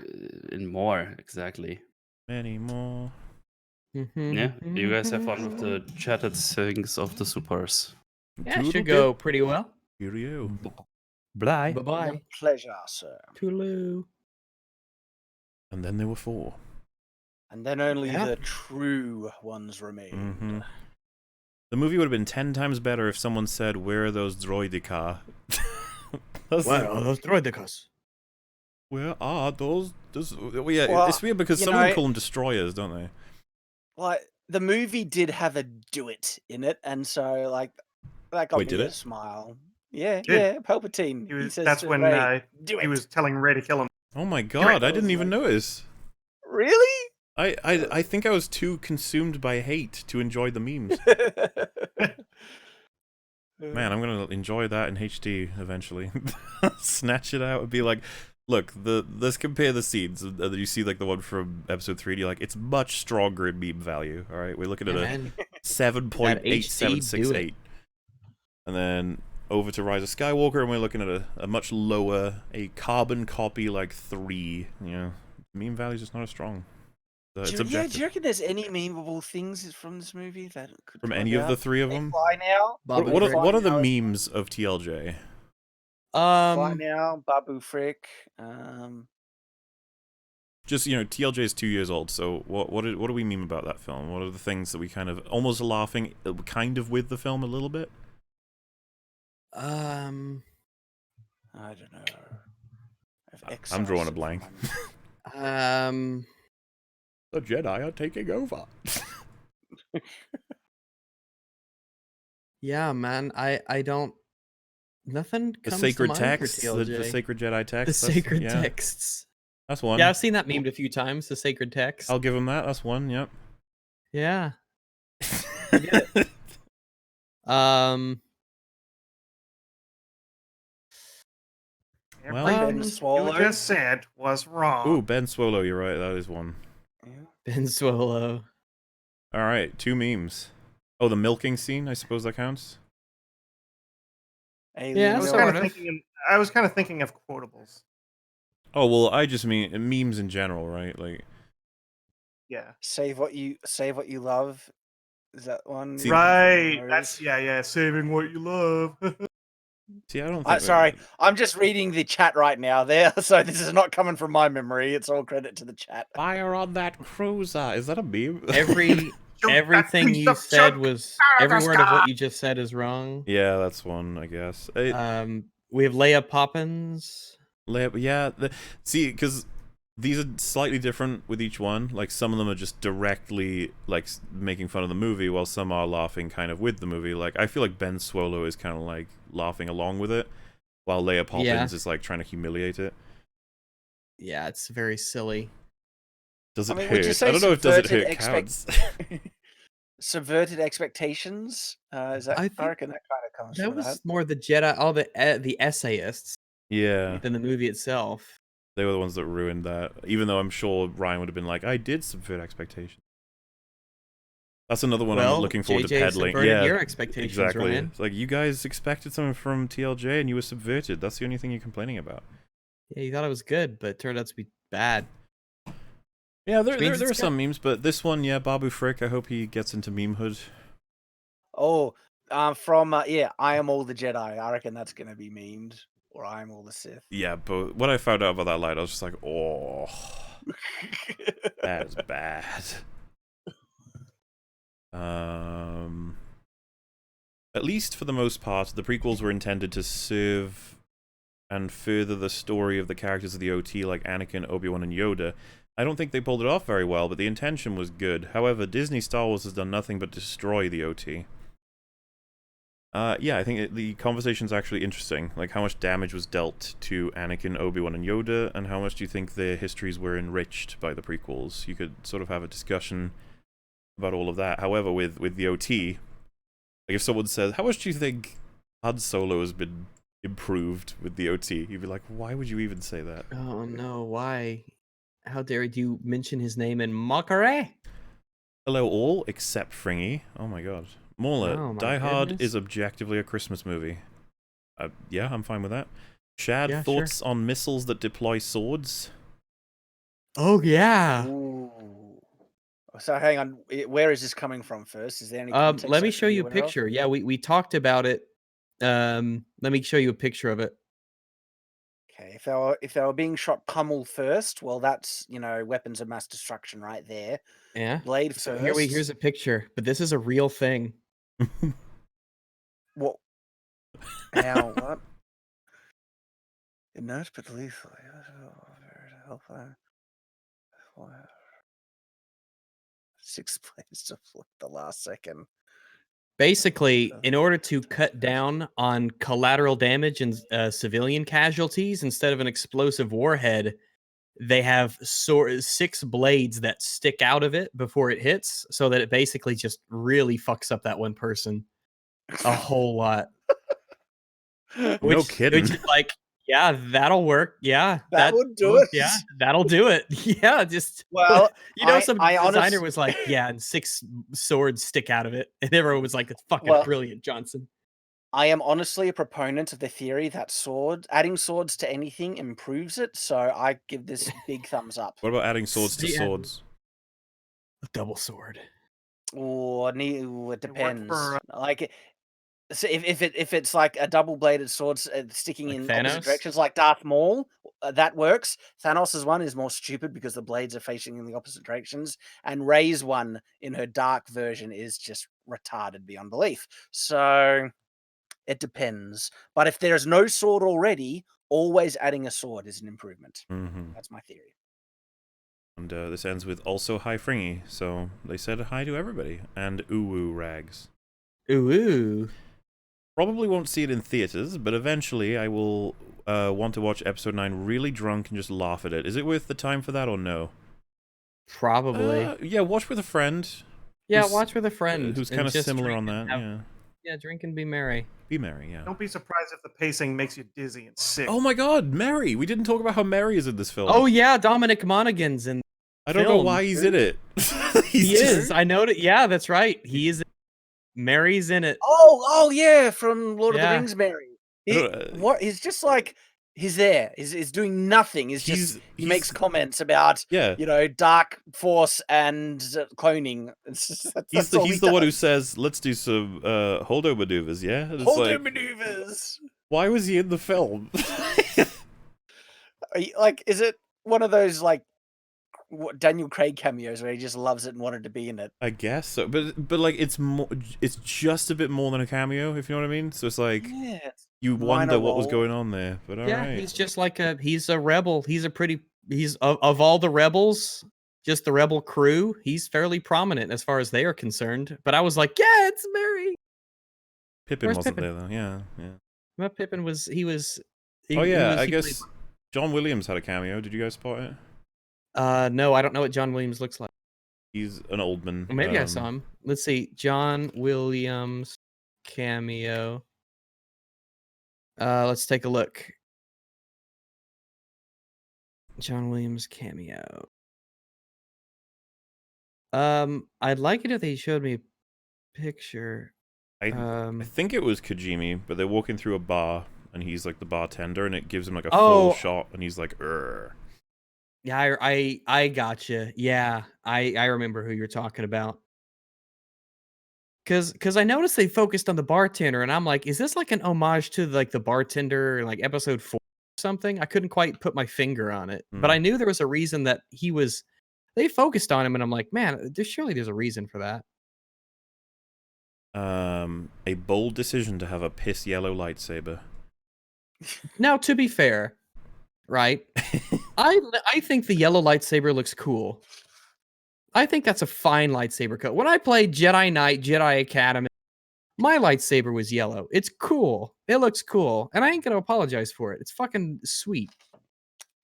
And more, exactly. Many more. Yeah, you guys have fun with the chatted things of the supers. Yeah, it should go pretty well. Cheerio. Bye. Bye-bye. Pleasure, sir. Toodaloo. And then there were 4. And then only the true ones remained. Mm-hmm. The movie would have been 10 times better if someone said, "Where are those droideka?" Where are those droidekas? Where are those? Well, it's weird because some of them call them destroyers, don't they? Like, the movie did have a "do it" in it, and so like that got me to smile. Yeah, Palpatine. That's when he was telling Rey to kill him. Oh my god, I didn't even notice. Really? I think I was too consumed by hate to enjoy the memes. Man, I'm gonna enjoy that in HD eventually. Snatch it out and be like, look, let's compare the scenes. You see like the one from episode 3, you're like, it's much stronger in meme value. All right, we're looking at a 7.8768. And then over to Rise of Skywalker, and we're looking at a much lower, a carbon copy like 3. You know, meme value is just not as strong. It's objective. Do you reckon there's any memeable things from this movie that could from any of the 3 of them? Fly now. What are the memes of TLJ? Fly now, Babu Frick. Just, you know, TLJ is 2 years old, so what do we meme about that film? What are the things that we kind of almost laughing kind of with the film a little bit? I don't know. I'm drawing a blank. The Jedi are taking over. Yeah, man. I don't. Nothing comes the sacred to mind texts, for TLJ. the sacred Jedi texts. The sacred texts. That's one. Yeah, I've seen that memed a few times. The sacred text. I'll give him that. That's one. Yep. Yeah. I get it. Everything you just said was wrong. Ooh, Ben Swallow, you're right. That is one. Ben Swallow. All right, 2 memes. Oh, the milking scene. I suppose that counts. Yeah, I was kind of thinking of quotables. Oh well, I just mean memes in general, right? Like, yeah. Save what you love. Is that one? Right. That's yeah. Saving what you love. See, I don't think sorry, I'm just reading the chat right now there, so this is not coming from my memory. It's all credit to the chat. Fire on that cruiser. Is that a meme? Everything you said was every word of what you just said is wrong. Yeah, that's one, I guess. We have Leia Poppins. See, because these are slightly different with each one. Like, some of them are just directly like making fun of the movie, while some are laughing kind of with the movie. Like, I feel like Ben Swallow is kind of like laughing along with it, while Leia Poppins is like trying to humiliate it. Yeah, it's very silly. Does it hurt? I don't know if does it hurt counts. subverted expectations. Is that? I reckon that kind of comes That from was that. more the Jedi, all the essayists, Yeah, than the movie itself. they were the ones that ruined that. Even though I'm sure Ryan would have been like, "I did subvert expectations." That's another one I'm looking forward to peddling. Yeah, your expectations, exactly. Ryan. It's like you guys expected something from TLJ and you were subverted. That's the only thing you're complaining about. Yeah, you thought it was good, but it turned out to be bad. Yeah, there are some memes, but this one, yeah, Babu Frick, I hope he gets into memehood. Oh, from I Am All the Jedi. I reckon that's gonna be memed, or I Am All the Sith. Yeah, but when I found out about that line, I was just like, oh, that is bad. At least for the most part, the prequels were intended to serve and further the story of the characters of the OT like Anakin, Obi-Wan, and Yoda. I don't think they pulled it off very well, but the intention was good. However, Disney Star Wars has done nothing but destroy the OT. Yeah, I think the conversation's actually interesting. Like, how much damage was dealt to Anakin, Obi-Wan, and Yoda, and how much do you think their histories were enriched by the prequels? You could sort of have a discussion about all of that. However, with the OT, like if someone says, how much do you think Han Solo has been improved with the OT? You'd be like, why would you even say that? Oh no, why? How dare you mention his name in mockery? Hello all, except Fringy. Oh my god. Mauler, Die Hard is objectively a Christmas movie. Yeah, I'm fine with that. Shad, Yeah, thoughts on missiles that deploy swords? Oh yeah. Ooh. So hang on, where is this coming from first? Is there any context? Let me show you a picture. Yeah, we talked about it. Let me show you a picture of it. Okay, if they were being shot pummel first, well, that's weapons of mass destruction right there. Yeah. Blade So first. here's a picture, but this is a real thing. What? Now what? Inert but lethal. Six blades to flip the last second. Basically, in order to cut down on collateral damage and civilian casualties, instead of an explosive warhead, they have 6 blades that stick out of it before it hits, so that it basically just really fucks up that one person a whole lot. No kidding. Which is like, yeah, that'll work. Yeah, that would do it. Yeah, that'll do it. Yeah, just well, some designer was like, yeah, and 6 swords stick out of it, and everyone was like, "It's fucking brilliant, Johnson." I am honestly a proponent of the theory that adding swords to anything improves it, so I give this big thumbs up. What about adding swords to swords? A double sword. Or it depends. Like, so if it's like a double-bladed sword sticking in opposite directions, like Darth Maul, that works. Thanos' one is more stupid because the blades are facing in the opposite directions, and Rey's one in her dark version is just retarded beyond belief. So it depends. But if there is no sword already, always adding a sword is an improvement. That's my theory. And this ends with also hi Fringy. So they said hi to everybody. And ooh rags. Ooh. Probably won't see it in theaters, but eventually I will want to watch episode 9 really drunk and just laugh at it. Is it worth the time for that or no? Probably. Yeah, watch with a friend. Yeah, watch with a friend. Who's kind of similar on that, Yeah, drink and be merry. Be merry, yeah. Don't be surprised if the pacing makes you dizzy and sick. Oh my god, Mary! We didn't talk about how Mary is in this film. Oh yeah, Dominic Monaghan's in I don't know why he's in it. He is. I know that. Yeah, that's right. He is. Mary's in it. Oh yeah, from Lord of the Rings, Mary. He's just like he's there. He's doing nothing. He makes comments about dark force and cloning. He's the one who says, "Let's do some holdo maneuvers." Yeah, holdo maneuvers. Why was he in the film? Is it one of those Daniel Craig cameos where he just loves it and wanted to be in it? I guess so, but like it's just a bit more than a cameo, if you know what I mean. So it's like you wonder what was going on there. But all right, he's just like he's a rebel. He's of all the rebels, just the rebel crew. He's fairly prominent as far as they are concerned. But I was like, yeah, it's Mary. Pippin wasn't there though. Yeah. But Pippin was. I guess John Williams had a cameo. Did you guys spot it? No, I don't know what John Williams looks like. He's an old man. Maybe I saw him. Let's see. John Williams cameo. Let's take a look. John Williams cameo. I'd like it if they showed me a picture. I think it was Kojimi, but they're walking through a bar, and he's like the bartender, and it gives him like a full shot, and he's like, "Urgh." Yeah, I gotcha. Yeah, I remember who you're talking about. Cause I noticed they focused on the bartender, and I'm like, is this like an homage to like the bartender, like episode 4 or something? I couldn't quite put my finger on it, but I knew there was a reason that they focused on him, and I'm like, man, there's a reason for that. A bold decision to have a piss yellow lightsaber. Now, to be fair, right? I think the yellow lightsaber looks cool. I think that's a fine lightsaber cut. When I played Jedi Knight, Jedi Academy, my lightsaber was yellow. It's cool. It looks cool. And I ain't going to apologize for it. It's fucking sweet.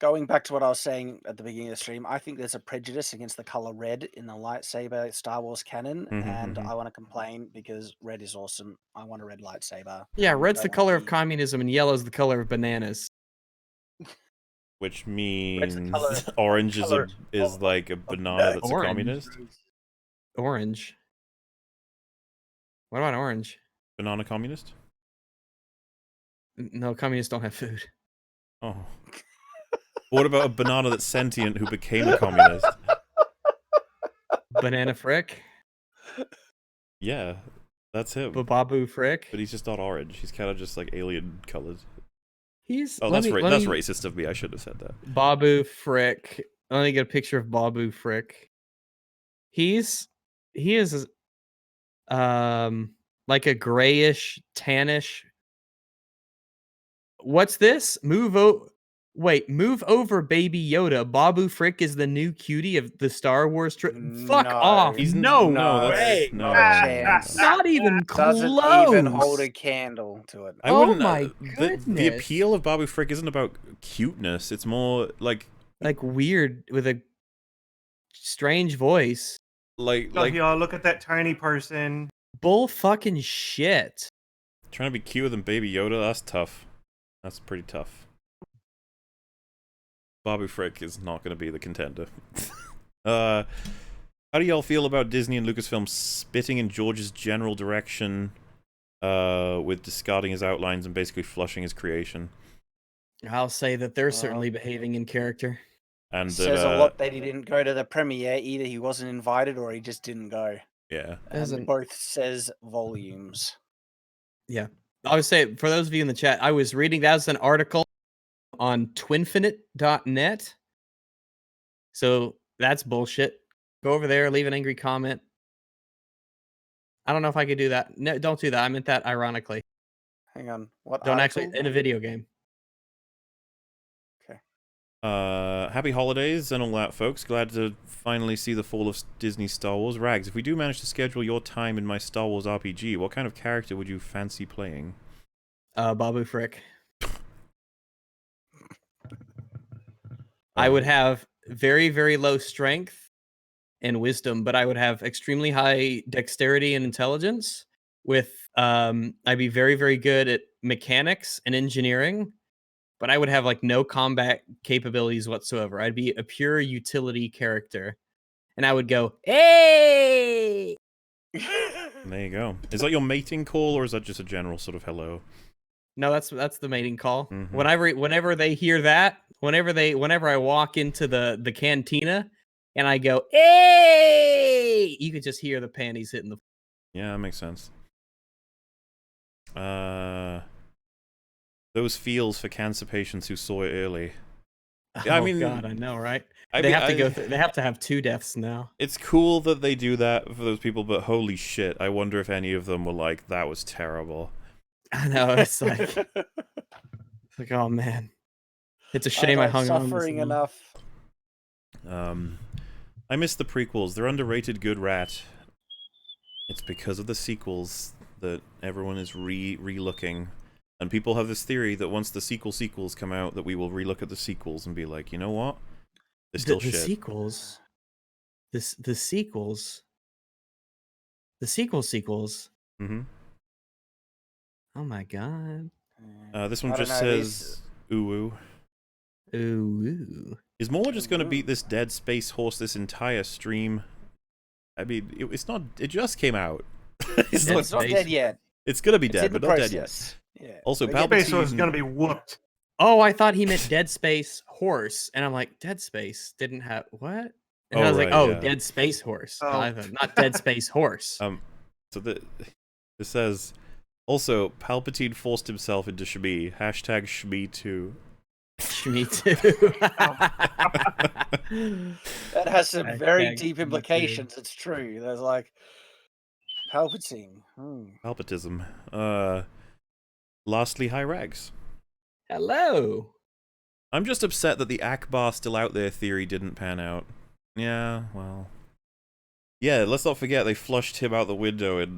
Going back to what I was saying at the beginning of the stream, I think there's a prejudice against the color red in the lightsaber Star Wars canon, and I want to complain because red is awesome. I want a red lightsaber. Yeah, red's the color of communism, and yellow's the color of bananas. Which means orange is like a banana that's a communist? Orange. What about orange? Banana communist? No, communists don't have food. Oh. What about a banana that's sentient who became a communist? Banana Frick? Yeah, that's him. Babu Frick? But he's just not orange. He's kind of just like alien colored. That's racist of me. I should have said that. Babu Frick. Let me get a picture of Babu Frick. He is like a grayish, tannish. What's this? Move over, Baby Yoda. Babu Frick is the new cutie of the Star Wars Fuck off. No way. No chance. Not even close. Doesn't even hold a candle to it. My goodness. The appeal of Babu Frick isn't about cuteness. It's more like weird with a strange voice. Y'all look at that tiny person. Bull fucking shit. Trying to be cuter than Baby Yoda, that's tough. That's pretty tough. Babu Frick is not going to be the contender. How do y'all feel about Disney and Lucasfilm spitting in George's general direction with discarding his outlines and basically flushing his creation? I'll say that they're certainly behaving in character. And says a lot that he didn't go to the premiere. Either he wasn't invited or he just didn't go. Yeah. And both says volumes. Yeah. I would say, for those of you in the chat, I was reading, that was an article on twinfinite.net. So that's bullshit. Go over there, leave an angry comment. I don't know if I could do that. No, don't do that. I meant that ironically. Hang on. What? Don't article? actually in a video game. Okay. Happy holidays and all that, folks. Glad to finally see the fall of Disney Star Wars. Rags, if we do manage to schedule your time in my Star Wars RPG, what kind of character would you fancy playing? Babu Frick. I would have very, very low strength and wisdom, but I would have extremely high dexterity and intelligence. With I'd be very, very good at mechanics and engineering, but I would have like no combat capabilities whatsoever. I'd be a pure utility character, and I would go, "Hey!" There you go. Is that your mating call, or is that just a general sort of hello? No, that's the mating call. Mm-hmm. Whenever they hear that, whenever I walk into the cantina and I go, "Hey!" you could just hear the panties hitting the. Yeah, that makes sense. Those feels for cancer patients who saw it early. I mean, God, I know, right? They have to have 2 deaths now. It's cool that they do that for those people, but holy shit, I wonder if any of them were like, "That was terrible." I know, it's like, oh man, it's a shame I hung on. Suffering enough. I miss the prequels. They're underrated. Good rat. It's because of the sequels that everyone is re-looking, and people have this theory that once the sequels come out, that we will relook at the sequels and be like, you know what? They're still shit. The the sequels. The sequels. Mm-hmm. Oh my god. This one just says ooh. Ooh. Is Mola just going to beat this dead space horse this entire stream? I mean, it's not. It just came out. It's not dead yet. It's going to be dead, but not dead yet. Yeah. Also, Space Palpatine is going to be whooped. Oh, I thought he meant Dead Space Horse, and I'm like, Dead Space didn't have what? And I was like, oh, Dead Space Horse. Oh. I thought, not Dead Space Horse. So this says also Palpatine forced himself into Shmi. Hashtag Shmi2. Shmi2. That has some very deep implications. It's true. There's like Palpatine. Palpatism. Lastly, High Rags. Hello. I'm just upset that the Akbar still out there theory didn't pan out. Yeah, well. Yeah, let's not forget they flushed him out the window in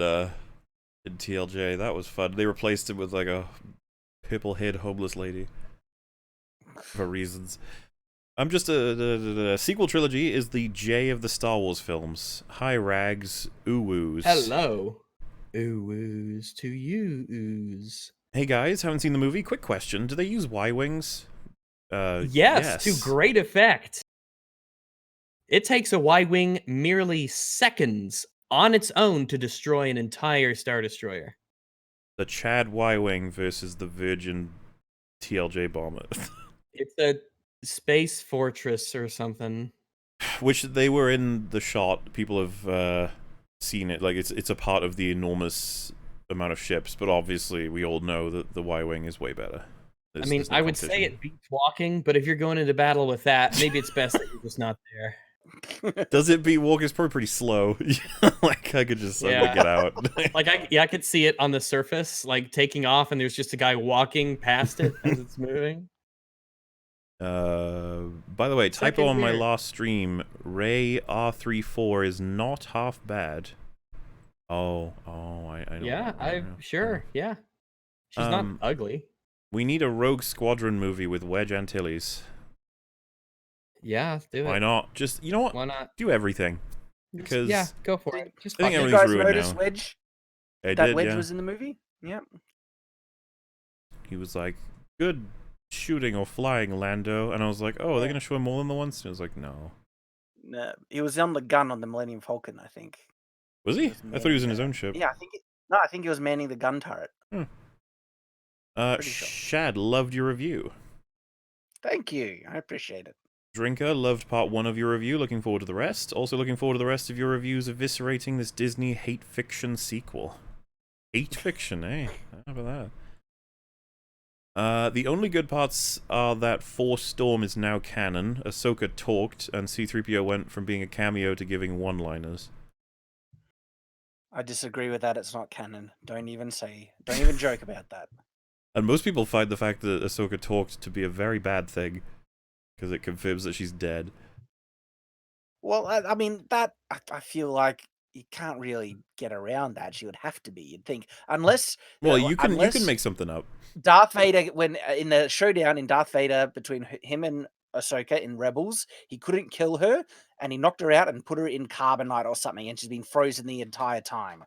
TLJ. That was fun. They replaced him with like a pimple-head homeless lady. For reasons. I'm just the sequel trilogy is the J of the Star Wars films. High Rags, ooh-woos. Hello. Ooh-woos to you-oos. Hey guys, haven't seen the movie? Quick question. Do they use Y-Wings? Yes, to great effect. It takes a Y-Wing merely seconds on its own to destroy an entire Star Destroyer. The Chad Y-Wing versus the Virgin TLJ bomber. It's a space fortress or something. Which they were in the shot. People have seen it. Like it's a part of the enormous amount of ships, but obviously we all know that the Y-Wing is way better. I mean, I would say it beats walking, but if you're going into battle with that, maybe it's best that you're just not there. Does it beat walking? It's probably pretty slow. Like I could just get out. Like I could see it on the surface, like taking off, and there's just a guy walking past it as it's moving. By the way, typo on my last stream. Ray R34 is not half bad. I don't Yeah, I'm sure. Yeah, she's not ugly. We need a Rogue Squadron movie with Wedge Antilles. Yeah, do it. Why not? Just, you know what? Why not? Do everything. Because yeah, go for it. Just did you guys notice Wedge? Wedge was in the movie? Yeah. He was like, good shooting or flying, Lando. And I was like, oh, are they going to show him more than the once? And I was like, no. No, he was on the gun on the Millennium Falcon, I think. Was he? I thought he was in his own ship. Yeah, I think he was manning the gun turret. Shad, loved your review. Thank you. I appreciate it. Drinker, loved part 1 of your review. Looking forward to the rest. Also looking forward to the rest of your reviews eviscerating this Disney hate fiction sequel. Hate fiction, eh? How about that? The only good parts are that Force Storm is now canon, Ahsoka talked, and C-3PO went from being a cameo to giving one-liners. I disagree with that. It's not canon. Don't even joke about that. And most people find the fact that Ahsoka talked to be a very bad thing, because it confirms that she's dead. Well, I mean, that I feel like you can't really get around that. She would have to be, you'd think, unless. Well, you can make something up. Darth Vader, when in the showdown in Darth Vader between him and Ahsoka in Rebels, he couldn't kill her, and he knocked her out and put her in carbonite or something, and she's been frozen the entire time.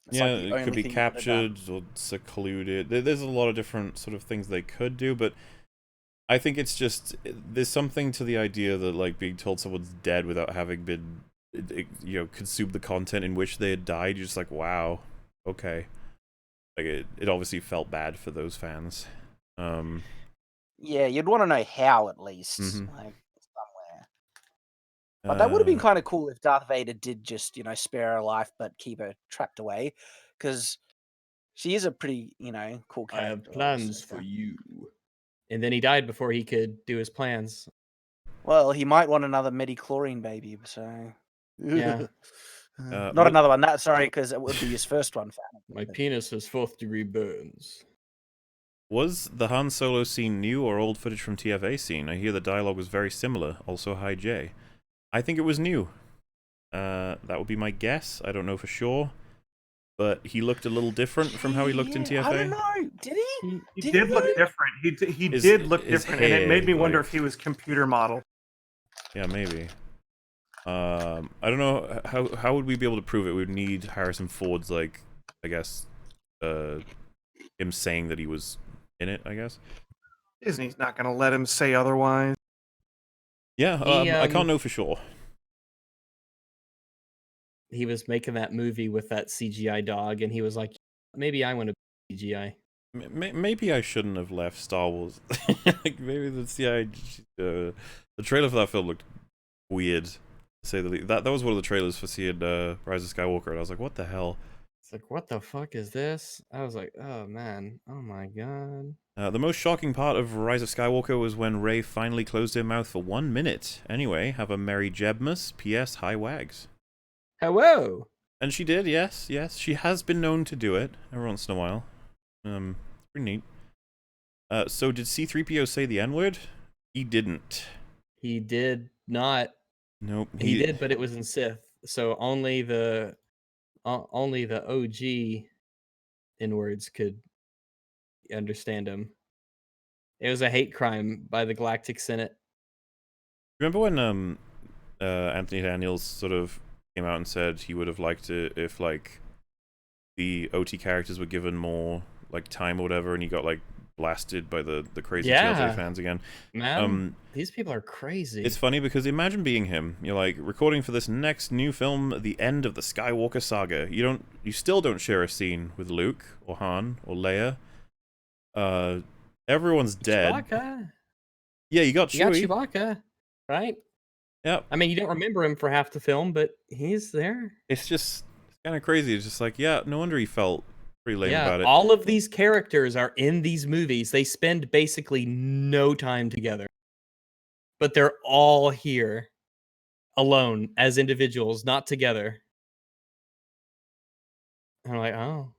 It's yeah, like it could be captured or secluded. There's a lot of different sort of things they could do, but I think it's just there's something to the idea that like being told someone's dead without having been, consumed the content in which they had died. You're just like, wow, okay. Like it obviously felt bad for those fans. Yeah, you'd want to know how at least, like somewhere. But that would have been kind of cool if Darth Vader did just, spare her life but keep her trapped away, because she is a pretty, cool character. I have plans for you. And then he died before he could do his plans. Well, he might want another midi-chlorine baby, so yeah. Not another one. Because it would be his first one. My penis has 4th-degree burns. Was the Han Solo scene new or old footage from TFA scene? I hear the dialogue was very similar. Also, hi Jay. I think it was new. That would be my guess. I don't know for sure. But he looked a little different from how he looked in TFA. I don't know. Did he? He did look different. He did look different, and it made me wonder if he was computer model. Yeah, maybe. I don't know how would we be able to prove it? We would need Harrison Ford's, like, I guess, him saying that he was in it, I guess. Disney's not going to let him say otherwise. Yeah, I can't know for sure. He was making that movie with that CGI dog, and he was like, maybe I want to be CGI. Maybe I shouldn't have left Star Wars. Like, maybe the trailer for that film looked weird, to say the least. That was one of the trailers for seeing Rise of Skywalker, and I was like, what the hell? It's like, what the fuck is this? I was like, oh man, oh my god. The most shocking part of Rise of Skywalker was when Rey finally closed her mouth for 1 minute. Anyway, have a merry Jebmas. P.S. Hi Wags. Hello. And she did, yes. She has been known to do it every once in a while. Pretty neat. So did C-3PO say the N-word? He didn't. He did not. Nope. He did, but it was in Sith. So only the OG N-words could understand him. It was a hate crime by the Galactic Senate. Remember when Anthony Daniels sort of came out and said he would have liked it if, like, the OT characters were given more, like, time or whatever, and he got, like, blasted by the crazy TLJ fans again. Man, these people are crazy. It's funny because imagine being him. You're like recording for this next new film, the end of the Skywalker saga. You still don't share a scene with Luke or Han or Leia. Everyone's dead. Chewbacca. Yeah, you got Chewie. You got Chewbacca, right? Yep. I mean, you don't remember him for half the film, but he's there. It's just kind of crazy. It's just like, yeah, no wonder he felt pretty lame about it. All of these characters are in these movies. They spend basically no time together, but they're all here alone as individuals, not together. I'm like, oh,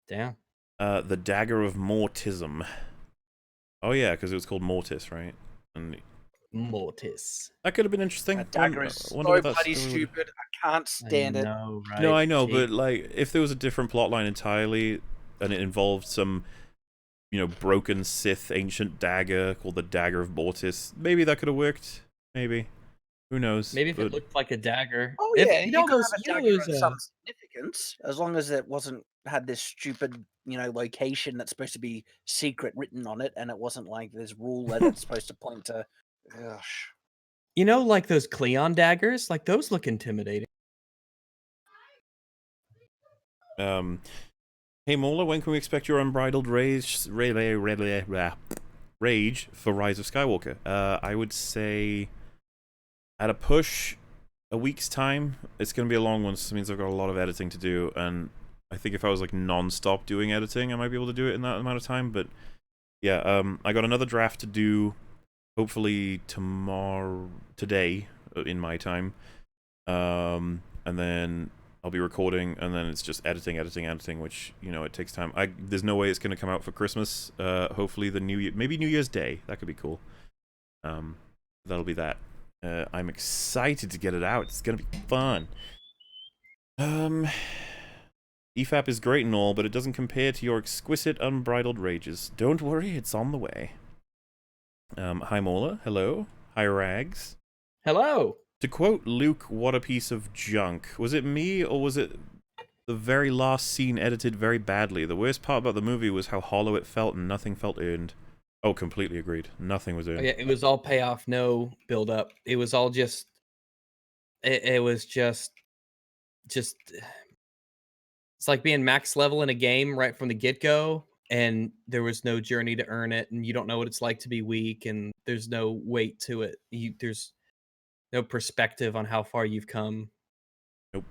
damn. The Dagger of Mortism. Oh yeah, because it was called Mortis, right? And Mortis. that could have been interesting. That dagger is so bloody stupid. I can't stand it. Right? No, I know, but like, if there was a different plotline entirely, and it involved some, broken Sith ancient dagger called the Dagger of Mortis, maybe that could have worked. Maybe. Who knows? Maybe if it looked like a dagger. Oh yeah, you could have a dagger of some significance, as long as it had this stupid, location that's supposed to be secret written on it, and it wasn't like this ruler that's supposed to point to. Gosh. Like those Cleon daggers, like those look intimidating. Hey Mola, when can we expect your unbridled rage for Rise of Skywalker? I would say at a push, a week's time. It's going to be a long one, so it means I've got a lot of editing to do, and I think if I was like non-stop doing editing, I might be able to do it in that amount of time, but yeah, I got another draft to do, hopefully today, in my time, and then I'll be recording, and then it's just editing, which, it takes time. There's no way it's going to come out for Christmas. Hopefully maybe New Year's Day. That could be cool. That'll be that. I'm excited to get it out. It's going to be fun. EFAP is great and all, but it doesn't compare to your exquisite, unbridled rages. Don't worry, it's on the way. Hi Mola, hello. Hi Rags. Hello. To quote Luke, what a piece of junk. Was it me, or was it the very last scene edited very badly? The worst part about the movie was how hollow it felt and nothing felt earned. Oh, completely agreed. Nothing was earned. Oh, yeah, it was all payoff, no build up. It was all just... It was just... It's like being max level in a game right from the get-go, and there was no journey to earn it, and you don't know what it's like to be weak, and there's no weight to it. There's no perspective on how far you've come. Nope.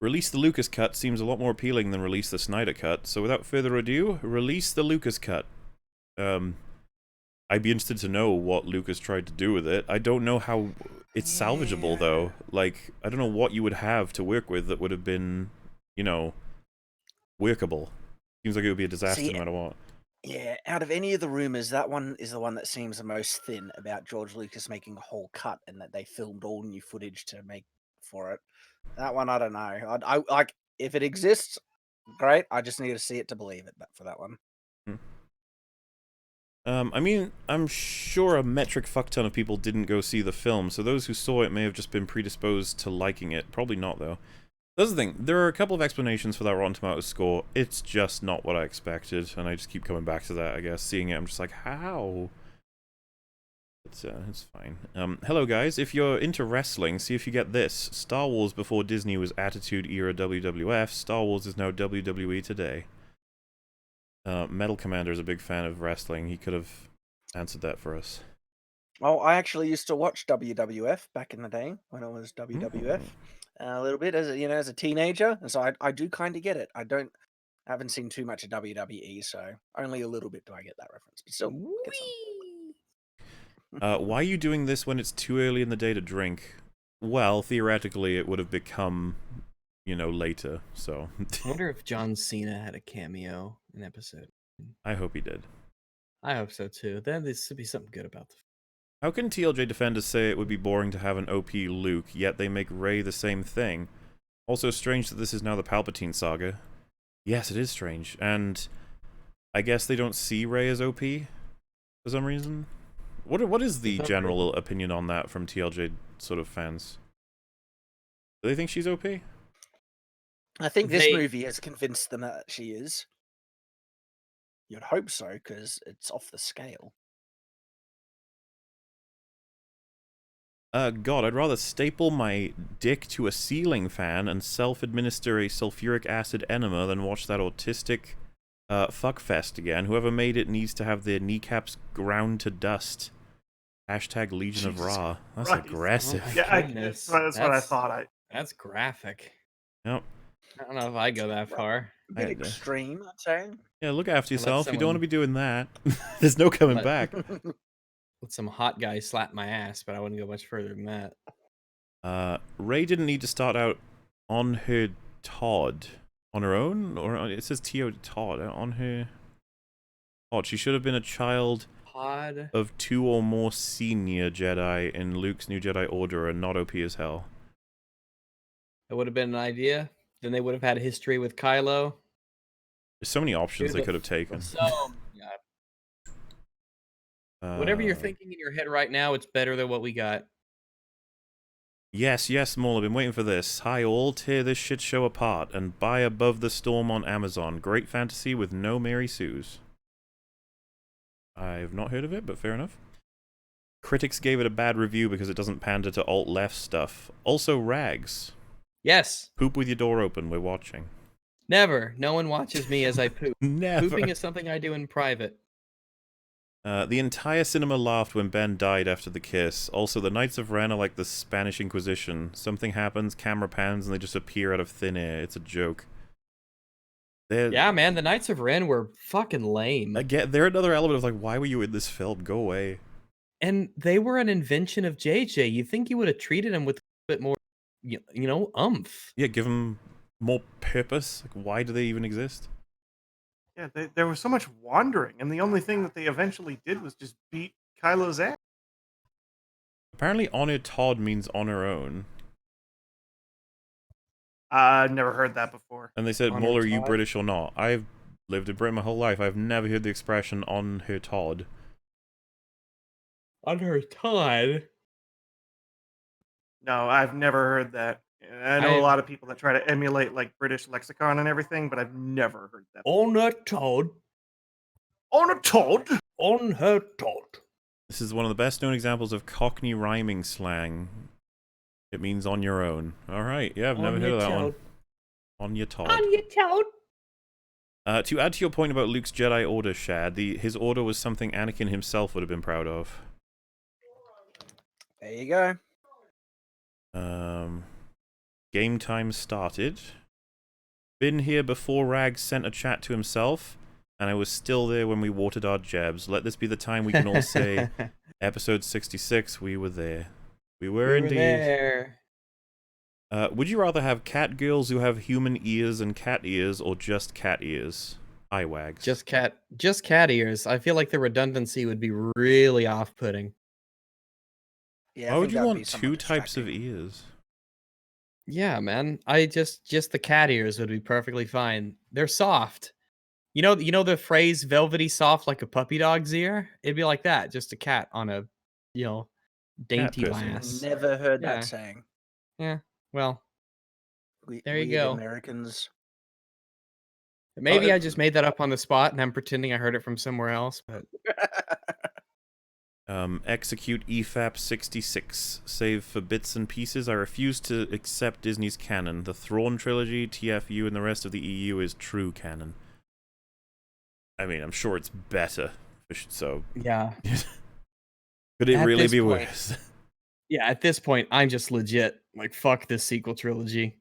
Release the Lucas cut seems a lot more appealing than release the Snyder cut, so without further ado, release the Lucas cut. I'd be interested to know what Lucas tried to do with it. I don't know how it's salvageable, though. Like, I don't know what you would have to work with that would have been, workable. Seems like it would be a disaster no matter what. Yeah, out of any of the rumors, that one is the one that seems the most thin about George Lucas making a whole cut and that they filmed all new footage to make for it. That one, I don't know. I like, if it exists, great. I just need to see it to believe it. But for that one, I mean, I'm sure a metric fuck ton of people didn't go see the film, so those who saw it may have just been predisposed to liking it. Probably not, though. That's the thing. There are a couple of explanations for that Rotten Tomatoes score. It's just not what I expected, and I just keep coming back to that, I guess. Seeing it, I'm just like, how? It's fine. Hello, guys. If you're into wrestling, see if you get this. Star Wars before Disney was Attitude Era WWF. Star Wars is now WWE today. Metal Commander is a big fan of wrestling. He could have answered that for us. Well, I actually used to watch WWF back in the day when I was WWF a little bit as a teenager, and so I do kind of get it. I haven't seen too much of WWE, so only a little bit do I get that reference. But still, get some. Why are you doing this when it's too early in the day to drink? Well, theoretically, it would have become, later, so... I wonder if John Cena had a cameo in episode. I hope he did. I hope so, too. Then this would be something good about the... How can TLJ defenders say it would be boring to have an OP Luke, yet they make Rey the same thing? Also strange that this is now the Palpatine saga. Yes, it is strange, and I guess they don't see Rey as OP for some reason? What is the general opinion on that from TLJ sort of fans? Do they think she's OP? I think this movie has convinced them that she is. You'd hope so, because it's off the scale. God, I'd rather staple my dick to a ceiling fan and self-administer a sulfuric acid enema than watch that autistic fuckfest again. Whoever made it needs to have their kneecaps ground to dust. Hashtag Legion of Ra. That's aggressive. Oh that's what I thought. That's graphic. Yep. I don't know if I go that far. A bit extreme, I'd say. Yeah, look after yourself. You don't want to be doing that. There's no coming back. Let some hot guy slap my ass, but I wouldn't go much further than that. Rey didn't need to start out on her Todd. On her own? Or it says T.O. Todd. On her Todd. She should have been a child of 2 or more senior Jedi in Luke's New Jedi Order and not OP as hell. It would have been an idea. Then they would have had a history with Kylo. There's so many options they could have taken. So, whatever you're thinking in your head right now, it's better than what we got. Yes, Maul, I've been waiting for this. Hi all, tear this shit show apart and buy Above the Storm on Amazon. Great fantasy with no Mary Sues. I've not heard of it, but fair enough. Critics gave it a bad review because it doesn't pander to alt-left stuff. Also, Rags. Yes. Poop with your door open, we're watching. Never. No one watches me as I poop. Never. Pooping is something I do in private. The entire cinema laughed when Ben died after the kiss. Also, the Knights of Ren are like the Spanish Inquisition. Something happens, camera pans, and they just appear out of thin air. It's a joke. Yeah, man, the Knights of Ren were fucking lame. Again, they're another element of like, why were you in this film? Go away. And they were an invention of JJ. You think you would have treated him with a bit more, umph. Yeah, give them more purpose. Like, why do they even exist? Yeah, there was so much wandering, and the only thing that they eventually did was just beat Kylo's ass. Apparently, Honor Todd means on her own. I've never heard that before. And they said, Muller, are you British or not? I've lived in Britain my whole life. I've never heard the expression on her Todd. On her Todd? No, I've never heard that. I know a lot of people that try to emulate like British lexicon and everything, but I've never heard that. On her Todd. On a Todd. On her Todd. This is one of the best known examples of Cockney rhyming slang. It means on your own. Alright, yeah, I've never heard of that one. On your Todd. On your Todd. To add to your point about Luke's Jedi Order, Shad, his order was something Anakin himself would have been proud of. There you go. Game time started. Been here before Rags sent a chat to himself, and I was still there when we watered our jabs. Let this be the time we can all say, episode 66, we were there. We were indeed. There. Would you rather have cat girls who have human ears and cat ears, or just cat ears? Eyewags. Just cat ears. I feel like the redundancy would be really off-putting. Yeah, why would you want 2 types of ears? Yeah, man. Just the cat ears would be perfectly fine. They're soft. You know the phrase "velvety soft like a puppy dog's ear." It'd be like that, just a cat on a, dainty lass. Never heard Yeah. that saying. Yeah. Well, there you Weird go. Americans. Maybe I just made that up on the spot, and I'm pretending I heard it from somewhere else. But execute EFAP 66. Save for bits and pieces. I refuse to accept Disney's canon. The Thrawn trilogy, TFU, and the rest of the EU is true canon. I mean, I'm sure it's better. So yeah. Could it At really this be point- worse? Yeah, at this point, I'm just legit like, fuck this sequel trilogy.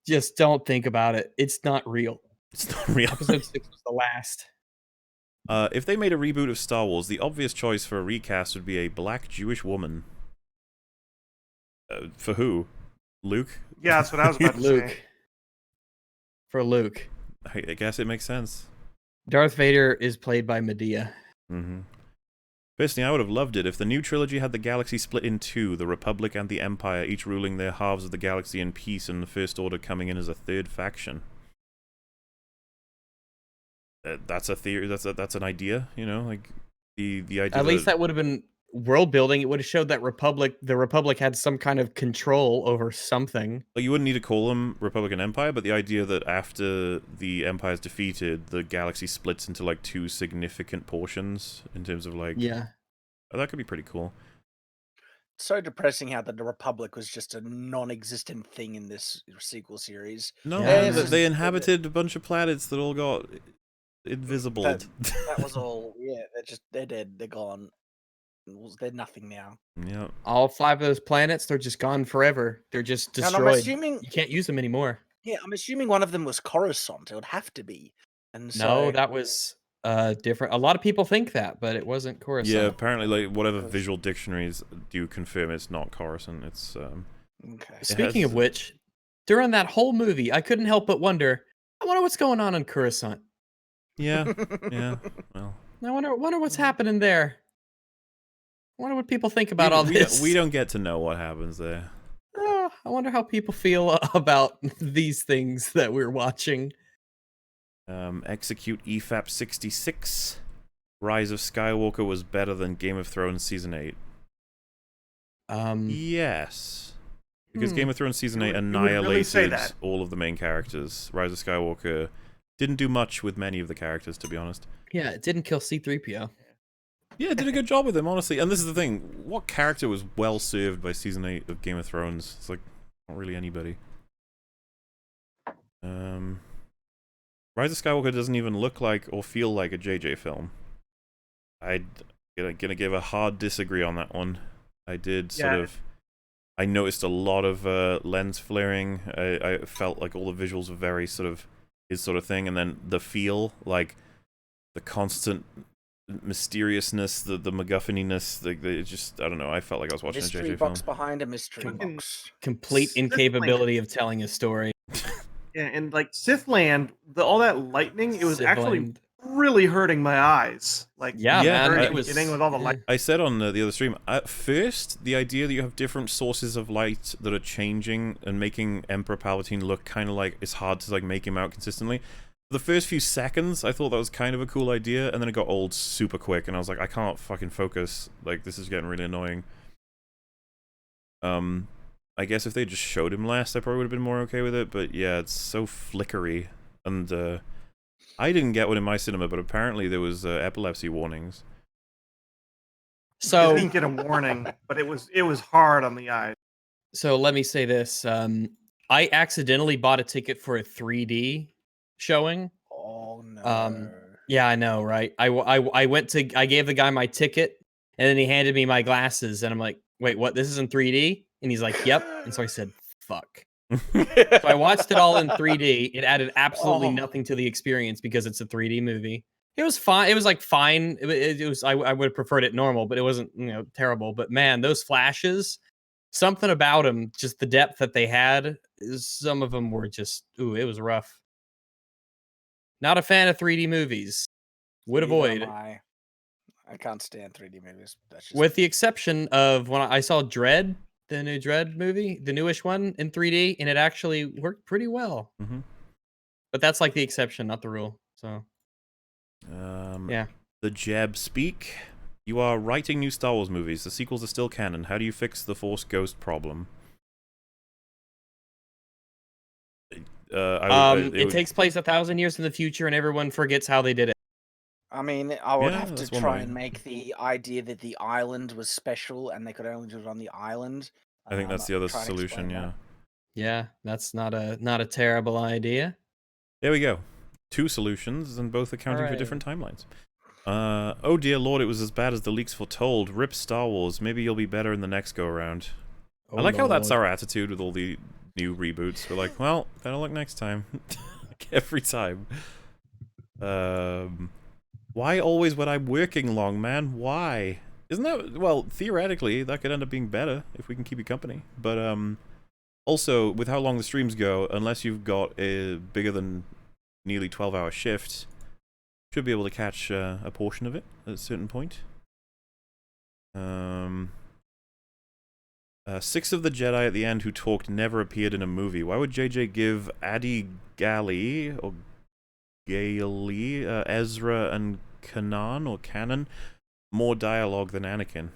Just don't think about it. It's not real. It's not real. Episode 6 was the last. If they made a reboot of Star Wars, the obvious choice for a recast would be a black Jewish woman. For who? Luke? Yeah, that's what I was about to Luke. say. For Luke. I guess it makes sense. Darth Vader is played by Medea. Mm-hmm. Personally, I would have loved it if the new trilogy had the galaxy split in two, the Republic and the Empire, each ruling their halves of the galaxy in peace, and the First Order coming in as a third faction. That's a theory. That's an idea. Like the idea. At least that would have been world building. It would have showed that the Republic had some kind of control over something. Well, you wouldn't need to call them Republic and Empire, but the idea that after the Empire is defeated, the galaxy splits into like two significant portions in terms of like. Yeah. Oh, that could be pretty cool. So depressing how the Republic was just a non-existent thing in this sequel series. No, Yeah, they inhabited a bunch of planets that all got invisible. That was all. Yeah, they're dead. They're gone. They're nothing now. Yeah. All 5 of those planets, they're just gone forever. They're just And destroyed. I'm assuming You can't use them anymore. Yeah, I'm assuming one of them was Coruscant. It would have to be. And so, No, that was different. A lot of people think that, but it wasn't Coruscant. Yeah, apparently, like whatever visual dictionaries do confirm it's not Coruscant. It's okay. Speaking of which, during that whole movie, I couldn't help but wonder. I wonder what's going on in Coruscant. Yeah, yeah. Well, I wonder what's happening there. I wonder what people think about all this. We don't get to know what happens there. I wonder how people feel about these things that we're watching. Execute EFAP 66. Rise of Skywalker was better than Game of Thrones Season 8. Yes. Because Game of Thrones Season 8 annihilated all of the main characters. Rise of Skywalker didn't do much with many of the characters, to be honest. Yeah, it didn't kill C-3PO. Yeah, it did a good job with him, honestly. And this is the thing. What character was well served by Season 8 of Game of Thrones? It's like, not really anybody. Rise of Skywalker doesn't even look like or feel like a JJ film. I'm gonna give a hard disagree on that one. I did sort of... I noticed a lot of lens flaring. I felt like all the visuals were very sort of his sort of thing. And then the feel, like the constant mysteriousness, the MacGuffininess, just, I don't know, I felt like I was watching a JJ mystery film. box behind a mystery box. Complete incapability of telling a story. Yeah, and like Sithland, all that lightning, it was actually Sithland. really hurting my eyes. Like, Yeah, man, it was getting with all the light. I said on the other stream, at first, the idea that you have different sources of light that are changing and making Emperor Palpatine look kind of like it's hard to like make him out consistently. For the first few seconds, I thought that was kind of a cool idea, and then it got old super quick, and I was like, I can't fucking focus. Like, this is getting really annoying. I guess if they just showed him less, I probably would have been more okay with it, but yeah, it's so flickery, and I didn't get one in my cinema, but apparently there was epilepsy warnings. I didn't get a warning, but it was hard on the eyes. So let me say this. I accidentally bought a ticket for a 3D showing. Oh, no. Yeah, I know, right? I gave the guy my ticket, and then he handed me my glasses, and I'm like, wait, what? This is in 3D? And he's like, yep. And so I said, fuck. So I watched it all in 3D. It added absolutely nothing to the experience because it's a 3D movie. It was fine. It was like fine. It was. I would have preferred it normal, but it wasn't, terrible. But man, those flashes, something about them, just the depth that they had. Some of them were just, it was rough. Not a fan of 3D movies. Would avoid. I can't stand 3D movies. That's just With the exception of when I saw Dread, the new Dread movie, the newish one in 3D, and it actually worked pretty well. Mm-hmm. But that's like the exception, not the rule. So Yeah. The Jeb speak. You are writing new Star Wars movies. The sequels are still canon. How do you fix the Force Ghost problem? It takes place 1,000 years in the future, and everyone forgets how they did it. I mean, I would Yeah, have to that's one try way. and make the idea that the island was special and they could only do it on the island. I think that's the other try and solution, explain yeah. that. Yeah, that's not a terrible idea. There we go. 2 solutions, and both accounting for Hooray. different timelines. Oh dear lord, it was as bad as the leaks foretold. Rip Star Wars. Maybe you'll be better in the next go-around. Oh, I like how that's Lord. our attitude with all the new reboots. We're like, well, better luck next time. Like, every time. Why always when I'm working long, man? Why? Isn't that... Well, theoretically, that could end up being better if we can keep you company. But, also, with how long the streams go, unless you've got a bigger than nearly 12-hour shift, should be able to catch a portion of it at a certain point. 6 of the Jedi at the end who talked never appeared in a movie. Why would JJ give Adi Gali, or Gaily, Ezra and Kanan more dialogue than Anakin?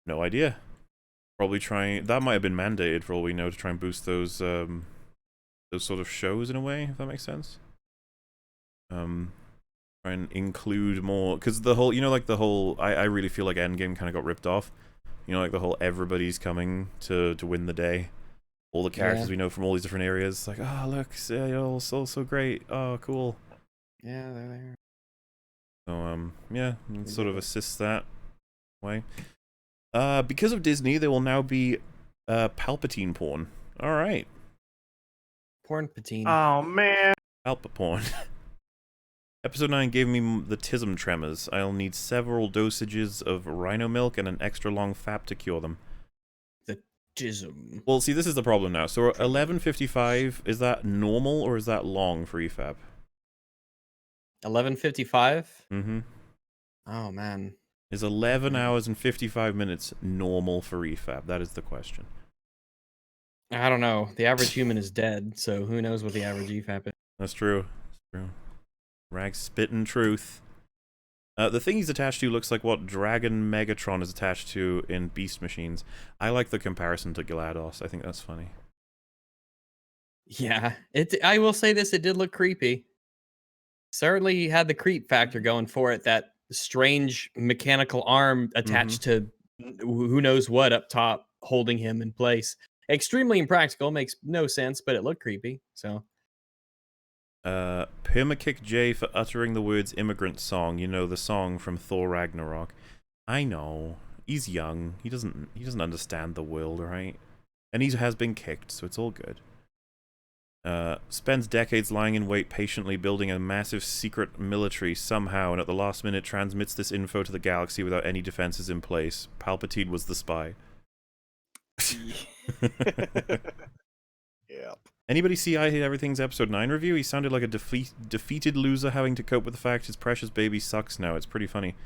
No idea. Probably trying... That might have been mandated, for all we know, to try and boost those sort of shows in a way, if that makes sense. Try and include more... Because the whole... You know, like, the whole... I really feel like Endgame kind of got ripped off. You know, like, the whole everybody's coming to win the day. All the characters we know from all these different areas. Like, oh, look, you're all so great. Oh, cool. Yeah, they're there. So, yeah, it sort of assists that way. Because of Disney, there will now be Palpatine porn. All right. Porn patine. Oh man. Palpa porn. Episode 9 gave me the tism tremors. I'll need several dosages of rhino milk and an extra long FAP to cure them. The tism. Well, see, this is the problem now. So 11:55, is that normal or is that long for EFAP? 11:55. Mm-hmm. Oh man. Is 11 hours and 55 minutes normal for EFAP? That is the question. I don't know. The average human is dead, so who knows what the average EFAP is. That's true. That's true. Rag's spitting truth. The thing he's attached to looks like what Dragon Megatron is attached to in Beast Machines. I like the comparison to GLaDOS. I think that's funny. Yeah, I will say this: it did look creepy. Certainly had the creep factor going for it. That strange mechanical arm attached to who knows what up top, holding him in place. Extremely impractical. Makes no sense, but it looked creepy. So. Permakick J for uttering the words immigrant song. You know, the song from Thor Ragnarok. I know. He's young. He doesn't understand the world, right? And he has been kicked, so it's all good. Spends decades lying in wait, patiently building a massive secret military somehow, and at the last minute transmits this info to the galaxy without any defenses in place. Palpatine was the spy. Yep. Anybody see I Hate Everything's episode 9 review? He sounded like a defeated loser having to cope with the fact his precious baby sucks now. It's pretty funny.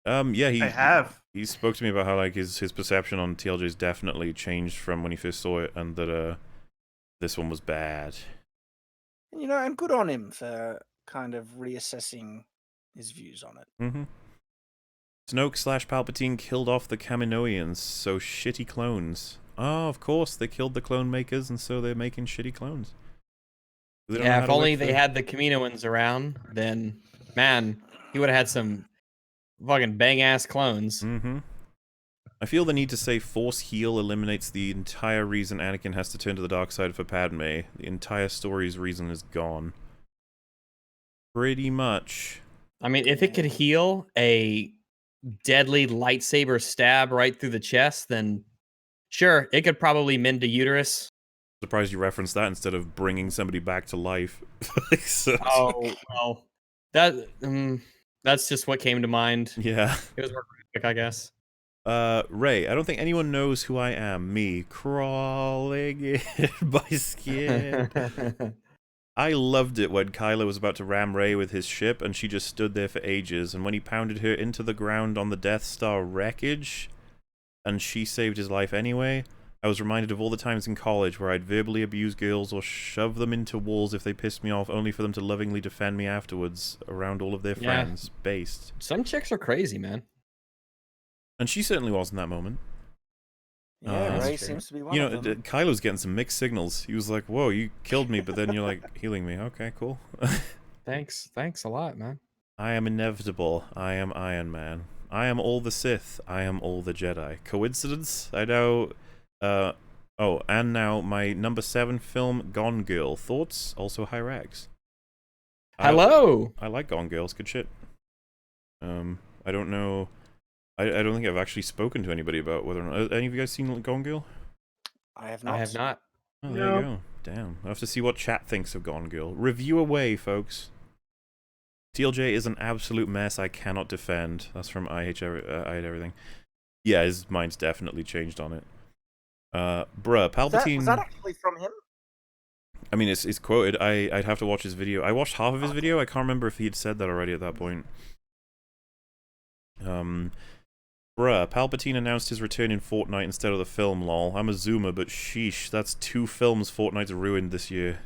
Yeah, he spoke to me about how like his perception on TLJ's definitely changed from when he first saw it, and that this one was bad. You know, and good on him for kind of reassessing his views on it. Mm-hmm. Snoke/Palpatine killed off the Kaminoans, so shitty clones. Oh, of course, they killed the clone makers, and so they're making shitty clones. Yeah, if only they had the Kaminoans around, then, man, he would have had some fucking bang-ass clones. Mm-hmm. I feel the need to say Force Heal eliminates the entire reason Anakin has to turn to the dark side for Padme. The entire story's reason is gone. Pretty much. I mean, if it could heal a deadly lightsaber stab right through the chest, then sure, it could probably mend a uterus. Surprised you referenced that instead of bringing somebody back to life. Oh, well, that's just what came to mind. Yeah. It was more graphic, I guess. Ray, I don't think anyone knows who I am. Me, crawling in my skin. I loved it when Kylo was about to ram Rey with his ship, and she just stood there for ages, and when he pounded her into the ground on the Death Star wreckage, and she saved his life anyway, I was reminded of all the times in college where I'd verbally abuse girls or shove them into walls if they pissed me off, only for them to lovingly defend me afterwards around all of their friends. Based. Some chicks are crazy, man. And she certainly was in that moment. Yeah, Ray seems to be one of them. Kylo's getting some mixed signals. He was like, whoa, you killed me, but then you're like, healing me. Okay, cool. Thanks a lot, man. I am inevitable. I am Iron Man. I am all the Sith. I am all the Jedi. Coincidence? I know... oh, and now my number 7 film, Gone Girl. Thoughts? Also, Hyrax. Hello! I like Gone Girl. It's good shit. I don't know... I don't think I've actually spoken to anybody about whether or not... Any of you guys seen Gone Girl? I have not. I have not. Oh, there you go. Damn. I'll have to see what chat thinks of Gone Girl. Review away, folks. TLJ is an absolute mess I cannot defend. That's from I Hate Everything. Yeah, his mind's definitely changed on it. Bruh, Palpatine... Was that actually from him? I mean, it's quoted. I'd have to watch his video. I watched half of his video. I can't remember if he had said that already at that point. Bruh, Palpatine announced his return in Fortnite instead of the film, lol. I'm a zoomer, but sheesh, that's 2 films Fortnite's ruined this year.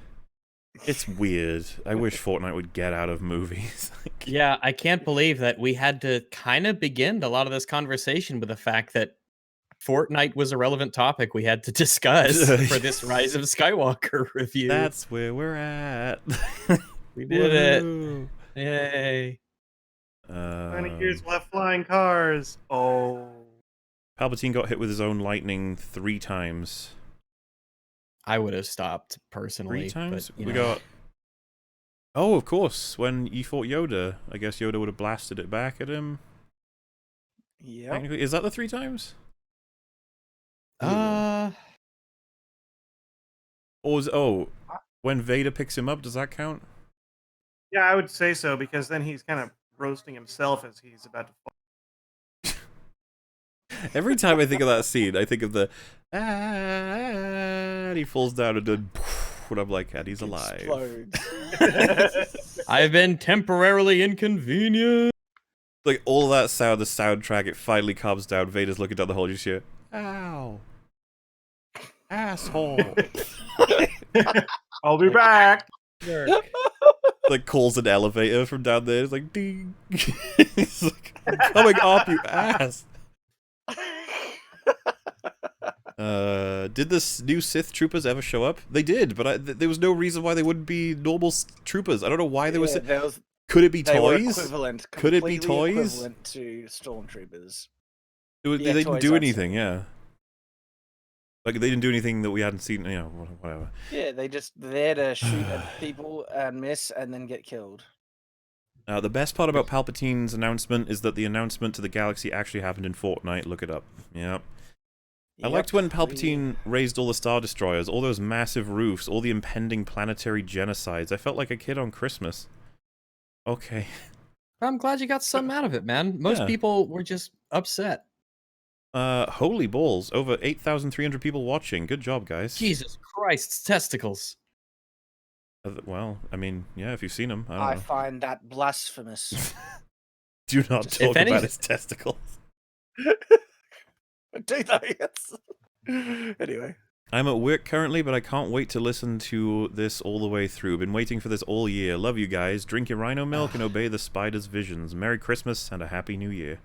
It's weird. I wish Fortnite would get out of movies. Yeah, I can't believe that we had to kind of begin a lot of this conversation with the fact that Fortnite was a relevant topic we had to discuss for this Rise of Skywalker review. That's where we're at. We did it. Yay. 20 years left flying cars. Oh. Palpatine got hit with his own lightning 3 times. I would have stopped personally. 3 times? But, we got... Oh, of course. When he fought Yoda, I guess Yoda would have blasted it back at him. Yeah. Is that the 3 times? Uh... Or is... Oh, when Vader picks him up, does that count? Yeah, I would say so, because then he's kind of roasting himself as he's about to fall. Every time I think of that scene, I think of the and he falls down and then and I'm like, and he's alive. I've been temporarily inconvenienced. Like all that sound, the soundtrack, it finally calms down. Vader's looking down the hole, you just hear, ow, asshole. I'll be back. Like calls an elevator from down there. It's like ding. He's like, I'm coming up, you ass. Did the new Sith troopers ever show up? They did, but there was no reason why they wouldn't be normal troopers. I don't know why they were. Could it be toys? Could it be toys? Equivalent to stormtroopers. They didn't do anything. Yeah. Like they didn't do anything that we hadn't seen. You know, whatever. Yeah, they're there to shoot at people and miss, and then get killed. The best part about Palpatine's announcement is that the announcement to the galaxy actually happened in Fortnite. Look it up. Yep. I liked when Palpatine raised all the Star Destroyers, all those massive roofs, all the impending planetary genocides. I felt like a kid on Christmas. Okay. I'm glad you got something out of it, man. Most people were just upset. Holy balls. Over 8,300 people watching. Good job, guys. Jesus Christ's testicles. Well, I mean, yeah, if you've seen them. I don't know. Find that blasphemous. Do not talk about his testicles. Do they? Anyway. I'm at work currently, but I can't wait to listen to this all the way through. Been waiting for this all year. Love you guys. Drink your rhino milk and obey the spider's visions. Merry Christmas and a Happy New Year.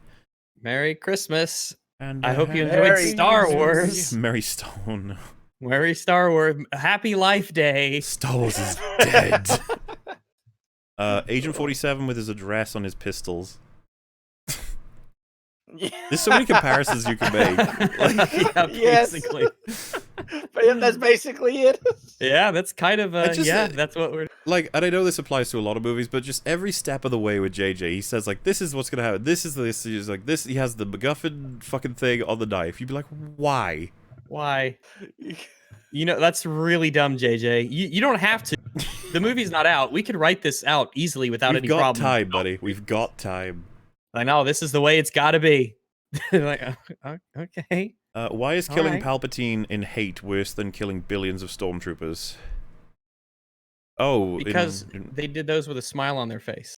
Merry Christmas. And I hope you enjoyed Star Wars. Merry Stone. Merry Star Wars. Happy Life Day. Star Wars is dead. Agent 47 with his address on his pistols. Yeah. There's so many comparisons you can make. Yeah, basically. But yeah, that's basically it. Yeah, that's kind of that's what we're like. And I know this applies to a lot of movies, but just every step of the way with JJ, he says like, "This is what's gonna happen. This is this." He's like, "This." He has the MacGuffin fucking thing on the knife. You'd be like, "Why? Why?" You know, that's really dumb, JJ. You don't have to. The movie's not out. We could write this out easily without any problem. We've got time, buddy. We've got time. I know, this is the way it's got to be. Like, okay. Why is killing Palpatine in hate worse than killing billions of stormtroopers? Oh, because they did those with a smile on their face.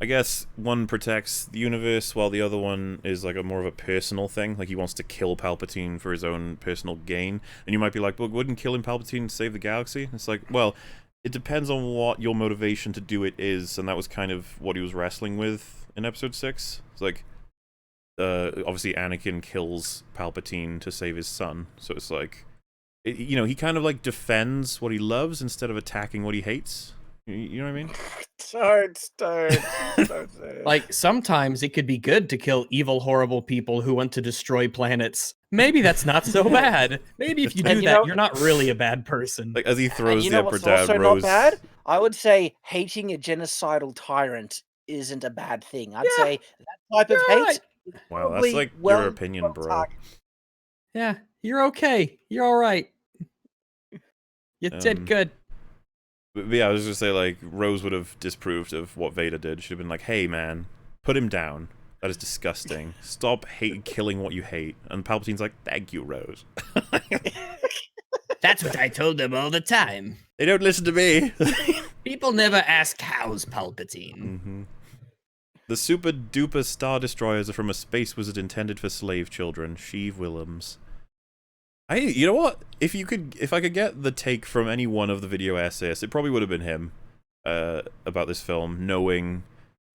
I guess one protects the universe while the other one is like a more of a personal thing. Like he wants to kill Palpatine for his own personal gain. And you might be like, well, wouldn't killing Palpatine save the galaxy? It's like, well, it depends on what your motivation to do it is, and that was kind of what he was wrestling with in Episode 6. It's like, obviously Anakin kills Palpatine to save his son, so it's like, you know, he kind of like defends what he loves instead of attacking what he hates. You know what I mean? Don't say it. Like, sometimes it could be good to kill evil, horrible people who want to destroy planets. Maybe that's not so bad. Maybe if you do that, you're not really a bad person. Like, as he throws you the know Emperor what's down, also Rose... not bad? I would say hating a genocidal tyrant isn't a bad thing. I'd say that type of hate is Wow, that's probably like well your opinion, bro. targeted. Yeah, you're okay. You're all right. You did good. But yeah, I was just gonna say, like, Rose would have disapproved of what Vader did. She'd have been like, hey, man, put him down. That is disgusting. Stop killing what you hate. And Palpatine's like, thank you, Rose. That's what I told them all the time. They don't listen to me. People never ask how's Palpatine. The super duper Star Destroyers are from a space wizard intended for slave children. Sheev Willems. You know what? If I could get the take from any one of the video essayists, it probably would have been him about this film, knowing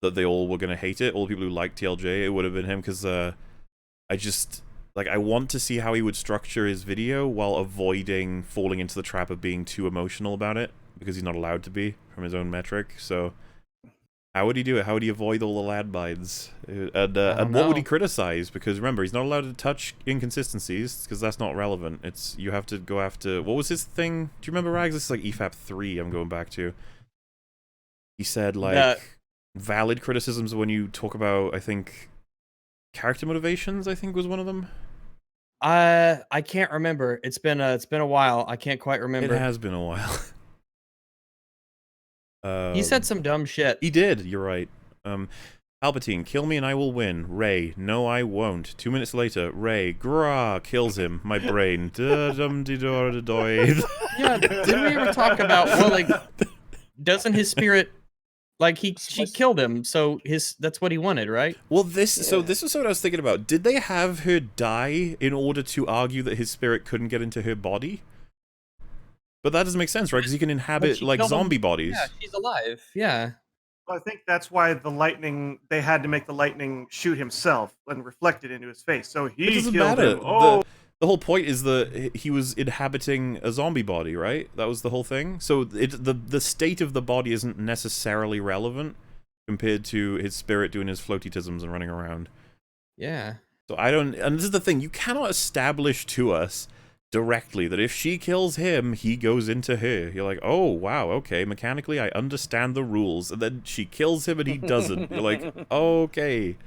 that they all were going to hate it. All the people who like TLJ, it would have been him, because I want to see how he would structure his video while avoiding falling into the trap of being too emotional about it, because he's not allowed to be from his own metric. So how would he do it? How would he avoid all the landmines? And what would he criticize? Because remember, he's not allowed to touch inconsistencies, because that's not relevant. You have to go after... What was his thing? Do you remember, Rags? This is like EFAP 3 I'm going back to. He said, like, valid criticisms when you talk about, I think, character motivations, I think was one of them. I can't remember. It's been a while. I can't quite remember. It has been a while. He said some dumb shit. He did, you're right. Palpatine, kill me and I will win. Rey, no I won't. 2 minutes later, Rey, grah, kills him. My brain. Yeah, didn't we ever talk about, well, like, doesn't his spirit, like, she killed him, so that's what he wanted, right? Well, so this is what I was thinking about. Did they have her die in order to argue that his spirit couldn't get into her body? But that doesn't make sense, right? Because he can inhabit, like, zombie bodies. Yeah, she's alive. Yeah. Well, I think that's why they had to make the lightning shoot himself and reflect it into his face. So he doesn't killed matter. him. Oh. The whole point is that he was inhabiting a zombie body, right? That was the whole thing. So the state of the body isn't necessarily relevant compared to his spirit doing his floaty-tisms and running around. Yeah. So and this is the thing, you cannot establish to us directly that if she kills him, he goes into her. You're like, oh, wow, okay, mechanically I understand the rules. And then she kills him and he doesn't. You're like, okay.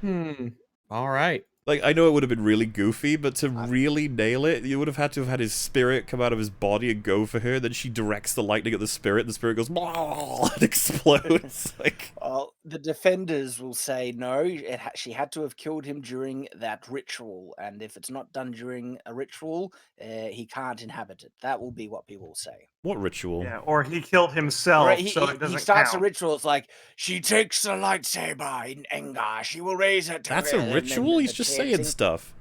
All right. Like, I know it would have been really goofy, but to really nail it, you would have had to have had his spirit come out of his body and go for her. Then she directs the lightning at the spirit, and the spirit goes, and explodes. Like, well, the defenders will say no. She had to have killed him during that ritual, and if it's not done during a ritual, he can't inhabit it. That will be what people will say. What ritual? Yeah, or he killed himself, so it doesn't he starts count. a ritual. It's like, she takes the lightsaber in anger. She will raise it to That's a ritual? He's just saying stuff.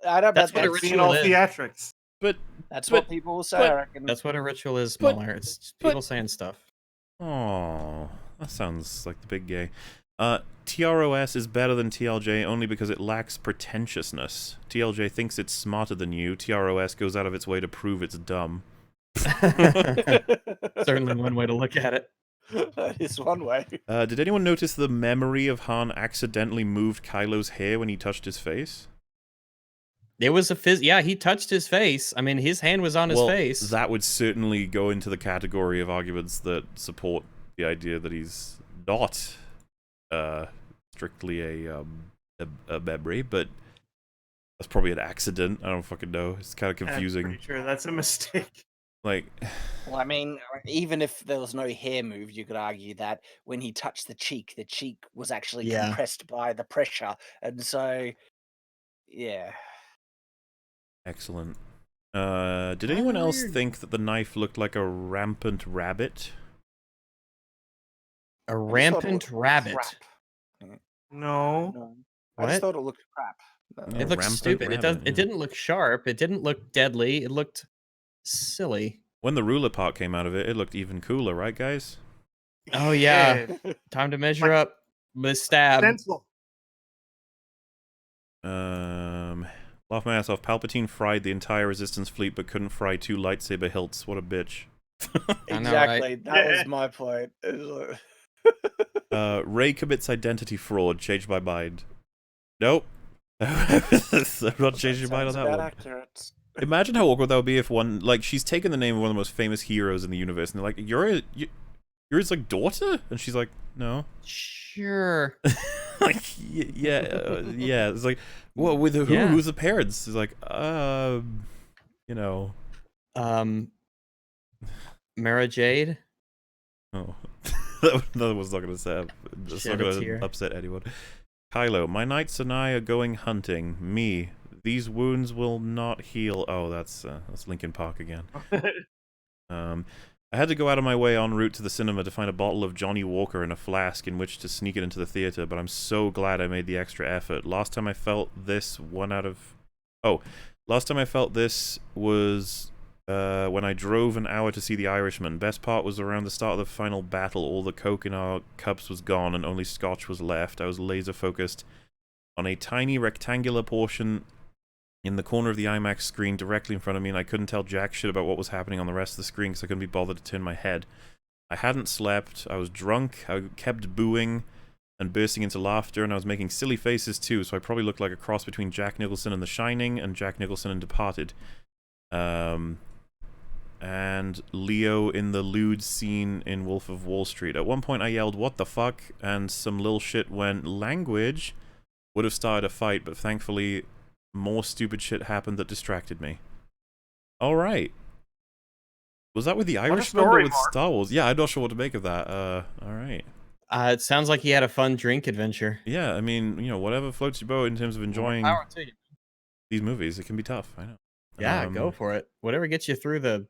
I don't know. That's what a ritual all is. Theatrics. That's what people will say, I reckon. That's what a ritual is, Smaller. It's just people saying stuff. Oh, that sounds like the big gay. TROS is better than TLJ only because it lacks pretentiousness. TLJ thinks it's smarter than you. TROS goes out of its way to prove it's dumb. Certainly one way to look at it. That is one way. Did anyone notice the memory of Han accidentally moved Kylo's hair when he touched his face? It was yeah, he touched his face. I mean, his hand was on his face. That would certainly go into the category of arguments that support the idea that he's not strictly a memory, but that's probably an accident. I don't fucking know. It's kind of confusing. I'm pretty sure that's a mistake. Like, well, I mean, even if there was no hair move, you could argue that when he touched the cheek was actually compressed by the pressure, and so, yeah. Excellent. Did anyone else think that the knife looked like a rampant rabbit? A rampant rabbit? No. I just What? thought it looked crap. It looked stupid. It didn't look sharp. It didn't look deadly. It looked silly. When the ruler part came out of it, it looked even cooler, right, guys? Oh yeah, time to measure up. The stab. Stencil. Laugh my ass off. Palpatine fried the entire Resistance fleet, but couldn't fry 2 lightsaber hilts. What a bitch. Exactly. That was my point. Rey commits identity fraud. Changed my mind. Nope. I'm not changing my mind on that one. Accurate. Imagine how awkward that would be if one, like, she's taken the name of one of the most famous heroes in the universe, and they're like, you're his, like, daughter? And she's like, no. Sure. Like, yeah. It's like, well, with who? Yeah. Who's the parents? It's like, you know. Mara Jade. Oh. That was not going to say. It's not going to upset anyone. Kylo, my knights and I are going hunting. Me. These wounds will not heal. Oh, that's Linkin Park again. I had to go out of my way en route to the cinema to find a bottle of Johnny Walker and a flask in which to sneak it into the theater, but I'm so glad I made the extra effort. Last time I felt this was when I drove an hour to see The Irishman. Best part was around the start of the final battle. All the Coke in our cups was gone and only Scotch was left. I was laser focused on a tiny rectangular portion in the corner of the IMAX screen directly in front of me, and I couldn't tell jack shit about what was happening on the rest of the screen because I couldn't be bothered to turn my head. I hadn't slept, I was drunk, I kept booing and bursting into laughter, and I was making silly faces too, so I probably looked like a cross between Jack Nicholson in The Shining and Jack Nicholson in Departed. And Leo in the lewd scene in Wolf of Wall Street. At one point I yelled, "What the fuck?" and some lil shit went, "Language?" Would have started a fight, but thankfully more stupid shit happened that distracted me. Alright. Was that with The Irishman or with Star Wars? Yeah, I'm not sure what to make of that. Alright. It sounds like he had a fun drink adventure. Yeah, I mean, you know, whatever floats your boat in terms of enjoying these movies. It can be tough, I know. Yeah, go for it. Whatever gets you through the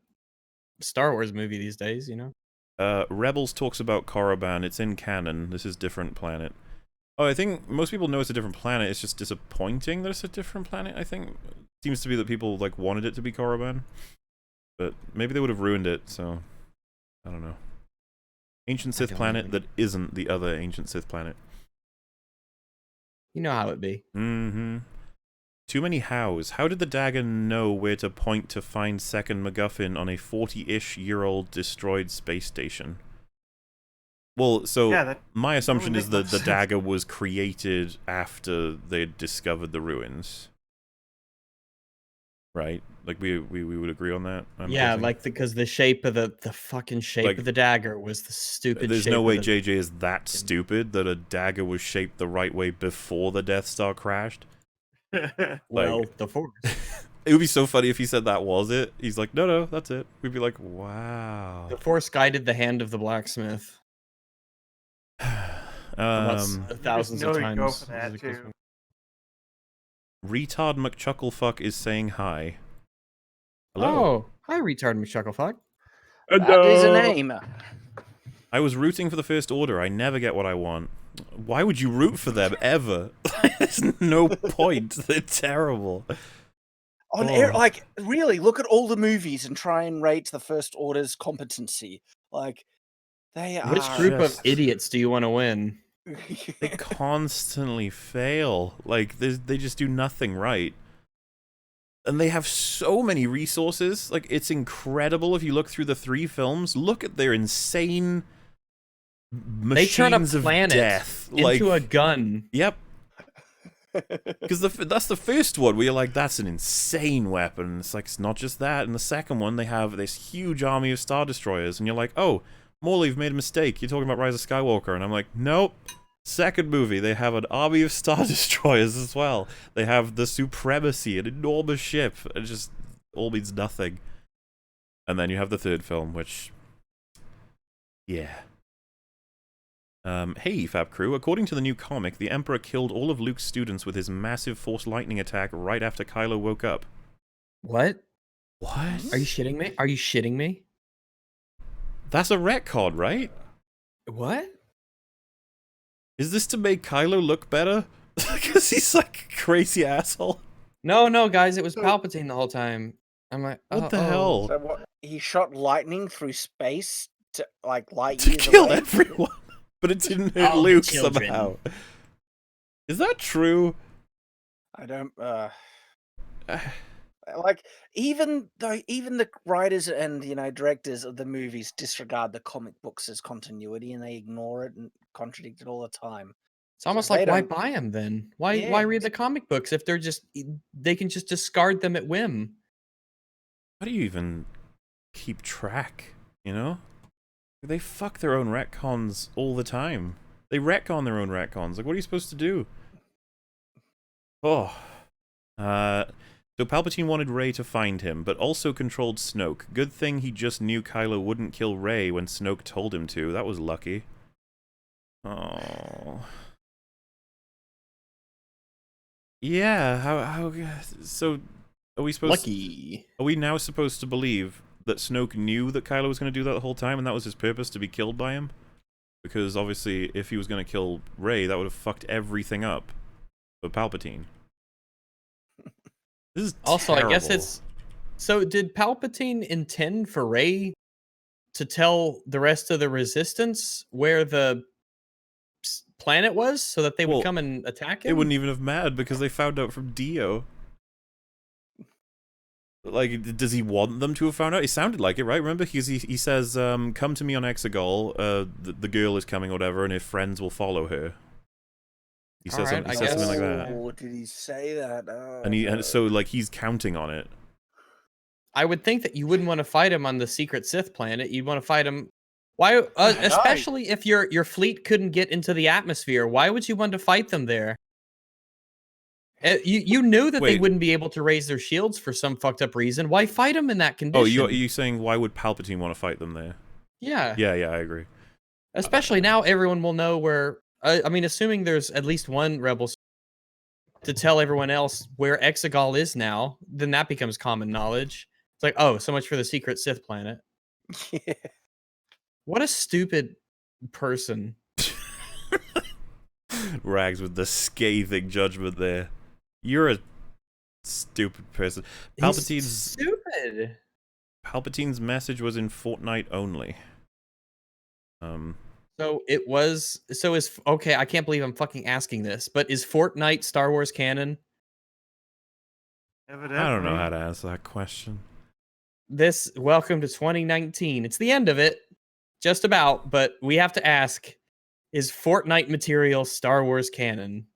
Star Wars movie these days, you know? Rebels talks about Korriban. It's in canon. This is different planet. Oh, I think most people know it's a different planet. It's just disappointing that it's a different planet, I think. Seems to be that people, like, wanted it to be Korriban. But maybe they would have ruined it, so... I don't know. Ancient Sith planet that isn't the other Ancient Sith planet. You know how it be. Mm-hmm. Too many hows. How did the dagger know where to point to find second MacGuffin on a 40-ish-year-old destroyed space station? Well, so yeah, my assumption is that the dagger was created after they discovered the ruins. Right? Like, we would agree on that? Yeah, like, because the shape of the fucking shape of the dagger was the stupid There's no way JJ is that stupid that a dagger was shaped the right way before the Death Star crashed. Well, the Force. It would be so funny if he said that was it. He's like, no, that's it. We'd be like, wow. The Force guided the hand of the blacksmith. Thousands of times. Go for that too. Retard McChucklefuck is saying hi. Hello. Oh, hi, retard McChucklefuck. That is a name. I was rooting for the First Order. I never get what I want. Why would you root for them ever? There's no point. They're terrible. Like, really, look at all the movies and try and rate the First Order's competency. Like, they are... Which group of idiots do you want to win? They constantly fail. Like, they just do nothing right. And they have so many resources. Like, it's incredible if you look through the 3 films. Look at their insane machines they turn a planet of death into a gun. Yep. Because that's the first one where you're like, that's an insane weapon. It's like, it's not just that. In the second one, they have this huge army of Star Destroyers. And you're like, oh, Morley, you've made a mistake. You're talking about Rise of Skywalker. And I'm like, nope. Second movie, they have an army of Star Destroyers as well. They have the Supremacy, an enormous ship. It just all means nothing. And then you have the third film, which... yeah. Hey, EFAP crew. According to the new comic, the Emperor killed all of Luke's students with his massive Force lightning attack right after Kylo woke up. What? What? Are you shitting me? Are you shitting me? That's a retcon, right? What? Is this to make Kylo look better? Because he's like a crazy asshole. No, guys, it was Palpatine the whole time. I'm like, what the hell? So what? He shot lightning through space to like light To years kill away. everyone, but it didn't hit Luke somehow. Is that true? I don't. Like even the writers and directors of the movies disregard the comic books as continuity, and they ignore it and contradict it all the time. It's almost like, why buy them then? Why read the comic books if they can just discard them at whim? How do you even keep track? They fuck their own retcons all the time. They retcon their own retcons. Like, what are you supposed to do? Oh. So Palpatine wanted Rey to find him, but also controlled Snoke. Good thing he just knew Kylo wouldn't kill Rey when Snoke told him to. That was lucky. Oh. Yeah, how so are we supposed Are we now supposed to believe that Snoke knew that Kylo was going to do that the whole time and that was his purpose, to be killed by him? Because obviously if he was going to kill Rey, that would have fucked everything up for Palpatine. This is also terrible. I guess it's so. Did Palpatine intend for Rey to tell the rest of the Resistance where the planet was, so that they would come and attack him? It wouldn't even have mattered because they found out from Dio. Like, does he want them to have found out? It sounded like it, right? Remember, he says, "Come to me on Exegol. The girl is coming, or whatever, and if friends will follow her." He says something like that. Oh, did he say that? Oh, And so like he's counting on it. I would think that you wouldn't want to fight him on the secret Sith planet. You'd want to fight him. Why? Especially if your fleet couldn't get into the atmosphere. Why would you want to fight them there? You knew that they wouldn't be able to raise their shields for some fucked up reason. Why fight them in that condition? Oh, you saying why would Palpatine want to fight them there? Yeah. Yeah, I agree. Especially now, everyone will know where. I mean, assuming there's at least one rebel to tell everyone else where Exegol is now, then that becomes common knowledge. It's like, oh, so much for the secret Sith planet. Yeah. What a stupid person. Rags with the scathing judgment there. You're a stupid person. He's stupid. Palpatine's message was in Fortnite only. So it was. So is okay. I can't believe I'm fucking asking this, but is Fortnite Star Wars canon? Evidently. I don't know how to answer that question. Welcome to 2019. It's the end of it, just about. But we have to ask: is Fortnite material Star Wars canon?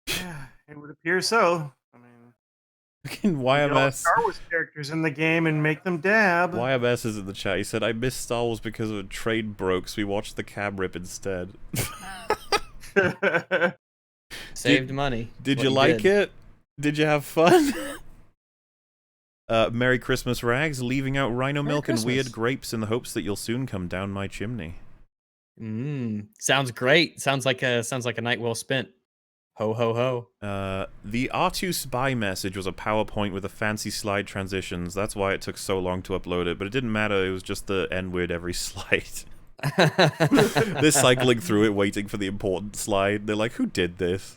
Yeah, it would appear so. I mean, fucking YMS. Star Wars characters in the game and make them dab. YMS is in the chat. He said, "I missed Star Wars because of a train broke, so we watched the cam rip instead." Saved money. Did you like it? Did you have fun? Merry Christmas, Rags. Leaving out rhino milk and weird grapes in the hopes that you'll soon come down my chimney. Sounds great. Sounds like a night well spent. Ho ho ho. The R2 spy message was a PowerPoint with a fancy slide transitions. That's why it took so long to upload it, but it didn't matter. It was just the N-word every slide. They're cycling through it, waiting for the important slide. They're like, "Who did this?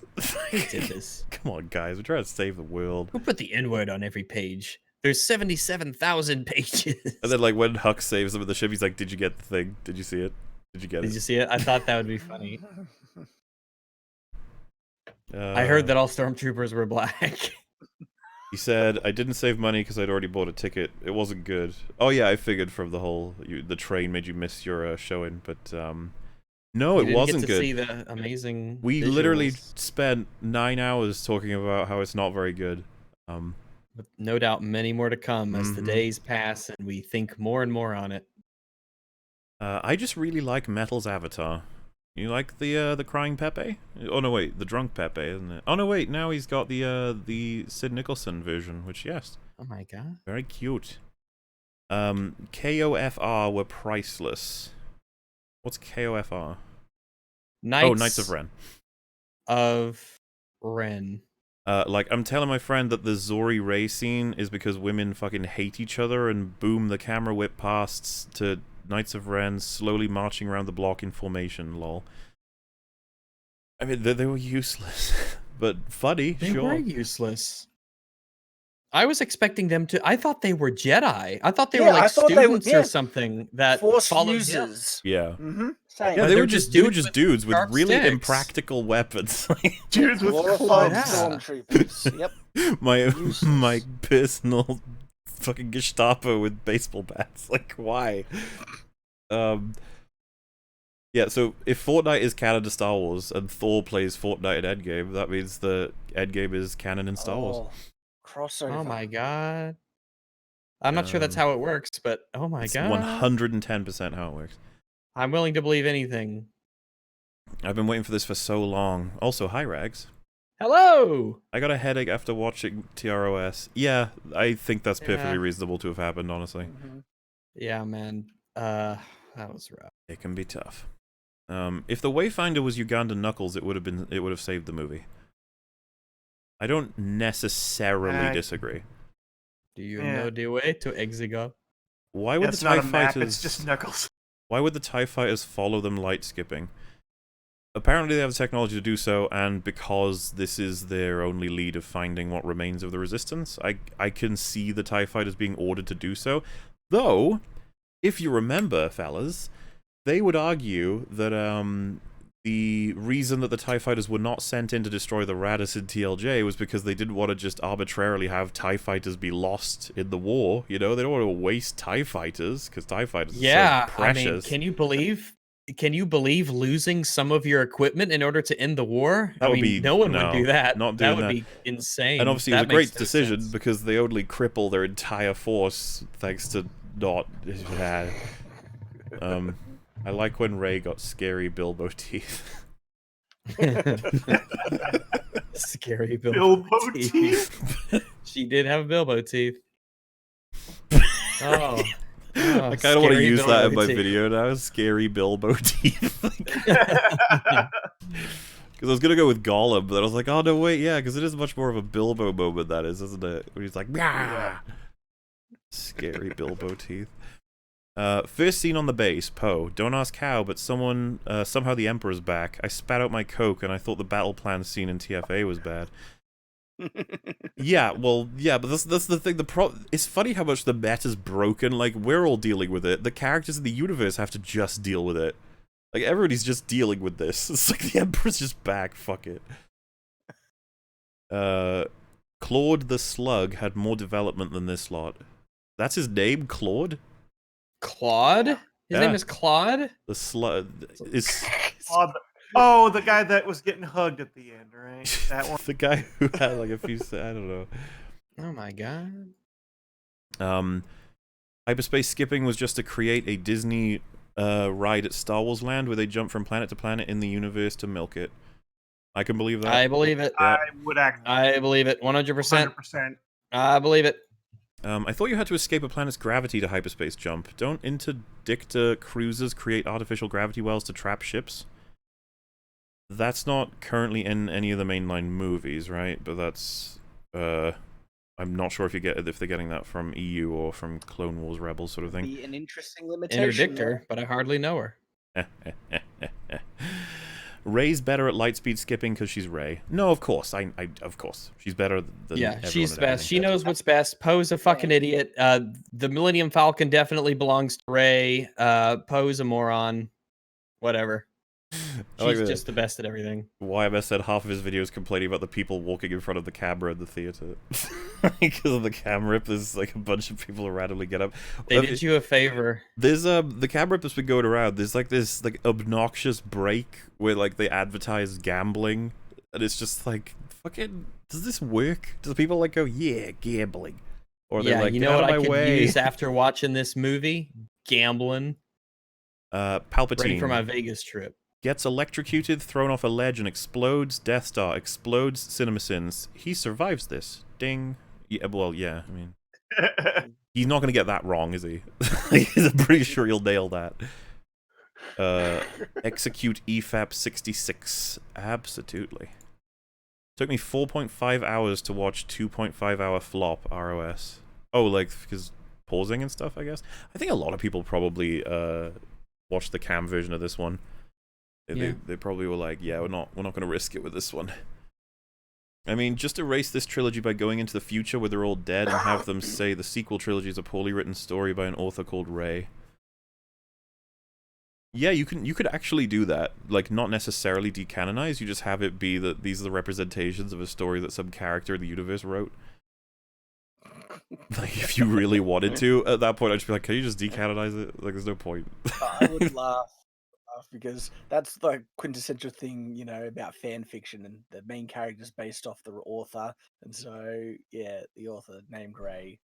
Who did this? Come on, guys. We're trying to save the world. Who put the N-word on every page? There's 77,000 pages." And then, like, when Huck saves them in the ship, he's like, "Did you get the thing? Did you see it? Did you get it? Did you see it? I thought that would be funny. I heard that all stormtroopers were black. He said, "I didn't save money because I'd already bought a ticket. It wasn't good." Oh yeah, I figured from the whole the train made you miss your showing, but no, it wasn't good. See the amazing. We visuals. literally spent 9 hours talking about how it's not very good. With no doubt, many more to come as the days pass and we think more and more on it. I just really like Metal's avatar. You like the crying Pepe? Oh no, wait, the drunk Pepe, isn't it? Oh no, wait, now he's got the Sid Nicholson version, which yes. Oh my god. Very cute. KOFR were priceless. What's KOFR? Knights of Ren. Of Ren. Like, I'm telling my friend that the Zori Ray scene is because women fucking hate each other, and boom, the camera whip past to Knights of Ren slowly marching around the block in formation, lol. I mean, they were useless, but funny. They sure. were useless. I was expecting them to. I thought they were Jedi. I thought they were like students or something that Force followed users. Yeah. Mm-hmm. Same. Yeah, they were just dudes with sharp really sticks. impractical weapons. Dudes with Glorified Yeah. stormtroopers. Yep. my personal fucking Gestapo with baseball bats. Like, why? Yeah, so if Fortnite is canon to Star Wars and Thor plays Fortnite in Endgame, that means the Endgame is canon in Star Wars. Crossover. Oh my god. I'm not sure that's how it works, but oh my It's god. 110% how it works. I'm willing to believe anything. I've been waiting for this for so long. Also, hi Rags. Hello! I got a headache after watching TROS. Yeah, I think that's perfectly Yeah. reasonable to have happened, honestly. Yeah, man. That was rough. It can be tough. If the Wayfinder was Ugandan Knuckles, it would have saved the movie. I don't necessarily disagree. Do you know the way to Exigo? Why would the It's not TIE a map, Fighters... it's just Knuckles. Why would the TIE Fighters follow them light skipping? Apparently they have the technology to do so, and because this is their only lead of finding what remains of the Resistance, I can see the TIE Fighters being ordered to do so. Though, if you remember, fellas, they would argue that the reason that the TIE Fighters were not sent in to destroy the Raddus in TLJ was because they didn't want to just arbitrarily have TIE Fighters be lost in the war, you know? They don't want to waste TIE Fighters, because TIE Fighters are so precious. I mean, can you believe losing some of your equipment in order to end the war? That would be no one would do that. Not that doing would be insane. And obviously that it was a great makes no decision sense. because they only cripple their entire force thanks to not... I like when Rey got scary Bilbo teeth. Scary Bilbo teeth. She did have Bilbo teeth. Oh. I kind of want to use that in my video now. Scary Bilbo teeth. Because I was going to go with Gollum, but then I was like, oh no, wait, yeah, because it is much more of a Bilbo moment, that is, isn't it? Where he's like, yeah. Scary Bilbo teeth. First scene on the base, Poe. Don't ask how, but somehow the Emperor's back. I spat out my Coke and I thought the battle plan scene in TFA was bad. Yeah, but that's the thing. It's funny how much the meta's broken. Like, we're all dealing with it. The characters in the universe have to just deal with it. Like, everybody's just dealing with this. It's like the Emperor's just back. Fuck it. Claude the Slug had more development than this lot. That's his name, Claude? Claude? His name is Claude? The Slug is... Claude. Oh, the guy that was getting hugged at the end, right? That one. The guy who had like a few... I don't know. Oh my god. Hyperspace skipping was just to create a Disney ride at Star Wars Land where they jump from planet to planet in the universe to milk it. I can believe that. I believe it. I would act. I believe it. 100%. 100%. I believe it. I thought you had to escape a planet's gravity to hyperspace jump. Don't interdictor cruisers create artificial gravity wells to trap ships? That's not currently in any of the mainline movies, right? But that's... I'm not sure if they're getting that from EU or from Clone Wars Rebels sort of thing. Be an interesting limitation. Interdictor, but I hardly know her. Rey's better at lightspeed skipping because she's Rey. No, of course. Of course. She's better than Yeah, everyone she's at best. everything. She knows what's best. Poe's a fucking idiot. The Millennium Falcon definitely belongs to Rey. Poe's a moron. Whatever. She's just the best at everything. YMS said half of his videos complaining about the people walking in front of the camera in the theater. Because of the cam rip, there's like a bunch of people who randomly get up. They did you a favor. There's the cam rip that's been going around. There's like this like obnoxious break where like they advertise gambling, and it's just like, fucking, does this work? Does people like go, yeah, gambling? Or they're like, you get know out what of I my could way. use after watching this movie? Gambling. Palpatine. Ready for my Vegas trip. Gets electrocuted, thrown off a ledge, and explodes. Death Star explodes. CinemaSins. He survives this. Ding. Yeah, well, yeah. I mean, he's not going to get that wrong, is he? I'm pretty sure he'll nail that. Execute EFAP 66. Absolutely. Took me 4.5 hours to watch 2.5 hour flop ROS. Oh, like, because pausing and stuff, I guess? I think a lot of people probably watched the cam version of this one. They probably were like, yeah, we're not going to risk it with this one. I mean, just erase this trilogy by going into the future where they're all dead and have them say the sequel trilogy is a poorly written story by an author called Ray. Yeah, you could actually do that. Like, not necessarily decanonize, you just have it be that these are the representations of a story that some character in the universe wrote. Like, if you really wanted to, at that point, I'd just be like, can you just decanonize it? Like, there's no point. I would laugh because that's the quintessential thing, you know, about fan fiction, and the main character is based off the author, and so yeah, the author named Ray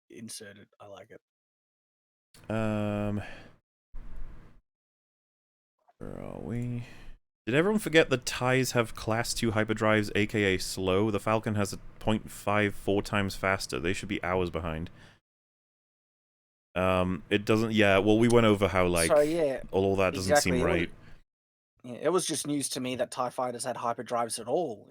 inserted. I like it. Where are we? Did everyone forget that TIEs have Class 2 hyperdrives, aka slow? The Falcon has a 0.54 times faster. They should be hours behind. It doesn't... Yeah, well, we went over how, like, So, yeah, all that doesn't seem right. It was just news to me that TIE fighters had hyperdrives at all.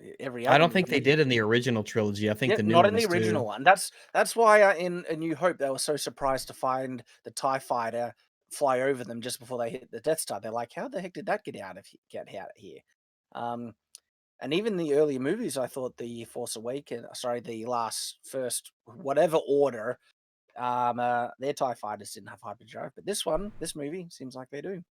I don't think they did in the original trilogy. I think the new not ones in the original one. That's why in A New Hope they were so surprised to find the TIE fighter fly over them just before they hit the Death Star. They're like, how the heck did that get out of here? And even the earlier movies, I thought the Force Awakens, the first whatever order, their TIE fighters didn't have hyperdrive, but this movie seems like they do.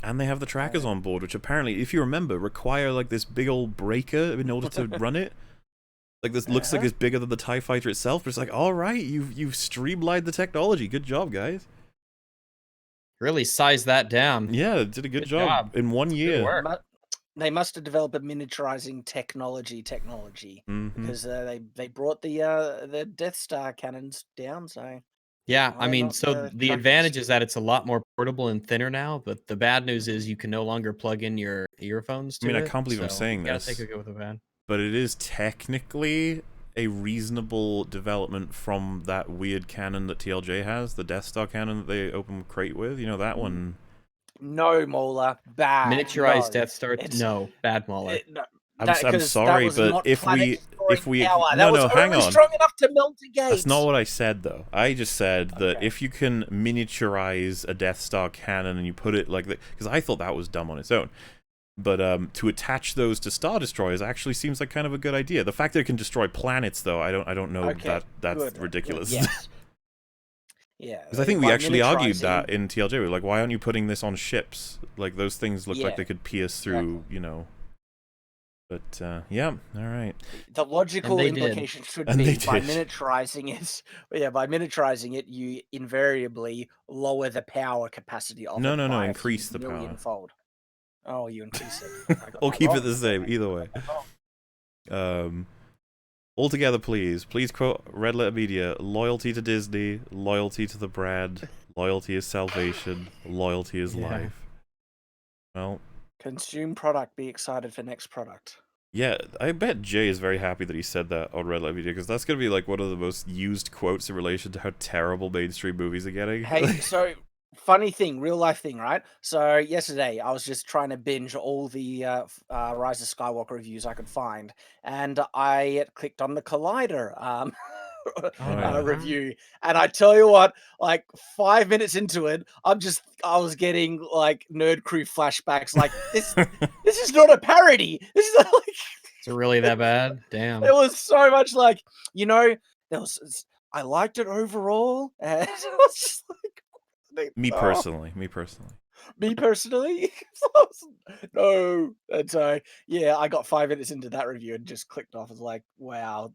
And they have the trackers on board, which apparently, if you remember, require like this big old breaker in order to run it. Like, this looks like it's bigger than the TIE fighter itself, but it's like, all right, you've streamlined the technology. Good job, guys. Really sized that down. Yeah, did a good job in 1 year. They must have developed a miniaturizing technology because they brought the Death Star cannons down. So yeah, I mean, so the advantage is that it's a lot more portable and thinner now, but the bad news is you can no longer plug in your earphones to it. I mean, I can't believe I'm saying this. Take a go with the bad. But it is technically a reasonable development from that weird cannon that TLJ has, the Death Star cannon that they open crate with. You know, that one. No, Mauler, bad. Miniaturized Death Star. No, bad Mauler. I'm sorry, but if we hang on. Strong enough to melt a gate. That's not what I said, though. I just said that if you can miniaturize a Death Star cannon and you put it like that, because I thought that was dumb on its own. But to attach those to Star Destroyers actually seems like kind of a good idea. The fact that it can destroy planets, though, I don't know that's ridiculous. Yes. Yeah, because I think we actually argued that in TLJ. We were like, why aren't you putting this on ships? Like, those things look like they could pierce through, you know. But yeah, all right. The logical implication should be by miniaturizing it. Yeah, by miniaturizing it, you invariably lower the power capacity of it. No, increase the power. Fold. Oh, you increase it. Or keep it the same. Either way. Altogether, please quote Red Letter Media: loyalty to Disney, loyalty to the brand, loyalty is salvation, loyalty is life. Well, consume product, be excited for next product. Yeah, I bet Jay is very happy that he said that on Red Letter Media, because that's going to be like one of the most used quotes in relation to how terrible mainstream movies are getting. Hey, so funny thing, real life thing, right? So yesterday I was just trying to binge all the Rise of Skywalker reviews I could find, and I clicked on the Collider review, and I tell you what, like 5 minutes into it, I was getting like Nerd Crew flashbacks. Like this is not a parody. This is not like. Is it really that bad? Damn. It was so much like, you know, I liked it overall, and it was just like. Me personally. No. And so, yeah, I got 5 minutes into that review and just clicked off. I was like, wow,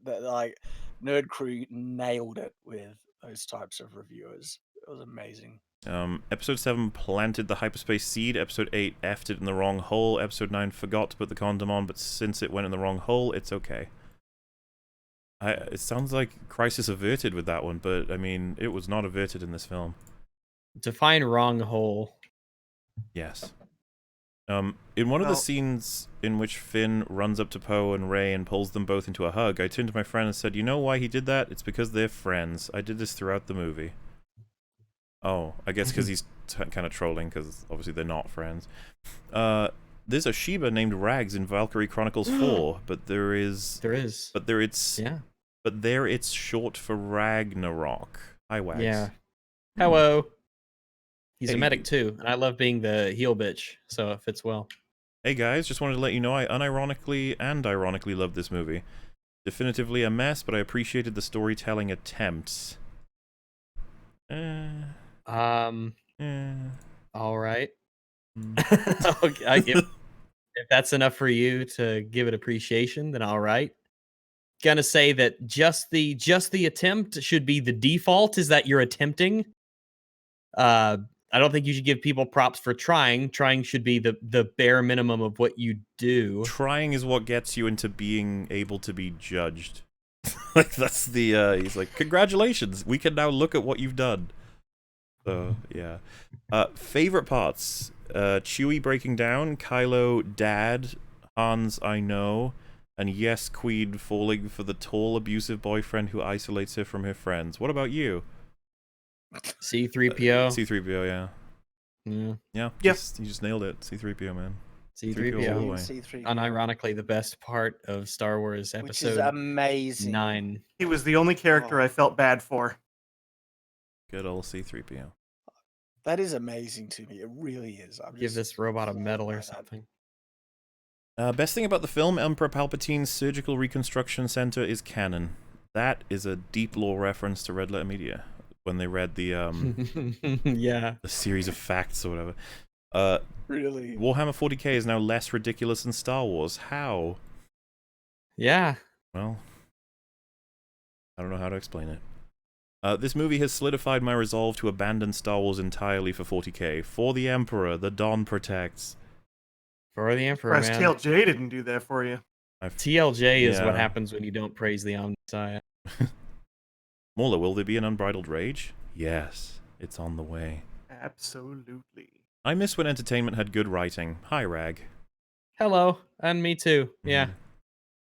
like Nerd Crew nailed it with those types of reviewers. It was amazing. Episode 7 planted the hyperspace seed. Episode 8 effed it in the wrong hole. Episode 9 forgot to put the condom on, but since it went in the wrong hole, it's okay. It sounds like crisis averted with that one, but I mean, it was not averted in this film. Define wrong hole. Yes. In one of the scenes in which Finn runs up to Poe and Rey and pulls them both into a hug, I turned to my friend and said, "You know why he did that? It's because they're friends. I did this throughout the movie." Oh, I guess because he's kind of trolling, because obviously they're not friends. There's a Sheba named Rags in Valkyrie Chronicles 4, but there is. But there it's. Yeah. But there it's short for Ragnarok. Hi, Wags. Yeah. Hello. He's a medic too, and I love being the heel bitch, so it fits well. Hey guys, just wanted to let you know I unironically and ironically loved this movie. Definitively a mess, but I appreciated the storytelling attempts. All right. Okay, if that's enough for you to give it appreciation, then all right. Gonna say that just the attempt should be the default, is that you're attempting. I don't think you should give people props for trying. Trying should be the bare minimum of what you do. Trying is what gets you into being able to be judged. Like, that's the, he's like, congratulations, we can now look at what you've done. So, yeah. Favorite parts? Chewie breaking down, Kylo, Dad, Han's I know, and yes, Queen falling for the tall, abusive boyfriend who isolates her from her friends. What about you? C-3PO. C-3PO, yeah. Yeah. Yeah, you just nailed it. C-3PO, man. C-3PO. all the way. C-3PO. Unironically, the best part of Star Wars Which Episode is amazing. 9. He was the only character I felt bad for. Good old C-3PO. That is amazing to me. It really is. Give this robot a medal or something. Best thing about the film, Emperor Palpatine's Surgical Reconstruction Center is canon. That is a deep lore reference to Red Letter Media when they read the yeah, the series of facts or whatever. Really? Warhammer 40k is now less ridiculous than Star Wars. How? Yeah. Well, I don't know how to explain it. This movie has solidified my resolve to abandon Star Wars entirely for 40k. For the Emperor, the Dawn protects. For the Emperor, Whereas man. TLJ didn't do that for you. TLJ is what happens when you don't praise the Omnissiah. Mauler, will there be an Unbridled Rage? Yes, it's on the way. Absolutely. I miss when entertainment had good writing. Hi, Rag. Hello, and me too. Yeah.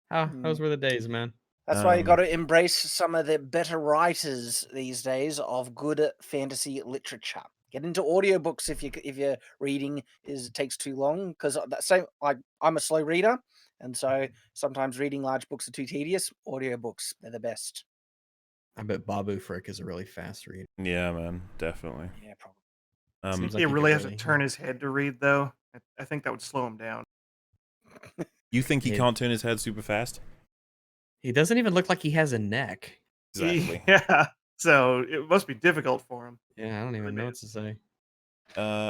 Those were the days, man. That's why you got to embrace some of the better writers these days of good fantasy literature. Get into audiobooks if your reading takes too long, because I'm a slow reader, and so sometimes reading large books are too tedious. Audiobooks, they're the best. I bet Babu Frick is a really fast reader. Yeah, man, definitely. Yeah, probably. Seems like he really has to turn his head to read, though. I think that would slow him down. You think he can't turn his head super fast? He doesn't even look like he has a neck. Exactly. Yeah, so it must be difficult for him. Yeah, I don't even know what to say.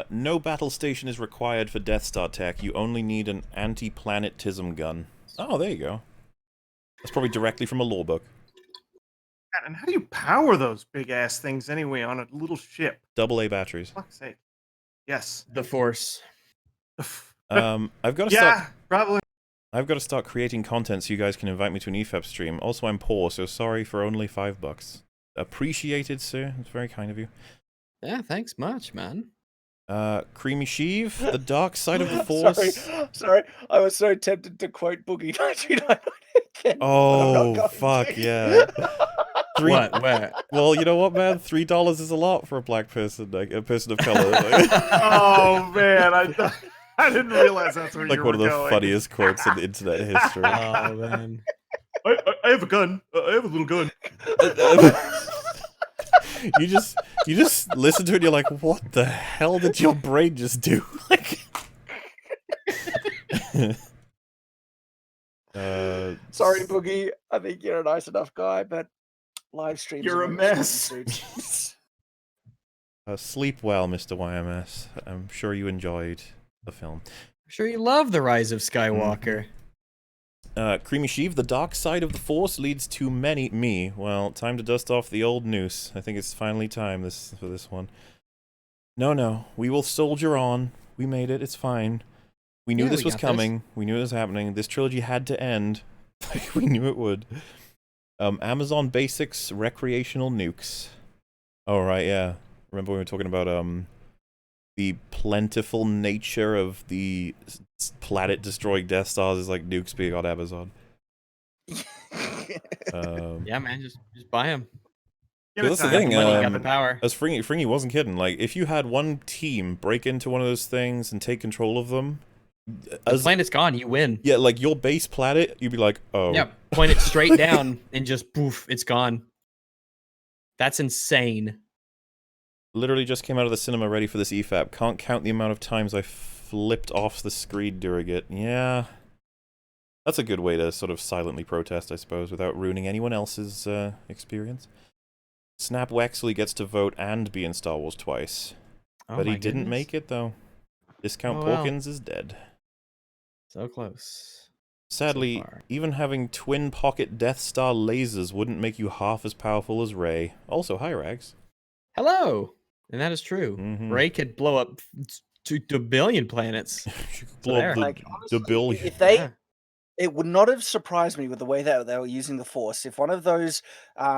No battle station is required for Death Star tech. You only need an anti-planetism gun. Oh, there you go. That's probably directly from a lore book. And how do you power those big-ass things anyway on a little ship? AA batteries. Fuck's sake. Yes. The Force. I've got to Yeah, probably. I've got to start creating content so you guys can invite me to an EFAP stream. Also, I'm poor, so sorry for only $5. Appreciated, sir. It's very kind of you. Yeah, thanks much, man. Creamy Sheev, the dark side of the Force. Sorry. I was so tempted to quote Boogie 1999 again. Oh, fuck, yeah. What? Where? Well, you know what, man? $3 is a lot for a black person, like a person of color. Like, oh man, I didn't realize that's where like you one were of the going. funniest quotes in internet history. Oh man. I have a gun. I have a little gun. You just listen to it and you're like, what the hell did your brain just do? Like, Sorry, Boogie. I think you're a nice enough guy, but live streams. You're a mess. Sleep well, Mr. YMS. I'm sure you enjoyed the film. I'm sure you love The Rise of Skywalker. Creamy Sheev, the dark side of the Force leads to me. Well, time to dust off the old noose. I think it's finally time for this one. No, we will soldier on. We made it. It's fine. We knew this was coming. We knew it was happening. This trilogy had to end. We knew it would. Amazon Basics recreational nukes. Oh, right, yeah. Remember when we were talking about the plentiful nature of the planet-destroying Death Stars is like nukes being on Amazon. Yeah, man, just buy them. That's the thing. Got the power. As Fringy wasn't kidding. Like, if you had one team break into one of those things and take control of them, the planet's gone. You win. Yeah, like your base planet, you'd be like, oh. Yeah, point it straight down and just poof, it's gone. That's insane. Literally just came out of the cinema ready for this EFAP. Can't count the amount of times I flipped off the screen during it. Yeah. That's a good way to sort of silently protest, I suppose, without ruining anyone else's experience. Snap Wexley gets to vote and be in Star Wars twice. Oh but he my didn't goodness. make it, though. Discount Oh, well. Porkins is dead. So close. Sadly, So far. even having twin pocket Death Star lasers wouldn't make you half as powerful as Rey. Also, hi, Rags. Hello! And that is true. Rey could blow up to billion planets. She could blow up Like, the honestly, billion. if they, it would not have surprised me with the way that they were using the Force. If one of those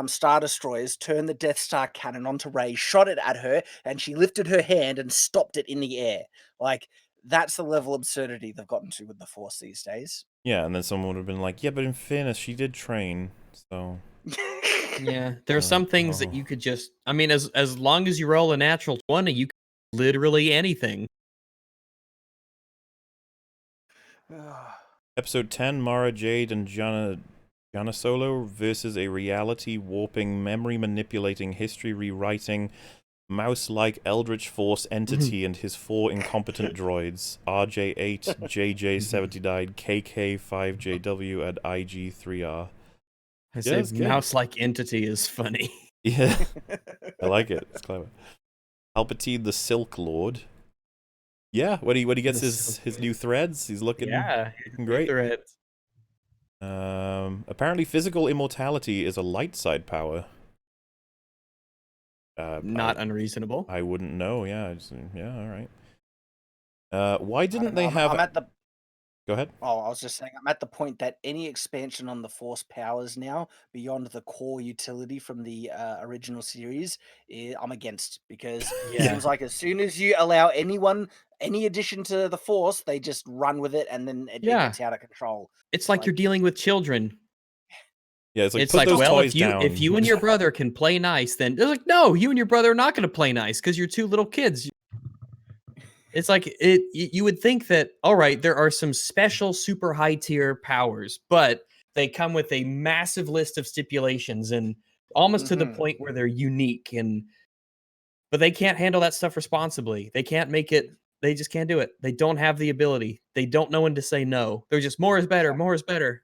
Star Destroyers turned the Death Star cannon onto Rey, shot it at her, and she lifted her hand and stopped it in the air. Like, that's the level of absurdity they've gotten to with the Force these days. Yeah, and then someone would have been like, yeah, but in fairness, she did train, so... Yeah, there are some things that you could just... I mean, as long as you roll a natural 20, you can literally anything. Episode 10, Mara Jade and Jana Solo versus a reality warping, memory manipulating, history rewriting, mouse-like Eldritch Force entity and his 4 incompetent droids, RJ8, JJ79, KK5JW, and IG3R. I say mouse-like entity is funny. Yeah, I like it. It's clever. Palpatine the Silk Lord. Yeah, when he gets his new threads, he's looking, looking great. Threads. Apparently physical immortality is a light side power. Not unreasonable. I wouldn't know, yeah. All right. Why didn't they have... I'm at the... Go ahead. Oh, I was just saying, I'm at the point that any expansion on the Force powers now, beyond the core utility from the original series, I'm against. Because it seems like as soon as you allow anyone any addition to the Force, they just run with it, and then it gets out of control. It's like you're dealing with children. Yeah, it's like, it's put like those well, toys if you and your brother can play nice, then they're like, no, you and your brother are not going to play nice because you're two little kids. It's like you would think that, all right, there are some special super high tier powers, but they come with a massive list of stipulations and almost to the point where they're unique, but they can't handle that stuff responsibly. They can't make it. They just can't do it. They don't have the ability. They don't know when to say no. They're just more is better. More is better.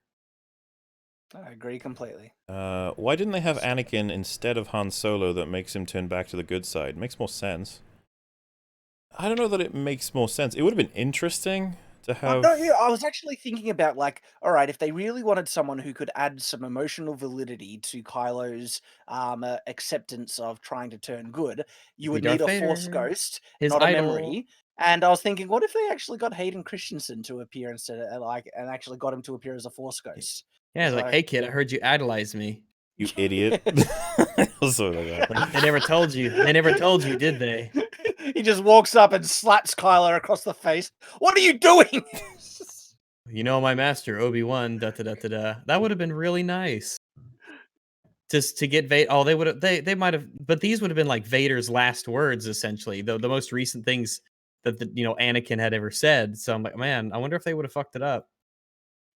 I agree completely. Why didn't they have Anakin instead of Han Solo that makes him turn back to the good side? Makes more sense. I don't know that it makes more sense. It would have been interesting to have... No, yeah, I was actually thinking about, like, all right, if they really wanted someone who could add some emotional validity to Kylo's acceptance of trying to turn good, you would need a Force ghost, not a memory. And I was thinking, what if they actually got Hayden Christensen to appear instead of, and actually got him to appear as a Force ghost? Yeah, it's like, hey, kid, I heard you idolize me. You idiot. They never told you. They never told you, did they? He just walks up and slaps Kylo across the face. What are you doing? You know, my master, Obi-Wan, da-da-da-da-da. That would have been really nice. Just to get Vader. Oh, they would have, they might have, but these would have been like Vader's last words, essentially. The most recent things that, Anakin had ever said. So I'm like, man, I wonder if they would have fucked it up.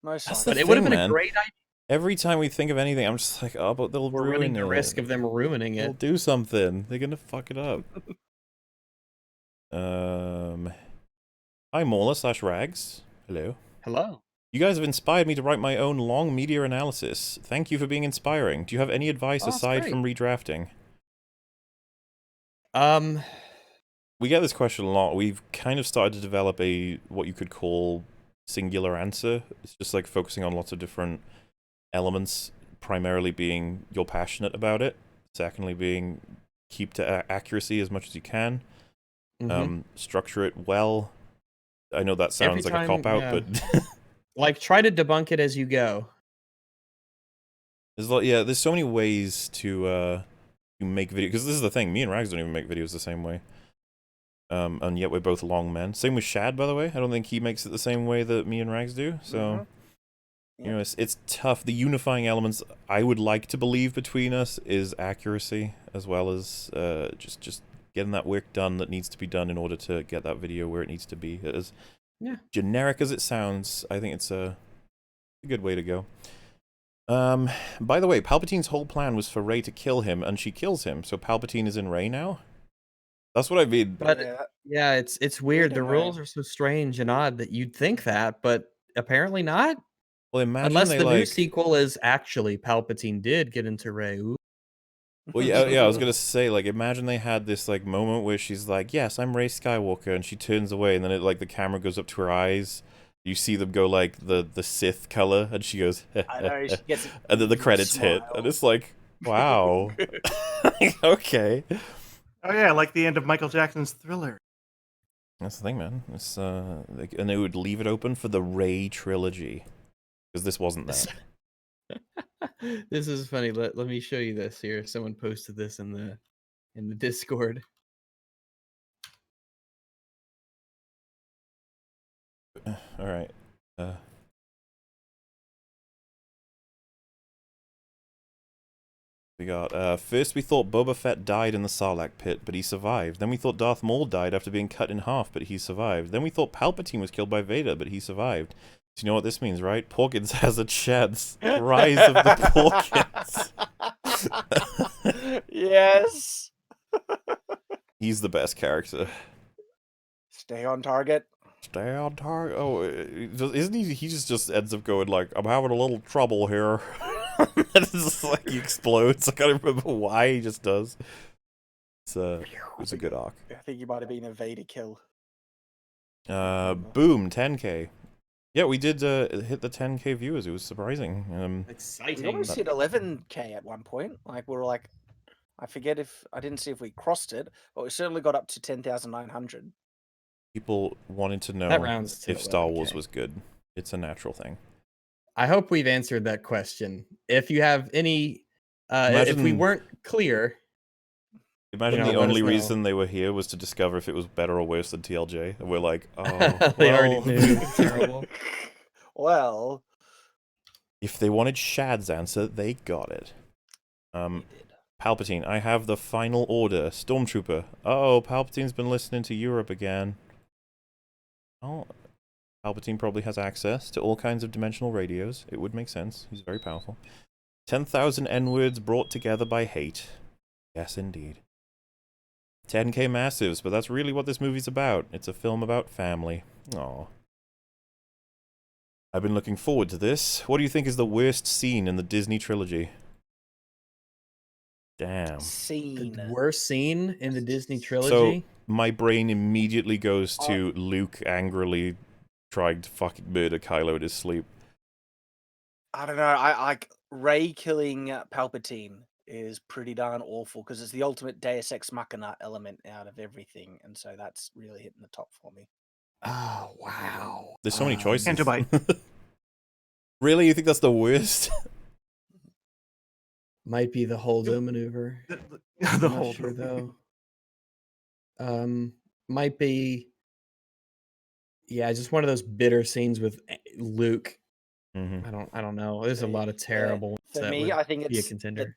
But it would have been a great idea. Every time we think of anything, I'm just like, oh, but they'll We're running the risk of them ruining it. They'll do something. They're gonna fuck it up. Hi, Mauler/Rags. Hello. Hello. You guys have inspired me to write my own long media analysis. Thank you for being inspiring. Do you have any advice aside from redrafting? We get this question a lot. We've kind of started to develop what you could call singular answer. It's just like focusing on lots of different elements, primarily being you're passionate about it, secondly being keep to accuracy as much as you can, structure it well. I know that sounds like a cop-out, but like try to debunk it as you go. There's so many ways to make videos, because this is the thing, me and Rags don't even make videos the same way, and yet we're both long men. Same with Shad, by the way. I don't think he makes it the same way that me and Rags do, so you know, it's tough. The unifying elements I would like to believe between us is accuracy, as well as just getting that work done that needs to be done in order to get that video where it needs to be. As generic as it sounds, I think it's a good way to go. By the way, Palpatine's whole plan was for Rey to kill him, and she kills him, so Palpatine is in Rey now? That's what I mean. But yeah, it's weird. The rules are so strange and odd that you'd think that, but apparently not. Well, imagine unless they the new like. sequel is actually Palpatine did get into Rey. Ooh. Well, yeah, I was gonna say, like, imagine they had this like moment where she's like, "Yes, I'm Rey Skywalker," and she turns away, and then the camera goes up to her eyes. You see them go like the Sith color, and she goes, I know, she gets and then the credits hit, and it's like, wow, okay. Oh yeah, like the end of Michael Jackson's Thriller. That's the thing, man. It's and they would leave it open for the Rey trilogy, because this wasn't that. This is funny. Let me show you this here. Someone posted this in the Discord. All right. We got, first we thought Boba Fett died in the Sarlacc pit, but he survived. Then we thought Darth Maul died after being cut in half, but he survived. Then we thought Palpatine was killed by Vader, but he survived. So you know what this means, right? Porkins has a chance. Rise of the Porkins. Yes. He's the best character. Stay on target. Stay on target. Oh, isn't he? He just ends up going like, "I'm having a little trouble here." And it's just like he explodes. I can't remember why he just does. It's a good arc. I think you might have been a Vader kill. Boom, 10K. Yeah, we did hit the 10K viewers. It was surprising. Exciting. We almost hit 11K at one point. Like we were like, I forget if I didn't see if we crossed it, but we certainly got up to 10,900. People wanted to know if Star Wars was good. It's a natural thing. I hope we've answered that question. If you have any, if we weren't clear, imagine the only reason they were here was to discover if it was better or worse than TLJ, and we're like, oh, they already knew. It's terrible. Well, if they wanted Shad's answer, they got it. Palpatine, I have the final order. Stormtrooper. Oh, Palpatine's been listening to Europe again. Oh. Palpatine probably has access to all kinds of dimensional radios. It would make sense. He's very powerful. 10,000 N-words brought together by hate. Yes, indeed. 10K massives, but that's really what this movie's about. It's a film about family. Aww. I've been looking forward to this. What do you think is the worst scene in the Disney trilogy? Damn. The worst scene in the Disney trilogy? So, my brain immediately goes to Luke angrily trying to fucking murder Kylo in his sleep. I don't know. I like Rey killing Palpatine is pretty darn awful because it's the ultimate Deus Ex Machina element out of everything, and so that's really hitting the top for me. Oh wow! There's so many choices. Antibite. Really, you think that's the worst? Might be the Holdo maneuver. The Holdo, sure, though. Might be. Yeah, just one of those bitter scenes with Luke. Mm-hmm. I don't know. There's a lot of terrible. For me, I think it's a contender.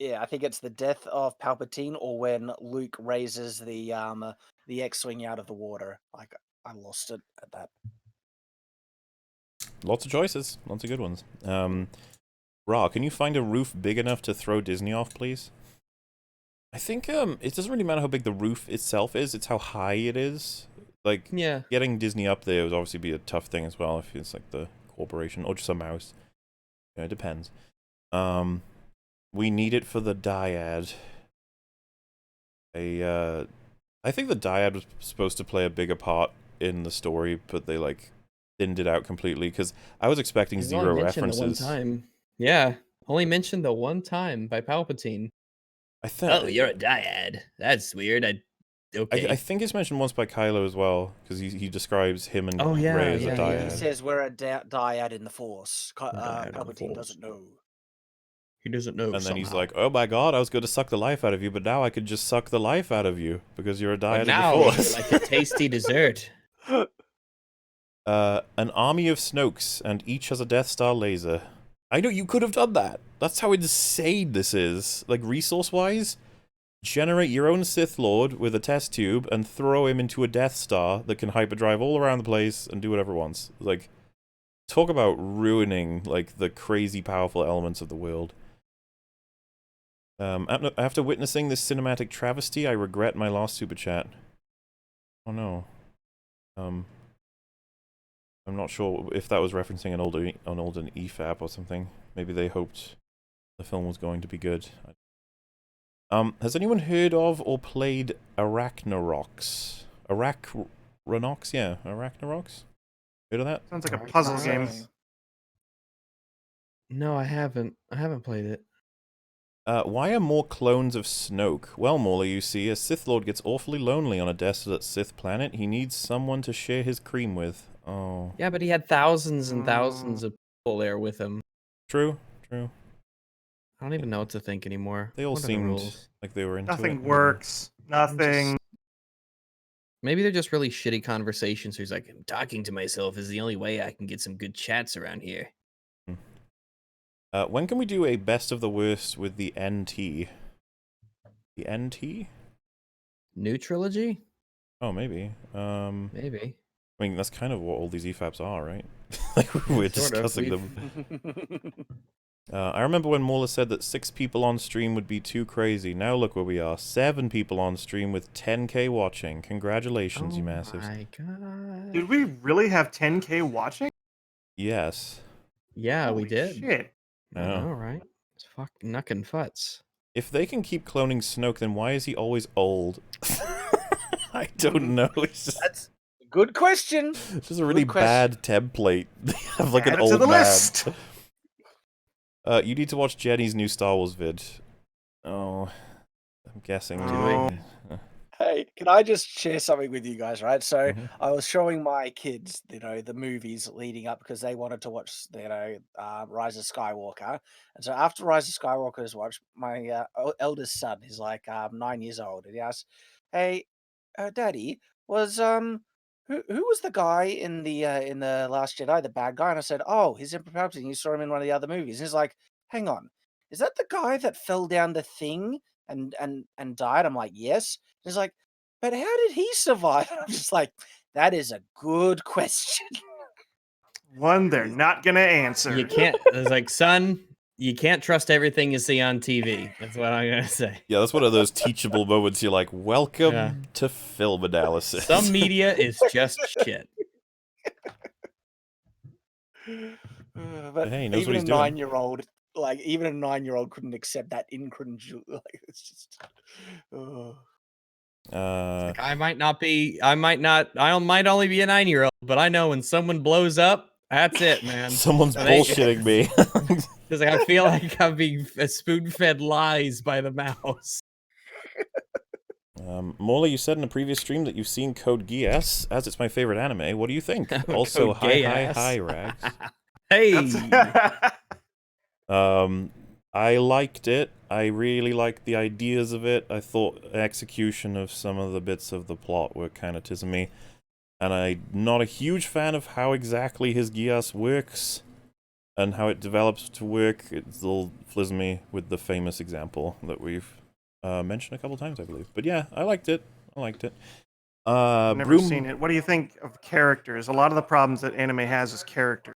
I think it's the death of Palpatine, or when Luke raises the X-wing out of the water. Like I lost it at that. Lots of choices, lots of good ones. Ra, can you find a roof big enough to throw Disney off, please? I think it doesn't really matter how big the roof itself is; it's how high it is. Like, yeah, getting Disney up there would obviously be a tough thing as well if it's like the corporation or just a mouse. Yeah, it depends. We need it for the dyad. I think the dyad was supposed to play a bigger part in the story, but they like thinned it out completely because I was expecting zero references. The one time. Yeah, only mentioned the one time by Palpatine. I think. Oh, you're a dyad. That's weird. Okay. I think it's mentioned once by Kylo as well, because he describes him and Rey as a dyad. He says we're a dyad in the Force. Palpatine doesn't know. He doesn't know. And then he's like, "Oh my God, I was going to suck the life out of you, but now I could just suck the life out of you because you're a dyad in the Force." Like a tasty dessert. An army of Snokes, and each has a Death Star laser. I know you could have done that. That's how insane this is. Like resource-wise. Generate your own Sith Lord with a test tube and throw him into a Death Star that can hyperdrive all around the place and do whatever it wants. Like, talk about ruining, like, the crazy powerful elements of the world. After witnessing this cinematic travesty, I regret my last super chat. Oh no. I'm not sure if that was referencing an older EFAP or something. Maybe they hoped the film was going to be good. Has anyone heard of or played Arachnarox? Arachnarox? Yeah, Arachnarox? Heard of that? Sounds like a puzzle game. No, I haven't. I haven't played it. Why are more clones of Snoke? Well, Morley, you see, a Sith Lord gets awfully lonely on a desolate Sith planet. He needs someone to share his cream with. Oh. Yeah, but he had thousands and thousands of people there with him. True, true. I don't even know what to think anymore. They all What are the seemed rules? like they were into Nothing it. works. Nothing. Maybe they're just really shitty conversations. Who's like, talking to myself is the only way I can get some good chats around here. When can we do a best of the worst with the NT? The NT? New trilogy? Oh, maybe. Maybe. I mean, that's kind of what all these EFAPs are, right? Like, we're discussing them. I remember when Mauler said that 6 people on stream would be too crazy. Now look where we are. 7 people on stream with 10k watching. Congratulations, you massives. Oh my god. Did we really have 10k watching? Yes. Yeah, Holy we did. Shit. Yeah. All right. It's fucking knuckin' futs. If they can keep cloning Snoke, then why is he always old? I don't know. It's just... That's a good question. It's just a really bad template. They have like Add an it to old the man. list. You need to watch Jenny's new Star Wars vid. Oh, I'm guessing. Oh. Hey, can I just share something with you guys, right? So I was showing my kids, the movies leading up because they wanted to watch, Rise of Skywalker. And so after Rise of Skywalker is watched, my eldest son is like 9 years old, and he asks, "Hey, Daddy, was who was the guy in the Last Jedi, the bad guy?" And I said, "Oh, he's Emperor Palpatine. You saw him in one of the other movies." And he's like, "Hang on, is that the guy that fell down the thing and died?" I'm like, "Yes." He's like, "But how did he survive?" And I'm just like, "That is a good question." One they're not gonna answer. You can't. It's like, son, you can't trust everything you see on TV. That's what I'm gonna say. Yeah, that's one of those teachable moments. You're like, welcome to film analysis. Some media is just shit. But hey, he knows even what a he's doing. 9-year-old, even a 9-year-old couldn't accept that incredulity. Like, it's just. Like, I might only be a 9-year-old, but I know when someone blows up, that's it, man. Someone's bullshitting me. Because I feel like I'm being spoon-fed lies by the mouse. Morley, you said in a previous stream that you've seen Code Geass, as it's my favorite anime. What do you think? Also, hi, Rags. Hey! I liked it. I really liked the ideas of it. I thought execution of some of the bits of the plot were kind of tis me. And I'm not a huge fan of how exactly his Geass works and how it develops to work. It's a little flismy with the famous example that we've mentioned a couple times, I believe. But yeah, I liked it. I've never seen it. What do you think of characters? A lot of the problems that anime has is characters.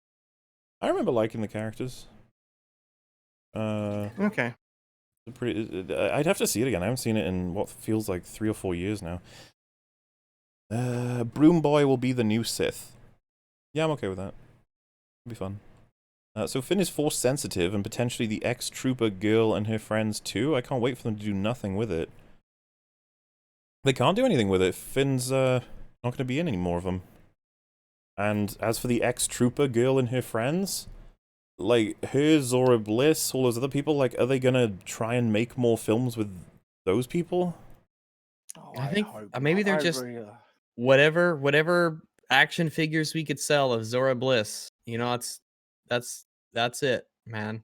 I remember liking the characters. Okay. I'd have to see it again. I haven't seen it in what feels like 3 or 4 years now. Broom Boy will be the new Sith. Yeah, I'm okay with that. It'll be fun. So Finn is force sensitive and potentially the ex-trooper girl and her friends too. I can't wait for them to do nothing with it. They can't do anything with it. Finn's not going to be in any more of them. And as for the ex-trooper girl and her friends, like her, Zora Bliss, all those other people, like, are they gonna try and make more films with those people? I think maybe they're just whatever action figures we could sell of Zora Bliss. That's it, man.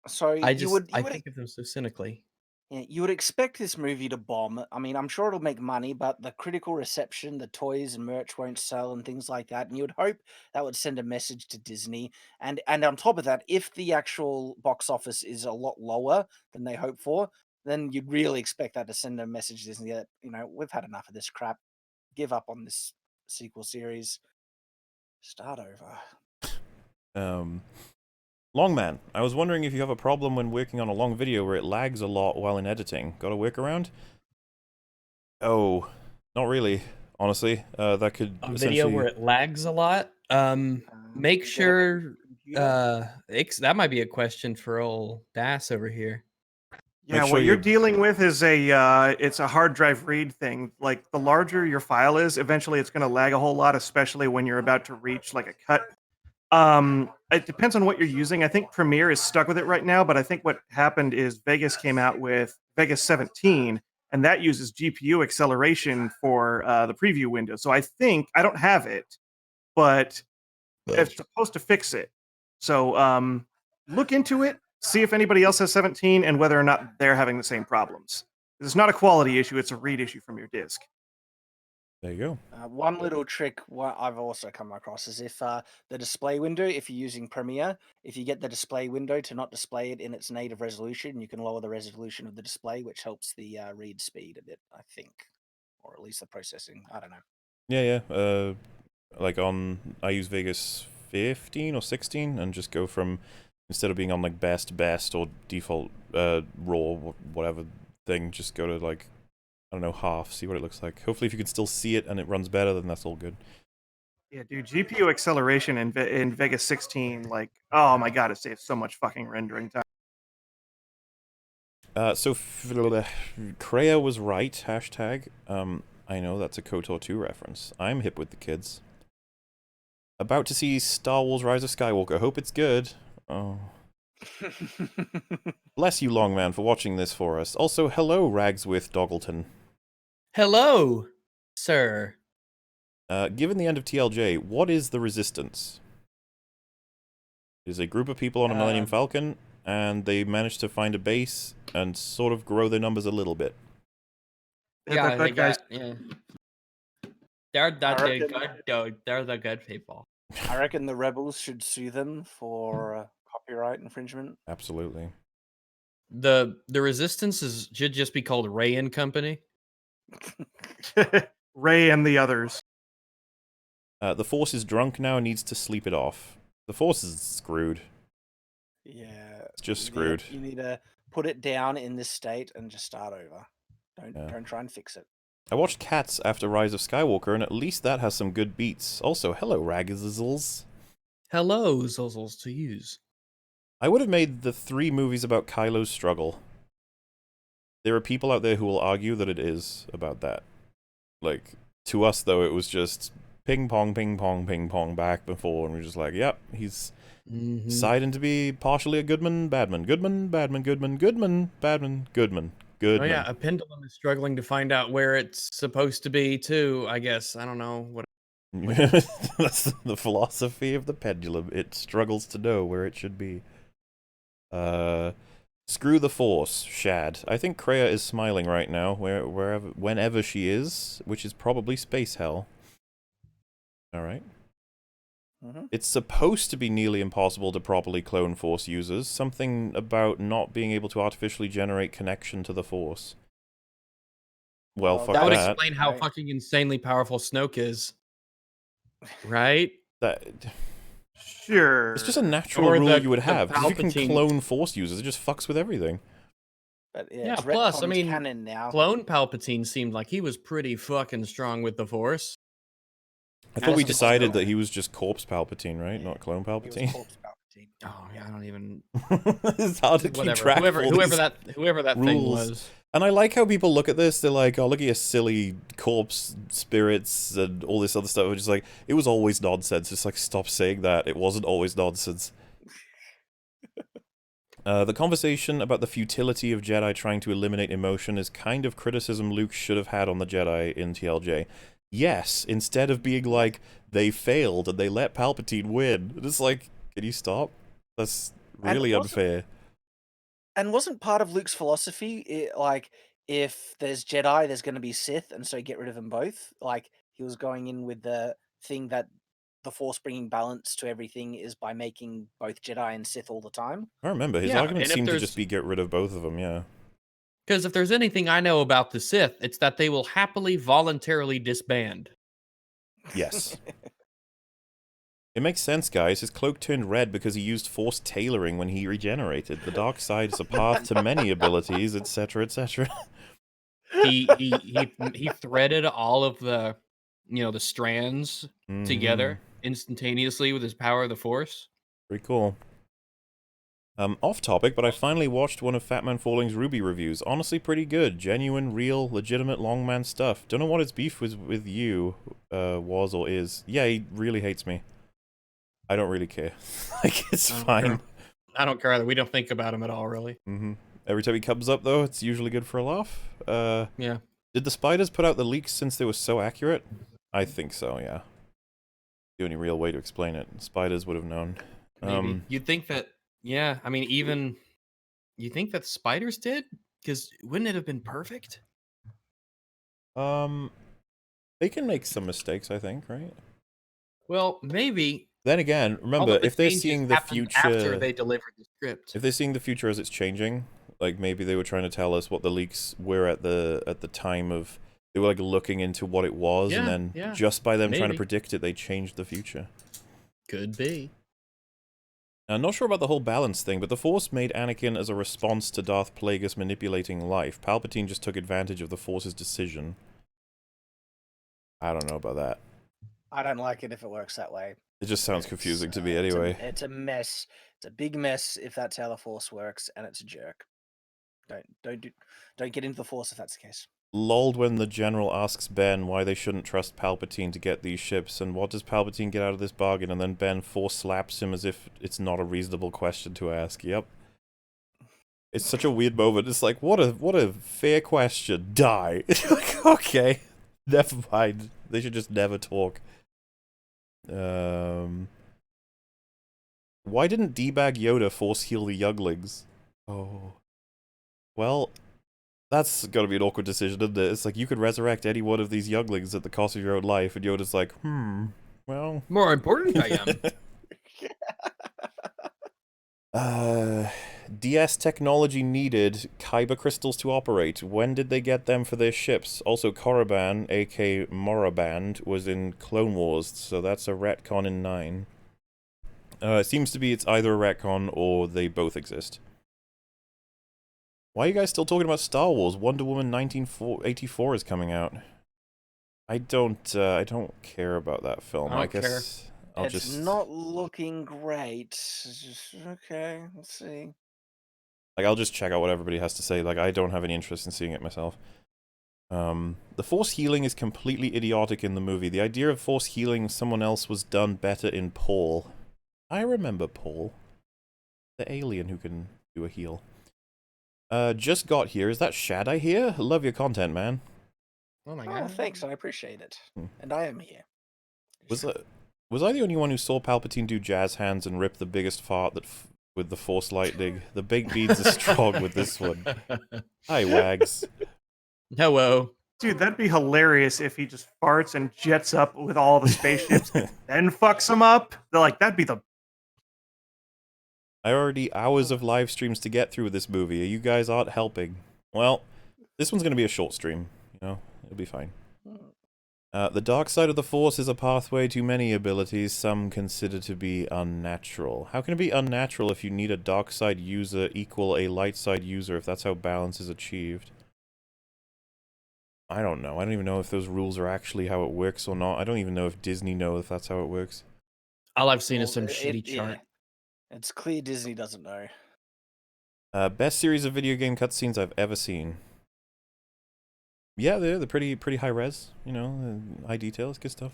So I think of them so cynically. Yeah, you would expect this movie to bomb. I mean, I'm sure it'll make money, but the critical reception, the toys and merch won't sell and things like that. And you would hope that would send a message to Disney. And on top of that, if the actual box office is a lot lower than they hope for, then you'd really expect that to send a message to Disney that, we've had enough of this crap. Give up on this sequel series. Start over. Longman, I was wondering if you have a problem when working on a long video where it lags a lot while in editing. Got a workaround? Oh, not really, honestly. That could A video essentially... where it lags a lot? Make sure... that might be a question for old Das over here. Yeah, what you're dealing with is it's a hard drive read thing. Like, the larger your file is, eventually it's going to lag a whole lot, especially when you're about to reach like a cut. It depends on what you're using. I think Premiere is stuck with it right now, but I think what happened is Vegas came out with Vegas 17, and that uses GPU acceleration for the preview window. So I think I don't have it, but it's supposed to fix it. So look into it. See if anybody else has 17 and whether or not they're having the same problems. It's not a quality issue, it's a read issue from your disk. There you go. One little trick I've also come across is if the display window, if you're using Premiere, if you get the display window to not display it in its native resolution, you can lower the resolution of the display, which helps the read speed a bit, I think. Or at least the processing. I don't know. Yeah. Like I use Vegas 15 or 16 and just go from, instead of being on like best or default raw whatever thing, just go to like, I don't know, half, see what it looks like. Hopefully if you can still see it and it runs better, then that's all good. Yeah, dude, GPU acceleration in Vegas 16, like, oh my god, it saves so much fucking rendering time. So Kreia was right, hashtag. I know that's a KOTOR 2 reference. I'm hip with the kids. About to see Star Wars Rise of Skywalker. Hope it's good. Oh. Bless you, Longman, for watching this for us. Also, hello, Ragswith Doggleton. Hello, sir. Given the end of TLJ, what is the Resistance? It is a group of people on a Millennium Falcon, and they managed to find a base and sort of grow their numbers a little bit. Yeah, they got, yeah. They're the good people. I reckon the rebels should sue them for copyright infringement. Absolutely. The Resistance should just be called Ray and Company. Ray and the others. The Force is drunk now and needs to sleep it off. The Force is screwed. Yeah. It's just screwed. You need to put it down in this state and just start over. Don't try and fix it. I watched Cats after Rise of Skywalker, and at least that has some good beats. Also, hello, Ragazzles. Hello, Zuzzles to use. I would have made the 3 movies about Kylo's struggle. There are people out there who will argue that it is about that. Like, to us, though, it was just ping pong, back and forth, and we're just like, yep, he's deciding to be partially a Goodman, Badman, Goodman, Badman, Goodman, Goodman, Badman, Goodman. Goodman. Oh yeah, a pendulum is struggling to find out where it's supposed to be too, I guess. I don't know what. That's the philosophy of the pendulum. It struggles to know where it should be. Screw the Force, Shad. I think Kreia is smiling right now, whenever she is, which is probably space hell. Alright. It's supposed to be nearly impossible to properly clone Force users. Something about not being able to artificially generate connection to the Force. Well, fuck that would explain how fucking insanely powerful Snoke is. Right? Sure. It's just a natural rule you would have. Because you can clone Force users, it just fucks with everything. But yeah, plus, I mean, canon now. Clone Palpatine seemed like he was pretty fucking strong with the Force. I thought we decided that he was just Corpse Palpatine, right? Not Clone Palpatine. Corpse Palpatine. Oh yeah, I don't even. It's hard to keep track. Whoever that thing was. And I like how people look at this. They're like, "Oh, look at your silly corpse spirits and all this other stuff." Which is like, it was always nonsense. It's like, stop saying that. It wasn't always nonsense. The conversation about the futility of Jedi trying to eliminate emotion is kind of criticism Luke should have had on the Jedi in TLJ. Yes, instead of being like, they failed and they let Palpatine win. It's like, can you stop? That's really unfair. And wasn't part of Luke's philosophy, like, if there's Jedi, there's going to be Sith, and so get rid of them both? Like, he was going in with the thing that the Force bringing balance to everything is by making both Jedi and Sith all the time. I remember. His argument seemed to just be get rid of both of them, yeah. Because if there's anything I know about the Sith, it's that they will happily, voluntarily disband. Yes. It makes sense, guys. His cloak turned red because he used forced tailoring when he regenerated. The dark side is a path to many abilities, etc., etc. He threaded all of the, the strands together instantaneously with his power of the Force. Pretty cool. Off topic, but I finally watched one of Fat Man Falling's Ruby reviews. Honestly, pretty good. Genuine, real, legitimate Longman stuff. Don't know what his beef was with you, was or is. Yeah, he really hates me. I don't really care. Like, it's fine. I don't care either. We don't think about him at all, really. Every time he comes up, though, it's usually good for a laugh. Yeah. Did the spiders put out the leaks since they were so accurate? I think so, yeah. The only real way to explain it. Spiders would have known. Maybe. You'd think that, yeah, I mean, even, you think that spiders did? Because wouldn't it have been perfect? They can make some mistakes, I think, right? Well, maybe. Then again, remember, if they're seeing the future... After they delivered the script. If they're seeing the future as it's changing, like maybe they were trying to tell us what the leaks were at the time of... They were like looking into what it was, and then just by them trying to predict it, they changed the future. Could be. I'm not sure about the whole balance thing, but the Force made Anakin as a response to Darth Plagueis manipulating life. Palpatine just took advantage of the Force's decision. I don't know about that. I don't like it if it works that way. It just sounds confusing to me anyway. It's a mess. It's a big mess if that's how the Force works, and it's a jerk. Don't get into the Force if that's the case. Lulled when the General asks Ben why they shouldn't trust Palpatine to get these ships, and what does Palpatine get out of this bargain, and then Ben Force slaps him as if it's not a reasonable question to ask. Yep. It's such a weird moment. It's like, what a fair question. Die. Like, okay. Never mind. They should just never talk. Why didn't D-Bag Yoda force heal the younglings? Oh. Well, that's gotta be an awkward decision, isn't it? It's like, you could resurrect any one of these younglings at the cost of your own life, and Yoda's like, well... More important I am. DS technology needed Kyber crystals to operate. When did they get them for their ships? Also, Korriban, aka Moraband, was in Clone Wars, so that's a retcon in 9. It seems to be it's either a retcon or they both exist. Why are you guys still talking about Star Wars? Wonder Woman 1984 is coming out. I don't care about that film. I guess I'll it's just... not looking great. It's just, okay, let's see. Like, I'll just check out what everybody has to say. Like, I don't have any interest in seeing it myself. The Force healing is completely idiotic in the movie. The idea of Force healing someone else was done better in Paul. I remember Paul. The alien who can do a heal. Just got here. Is that Shad I hear? Love your content, man. Oh my god. Oh, thanks. I appreciate it. And I am here. Was I the only one who saw Palpatine do jazz hands and rip the biggest fart that with the Force lightning? The baked beans are strong with this one. Hi, Wags. Hello. Dude, that'd be hilarious if he just farts and jets up with all the spaceships, then fucks them up. They're like, that'd be the... I already hours of live streams to get through with this movie. You guys aren't helping. Well, this one's going to be a short stream. You know, it'll be fine. The dark side of the Force is a pathway to many abilities some consider to be unnatural. How can it be unnatural if you need a dark side user equal a light side user if that's how balance is achieved? I don't know. I don't even know if those rules are actually how it works or not. I don't even know if Disney knows if that's how it works. All I've seen is some shitty chart. Yeah. It's clear Disney doesn't know. Best series of video game cutscenes I've ever seen. Yeah, they're pretty high res, you know, high details, good stuff.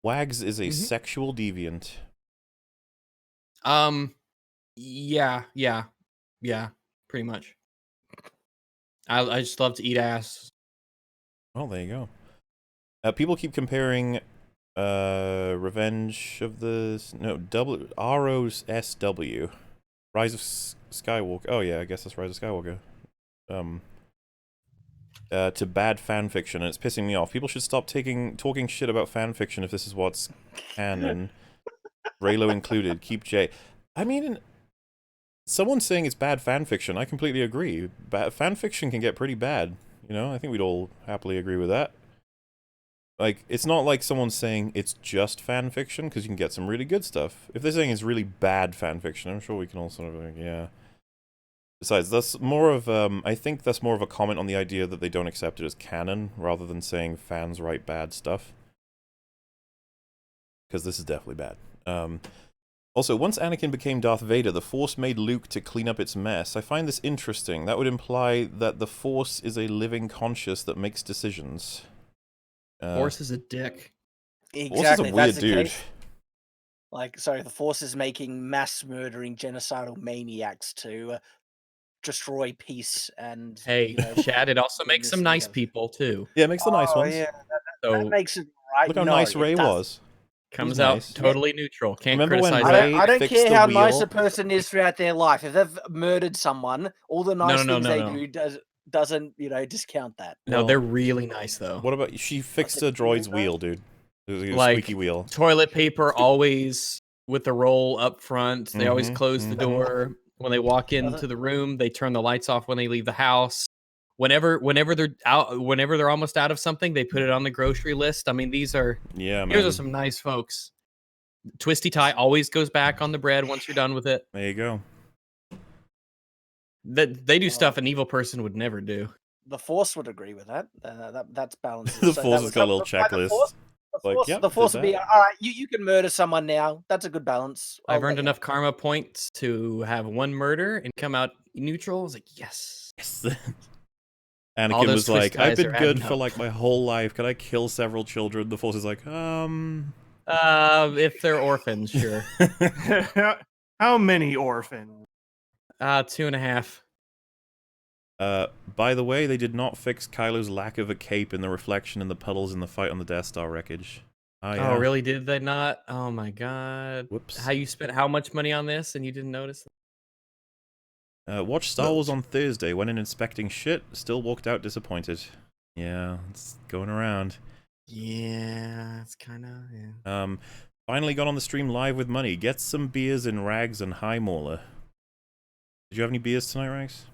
Wags is a sexual deviant. Yeah, pretty much. I just love to eat ass. Oh, there you go. People keep comparing Revenge of the... No, ROSW. Rise of Skywalker. Oh yeah, I guess that's Rise of Skywalker. To bad fanfiction, and it's pissing me off. People should stop talking shit about fanfiction if this is what's canon. Raylo included. Keep J. I mean, someone saying it's bad fanfiction, I completely agree. Fanfiction can get pretty bad. You know, I think we'd all happily agree with that. Like, it's not like someone's saying it's just fan fiction, because you can get some really good stuff. If they're saying it's really bad fan fiction, I'm sure we can all sort of, like, yeah. Besides, that's more of, I think that's more of a comment on the idea that they don't accept it as canon, rather than saying fans write bad stuff. Because this is definitely bad. Also, once Anakin became Darth Vader, the Force made Luke to clean up its mess. I find this interesting. That would imply that the Force is a living conscious that makes decisions. Force is a dick. Exactly. Force is a weird dude. Case, like, sorry, the Force is making mass murdering genocidal maniacs to destroy peace and. Hey, you know, Chad, it also makes some nice people too. Yeah, it makes the nice ones. Yeah, so that makes it right. Look how nice Rey was. Comes out nice. Totally neutral. Can't Remember criticize when that. I don't care how nice a person is throughout their life. If they've murdered someone, all the nice things they do doesn't, you know, discount that. No, they're really nice though. What about she fixed a droid's wheel, dude? It was a like squeaky wheel. Toilet paper always with the roll up front. They always close the door when they walk into the room. They turn the lights off when they leave the house. Whenever they're out, whenever they're almost out of something, they put it on the grocery list. I mean, these are these are some nice folks. Twisty tie always goes back on the bread once you're done with it. There you go. That they do stuff an evil person would never do. The Force would agree with that. That's balanced. The Force has got a little checklist. The Force would be all right. You can murder someone now. That's a good balance. I've earned enough karma points to have one murder and come out neutral. I was like, yes. Anakin was like, I've been good for like my whole life. Can I kill several children? The Force is like, if they're orphans, sure. How many orphans? 2.5. By the way, they did not fix Kylo's lack of a cape in the reflection in the puddles in the fight on the Death Star wreckage. Oh, really? Did they not? Oh my god. Whoops. How you spent how much money on this and you didn't notice? Watched Star Wars on Thursday, went in inspecting shit, still walked out disappointed. Yeah, it's going around. Yeah, it's kind of, Finally got on the stream live with money. Get some beers in Rags and High Mauler. Did you have any beers tonight, Rags?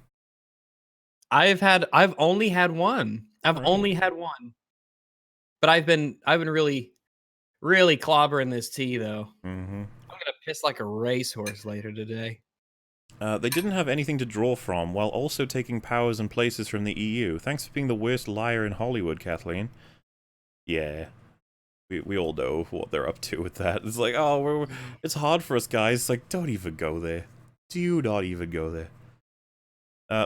I've only had one. I've only had one. But I've been really clobbering this tea though. I'm gonna piss like a racehorse later today. They didn't have anything to draw from, while also taking powers and places from the EU. Thanks for being the worst liar in Hollywood, Kathleen. Yeah. We all know what they're up to with that. It's like, oh, it's hard for us, guys. It's like, don't even go there. Do not even go there.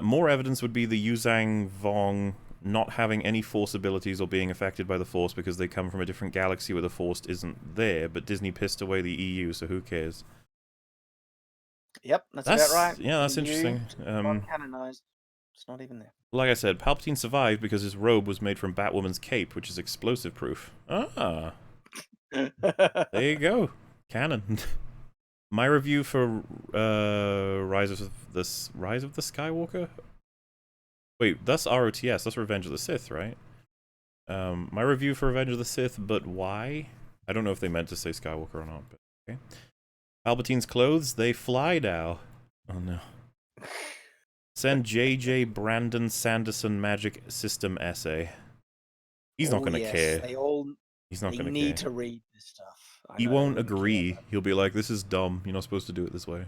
More evidence would be the Yuzang Vong not having any Force abilities or being affected by the Force because they come from a different galaxy where the Force isn't there, but Disney pissed away the EU, so who cares? Yep, that's about right. Yeah, that's interesting. Canonized. It's not even there. Like I said, Palpatine survived because his robe was made from Batwoman's cape, which is explosive proof. Ah. There you go. Canon. My review for Rise of the Skywalker? Wait, that's ROTS. That's Revenge of the Sith, right? My review for Revenge of the Sith, but why? I don't know if they meant to say Skywalker or not, but okay. Palpatine's clothes, they fly now. Oh no. Send JJ Brandon Sanderson Magic System essay. He's not going to care. He's not going to care. They need to read this stuff. He won't agree. He'll be like, this is dumb. You're not supposed to do it this way.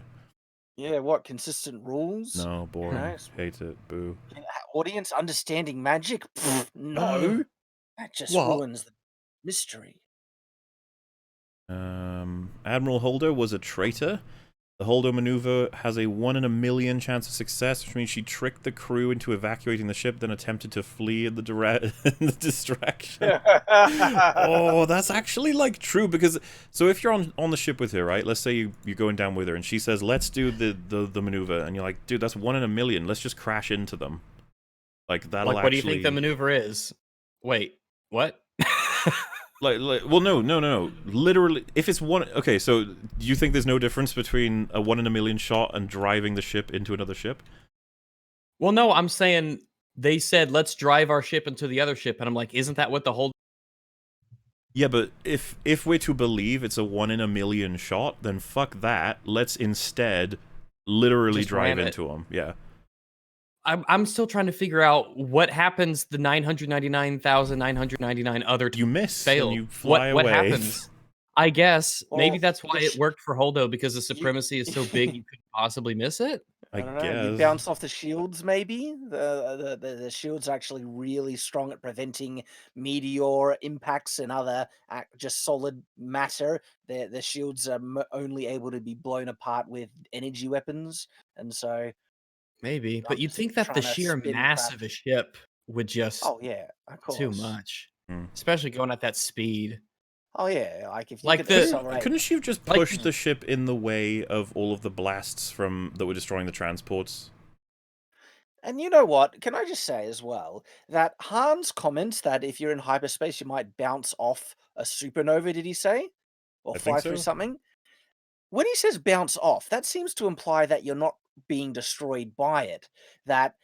Yeah, what? Consistent rules? No, boring. Hate it. Boo. Audience understanding magic? Pfft, no. That just ruins the mystery. Admiral Holdo was a traitor. The Holdo maneuver has a 1 in a million chance of success, which means she tricked the crew into evacuating the ship, then attempted to flee in the distraction. Oh, that's actually, like, true, because... So if you're on the ship with her, right? Let's say you're going down with her, and she says, let's do the maneuver, and you're like, dude, that's 1 in a million. Let's just crash into them. Like, that'll like, what do you think the maneuver is? Wait, what? Well, no. Literally, if it's one... Okay, so do you think there's no difference between a 1 in a million shot and driving the ship into another ship? Well, no, I'm saying they said, let's drive our ship into the other ship. And I'm like, isn't that what the whole... Yeah, but if we're to believe it's a 1 in a million shot, then fuck that. Let's instead literally Just drive into them. Yeah. I'm still trying to figure out what happens the 999,999 other you miss fail. and you fly what away. happens? I guess maybe Well, that's why it worked for Holdo, because the supremacy is so big you could possibly miss it. I don't know. You bounce off the shields, maybe. The shields are actually really strong at preventing meteor impacts and other just solid matter. The shields are only able to be blown apart with energy weapons, and so maybe. But you'd think that the sheer mass of a ship would just yeah, of course, too much, especially going at that speed. Oh yeah, like if you like could accelerate. Couldn't she have just pushed the ship in the way of all of the blasts that were destroying the transports? And you know what? Can I just say as well that Han's comments that if you're in hyperspace you might bounce off a supernova, did he say? Or fly through something? When he says bounce off, that seems to imply that you're not being destroyed by it. That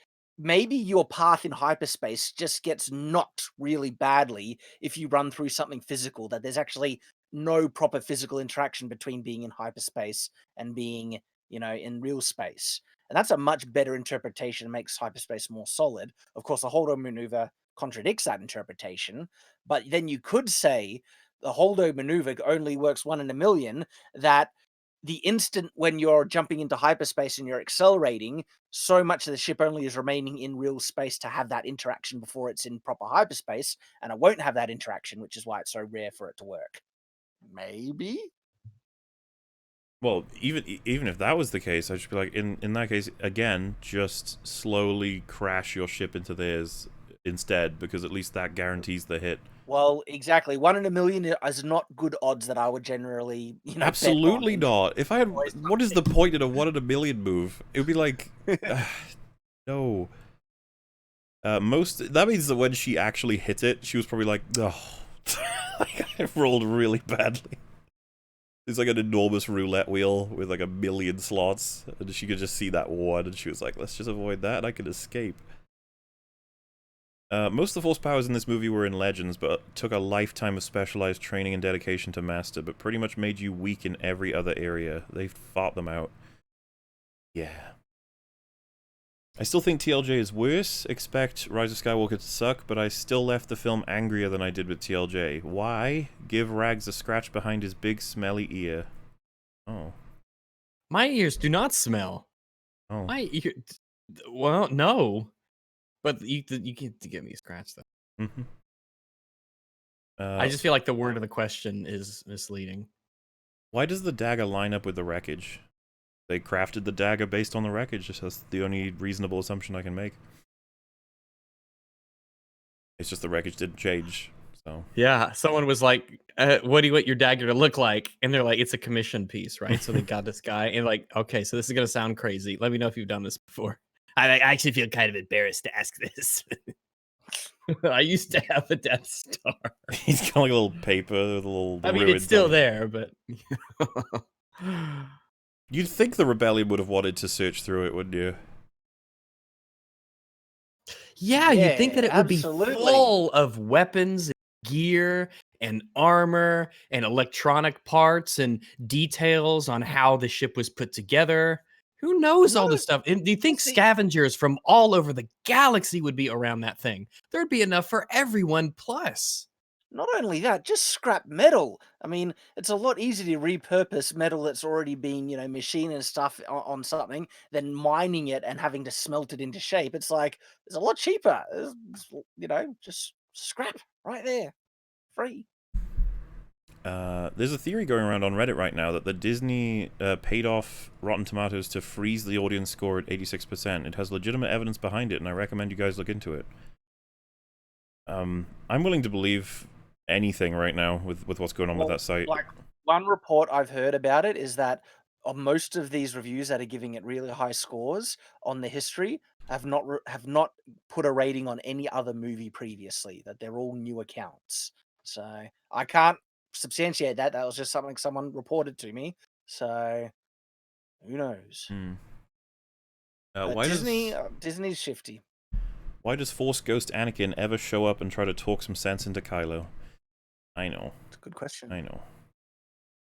maybe your path in hyperspace just gets knocked really badly if you run through something physical, that there's actually no proper physical interaction between being in hyperspace and being, in real space. And that's a much better interpretation and makes hyperspace more solid. Of course, the Holdo maneuver contradicts that interpretation, but then you could say the Holdo maneuver only works 1 in a million, that the instant when you're jumping into hyperspace and you're accelerating, so much of the ship only is remaining in real space to have that interaction before it's in proper hyperspace, and it won't have that interaction, which is why it's so rare for it to work. Maybe? Well, even if that was the case, I'd just be like, in that case, again, just slowly crash your ship into theirs instead, because at least that guarantees the hit. Well, exactly. 1 in a million is not good odds that I would generally, Absolutely not. If I had, what is the point in a 1 in a million move? It would be like, no. That means that when she actually hit it, she was probably like, oh, I rolled really badly. It's like an enormous roulette wheel with like 1 million slots, and she could just see that one, and she was like, let's just avoid that, and I could escape. Most of the force powers in this movie were in Legends, but took a lifetime of specialized training and dedication to master, but pretty much made you weak in every other area. They fought them out. Yeah. I still think TLJ is worse. Expect Rise of Skywalker to suck, but I still left the film angrier than I did with TLJ. Why? Give Rags a scratch behind his big smelly ear. Oh. My ears do not smell. Oh. My ear... Well, no. But you can't get me a scratch, though. Mm-hmm. I just feel like the word of the question is misleading. Why does the dagger line up with the wreckage? They crafted the dagger based on the wreckage. That's the only reasonable assumption I can make. It's just the wreckage didn't change, so... Yeah, someone was like, what do you want your dagger to look like? And they're like, it's a commission piece, right? So they got this guy, and like, okay, so this is going to sound crazy. Let me know if you've done this before. I actually feel kind of embarrassed to ask this. I used to have a Death Star. He's got like a little paper with a little... I mean, it's still there, but... You'd think the Rebellion would have wanted to search through it, wouldn't you? Yeah, you'd think that it would be full of weapons, and gear, and armor, and electronic parts, and details on how the ship was put together. Who knows all this stuff? And do you think scavengers from all over the galaxy would be around that thing? There'd be enough for everyone plus. Not only that, just scrap metal. I mean, it's a lot easier to repurpose metal that's already been, machined and stuff on something than mining it and having to smelt it into shape. It's like, it's a lot cheaper. Just scrap right there. Free. There's a theory going around on Reddit right now that the Disney paid off Rotten Tomatoes to freeze the audience score at 86%. It has legitimate evidence behind it, and I recommend you guys look into it. I'm willing to believe anything right now with what's going on with that site. Like, one report I've heard about it is that most of these reviews that are giving it really high scores on the history have not put a rating on any other movie previously, that they're all new accounts. So I can't substantiate that. That was just something someone reported to me. So who knows? Why Disney's shifty. Why does Force Ghost Anakin ever show up and try to talk some sense into Kylo? I know. It's a good question. I know.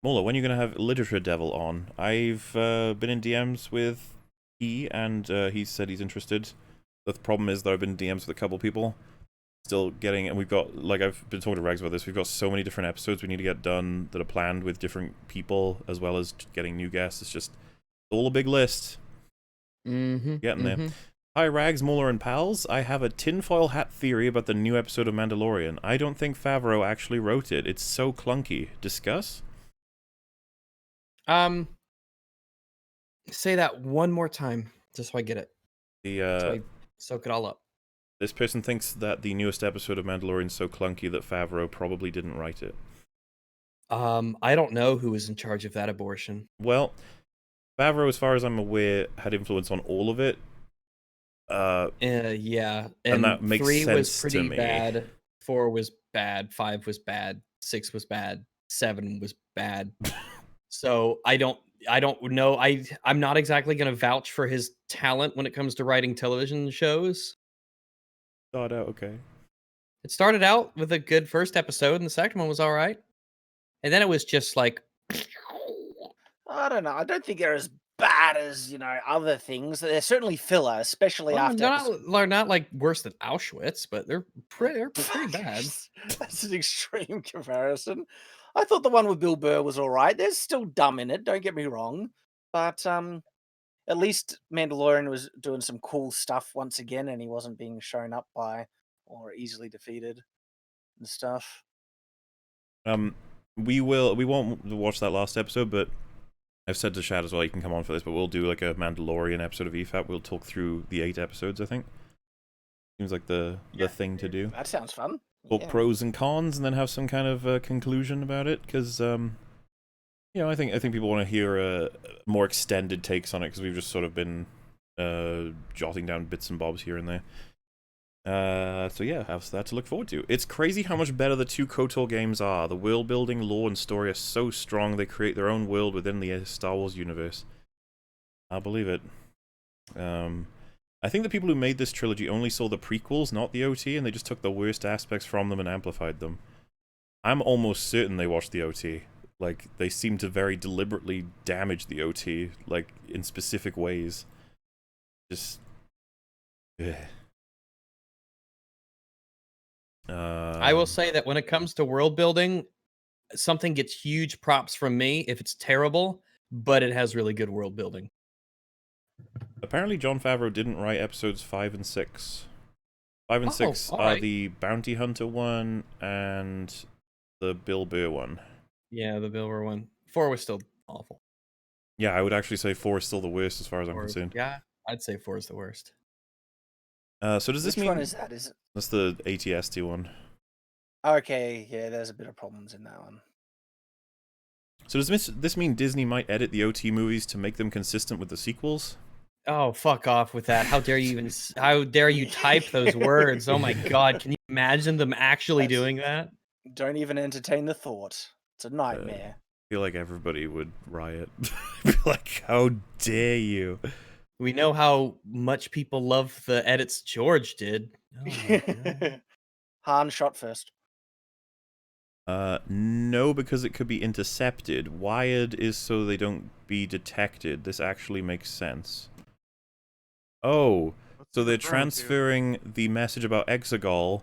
Mola, when are you going to have Literature Devil on? I've been in DMs with and he said he's interested. The problem is, though, I've been DMs with a couple people, still getting, and we've got, like, I've been talking to Regs about this, we've got so many different episodes we need to get done that are planned with different people, as well as getting new guests. It's just all a big list. Getting there. Hi, Rags, Muller, and pals. I have a tinfoil hat theory about the new episode of Mandalorian. I don't think Favreau actually wrote it. It's so clunky. Discuss? Say that one more time, just so I get it. So I soak it all up. This person thinks that the newest episode of Mandalorian is so clunky that Favreau probably didn't write it. I don't know who was in charge of that abortion. Well, Favreau, as far as I'm aware, had influence on all of it. Yeah, and that makes 3 sense was pretty to me. bad. 4 was bad. 5 was bad. 6 was bad. 7 was bad. So I don't know. I'm not exactly going to vouch for his talent when it comes to writing television shows. Thought out okay. It started out with a good first episode, and the second one was all right, and then it was just like, I don't know. I don't think they're as bad as, you know, other things. They're certainly filler, especially after. They're not like worse than Auschwitz, but they're pretty bad. That's an extreme comparison. I thought the one with Bill Burr was all right. There's still dumb in it, don't get me wrong, but at least Mandalorian was doing some cool stuff once again, and he wasn't being shown up by or easily defeated and stuff. We won't watch that last episode, but I've said to Shad as well, you can come on for this, but we'll do like a Mandalorian episode of EFAP. We'll talk through the 8 episodes, I think. Seems like the thing to do. That sounds fun. Talk pros and cons, and then have some kind of conclusion about it, because you know, I think people want to hear more extended takes on it, because we've just sort of been jotting down bits and bobs here and there. So yeah, have that to look forward to. It's crazy how much better the 2 KOTOR games are. The world building, lore, and story are so strong they create their own world within the Star Wars universe. I'll believe it. I think the people who made this trilogy only saw the prequels, not the OT, and they just took the worst aspects from them and amplified them. I'm almost certain they watched the OT. Like, they seem to very deliberately damage the OT, like, in specific ways. Just... I will say that when it comes to world building, something gets huge props from me if it's terrible, but it has really good world building. Apparently Jon Favreau didn't write episodes 5 and 6. 5 and 6 are the Bounty Hunter one and the Bill Burr one. Yeah, the Bill Burr one. 4 was still awful. Yeah, I would actually say 4 is still the worst as far as I'm concerned. Yeah, I'd say 4 is the worst. So does this mean... Which one is that? Is it... That's the ATST one. Okay, yeah, there's a bit of problems in that one. So does this mean Disney might edit the OT movies to make them consistent with the sequels? Oh, fuck off with that. How dare you type those words? Oh my god, can you imagine them actually doing that? Don't even entertain the thought. It's a nightmare. I feel like everybody would riot. Be like, how dare you? We know how much people love the edits George did. Oh Han shot first. No, because it could be intercepted. Wired is so they don't be detected. This actually makes sense. Oh, so they're transferring the message about Exegol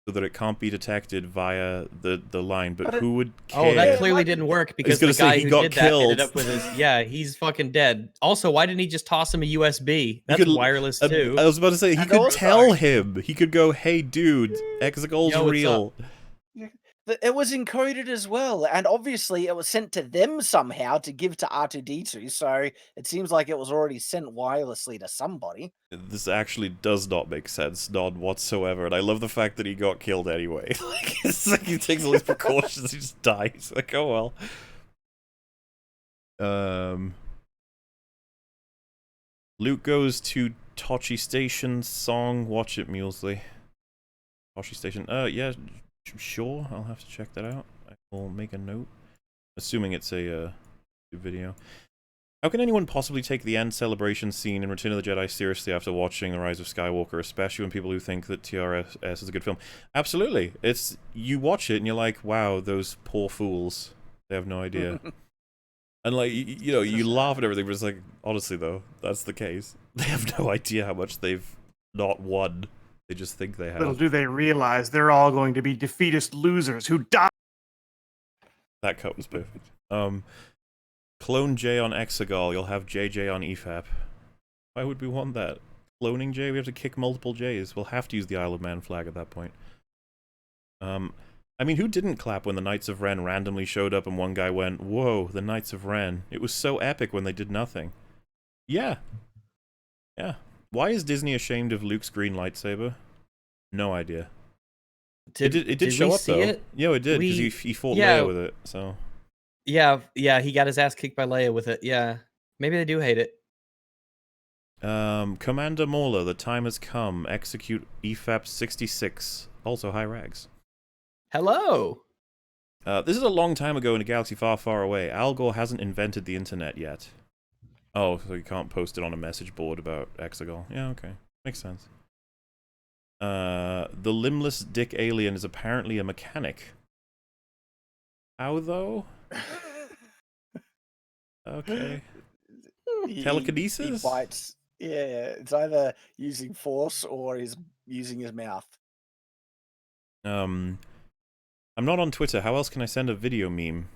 so that it can't be detected via the line, but who would care? Oh, that clearly didn't work because the guy who did that ended up with his... Yeah, he's fucking dead. Also, why didn't he just toss him a USB? That's wireless too. I was about to say, he could tell him. He could go, hey dude, Exegol's real. It was encoded as well, and obviously it was sent to them somehow to give to R2-D2, so it seems like it was already sent wirelessly to somebody. This actually does not make sense, none whatsoever, and I love the fact that he got killed anyway. Like, it's like he takes all these precautions, he just dies. Like, oh well. Luke goes to Tochi Station song. Watch it, Mulesley. Tochi Station. Yeah. Sure, I'll have to check that out. I will make a note. Assuming it's a video. How can anyone possibly take the end celebration scene in Return of the Jedi seriously after watching The Rise of Skywalker, especially when people who think that TRS is a good film? Absolutely. It's, you watch it and you're like, wow, those poor fools. They have no idea. And like, you know, you laugh at everything, but it's like, honestly though, that's the case. They have no idea how much they've not won. They just think they have. Little do they realize they're all going to be defeatist losers who die. That cut was perfect. Clone J on Exegol, you'll have JJ on EFAP. Why would we want that? Cloning J, we have to kick multiple J's. We'll have to use the Isle of Man flag at that point. I mean, who didn't clap when the Knights of Ren randomly showed up and one guy went, "Whoa, the Knights of Ren." It was so epic when they did nothing. Yeah. Yeah. Why is Disney ashamed of Luke's green lightsaber? No idea. It did show up, though. It? Yeah, it did, because he fought Leia with it, so... Yeah, he got his ass kicked by Leia with it, yeah. Maybe they do hate it. Commander Mauler, the time has come. Execute EFAP 66. Also, hi, Rags. Hello! This is a long time ago in a galaxy far, far away. Al Gore hasn't invented the internet yet. Oh, so you can't post it on a message board about Exegol. Yeah, okay. Makes sense. The limbless dick alien is apparently a mechanic. How, though? Okay. Telekinesis? He bites. Yeah, it's either using force or he's using his mouth. I'm not on Twitter. How else can I send a video meme?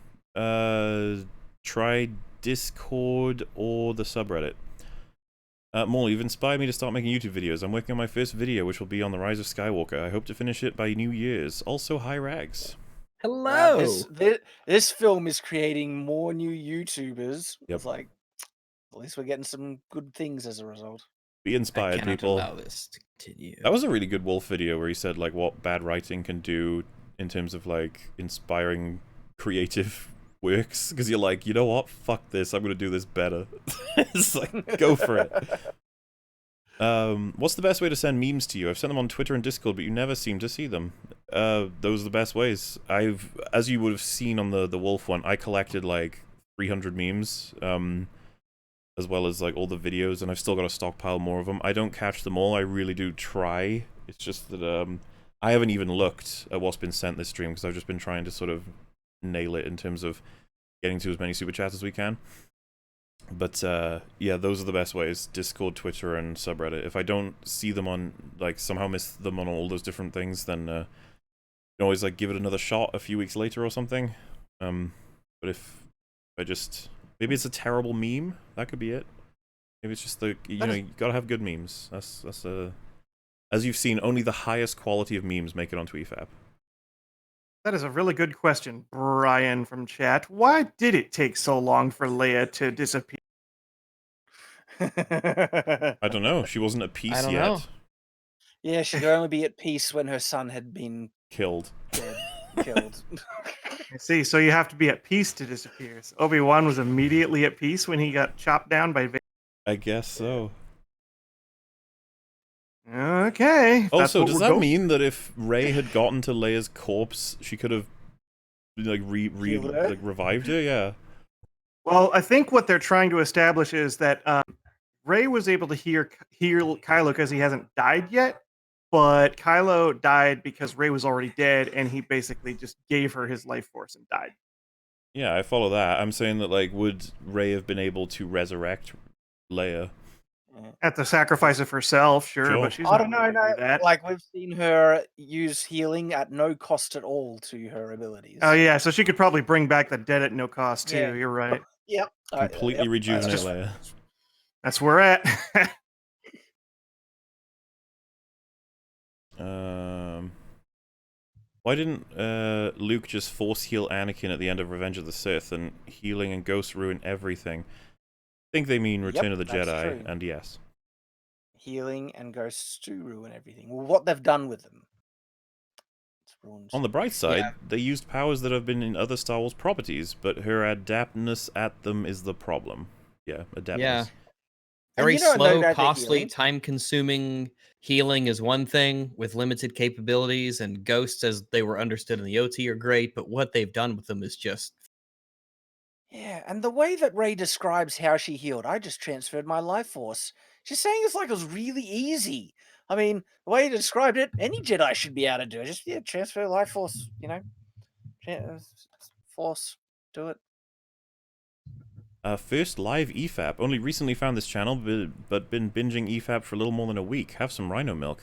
Try Discord or the subreddit. Morley, you've inspired me to start making YouTube videos. I'm working on my first video, which will be on the Rise of Skywalker. I hope to finish it by New Year's. Also, hi, Rags. Hello! This film is creating more new YouTubers. Yep. It's like, at least we're getting some good things as a result. Be inspired, people. Allow this to continue. That was a really good Wolf video where he said, like, what bad writing can do in terms of, like, inspiring creative works. Because you're like, you know what? Fuck this. I'm going to do this better. It's like, go for it. What's the best way to send memes to you? I've sent them on Twitter and Discord, but you never seem to see them. Those are the best ways. As you would have seen on the Wolf one, I collected, like, 300 memes. As well as like all the videos, and I've still got to stockpile more of them. I don't catch them all. I really do try. It's just that I haven't even looked at what's been sent this stream because I've just been trying to sort of nail it in terms of getting to as many super chats as we can. But yeah, those are the best ways: Discord, Twitter, and subreddit. If I don't see them on, like, somehow miss them on all those different things, then you can always like give it another shot a few weeks later or something. But if I just maybe it's a terrible meme. That could be it. Maybe it's just the you gotta have good memes. That's as you've seen, only the highest quality of memes make it onto EFAP. That is a really good question, Brian from chat. Why did it take so long for Leia to disappear? I don't know. She wasn't at peace yet. Know. Yeah, she could only be at peace when her son had been killed. Killed. I see. So you have to be at peace to disappear. So Obi-Wan was immediately at peace when he got chopped down by Vader. I guess so. Okay. Also, does that mean that if Rey had gotten to Leia's corpse, she could have like revived her? Yeah. Well, I think what they're trying to establish is that Rey was able to heal Kylo because he hasn't died yet, but Kylo died because Rey was already dead, and he basically just gave her his life force and died. Yeah, I follow that. I'm saying that, like, would Rey have been able to resurrect Leia? At the sacrifice of herself, sure. But she's I don't know. No, that. Like, we've seen her use healing at no cost at all to her abilities. Oh yeah, so she could probably bring back the dead at no cost too. Yeah. You're right. Yep. Completely rejuvenate Leia. That's where we're at. Why didn't Luke just force heal Anakin at the end of Revenge of the Sith, and healing and Ghost ruin everything? I think they mean Return of the Jedi, true. and yes. Healing and Ghosts do ruin everything. Well, what they've done with them. On the bright side, they used powers that have been in other Star Wars properties, but her adeptness at them is the problem. Yeah, adeptness. Yeah. Very slow, costly, time-consuming healing is one thing with limited capabilities, and Ghosts, as they were understood in the OT, are great, but what they've done with them is just... Yeah, and the way that Rey describes how she healed, I just transferred my life force. She's saying it's like it was really easy. I mean, the way you described it, any Jedi should be able to do it. Just, transfer life force, force, do it. First live EFAP. Only recently found this channel, but been binging EFAP for a little more than a week. Have some rhino milk.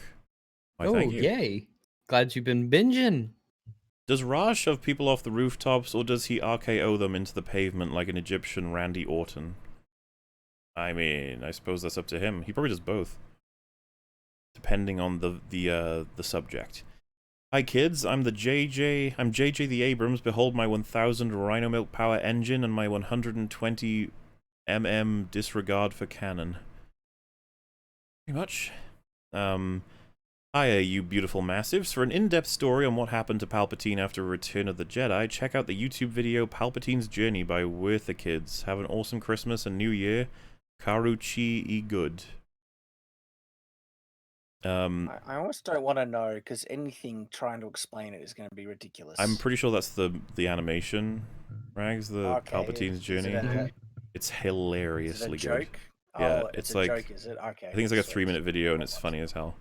Why, thank you. Yay. Glad you've been binging. Does Ra shove people off the rooftops, or does he RKO them into the pavement like an Egyptian Randy Orton? I mean, I suppose that's up to him. He probably does both, depending on the subject. Hi kids, I'm JJ the Abrams. Behold my 1000 Rhino Milk Power engine and my 120 disregard for cannon. Pretty much. Hiya, you beautiful massives. For an in-depth story on what happened to Palpatine after Return of the Jedi, check out the YouTube video Palpatine's Journey by Worth the Kids. Have an awesome Christmas and New Year. Karuchi e good. I almost don't want to know, because anything trying to explain it is going to be ridiculous. I'm pretty sure that's the animation, Rags, the Palpatine's Journey. It's hilariously is it a good. joke? Yeah, Oh, it's a like joke, is it? Okay. I think it's like a 3-minute video and it's funny as hell.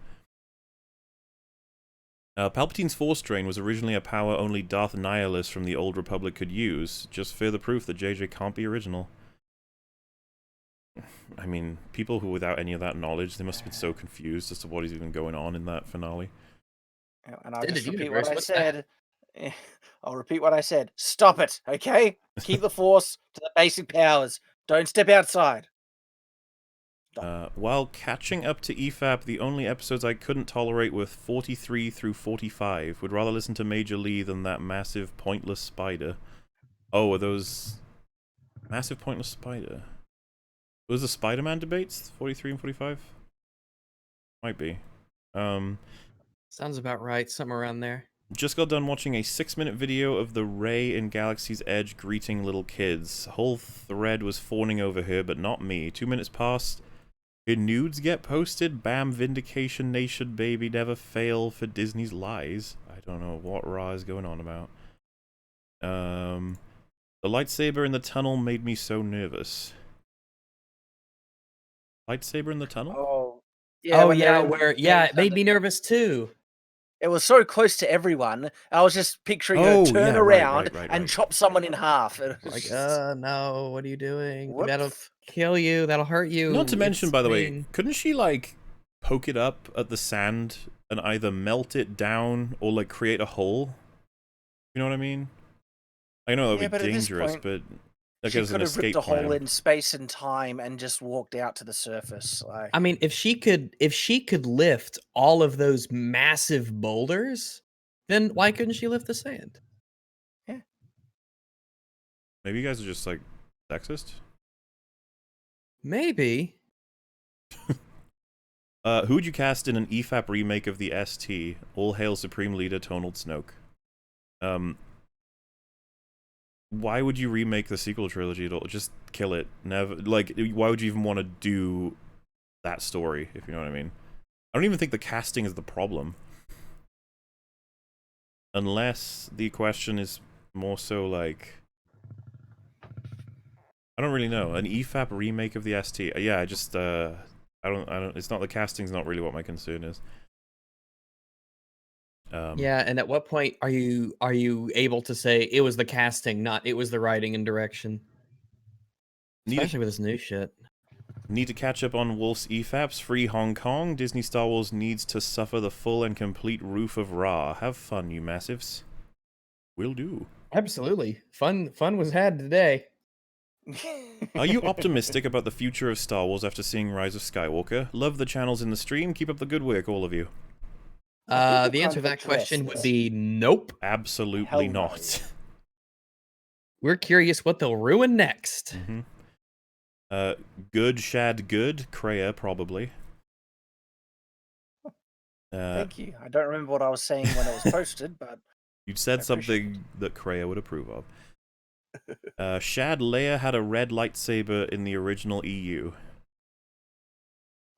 Palpatine's Force Drain was originally a power only Darth Nihilus from the Old Republic could use. Just further proof that JJ can't be original. I mean, people who without any of that knowledge, they must have been so confused as to what is even going on in that finale. And I'll just repeat what I said. I'll repeat what I said. Stop it, okay? Keep the Force to the basic powers. Don't step outside. While catching up to EFAP, the only episodes I couldn't tolerate were 43 through 45. Would rather listen to Major Lee than that massive, pointless spider. Oh, are those... Massive, pointless spider? Was the Spider-Man debates, 43 and 45? Might be. Sounds about right, somewhere around there. Just got done watching a 6-minute video of the Rey in Galaxy's Edge greeting little kids. Whole thread was fawning over her, but not me. 2 minutes passed. Her nudes get posted. Bam, Vindication Nation, baby, never fail for Disney's lies. I don't know what Ra is going on about. The lightsaber in the tunnel made me so nervous. Lightsaber in the tunnel? Oh, yeah. It made me nervous too. It was so close to everyone. I was just picturing her turn around and chop someone in half. Like, no, what are you doing? That'll kill you. That'll hurt you. Not to mention, by the way, couldn't she, like, poke it up at the sand and either melt it down or, like, create a hole? You know what I mean? I know that would be dangerous, but like she as an could have escape ripped a plan. hole in space and time and just walked out to the surface. Like... I mean, if she could lift all of those massive boulders, then why couldn't she lift the sand? Yeah. Maybe you guys are just like sexist. Maybe. Who would you cast in an EFAP remake of the ST? All hail Supreme Leader Tonald Snoke. Why would you remake the sequel trilogy at all? Just kill it. Never. Like, why would you even want to do that story, if you know what I mean? I don't even think the casting is the problem. Unless the question is more so like... I don't really know. An EFAP remake of the ST. Yeah, I just, I don't, it's not, the casting's not really what my concern is. Yeah, and at what point are you able to say it was the casting, not it was the writing and direction? Especially with this new shit. Need to catch up on Wolf's EFAPs. Free Hong Kong. Disney Star Wars needs to suffer the full and complete roof of Ra. Have fun, you massives. Will do. Absolutely. Fun was had today. Are you optimistic about the future of Star Wars after seeing Rise of Skywalker? Love the channels in the stream. Keep up the good work, all of you. The answer to that question would be nope. Absolutely not. We're curious what they'll ruin next. Good Shad good. Kreia, probably. Thank you. I don't remember what I was saying when it was posted, but... You said something that Kreia would approve of. Shad Leia had a red lightsaber in the original EU.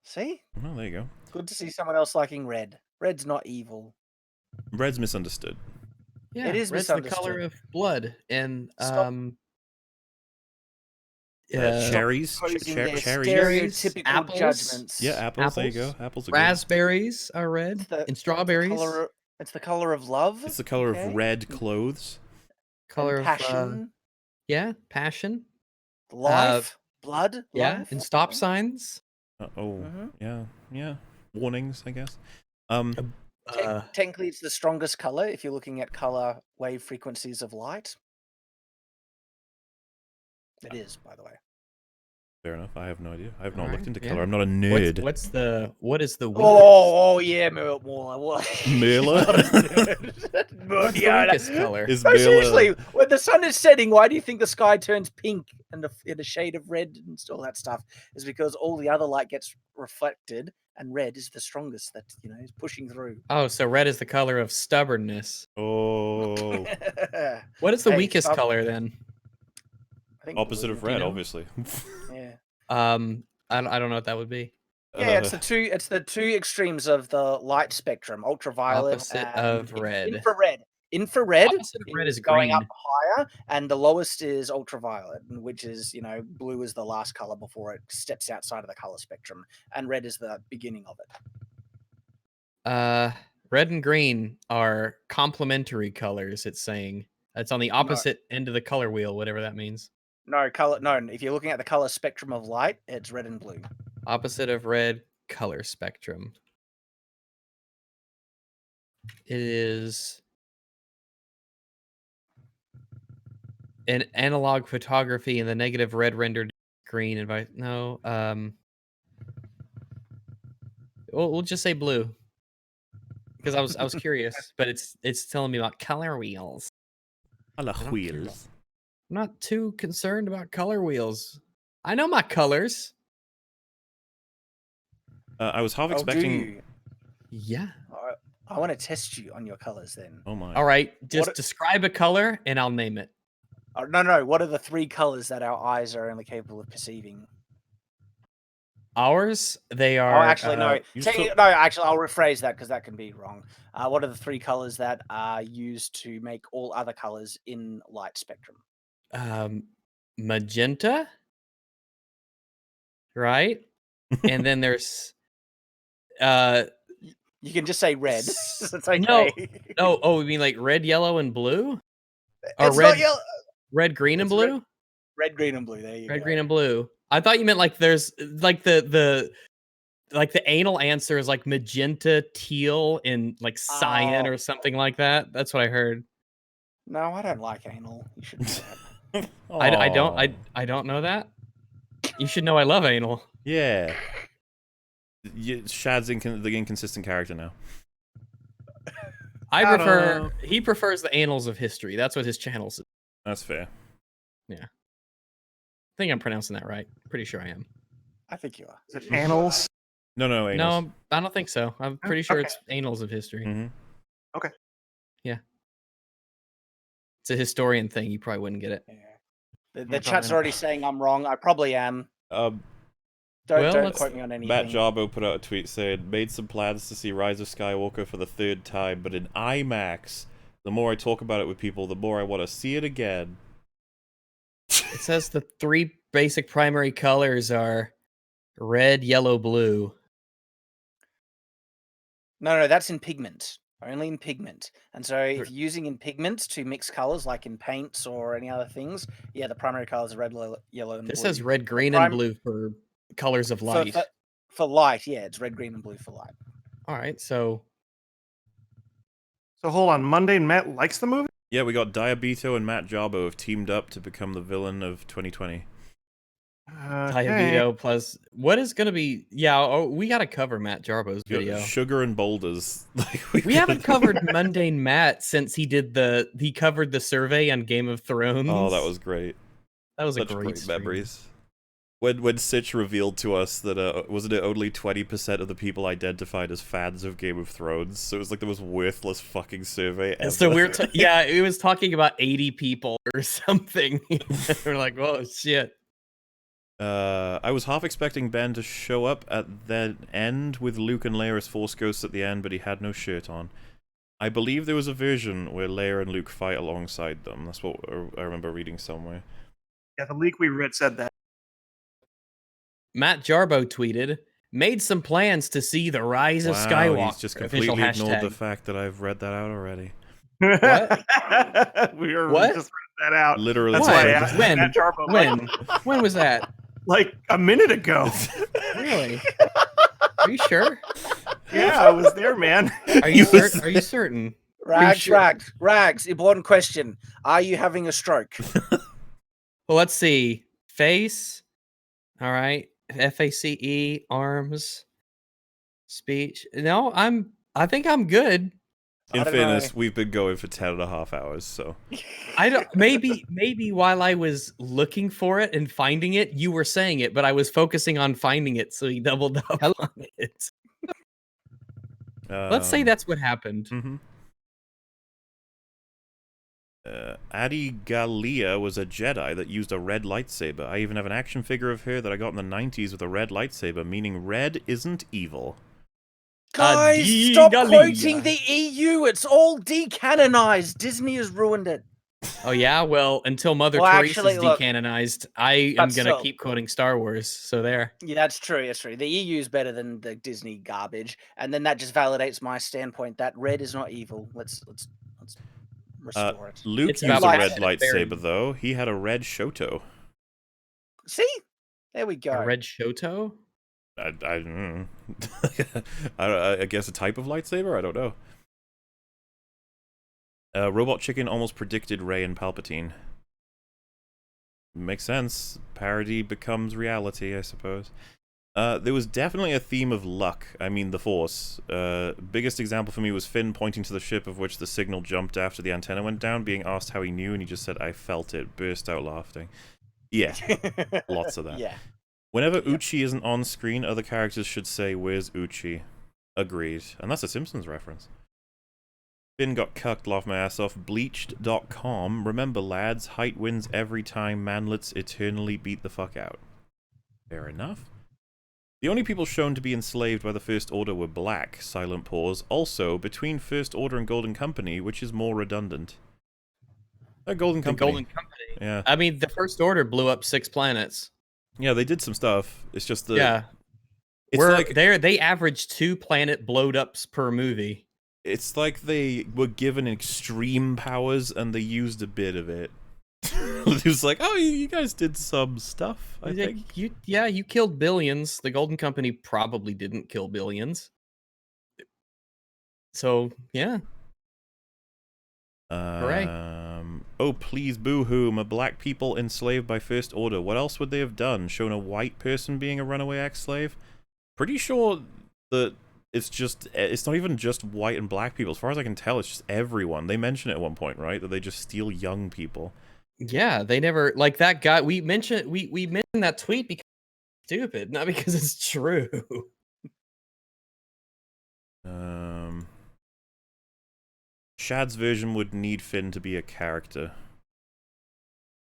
See? Oh, there you go. Good to see someone else liking red. Red's not evil. Red's misunderstood. Yeah, it is red's the color of blood, and cherries, stereotypical apples, judgments. Yeah, apples. There you go. Apples are raspberries are red, and strawberries. It's the color of love. It's the color of red clothes. Color and passion. Yeah, passion. Life, blood, yeah, life. and stop signs. Yeah. Warnings, I guess. Technically, it's the strongest color if you're looking at color wave frequencies of light. It is, by the way. Fair enough. I have no idea. I have not looked into color. I'm not a nerd. What is the weakest? Oh yeah, Merle. Merle? What's the weakest color? Is No, Merle- seriously, when the sun is setting, why do you think the sky turns pink and in a shade of red and all that stuff? Is because all the other light gets reflected, and red is the strongest that is pushing through. Oh, so red is the color of stubbornness. Oh. What is the weakest color then? I think opposite blue. of red, obviously. Yeah. I don't know what that would be. Yeah, it's the two extremes of the light spectrum: ultraviolet Opposite and of red. infrared. Infrared Opposite of red is going up green. higher, and the lowest is ultraviolet, which is blue is the last color before it steps outside of the color spectrum, and red is the beginning of it. Red and green are complementary colors. It's saying it's on the opposite end of the color wheel, whatever that means. No color. No, if you're looking at the color spectrum of light, it's red and blue. Opposite of red, color spectrum. It is an analog photography in the negative red rendered green and we'll just say blue. Because I was curious, but it's telling me about color wheels. Color wheels. I'm not too concerned about color wheels. I know my colors. I was half expecting. Yeah. I want to test you on your colors then. Oh my. All right, just describe a color and I'll name it. No. What are the three colors that our eyes are only capable of perceiving? Ours, they are. Oh, actually, no. No, actually, I'll rephrase that because that can be wrong. What are the three colors that are used to make all other colors in light spectrum? Magenta, right? And then there's you can just say red. It's okay. No. Oh, you mean like red, yellow, and blue? Or It's red, not yellow. Red, green, and blue? Red, green, and blue. There you go. Red, green, and blue. I thought you meant like there's like the anal answer is like magenta, teal, and like cyan or something like that. That's what I heard. No, I don't like anal. You should know that. I don't know that. You should know I love anal. Yeah. Shad's the inconsistent character now. He prefers the annals of history. That's what his channel is. That's fair. Yeah. I think I'm pronouncing that right. Pretty sure I am. I think you are. Is it annals? No, annals. No, I don't think so. I'm pretty sure it's annals of history. Mm-hmm. Okay. Yeah. It's a historian thing. You probably wouldn't get it. Yeah. The chat's already saying I'm wrong. I probably am. Don't quote me on anything. Matt Jarbo put out a tweet saying, made some plans to see Rise of Skywalker for the third time, but in IMAX. The more I talk about it with people, the more I want to see it again. It says the three basic primary colors are red, yellow, blue. No, that's in pigment. Only in pigment. And so if you're using in pigments to mix colors, like in paints or any other things, yeah, the primary colors are red, yellow, and blue. This says red, green, and blue for colors of light. For light, yeah, it's red, green, and blue for light. All right, so hold on. Mundane Matt likes the movie? Yeah, we got Diabito and Matt Jarbo have teamed up to become the villain of 2020. Diabito plus what is going to be? Yeah, we got to cover Matt Jarbo's video. Sugar and boulders. We haven't covered Mundane Matt since he covered the survey on Game of Thrones. Oh, that was great. That was Such a great memories. When Sitch revealed to us that wasn't it only 20% of the people identified as fans of Game of Thrones, so it was like the most worthless fucking survey ever. So yeah, it was talking about 80 people or something. We're like, oh shit. I was half expecting Ben to show up at the end with Luke and Leia as Force Ghosts at the end, but he had no shirt on. I believe there was a version where Leia and Luke fight alongside them. That's what I remember reading somewhere. Yeah, the leak we read said that. Matt Jarbo tweeted, made some plans to see the Rise of Skywalker. He's just completely ignored the fact that I've read that out already. What? What? Just read that out. Literally. That's when? When was that? Like a minute ago. Really? Are you sure? Yeah, I was there, man. Are you certain? Are you certain? Rags. Important question. Are you having a stroke? Well, let's see. Face. All right. FACE. Arms. Speech. No, I think I'm good. In fairness, we've been going for 10.5 hours, so I don't. Maybe while I was looking for it and finding it, you were saying it, but I was focusing on finding it, so he doubled up on it. Let's say that's what happened. Adi Gallia was a Jedi that used a red lightsaber. I even have an action figure of her that I got in the 90s with a red lightsaber, meaning red isn't evil. Guys, stop quoting the EU. It's all decanonized. Disney has ruined it. Oh yeah, well, until Mother Teresa's decanonized, I am gonna keep quoting Star Wars. So there. Yeah, that's true. That's true. The EU is better than the Disney garbage, and then that just validates my standpoint that red is not evil. Let's restore it. Luke used a red lightsaber though. He had a red Shoto. See, there we go. A red Shoto. I guess a type of lightsaber? I don't know. Robot Chicken almost predicted Rey and Palpatine. Makes sense. Parody becomes reality, I suppose. There was definitely a theme of luck. I mean, the Force. Biggest example for me was Finn pointing to the ship of which the signal jumped after the antenna went down, being asked how he knew, and he just said, "I felt it," burst out laughing. Yeah, lots of that. Yeah. Whenever Uchi isn't on screen, other characters should say, "Where's Uchi?" Agreed. And that's a Simpsons reference. Finn got cucked, laugh my ass off. Bleached.com. Remember, lads, height wins every time manlets eternally beat the fuck out. Fair enough. The only people shown to be enslaved by the First Order were black. Silent pause. Also, between First Order and Golden Company, which is more redundant? Golden Company. The Golden Company. Yeah. I mean, the First Order blew up 6 planets. Yeah, they did some stuff. It's just the... Yeah. It's like... They average 2 planet blowed ups per movie. It's like they were given extreme powers and they used a bit of it. It was like, oh, you guys did some stuff, I think. You killed billions. The Golden Company probably didn't kill billions. So, yeah. Oh, please, boo-hoo. My black people enslaved by First Order. What else would they have done? Shown a white person being a runaway ex-slave? Pretty sure that it's not even just white and black people. As far as I can tell, it's just everyone. They mention it at one point, right? That they just steal young people. Yeah, they never, like that guy, we mentioned that tweet because it's stupid, not because it's true. Shad's version would need Finn to be a character.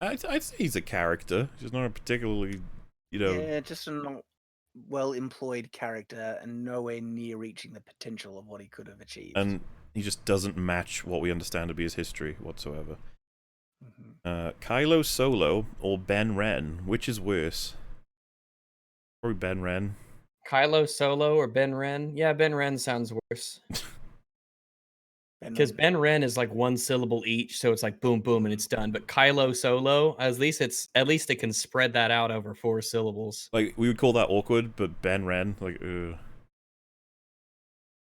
I'd say he's a character. He's not a particularly, Yeah, just a not well-employed character and nowhere near reaching the potential of what he could have achieved. And he just doesn't match what we understand to be his history whatsoever. Kylo Solo or Ben Ren, which is worse? Probably Ben Ren. Kylo Solo or Ben Ren? Yeah, Ben Ren sounds worse. Because Ben Ren is like 1 syllable each, so it's like boom, boom, and it's done. But Kylo Solo, at least it can spread that out over 4 syllables. Like we would call that awkward, but Ben Ren, like, ugh.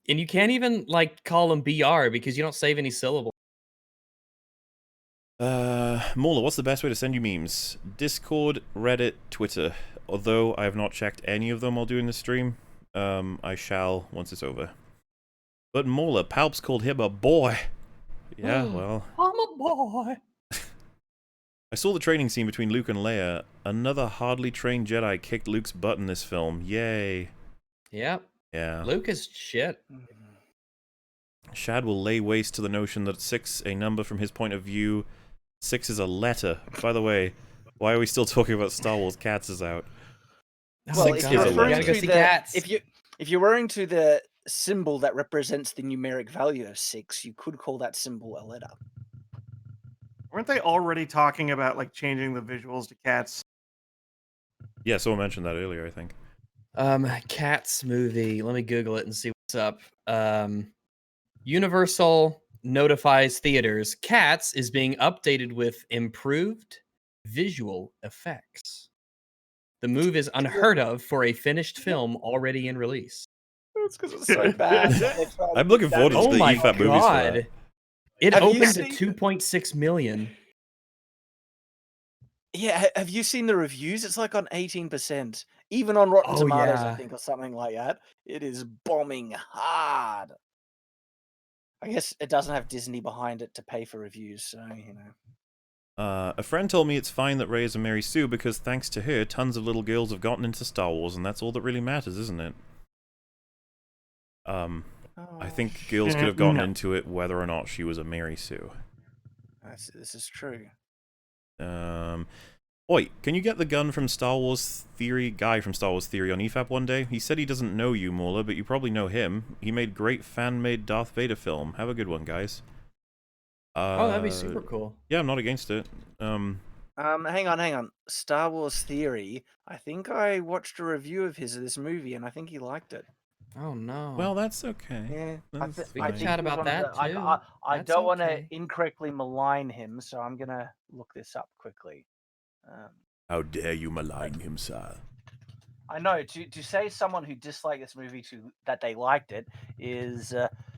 And you can't even like call him BR because you don't save any syllables. Mauler, what's the best way to send you memes? Discord, Reddit, Twitter. Although I have not checked any of them while doing the stream, I shall once it's over. But Mauler, Palps called him a boy. Yeah, well. I'm a boy. I saw the training scene between Luke and Leia. Another hardly trained Jedi kicked Luke's butt in this film. Yay. Yep. Yeah. Luke is shit. Shad will lay waste to the notion that 6, a number from his point of view. 6 is a letter. By the way, why are we still talking about Star Wars? Cats is out. Well, if you're referring to if you're referring to the symbol that represents the numeric value of 6, you could call that symbol a letter. Weren't they already talking about like changing the visuals to cats? Yeah, someone mentioned that earlier, I think. Cats movie. Let me Google it and see what's up. Universal notifies theaters Cats is being updated with improved visual effects. The move is unheard of for a finished film already in release. It's because it's so bad. I'm looking forward to the EFAP movies for that. It opened to 2.6 million. Yeah, have you seen the reviews? It's like on 18%. Even on Rotten Tomatoes, I think, or something like that. It is bombing hard. I guess it doesn't have Disney behind it to pay for reviews, so, you know. A friend told me it's fine that Rey is a Mary Sue because thanks to her, tons of little girls have gotten into Star Wars, and that's all that really matters, isn't it? I think girls could have gotten into it whether or not she was a Mary Sue. This is true. Oi, can you get the gun from Star Wars Theory guy from Star Wars Theory on EFAP one day? He said he doesn't know you, Mauler, but you probably know him. He made great fan-made Darth Vader film. Have a good one, guys. Oh, that'd be super cool. Yeah, I'm not against it. Hang on. Star Wars Theory. I think I watched a review of his of this movie, and I think he liked it. Oh no. Well, that's okay. Yeah, we can chat about that too. I don't want to incorrectly malign him, so I'm gonna look this up quickly. How dare you malign him, sir? I know to say someone who disliked this movie that they liked it is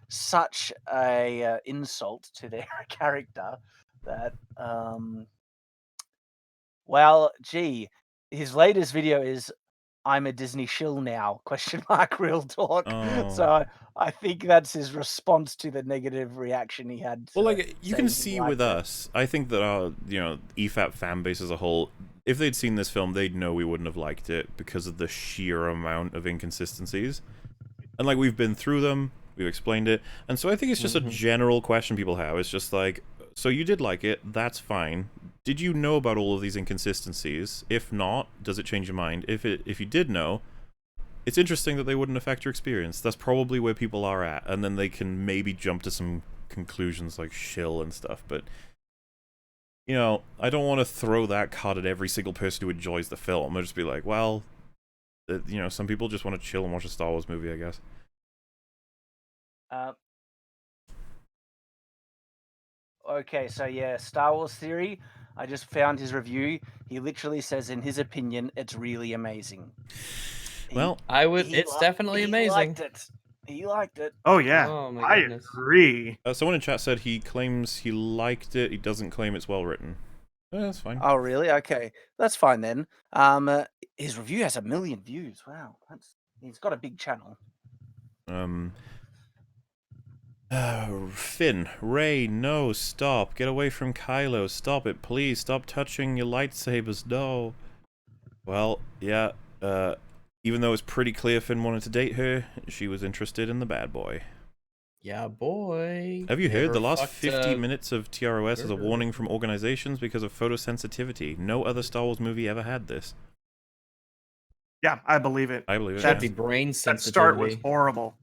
such a insult to their character that well, gee, his latest video is "I'm a Disney shill now?" ? Real talk. Oh. So I think that's his response to the negative reaction he had. Well, like you can see with us, I think that our EFAP fan base as a whole, if they'd seen this film, they'd know we wouldn't have liked it because of the sheer amount of inconsistencies. And like we've been through them, we've explained it, and so I think it's just a general question people have. It's just like, so you did like it, that's fine. Did you know about all of these inconsistencies? If not, does it change your mind? If you did know, it's interesting that they wouldn't affect your experience. That's probably where people are at, and then they can maybe jump to some conclusions like shill and stuff, but I don't want to throw that card at every single person who enjoys the film. I'll just be like, well, some people just want to chill and watch a Star Wars movie, I guess. Okay, so yeah, Star Wars Theory. I just found his review. He literally says, in his opinion, it's really amazing. Well, it's definitely amazing. He liked it. Oh yeah, oh, my I goodness. agree. Someone in chat said he claims he liked it. He doesn't claim it's well written. That's fine. Oh really? Okay, that's fine then. His review has 1 million views. Wow, he's got a big channel. Finn, Rey, no, stop. Get away from Kylo. Stop it, please. Stop touching your lightsabers. No. Well, yeah, even though it's pretty clear Finn wanted to date her, she was interested in the bad boy. Yeah, boy. Have you heard the last 50 minutes of TROS is a warning from organizations because of photosensitivity? No other Star Wars movie ever had this. Yeah, I believe it. I believe it. That'd be brain sensitivity. That start was horrible.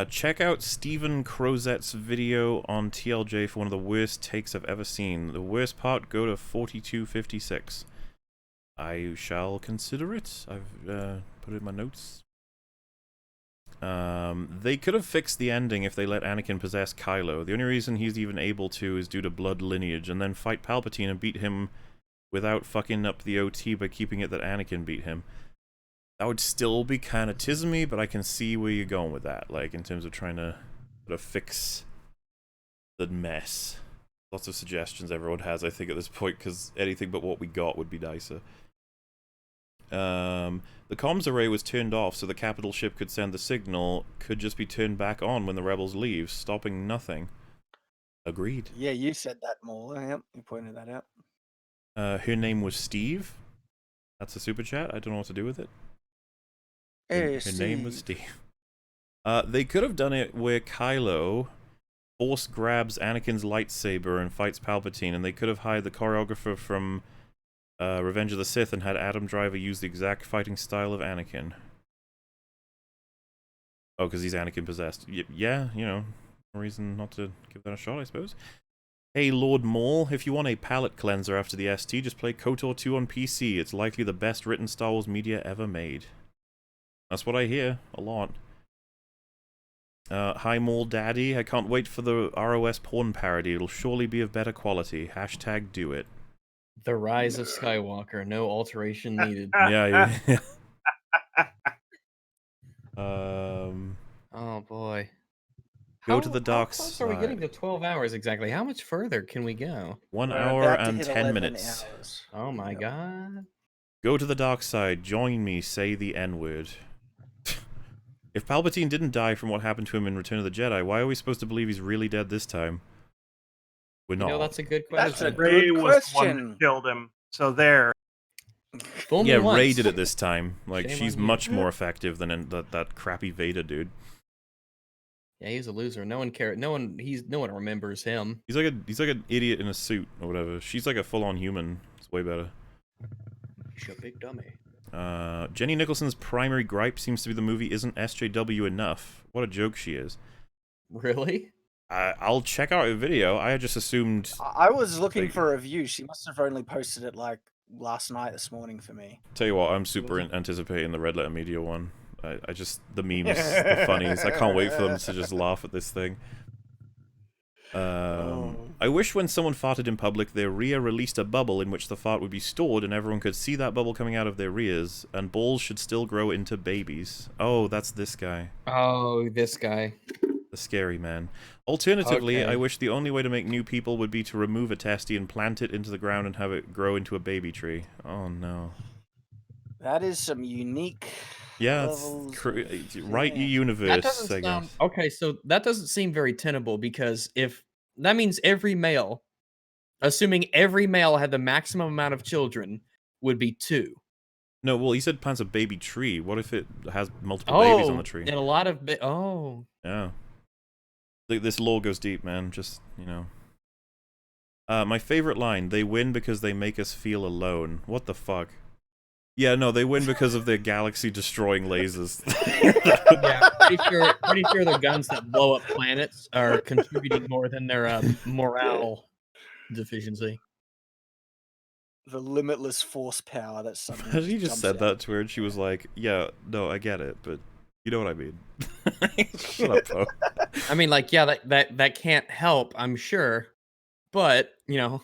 Check out Stephen Crozet's video on TLJ for one of the worst takes I've ever seen. The worst part, go to 4256. I shall consider it. I've put it in my notes. They could have fixed the ending if they let Anakin possess Kylo. The only reason he's even able to is due to blood lineage, and then fight Palpatine and beat him without fucking up the OT by keeping it that Anakin beat him. That would still be kind of tismy, but I can see where you're going with that, like, in terms of trying to sort of fix the mess. Lots of suggestions everyone has, I think, at this point, because anything but what we got would be nicer. The comms array was turned off, so the capital ship could send the signal, could just be turned back on when the rebels leave, stopping nothing. Agreed. Yeah, you said that, Mauler. Yep, you pointed that out. Her name was Steve. That's a super chat. I don't know what to do with it. Hey, her name was Steve. They could have done it where Kylo force grabs Anakin's lightsaber and fights Palpatine, and they could have hired the choreographer from Revenge of the Sith and had Adam Driver use the exact fighting style of Anakin. Oh, because he's Anakin possessed. Yeah, no reason not to give that a shot, I suppose. Hey, Lord Maul, if you want a palate cleanser after the ST, just play KOTOR 2 on PC. It's likely the best written Star Wars media ever made. That's what I hear a lot. Hi Mall Daddy, I can't wait for the ROS porn parody. It'll surely be of better quality. Hashtag do it. The Rise of Skywalker. No alteration needed. Yeah. Oh boy. Go to the dark how close side. are we getting to 12 hours exactly? How much further can we go? 1 hour and 10 minutes. Hours. Oh my god. Go to the dark side. Join me. Say the N-word. If Palpatine didn't die from what happened to him in Return of the Jedi, why are we supposed to believe he's really dead this time? We're not. You know, that's a good question. That's a Rey good was the one question. that killed him. So there. Fool me Yeah, once. Rey did it this time. Like, Shame she's on you. much more effective than that crappy Vader dude. Yeah, he's a loser. No one cares. No one remembers him. He's like an idiot in a suit or whatever. She's like a full-on human. It's way better. She's a big dummy. Jenny Nicholson's primary gripe seems to be the movie isn't SJW enough. What a joke she is. Really? I'll check out her video. I just assumed... I was looking for a review. She must have only posted it like last night, this morning for me. Tell you what, I'm super anticipating the Red Letter Media one. I just... The memes, the funnies. I can't wait for them to just laugh at this thing. I wish when someone farted in public, their rear released a bubble in which the fart would be stored and everyone could see that bubble coming out of their rears, and balls should still grow into babies. Oh, that's this guy. Oh, this guy. The scary man. Alternatively, Okay. I wish the only way to make new people would be to remove a testy and plant it into the ground and have it grow into a baby tree. Oh no. That is some unique. Yeah, it's right universe, That doesn't I sound guess. okay. So that doesn't seem very tenable because if that means every male, assuming every male had the maximum amount of children, would be 2. No, well, he said plants a baby tree. What if it has multiple babies on the tree? And a lot of Yeah. This lore goes deep, man. Just, you know. My favorite line, they win because they make us feel alone. What the fuck? Yeah, no, they win because of their galaxy-destroying lasers. Yeah, pretty sure the guns that blow up planets are contributing more than their morale deficiency. The limitless force power that suddenly. Has he just jumps said out. that to her and she was like, yeah, no, I get it, but you know what I mean. Shut up, Poe. I mean, like, yeah, that can't help, I'm sure, but you know.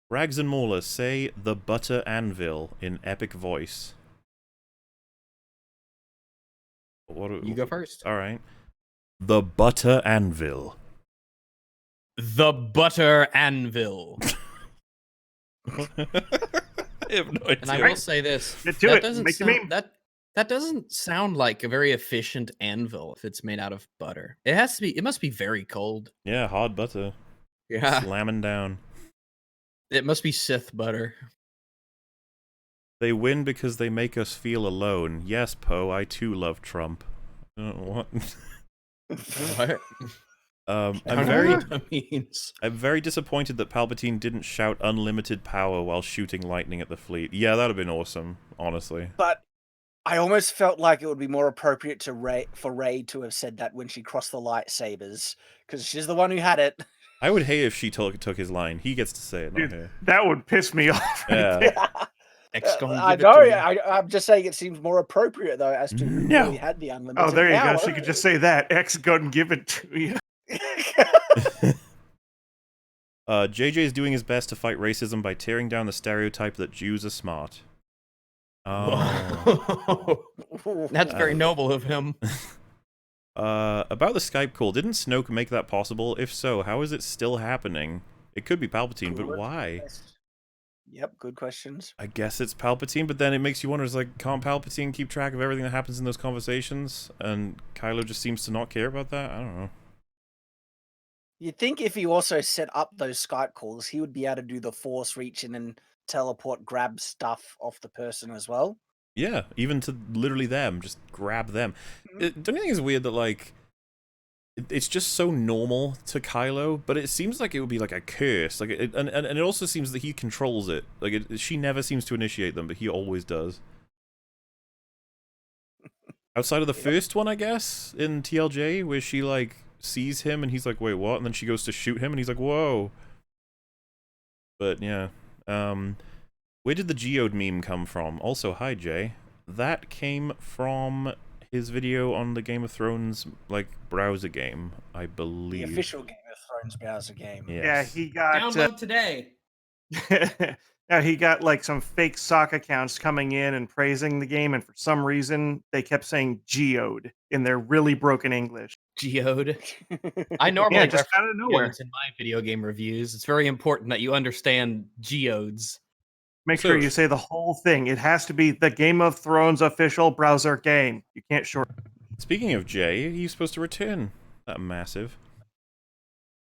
Rags and Mauler say the butter anvil in epic voice. You go first. All right. The butter anvil. The butter anvil. And I will say this: that doesn't sound like a very efficient anvil if it's made out of butter. It has to be. It must be very cold. Yeah, hard butter. Yeah, slamming down. It must be Sith butter. They win because they make us feel alone. Yes, Poe, I too love Trump. What? What? I'm very disappointed that Palpatine didn't shout unlimited power while shooting lightning at the fleet. Yeah, that'd have been awesome, honestly. But I almost felt like it would be more appropriate to Rey to have said that when she crossed the lightsabers, because she's the one who had it. I would hate if she took his line. He gets to say it, not her. That would piss me off. Yeah. I know. I'm just saying it seems more appropriate though, as to who really had the unlimited. Oh, there you power. go. She could just say that. X go and give it to you. JJ's doing his best to fight racism by tearing down the stereotype that Jews are smart. Oh. That's very noble of him. About the Skype call, didn't Snoke make that possible? If so, how is it still happening? It could be Palpatine, but why? Yep, good questions. I guess it's Palpatine, but then it makes you wonder, is like, can't Palpatine keep track of everything that happens in those conversations? And Kylo just seems to not care about that? I don't know. You'd think if he also set up those Skype calls, he would be able to do the force reach in and teleport, grab stuff off the person as well. Yeah, even to literally them, just grab them. Don't you think it's weird that, like, it's just so normal to Kylo, but it seems like it would be like a curse. Like, and it also seems that he controls it. Like, she never seems to initiate them, but he always does. Outside of the first one, I guess, in TLJ, where she, like, sees him and he's like, wait, what? And then she goes to shoot him and he's like, whoa. But, yeah. Where did the Geode meme come from? Also, hi, Jay. That came from his video on the Game of Thrones browser game, I believe. The official Game of Thrones browser game. Yes. Yeah, he got Download today. Yeah, he got like some fake sock accounts coming in and praising the game, and for some reason they kept saying geode in their really broken English. Geode. I normally just out of nowhere geodes in my video game reviews. It's very important that you understand geodes. Make sure you say the whole thing. It has to be the Game of Thrones official browser game. You can't short. Speaking of Jay, he's supposed to return. That massive.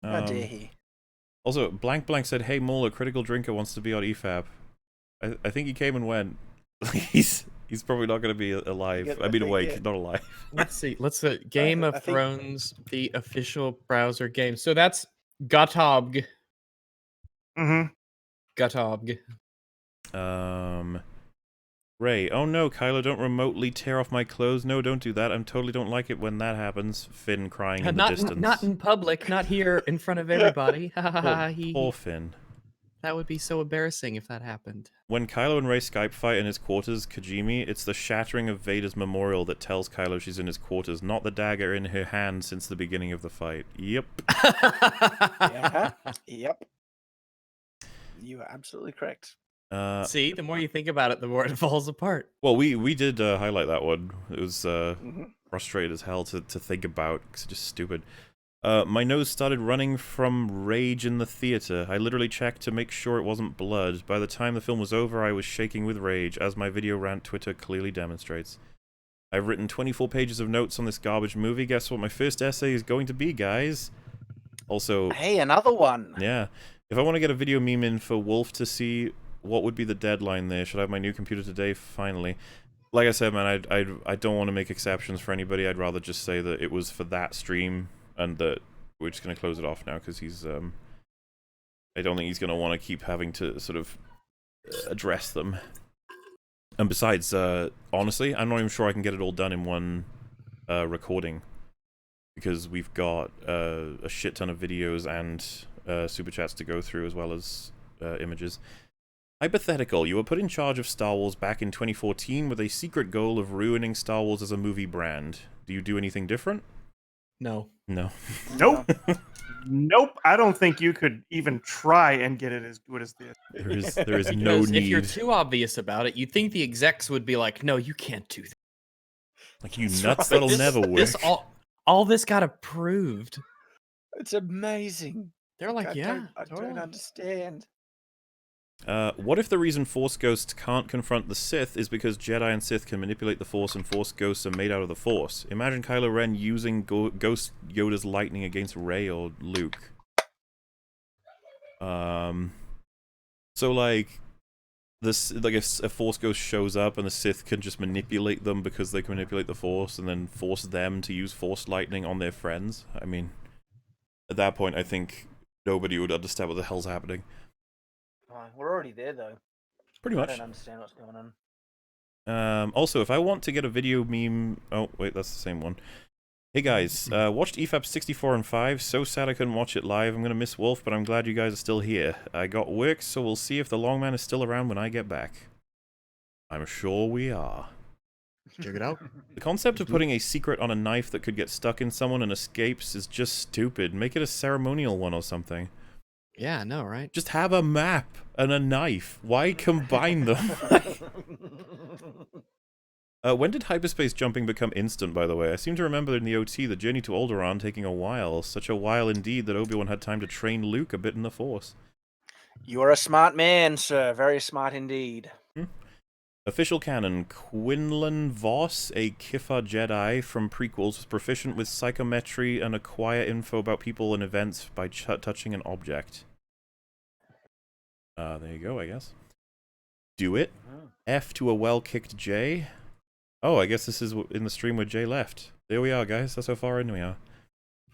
How dare he? Also, Blank Blank said, "Hey, Muller, Critical Drinker wants to be on EFAP." I think he came and went. he's probably not going to be alive. I mean, awake, not alive. Let's see. Game of Thrones, the official browser game. So that's Gotobg. Mm-hmm. Gotobg. Ray, oh no, Kylo, don't remotely tear off my clothes. No, don't do that. I totally don't like it when that happens. Finn crying in the distance. Not in public, not here in front of everybody. Poor Finn. That would be so embarrassing if that happened. When Kylo and Rey Skype fight in his quarters, Kajimi, it's the shattering of Vader's memorial that tells Kylo she's in his quarters, not the dagger in her hand since the beginning of the fight. Yep. Yep. You are absolutely correct. See, the more you think about it, the more it falls apart. Well, we did highlight that one. It was frustrating as hell to think about, because it's just stupid. My nose started running from rage in the theater. I literally checked to make sure it wasn't blood. By the time the film was over, I was shaking with rage, as my video rant Twitter clearly demonstrates. I've written 24 pages of notes on this garbage movie. Guess what my first essay is going to be, guys? Also... Hey, another one! Yeah. If I want to get a video meme in for Wolf to see, what would be the deadline there? Should I have my new computer today? Finally. Like I said, man, I don't want to make exceptions for anybody. I'd rather just say that it was for that stream, and that we're just going to close it off now, because he's, I don't think he's going to want to keep having to sort of address them. And besides, honestly, I'm not even sure I can get it all done in one recording, because we've got a shit ton of videos and super chats to go through, as well as images. Hypothetical, you were put in charge of Star Wars back in 2014 with a secret goal of ruining Star Wars as a movie brand. Do you do anything different? No. No. Nope. Nope. I don't think you could even try and get it as good as this. There is no need. If you're too obvious about it, you'd think the execs would be like, "No, you can't do that." Like, you nuts, that'll never work. All this got approved. It's amazing. They're like, I don't understand. What if the reason Force Ghosts can't confront the Sith is because Jedi and Sith can manipulate the Force and Force Ghosts are made out of the Force? Imagine Kylo Ren using Ghost Yoda's lightning against Rey or Luke. So like, if a Force Ghost shows up and the Sith can just manipulate them because they can manipulate the Force and then force them to use Force lightning on their friends. I mean, at that point, I think nobody would understand what the hell's happening. We're already there, though. Pretty much. I don't understand what's going on. Also, if I want to get a video meme... Oh, wait, that's the same one. Hey guys, watched EFAP 64 and 5. So sad I couldn't watch it live. I'm gonna miss Wolf, but I'm glad you guys are still here. I got work, so we'll see if the long man is still around when I get back. I'm sure we are. Check it out. The concept of putting a secret on a knife that could get stuck in someone and escapes is just stupid. Make it a ceremonial one or something. Yeah, I know, right? Just have a map and a knife. Why combine them? When did hyperspace jumping become instant, by the way? I seem to remember in the OT the journey to Alderaan taking a while. Such a while indeed that Obi-Wan had time to train Luke a bit in the Force. You are a smart man, sir. Very smart indeed. Official canon, Quinlan Voss, a Kiffa Jedi from prequels, was proficient with psychometry and acquire info about people and events by touching an object. There you go, I guess. Do it. F to a well-kicked J. Oh, I guess this is in the stream where Jay left. There we are, guys. That's how far in we are.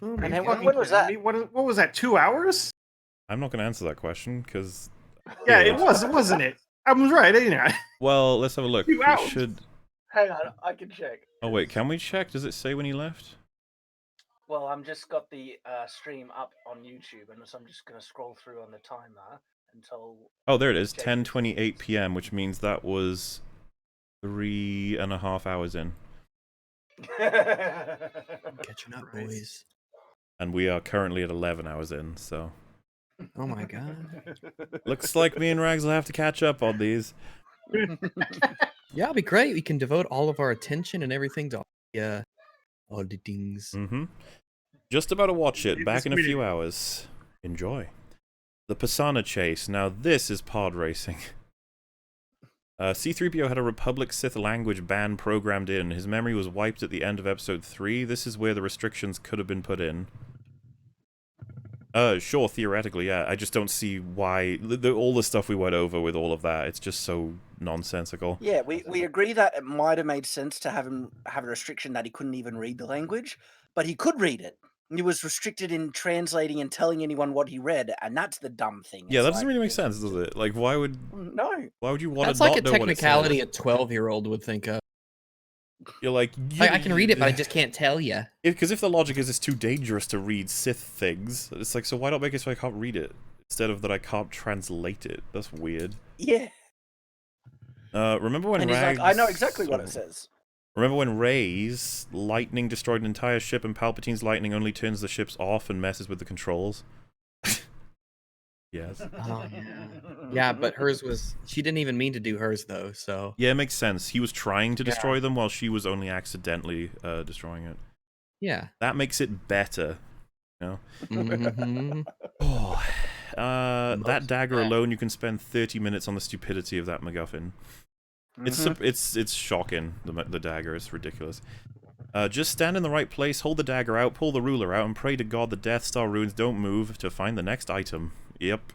Oh, and then what was that? What was that, 2 hours? I'm not going to answer that question, because... Yeah, it was, wasn't it? I was right, ain't I? Well, let's have a look. 2 hours. Should... Hang on, I can check. Oh, wait, can we check? Does it say when he left? Well, I'm just got the stream up on YouTube, and so I'm just going to scroll through on the timer until... Oh, there it is, 10:28 p.m., which means that was 3.5 hours in. Catching up, boys. And we are currently at 11 hours in, so... Oh my god. Looks like me and Rags will have to catch up on these. Yeah, it'll be great. We can devote all of our attention and everything to all the things. Mm-hmm. Just about to watch it. Back in a few hours. Enjoy. The Pisana Chase. Now this is pod racing. C-3PO had a Republic Sith language ban programmed in. His memory was wiped at the end of Episode 3. This is where the restrictions could have been put in. Sure, theoretically, yeah. I just don't see why... all the stuff we went over with all of that, it's just so nonsensical. Yeah, we agree that it might have made sense to have him have a restriction that he couldn't even read the language, but he could read it. He was restricted in translating and telling anyone what he read, and that's the dumb thing. Yeah, that doesn't really make sense, does it? Like, why would... No. Why would you want That's to like not a know what it technicality says? a 12-year-old would think of. You're like... I can read it, but I just can't tell you. Because if the logic is it's too dangerous to read Sith things, it's like, so why not make it so I can't read it? Instead of that I can't translate it. That's weird. Yeah. Remember when And he's Rags... like, I know exactly what it says. Remember when Rey's lightning destroyed an entire ship and Palpatine's lightning only turns the ships off and messes with the controls? Yes. Oh, yeah. Yeah, but hers was... She didn't even mean to do hers, though, so... Yeah, it makes sense. He was trying to destroy them while she was only accidentally destroying it. Yeah. That makes it better. You know? Mm-hmm. Oh, that dagger alone, you can spend 30 minutes on the stupidity of that MacGuffin. It's shocking, the dagger. It's ridiculous. Just stand in the right place, hold the dagger out, pull the ruler out, and pray to God the Death Star ruins don't move to find the next item. Yep.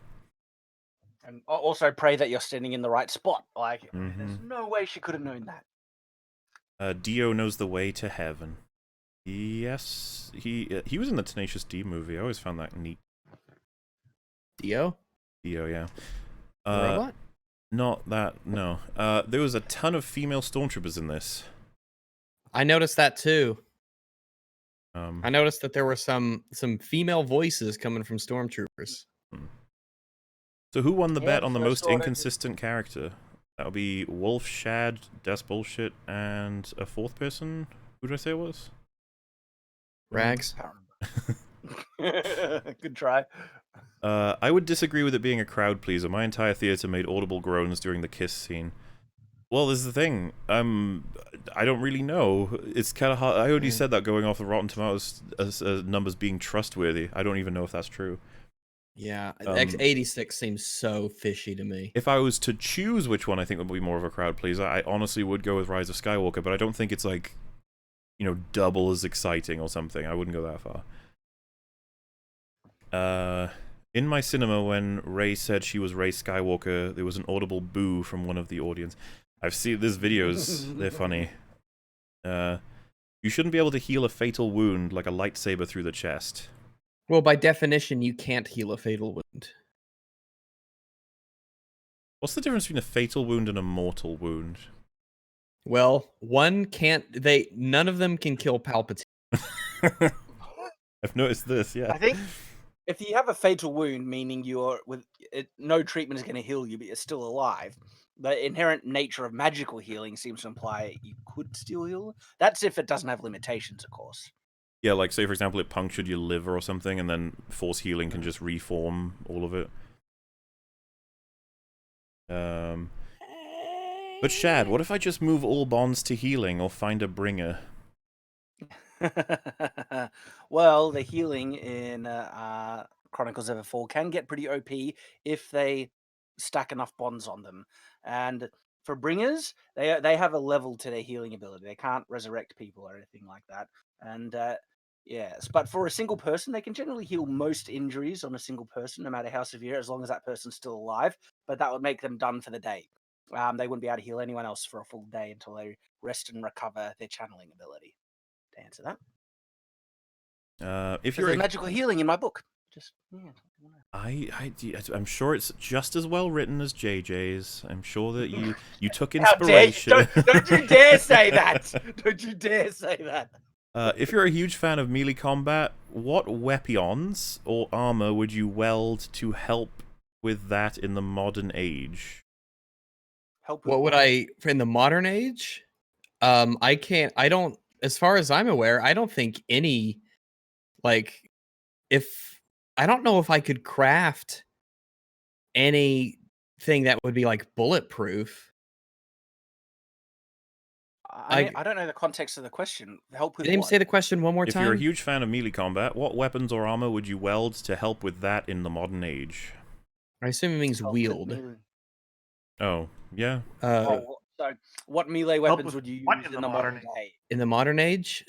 And also pray that you're standing in the right spot. Like, there's no way she could have known that. Dio knows the way to heaven. Yes, he was in the Tenacious D movie. I always found that neat. Dio? Dio, yeah. Robot? Not that, no. There was a ton of female stormtroopers in this. I noticed that too. I noticed that there were some female voices coming from stormtroopers. So who won the bet on the most inconsistent character? That would be Wolf, Shad, Des Bullshit, and a fourth person? Who did I say it was? Rags. Good try. I would disagree with it being a crowd pleaser. My entire theater made audible groans during the kiss scene. Well, this is the thing. I don't really know. It's kind of hard. I already said that going off the Rotten Tomatoes numbers being trustworthy. I don't even know if that's true. Yeah, X86 seems so fishy to me. If I was to choose which one I think would be more of a crowd pleaser, I honestly would go with Rise of Skywalker, but I don't think it's like, you know, double as exciting or something. I wouldn't go that far. In my cinema, when Rey said she was Rey Skywalker, there was an audible boo from one of the audience. I've seen these videos. They're funny. You shouldn't be able to heal a fatal wound like a lightsaber through the chest. Well, by definition, you can't heal a fatal wound. What's the difference between a fatal wound and a mortal wound? Well, one can't... None of them can kill Palpatine. I've noticed this, yeah. I think if you have a fatal wound, meaning you're with it, no treatment is going to heal you, but you're still alive, the inherent nature of magical healing seems to imply you could still heal. That's if it doesn't have limitations, of course. Yeah, like say for example it punctured your liver or something, and then Force Healing can just reform all of it. But Shad, what if I just move all bonds to healing or find a bringer? Well, the healing in Chronicles of Everfall can get pretty OP if they stack enough bonds on them. And for bringers, they have a level to their healing ability. They can't resurrect people or anything like that. And yes, but for a single person, they can generally heal most injuries on a single person, no matter how severe, as long as that person's still alive. But that would make them done for the day. They wouldn't be able to heal anyone else for a full day until they rest and recover their channeling ability. To answer that, if you're a magical healing in my book, just I'm sure it's just as well written as JJ's. I'm sure that you took How dare you- inspiration. Don't you dare say that! Don't you dare say that! If you're a huge fan of melee combat, what weapons or armor would you weld to help with that in the modern age? Help with What would in the modern age? I don't, as far as I'm aware, I don't think any, like, I don't know if I could craft anything that would be like bulletproof. I mean, I don't know the context of the question. Help with Can you what? say the question one more If time? you're a huge fan of melee combat, what weapons or armor would you weld to help with that in the modern age? I assume it means wield. Oh, yeah. So, what melee weapons would you use in the modern day? In the modern age?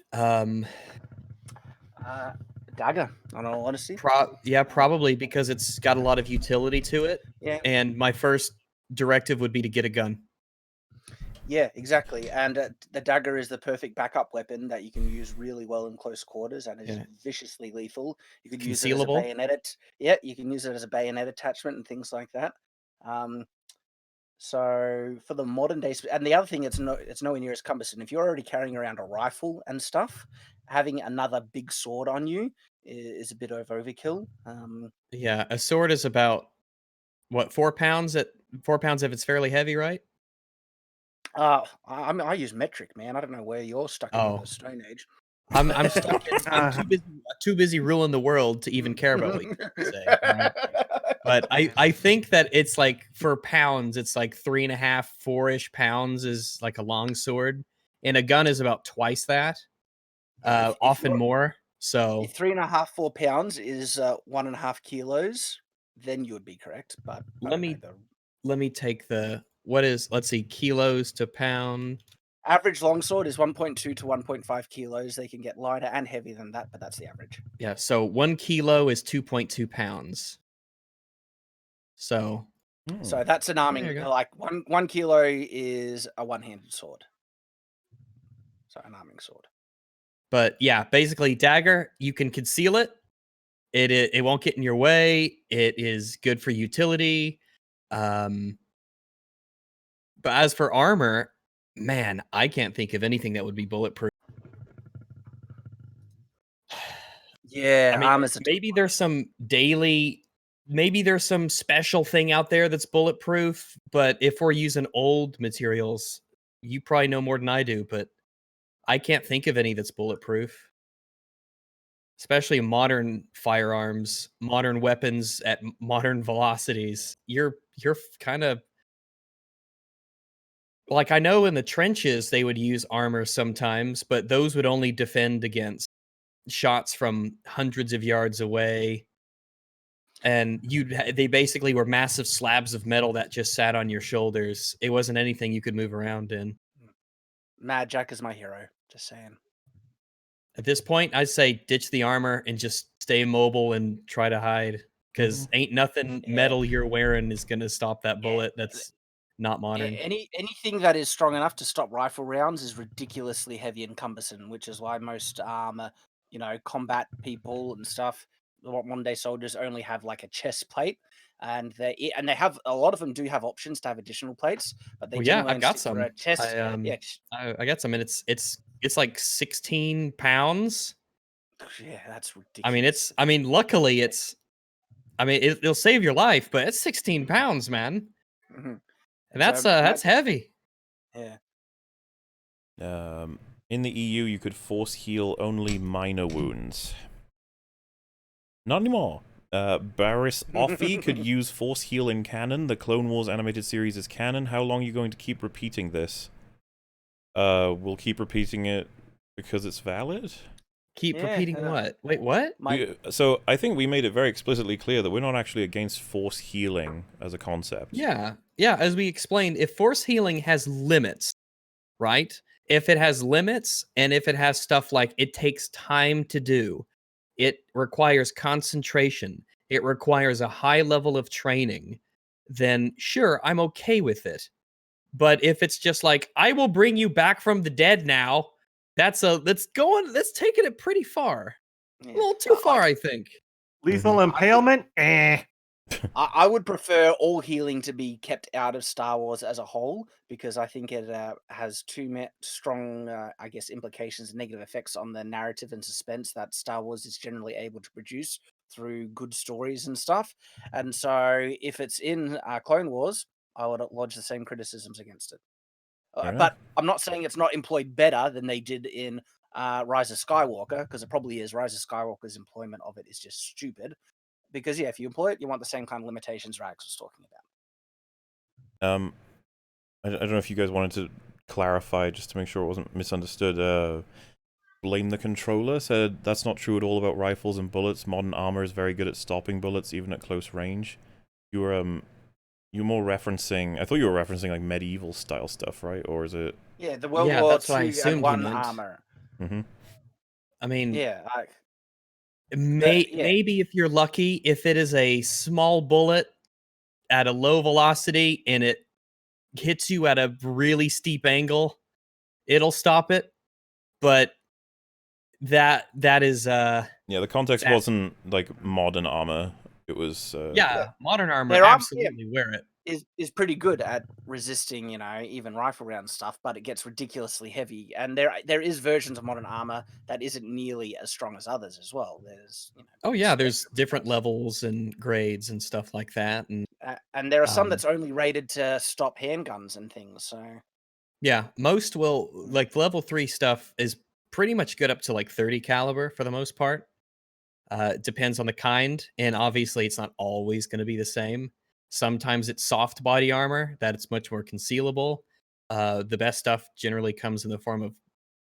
Dagger, in all honesty. Yeah, probably, because it's got a lot of utility to it. Yeah. And my first directive would be to get a gun. Yeah, exactly. And the dagger is the perfect backup weapon that you can use really well in close quarters and is viciously lethal. You could use it as a bayonet. Yeah, you can use it as a bayonet attachment and things like that. So for the modern days, and the other thing, it's nowhere near as cumbersome. If you're already carrying around a rifle and stuff, having another big sword on you is a bit of overkill. Yeah, a sword is about what, 4 pounds? 4 pounds if it's fairly heavy, right? I use metric, man. I don't know where you're stuck in the Stone Age. I'm stuck. I'm too busy ruling the world to even care about what you say. Right? But I think that it's like, for pounds, it's like 3.5, 4-ish pounds is like a long sword, and a gun is about twice that, often more. So if 3.5, 4 pounds is 1.5 kilos, then you would be correct. But let me take let's see, kilos to pound. Average longsword is 1.2 to 1.5 kilos. They can get lighter and heavier than that, but that's the average. Yeah, so 1 kilo is 2.2 pounds. So that's an arming. Like 1 kilo is a one-handed sword. So an arming sword. But yeah, basically, dagger, you can conceal it. It won't get in your way. It is good for utility. But as for armor, man, I can't think of anything that would be bulletproof. Yeah, I mean, maybe there's some special thing out there that's bulletproof, but if we're using old materials, you probably know more than I do, but I can't think of any that's bulletproof. Especially modern firearms, modern weapons at modern velocities. You're kind of like, I know in the trenches they would use armor sometimes, but those would only defend against shots from hundreds of yards away. And they basically were massive slabs of metal that just sat on your shoulders. It wasn't anything you could move around in. Mad Jack is my hero. Just saying. At this point, I'd say ditch the armor and just stay mobile and try to hide. Because ain't nothing metal you're wearing is going to stop that bullet that's not modern. Anything that is strong enough to stop rifle rounds is ridiculously heavy and cumbersome, which is why most combat people and stuff, modern day soldiers only have like a chest plate, and they have, a lot of them do have options to have additional plates, but they I got some. chest. I got some, and it's like 16 pounds. Yeah, that's ridiculous. Luckily it'll save your life, but it's 16 pounds, man. Mm-hmm. And that's heavy. Yeah. In the EU, you could force heal only minor wounds. Not anymore. Barris Offee could use force heal in canon. The Clone Wars animated series is canon. How long are you going to keep repeating this? We'll keep repeating it because it's valid? Keep repeating what? Wait, what? So I think we made it very explicitly clear that we're not actually against force healing as a concept. Yeah, as we explained, if force healing has limits, right? If it has limits, and if it has stuff like it takes time to do, it requires concentration, it requires a high level of training, then sure, I'm okay with it. But if it's just like, I will bring you back from the dead now, that's taking it pretty far. A little too far, I think. Lethal impalement? I would prefer all healing to be kept out of Star Wars as a whole, because I think it has too strong, implications and negative effects on the narrative and suspense that Star Wars is generally able to produce through good stories and stuff. And so if it's in Clone Wars, I would lodge the same criticisms against it. But I'm not saying it's not employed better than they did in Rise of Skywalker, because it probably is. Rise of Skywalker's employment of it is just stupid. Because, yeah, if you employ it, you want the same kind of limitations Rags was talking about. I don't know if you guys wanted to clarify, just to make sure it wasn't misunderstood. Blame the Controller said that's not true at all about rifles and bullets. Modern armor is very good at stopping bullets, even at close range. You were more referencing. I thought you were referencing like medieval style stuff, right? Or is it? Yeah, the World War II and one armor. Mm-hmm. I mean, yeah, maybe if you're lucky, if it is a small bullet at a low velocity and it hits you at a really steep angle, it'll stop it. But that is yeah, the context wasn't like modern armor. It was modern armor absolutely wear it. Is pretty good at resisting, even rifle round stuff, but it gets ridiculously heavy. And there is versions of modern armor that isn't nearly as strong as others as well. There's there's different levels and grades and stuff like that, and there are some that's only rated to stop handguns and things. So yeah, most will like level 3 stuff is pretty much good up to like 30 caliber for the most part. It depends on the kind, and obviously it's not always going to be the same. Sometimes it's soft body armor that it's much more concealable. The best stuff generally comes in the form of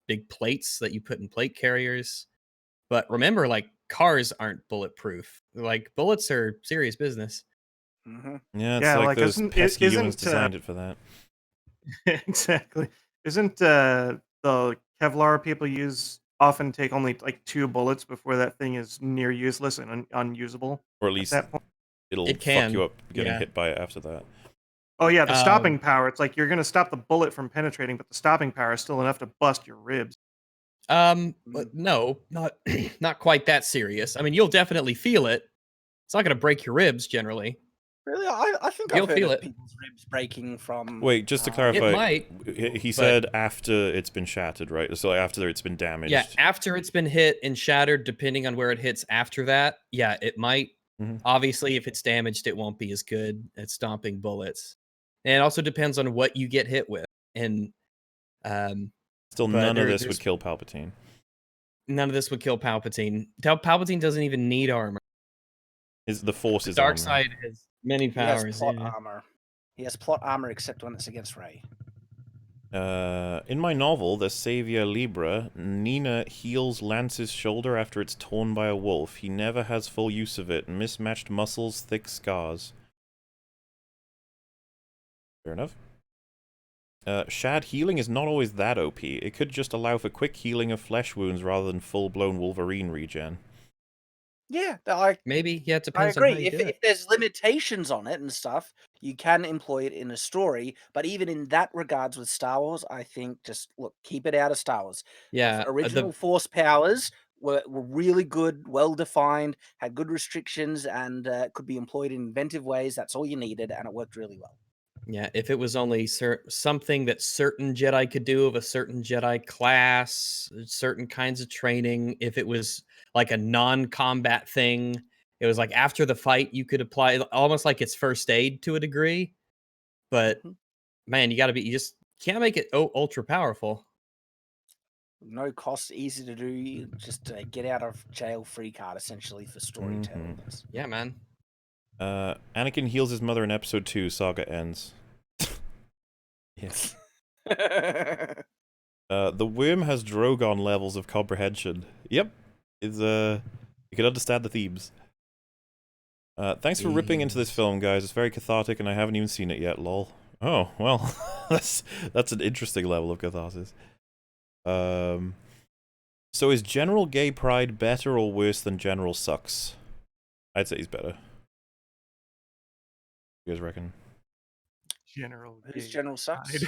big plates that you put in plate carriers. But remember, like, cars aren't bulletproof. Like, bullets are serious business. Mm-hmm. Yeah, it's like those pesky humans designed it for that. Exactly. Isn't the Kevlar people often take only like 2 bullets before that thing is near useless and unusable? Or at least it'll fuck you up getting hit by it after that. Oh yeah, the stopping power. It's like you're going to stop the bullet from penetrating, but the stopping power is still enough to bust your ribs. But no, not quite that serious. I mean, you'll definitely feel it. It's not going to break your ribs generally. Really, I think you'll I've heard feel of it. People's ribs breaking from. Wait, just to clarify, it might, he said after it's been shattered, right? So after it's been damaged. Yeah, after it's been hit and shattered, depending on where it hits after that, yeah, it might. Mm-hmm. Obviously, if it's damaged, it won't be as good at stomping bullets. And it also depends on what you get hit with. And still, none of this would kill Palpatine. None of this would kill Palpatine. Palpatine doesn't even need armor. The Force is dark armor. side has many powers. He has plot armor. He has plot armor except when it's against Rey. In my novel, The Savior Libra, Nina heals Lance's shoulder after it's torn by a wolf. He never has full use of it. Mismatched muscles, thick scars. Fair enough. Shad healing is not always that OP. It could just allow for quick healing of flesh wounds rather than full-blown Wolverine regen. Yeah, maybe. Yeah, it depends. I agree. On how you do it. If there's limitations on it and stuff, you can employ it in a story. But even in that regards with Star Wars, I think just keep it out of Star Wars. Yeah, original Force powers were really good, well defined, had good restrictions, and could be employed in inventive ways. That's all you needed, and it worked really well. Yeah, if it was only something that certain Jedi could do of a certain Jedi class, certain kinds of training, if it was like a non-combat thing, it was like after the fight you could apply almost like it's first aid to a degree. But man, you just can't make it ultra powerful. No cost, easy to do, just get out of jail free card essentially for storytelling. Yeah, man. Anakin heals his mother in episode 2, saga ends. Yes. The worm has Drogon levels of comprehension. Yep. You can understand the themes. Thanks for ripping into this film, guys. It's very cathartic and I haven't even seen it yet, lol. Oh, well. that's an interesting level of catharsis. So is General Gay Pride better or worse than General Sucks? I'd say he's better. You guys reckon? Who's General Sucks?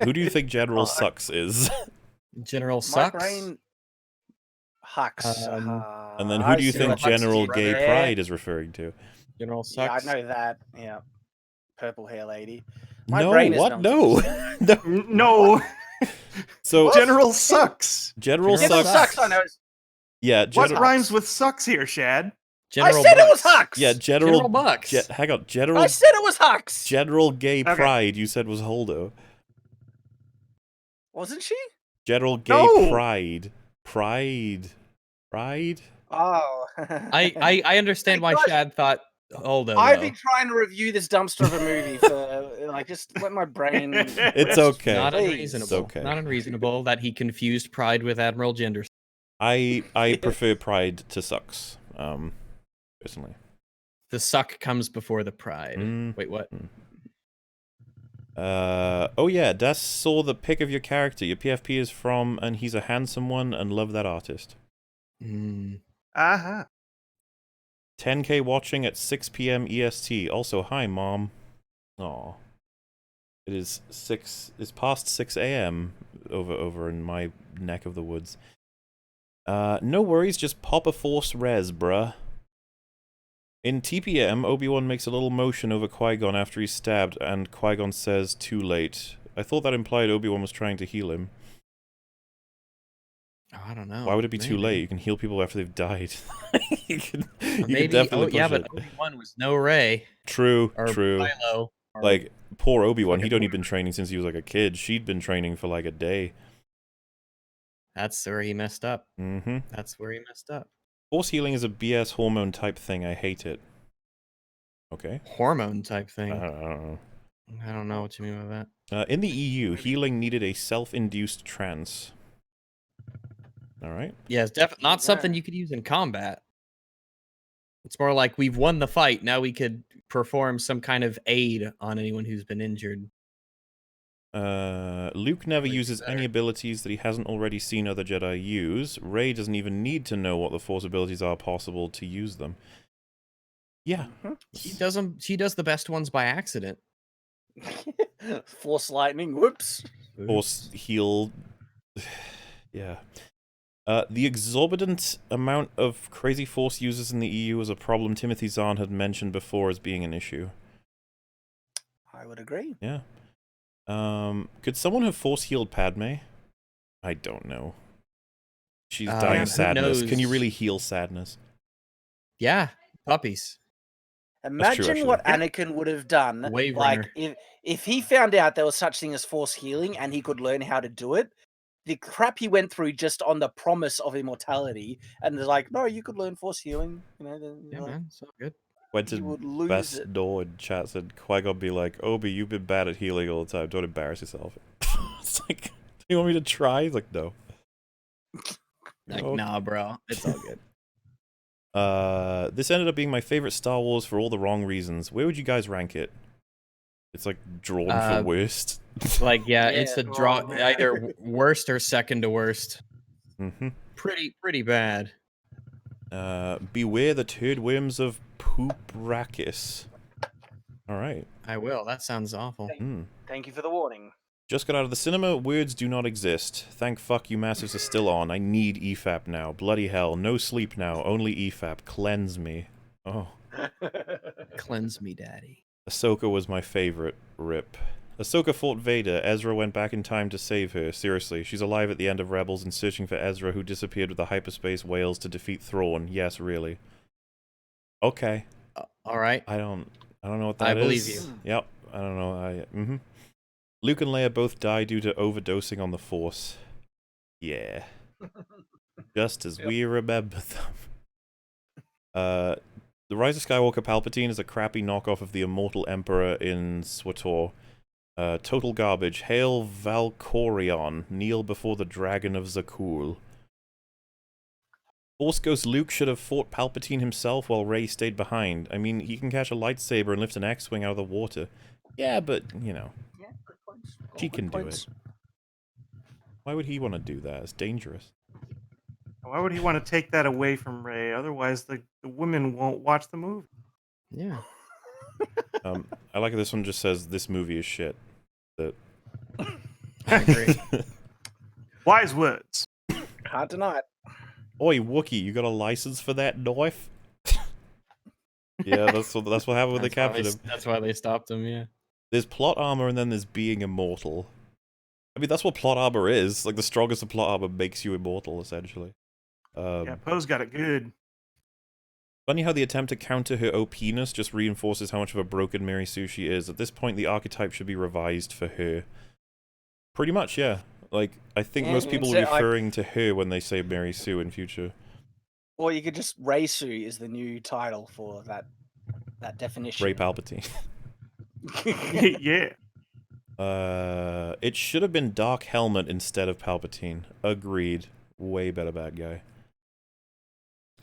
Who do you think General Sucks is? General Sucks? My brain Hux. And then who do you think General Gay Pride is referring to? General Sucks? Yeah, I know that. Yeah. Purple hair lady. No, what? No. No. So General Sucks. General Sucks. I know. Yeah. What rhymes with sucks here, Shad? I said it was Hux. Yeah, General Bucks. Hang on, General. I said it was Hux. General Gay Pride. You said was Holdo. Wasn't she? General Gay Pride. Pride. Oh. I understand why Shad thought Holdo. I've been trying to review this dumpster of a movie for like just let my brain. It's okay. Not Please. unreasonable. It's okay. Not unreasonable that he confused Pride with Admiral Genders. I prefer Pride to Sucks. Personally. The suck comes before the pride. Wait, what? Oh yeah, Das saw the pic of your character your PFP is from, and he's a handsome one, and love that artist. Uh-huh. 10K watching at 6 p.m. EST. Also, hi, Mom. Aw. It's past 6 a.m. over in my neck of the woods. No worries, just pop a force res, bruh. In TPM, Obi-Wan makes a little motion over Qui-Gon after he's stabbed, and Qui-Gon says, too late. I thought that implied Obi-Wan was trying to heal him. Oh, I don't know. Why would it be too late? You can heal people after they've died. you can Maybe. definitely push but it. Obi-Wan was no Rey. True. Kylo, Like, poor Obi-Wan, he'd only been training since he was like a kid. She'd been training for like a day. That's where he messed up. Mm-hmm. That's where he messed up. Force healing is a BS hormone type thing. I hate it. Okay. Hormone type thing. I don't know. I don't know what you mean by that. In the EU, healing needed a self-induced trance. All right. Yeah, it's definitely not something you could use in combat. It's more like we've won the fight. Now we could perform some kind of aid on anyone who's been injured. Luke never uses any abilities that he hasn't already seen other Jedi use. Rey doesn't even need to know what the Force abilities are possible to use them. Yeah. She does them. She does the best ones by accident. Force lightning. Whoops. Force heal. Yeah. The exorbitant amount of crazy Force users in the EU is a problem Timothy Zahn had mentioned before as being an issue. I would agree. Yeah. Could someone have Force healed Padme? I don't know. She's dying of sadness. Can you really heal sadness? Yeah, puppies. Imagine what Anakin would have done. Wave like runner. if he found out there was such thing as Force healing and he could learn how to do it. The crap he went through just on the promise of immortality, and they're like, no, you could learn Force healing. You know, yeah, like, man, so good. Went to best door in chat said Qui-Gon be like, Obi, you've been bad at healing all the time. Don't embarrass yourself. It's like, do you want me to try? He's like, no. Like, nah, bro. It's all good. This ended up being my favorite Star Wars for all the wrong reasons. Where would you guys rank it? It's like drawn for worst. Like, yeah, it's a draw, either worst or second to worst. Mm-hmm. Pretty bad. Beware the turd worms of Pooprakis. All right. I will. That sounds awful. Thank you for the warning. Just got out of the cinema. Words do not exist. Thank fuck you massives are still on. I need EFAP now. Bloody hell. No sleep now. Only EFAP. Cleanse me. Oh. Cleanse me, daddy. Ahsoka was my favorite. Rip. Ahsoka fought Vader. Ezra went back in time to save her. Seriously, she's alive at the end of Rebels and searching for Ezra, who disappeared with the hyperspace whales to defeat Thrawn. Yes, really. Okay. All right. I don't know what that is. I believe you. Yep. I don't know. Luke and Leia both die due to overdosing on the Force. Yeah. Just as we remember them. The Rise of Skywalker Palpatine is a crappy knockoff of the Immortal Emperor in SWTOR. Total garbage. Hail Valkorion. Kneel before the Dragon of Zakul. Force Ghost Luke should have fought Palpatine himself while Rey stayed behind. I mean, he can catch a lightsaber and lift an X-Wing out of the water. Yeah, but, you know. Yeah, good points. She can do it. Why would he want to do that? It's dangerous. Why would he want to take that away from Rey? Otherwise, the women won't watch the movie. Yeah. I like how this one just says, this movie is shit. That. I agree. Wise words. Can't deny it. Oi, Wookiee, you got a license for that knife? Yeah, that's what happened with the captain. That's why they stopped him, yeah. There's plot armor and then there's being immortal. I mean, that's what plot armor is. Like, the strongest of plot armor makes you immortal, essentially. Yeah, Poe's got it good. Funny how the attempt to counter her OP-ness just reinforces how much of a broken Mary Sue she is. At this point, the archetype should be revised for her. Pretty much, yeah. Like, I think most people will be referring to her when they say Mary Sue in future. Or you could just Ray Sue is the new title for that definition. Ray Palpatine. Yeah. It should have been Dark Helmet instead of Palpatine. Agreed. Way better bad guy.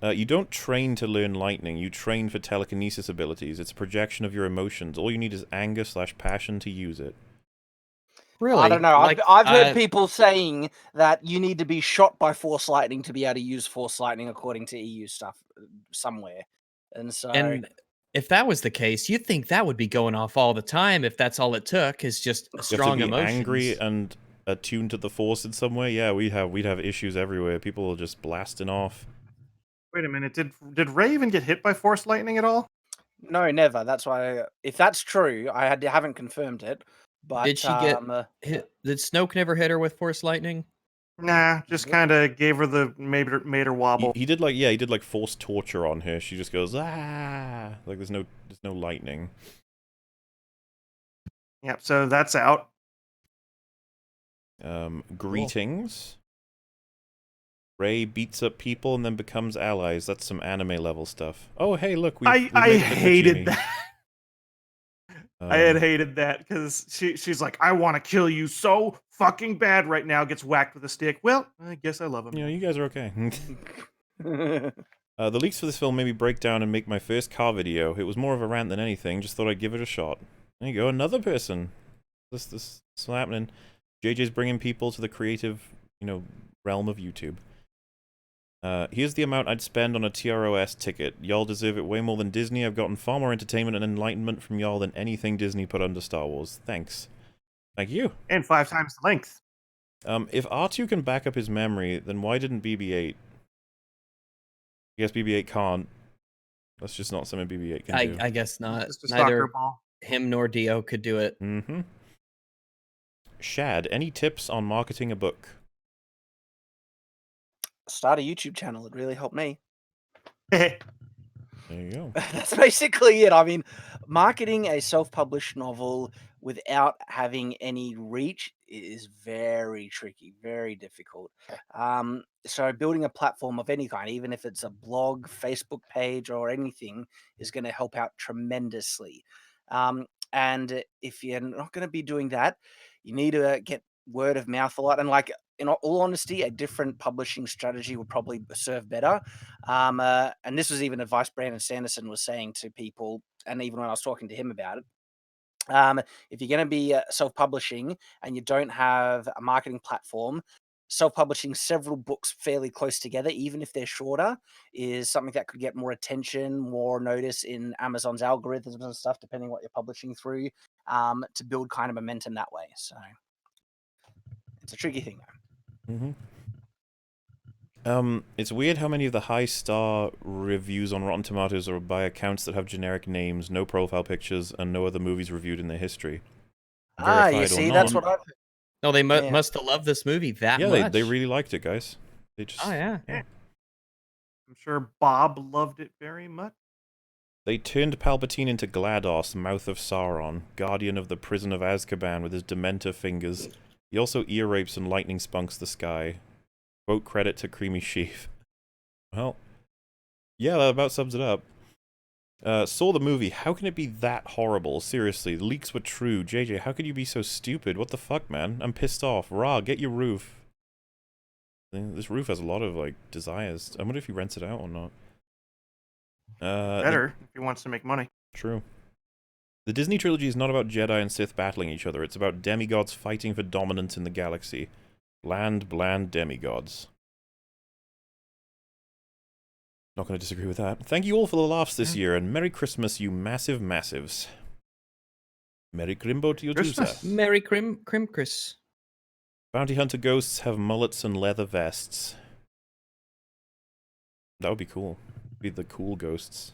You don't train to learn lightning, you train for telekinesis abilities. It's a projection of your emotions. All you need is anger/passion to use it. Really? I don't know. Like, I've heard people saying that you need to be shot by Force Lightning to be able to use Force Lightning according to EU stuff somewhere. And so... And if that was the case, you'd think that would be going off all the time if that's all it took is just a strong emotion. Angry and attuned to the Force in some way. Yeah, we'd have issues everywhere. People are just blasting off. Wait a minute. Did Ray even get hit by Force Lightning at all? No, never. That's why, if that's true, I haven't confirmed it. But did she get hit? Did Snoke never hit her with Force Lightning? Nah, just kind of gave her the made her wobble. He did like Force torture on her. She just goes ah, like there's no lightning. Yep. So that's out. Greetings. Ray beats up people and then becomes allies. That's some anime level stuff. Oh, hey, look. I hated that. I had hated that because she's like, I want to kill you so fucking bad right now. Gets whacked with a stick. Well, I guess I love him. You know, you guys are okay. The leaks for this film made me break down and make my first car video. It was more of a rant than anything. Just thought I'd give it a shot. There you go, another person. This is happening. JJ's bringing people to the creative, realm of YouTube. Here's the amount I'd spend on a TROS ticket. Y'all deserve it way more than Disney. I've gotten far more entertainment and enlightenment from y'all than anything Disney put under Star Wars. Thanks. Thank you. And 5 times the length. If R2 can back up his memory, then why didn't BB-8? I guess BB-8 can't. That's just not something BB-8 can do. I guess not. Neither him nor Dio could do it. Mm-hmm. Shad, any tips on marketing a book? Start a YouTube channel. It really helped me. There you go. That's basically it. I mean, marketing a self-published novel without having any reach is very tricky, very difficult. So building a platform of any kind, even if it's a blog, Facebook page, or anything, is going to help out tremendously. And if you're not going to be doing that, you need to get word of mouth a lot. And like, in all honesty, a different publishing strategy would probably serve better. And this was even advice Brandon Sanderson was saying to people, and even when I was talking to him about it. If you're going to be self-publishing and you don't have a marketing platform, self-publishing several books fairly close together, even if they're shorter, is something that could get more attention, more notice in Amazon's algorithms and stuff, depending on what you're publishing through, to build kind of momentum that way. So it's a tricky thing, though. It's weird how many of the high star reviews on Rotten Tomatoes are by accounts that have generic names, no profile pictures, and no other movies reviewed in their history. You see, that's what I've... No, they must have loved this movie that much. Yeah, they really liked it, guys. They just, yeah. I'm sure Bob loved it very much. They turned Palpatine into GLaDOS, Mouth of Sauron, guardian of the prison of Azkaban with his Dementor fingers. He also ear rapes and lightning spunks the sky. Quote credit to Creamy Sheaf. Well, yeah, that about sums it up. Saw the movie. How can it be that horrible? Seriously, the leaks were true. JJ, how could you be so stupid? What the fuck, man? I'm pissed off. Ra, get your roof. This roof has a lot of, desires. I wonder if he rents it out or not. Better, if he wants to make money. True. The Disney trilogy is not about Jedi and Sith battling each other. It's about demigods fighting for dominance in the galaxy. Bland demigods. Not going to disagree with that. Thank you all for the laughs this year, and Merry Christmas, you massive massives. Merry Crimbo to you too, sir. Merry Chris. Bounty Hunter ghosts have mullets and leather vests. That would be cool. Be the cool ghosts.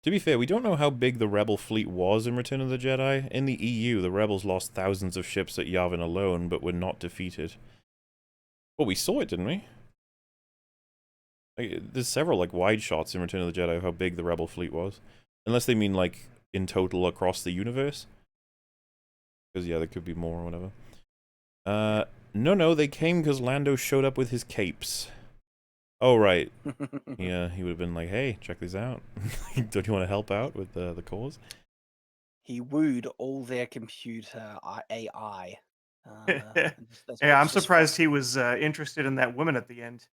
To be fair, we don't know how big the Rebel fleet was in Return of the Jedi. In the EU, the Rebels lost thousands of ships at Yavin alone, but were not defeated. Well, we saw it, didn't we? There's several like wide shots in Return of the Jedi of how big the Rebel fleet was, unless they mean like in total across the universe. Because yeah, there could be more or whatever. No, they came because Lando showed up with his capes. Oh right, yeah, he would have been like, "Hey, check these out. Don't you want to help out with the cause?" He wooed all their computer AI. Yeah, I'm surprised he was interested in that woman at the end.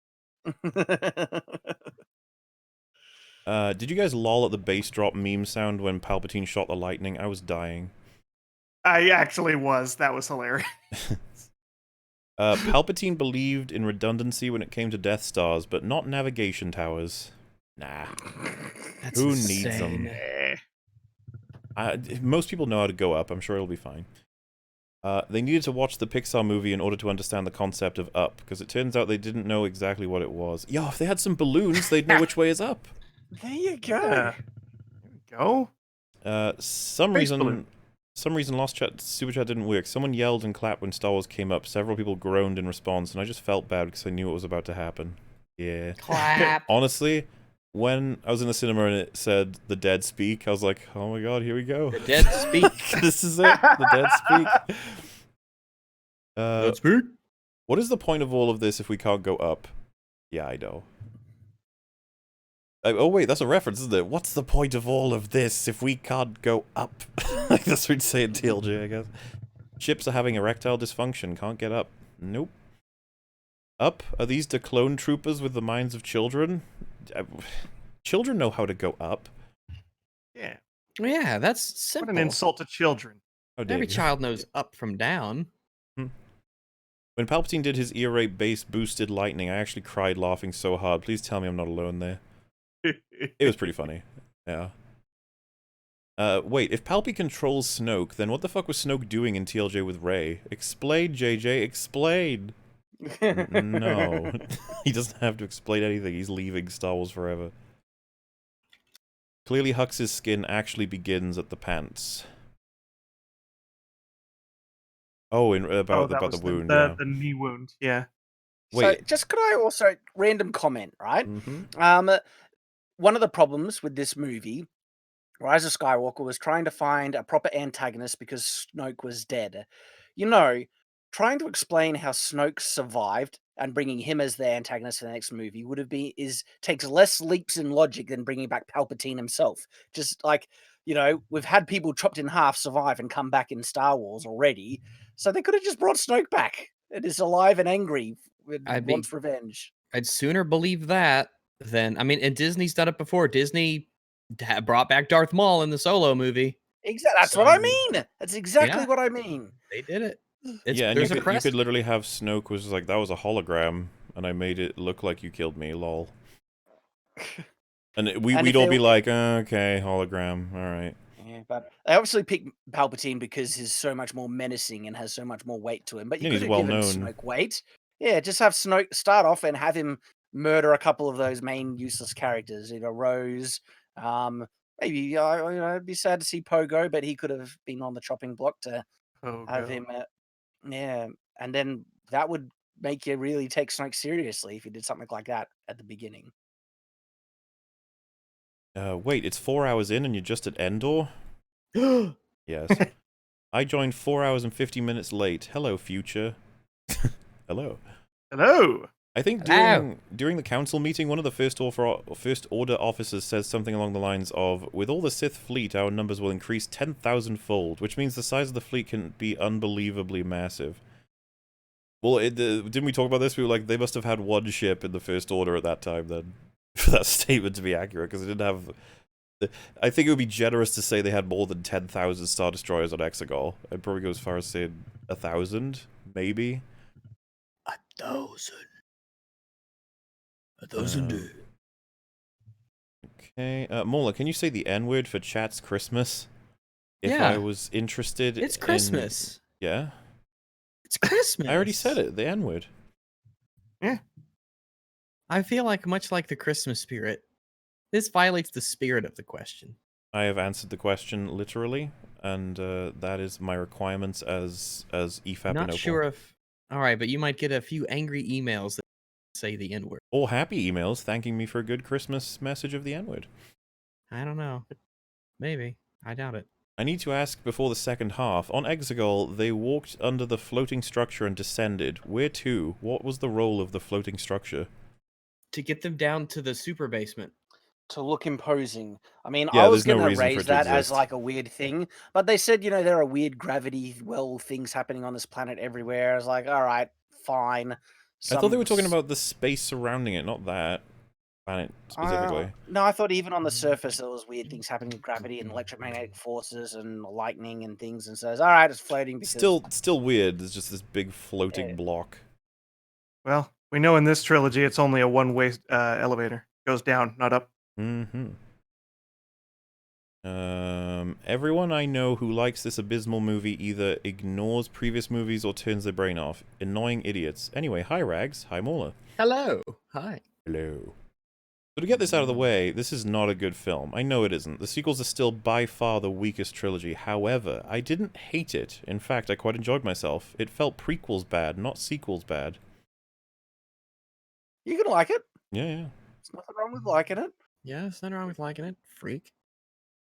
Did you guys lol at the bass drop meme sound when Palpatine shot the lightning? I was dying. I actually was. That was hilarious. Palpatine believed in redundancy when it came to Death Stars, but not navigation towers. Nah. Who needs them? Most people know how to go up. I'm sure it'll be fine. They needed to watch the Pixar movie in order to understand the concept of up, because it turns out they didn't know exactly what it was. Yo, if they had some balloons, they'd know which way is up. There you go. There we go. Some reason Lost Chat Super Chat didn't work. Someone yelled and clapped when Star Wars came up. Several people groaned in response, and I just felt bad because I knew what was about to happen. Yeah. Clap. Honestly, when I was in the cinema and it said "The Dead Speak," I was like, "Oh my god, here we go." The Dead Speak. This is it. The Dead Speak. Dead Speak. What is the point of all of this if we can't go up? Yeah, I know. Oh wait, that's a reference, isn't it? What's the point of all of this if we can't go up? Like that's what we'd say in TLJ, I guess. Ships are having erectile dysfunction, can't get up. Nope. Up? Are these the clone troopers with the minds of children? Children know how to go up. Yeah. Yeah, that's simple. What an insult to children. Every child knows up from down. When Palpatine did his ear rape base boosted lightning, I actually cried laughing so hard. Please tell me I'm not alone there. It was pretty funny. Yeah. Wait, if Palpy controls Snoke, then what the fuck was Snoke doing in TLJ with Rey? Explain, JJ, explain! No. He doesn't have to explain anything, he's leaving Star Wars forever. Clearly Hux's skin actually begins at the pants. Oh, about the wound, yeah. The knee wound, yeah. Wait. So, just could I also, random comment, right? One of the problems with this movie, Rise of Skywalker, was trying to find a proper antagonist because Snoke was dead. You know, trying to explain how Snoke survived and bringing him as the antagonist for the next movie takes less leaps in logic than bringing back Palpatine himself. Just like, you know, we've had people chopped in half survive and come back in Star Wars already, so they could have just brought Snoke back. It is alive and angry. It wants revenge. I'd sooner believe that than, I mean, and Disney's done it before. Disney brought back Darth Maul in the Solo movie. Exactly. That's what I mean. That's exactly what I mean. They did it. Yeah, and you could literally have Snoke was like, that was a hologram, and I made it look like you killed me, lol. And we'd all be like, okay, hologram, alright. Yeah, but they obviously picked Palpatine because he's so much more menacing and has so much more weight to him. But you could have given Snoke weight. Yeah, just have Snoke start off and have him murder a couple of those main useless characters. You know, Rose. Maybe you know, it'd be sad to see Pogo, but he could have been on the chopping block to have him. Yeah, and then that would make you really take Snoke seriously if you did something like that at the beginning. Wait, it's 4 hours in and you're just at Endor? Yes. I joined 4 hours and 50 minutes late. Hello, future. Hello. Hello. I think during the council meeting, one of the First Order officers says something along the lines of, with all the Sith fleet, our numbers will increase 10,000-fold, which means the size of the fleet can be unbelievably massive. Well, didn't we talk about this? We were like, they must have had one ship in the First Order at that time, then, for that statement to be accurate, because they didn't have... I think it would be generous to say they had more than 10,000 Star Destroyers on Exegol. I'd probably go as far as saying 1,000, maybe. 1,000. 1,000. Okay, Mola, can you say the N-word for chat's Christmas? If I was interested It's Christmas. Yeah? It's Christmas. I already said it, the N-word. Yeah. I feel like, much like the Christmas spirit, this violates the spirit of the question. I have answered the question literally, and that is my requirements as EFAP and Not Opal. sure if... Alright, but you might get a few angry emails that say the N-word. Or happy emails thanking me for a good Christmas message of the N-word. I don't know. Maybe. I doubt it. I need to ask before the second half. On Exegol, they walked under the floating structure and descended. Where to? What was the role of the floating structure? To get them down to the super basement. To look imposing. I mean, Yeah, I was there's no going to reason for it raise to that as exist. like a weird thing, but they said, you know, there are weird gravity well things happening on this planet everywhere. I was like, all right, fine. I thought they were talking about the space surrounding it, not that planet specifically. No, I thought even on the surface there was weird things happening with gravity and electromagnetic forces and lightning and things, and so it's all right, it's floating because Still weird. There's just this big floating block. Well, we know in this trilogy it's only a one-way elevator. Goes down, not up. Mm-hmm. Everyone I know who likes this abysmal movie either ignores previous movies or turns their brain off. Annoying idiots. Anyway, hi Rags. Hi Mauler. Hello. Hi. Hello. So to get this out of the way, this is not a good film. I know it isn't. The sequels are still by far the weakest trilogy. However, I didn't hate it. In fact, I quite enjoyed myself. It felt prequels bad, not sequels bad. you can like it. Yeah. There's nothing wrong with liking it. Yeah, there's nothing wrong with liking it. Freak.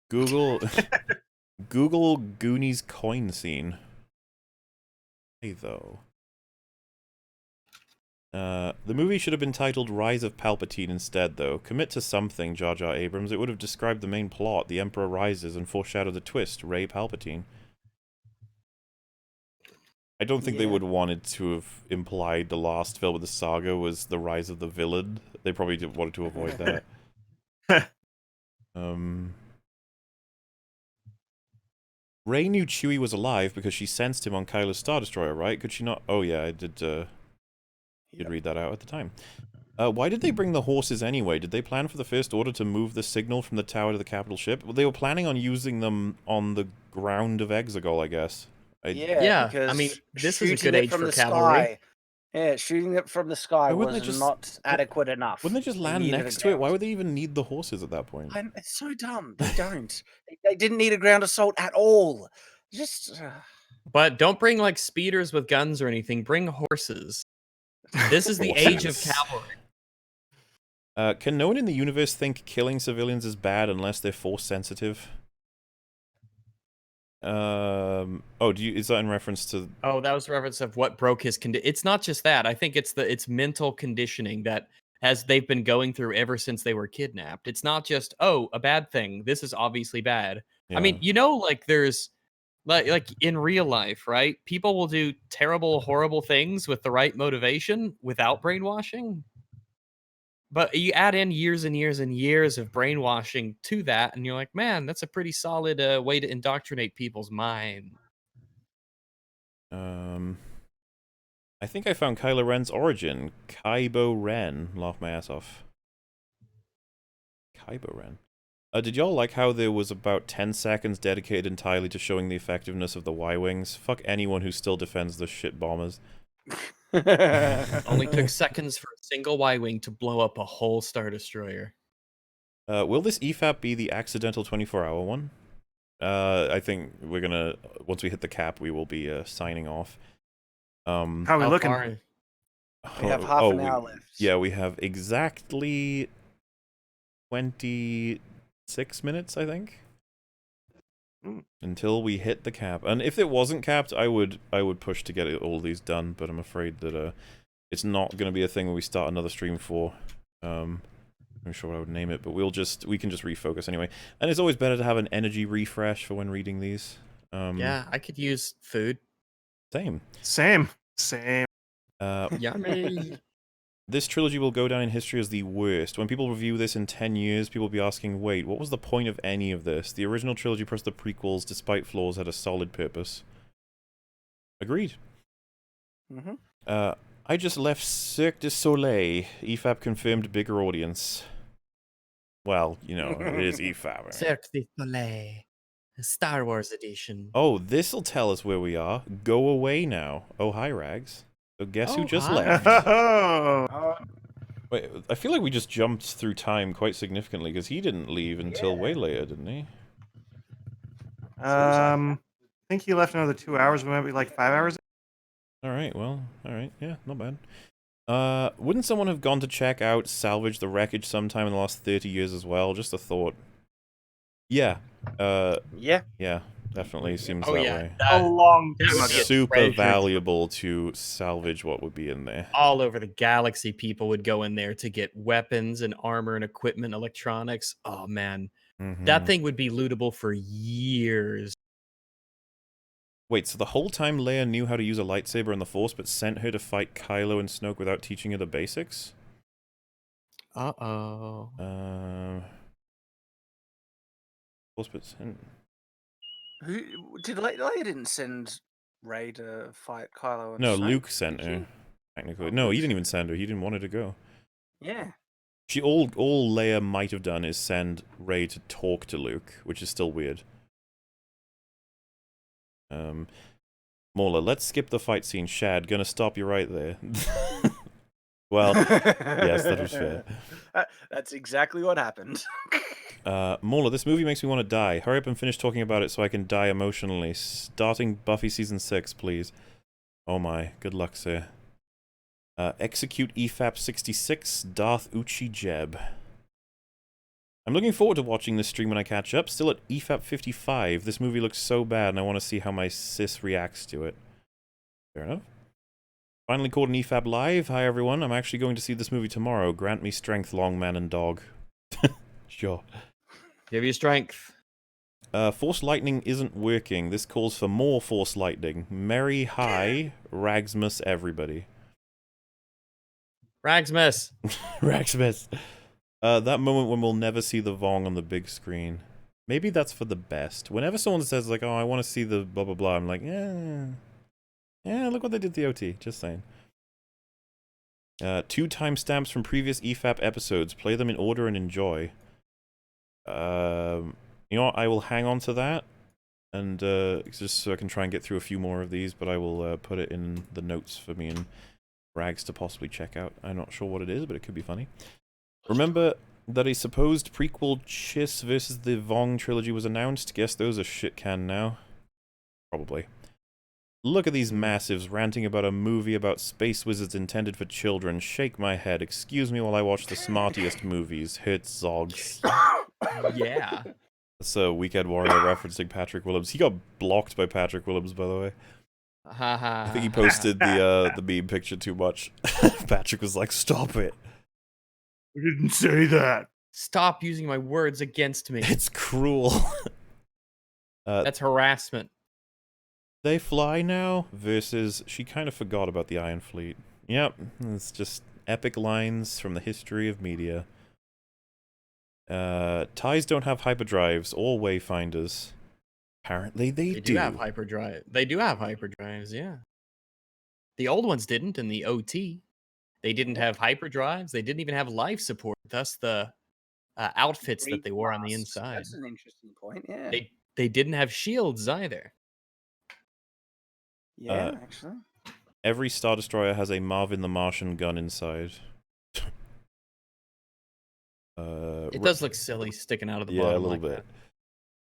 Google Goonies coin scene. Hey, though. The movie should have been titled Rise of Palpatine instead, though. Commit to something, Jar Jar Abrams. It would have described the main plot, the Emperor rises, and foreshadowed the twist, Rey Palpatine. I don't think they would wanted to have implied the last film of the saga was the rise of the villain. They probably wanted to avoid that. Rey knew Chewie was alive because she sensed him on Kylo's Star Destroyer, right? Could she not? Oh yeah, I did read that out at the time. Why did they bring the horses anyway? Did they plan for the First Order to move the signal from the tower to the capital ship? Well, they were planning on using them on the ground of Exegol, I guess. Yeah, I mean, this is a good age for cavalry. Sky. Yeah, shooting it from the sky was not adequate enough. Wouldn't they just land next to it? Why would they even need the horses at that point? It's so dumb. They don't. They didn't need a ground assault at all. Just. But don't bring like speeders with guns or anything. Bring horses. This is the age of cavalry. Can no one in the universe think killing civilians is bad unless they're force sensitive? Is that in reference to? Oh, that was a reference of what broke his condition. It's not just that. I think it's mental conditioning that they've been going through ever since they were kidnapped. It's not just a bad thing. This is obviously bad. Yeah. I mean, like there's like in real life, right? People will do terrible, horrible things with the right motivation without brainwashing. But you add in years and years and years of brainwashing to that, and you're like, man, that's a pretty solid way to indoctrinate people's mind. I think I found Kylo Ren's origin. Kybo Ren. Laugh my ass off. Kybo Ren. Did y'all like how there was about 10 seconds dedicated entirely to showing the effectiveness of the Y-Wings? Fuck anyone who still defends the shit bombers. Only took seconds for a single Y-Wing to blow up a whole Star Destroyer. Will this EFAP be the accidental 24-hour one? I think we're gonna, once we hit the cap, we will be signing off. How are we looking? We have half an hour left. Yeah, we have exactly 26 minutes, I think. Until we hit the cap. And if it wasn't capped, I would push to get all these done, but I'm afraid that it's not going to be a thing where we start another stream for. I'm not sure what I would name it, but we can just refocus anyway. And it's always better to have an energy refresh for when reading these. Yeah, I could use food. Same. Yummy. This trilogy will go down in history as the worst. When people review this in 10 years, people will be asking, wait, what was the point of any of this? The original trilogy plus the prequels, despite flaws, had a solid purpose. Agreed. I just left Cirque du Soleil. EFAP confirmed bigger audience. Well, it is EFAP. Cirque du Soleil. Star Wars edition. Oh, this'll tell us where we are. Go away now. Oh, hi, Rags. So guess who just left? Wait, I feel like we just jumped through time quite significantly because he didn't leave until way later, didn't he? I think he left another 2 hours. We might be like 5 hours. All right, well, all right, yeah, not bad. Wouldn't someone have gone to check out salvage the wreckage sometime in the last 30 years as well? Just a thought. Yeah. Yeah, definitely seems that way. A long that time would ago. be a Super treasure. valuable to salvage what would be in there. All over the galaxy, people would go in there to get weapons and armor and equipment, electronics. Oh man, that thing would be lootable for years. Wait, so the whole time Leia knew how to use a lightsaber and the Force, but sent her to fight Kylo and Snoke without teaching her the basics? Uh-oh. Force, but sent... Who did Leia didn't send Rey to fight Kylo and No, Snoke, Luke sent did she? her. Technically, no, he didn't even send her. He didn't want her to go. Yeah. All Leia might have done is send Rey to talk to Luke, which is still weird. Mauler, let's skip the fight scene. Shad, gonna stop you right there. Well, yes, that was fair. That's exactly what happened. Mauler, this movie makes me want to die. Hurry up and finish talking about it so I can die emotionally. Starting Buffy Season 6, please. Oh my, good luck, sir. Execute EFAP 66, Darth Uchi Jeb. I'm looking forward to watching this stream when I catch up. Still at EFAP 55. This movie looks so bad and I want to see how my sis reacts to it. Fair enough. Finally caught an EFAP live. Hi everyone, I'm actually going to see this movie tomorrow. Grant me strength, long man and dog. Sure. Give you strength. Force lightning isn't working. This calls for more force lightning. Merry hi, Ragsmus everybody. Ragsmus. Ragsmus. That moment when we'll never see the Vong on the big screen. Maybe that's for the best. Whenever someone says like, oh, I want to see the blah blah blah, I'm like, yeah, look what they did to the OT. Just saying. 2 timestamps from previous EFAP episodes. Play them in order and enjoy. You know what? I will hang on to that, and just so I can try and get through a few more of these. But I will put it in the notes for me and Rags to possibly check out. I'm not sure what it is, but it could be funny. Remember that a supposed prequel Chiss versus the Vong trilogy was announced? Guess those are shit can now. Probably. Look at these massives ranting about a movie about space wizards intended for children. Shake my head. Excuse me while I watch the smartiest movies. Herzogs. Yeah. That's a Weekend Warrior referencing Patrick Willems. He got blocked by Patrick Willems, by the way. I think he posted the meme picture too much. Patrick was like, stop it. I didn't say that. Stop using my words against me. It's cruel. That's harassment. They fly now versus she kind of forgot about the Iron Fleet. Yep, it's just epic lines from the history of media. TIEs don't have hyperdrives or wayfinders. Apparently they do. They do have hyperdrive. They do have hyperdrives, yeah. The old ones didn't in the OT. They didn't have hyperdrives. They didn't even have life support. Thus the outfits that they wore on the inside. That's an interesting point, yeah. They didn't have shields either. Yeah, actually. Every Star Destroyer has a Marvin the Martian gun inside. It does look silly sticking out of the bottom. Yeah, a little like bit. That.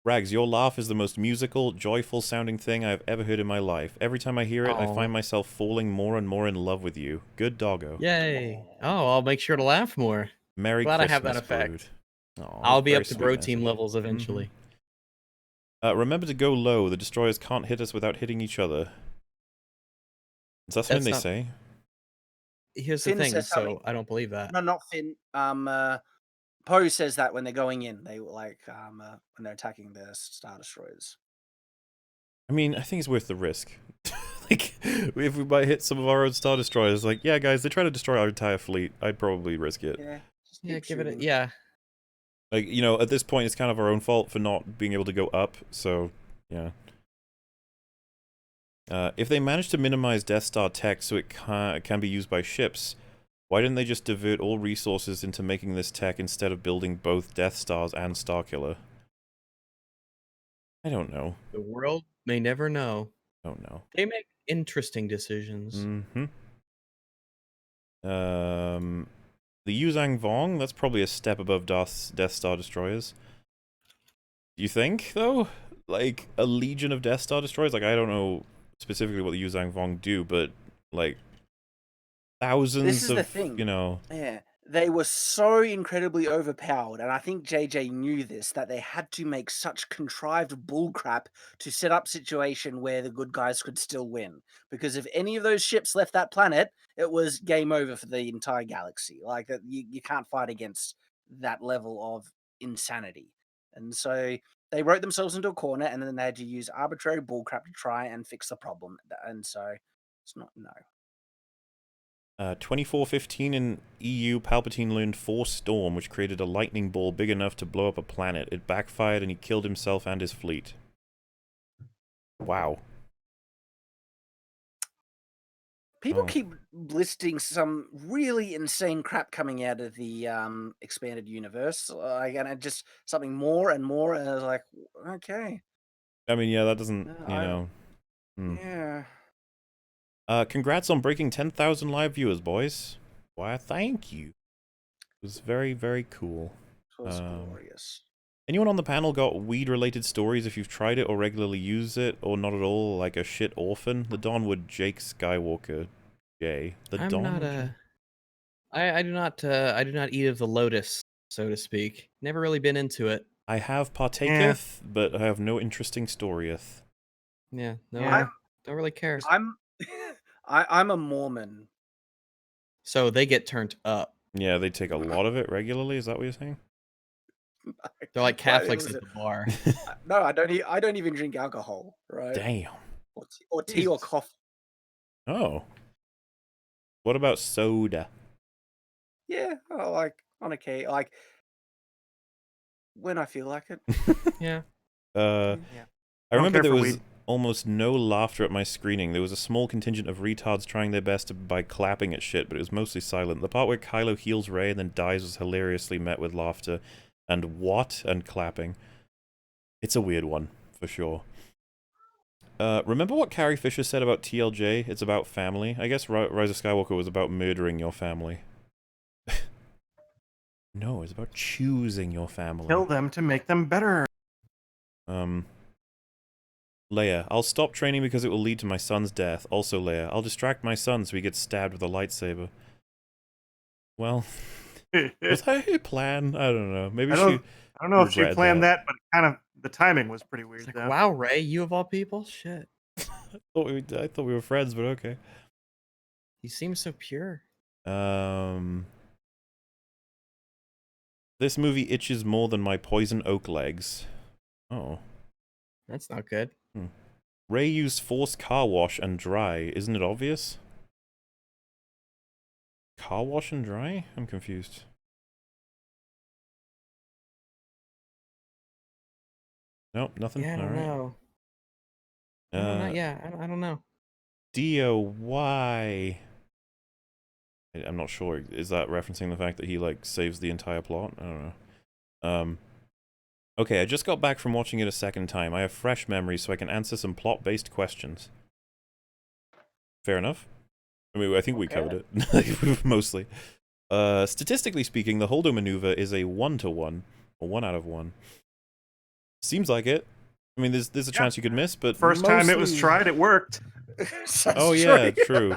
Rags, your laugh is the most musical, joyful sounding thing I've ever heard in my life. Every time I hear it, I find myself falling more and more in love with you. Good doggo. Yay. Oh, I'll make sure to laugh more. Merry Glad Christmas, I have that effect. Brood. Aw, I'll be very up to sweet bro message. team levels eventually. Remember to go low. The destroyers can't hit us without hitting each other. Is that something they say? Here's the thing, so I don't believe that. No, not Finn. Poe says that when they're going in, they like when they're attacking the Star Destroyers. I mean, I think it's worth the risk. Like, if we might hit some of our own Star Destroyers, like, yeah, guys, they try to destroy our entire fleet. I'd probably risk it. Yeah, give it a, yeah. Like, you know, at this point, it's kind of our own fault for not being able to go up, so, yeah. If they manage to minimize Death Star tech so it can be used by ships, why didn't they just divert all resources into making this tech instead of building both Death Stars and Starkiller? I don't know. The world may never know. Don't know. They make interesting decisions. Mm-hmm. The Yuzang Vong, that's probably a step above Death Star Destroyers. Do you think, though? Like, a legion of Death Star Destroyers? Like, I don't know specifically what the Yuzang Vong do, but, like, thousands the of, thing. you know... Yeah, they were so incredibly overpowered, and I think JJ knew this, that they had to make such contrived bullcrap to set up situation where the good guys could still win. Because if any of those ships left that planet, it was game over for the entire galaxy. Like, that, you can't fight against that level of insanity. And so they wrote themselves into a corner, and then they had to use arbitrary bullcrap to try and fix the problem. And so it's not, no. 2415 in EU, Palpatine learned Force Storm, which created a lightning ball big enough to blow up a planet. It backfired and he killed himself and his fleet. Wow. People keep listing some really insane crap coming out of the expanded universe, and just something more and more, and I was like, okay. I mean, yeah, that doesn't, Yeah. Congrats on breaking 10,000 live viewers, boys. Why, thank you. It was very, very cool. It was glorious. Anyone on the panel got weed-related stories if you've tried it or regularly use it, or not at all, like a shit orphan? The Dawnwood Jake Skywalker. Jay. The I'm Dawnwood... not I do not eat of the lotus, so to speak. Never really been into it. I have partaketh, but I have no interesting storyeth. Yeah, no, don't really care. I'm a Mormon. So they get turned up. Yeah, they take a lot of it regularly. Is that what you're saying? They're like Catholics at the bar. No, I don't even drink alcohol. Right? Damn. Or tea or coffee. Oh. What about soda? Yeah, like on a key, like when I feel like it. Yeah. I remember there was almost no laughter at my screening. There was a small contingent of retards trying their best by clapping at shit, but it was mostly silent. The part where Kylo heals Rey and then dies was hilariously met with laughter and clapping. It's a weird one, for sure. Remember what Carrie Fisher said about TLJ? It's about family. I guess Rise of Skywalker was about murdering your family. No, it's about choosing your family. Kill them to make them better. Leia, I'll stop training because it will lead to my son's death. Also, Leia, I'll distract my son so he gets stabbed with a lightsaber. Well, was that her plan? I don't know. Maybe I don't know if she planned that, but kind of the timing was pretty weird. Like, wow, Rey, you of all people, shit. I thought we were friends, but okay. He seems so pure. This movie itches more than my poison oak legs. Oh. That's not good. Rey used Force car wash and dry. Isn't it obvious? Car wash and dry? I'm confused. Nope, nothing. Yeah, I don't know. I don't know. DOY. I'm not sure. Is that referencing the fact that he, like, saves the entire plot? I don't know. Okay, I just got back from watching it a second time. I have fresh memories, so I can answer some plot-based questions. Fair enough. I mean, I think we covered it. Mostly. Statistically speaking, the Holdo maneuver is a 1-to-1. Or 1 out of 1. Seems like it. I mean, there's a chance you could miss, but first time it was tried, it worked. Oh yeah, true.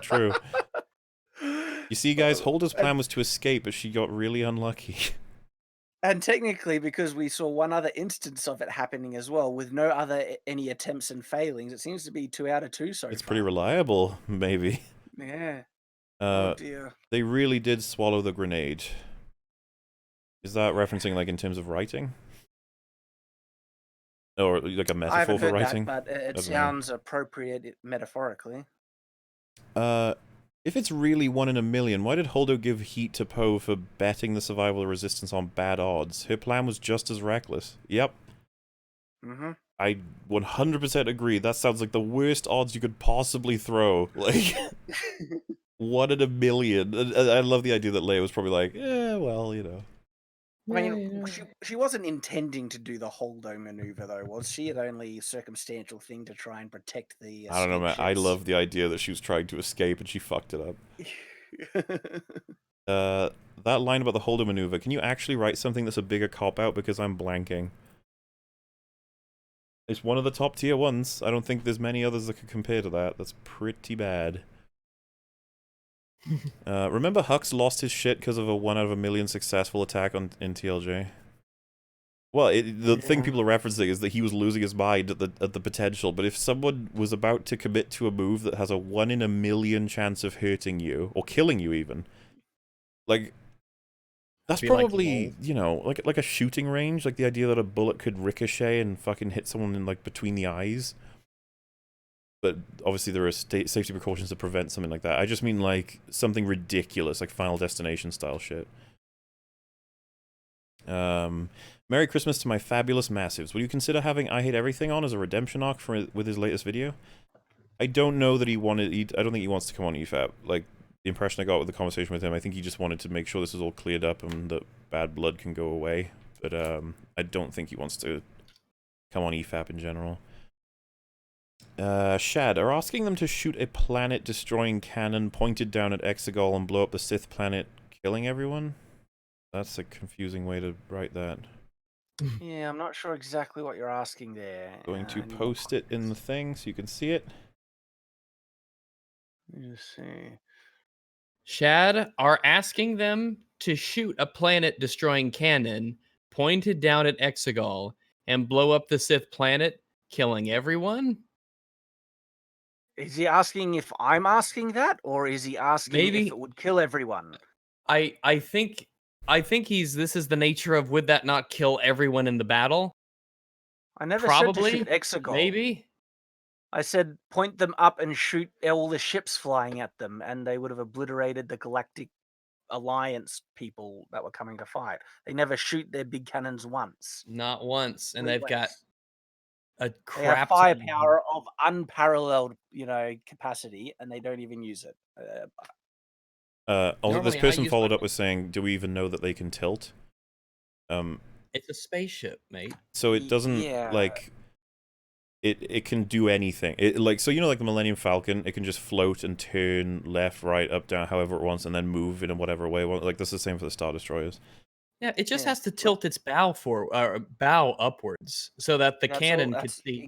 You see, guys, Holdo's plan was to escape, but she got really unlucky. And technically, because we saw one other instance of it happening as well, with no any attempts and failings, it seems to be 2 out of 2 so far. It's pretty reliable, maybe. Yeah. Oh dear. They really did swallow the grenade. Is that referencing, like, in terms of writing? Or, like, a metaphor for writing? That, but it sounds appropriate metaphorically. If it's really 1 in a million, why did Holdo give heat to Poe for betting the survival of Resistance on bad odds? Her plan was just as reckless. Yep. I 100% agree. That sounds like the worst odds you could possibly throw. Like, 1 in a million. I love the idea that Leia was probably like, well, you know. I mean, she wasn't intending to do the Holdo maneuver, though, was she? It only a circumstantial thing to try and protect the. I don't know, man. I love the idea that she was trying to escape and she fucked it up. That line about the Holdo maneuver. Can you actually write something that's a bigger cop out? Because I'm blanking. It's one of the top tier ones. I don't think there's many others that could compare to that. That's pretty bad. Remember Hux lost his shit because of a 1 out of a million successful attack in TLJ? Well, the thing people are referencing is that he was losing his mind at the potential, but if someone was about to commit to a move that has a 1 in a million chance of hurting you, or killing you even, like, that's probably, like, you know, like a shooting range, like the idea that a bullet could ricochet and fucking hit someone in, like, between the eyes. But obviously there are safety precautions to prevent something like that. I just mean, like, something ridiculous, like Final Destination style shit. Merry Christmas to my fabulous massives. Will you consider having I Hate Everything on as a redemption arc with his latest video? I don't know that I don't think he wants to come on EFAP. Like, the impression I got with the conversation with him, I think he just wanted to make sure this is all cleared up and that bad blood can go away. But I don't think he wants to come on EFAP in general. Shad, are asking them to shoot a planet-destroying cannon pointed down at Exegol and blow up the Sith planet, killing everyone? That's a confusing way to write that. Yeah, I'm not sure exactly what you're asking there. Going to post it in the thing so you can see it. Let me just see. Shad are asking them to shoot a planet-destroying cannon pointed down at Exegol and blow up the Sith planet, killing everyone? Is he asking if I'm asking that, or is he asking if it would kill everyone? I think this is the nature of would that not kill everyone in the battle? I never Probably, said to shoot Exegol. maybe. I said point them up and shoot all the ships flying at them, and they would have obliterated the Galactic Alliance people that were coming to fight. They never shoot their big cannons once. Not once, and they've got a They have crap firepower of unparalleled, capacity, and they don't even use it. Also, this person followed up with saying, do we even know that they can tilt? It's a spaceship, mate. So it doesn't, like... It can do anything. So you know, like the Millennium Falcon, it can just float and turn left, right, up, down, however it wants, and then move in whatever way. Like, that's the same for the Star Destroyers. Yeah, it just has to tilt its bow upwards so that the cannon could see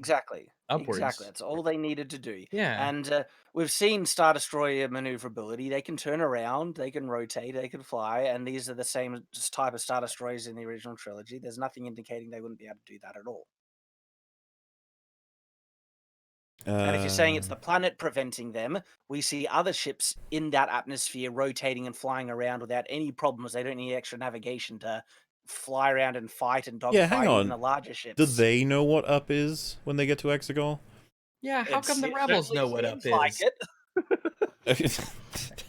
upwards. Exactly. That's all they needed to do. Yeah. And we've seen Star Destroyer maneuverability. They can turn around, they can rotate, they can fly, and these are the same type of Star Destroyers in the original trilogy. There's nothing indicating they wouldn't be able to do that at all. And if you're saying it's the planet preventing them, we see other ships in that atmosphere rotating and flying around without any problems. They don't need extra navigation to fly around and fight and dogfight even the larger ships. Do they know what up is when they get to Exegol? Yeah, how come the rebels know what up is? Like it.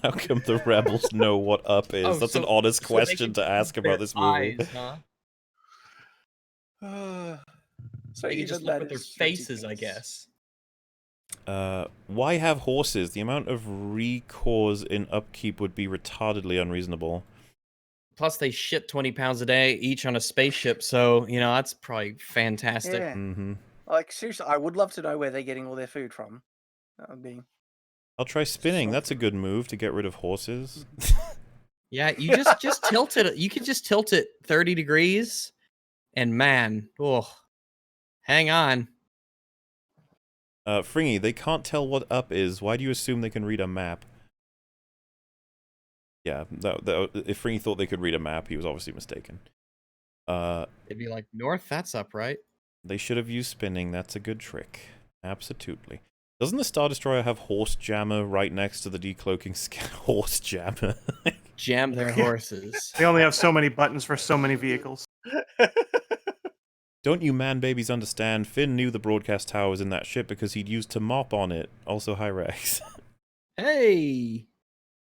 How come the rebels know what up is? Oh, That's an honest question to ask about this movie. Eyes, so you just look at their faces, I guess. Why have horses? The amount of recores in upkeep would be retardedly unreasonable. Plus, they ship 20 pounds a day each on a spaceship, so, that's probably fantastic. Yeah. Mm-hmm. Like, seriously, I would love to know where they're getting all their food from. That would be... I'll try spinning. That's a good move to get rid of horses. Yeah, you just tilt it. You can just tilt it 30 degrees, and man, hang on. Fringy, they can't tell what up is. Why do you assume they can read a map? Yeah, if Fringy thought they could read a map, he was obviously mistaken. It'd be like, north, that's up, right? They should have used spinning. That's a good trick. Absolutely. Doesn't the Star Destroyer have horse jammer right next to the decloaking horse jammer? Jam their horses. They only have so many buttons for so many vehicles. Don't you man babies understand? Finn knew the broadcast tower was in that ship because he'd used to mop on it. Also, hi Rex. Hey!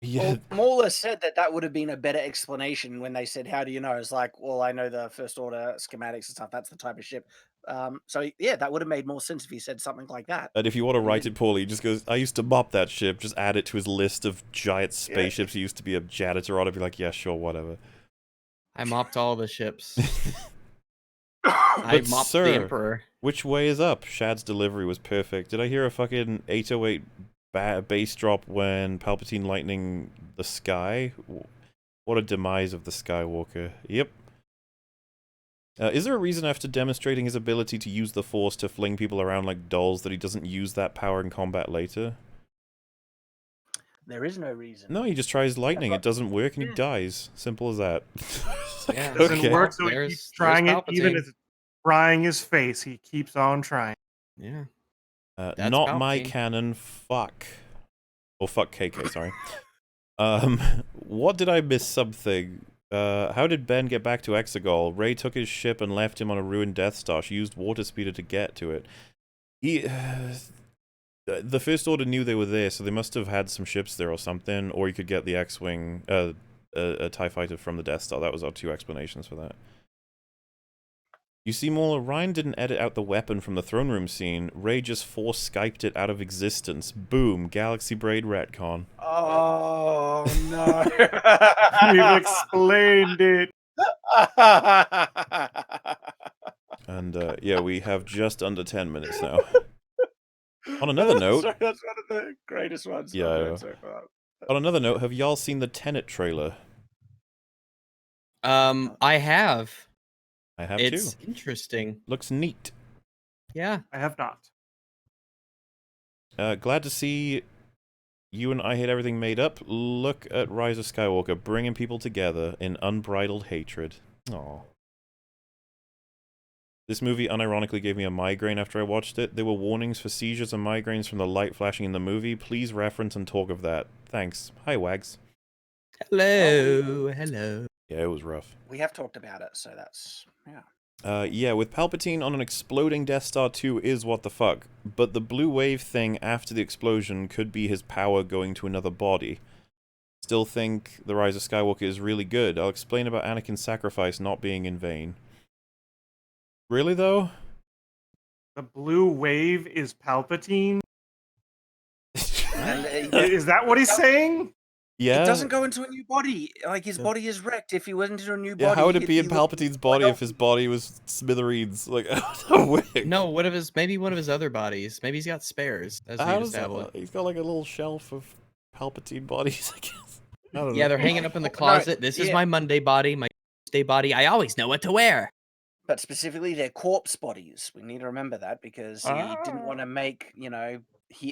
Yeah. Well, Mauler said that would have been a better explanation when they said, how do you know? It's like, well, I know the First Order schematics and stuff. That's the type of ship. So, yeah, that would have made more sense if he said something like that. And if you want to write it poorly, he just goes, I used to mop that ship. Just add it to his list of giant spaceships he used to be a janitor on. I'd be like, yeah, sure, whatever. I mopped all the ships. I mopped the Emperor. Which way is up? Shad's delivery was perfect. Did I hear a fucking 808 bass drop when Palpatine lightning the sky? What a demise of the Skywalker. Yep. Is there a reason after demonstrating his ability to use the Force to fling people around like dolls that he doesn't use that power in combat later? There is no reason. No, he just tries lightning. It doesn't work, and he dies. Simple as that. Yeah, it doesn't work, so he keeps trying it, even as it's frying his face. He keeps on trying. Yeah. Not my canon. Fuck. Oh, fuck KK, sorry. What did I miss something? How did Ben get back to Exegol? Rey took his ship and left him on a ruined Death Star. She used water speeder to get to it. The First Order knew they were there, so they must have had some ships there or something, or you could get the X-Wing, a TIE fighter from the Death Star. That was our two explanations for that. You see, Mauler, Ryan didn't edit out the weapon from the throne room scene. Rey just Skyped it out of existence. Boom, Galaxy Braid retcon. Oh, no. We've explained it. And, yeah, we have just under 10 minutes now. On another note... Sorry, that's one of the greatest ones yeah, I've heard so far. On another note, have y'all seen the Tenet trailer? I have. I have it's too. Interesting. Looks neat. Yeah. I have not. Glad to see you and I Hate Everything made up. Look at Rise of Skywalker, bringing people together in unbridled hatred. Aww. This movie unironically gave me a migraine after I watched it. There were warnings for seizures and migraines from the light flashing in the movie. Please reference and talk of that. Thanks. Hi, Wags. Hello. Hello. Yeah, it was rough. We have talked about it, so that's... yeah. Yeah, with Palpatine on an exploding Death Star 2 is what the fuck. But the blue wave thing after the explosion could be his power going to another body. Still think The Rise of Skywalker is really good. I'll explain about Anakin's sacrifice not being in vain. Really, though? The blue wave is Palpatine? And, is that what he's saying? Yeah. It doesn't go into a new body. Like, his body is wrecked. If he went into a new body... Yeah, how would it be in Palpatine's body if his body was smithereens? Like, no, maybe one of his other bodies. Maybe he's got spares, as we established. He's got like a little shelf of Palpatine bodies, I guess. I don't know. Yeah, they're hanging up in the closet. This is my Monday body, my Tuesday body. I always know what to wear. But specifically, they're corpse bodies. We need to remember that because he didn't want to make,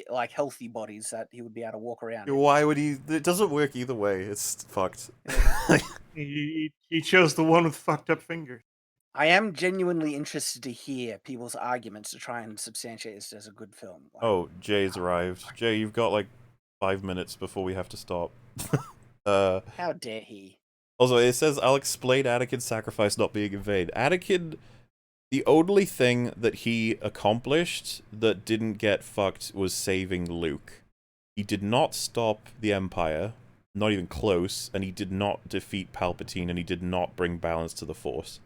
like healthy bodies that he would be able to walk around. Why would he? It doesn't work either way. It's fucked. He chose the one with fucked up fingers. I am genuinely interested to hear people's arguments to try and substantiate this as a good film. Like, oh, Jay's arrived. Jay, you've got like 5 minutes before we have to stop. How dare he? Also, it says, I'll explain Anakin's sacrifice not being in vain. Anakin, the only thing that he accomplished that didn't get fucked was saving Luke. He did not stop the Empire, not even close, and he did not defeat Palpatine, and he did not bring balance to the Force.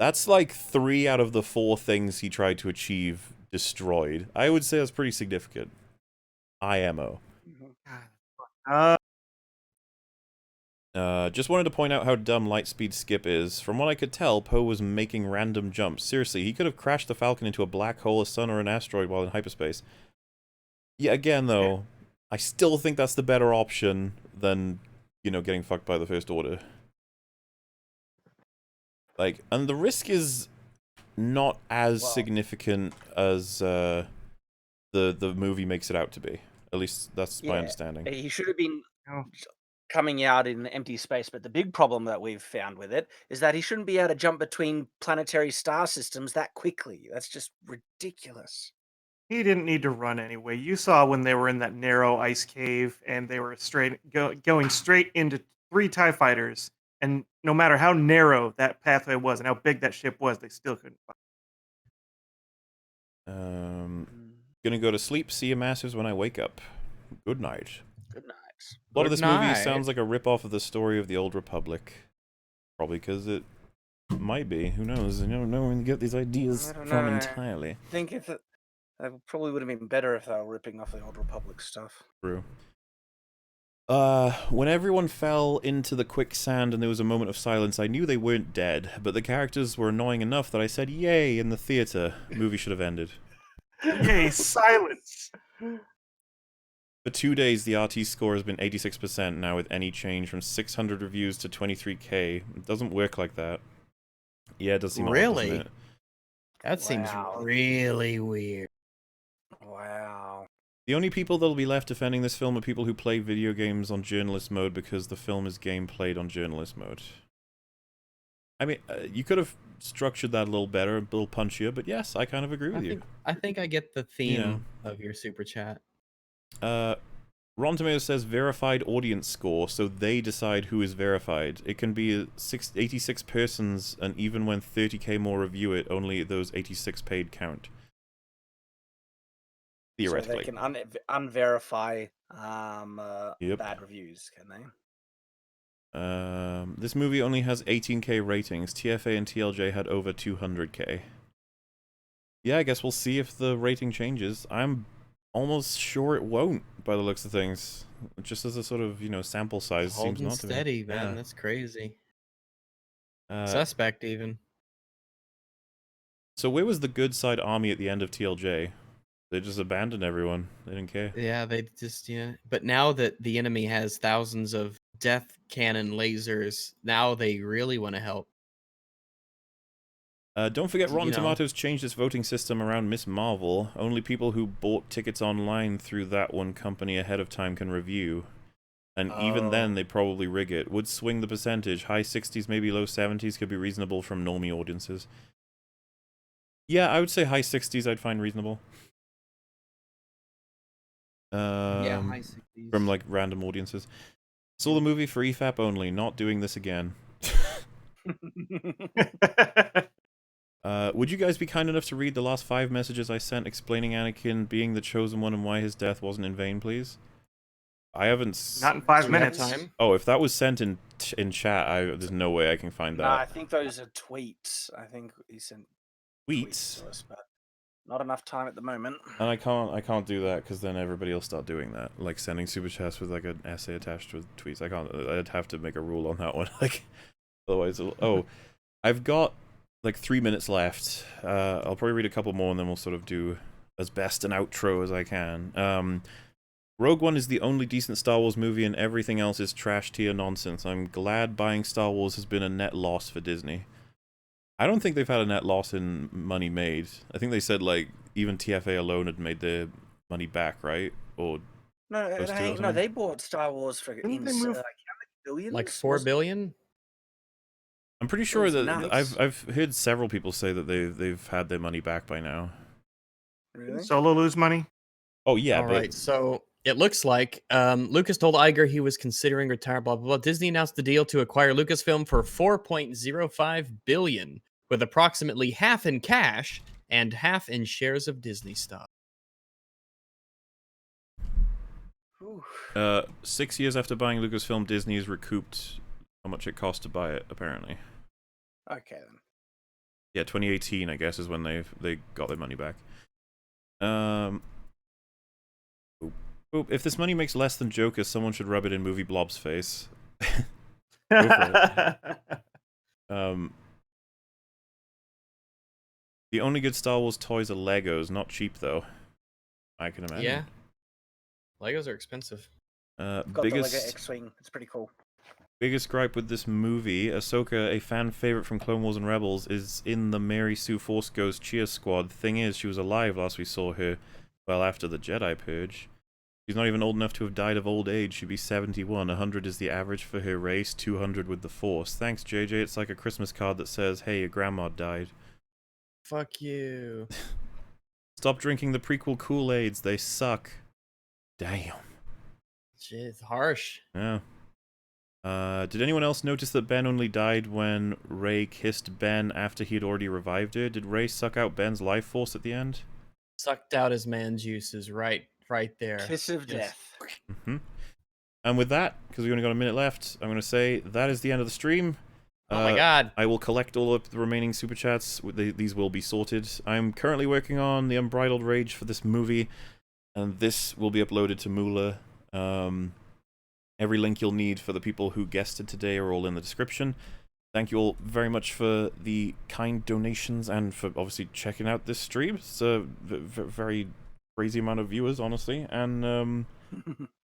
That's like 3 out of the 4 things he tried to achieve destroyed. I would say that's pretty significant. IMO. Just wanted to point out how dumb Lightspeed Skip is. From what I could tell, Poe was making random jumps. Seriously, he could have crashed the Falcon into a black hole, a sun, or an asteroid while in hyperspace. Yeah, again, though, I still think that's the better option than, getting fucked by the First Order. Like, and the risk is not as significant as the movie makes it out to be. At least that's my understanding. He should have been coming out in empty space, but the big problem that we've found with it is that he shouldn't be able to jump between planetary star systems that quickly. That's just ridiculous. He didn't need to run anyway. You saw when they were in that narrow ice cave and they were going straight into 3 TIE fighters, and no matter how narrow that pathway was and how big that ship was, they still couldn't fight. Gonna go to sleep, see you massives when I wake up. Good night. Good night. A lot of this movie sounds like a rip-off of the story of the Old Republic. Probably because it might be. Who knows? You don't know where to get these ideas from entirely. I think it probably would have been better if they were ripping off the Old Republic stuff. True. When everyone fell into the quicksand and there was a moment of silence, I knew they weren't dead, but the characters were annoying enough that I said, yay, in the theater. The movie should have ended. Yay, silence! For 2 days, the RT score has been 86% now with any change from 600 reviews to 23k. It doesn't work like that. Yeah, it does seem really? Odd, doesn't it? That seems really weird. Wow. The only people that'll be left defending this film are people who play video games on journalist mode because the film is game played on journalist mode. I mean, you could have structured that a little better, a little punchier, but yes, I kind of agree with you. I think I get the theme of your super chat. Rotten Tomatoes says verified audience score, so they decide who is verified. It can be 86 persons, and even when 30k more review it, only those 86 paid count. Theoretically. So they can unverify bad reviews, can they? This movie only has 18k ratings. TFA and TLJ had over 200k. Yeah, I guess we'll see if the rating changes. I'm almost sure it won't, by the looks of things. Just as a sort of, sample size seems not to be. Steady, man. Yeah. That's crazy. Suspect, even. So where was the good side army at the end of TLJ? They just abandoned everyone. They didn't care. Yeah, they just, But now that the enemy has thousands of death cannon lasers, now they really want to help. Don't forget, Rotten Tomatoes changed its voting system around Miss Marvel. Only people who bought tickets online through that one company ahead of time can review. And even then, they probably rig it. Would swing the percentage. High 60s, maybe low 70s could be reasonable from normie audiences. Yeah, I would say high 60s I'd find reasonable. Yeah, high 60s. From, like, random audiences. Saw the movie for EFAP only, not doing this again. Would you guys be kind enough to read the last 5 messages I sent explaining Anakin being the chosen one and why his death wasn't in vain, please? I haven't... Not in 5 minutes. Oh, if that was sent in chat, there's no way I can find that. No, I think those are tweets. I think he sent tweets to us, but not enough time at the moment. And I can't do that because then everybody will start doing that, like sending super chats with like an essay attached with tweets. I'd have to make a rule on that one. Like, otherwise, I've got like 3 minutes left. I'll probably read a couple more and then we'll sort of do as best an outro as I can. Rogue One is the only decent Star Wars movie and everything else is trash tier nonsense. I'm glad buying Star Wars has been a net loss for Disney. I don't think they've had a net loss in money made. I think they said like even TFA alone had made their money back, right? Or no, they bought Star Wars for like, how many billions? Like 4 billion? I'm pretty sure that I've heard several people say that they've had their money back by now. Really? Solo lose money? Oh yeah, All right, so it looks like Lucas told Iger he was considering retirement, blah, blah, blah. Disney announced the deal to acquire Lucasfilm for $4.05 billion, with approximately half in cash and half in shares of Disney stock. 6 years after buying Lucasfilm, Disney has recouped how much it cost to buy it, apparently. Okay, then. Yeah, 2018, I guess, is when they got their money back. If this money makes less than Joker, someone should rub it in Movie Blob's face. Go for it. The only good Star Wars toys are Legos, not cheap though. I can imagine. Yeah. Legos are expensive. Got the Lego X-Wing. It's pretty cool. Biggest gripe with this movie, Ahsoka, a fan favorite from Clone Wars and Rebels, is in the Mary Sue Force Ghost cheer squad. Thing is, she was alive last we saw her, well, after the Jedi Purge. She's not even old enough to have died of old age. She'd be 71. 100 is the average for her race, 200 with the Force. Thanks, JJ. It's like a Christmas card that says, hey, your grandma died. Fuck you. Stop drinking the prequel Kool-Aids. They suck. Damn. Shit, it's harsh. Yeah. Did anyone else notice that Ben only died when Rey kissed Ben after he had already revived her? Did Rey suck out Ben's life force at the end? Sucked out his man juices right there. Kiss of death. Mm-hmm. And with that, because we've only got a minute left, I'm going to say that is the end of the stream. Oh my god. I will collect all of the remaining super chats. These will be sorted. I'm currently working on the Unbridled Rage for this movie, and this will be uploaded to Moolah. Every link you'll need for the people who guested today are all in the description. Thank you all very much for the kind donations and for obviously checking out this stream. It's a very crazy amount of viewers, honestly. And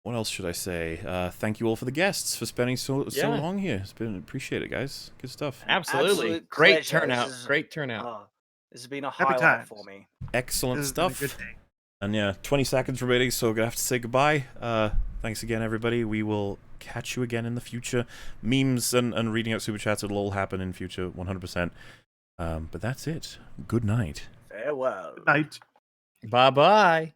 what else should I say? Thank you all for the guests for spending so long here. It's been appreciated, guys. Good stuff. Absolutely. Absolute Great pleasure. turnout. Great turnout. This has been a highlight for me. Excellent stuff. And yeah, 20 seconds remaining, so we're gonna have to say goodbye. Thanks again, everybody. We will catch you again in the future. Memes and reading out super chats, it'll all happen in future, 100%. But that's it. Good night. Farewell. Good night. Bye-bye.